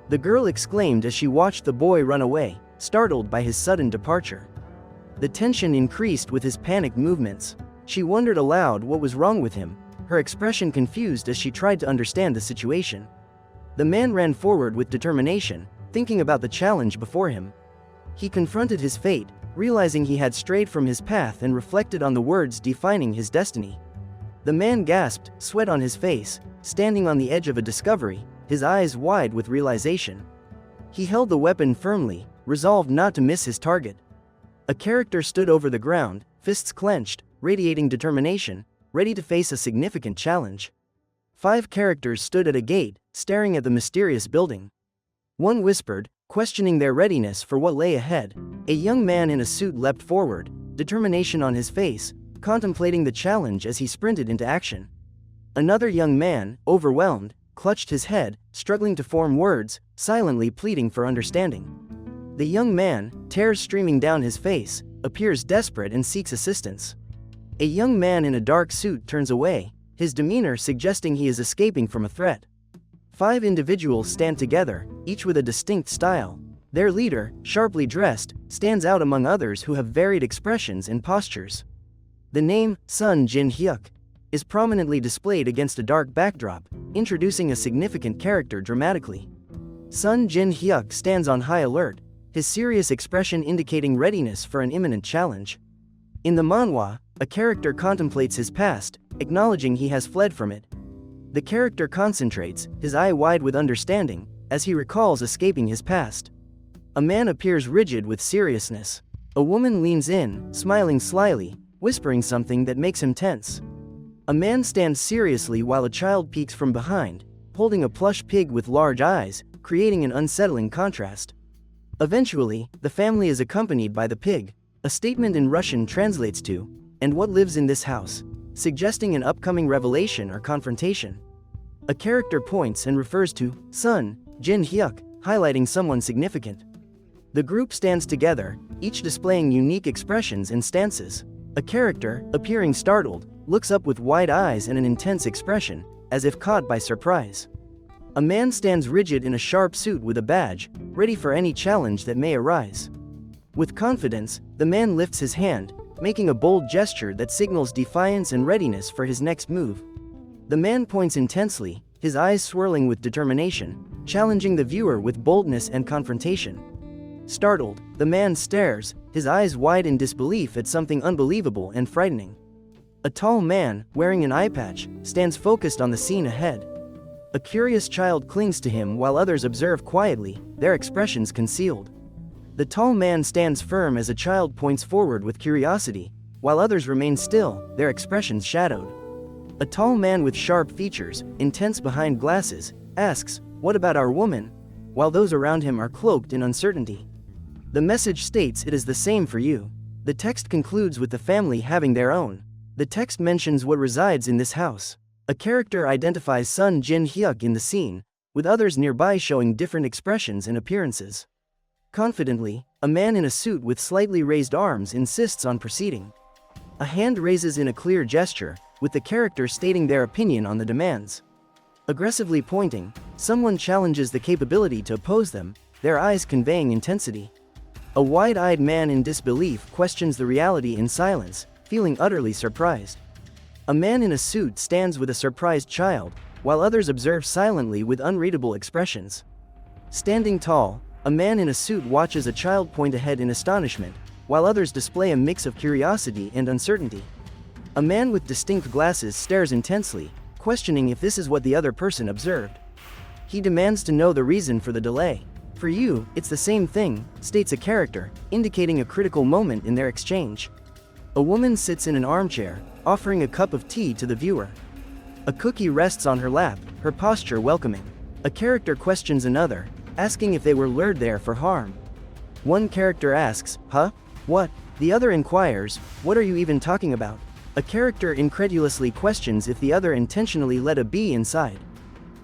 The girl exclaimed as she watched the boy run away, startled by his sudden departure. The tension increased with his panicked movements. She wondered aloud what was wrong with him, her expression confused as she tried to understand the situation. The man ran forward with determination, thinking about the challenge before him. He confronted his fate, realizing he had strayed from his path and reflected on the words defining his destiny. The man gasped, sweat on his face, standing on the edge of a discovery, his eyes wide with realization. He held the weapon firmly, resolved not to miss his target. A character stood over the ground, fists clenched, radiating determination, ready to face a significant challenge. 5 characters stood at a gate, staring at the mysterious building. One whispered, questioning their readiness for what lay ahead. A young man in a suit leapt forward, determination on his face, contemplating the challenge as he sprinted into action. Another young man, overwhelmed, clutched his head, struggling to form words, silently pleading for understanding. The young man, tears streaming down his face, appears desperate and seeks assistance. A young man in a dark suit turns away, his demeanor suggesting he is escaping from a threat. 5 individuals stand together, each with a distinct style. Their leader, sharply dressed, stands out among others who have varied expressions and postures. The name, Sun Jin Hyuk, is prominently displayed against a dark backdrop, introducing a significant character dramatically. Sun Jin Hyuk stands on high alert, his serious expression indicating readiness for an imminent challenge. In the manhwa, a character contemplates his past, acknowledging he has fled from it. The character concentrates, his eye wide with understanding, as he recalls escaping his past. A man appears rigid with seriousness. A woman leans in, smiling slyly, whispering something that makes him tense. A man stands seriously while a child peeks from behind, holding a plush pig with large eyes, creating an unsettling contrast. Eventually, the family is accompanied by the pig. A statement in Russian translates to, "And what lives in this house?" suggesting an upcoming revelation or confrontation. A character points and refers to Sun Jin Hyuk, highlighting someone significant. The group stands together, each displaying unique expressions and stances. A character, appearing startled, looks up with wide eyes and an intense expression, as if caught by surprise. A man stands rigid in a sharp suit with a badge, ready for any challenge that may arise. With confidence, the man lifts his hand, making a bold gesture that signals defiance and readiness for his next move. The man points intensely, his eyes swirling with determination, challenging the viewer with boldness and confrontation. Startled, the man stares, his eyes wide in disbelief at something unbelievable and frightening. A tall man, wearing an eye patch, stands focused on the scene ahead. A curious child clings to him while others observe quietly, their expressions concealed. The tall man stands firm as a child points forward with curiosity, while others remain still, their expressions shadowed. A tall man with sharp features, intense behind glasses, asks, "What about our woman?" while those around him are cloaked in uncertainty. The message states it is the same for you. The text concludes with the family having their own. The text mentions what resides in this house. A character identifies Sun Jin Hyuk in the scene, with others nearby showing different expressions and appearances. Confidently, a man in a suit with slightly raised arms insists on proceeding. A hand raises in a clear gesture, with the character stating their opinion on the demands. Aggressively pointing, someone challenges the capability to oppose them, their eyes conveying intensity. A wide-eyed man in disbelief questions the reality in silence, feeling utterly surprised. A man in a suit stands with a surprised child, while others observe silently with unreadable expressions. Standing tall, a man in a suit watches a child point ahead in astonishment, while others display a mix of curiosity and uncertainty. A man with distinct glasses stares intensely, questioning if this is what the other person observed. He demands to know the reason for the delay. "For you, it's the same thing," states a character, indicating a critical moment in their exchange. A woman sits in an armchair, offering a cup of tea to the viewer. A cookie rests on her lap, her posture welcoming. A character questions another, asking if they were lured there for harm. One character asks, "Huh? What?" The other inquires, "What are you even talking about?" A character incredulously questions if the other intentionally let a bee inside.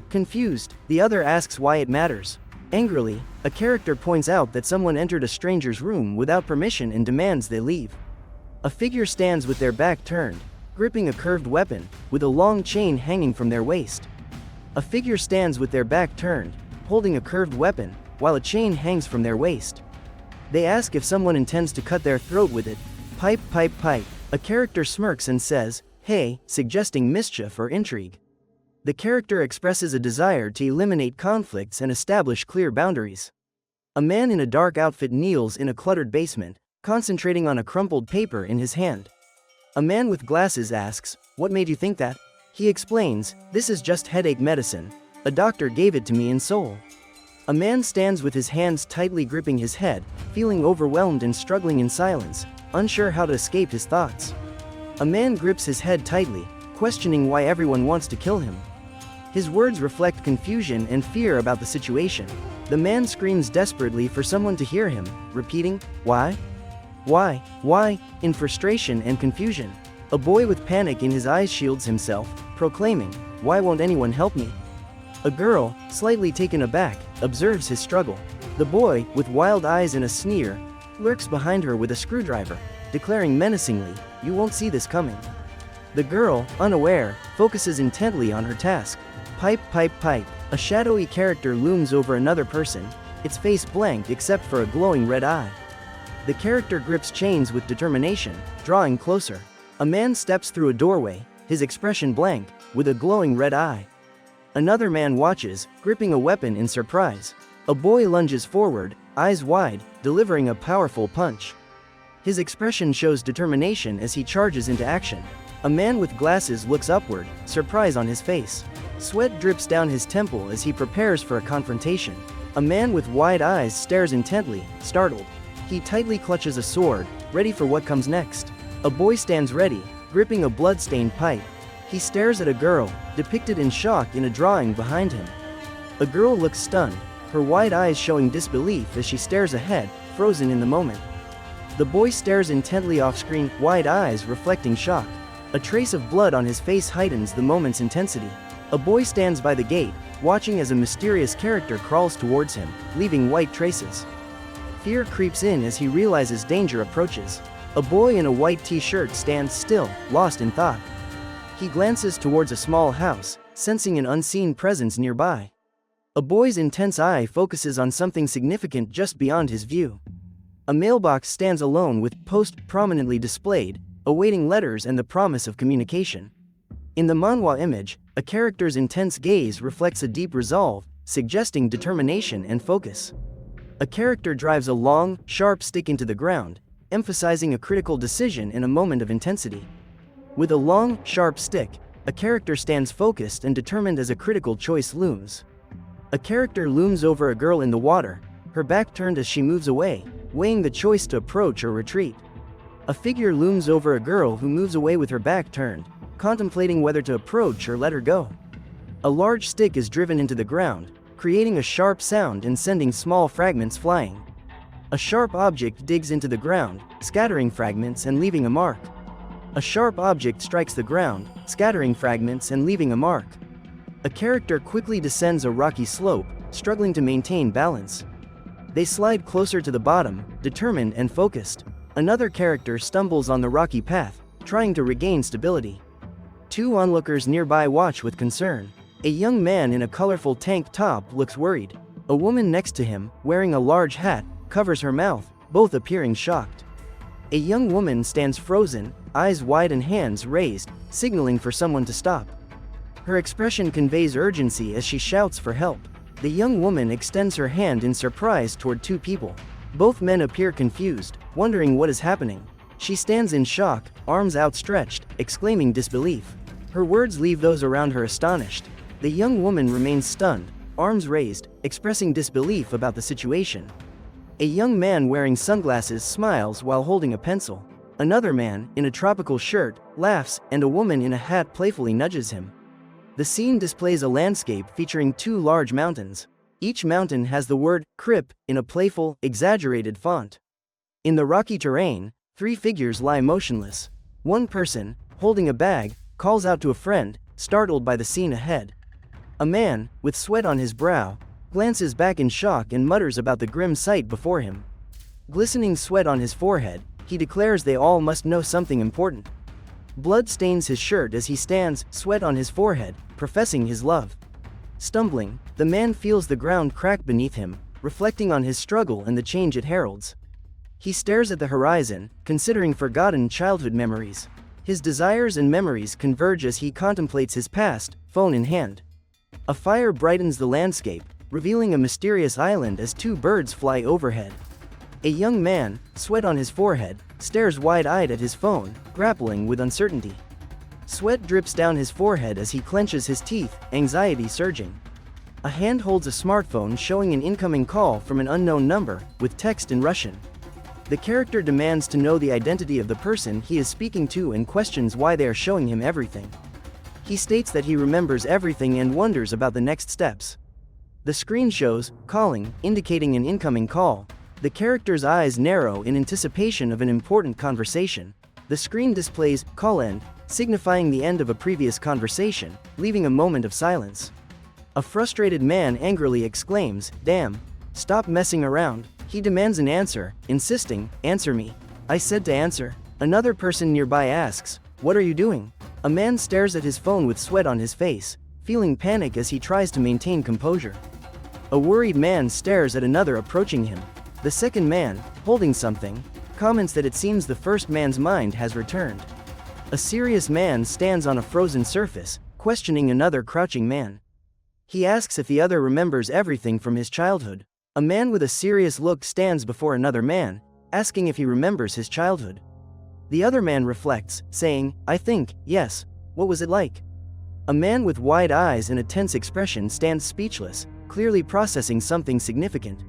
Confused, the other asks why it matters. Angrily, a character points out that someone entered a stranger's room without permission and demands they leave. A figure stands with their back turned, gripping a curved weapon, with a long chain hanging from their waist. A figure stands with their back turned, holding a curved weapon, while a chain hangs from their waist. They ask if someone intends to cut their throat with it. "Pipe, pipe, pipe." A character smirks and says, "Hey," suggesting mischief or intrigue. The character expresses a desire to eliminate conflicts and establish clear boundaries. A man in a dark outfit kneels in a cluttered basement, concentrating on a crumpled paper in his hand. A man with glasses asks, "What made you think that?" He explains, "This is just headache medicine. A doctor gave it to me in Seoul." A man stands with his hands tightly gripping his head, feeling overwhelmed and struggling in silence, unsure how to escape his thoughts. A man grips his head tightly, questioning why everyone wants to kill him. His words reflect confusion and fear about the situation. The man screams desperately for someone to hear him, repeating, "Why? Why?" in frustration and confusion. A boy with panic in his eyes shields himself, proclaiming, "Why won't anyone help me?" A girl, slightly taken aback, observes his struggle. The boy, with wild eyes and a sneer, lurks behind her with a screwdriver, declaring menacingly, "You won't see this coming." The girl, unaware, focuses intently on her task. Pipe, pipe, pipe. A shadowy character looms over another person, its face blank except for a glowing red eye. The character grips chains with determination, drawing closer. A man steps through a doorway, his expression blank, with a glowing red eye. Another man watches, gripping a weapon in surprise. A boy lunges forward, eyes wide, delivering a powerful punch. His expression shows determination as he charges into action. A man with glasses looks upward, surprise on his face. Sweat drips down his temple as he prepares for a confrontation. A man with wide eyes stares intently, startled. He tightly clutches a sword, ready for what comes next. A boy stands ready, gripping a blood-stained pipe. He stares at a girl, depicted in shock in a drawing behind him. A girl looks stunned, her wide eyes showing disbelief as she stares ahead, frozen in the moment. The boy stares intently off-screen, wide eyes reflecting shock. A trace of blood on his face heightens the moment's intensity. A boy stands by the gate, watching as a mysterious character crawls towards him, leaving white traces. Fear creeps in as he realizes danger approaches. A boy in a white t-shirt stands still, lost in thought. He glances towards a small house, sensing an unseen presence nearby. A boy's intense eye focuses on something significant just beyond his view. A mailbox stands alone with post prominently displayed, awaiting letters and the promise of communication. In the manhwa image, a character's intense gaze reflects a deep resolve, suggesting determination and focus. A character drives a long, sharp stick into the ground, emphasizing a critical decision in a moment of intensity. With a long, sharp stick, a character stands focused and determined as a critical choice looms. A character looms over a girl in the water, her back turned as she moves away, weighing the choice to approach or retreat. A figure looms over a girl who moves away with her back turned, contemplating whether to approach or let her go. A large stick is driven into the ground, creating a sharp sound and sending small fragments flying. A sharp object digs into the ground, scattering fragments and leaving a mark. A sharp object strikes the ground, scattering fragments and leaving a mark. A character quickly descends a rocky slope, struggling to maintain balance. They slide closer to the bottom, determined and focused. Another character stumbles on the rocky path, trying to regain stability. Two onlookers nearby watch with concern. A young man in a colorful tank top looks worried. A woman next to him, wearing a large hat, covers her mouth, both appearing shocked. A young woman stands frozen, eyes wide and hands raised, signaling for someone to stop. Her expression conveys urgency as she shouts for help. The young woman extends her hand in surprise toward two people. Both men appear confused, wondering what is happening. She stands in shock, arms outstretched, exclaiming disbelief. Her words leave those around her astonished. The young woman remains stunned, arms raised, expressing disbelief about the situation. A young man wearing sunglasses smiles while holding a pencil. Another man, in a tropical shirt, laughs, and a woman in a hat playfully nudges him. The scene displays a landscape featuring two large mountains. Each mountain has the word "Krip" in a playful, exaggerated font. In the rocky terrain, three figures lie motionless. One person, holding a bag, calls out to a friend, startled by the scene ahead. A man, with sweat on his brow, glances back in shock and mutters about the grim sight before him. Glistening sweat on his forehead, he declares they all must know something important. Blood stains his shirt as he stands, sweat on his forehead, professing his love. Stumbling, the man feels the ground crack beneath him, reflecting on his struggle and the change it heralds. He stares at the horizon, considering forgotten childhood memories. His desires and memories converge as he contemplates his past, phone in hand. A fire brightens the landscape, revealing a mysterious island as two birds fly overhead. A young man, sweat on his forehead, stares wide-eyed at his phone, grappling with uncertainty. Sweat drips down his forehead as he clenches his teeth, anxiety surging. A hand holds a smartphone showing an incoming call from an unknown number, with text in Russian. The character demands to know the identity of the person he is speaking to and questions why they are showing him everything. He states that he remembers everything and wonders about the next steps. The screen shows calling, indicating an incoming call. The character's eyes narrow in anticipation of an important conversation. The screen displays call end, signifying the end of a previous conversation, leaving a moment of silence. A frustrated man angrily exclaims, "Damn! Stop messing around." He demands an answer, insisting, "Answer me. I said to answer." Another person nearby asks, "What are you doing?" A man stares at his phone with sweat on his face, feeling panic as he tries to maintain composure. A worried man stares at another approaching him. The second man, holding something, comments that it seems the first man's mind has returned. A serious man stands on a frozen surface, questioning another crouching man. He asks if the other remembers everything from his childhood. A man with a serious look stands before another man, asking if he remembers his childhood. The other man reflects, saying, "I think, yes. What was it like?" A man with wide eyes and a tense expression stands speechless, clearly processing something significant.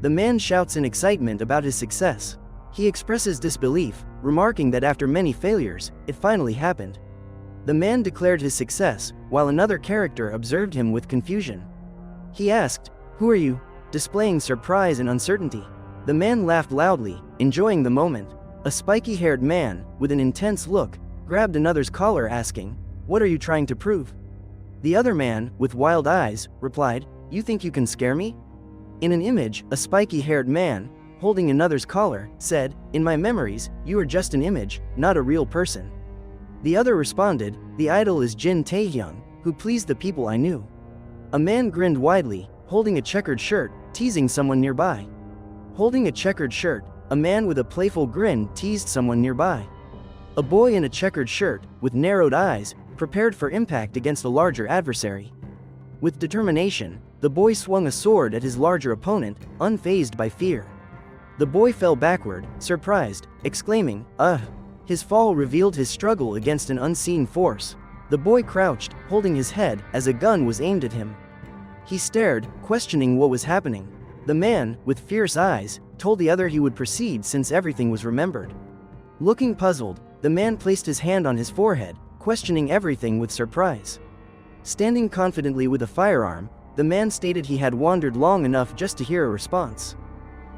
The man shouts in excitement about his success. He expresses disbelief, remarking that after many failures, it finally happened. The man declared his success, while another character observed him with confusion. He asked, "Who are you?" displaying surprise and uncertainty. The man laughed loudly, enjoying the moment. A spiky-haired man, with an intense look, grabbed another's collar asking, "What are you trying to prove?" The other man, with wild eyes, replied, "You think you can scare me?" In an image, a spiky-haired man, holding another's collar, said, "In my memories, you are just an image, not a real person." The other responded, "The idol is Jin Taehyung, who pleased the people I knew." A man grinned widely, holding a checkered shirt, teasing someone nearby. Holding a checkered shirt, a man with a playful grin teased someone nearby. A boy in a checkered shirt, with narrowed eyes, prepared for impact against a larger adversary. With determination, the boy swung a sword at his larger opponent, unfazed by fear. The boy fell backward, surprised, exclaiming, "Ugh!" His fall revealed his struggle against an unseen force. The boy crouched, holding his head, as a gun was aimed at him. He stared, questioning what was happening. The man, with fierce eyes, told the other he would proceed since everything was remembered. Looking puzzled, the man placed his hand on his forehead, questioning everything with surprise. Standing confidently with a firearm, the man stated he had wandered long enough just to hear a response.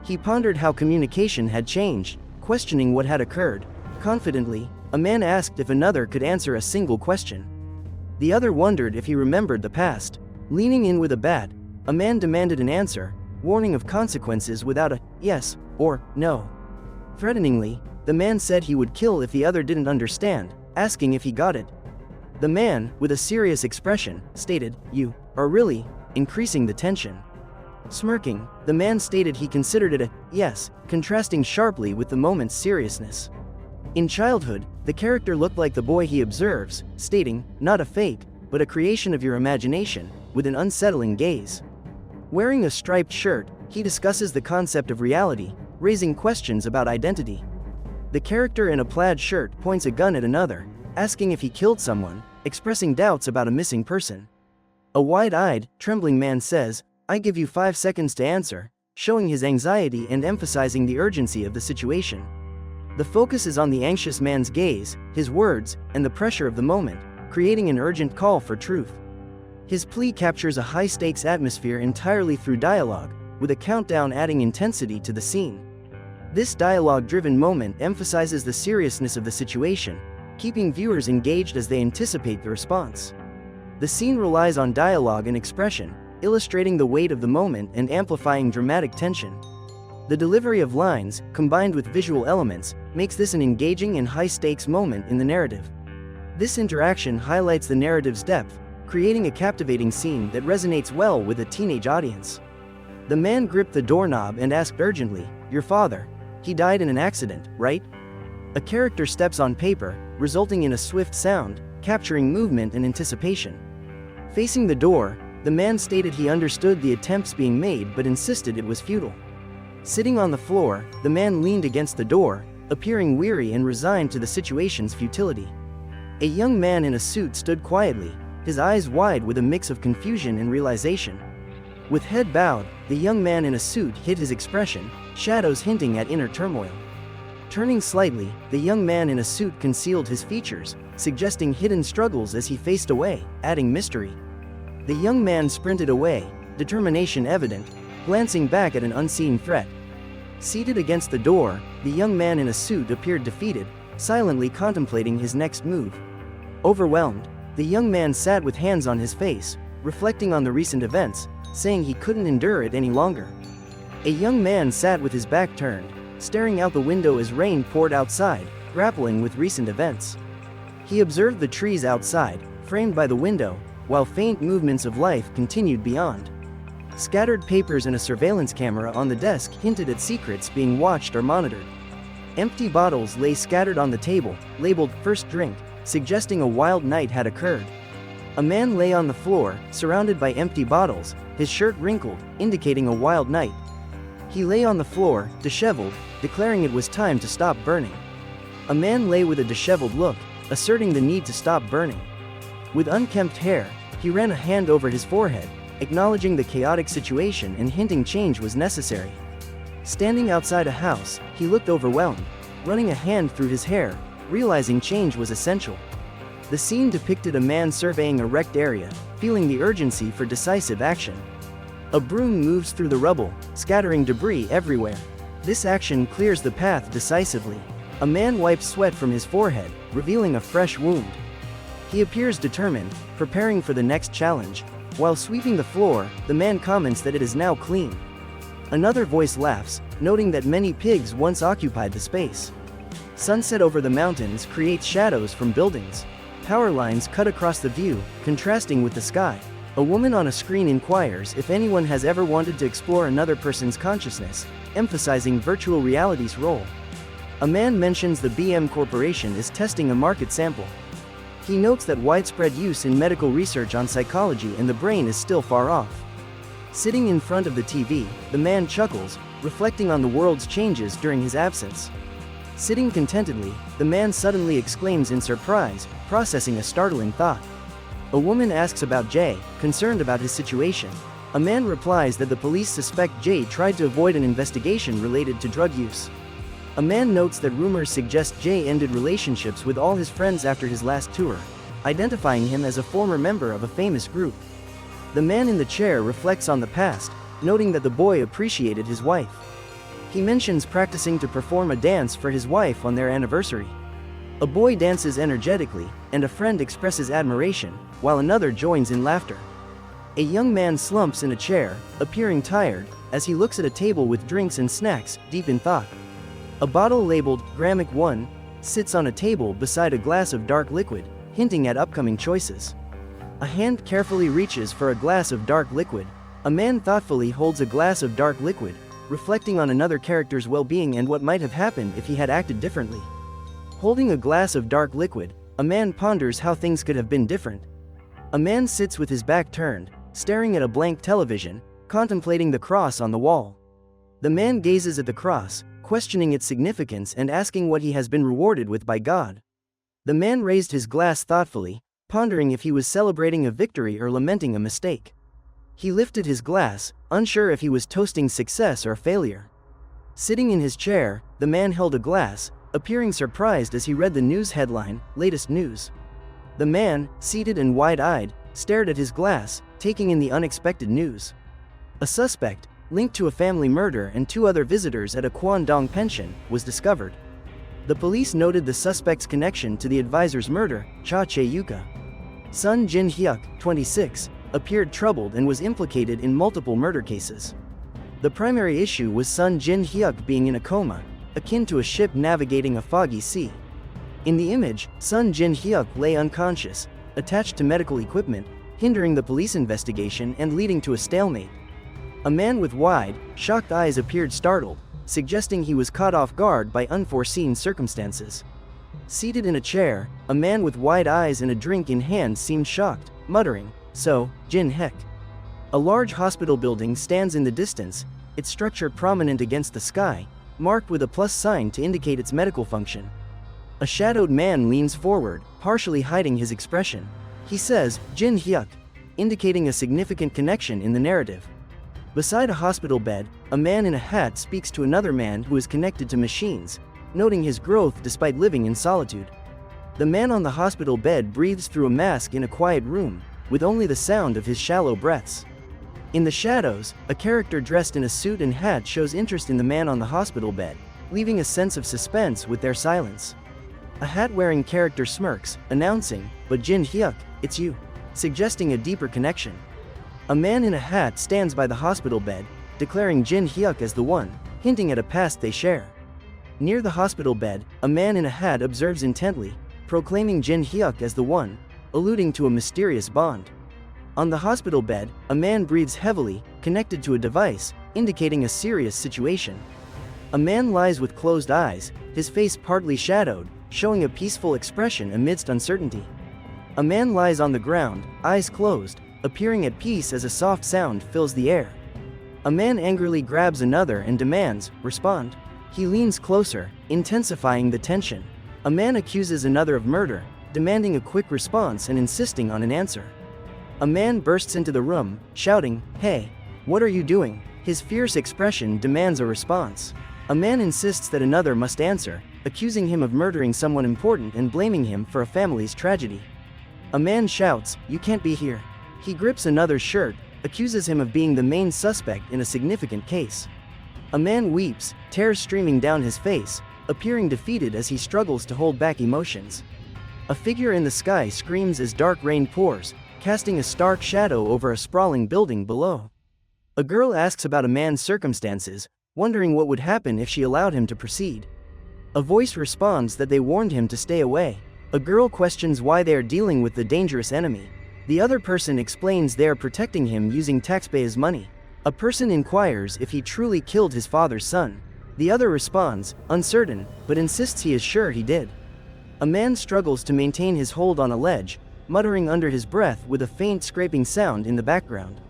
He pondered how communication had changed, questioning what had occurred. Confidently, a man asked if another could answer a single question. The other wondered if he remembered the past. Leaning in with a bat, a man demanded an answer, warning of consequences without a yes or no. Threateningly, the man said he would kill if the other didn't understand, asking if he got it. The man, with a serious expression, stated, "You are really," increasing the tension. Smirking, the man stated he considered it a yes, contrasting sharply with the moment's seriousness. In childhood, the character looked like the boy he observes, stating, "Not a fake, but a creation of your imagination," with an unsettling gaze. Wearing a striped shirt, he discusses the concept of reality, raising questions about identity. The character in a plaid shirt points a gun at another, asking if he killed someone, expressing doubts about a missing person. A wide-eyed, trembling man says, "I give you 5 seconds to answer," showing his anxiety and emphasizing the urgency of the situation. The focus is on the anxious man's gaze, his words, and the pressure of the moment, creating an urgent call for truth. His plea captures a high-stakes atmosphere entirely through dialogue, with a countdown adding intensity to the scene. This dialogue-driven moment emphasizes the seriousness of the situation, keeping viewers engaged as they anticipate the response. The scene relies on dialogue and expression, illustrating the weight of the moment and amplifying dramatic tension. The delivery of lines, combined with visual elements, makes this an engaging and high-stakes moment in the narrative. This interaction highlights the narrative's depth, creating a captivating scene that resonates well with a teenage audience. The man gripped the doorknob and asked urgently, "Your father? He died in an accident, right?" A character steps on paper, resulting in a swift sound, capturing movement and anticipation. Facing the door, the man stated he understood the attempts being made but insisted it was futile. Sitting on the floor, the man leaned against the door, appearing weary and resigned to the situation's futility. A young man in a suit stood quietly, his eyes wide with a mix of confusion and realization. With head bowed, the young man in a suit hid his expression, shadows hinting at inner turmoil. Turning slightly, the young man in a suit concealed his features, suggesting hidden struggles as he faced away, adding mystery. The young man sprinted away, determination evident, glancing back at an unseen threat. Seated against the door, the young man in a suit appeared defeated, silently contemplating his next move. Overwhelmed, the young man sat with hands on his face, reflecting on the recent events, saying he couldn't endure it any longer. A young man sat with his back turned, staring out the window as rain poured outside, grappling with recent events. He observed the trees outside, framed by the window, while faint movements of life continued beyond. Scattered papers and a surveillance camera on the desk hinted at secrets being watched or monitored. Empty bottles lay scattered on the table, labeled "First Drink," suggesting a wild night had occurred. A man lay on the floor, surrounded by empty bottles, his shirt wrinkled, indicating a wild night. He lay on the floor, disheveled, declaring it was time to stop burning. A man lay with a disheveled look, asserting the need to stop burning. With unkempt hair, he ran a hand over his forehead, acknowledging the chaotic situation and hinting change was necessary. Standing outside a house, he looked overwhelmed, running a hand through his hair, realizing change was essential. The scene depicted a man surveying a wrecked area, feeling the urgency for decisive action. A broom moves through the rubble, scattering debris everywhere. This action clears the path decisively. A man wipes sweat from his forehead, revealing a fresh wound. He appears determined, preparing for the next challenge. While sweeping the floor, the man comments that it is now clean. Another voice laughs, noting that many pigs once occupied the space. Sunset over the mountains creates shadows from buildings. Power lines cut across the view, contrasting with the sky. A woman on a screen inquires if anyone has ever wanted to explore another person's consciousness, emphasizing virtual reality's role. A man mentions the BM Corporation is testing a market sample. He notes that widespread use in medical research on psychology and the brain is still far off. Sitting in front of the TV, the man chuckles, reflecting on the world's changes during his absence. Sitting contentedly, the man suddenly exclaims in surprise, processing a startling thought. A woman asks about Jay, concerned about his situation. A man replies that the police suspect Jay tried to avoid an investigation related to drug use. A man notes that rumors suggest Jay ended relationships with all his friends after his last tour, identifying him as a former member of a famous group. The man in the chair reflects on the past, noting that the boy appreciated his wife. He mentions practicing to perform a dance for his wife on their anniversary. A boy dances energetically, and a friend expresses admiration, while another joins in laughter. A young man slumps in a chair, appearing tired, as he looks at a table with drinks and snacks, deep in thought. A bottle labeled Gramic 1 sits on a table beside a glass of dark liquid, hinting at upcoming choices. A hand carefully reaches for a glass of dark liquid. A man thoughtfully holds a glass of dark liquid, reflecting on another character's well-being and what might have happened if he had acted differently. Holding a glass of dark liquid, a man ponders how things could have been different. A man sits with his back turned, staring at a blank television, contemplating the cross on the wall. The man gazes at the cross, questioning its significance and asking what he has been rewarded with by God. The man raised his glass thoughtfully, pondering if he was celebrating a victory or lamenting a mistake. He lifted his glass, unsure if he was toasting success or failure. Sitting in his chair, the man held a glass, appearing surprised as he read the news headline, "Latest News." The man, seated and wide-eyed, stared at his glass, taking in the unexpected news. A suspect, linked to a family murder and 2 other visitors at a Kwandong pension, was discovered. The police noted the suspect's connection to the advisor's murder, Cha Che-yuka. Sun Jin-hyuk, 26, appeared troubled and was implicated in multiple murder cases. The primary issue was Sun Jin-hyuk being in a coma, akin to a ship navigating a foggy sea. In the image, Sun Jin-hyuk lay unconscious, attached to medical equipment, hindering the police investigation and leading to a stalemate. A man with wide, shocked eyes appeared startled, suggesting he was caught off guard by unforeseen circumstances. Seated in a chair, a man with wide eyes and a drink in hand seemed shocked, muttering, "So, Jin Heck." A large hospital building stands in the distance, its structure prominent against the sky, marked with a plus sign to indicate its medical function. A shadowed man leans forward, partially hiding his expression. He says, "Jin Hyuk," indicating a significant connection in the narrative. Beside a hospital bed, a man in a hat speaks to another man who is connected to machines, noting his growth despite living in solitude. The man on the hospital bed breathes through a mask in a quiet room, with only the sound of his shallow breaths. In the shadows, a character dressed in a suit and hat shows interest in the man on the hospital bed, leaving a sense of suspense with their silence. A hat-wearing character smirks, announcing, "But Jin Hyuk, it's you," suggesting a deeper connection. A man in a hat stands by the hospital bed, declaring Jin Hyuk as the one, hinting at a past they share. Near the hospital bed, a man in a hat observes intently, proclaiming Jin Hyuk as the one, alluding to a mysterious bond. On the hospital bed, a man breathes heavily, connected to a device, indicating a serious situation. A man lies with closed eyes, his face partly shadowed, showing a peaceful expression amidst uncertainty. A man lies on the ground, eyes closed, appearing at peace as a soft sound fills the air. A man angrily grabs another and demands, "Respond." He leans closer, intensifying the tension. A man accuses another of murder, demanding a quick response and insisting on an answer. A man bursts into the room, shouting, "Hey, what are you doing?" His fierce expression demands a response. A man insists that another must answer, accusing him of murdering someone important and blaming him for a family's tragedy. A man shouts, "You can't be here." He grips another's shirt, accuses him of being the main suspect in a significant case. A man weeps, tears streaming down his face, appearing defeated as he struggles to hold back emotions. A figure in the sky screams as dark rain pours, casting a stark shadow over a sprawling building below. A girl asks about a man's circumstances, wondering what would happen if she allowed him to proceed. A voice responds that they warned him to stay away. A girl questions why they are dealing with the dangerous enemy. The other person explains they are protecting him using taxpayers' money. A person inquires if he truly killed his father's son. The other responds, uncertain, but insists he is sure he did. A man struggles to maintain his hold on a ledge, muttering under his breath with a faint scraping sound in the background.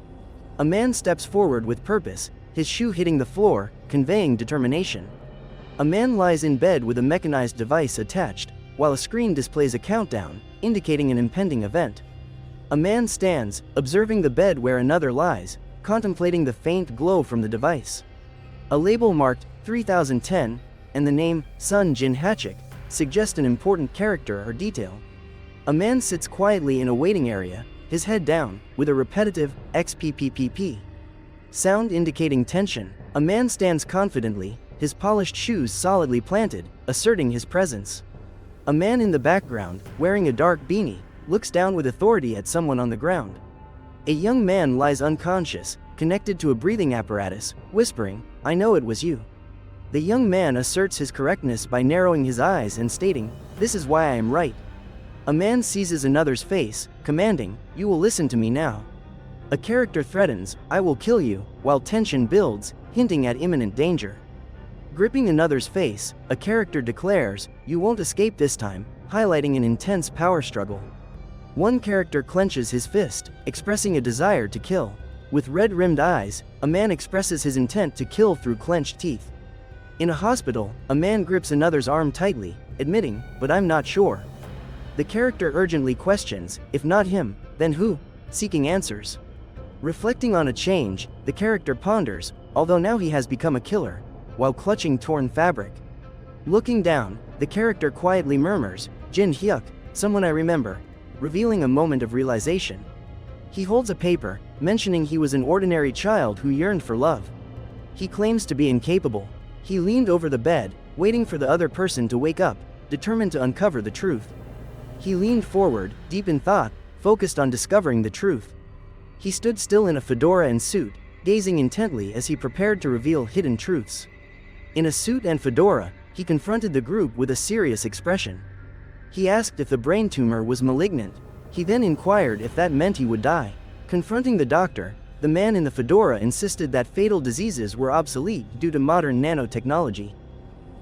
A man steps forward with purpose, his shoe hitting the floor, conveying determination. A man lies in bed with a mechanized device attached, while a screen displays a countdown, indicating an impending event. A man stands, observing the bed where another lies, contemplating the faint glow from the device. A label marked 3010 and the name Sun Jin Hachik suggest an important character or detail. A man sits quietly in a waiting area, his head down, with a repetitive XPPPP sound indicating tension. A man stands confidently, his polished shoes solidly planted, asserting his presence. A man in the background, wearing a dark beanie, looks down with authority at someone on the ground. A young man lies unconscious, connected to a breathing apparatus, whispering, "I know it was you." The young man asserts his correctness by narrowing his eyes and stating, "This is why I am right." A man seizes another's face, commanding, "You will listen to me now." A character threatens, "I will kill you," while tension builds, hinting at imminent danger. Gripping another's face, a character declares, "You won't escape this time," highlighting an intense power struggle. One character clenches his fist, expressing a desire to kill. With red-rimmed eyes, a man expresses his intent to kill through clenched teeth. In a hospital, a man grips another's arm tightly, admitting, "But I'm not sure." The character urgently questions, if not him, then who? Seeking answers. Reflecting on a change, the character ponders, although now he has become a killer, while clutching torn fabric. Looking down, the character quietly murmurs, "Jin Hyuk, someone I remember," revealing a moment of realization. He holds a paper, mentioning he was an ordinary child who yearned for love. He claims to be incapable. He leaned over the bed, waiting for the other person to wake up, determined to uncover the truth. He leaned forward, deep in thought, focused on discovering the truth. He stood still in a fedora and suit, gazing intently as he prepared to reveal hidden truths. In a suit and fedora, he confronted the group with a serious expression. He asked if the brain tumor was malignant. He then inquired if that meant he would die. Confronting the doctor, the man in the fedora insisted that fatal diseases were obsolete due to modern nanotechnology.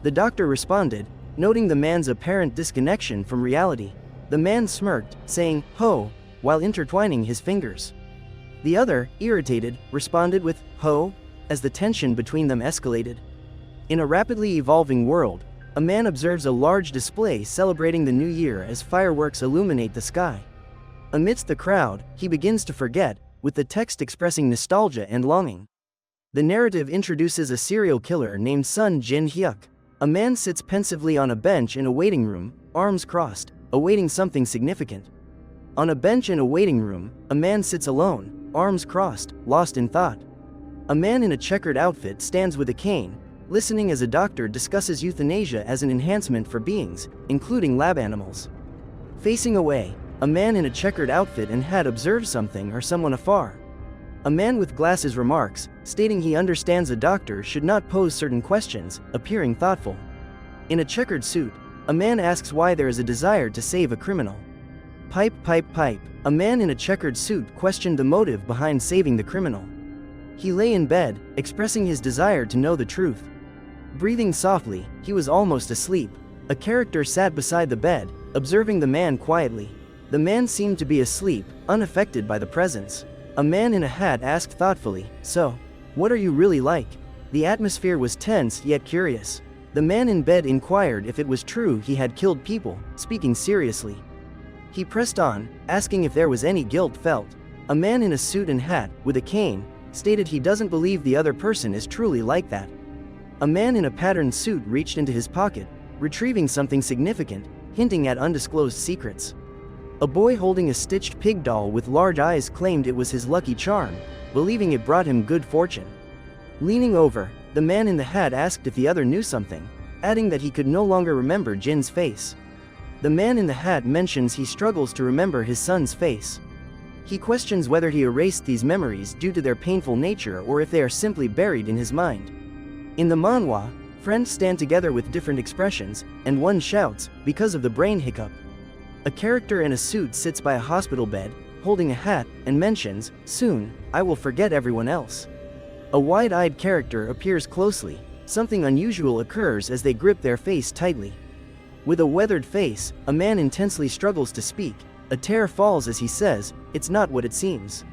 The doctor responded, noting the man's apparent disconnection from reality. The man smirked, saying, "Ho," while intertwining his fingers. The other, irritated, responded with, "Ho," as the tension between them escalated. In a rapidly evolving world, a man observes a large display celebrating the new year as fireworks illuminate the sky. Amidst the crowd, he begins to forget, with the text expressing nostalgia and longing. The narrative introduces a serial killer named Sun Jin Hyuk. A man sits pensively on a bench in a waiting room, arms crossed, awaiting something significant. On a bench in a waiting room, a man sits alone, arms crossed, lost in thought. A man in a checkered outfit stands with a cane, listening as a doctor discusses euthanasia as an enhancement for beings, including lab animals. Facing away, a man in a checkered outfit and hat observes something or someone afar. A man with glasses remarks, stating he understands a doctor should not pose certain questions, appearing thoughtful. In a checkered suit, a man asks why there is a desire to save a criminal. Pipe, pipe, pipe. A man in a checkered suit questioned the motive behind saving the criminal. He lay in bed, expressing his desire to know the truth. Breathing softly, he was almost asleep. A character sat beside the bed, observing the man quietly. The man seemed to be asleep, unaffected by the presence. A man in a hat asked thoughtfully, "So, what are you really like?" The atmosphere was tense yet curious. The man in bed inquired if it was true he had killed people, speaking seriously. He pressed on, asking if there was any guilt felt. A man in a suit and hat, with a cane, stated he doesn't believe the other person is truly like that. A man in a patterned suit reached into his pocket, retrieving something significant, hinting at undisclosed secrets. A boy holding a stitched pig doll with large eyes claimed it was his lucky charm, believing it brought him good fortune. Leaning over, the man in the hat asked if the other knew something, adding that he could no longer remember Jin's face. The man in the hat mentions he struggles to remember his son's face. He questions whether he erased these memories due to their painful nature or if they are simply buried in his mind. In the manhwa, friends stand together with different expressions, and one shouts, because of the brain hiccup. A character in a suit sits by a hospital bed, holding a hat, and mentions, "Soon, I will forget everyone else." A wide-eyed character appears closely. Something unusual occurs as they grip their face tightly. With a weathered face, a man intensely struggles to speak. A tear falls as he says, "It's not what it seems."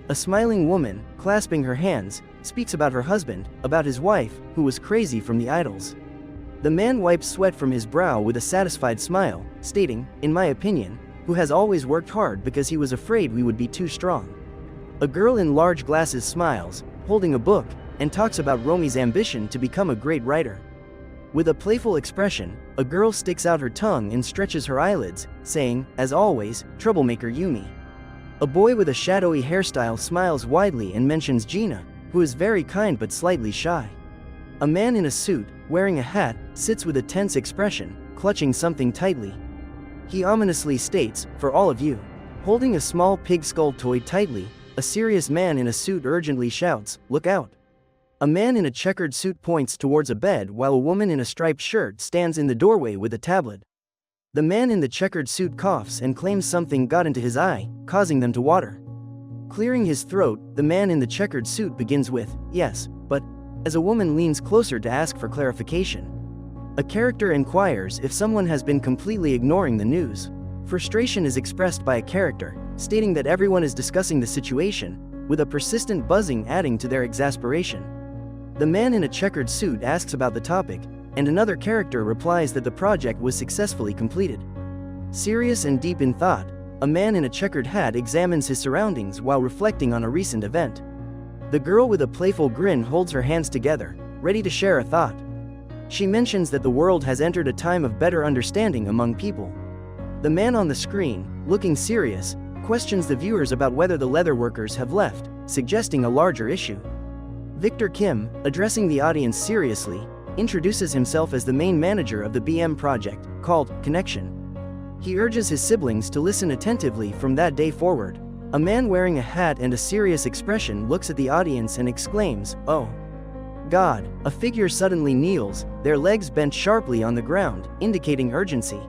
A smiling woman, clasping her hands, speaks about her husband, about his wife, who was crazy from the idols. The man wipes sweat from his brow with a satisfied smile, stating, "In my opinion, who has always worked hard because he was afraid we would be too strong." A girl in large glasses smiles, holding a book, and talks about Romi's ambition to become a great writer. With a playful expression, a girl sticks out her tongue and stretches her eyelids, saying, "As always, troublemaker Yumi." A boy with a shadowy hairstyle smiles widely and mentions Gina, who is very kind but slightly shy. A man in a suit, wearing a hat, sits with a tense expression, clutching something tightly. He ominously states, "For all of you." Holding a small pig skull toy tightly, a serious man in a suit urgently shouts, "Look out." A man in a checkered suit points towards a bed while a woman in a striped shirt stands in the doorway with a tablet. The man in the checkered suit coughs and claims something got into his eye, causing them to water. Clearing his throat, the man in the checkered suit begins with, "Yes, but," as a woman leans closer to ask for clarification. A character inquires if someone has been completely ignoring the news. Frustration is expressed by a character, stating that everyone is discussing the situation, with a persistent buzzing adding to their exasperation. The man in a checkered suit asks about the topic, and another character replies that the project was successfully completed. Serious and deep in thought, a man in a checkered hat examines his surroundings while reflecting on a recent event. The girl with a playful grin holds her hands together, ready to share a thought. She mentions that the world has entered a time of better understanding among people. The man on the screen, looking serious, questions the viewers about whether the leather workers have left, suggesting a larger issue. Victor Kim, addressing the audience seriously, introduces himself as the main manager of the BM project, called Connection. He urges his siblings to listen attentively from that day forward. A man wearing a hat and a serious expression looks at the audience and exclaims, "Oh God!" A figure suddenly kneels, their legs bent sharply on the ground, indicating urgency.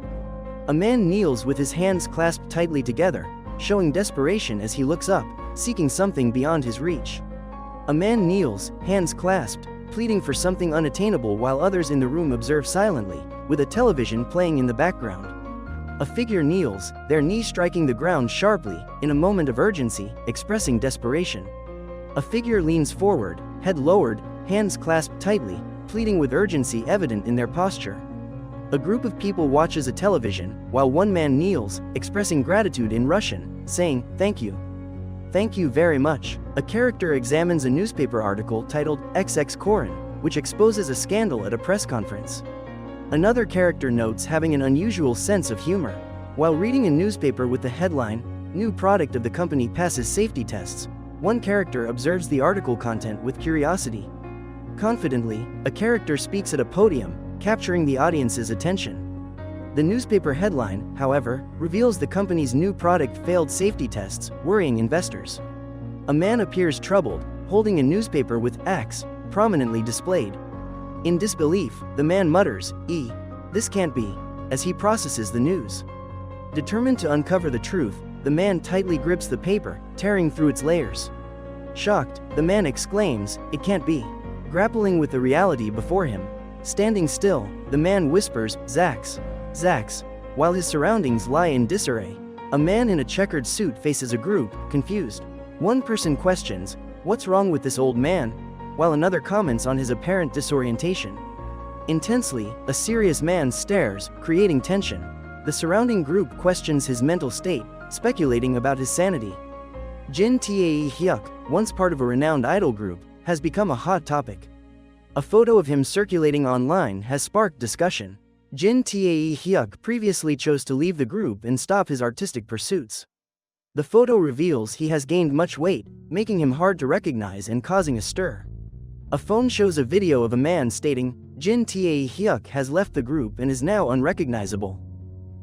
A man kneels with his hands clasped tightly together, showing desperation as he looks up, seeking something beyond his reach. A man kneels, hands clasped, pleading for something unattainable while others in the room observe silently, with a television playing in the background. A figure kneels, their knees striking the ground sharply, in a moment of urgency, expressing desperation. A figure leans forward, head lowered, hands clasped tightly, pleading with urgency evident in their posture. A group of people watches a television, while one man kneels, expressing gratitude in Russian, saying, "Thank you. Thank you very much." A character examines a newspaper article titled XX Koran, which exposes a scandal at a press conference. Another character notes having an unusual sense of humor. While reading a newspaper with the headline, "New product of the company passes safety tests," One character observes the article content with curiosity. Confidently, a character speaks at a podium, capturing the audience's attention. The newspaper headline, however, reveals the company's new product failed safety tests, worrying investors. A man appears troubled, holding a newspaper with axe prominently displayed. In disbelief, the man mutters, "This can't be," as he processes the news. Determined to uncover the truth, the man tightly grips the paper, tearing through its layers. Shocked, the man exclaims, "It can't be." Grappling with the reality before him. Standing still, the man whispers, "Zax, Zax," while his surroundings lie in disarray. A man in a checkered suit faces a group, confused. One person questions, "What's wrong with this old man?" while another comments on his apparent disorientation. Intensely, a serious man stares, creating tension. The surrounding group questions his mental state, speculating about his sanity. Jin Tae Hyuk, once part of a renowned idol group, has become a hot topic. A photo of him circulating online has sparked discussion. Jin Tae Hyuk previously chose to leave the group and stop his artistic pursuits. The photo reveals he has gained much weight, making him hard to recognize and causing a stir. A phone shows a video of a man stating, "Jin Tae Hyuk has left the group and is now unrecognizable."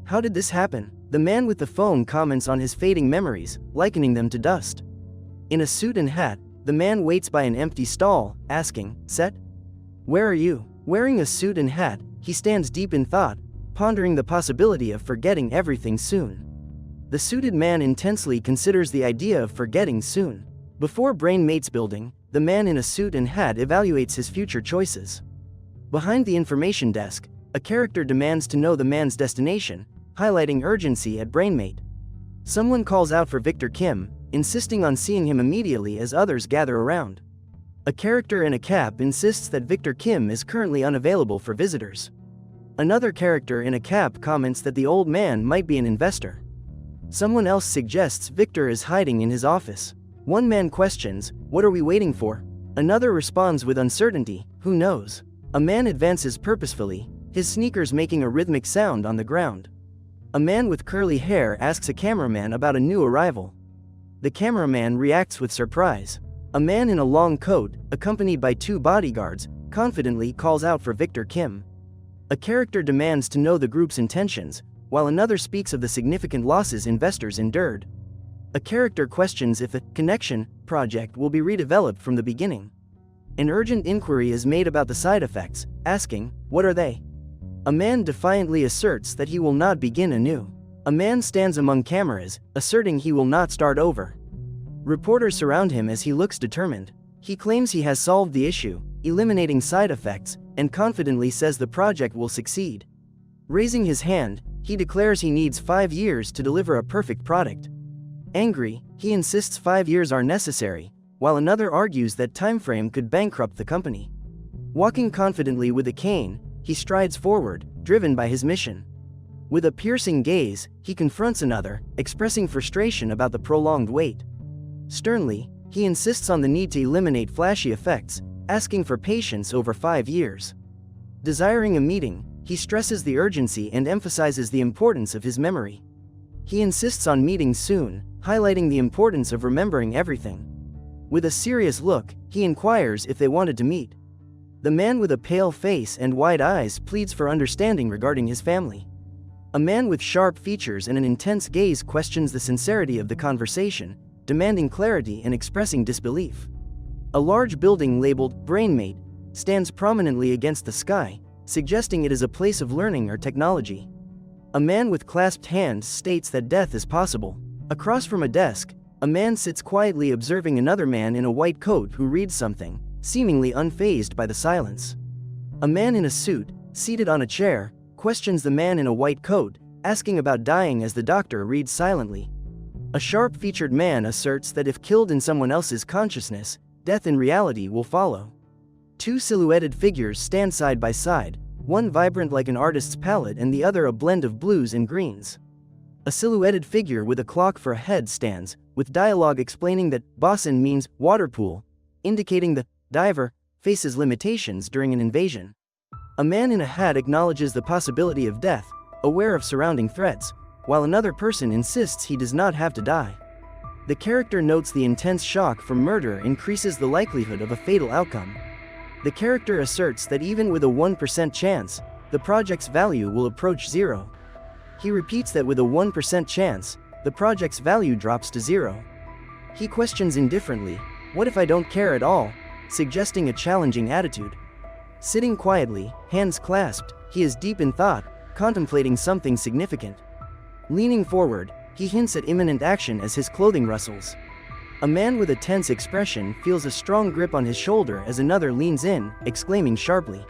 How did this happen? The man with the phone comments on his fading memories, likening them to dust. In a suit and hat, the man waits by an empty stall, asking, "Set? Where are you?" Wearing a suit and hat, he stands deep in thought, pondering the possibility of forgetting everything soon. The suited man intensely considers the idea of forgetting soon. Before brain mates building, the man in a suit and hat evaluates his future choices. Behind the information desk, a character demands to know the man's destination, highlighting urgency at brainmate. Someone calls out for Victor Kim, insisting on seeing him immediately as others gather around. A character in a cap insists that Victor Kim is currently unavailable for visitors. Another character in a cap comments that the old man might be an investor. Someone else suggests Victor is hiding in his office. One man questions, "What are we waiting for?" Another responds with uncertainty, "Who knows?" A man advances purposefully, his sneakers making a rhythmic sound on the ground. A man with curly hair asks a cameraman about a new arrival. The cameraman reacts with surprise. A man in a long coat, accompanied by two bodyguards, confidently calls out for Victor Kim. A character demands to know the group's intentions, while another speaks of the significant losses investors endured. A character questions if the Connection project will be redeveloped from the beginning. An urgent inquiry is made about the side effects, asking, "What are they?" A man defiantly asserts that he will not begin anew. A man stands among cameras, asserting he will not start over. Reporters surround him as he looks determined. He claims he has solved the issue, eliminating side effects, and confidently says the project will succeed. Raising his hand, he declares he needs 5 years to deliver a perfect product. Angry, he insists 5 years are necessary, while another argues that timeframe could bankrupt the company. Walking confidently with a cane, he strides forward, driven by his mission. With a piercing gaze, he confronts another, expressing frustration about the prolonged wait. Sternly, he insists on the need to eliminate flashy effects, asking for patience over 5 years. Desiring a meeting, he stresses the urgency and emphasizes the importance of his memory. He insists on meeting soon, highlighting the importance of remembering everything. With a serious look, he inquires if they wanted to meet. The man with a pale face and wide eyes pleads for understanding regarding his family. A man with sharp features and an intense gaze questions the sincerity of the conversation, demanding clarity and expressing disbelief. A large building labeled Brainmate stands prominently against the sky, suggesting it is a place of learning or technology. A man with clasped hands states that death is possible. Across from a desk, a man sits quietly observing another man in a white coat who reads something, seemingly unfazed by the silence. A man in a suit, seated on a chair, questions the man in a white coat, asking about dying as the doctor reads silently. A sharp-featured man asserts that if killed in someone else's consciousness, death in reality will follow. Two silhouetted figures stand side by side, one vibrant like an artist's palette and the other a blend of blues and greens. A silhouetted figure with a clock for a head stands, with dialogue explaining that "Bossen" means water pool, indicating the diver faces limitations during an invasion. A man in a hat acknowledges the possibility of death, aware of surrounding threats, while another person insists he does not have to die. The character notes the intense shock from murder increases the likelihood of a fatal outcome. The character asserts that even with a 1% chance, the project's value will approach 0. He repeats that with a 1% chance, the project's value drops to 0. He questions indifferently, "What if I don't care at all?" suggesting a challenging attitude. Sitting quietly, hands clasped, he is deep in thought, contemplating something significant. Leaning forward, he hints at imminent action as his clothing rustles. A man with a tense expression feels a strong grip on his shoulder as another leans in, exclaiming sharply.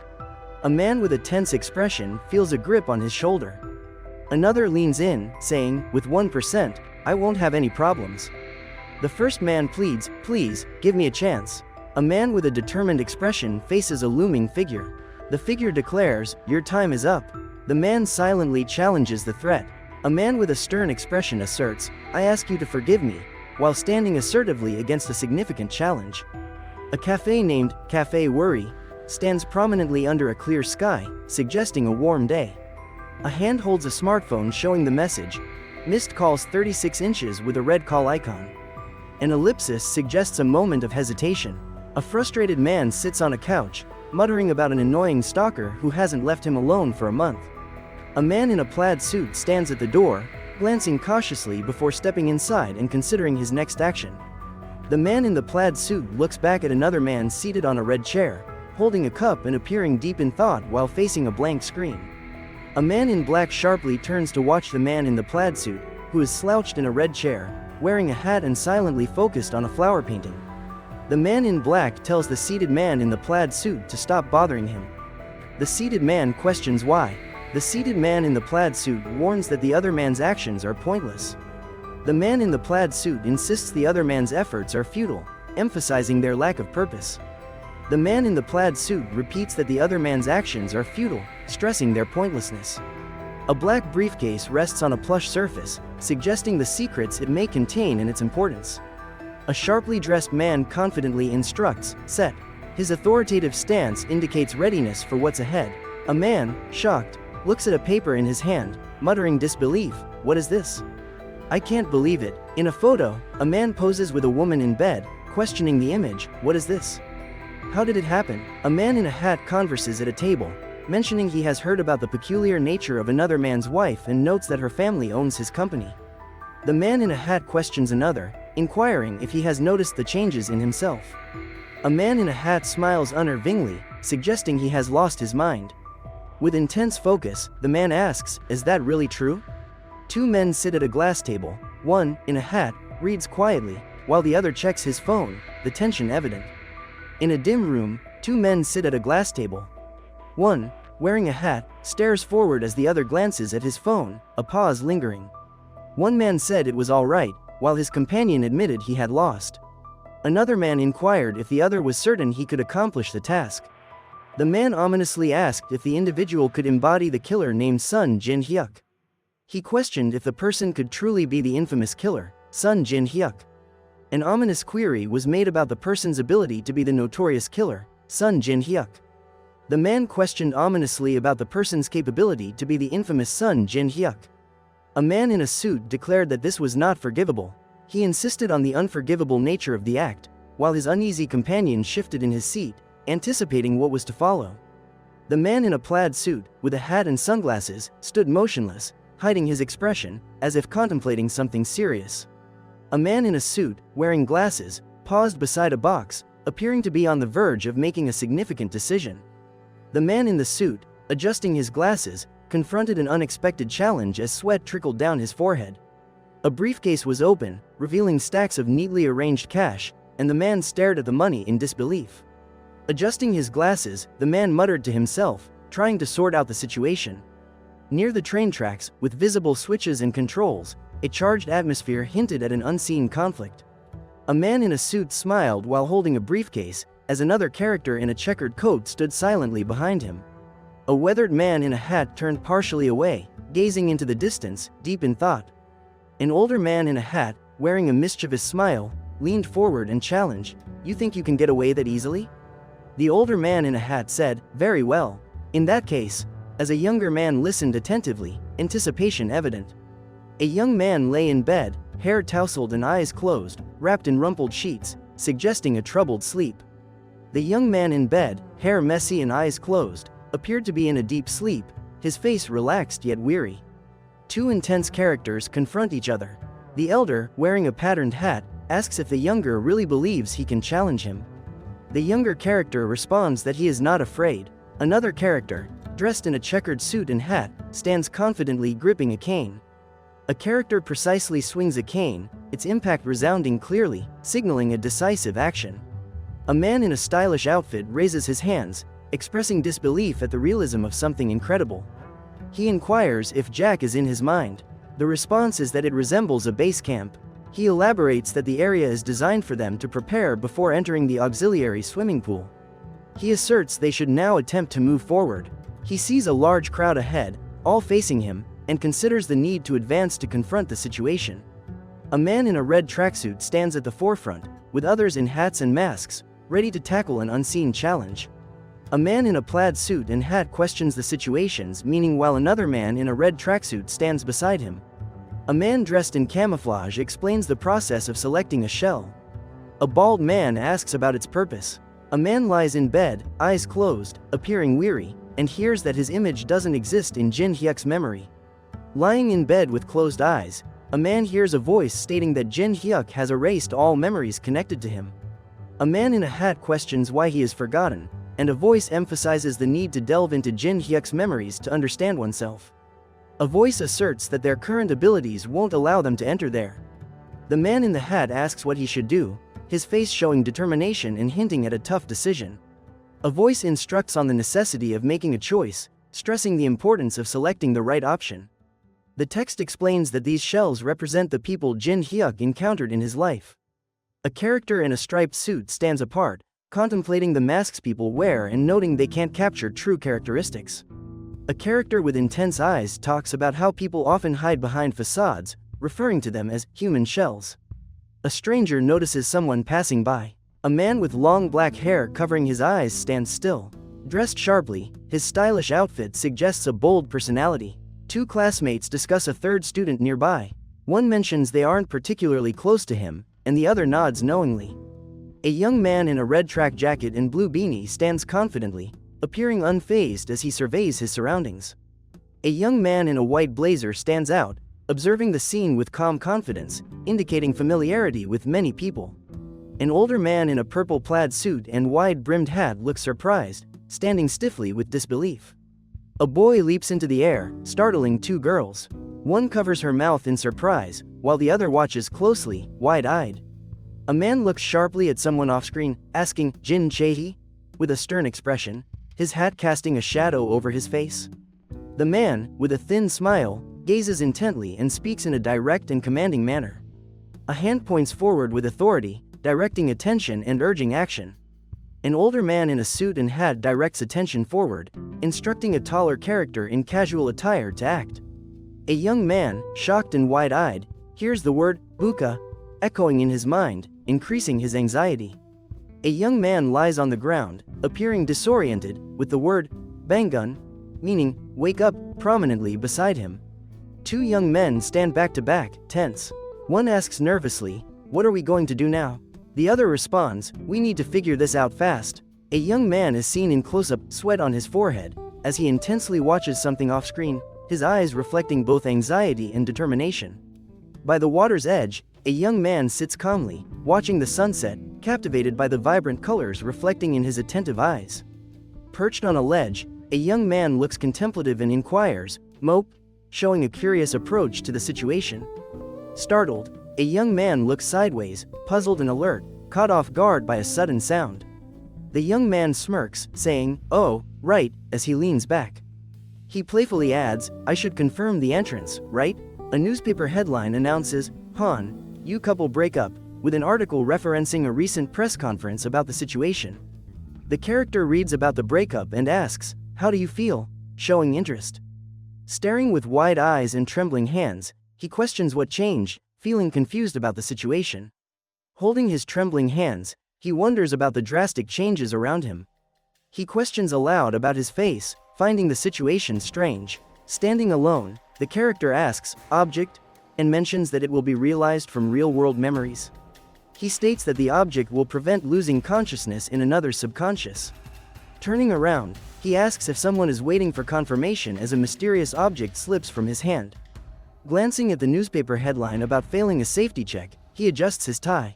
A man with a tense expression feels a grip on his shoulder. Another leans in, saying, "With 1%, I won't have any problems." The first man pleads, "Please, give me a chance." A man with a determined expression faces a looming figure. The figure declares, "Your time is up." The man silently challenges the threat. A man with a stern expression asserts, "I ask you to forgive me," while standing assertively against a significant challenge. A cafe named Cafe Worry stands prominently under a clear sky, suggesting a warm day. A hand holds a smartphone showing the message, "Missed calls 36 inches" with a red call icon. An ellipsis suggests a moment of hesitation. A frustrated man sits on a couch, muttering about an annoying stalker who hasn't left him alone for a month. A man in a plaid suit stands at the door, glancing cautiously before stepping inside and considering his next action. The man in the plaid suit looks back at another man seated on a red chair, holding a cup and appearing deep in thought while facing a blank screen. A man in black sharply turns to watch the man in the plaid suit, who is slouched in a red chair, wearing a hat and silently focused on a flower painting. The man in black tells the seated man in the plaid suit to stop bothering him. The seated man questions why. The seated man in the plaid suit warns that the other man's actions are pointless. The man in the plaid suit insists the other man's efforts are futile, emphasizing their lack of purpose. The man in the plaid suit repeats that the other man's actions are futile, stressing their pointlessness. A black briefcase rests on a plush surface, suggesting the secrets it may contain and its importance. A sharply dressed man confidently instructs, "Set." His authoritative stance indicates readiness for what's ahead. A man, shocked, looks at a paper in his hand, muttering disbelief, "What is this? I can't believe it." In a photo, a man poses with a woman in bed, questioning the image, "What is this? How did it happen?" A man in a hat converses at a table, mentioning he has heard about the peculiar nature of another man's wife and notes that her family owns his company. The man in a hat questions another, inquiring if he has noticed the changes in himself. A man in a hat smiles unnervingly, suggesting he has lost his mind. With intense focus, the man asks, "Is that really true?" Two men sit at a glass table. One, in a hat, reads quietly, while the other checks his phone, the tension evident. In a dim room, two men sit at a glass table. One, wearing a hat, stares forward as the other glances at his phone, a pause lingering. One man said it was all right, while his companion admitted he had lost. Another man inquired if the other was certain he could accomplish the task. The man ominously asked if the individual could embody the killer named Sun Jin Hyuk. He questioned if the person could truly be the infamous killer, Sun Jin Hyuk. An ominous query was made about the person's ability to be the notorious killer, Sun Jin Hyuk. The man questioned ominously about the person's capability to be the infamous Sun Jin Hyuk. A man in a suit declared that this was not forgivable. He insisted on the unforgivable nature of the act, while his uneasy companion shifted in his seat, anticipating what was to follow. The man in a plaid suit, with a hat and sunglasses, stood motionless, hiding his expression, as if contemplating something serious. A man in a suit, wearing glasses, paused beside a box, appearing to be on the verge of making a significant decision. The man in the suit, adjusting his glasses, confronted an unexpected challenge as sweat trickled down his forehead. A briefcase was open, revealing stacks of neatly arranged cash, and the man stared at the money in disbelief. Adjusting his glasses, the man muttered to himself, trying to sort out the situation. Near the train tracks, with visible switches and controls, a charged atmosphere hinted at an unseen conflict. A man in a suit smiled while holding a briefcase, as another character in a checkered coat stood silently behind him. A weathered man in a hat turned partially away, gazing into the distance, deep in thought. An older man in a hat, wearing a mischievous smile, leaned forward and challenged, "You think you can get away that easily?" The older man in a hat said, "Very well. In that case," as a younger man listened attentively, anticipation evident. A young man lay in bed, hair tousled and eyes closed, wrapped in rumpled sheets, suggesting a troubled sleep. The young man in bed, hair messy and eyes closed, appeared to be in a deep sleep, his face relaxed yet weary. Two intense characters confront each other. The elder, wearing a patterned hat, asks if the younger really believes he can challenge him. The younger character responds that he is not afraid. Another character, dressed in a checkered suit and hat, stands confidently gripping a cane. A character precisely swings a cane, its impact resounding clearly, signaling a decisive action. A man in a stylish outfit raises his hands, expressing disbelief at the realism of something incredible. He inquires if Jack is in his mind. The response is that it resembles a base camp. He elaborates that the area is designed for them to prepare before entering the auxiliary swimming pool. He asserts they should now attempt to move forward. He sees a large crowd ahead, all facing him, and considers the need to advance to confront the situation. A man in a red tracksuit stands at the forefront, with others in hats and masks, ready to tackle an unseen challenge. A man in a plaid suit and hat questions the situation's meaning while another man in a red tracksuit stands beside him. A man dressed in camouflage explains the process of selecting a shell. A bald man asks about its purpose. A man lies in bed, eyes closed, appearing weary, and hears that his image doesn't exist in Jin Hyuk's memory. Lying in bed with closed eyes, a man hears a voice stating that Jin Hyuk has erased all memories connected to him. A man in a hat questions why he is forgotten, and a voice emphasizes the need to delve into Jin Hyuk's memories to understand oneself. A voice asserts that their current abilities won't allow them to enter there. The man in the hat asks what he should do, his face showing determination and hinting at a tough decision. A voice instructs on the necessity of making a choice, stressing the importance of selecting the right option. The text explains that these shells represent the people Jin Hyuk encountered in his life. A character in a striped suit stands apart, contemplating the masks people wear and noting they can't capture true characteristics. A character with intense eyes talks about how people often hide behind facades, referring to them as human shells. A stranger notices someone passing by. A man with long black hair covering his eyes stands still. Dressed sharply, his stylish outfit suggests a bold personality. Two classmates discuss a third student nearby. One mentions they aren't particularly close to him, and the other nods knowingly. A young man in a red track jacket and blue beanie stands confidently, appearing unfazed as he surveys his surroundings. A young man in a white blazer stands out, observing the scene with calm confidence, indicating familiarity with many people. An older man in a purple plaid suit and wide-brimmed hat looks surprised, standing stiffly with disbelief. A boy leaps into the air, startling two girls. One covers her mouth in surprise, while the other watches closely, wide-eyed. A man looks sharply at someone off-screen, asking, "Jin Chae?" with a stern expression, his hat casting a shadow over his face. The man, with a thin smile, gazes intently and speaks in a direct and commanding manner. A hand points forward with authority, directing attention and urging action. An older man in a suit and hat directs attention forward, instructing a taller character in casual attire to act. A young man, shocked and wide-eyed, hears the word "buka" echoing in his mind, increasing his anxiety. A young man lies on the ground, appearing disoriented, with the word "bangun," meaning "wake up," prominently beside him. Two young men stand back to back, tense. One asks nervously, "What are we going to do now?" The other responds, "We need to figure this out fast." A young man is seen in close-up, sweat on his forehead, as he intensely watches something off-screen, his eyes reflecting both anxiety and determination. By the water's edge, a young man sits calmly, watching the sunset, captivated by the vibrant colors reflecting in his attentive eyes. Perched on a ledge, a young man looks contemplative and inquires, "Mope?" showing a curious approach to the situation. Startled, a young man looks sideways, puzzled and alert, caught off guard by a sudden sound. The young man smirks, saying, "Oh, right," as he leans back. He playfully adds, "I should confirm the entrance, right?" A newspaper headline announces, "Han, you couple break up," with an article referencing a recent press conference about the situation. The character reads about the breakup and asks, "How do you feel?" showing interest. Staring with wide eyes and trembling hands, he questions what changed, feeling confused about the situation. Holding his trembling hands, he wonders about the drastic changes around him. He questions aloud about his face, finding the situation strange. Standing alone, the character asks, "Object?" showing curiosity. The young man asks, "Object?" with a stern expression, his hat casting a shadow over his face. A man in a red track jacket and blue beanie stands apart, and mentions that it will be realized from real-world memories. He states that the object will prevent losing consciousness in another's subconscious. Turning around, he asks if someone is waiting for confirmation as a mysterious object slips from his hand. Glancing at the newspaper headline about failing a safety check, he adjusts his tie.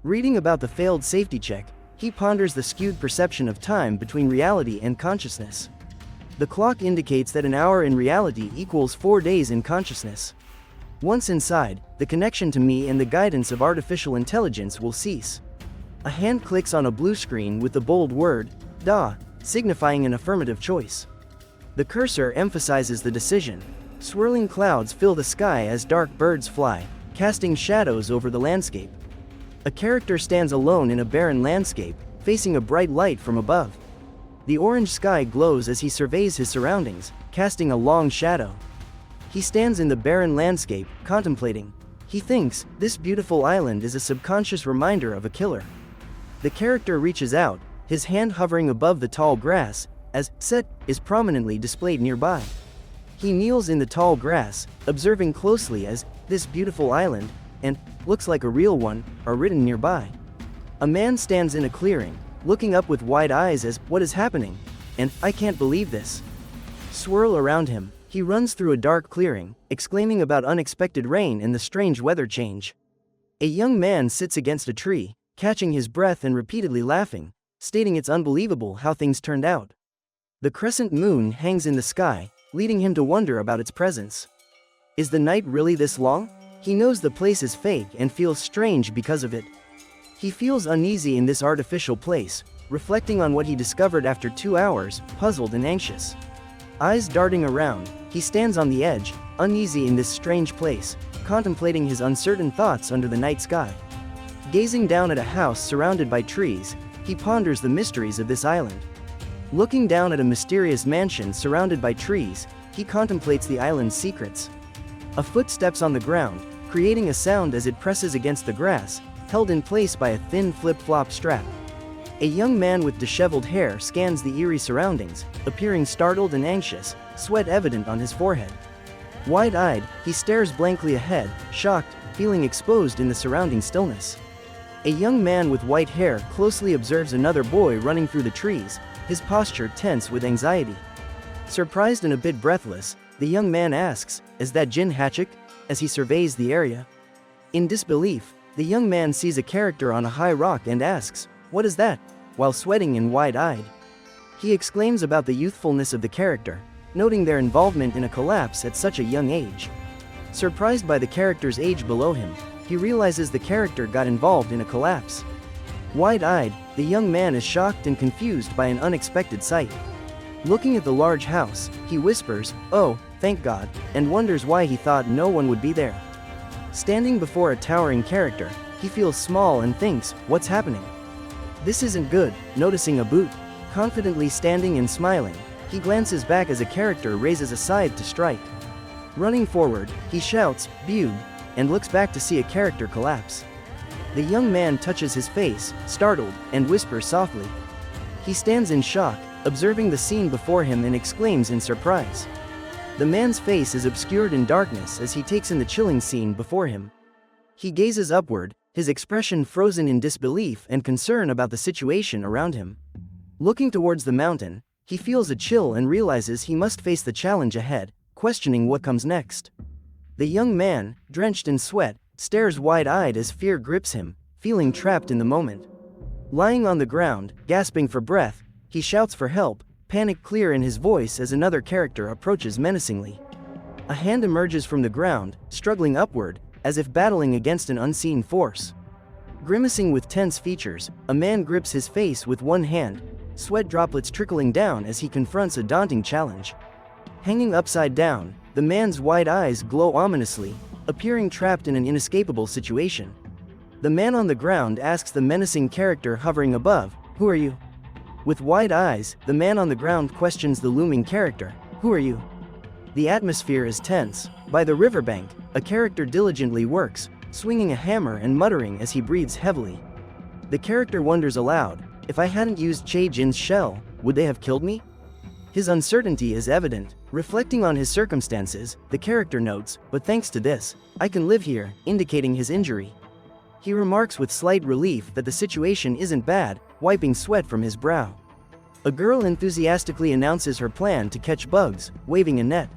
Reading about the failed safety check, he ponders the skewed perception of time between reality and consciousness. The clock indicates that an hour in reality equals 4 days in consciousness. Once inside, the connection to me and the guidance of artificial intelligence will cease. A hand clicks on a blue screen with the bold word, "Da," signifying an affirmative choice. The cursor emphasizes the decision. Swirling clouds fill the sky as dark birds fly, casting shadows over the landscape. A character stands alone in a barren landscape, facing a bright light from above. The orange sky glows as he surveys his surroundings, casting a long shadow. He stands in the barren landscape, contemplating. He thinks, this beautiful island is a subconscious reminder of a killer. The character reaches out, his hand hovering above the tall grass, as Set is prominently displayed nearby. He kneels in the tall grass, observing closely as this beautiful island, and looks like a real one, are written nearby. A man stands in a clearing, looking up with wide eyes as what is happening, and I can't believe this. Swirl around him, he runs through a dark clearing, exclaiming about unexpected rain and the strange weather change. A young man sits against a tree, catching his breath and repeatedly laughing, stating it's unbelievable how things turned out. The crescent moon hangs in the sky, leading him to wonder about its presence. Is the night really this long? He knows the place is fake and feels strange because of it. He feels uneasy in this artificial place, reflecting on what he discovered after 2 hours, puzzled and anxious. Eyes darting around, he stands on the edge, uneasy in this strange place, contemplating his uncertain thoughts under the night sky. Gazing down at a house surrounded by trees, he ponders the mysteries of this island. Looking down at a mysterious mansion surrounded by trees, he contemplates the island's secrets. A foot steps on the ground, creating a sound as it presses against the grass, held in place by a thin flip-flop strap. A young man with disheveled hair scans the eerie surroundings, appearing startled and anxious, sweat evident on his forehead. Wide-eyed, he stares blankly ahead, shocked, feeling exposed in the surrounding stillness. A young man with white hair closely observes another boy running through the trees, his posture tense with anxiety. Surprised and a bit breathless, the young man asks, "Is that Jin Hachik?" as he surveys the area. In disbelief, the young man sees a character on a high rock and asks, "What is that?" while sweating and wide-eyed. He exclaims about the youthfulness of the character, noting their involvement in a collapse at such a young age. Surprised by the character's age below him, he realizes the character got involved in a collapse. Wide-eyed, the young man is shocked and confused by an unexpected sight. Looking at the large house, he whispers, "Oh, thank God," and wonders why he thought no one would be there. Standing before a towering character, he feels small and thinks, what's happening? This isn't good. Noticing a boot, confidently standing and smiling, he glances back as a character raises a scythe to strike. Running forward, he shouts, "Bug," and looks back to see a character collapse. The young man touches his face, startled, and whispers softly. He stands in shock, observing the scene before him and exclaims in surprise. The man's face is obscured in darkness as he takes in the chilling scene before him. He gazes upward, his expression frozen in disbelief and concern about the situation around him. Looking towards the mountain, he feels a chill and realizes he must face the challenge ahead, questioning what comes next. The young man, drenched in sweat, stares wide-eyed as fear grips him, feeling trapped in the moment. Lying on the ground, gasping for breath, he shouts for help, panic clear in his voice as another character approaches menacingly. A hand emerges from the ground, struggling upward, as if battling against an unseen force. Grimacing with tense features, a man grips his face with one hand, sweat droplets trickling down as he confronts a daunting challenge. Hanging upside down, the man's wide eyes glow ominously, appearing trapped in an inescapable situation. The man on the ground asks the menacing character hovering above, "Who are you?" With wide eyes, the man on the ground questions the looming character, "Who are you?" The atmosphere is tense. By the riverbank, a character diligently works, swinging a hammer and muttering as he breathes heavily. The character wonders aloud, "If I hadn't used Che Jin's shell, would they have killed me?" His uncertainty is evident. Reflecting on his circumstances, the character notes, "But thanks to this, I can live here," indicating his injury. He remarks with slight relief that the situation isn't bad, wiping sweat from his brow. A girl enthusiastically announces her plan to catch bugs, waving a net.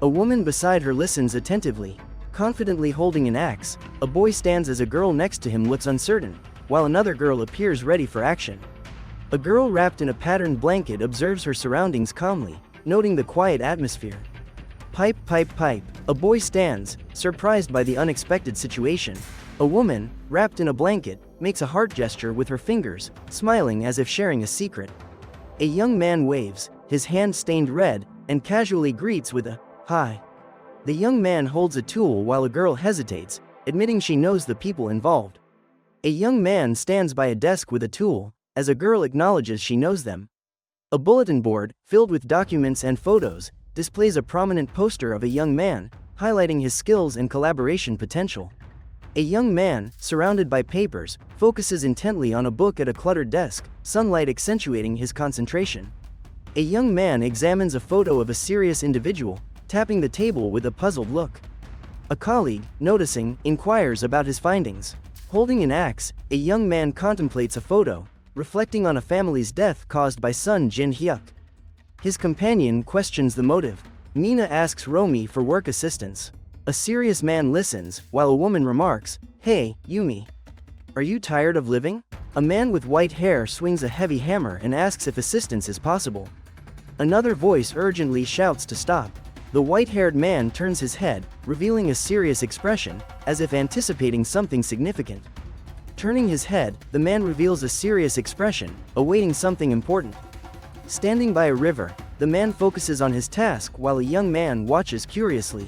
A woman beside her listens attentively, confidently holding an axe. A boy stands as a girl next to him looks uncertain, while another girl appears ready for action. A girl wrapped in a patterned blanket observes her surroundings calmly, noting the quiet atmosphere. Pipe, pipe, pipe. A boy stands, surprised by the unexpected situation. A woman, wrapped in a blanket, makes a heart gesture with her fingers, smiling as if sharing a secret. A young man waves, his hand stained red, and casually greets with a "Hi." The young man holds a tool while a girl hesitates, admitting she knows the people involved. A young man stands by a desk with a tool, as a girl acknowledges she knows them. A bulletin board, filled with documents and photos, displays a prominent poster of a young man, highlighting his skills and collaboration potential. A young man, surrounded by papers, focuses intently on a book at a cluttered desk, sunlight accentuating his concentration. A young man examines a photo of a serious individual, tapping the table with a puzzled look. A colleague, noticing, inquires about his findings. Holding an axe, a young man contemplates a photo, reflecting on a family's death caused by son Jin Hyuk. His companion questions the motive. Mina asks Romi for work assistance. A serious man listens, while a woman remarks, "Hey, Yumi. Are you tired of living?" A man with white hair swings a heavy hammer and asks if assistance is possible. Another voice urgently shouts to stop. The white-haired man turns his head, revealing a serious expression, as if anticipating something significant. Turning his head, the man reveals a serious expression, awaiting something important. Standing by a river, the man focuses on his task while a young man watches curiously.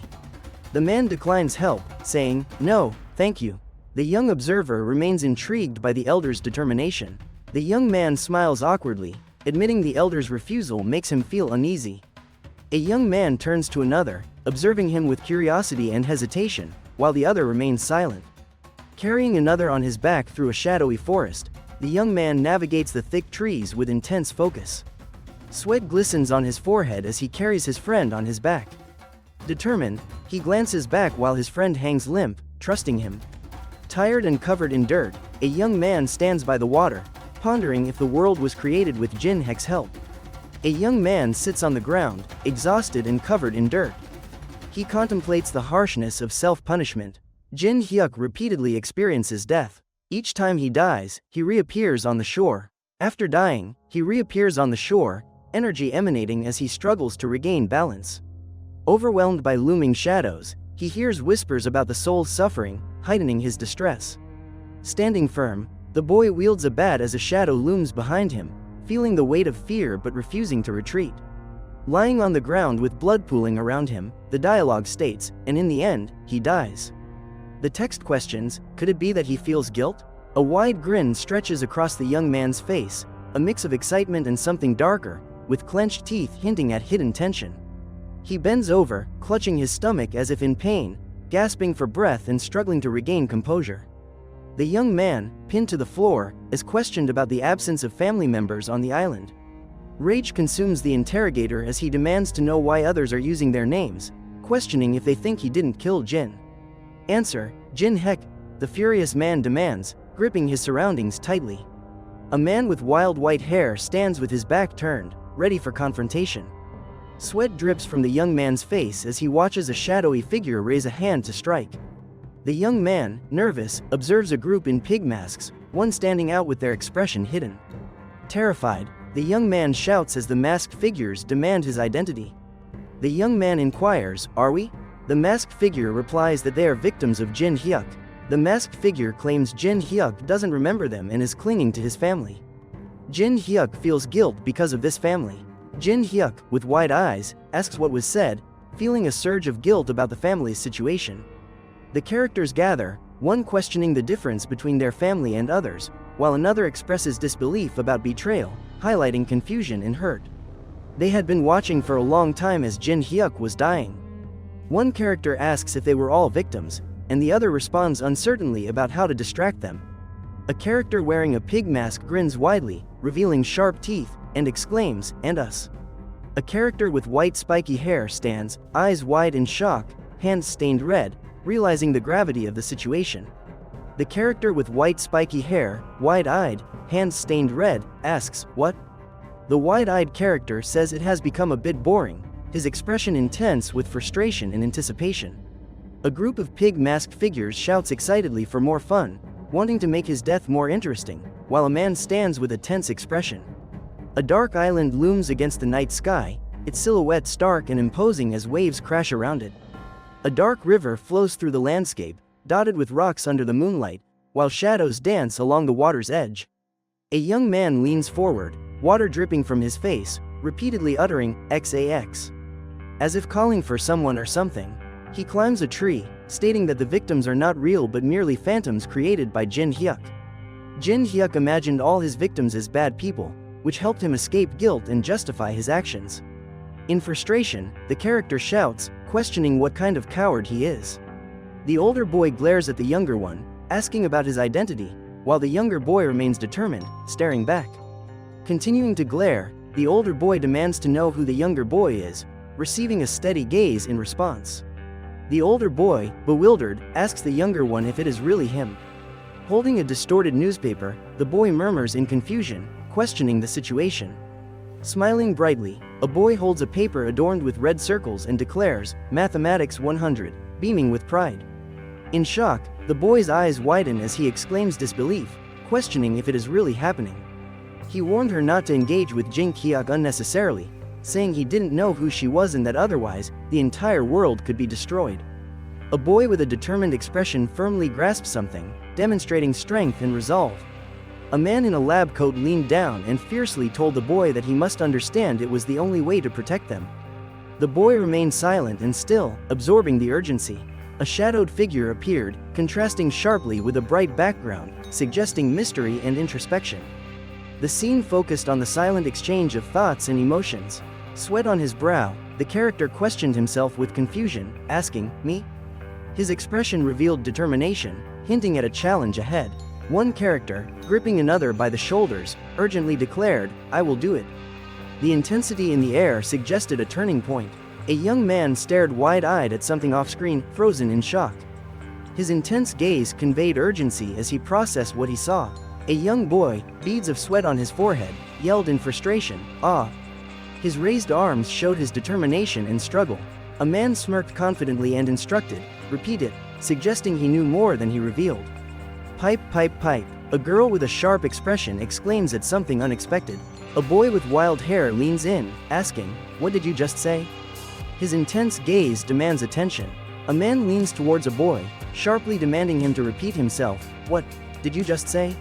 The man declines help, saying, "No, thank you." The young observer remains intrigued by the elder's determination. The young man smiles awkwardly, admitting the elder's refusal makes him feel uneasy. A young man turns to another, observing him with curiosity and hesitation, while the other remains silent. Carrying another on his back through a shadowy forest, the young man navigates the thick trees with intense focus. Sweat glistens on his forehead as he carries his friend on his back. Determined, he glances back while his friend hangs limp, trusting him. Tired and covered in dirt, a young man stands by the water, pondering if the world was created with Jin Hyuk's help. A young man sits on the ground, exhausted and covered in dirt. He contemplates the harshness of self-punishment. Jin Hyuk repeatedly experiences death. Each time he dies, he reappears on the shore. After dying, he reappears on the shore, energy emanating as he struggles to regain balance. Overwhelmed by looming shadows, he hears whispers about the soul's suffering, heightening his distress. Standing firm, the boy wields a bat as a shadow looms behind him, feeling the weight of fear but refusing to retreat. Lying on the ground with blood pooling around him, the dialogue states, and in the end, he dies. The text questions, could it be that he feels guilt? A wide grin stretches across the young man's face, a mix of excitement and something darker, with clenched teeth hinting at hidden tension. He bends over, clutching his stomach as if in pain, gasping for breath and struggling to regain composure. The young man, pinned to the floor, is questioned about the absence of family members on the island. Rage consumes the interrogator as he demands to know why others are using their names, questioning if they think he didn't kill Jin. Answer, Jin Hyuk, the furious man demands, gripping his surroundings tightly. A man with wild white hair stands with his back turned, ready for confrontation. Sweat drips from the young man's face as he watches a shadowy figure raise a hand to strike. The young man, nervous, observes a group in pig masks, one standing out with their expression hidden. Terrified, the young man shouts as the masked figures demand his identity. The young man inquires, "Are we?" The masked figure replies that they are victims of Jin Hyuk. The masked figure claims Jin Hyuk doesn't remember them and is clinging to his family. Jin Hyuk feels guilt because of this family. Jin Hyuk, with wide eyes, asks what was said, feeling a surge of guilt about the family's situation. The characters gather, one questioning the difference between their family and others, while another expresses disbelief about betrayal, highlighting confusion and hurt. They had been watching for a long time as Jin Hyuk was dying. One character asks if they were all victims, and the other responds uncertainly about how to distract them. A character wearing a pig mask grins widely, revealing sharp teeth, and exclaims, "And us." A character with white spiky hair stands, eyes wide in shock, hands stained red, realizing the gravity of the situation. The character with white spiky hair, wide-eyed, hands stained red, asks, "What?" The wide-eyed character says it has become a bit boring, his expression intense with frustration and anticipation. A group of pig-masked figures shouts excitedly for more fun, wanting to make his death more interesting, while a man stands with a tense expression. A dark island looms against the night sky, its silhouette stark and imposing as waves crash around it. A dark river flows through the landscape, dotted with rocks under the moonlight, while shadows dance along the water's edge. A young man leans forward, water dripping from his face, repeatedly uttering XAX. As if calling for someone or something, he climbs a tree, stating that the victims are not real but merely phantoms created by Jin Hyuk. Jin Hyuk imagined all his victims as bad people, which helped him escape guilt and justify his actions. In frustration, the character shouts, questioning what kind of coward he is. The older boy glares at the younger one, asking about his identity, while the younger boy remains determined, staring back. Continuing to glare, the older boy demands to know who the younger boy is, receiving a steady gaze in response. The older boy, bewildered, asks the younger one if it is really him. Holding a distorted newspaper, the boy murmurs in confusion, questioning the situation. Smiling brightly, a boy holds a paper adorned with red circles and declares, "Mathematics 100, beaming with pride." In shock, the boy's eyes widen as he exclaims disbelief, questioning if it is really happening. He warned her not to engage with Jin Hyuk unnecessarily, saying he didn't know who she was and that otherwise, the entire world could be destroyed. A boy with a determined expression firmly grasps something, demonstrating strength and resolve. A man in a lab coat leaned down and fiercely told the boy that he must understand it was the only way to protect them. The boy remained silent and still, absorbing the urgency. A shadowed figure appeared, contrasting sharply with a bright background, suggesting mystery and introspection. The scene focused on the silent exchange of thoughts and emotions. Sweat on his brow, the character questioned himself with confusion, asking, "Me?" His expression revealed determination, hinting at a challenge ahead. One character, gripping another by the shoulders, urgently declared, "I will do it." The intensity in the air suggested a turning point. A young man stared wide-eyed at something off-screen, frozen in shock. His intense gaze conveyed urgency as he processed what he saw. A young boy, beads of sweat on his forehead, yelled in frustration, "Ah!" His raised arms showed his determination and struggle. A man smirked confidently and instructed, "Repeat it," suggesting he knew more than he revealed. "Pipe, pipe, pipe." A girl with a sharp expression exclaims at something unexpected. A boy with wild hair leans in, asking, "What did you just say?" His intense gaze demands attention. A man leans towards a boy, sharply demanding him to repeat himself, "What did you just say?"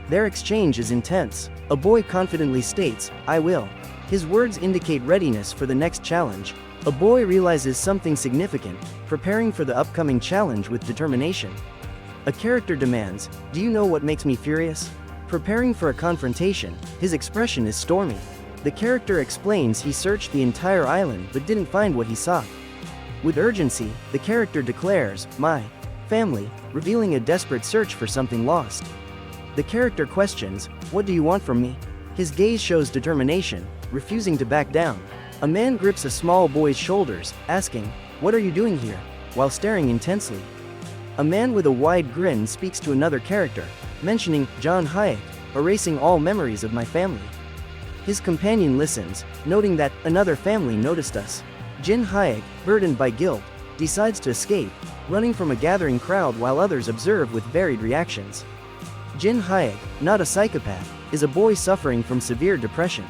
Their exchange is intense. A boy confidently states, "I will." His words indicate readiness for the next challenge. A boy realizes something significant, preparing for the upcoming challenge with determination. A character demands, "Do you know what makes me furious?" Preparing for a confrontation, his expression is stormy. The character explains he searched the entire island but didn't find what he sought. With urgency, the character declares, "My family," revealing a desperate search for something lost. The character questions, "What do you want from me?" His gaze shows determination, refusing to back down. A man grips a small boy's shoulders, asking, "What are you doing here?" while staring intensely. A man with a wide grin speaks to another character, mentioning, "John Hayek, erasing all memories of my family." His companion listens, noting that another family noticed us. Jin Hayek, burdened by guilt, decides to escape, running from a gathering crowd while others observe with varied reactions. Jin Hayek, not a psychopath, is a boy suffering from severe depression.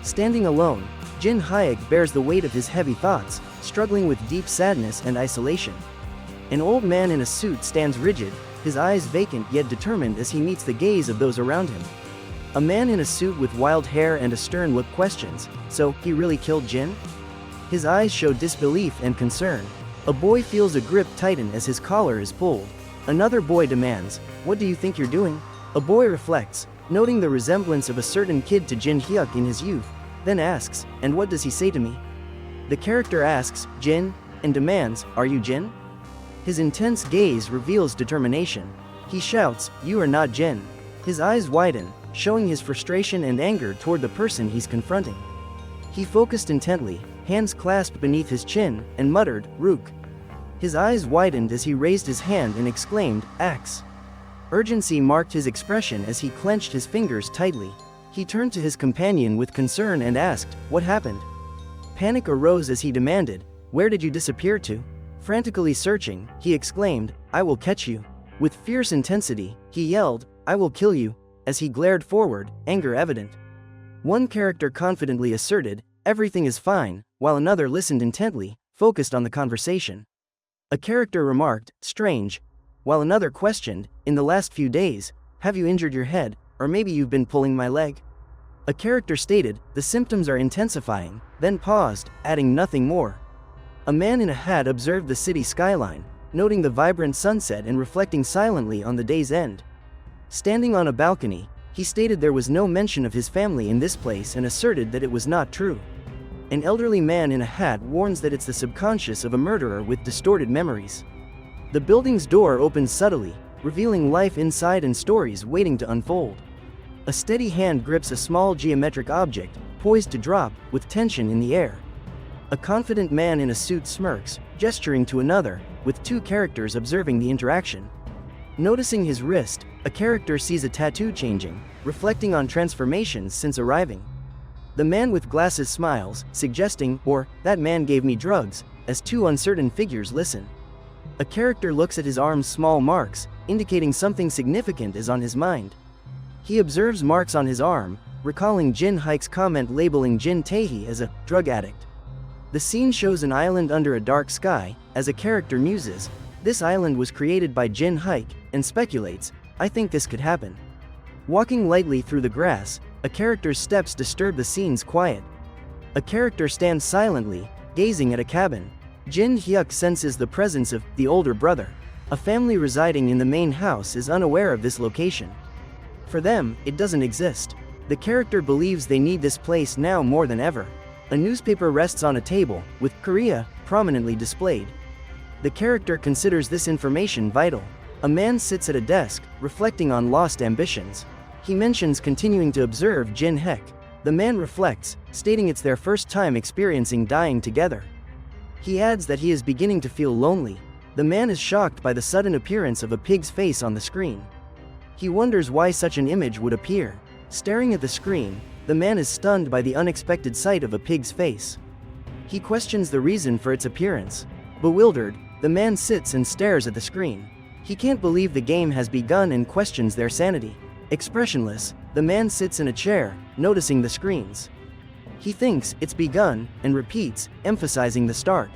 Standing alone, Jin Hayek bears the weight of his heavy thoughts, struggling with deep sadness and isolation. An old man in a suit stands rigid, his eyes vacant yet determined as he meets the gaze of those around him. A man in a suit with wild hair and a stern look questions, "So, he really killed Jin?" His eyes show disbelief and concern. A boy feels a grip tighten as his collar is pulled. Another boy demands, "What do you think you're doing?" A boy reflects, noting the resemblance of a certain kid to Jin Hyuk in his youth, then asks, "And what does he say to me?" The character asks, "Jin?" and demands, "Are you Jin?" His intense gaze reveals determination. He shouts, "You are not Jin." His eyes widen, showing his frustration and anger toward the person he's confronting. He focused intently, hands clasped beneath his chin, and muttered, "Rook." His eyes widened as he raised his hand and exclaimed, "Axe." Urgency marked his expression as he clenched his fingers tightly. He turned to his companion with concern and asked, "What happened?" Panic arose as he demanded, "Where did you disappear to?" Frantically searching, he exclaimed, "I will catch you." With fierce intensity, he yelled, "I will kill you," as he glared forward, anger evident. One character confidently asserted, "Everything is fine," while another listened intently, focused on the conversation. A character remarked, "Strange," while another questioned, "In the last few days, have you injured your head, or maybe you've been pulling my leg?" A character stated, "The symptoms are intensifying," then paused, adding nothing more. A man in a hat observed the city skyline, noting the vibrant sunset and reflecting silently on the day's end. Standing on a balcony, he stated there was no mention of his family in this place and asserted that it was not true. An elderly man in a hat warns that it's the subconscious of a murderer with distorted memories. The building's door opens subtly, revealing life inside and stories waiting to unfold. A steady hand grips a small geometric object, poised to drop, with tension in the air. A confident man in a suit smirks, gesturing to another, with two characters observing the interaction. Noticing his wrist, a character sees a tattoo changing, reflecting on transformations since arriving. The man with glasses smiles, suggesting, or, "That man gave me drugs," as two uncertain figures listen. A character looks at his arm's small marks, indicating something significant is on his mind. He observes marks on his arm, recalling Jin Haik's comment labeling Jin Taehi as a drug addict. The scene shows an island under a dark sky, as a character muses, "This island was created by Jin Haik," and speculates, "I think this could happen." Walking lightly through the grass, a character's steps disturb the scene's quiet. A character stands silently, gazing at a cabin. Jin Hyuk senses the presence of the older brother. A family residing in the main house is unaware of this location. For them, it doesn't exist. The character believes they need this place now more than ever. A newspaper rests on a table, with Korea prominently displayed. The character considers this information vital. A man sits at a desk, reflecting on lost ambitions. He mentions continuing to observe Jin Haek. The man reflects, stating it's their first time experiencing dying together. He adds that he is beginning to feel lonely. The man is shocked by the sudden appearance of a pig's face on the screen. He wonders why such an image would appear. Staring at the screen, the man is stunned by the unexpected sight of a pig's face. He questions the reason for its appearance. Bewildered, the man sits and stares at the screen. He can't believe the game has begun and questions their sanity. Expressionless, the man sits in a chair, noticing the screens. He thinks it's begun, and repeats, emphasizing the start.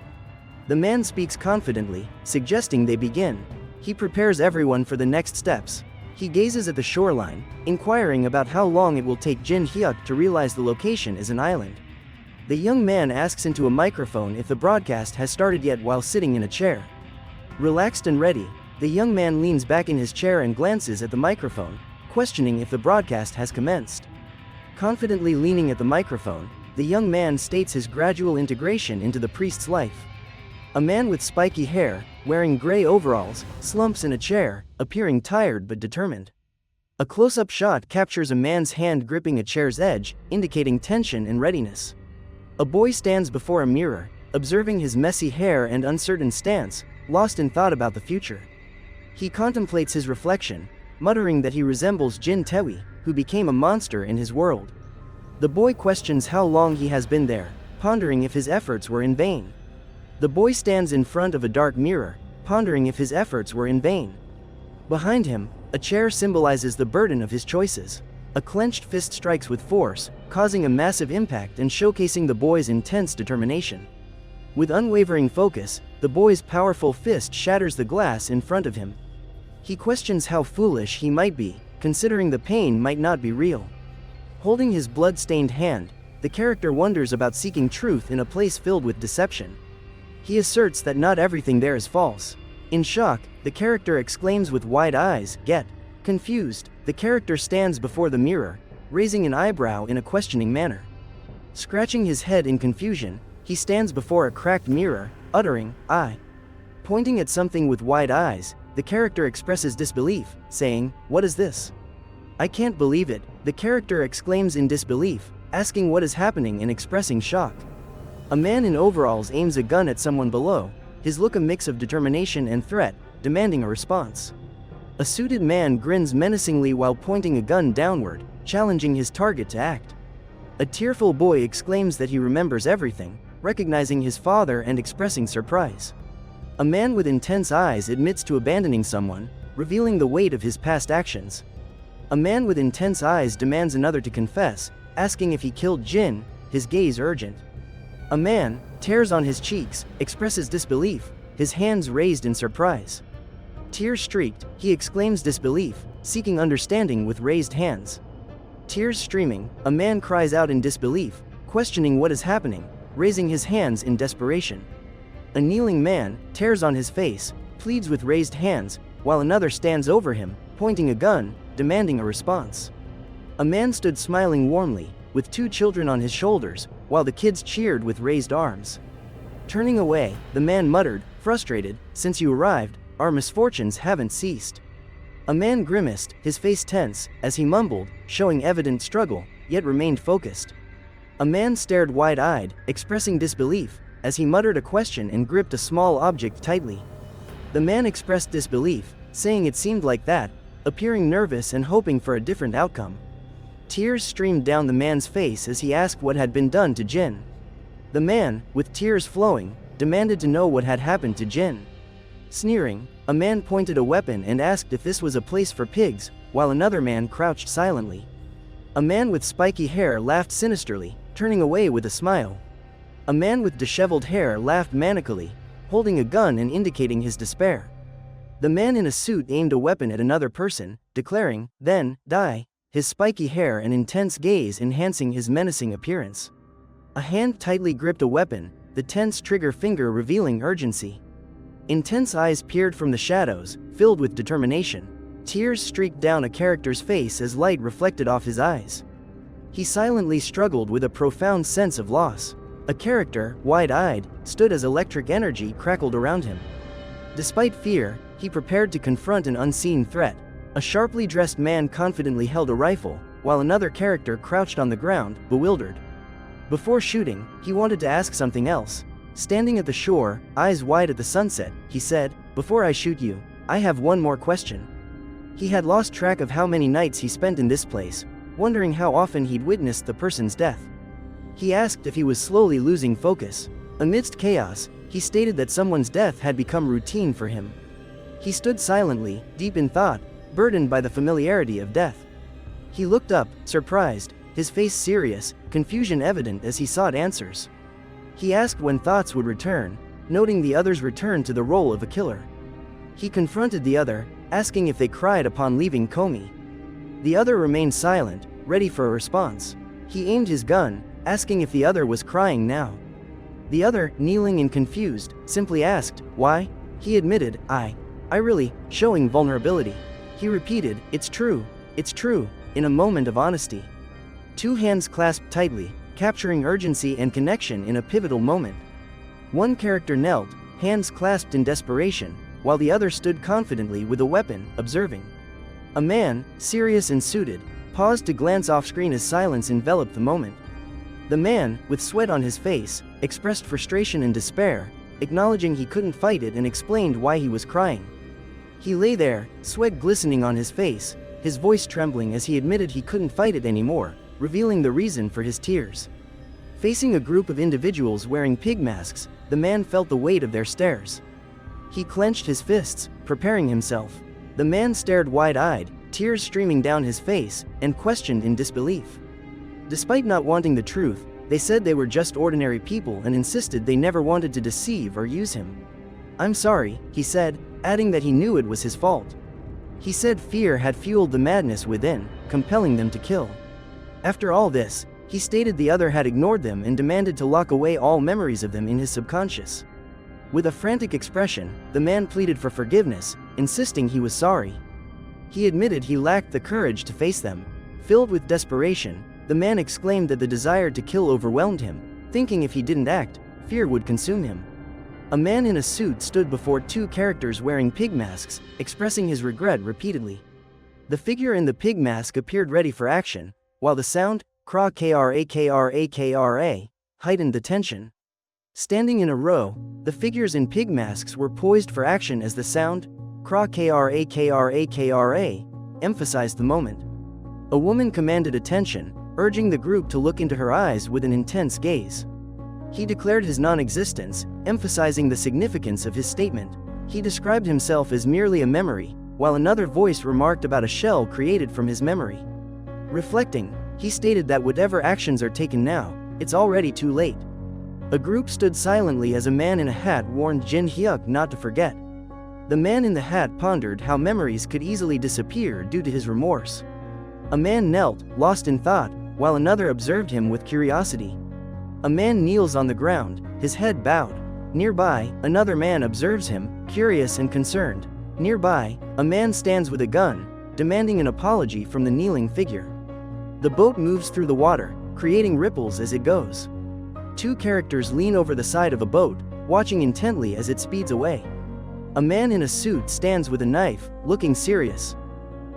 The man speaks confidently, suggesting they begin. He prepares everyone for the next steps. He gazes at the shoreline, inquiring about how long it will take Jin Hyuk to realize the location is an island. The young man asks into a microphone if the broadcast has started yet while sitting in a chair. Relaxed and ready, the young man leans back in his chair and glances at the microphone, questioning if the broadcast has commenced. Confidently leaning at the microphone, the young man states his gradual integration into the priest's life. A man with spiky hair, wearing gray overalls, slumps in a chair, appearing tired but determined. A close-up shot captures a man's hand gripping a chair's edge, indicating tension and readiness. A boy stands before a mirror, observing his messy hair and uncertain stance, lost in thought about the future. He contemplates his reflection, muttering that he resembles Jin Taewi, who became a monster in his world. The boy questions how long he has been there, pondering if his efforts were in vain. The boy stands in front of a dark mirror, pondering if his efforts were in vain. Behind him, a chair symbolizes the burden of his choices. A clenched fist strikes with force, causing a massive impact and showcasing the boy's intense determination. With unwavering focus, the boy's powerful fist shatters the glass in front of him. He questions how foolish he might be, considering the pain might not be real. Holding his blood-stained hand, the character wonders about seeking truth in a place filled with deception. He asserts that not everything there is false. In shock, the character exclaims with wide eyes, "Get!" Confused, the character stands before the mirror, raising an eyebrow in a questioning manner. Scratching his head in confusion, he stands before a cracked mirror, uttering, "I." Pointing at something with wide eyes, the character expresses disbelief, saying, "What is this?" "I can't believe it," the character exclaims in disbelief, asking what is happening and expressing shock. A man in overalls aims a gun at someone below, his look a mix of determination and threat, demanding a response. A suited man grins menacingly while pointing a gun downward, challenging his target to act. A tearful boy exclaims that he remembers everything, recognizing his father and expressing surprise. A man with intense eyes admits to abandoning someone, revealing the weight of his past actions. A man with intense eyes demands another to confess, asking if he killed Jin, his gaze urgent. A man tears on his cheeks, expresses disbelief, his hands raised in surprise. Tears streaked, he exclaims disbelief, seeking understanding with raised hands. Tears streaming, a man cries out in disbelief, questioning what is happening, raising his hands in desperation. A kneeling man tears on his face, pleads with raised hands, while another stands over him, pointing a gun, demanding a response. A man stood smiling warmly, with 2 children on his shoulders, while the kids cheered with raised arms. Turning away, the man muttered, frustrated, "Since you arrived, our misfortunes haven't ceased." A man grimaced, his face tense, as he mumbled, showing evident struggle, yet remained focused. A man stared wide-eyed, expressing disbelief, as he muttered a question and gripped a small object tightly. The man expressed disbelief, saying it seemed like that, appearing nervous and hoping for a different outcome. Tears streamed down the man's face as he asked what had been done to Jin. The man, with tears flowing, demanded to know what had happened to Jin. Sneering, a man pointed a weapon and asked if this was a place for pigs, while another man crouched silently. A man with spiky hair laughed sinisterly, turning away with a smile. A man with disheveled hair laughed manically, holding a gun and indicating his despair. The man in a suit aimed a weapon at another person, declaring, "Then, die," his spiky hair and intense gaze enhancing his menacing appearance. A hand tightly gripped a weapon, the tense trigger finger revealing urgency. Intense eyes peered from the shadows, filled with determination. Tears streaked down a character's face as light reflected off his eyes. He silently struggled with a profound sense of loss. A character, wide-eyed, stood as electric energy crackled around him. Despite fear, he prepared to confront an unseen threat. A sharply dressed man confidently held a rifle, while another character crouched on the ground, bewildered. Before shooting, he wanted to ask something else. Standing at the shore, eyes wide at the sunset, he said, "Before I shoot you, I have one more question." He had lost track of how many nights he spent in this place, wondering how often he'd witnessed the person's death. He asked if he was slowly losing focus. Amidst chaos, he stated that someone's death had become routine for him. He stood silently, deep in thought, burdened by the familiarity of death. He looked up, surprised, his face serious, confusion evident as he sought answers. He asked when thoughts would return, noting the other's return to the role of a killer. He confronted the other, asking if they cried upon leaving Komi. The other remained silent, ready for a response. He aimed his gun, asking if the other was crying now. The other, kneeling and confused, simply asked, "Why?" He admitted, I really," showing vulnerability. He repeated, it's true," in a moment of honesty. 2 hands clasped tightly, capturing urgency and connection in a pivotal moment. One character knelt, hands clasped in desperation, while the other stood confidently with a weapon, observing. A man, serious and suited, paused to glance off-screen as silence enveloped the moment. The man, with sweat on his face, expressed frustration and despair, acknowledging he couldn't fight it and explained why he was crying. He lay there, sweat glistening on his face, his voice trembling as he admitted he couldn't fight it anymore, revealing the reason for his tears. Facing a group of individuals wearing pig masks, the man felt the weight of their stares. He clenched his fists, preparing himself. The man stared wide-eyed, tears streaming down his face, and questioned in disbelief. Despite not wanting the truth, they said they were just ordinary people and insisted they never wanted to deceive or use him. "I'm sorry," he said, adding that he knew it was his fault. He said fear had fueled the madness within, compelling them to kill. After all this, he stated the other had ignored them and demanded to lock away all memories of them in his subconscious. With a frantic expression, the man pleaded for forgiveness, insisting he was sorry. He admitted he lacked the courage to face them. Filled with desperation, the man exclaimed that the desire to kill overwhelmed him, thinking if he didn't act, fear would consume him. A man in a suit stood before 2 characters wearing pig masks, expressing his regret repeatedly. The figure in the pig mask appeared ready for action, while the sound, kra, heightened the tension. Standing in a row, the figures in pig masks were poised for action as the sound, kra, emphasized the moment. A woman commanded attention, urging the group to look into her eyes with an intense gaze. He declared his non-existence, emphasizing the significance of his statement. He described himself as merely a memory, while another voice remarked about a shell created from his memory. Reflecting, he stated that whatever actions are taken now, it's already too late. A group stood silently as a man in a hat warned Jin Hyuk not to forget. The man in the hat pondered how memories could easily disappear due to his remorse. A man knelt, lost in thought, while another observed him with curiosity. A man kneels on the ground, his head bowed. Nearby, another man observes him, curious and concerned. Nearby, a man stands with a gun, demanding an apology from the kneeling figure. The boat moves through the water, creating ripples as it goes. Two characters lean over the side of a boat, watching intently as it speeds away. A man in a suit stands with a knife, looking serious.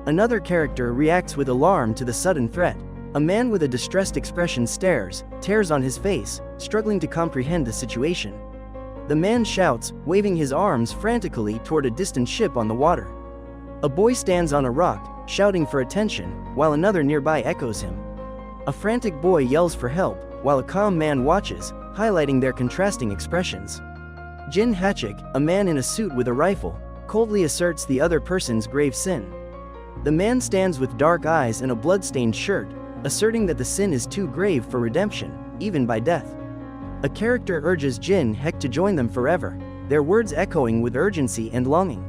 Another character reacts with alarm to the sudden threat. A man with a distressed expression stares, tears on his face, struggling to comprehend the situation. The man shouts, waving his arms frantically toward a distant ship on the water. A boy stands on a rock, shouting for attention, while another nearby echoes him. A frantic boy yells for help, while a calm man watches, highlighting their contrasting expressions. Jin Hachik, a man in a suit with a rifle, coldly asserts the other person's grave sin. The man stands with dark eyes and a blood-stained shirt, asserting that the sin is too grave for redemption, even by death. A character urges Jin Hek to join them forever, their words echoing with urgency and longing.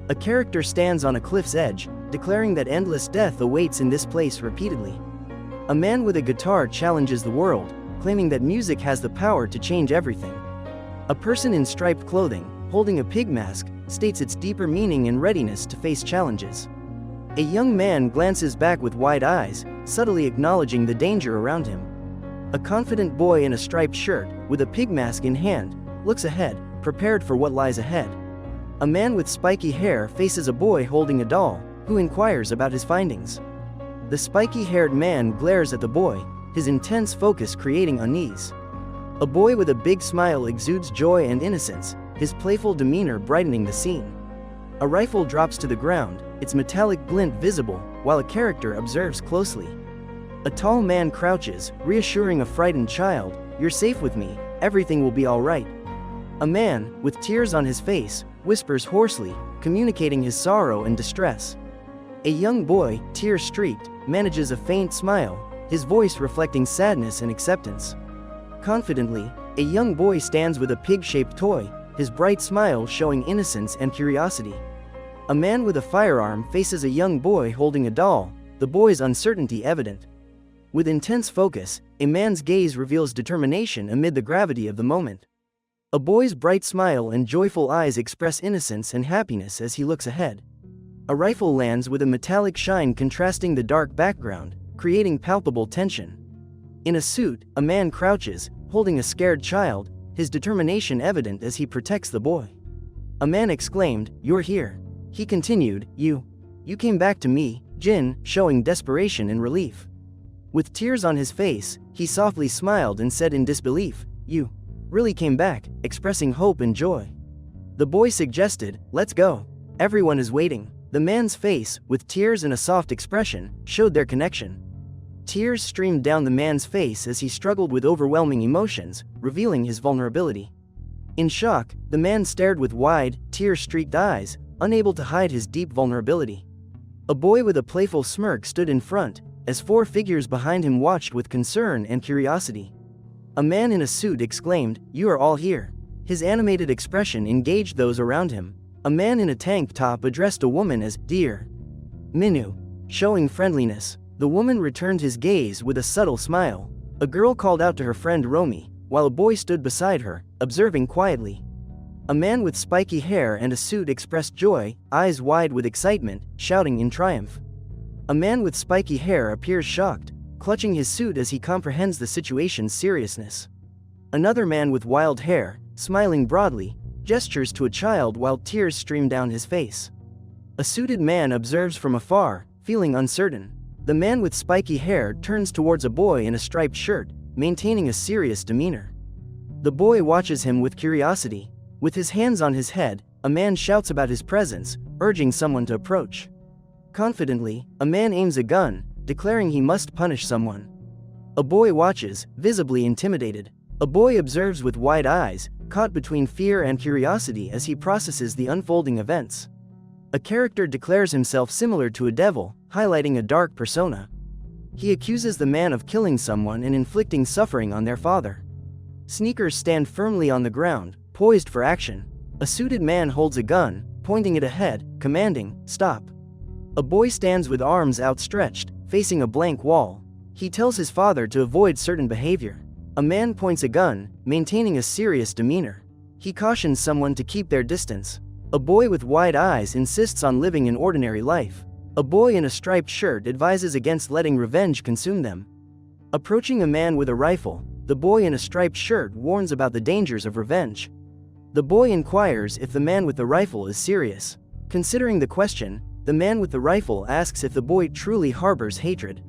A character stands on a cliff's edge, declaring that endless death awaits in this place repeatedly. A man with a guitar challenges the world, claiming that music has the power to change everything. A person in striped clothing, holding a pig mask, states its deeper meaning and readiness to face challenges. A young man glances back with wide eyes, subtly acknowledging the danger around him. A confident boy in a striped shirt, with a pig mask in hand, looks ahead, prepared for what lies ahead. A man with spiky hair faces a boy holding a doll, who inquires about his findings. The spiky-haired man glares at the boy, his intense focus creating unease. A boy with a big smile exudes joy and innocence, his playful demeanor brightening the scene. A rifle drops to the ground, its metallic glint visible, while a character observes closely. A tall man crouches, reassuring a frightened child, "You're safe with me, everything will be all right." A man, with tears on his face, whispers hoarsely, communicating his sorrow and distress. A young boy, tear-streaked, manages a faint smile, his voice reflecting sadness and acceptance. Confidently, a young boy stands with a pig-shaped toy, his bright smile showing innocence and curiosity. A man with a firearm faces a young boy holding a doll, the boy's uncertainty evident. With intense focus, a man's gaze reveals determination amid the gravity of the moment. A boy's bright smile and joyful eyes express innocence and happiness as he looks ahead. A rifle lands with a metallic shine contrasting the dark background, creating palpable tension. In a suit, a man crouches, holding a scared child, his determination evident as he protects the boy. A man exclaimed, "You're here." He continued, You came back to me," Jin, showing desperation and relief. With tears on his face, he softly smiled and said in disbelief, "You really came back," expressing hope and joy. The boy suggested, "Let's go. Everyone is waiting." The man's face, with tears and a soft expression, showed their connection. Tears streamed down the man's face as he struggled with overwhelming emotions, revealing his vulnerability. In shock, the man stared with wide, tear-streaked eyes, unable to hide his deep vulnerability. A boy with a playful smirk stood in front, as four figures behind him watched with concern and curiosity. A man in a suit exclaimed, "You are all here." His animated expression engaged those around him. A man in a tank top addressed a woman as "Dear Minu," showing friendliness. The woman returned his gaze with a subtle smile. A girl called out to her friend Romy, while a boy stood beside her, observing quietly. A man with spiky hair and a suit expressed joy, eyes wide with excitement, shouting in triumph. A man with spiky hair appears shocked, clutching his suit as he comprehends the situation's seriousness. Another man with wild hair, smiling broadly, gestures to a child while tears stream down his face. A suited man observes from afar, feeling uncertain. The man with spiky hair turns towards a boy in a striped shirt, maintaining a serious demeanor. The boy watches him with curiosity. With his hands on his head, a man shouts about his presence, urging someone to approach. Confidently, a man aims a gun, declaring he must punish someone. A boy watches, visibly intimidated. A boy observes with wide eyes, caught between fear and curiosity as he processes the unfolding events. A character declares himself similar to a devil, highlighting a dark persona. He accuses the man of killing someone and inflicting suffering on their father. Sneakers stand firmly on the ground, poised for action. A suited man holds a gun, pointing it ahead, commanding, "Stop." A boy stands with arms outstretched, facing a blank wall. He tells his father to avoid certain behavior. A man points a gun, maintaining a serious demeanor. He cautions someone to keep their distance. A boy with wide eyes insists on living an ordinary life. A boy in a striped shirt advises against letting revenge consume them. Approaching a man with a rifle, the boy in a striped shirt warns about the dangers of revenge. The boy inquires if the man with the rifle is serious. Considering the question, the man with the rifle asks if the boy truly harbors hatred.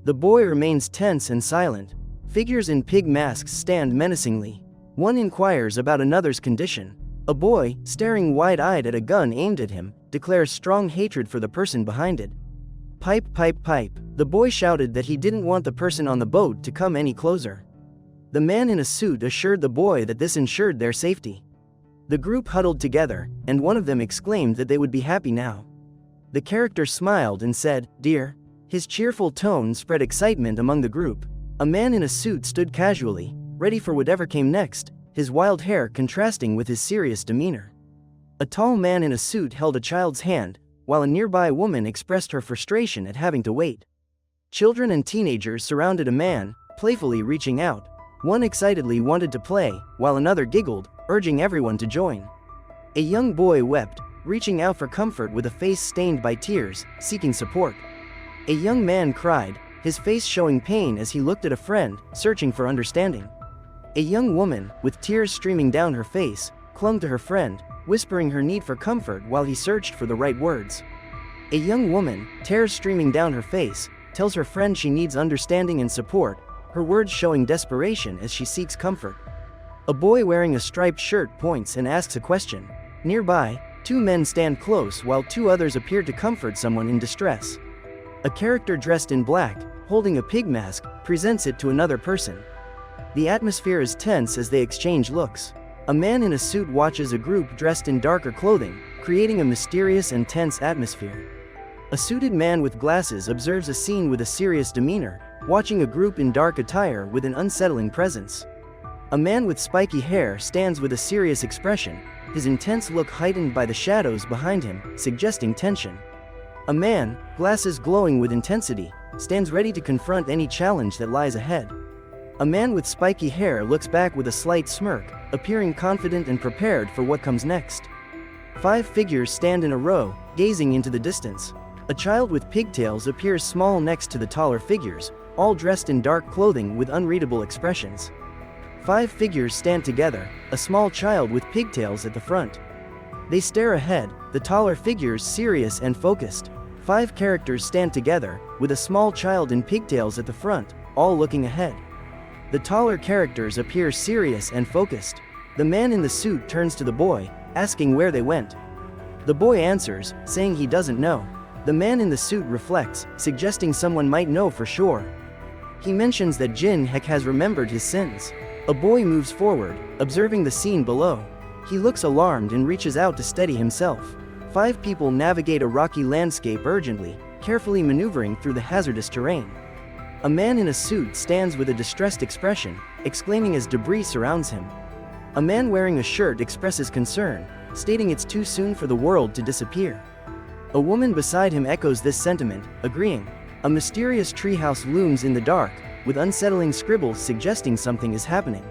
The boy remains tense and silent. Figures in pig masks stand menacingly. One inquires about another's condition. A boy, staring wide-eyed at a gun aimed at him, declares strong hatred for the person behind it. "Pipe, pipe, pipe." The boy shouted that he didn't want the person on the boat to come any closer. The man in a suit assured the boy that this ensured their safety. The group huddled together, and one of them exclaimed that they would be happy now. The character smiled and said, "Dear." His cheerful tone spread excitement among the group. A man in a suit stood casually, ready for whatever came next, his wild hair contrasting with his serious demeanor. A tall man in a suit held a child's hand, while a nearby woman expressed her frustration at having to wait. Children and teenagers surrounded a man, playfully reaching out. One excitedly wanted to play, while another giggled, urging everyone to join. A young boy wept, reaching out for comfort with a face stained by tears, seeking support. A young man cried, his face showing pain as he looked at a friend, searching for understanding. A young woman, with tears streaming down her face, clung to her friend, whispering her need for comfort while he searched for the right words. A young woman, tears streaming down her face, tells her friend she needs understanding and support, her words showing desperation as she seeks comfort. A boy wearing a striped shirt points and asks a question. Nearby, two men stand close while two others appear to comfort someone in distress. A character dressed in black, holding a pig mask, presents it to another person. The atmosphere is tense as they exchange looks. A man in a suit watches a group dressed in darker clothing, creating a mysterious and tense atmosphere. A suited man with glasses observes a scene with a serious demeanor, watching a group in dark attire with an unsettling presence. A man with spiky hair stands with a serious expression, his intense look heightened by the shadows behind him, suggesting tension. A man, glasses glowing with intensity, stands ready to confront any challenge that lies ahead. A man with spiky hair looks back with a slight smirk, appearing confident and prepared for what comes next. 5 figures stand in a row, gazing into the distance. A child with pigtails appears small next to the taller figures, all dressed in dark clothing with unreadable expressions. 5 figures stand together, a small child with pigtails at the front. They stare ahead, the taller figures serious and focused. 5 characters stand together, with a small child in pigtails at the front, all looking ahead. The taller characters appear serious and focused. The man in the suit turns to the boy, asking where they went. The boy answers, saying he doesn't know. The man in the suit reflects, suggesting someone might know for sure. He mentions that Jin Hek has remembered his sins. A boy moves forward, observing the scene below. He looks alarmed and reaches out to steady himself. 5 people navigate a rocky landscape urgently, carefully maneuvering through the hazardous terrain. A man in a suit stands with a distressed expression, exclaiming as debris surrounds him. A man wearing a shirt expresses concern, stating it's too soon for the world to disappear. A woman beside him echoes this sentiment, agreeing. A mysterious treehouse looms in the dark, with unsettling scribbles suggesting something is happening.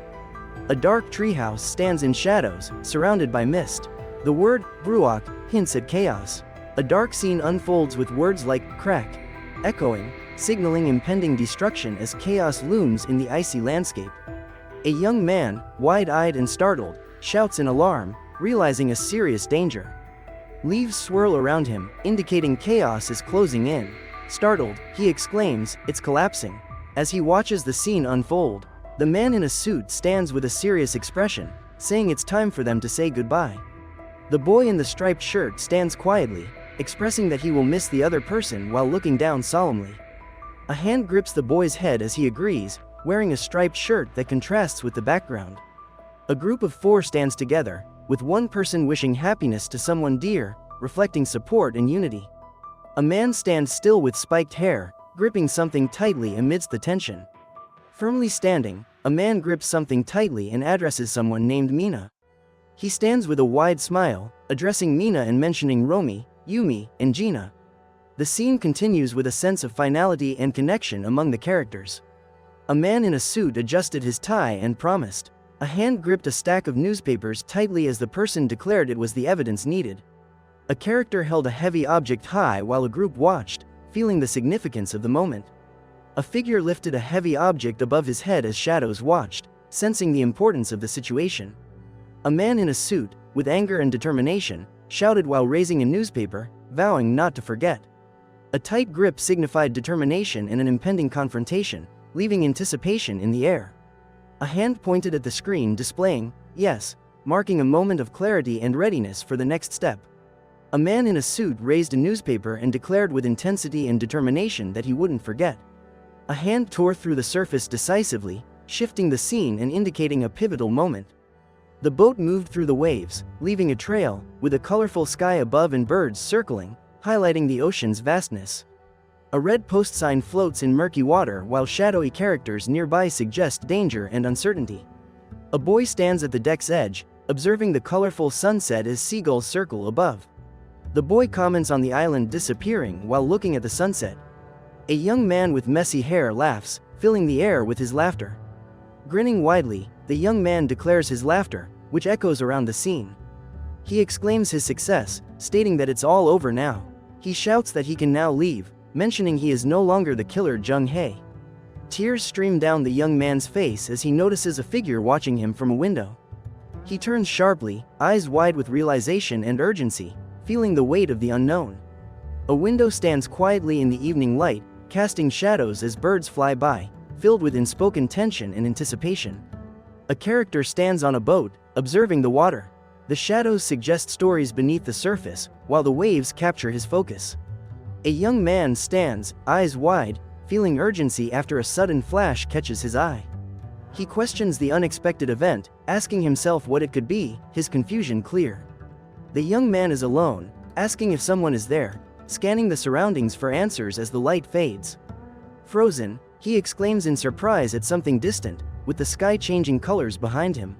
A dark treehouse stands in shadows, surrounded by mist. The word, bruak, hints at chaos. A dark scene unfolds with words like, crack, echoing, signaling impending destruction as chaos looms in the icy landscape. A young man, wide-eyed and startled, shouts in alarm, realizing a serious danger. Leaves swirl around him, indicating chaos is closing in. Startled, he exclaims, "It's collapsing." As he watches the scene unfold, the man in a suit stands with a serious expression, saying it's time for them to say goodbye. The boy in the striped shirt stands quietly, expressing that he will miss the other person while looking down solemnly. A hand grips the boy's head as he agrees, wearing a striped shirt that contrasts with the background. A group of 4 stands together, with one person wishing happiness to someone dear, reflecting support and unity. A man stands still with spiked hair, gripping something tightly amidst the tension. Firmly standing, a man grips something tightly and addresses someone named Mina. He stands with a wide smile, addressing Mina and mentioning Romi, Yumi, and Gina. The scene continues with a sense of finality and connection among the characters. A man in a suit adjusted his tie and promised. A hand gripped a stack of newspapers tightly as the person declared it was the evidence needed. A character held a heavy object high while a group watched, feeling the significance of the moment. A figure lifted a heavy object above his head as shadows watched, sensing the importance of the situation. A man in a suit, with anger and determination, shouted while raising a newspaper, vowing not to forget. A tight grip signified determination and an impending confrontation, leaving anticipation in the air. A hand pointed at the screen displaying, "Yes," marking a moment of clarity and readiness for the next step. A man in a suit raised a newspaper and declared with intensity and determination that he wouldn't forget. A hand tore through the surface decisively, shifting the scene and indicating a pivotal moment. The boat moved through the waves, leaving a trail, with a colorful sky above and birds circling, highlighting the ocean's vastness. A red post sign floats in murky water while shadowy characters nearby suggest danger and uncertainty. A boy stands at the deck's edge, observing the colorful sunset as seagulls circle above. The boy comments on the island disappearing while looking at the sunset. A young man with messy hair laughs, filling the air with his laughter. Grinning widely, the young man declares his laughter, which echoes around the scene. He exclaims his success, stating that it's all over now. He shouts that he can now leave, mentioning he is no longer the killer Jung-hae. Tears stream down the young man's face as he notices a figure watching him from a window. He turns sharply, eyes wide with realization and urgency, feeling the weight of the unknown. A window stands quietly in the evening light, casting shadows as birds fly by, filled with unspoken tension and anticipation. A character stands on a boat, observing the water. The shadows suggest stories beneath the surface, while the waves capture his focus. A young man stands, eyes wide, feeling urgency after a sudden flash catches his eye. He questions the unexpected event, asking himself what it could be, his confusion clear. The young man is alone, asking if someone is there, scanning the surroundings for answers as the light fades. Frozen, he exclaims in surprise at something distant, with the sky changing colors behind him.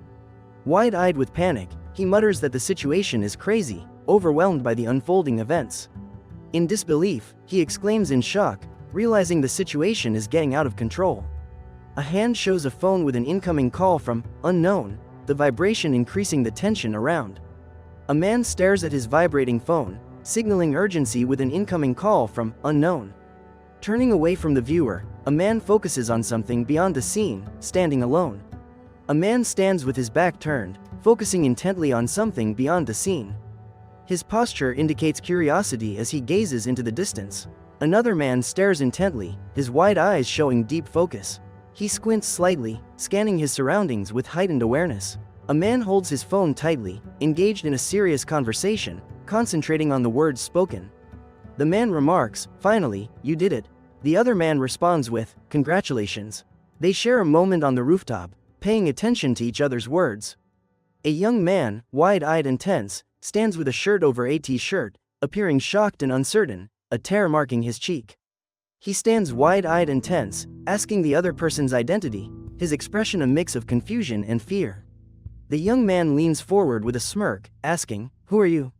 Wide-eyed with panic, he mutters that the situation is crazy, overwhelmed by the unfolding events. In disbelief, he exclaims in shock, realizing the situation is getting out of control. A hand shows a phone with an incoming call from unknown, the vibration increasing the tension around. A man stares at his vibrating phone, signaling urgency with an incoming call from unknown. Turning away from the viewer, a man focuses on something beyond the scene, standing alone. A man stands with his back turned, focusing intently on something beyond the scene. His posture indicates curiosity as he gazes into the distance. Another man stares intently, his wide eyes showing deep focus. He squints slightly, scanning his surroundings with heightened awareness. A man holds his phone tightly, engaged in a serious conversation, concentrating on the words spoken. The man remarks, "Finally, you did it." The other man responds with, "Congratulations." They share a moment on the rooftop, paying attention to each other's words. A young man, wide-eyed and tense, stands with a shirt over a t-shirt, appearing shocked and uncertain, a tear marking his cheek. He stands wide-eyed and tense, asking the other person's identity, his expression a mix of confusion and fear. The young man leans forward with a smirk, asking, "Who are you?"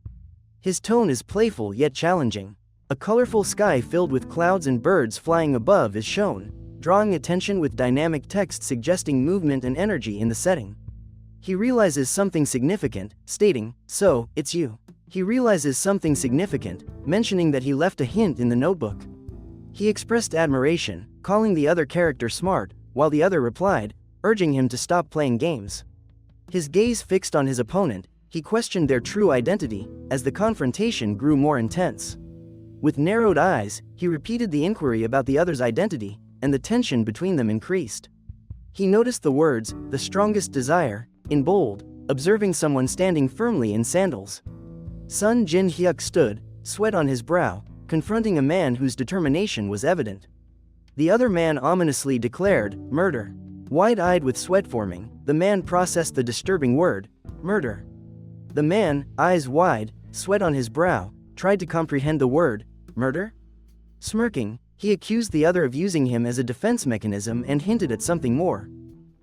His tone is playful yet challenging. A colorful sky filled with clouds and birds flying above is shown, drawing attention with dynamic text suggesting movement and energy in the setting. He realizes something significant, stating, "So, it's you." He realizes something significant, mentioning that he left a hint in the notebook. He expressed admiration, calling the other character smart, while the other replied, urging him to stop playing games. His gaze fixed on his opponent, he questioned their true identity, as the confrontation grew more intense. With narrowed eyes, he repeated the inquiry about the other's identity, and the tension between them increased. He noticed the words, "the strongest desire," in bold, observing someone standing firmly in sandals. Sun Jin Hyuk stood, sweat on his brow, confronting a man whose determination was evident. The other man ominously declared, "Murder." Wide-eyed with sweat forming, the man processed the disturbing word, "murder." The man, eyes wide, sweat on his brow, tried to comprehend the word, "murder?" Smirking, he accused the other of using him as a defense mechanism and hinted at something more.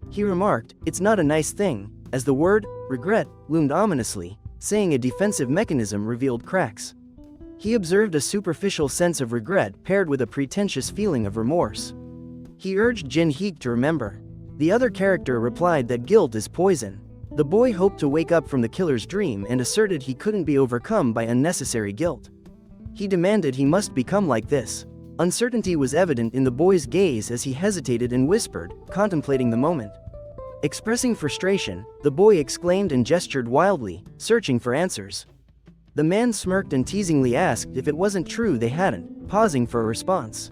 He remarked, "It's not a nice thing," as the word, "regret," loomed ominously, saying a defensive mechanism revealed cracks. He observed a superficial sense of regret paired with a pretentious feeling of remorse. He urged Jin Hyuk to remember. The other character replied that guilt is poison. The boy hoped to wake up from the killer's dream and asserted he couldn't be overcome by unnecessary guilt. He demanded he must become like this. Uncertainty was evident in the boy's gaze as he hesitated and whispered, contemplating the moment. Expressing frustration, the boy exclaimed and gestured wildly, searching for answers. The man smirked and teasingly asked if it wasn't true they hadn't, pausing for a response.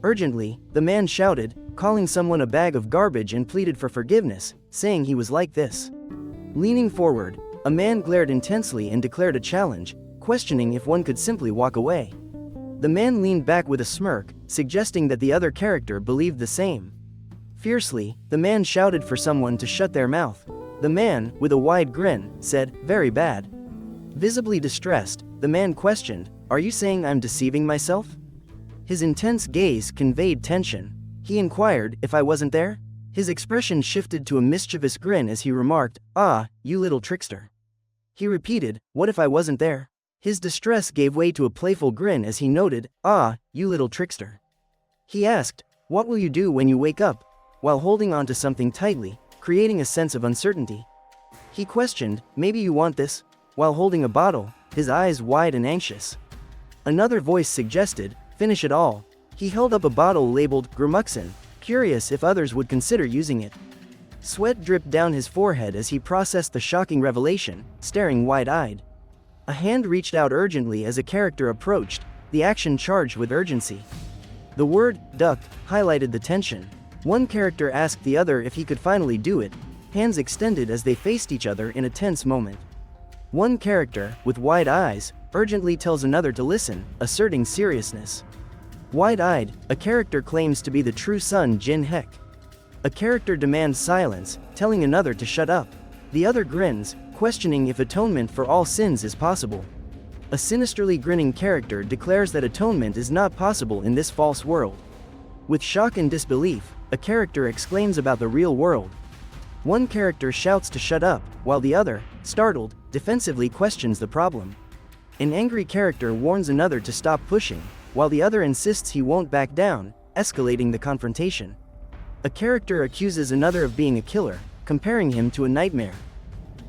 Urgently, the man shouted, calling someone a bag of garbage, and pleaded for forgiveness, saying he was like this. Leaning forward, a man glared intensely and declared a challenge, questioning if one could simply walk away. The man leaned back with a smirk, suggesting that the other character believed the same. Fiercely, the man shouted for someone to shut their mouth. The man, with a wide grin, said, "Very bad." Visibly distressed, the man questioned, "Are you saying I'm deceiving myself?" His intense gaze conveyed tension. He inquired, "If I wasn't there?" His expression shifted to a mischievous grin as he remarked, "Ah, you little trickster." He repeated, "What if I wasn't there?" His distress gave way to a playful grin as he noted, "Ah, you little trickster." He asked, "What will you do when you wake up?" while holding onto something tightly, creating a sense of uncertainty. He questioned, "Maybe you want this?" while holding a bottle, his eyes wide and anxious. Another voice suggested, "Finish it all." He held up a bottle labeled Gramuxin, curious if others would consider using it. Sweat dripped down his forehead as he processed the shocking revelation, staring wide-eyed. A hand reached out urgently as a character approached, the action charged with urgency. The word, "duck," highlighted the tension. One character asked the other if he could finally do it, hands extended as they faced each other in a tense moment. One character, with wide eyes, urgently tells another to listen, asserting seriousness. Wide-eyed, a character claims to be the true Sun Jin Hyuk. A character demands silence, telling another to shut up. The other grins, questioning if atonement for all sins is possible. A sinisterly grinning character declares that atonement is not possible in this false world. With shock and disbelief, a character exclaims about the real world. One character shouts to shut up, while the other, startled, defensively questions the problem. An angry character warns another to stop pushing, while the other insists he won't back down, escalating the confrontation. A character accuses another of being a killer, comparing him to a nightmare.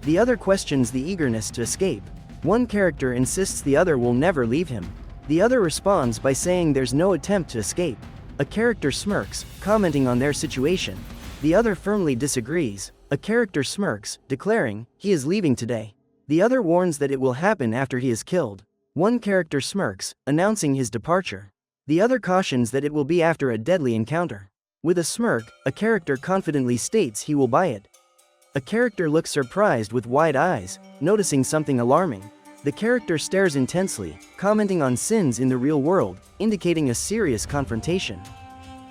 The other questions the eagerness to escape. One character insists the other will never leave him. The other responds by saying there's no attempt to escape. A character smirks, commenting on their situation. The other firmly disagrees. A character smirks, declaring, he is leaving today. The other warns that it will happen after he is killed. One character smirks, announcing his departure. The other cautions that it will be after a deadly encounter. With a smirk, a character confidently states he will buy it. A character looks surprised with wide eyes, noticing something alarming. The character stares intensely, commenting on sins in the real world, indicating a serious confrontation.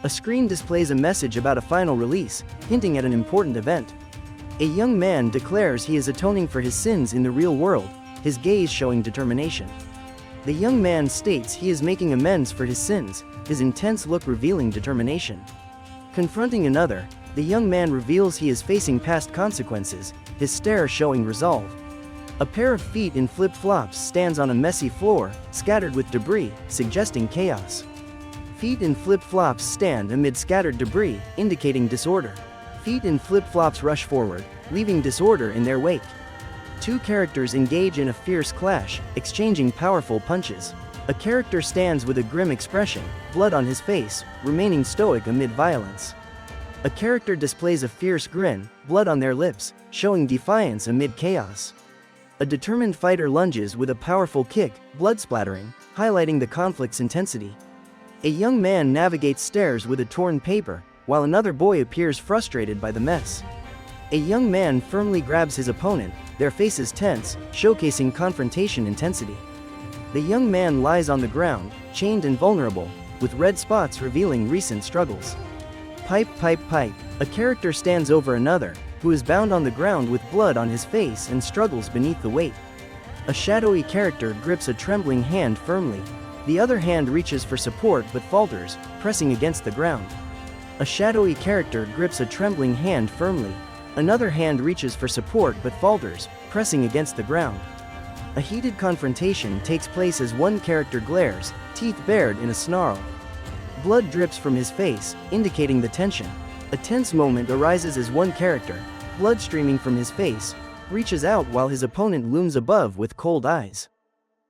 A screen displays a message about a final release, hinting at an important event. A young man declares he is atoning for his sins in the real world, his gaze showing determination. The young man states he is making amends for his sins, his intense look revealing determination. Confronting another, the young man reveals he is facing past consequences, his stare showing resolve. A pair of feet in flip-flops stands on a messy floor, scattered with debris, suggesting chaos. Feet in flip-flops stand amid scattered debris, indicating disorder. Feet in flip-flops rush forward, leaving disorder in their wake. Two characters engage in a fierce clash, exchanging powerful punches. A character stands with a grim expression, blood on his face, remaining stoic amid violence. A character displays a fierce grin, blood on their lips, showing defiance amid chaos. A determined fighter lunges with a powerful kick, blood splattering, highlighting the conflict's intensity. A young man navigates stairs with a torn paper, while another boy appears frustrated by the mess. A young man firmly grabs his opponent, their faces tense, showcasing confrontation intensity. The young man lies on the ground, chained and vulnerable, with red spots revealing recent struggles. Pipe, pipe, pipe. A character stands over another, who is bound on the ground with blood on his face and struggles beneath the weight. A shadowy character grips a trembling hand firmly. The other hand reaches for support but falters, pressing against the ground. A shadowy character grips a trembling hand firmly. Another hand reaches for support but falters, pressing against the ground. A heated confrontation takes place as one character glares, teeth bared in a snarl. Blood drips from his face, indicating the tension. A tense moment arises as one character, blood streaming from his face, reaches out while his opponent looms above with cold eyes.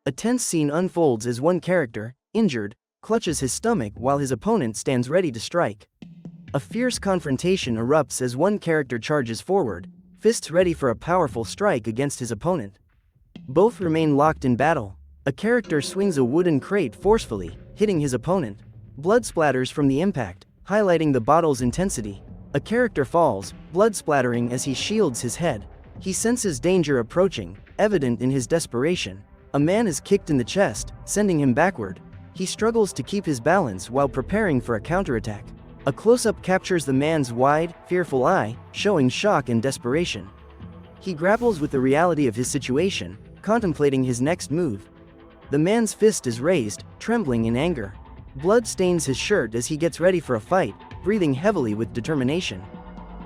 A tense scene unfolds as one character, injured, clutches his stomach while his opponent stands ready to strike. A fierce confrontation erupts as one character charges forward, fists ready for a powerful strike against his opponent. Both remain locked in battle. A character swings a wooden crate forcefully, hitting his opponent. Blood splatters from the impact, highlighting the battle's intensity. A character falls, blood splattering as he shields his head. He senses danger approaching, evident in his desperation. A man is kicked in the chest, sending him backward. He struggles to keep his balance while preparing for a counterattack. A close-up captures the man's wide, fearful eye, showing shock and desperation. He grapples with the reality of his situation, contemplating his next move. The man's fist is raised, trembling in anger. Blood stains his shirt as he gets ready for a fight, breathing heavily with determination.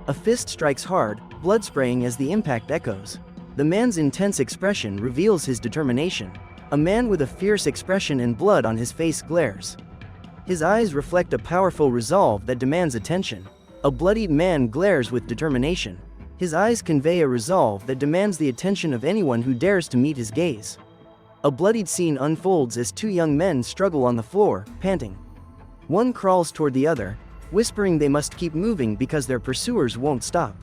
A fist strikes hard, blood spraying as the impact echoes. The man's intense expression reveals his determination. A man with a fierce expression and blood on his face glares. His eyes reflect a powerful resolve that demands attention. A bloodied man glares with determination. His eyes convey a resolve that demands the attention of anyone who dares to meet his gaze. A bloodied scene unfolds as two young men struggle on the floor, panting. One crawls toward the other, whispering they must keep moving because their pursuers won't stop.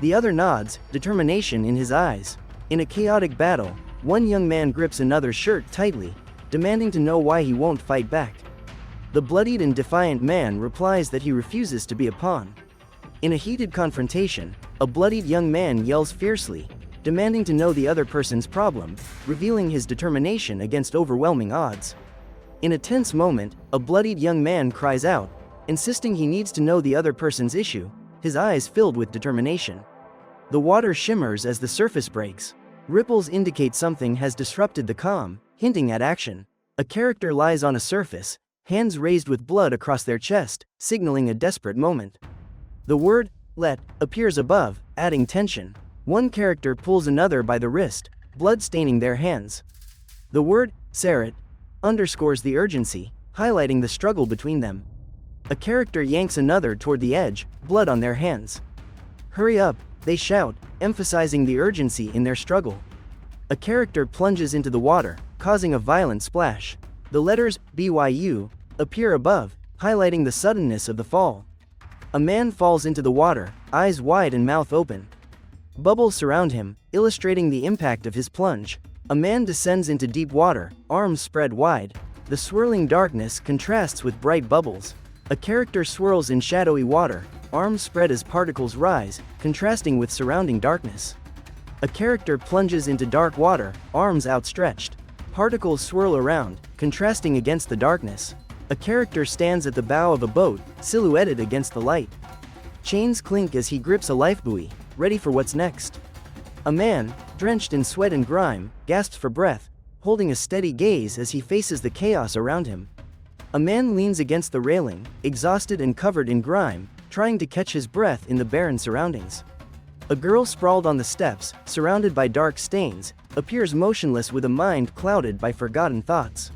The other nods, determination in his eyes. In a chaotic battle, one young man grips another's shirt tightly, demanding to know why he won't fight back. The bloodied and defiant man replies that he refuses to be a pawn. In a heated confrontation, a bloodied young man yells fiercely, demanding to know the other person's problem, revealing his determination against overwhelming odds. In a tense moment, a bloodied young man cries out, insisting he needs to know the other person's issue, his eyes filled with determination. The water shimmers as the surface breaks. Ripples indicate something has disrupted the calm, hinting at action. A character lies on a surface, hands raised with blood across their chest, signaling a desperate moment. The word, "let," appears above, adding tension. One character pulls another by the wrist, blood staining their hands. The word, "sarat," underscores the urgency, highlighting the struggle between them. A character yanks another toward the edge, blood on their hands. "Hurry up," they shout, emphasizing the urgency in their struggle. A character plunges into the water, causing a violent splash. The letters, "BYU," appear above, highlighting the suddenness of the fall. A man falls into the water, eyes wide and mouth open. Bubbles surround him, illustrating the impact of his plunge. A man descends into deep water, arms spread wide. The swirling darkness contrasts with bright bubbles. A character swirls in shadowy water, arms spread as particles rise, contrasting with surrounding darkness. A character plunges into dark water, arms outstretched. Particles swirl around, contrasting against the darkness. A character stands at the bow of a boat, silhouetted against the light. Chains clink as he grips a lifebuoy, ready for what's next. A man, drenched in sweat and grime, gasps for breath, holding a steady gaze as he faces the chaos around him. A man leans against the railing, exhausted and covered in grime, trying to catch his breath in the barren surroundings. A girl sprawled on the steps, surrounded by dark stains, appears motionless with a mind clouded by forgotten thoughts.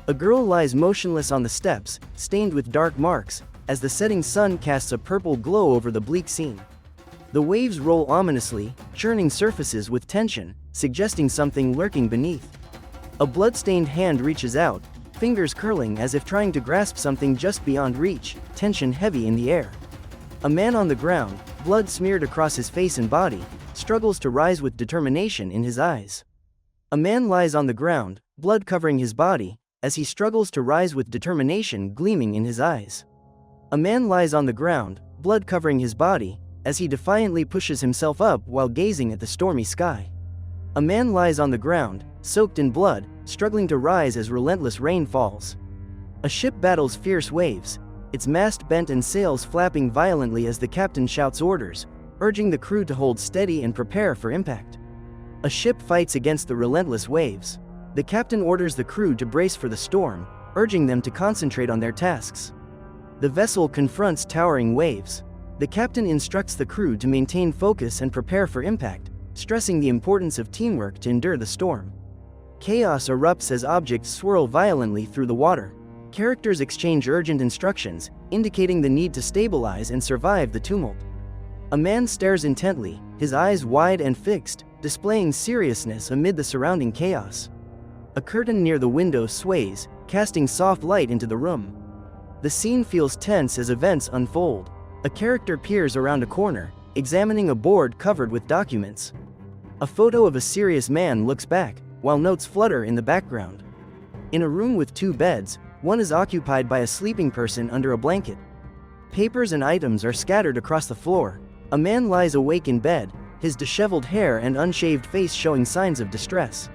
A girl lies motionless on the steps, stained with dark marks, as the setting sun casts a purple glow over the bleak scene. The waves roll ominously, churning surfaces with tension, suggesting something lurking beneath. A blood-stained hand reaches out, fingers curling as if trying to grasp something just beyond reach, tension heavy in the air. A man on the ground, blood smeared across his face and body, struggles to rise with determination in his eyes. A man lies on the ground, blood covering his body, as he struggles to rise with determination gleaming in his eyes. A man lies on the ground, blood covering his body, as he defiantly pushes himself up while gazing at the stormy sky. A man lies on the ground, soaked in blood, struggling to rise as relentless rain falls. A ship battles fierce waves, its mast bent and sails flapping violently as the captain shouts orders, urging the crew to hold steady and prepare for impact. A ship fights against the relentless waves. The captain orders the crew to brace for the storm, urging them to concentrate on their tasks. The vessel confronts towering waves. The captain instructs the crew to maintain focus and prepare for impact, stressing the importance of teamwork to endure the storm. Chaos erupts as objects swirl violently through the water. Characters exchange urgent instructions, indicating the need to stabilize and survive the tumult. A man stares intently, his eyes wide and fixed, displaying seriousness amid the surrounding chaos. A curtain near the window sways, casting soft light into the room. The scene feels tense as events unfold. A character peers around a corner, examining a board covered with documents. A photo of a serious man looks back, while notes flutter in the background. In a room with two beds, one is occupied by a sleeping person under a blanket. Papers and items are scattered across the floor. A man lies awake in bed, his disheveled hair and unshaved face showing signs of distress.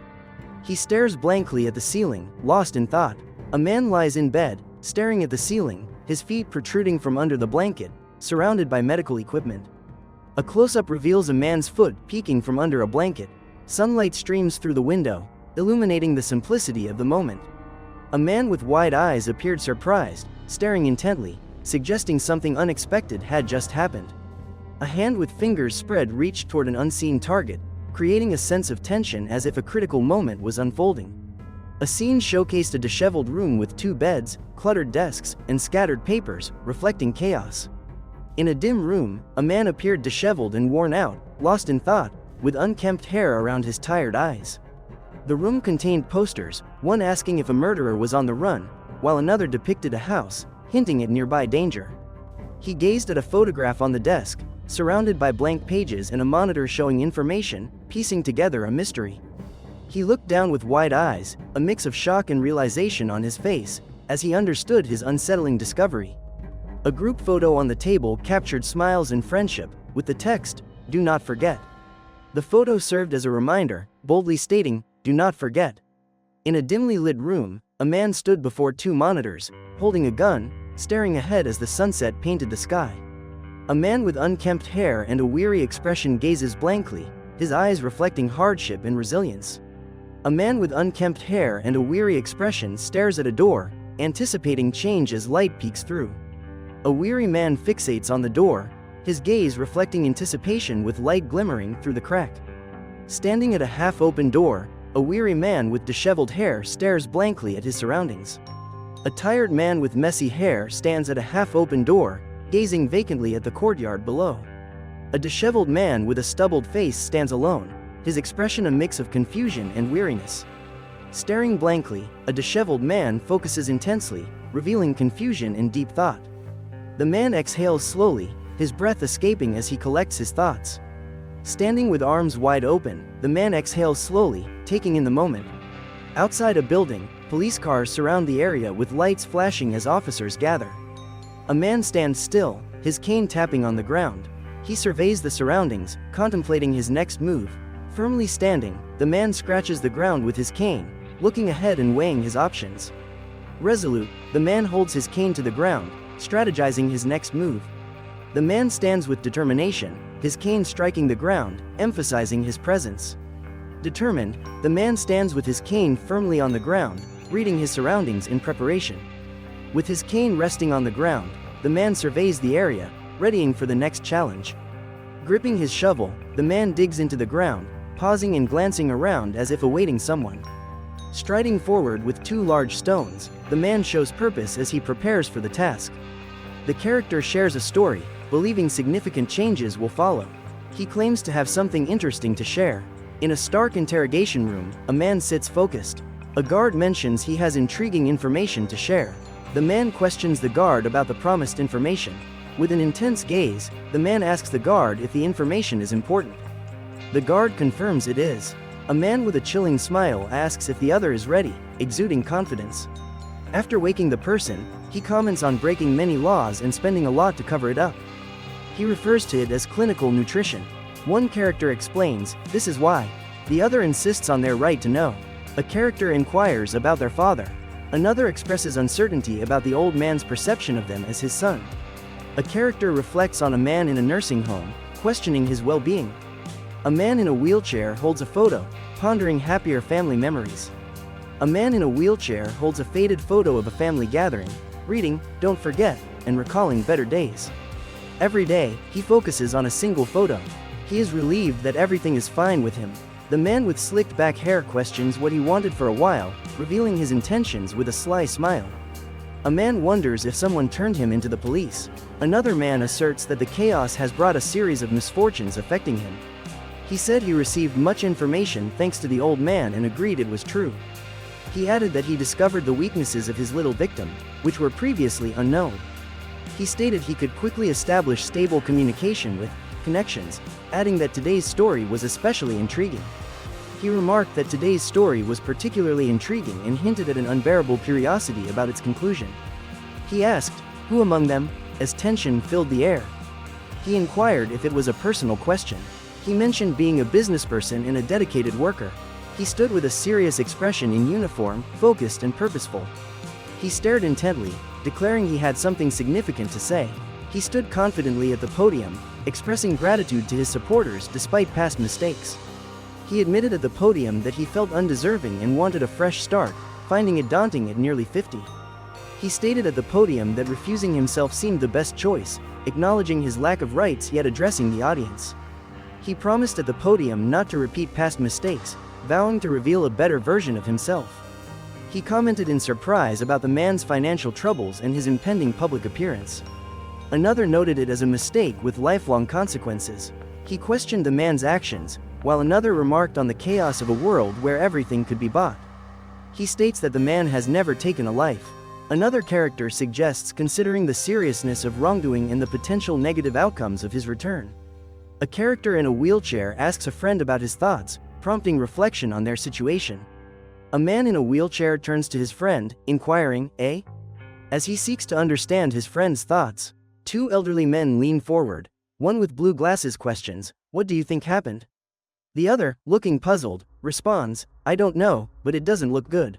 He stares blankly at the ceiling, lost in thought. A man lies in bed, staring at the ceiling, his feet protruding from under the blanket, surrounded by medical equipment. A close-up reveals a man's foot peeking from under a blanket. Sunlight streams through the window, illuminating the simplicity of the moment. A man with wide eyes appeared surprised, staring intently, suggesting something unexpected had just happened. A hand with fingers spread reached toward an unseen target, creating a sense of tension as if a critical moment was unfolding. A scene showcased a disheveled room with two beds, cluttered desks, and scattered papers, reflecting chaos. In a dim room, a man appeared disheveled and worn out, lost in thought, with unkempt hair around his tired eyes. The room contained posters, one asking if a murderer was on the run, while another depicted a house, hinting at nearby danger. He gazed at a photograph on the desk, surrounded by blank pages and a monitor showing information, piecing together a mystery. He looked down with wide eyes, a mix of shock and realization on his face, as he understood his unsettling discovery. A group photo on the table captured smiles and friendship, with the text, "Do not forget." The photo served as a reminder, boldly stating, "Do not forget." In a dimly lit room, a man stood before two monitors, holding a gun, staring ahead as the sunset painted the sky. A man with unkempt hair and a weary expression gazes blankly, his eyes reflecting hardship and resilience. A man with unkempt hair and a weary expression stares at a door, anticipating change as light peeks through. A weary man fixates on the door, his gaze reflecting anticipation with light glimmering through the crack. Standing at a half-open door, a weary man with disheveled hair stares blankly at his surroundings. A tired man with messy hair stands at a half-open door, gazing vacantly at the courtyard below. A disheveled man with a stubbled face stands alone, his expression a mix of confusion and weariness. Staring blankly, a disheveled man focuses intensely, revealing confusion and deep thought. The man exhales slowly, his breath escaping as he collects his thoughts. Standing with arms wide open, the man exhales slowly, taking in the moment. Outside a building, police cars surround the area with lights flashing as officers gather. A man stands still, his cane tapping on the ground. He surveys the surroundings, contemplating his next move. Firmly standing, the man scratches the ground with his cane, looking ahead and weighing his options. Resolute, the man holds his cane to the ground, strategizing his next move. The man stands with determination, his cane striking the ground, emphasizing his presence. Determined, the man stands with his cane firmly on the ground, reading his surroundings in preparation. With his cane resting on the ground, the man surveys the area, readying for the next challenge. Gripping his shovel, the man digs into the ground, pausing and glancing around as if awaiting someone. Striding forward with two large stones, the man shows purpose as he prepares for the task. The character shares a story, believing significant changes will follow. He claims to have something interesting to share. In a stark interrogation room, a man sits focused. A guard mentions he has intriguing information to share. The man questions the guard about the promised information. With an intense gaze, the man asks the guard if the information is important. The guard confirms it is. A man with a chilling smile asks if the other is ready, exuding confidence. After waking the person, he comments on breaking many laws and spending a lot to cover it up. He refers to it as clinical nutrition. One character explains, "This is why." The other insists on their right to know. A character inquires about their father. Another expresses uncertainty about the old man's perception of them as his son. A character reflects on a man in a nursing home, questioning his well-being. A man in a wheelchair holds a photo, pondering happier family memories. A man in a wheelchair holds a faded photo of a family gathering, reading, "Don't forget," and recalling better days. Every day, he focuses on a single photo. He is relieved that everything is fine with him. The man with slicked back hair questions what he wanted for a while, revealing his intentions with a sly smile. A man wonders if someone turned him into the police. Another man asserts that the chaos has brought a series of misfortunes affecting him. He said he received much information thanks to the old man and agreed it was true. He added that he discovered the weaknesses of his little victim, which were previously unknown. He stated he could quickly establish stable communication with connections, adding that today's story was especially intriguing. He remarked that today's story was particularly intriguing and hinted at an unbearable curiosity about its conclusion. He asked, "Who among them?" as tension filled the air. He inquired if it was a personal question. He mentioned being a businessperson and a dedicated worker. He stood with a serious expression in uniform, focused and purposeful. He stared intently, declaring he had something significant to say. He stood confidently at the podium, expressing gratitude to his supporters despite past mistakes. He admitted at the podium that he felt undeserving and wanted a fresh start, finding it daunting at nearly 50. He stated at the podium that refusing himself seemed the best choice, acknowledging his lack of rights yet addressing the audience. He promised at the podium not to repeat past mistakes, vowing to reveal a better version of himself. He commented in surprise about the man's financial troubles and his impending public appearance. Another noted it as a mistake with lifelong consequences. He questioned the man's actions, while another remarked on the chaos of a world where everything could be bought. He states that the man has never taken a life. Another character suggests considering the seriousness of wrongdoing and the potential negative outcomes of his return. A character in a wheelchair asks a friend about his thoughts, prompting reflection on their situation. A man in a wheelchair turns to his friend, inquiring, "Eh?" As he seeks to understand his friend's thoughts. Two elderly men lean forward. One with blue glasses questions, "What do you think happened?" The other, looking puzzled, responds, "I don't know, but it doesn't look good."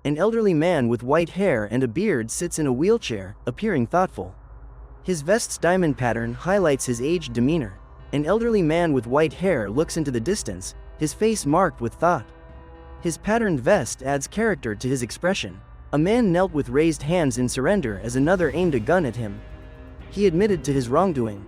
An elderly man with white hair and a beard sits in a wheelchair, appearing thoughtful. His vest's diamond pattern highlights his aged demeanor. An elderly man with white hair looks into the distance, his face marked with thought. His patterned vest adds character to his expression. A man knelt with raised hands in surrender as another aimed a gun at him. He admitted to his wrongdoing.